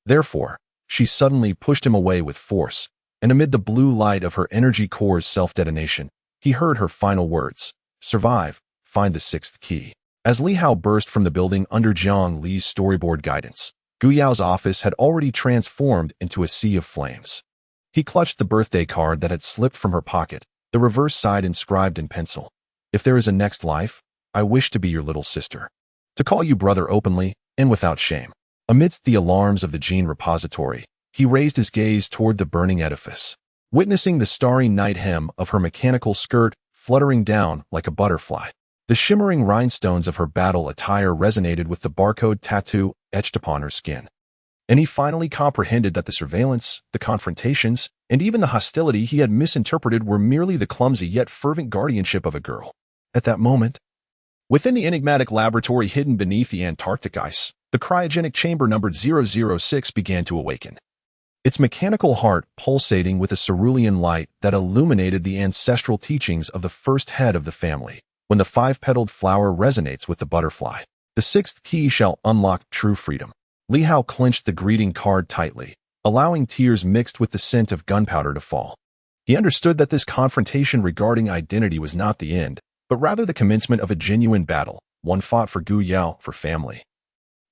Therefore, she suddenly pushed him away with force, and amid the blue light of her energy core's self-detonation, he heard her final words, survive, find the sixth key. As Li Hao burst from the building under Jiang Li's storyboard guidance, Gu Yao's office had already transformed into a sea of flames. He clutched the birthday card that had slipped from her pocket, the reverse side inscribed in pencil. If there is a next life, I wish to be your little sister. To call you brother openly and without shame. Amidst the alarms of the gene repository, he raised his gaze toward the burning edifice. Witnessing the starry night hem of her mechanical skirt fluttering down like a butterfly, the shimmering rhinestones of her battle attire resonated with the barcode tattoo etched upon her skin. And he finally comprehended that the surveillance, the confrontations, and even the hostility he had misinterpreted were merely the clumsy yet fervent guardianship of a girl. At that moment, within the enigmatic laboratory hidden beneath the Antarctic ice, the cryogenic chamber numbered 006 began to awaken. Its mechanical heart pulsating with a cerulean light that illuminated the ancestral teachings of the first head of the family. When the five-petaled flower resonates with the butterfly, the sixth key shall unlock true freedom. Li Hao clenched the greeting card tightly, allowing tears mixed with the scent of gunpowder to fall. He understood that this confrontation regarding identity was not the end, but rather the commencement of a genuine battle, one fought for Gu Yao, for family.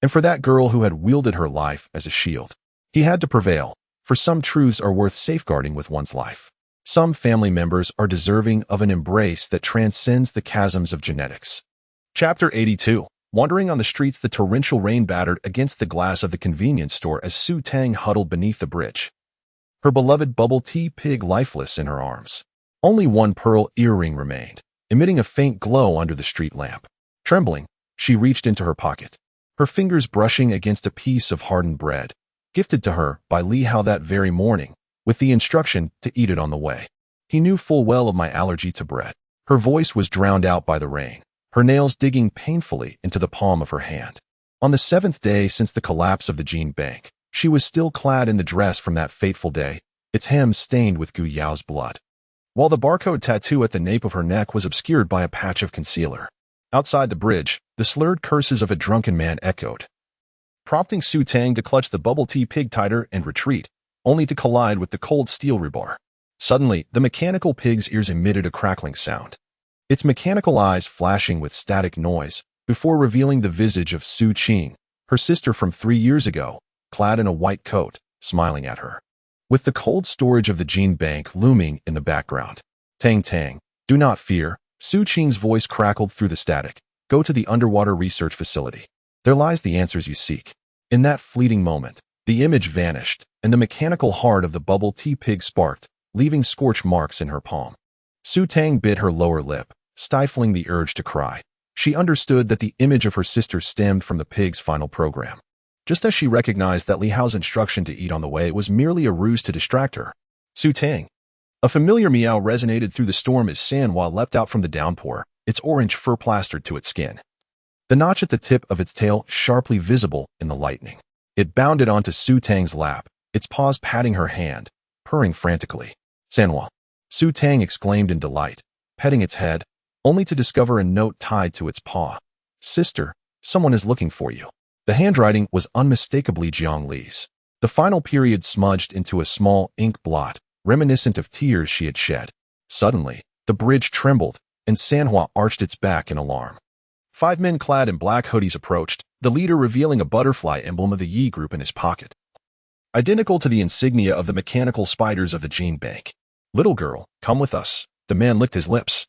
And for that girl who had wielded her life as a shield. He had to prevail, for some truths are worth safeguarding with one's life. Some family members are deserving of an embrace that transcends the chasms of genetics. Chapter 82. Wandering on the streets, the torrential rain battered against the glass of the convenience store as Su Tang huddled beneath the bridge. Her beloved bubble tea pig lifeless in her arms. Only one pearl earring remained, emitting a faint glow under the street lamp. Trembling, she reached into her pocket, her fingers brushing against a piece of hardened bread, gifted to her by Li Hao that very morning, with the instruction to eat it on the way. He knew full well of my allergy to bread. Her voice was drowned out by the rain, her nails digging painfully into the palm of her hand. On the 7th day since the collapse of the gene bank, she was still clad in the dress from that fateful day, its hem stained with Gu Yao's blood, while the barcode tattoo at the nape of her neck was obscured by a patch of concealer. Outside the bridge, the slurred curses of a drunken man echoed, prompting Su Tang to clutch the bubble tea pig tighter and retreat, only to collide with the cold steel rebar. Suddenly, the mechanical pig's ears emitted a crackling sound, its mechanical eyes flashing with static noise, before revealing the visage of Su Qing, her sister from 3 years ago, clad in a white coat, smiling at her. With the cold storage of the gene bank looming in the background. Tang Tang, do not fear, Su Qing's voice crackled through the static. Go to the underwater research facility. There lies the answers you seek. In that fleeting moment, the image vanished, and the mechanical heart of the bubble tea pig sparked, leaving scorch marks in her palm. Su Tang bit her lower lip, stifling the urge to cry. She understood that the image of her sister stemmed from the pig's final program. Just as she recognized that Li Hao's instruction to eat on the way was merely a ruse to distract her. Su Tang. A familiar meow resonated through the storm as Sanhua leapt out from the downpour, its orange fur plastered to its skin. The notch at the tip of its tail sharply visible in the lightning. It bounded onto Su Tang's lap, its paws patting her hand, purring frantically. Sanhua. Su Tang exclaimed in delight, petting its head, only to discover a note tied to its paw. Sister, someone is looking for you. The handwriting was unmistakably Jiang Li's. The final period smudged into a small ink blot, reminiscent of tears she had shed. Suddenly, the bridge trembled, and Sanhua arched its back in alarm. 5 men clad in black hoodies approached, the leader revealing a butterfly emblem of the Yi group in his pocket, identical to the insignia of the mechanical spiders of the gene bank. Little girl, come with us. The man licked his lips.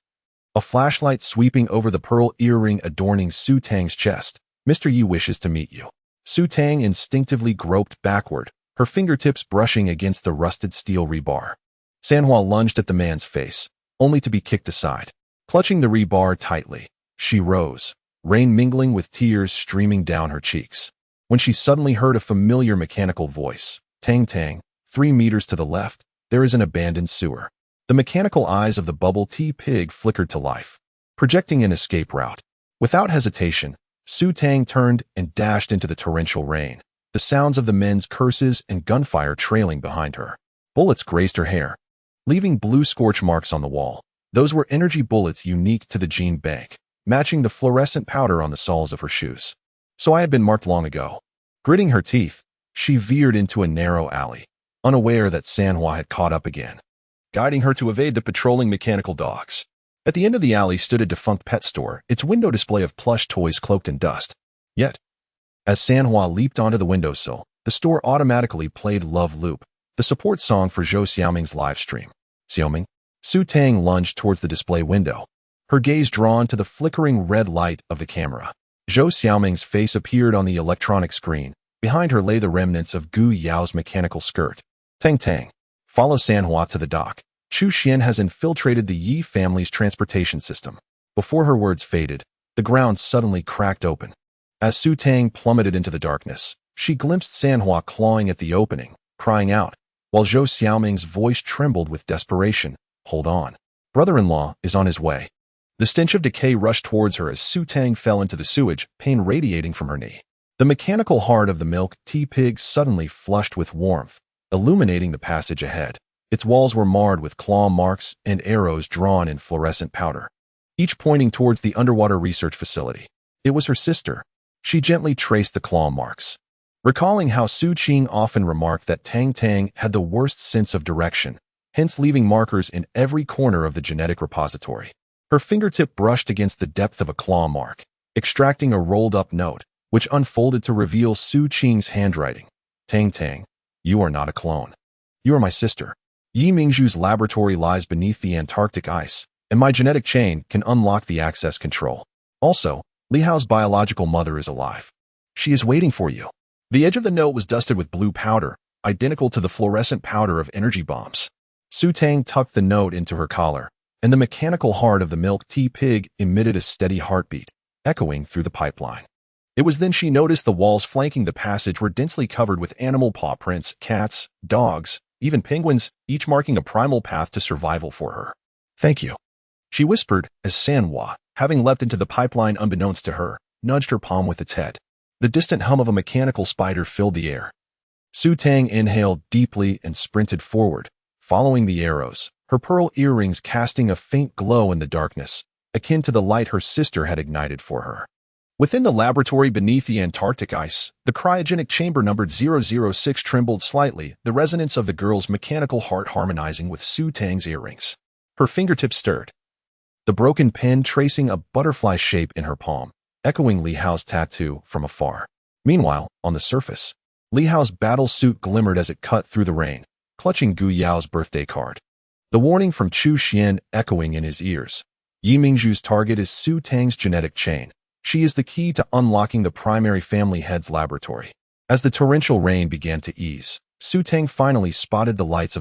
A flashlight sweeping over the pearl earring adorning Su Tang's chest. Mr. Yi wishes to meet you. Su Tang instinctively groped backward, her fingertips brushing against the rusted steel rebar. Sanhua lunged at the man's face, only to be kicked aside. Clutching the rebar tightly, she rose, rain mingling with tears streaming down her cheeks. When she suddenly heard a familiar mechanical voice, Tang Tang, 3 meters to the left, there is an abandoned sewer. The mechanical eyes of the bubble tea pig flickered to life, projecting an escape route. Without hesitation, Su Tang turned and dashed into the torrential rain, the sounds of the men's curses and gunfire trailing behind her. Bullets grazed her hair, leaving blue scorch marks on the wall. Those were energy bullets unique to the gene bank, matching the fluorescent powder on the soles of her shoes. So I had been marked long ago. Gritting her teeth, she veered into a narrow alley, unaware that Sanhua had caught up again, guiding her to evade the patrolling mechanical dogs. At the end of the alley stood a defunct pet store, its window display of plush toys cloaked in dust. Yet, as Sanhua leaped onto the windowsill, the store automatically played Love Loop, the support song for Zhou Xiaoming's live stream. Xiaoming? Su Tang lunged towards the display window, her gaze drawn to the flickering red light of the camera. Zhou Xiaoming's face appeared on the electronic screen. Behind her lay the remnants of Gu Yao's mechanical skirt. Tang Tang, follow Sanhua to the dock. Chu Xian has infiltrated the Yi family's transportation system. Before her words faded, the ground suddenly cracked open. As Su Tang plummeted into the darkness, she glimpsed Sanhua clawing at the opening, crying out, while Zhou Xiaoming's voice trembled with desperation. Hold on. Brother-in-law is on his way. The stench of decay rushed towards her as Su Tang fell into the sewage, pain radiating from her knee. The mechanical heart of the milk tea pig suddenly flushed with warmth, illuminating the passage ahead. Its walls were marred with claw marks and arrows drawn in fluorescent powder, each pointing towards the underwater research facility. It was her sister. She gently traced the claw marks, recalling how Su Qing often remarked that Tang Tang had the worst sense of direction, hence leaving markers in every corner of the genetic repository. Her fingertip brushed against the depth of a claw mark, extracting a rolled-up note, which unfolded to reveal Su Qing's handwriting. Tang Tang, you are not a clone. You are my sister. Yi Mingzhu's laboratory lies beneath the Antarctic ice, and my genetic chain can unlock the access control. Also, Li Hao's biological mother is alive. She is waiting for you. The edge of the note was dusted with blue powder, identical to the fluorescent powder of energy bombs. Su Tang tucked the note into her collar, and the mechanical heart of the milk tea pig emitted a steady heartbeat, echoing through the pipeline. It was then she noticed the walls flanking the passage were densely covered with animal paw prints, cats, dogs, even penguins, each marking a primal path to survival for her. Thank you, she whispered as Sanhua, having leapt into the pipeline unbeknownst to her, nudged her palm with its head. The distant hum of a mechanical spider filled the air. Su Tang inhaled deeply and sprinted forward, following the arrows, her pearl earrings casting a faint glow in the darkness, akin to the light her sister had ignited for her. Within the laboratory beneath the Antarctic ice, the cryogenic chamber numbered 006 trembled slightly, the resonance of the girl's mechanical heart harmonizing with Su Tang's earrings. Her fingertips stirred, the broken pen tracing a butterfly shape in her palm, echoing Li Hao's tattoo from afar. Meanwhile, on the surface, Li Hao's battle suit glimmered as it cut through the rain, clutching Gu Yao's birthday card. The warning from Chu Xian echoing in his ears. Yi Mingzhu's target is Su Tang's genetic chain. She is the key to unlocking the primary family head's laboratory. As the torrential rain began to ease, Su Tang finally spotted the lights of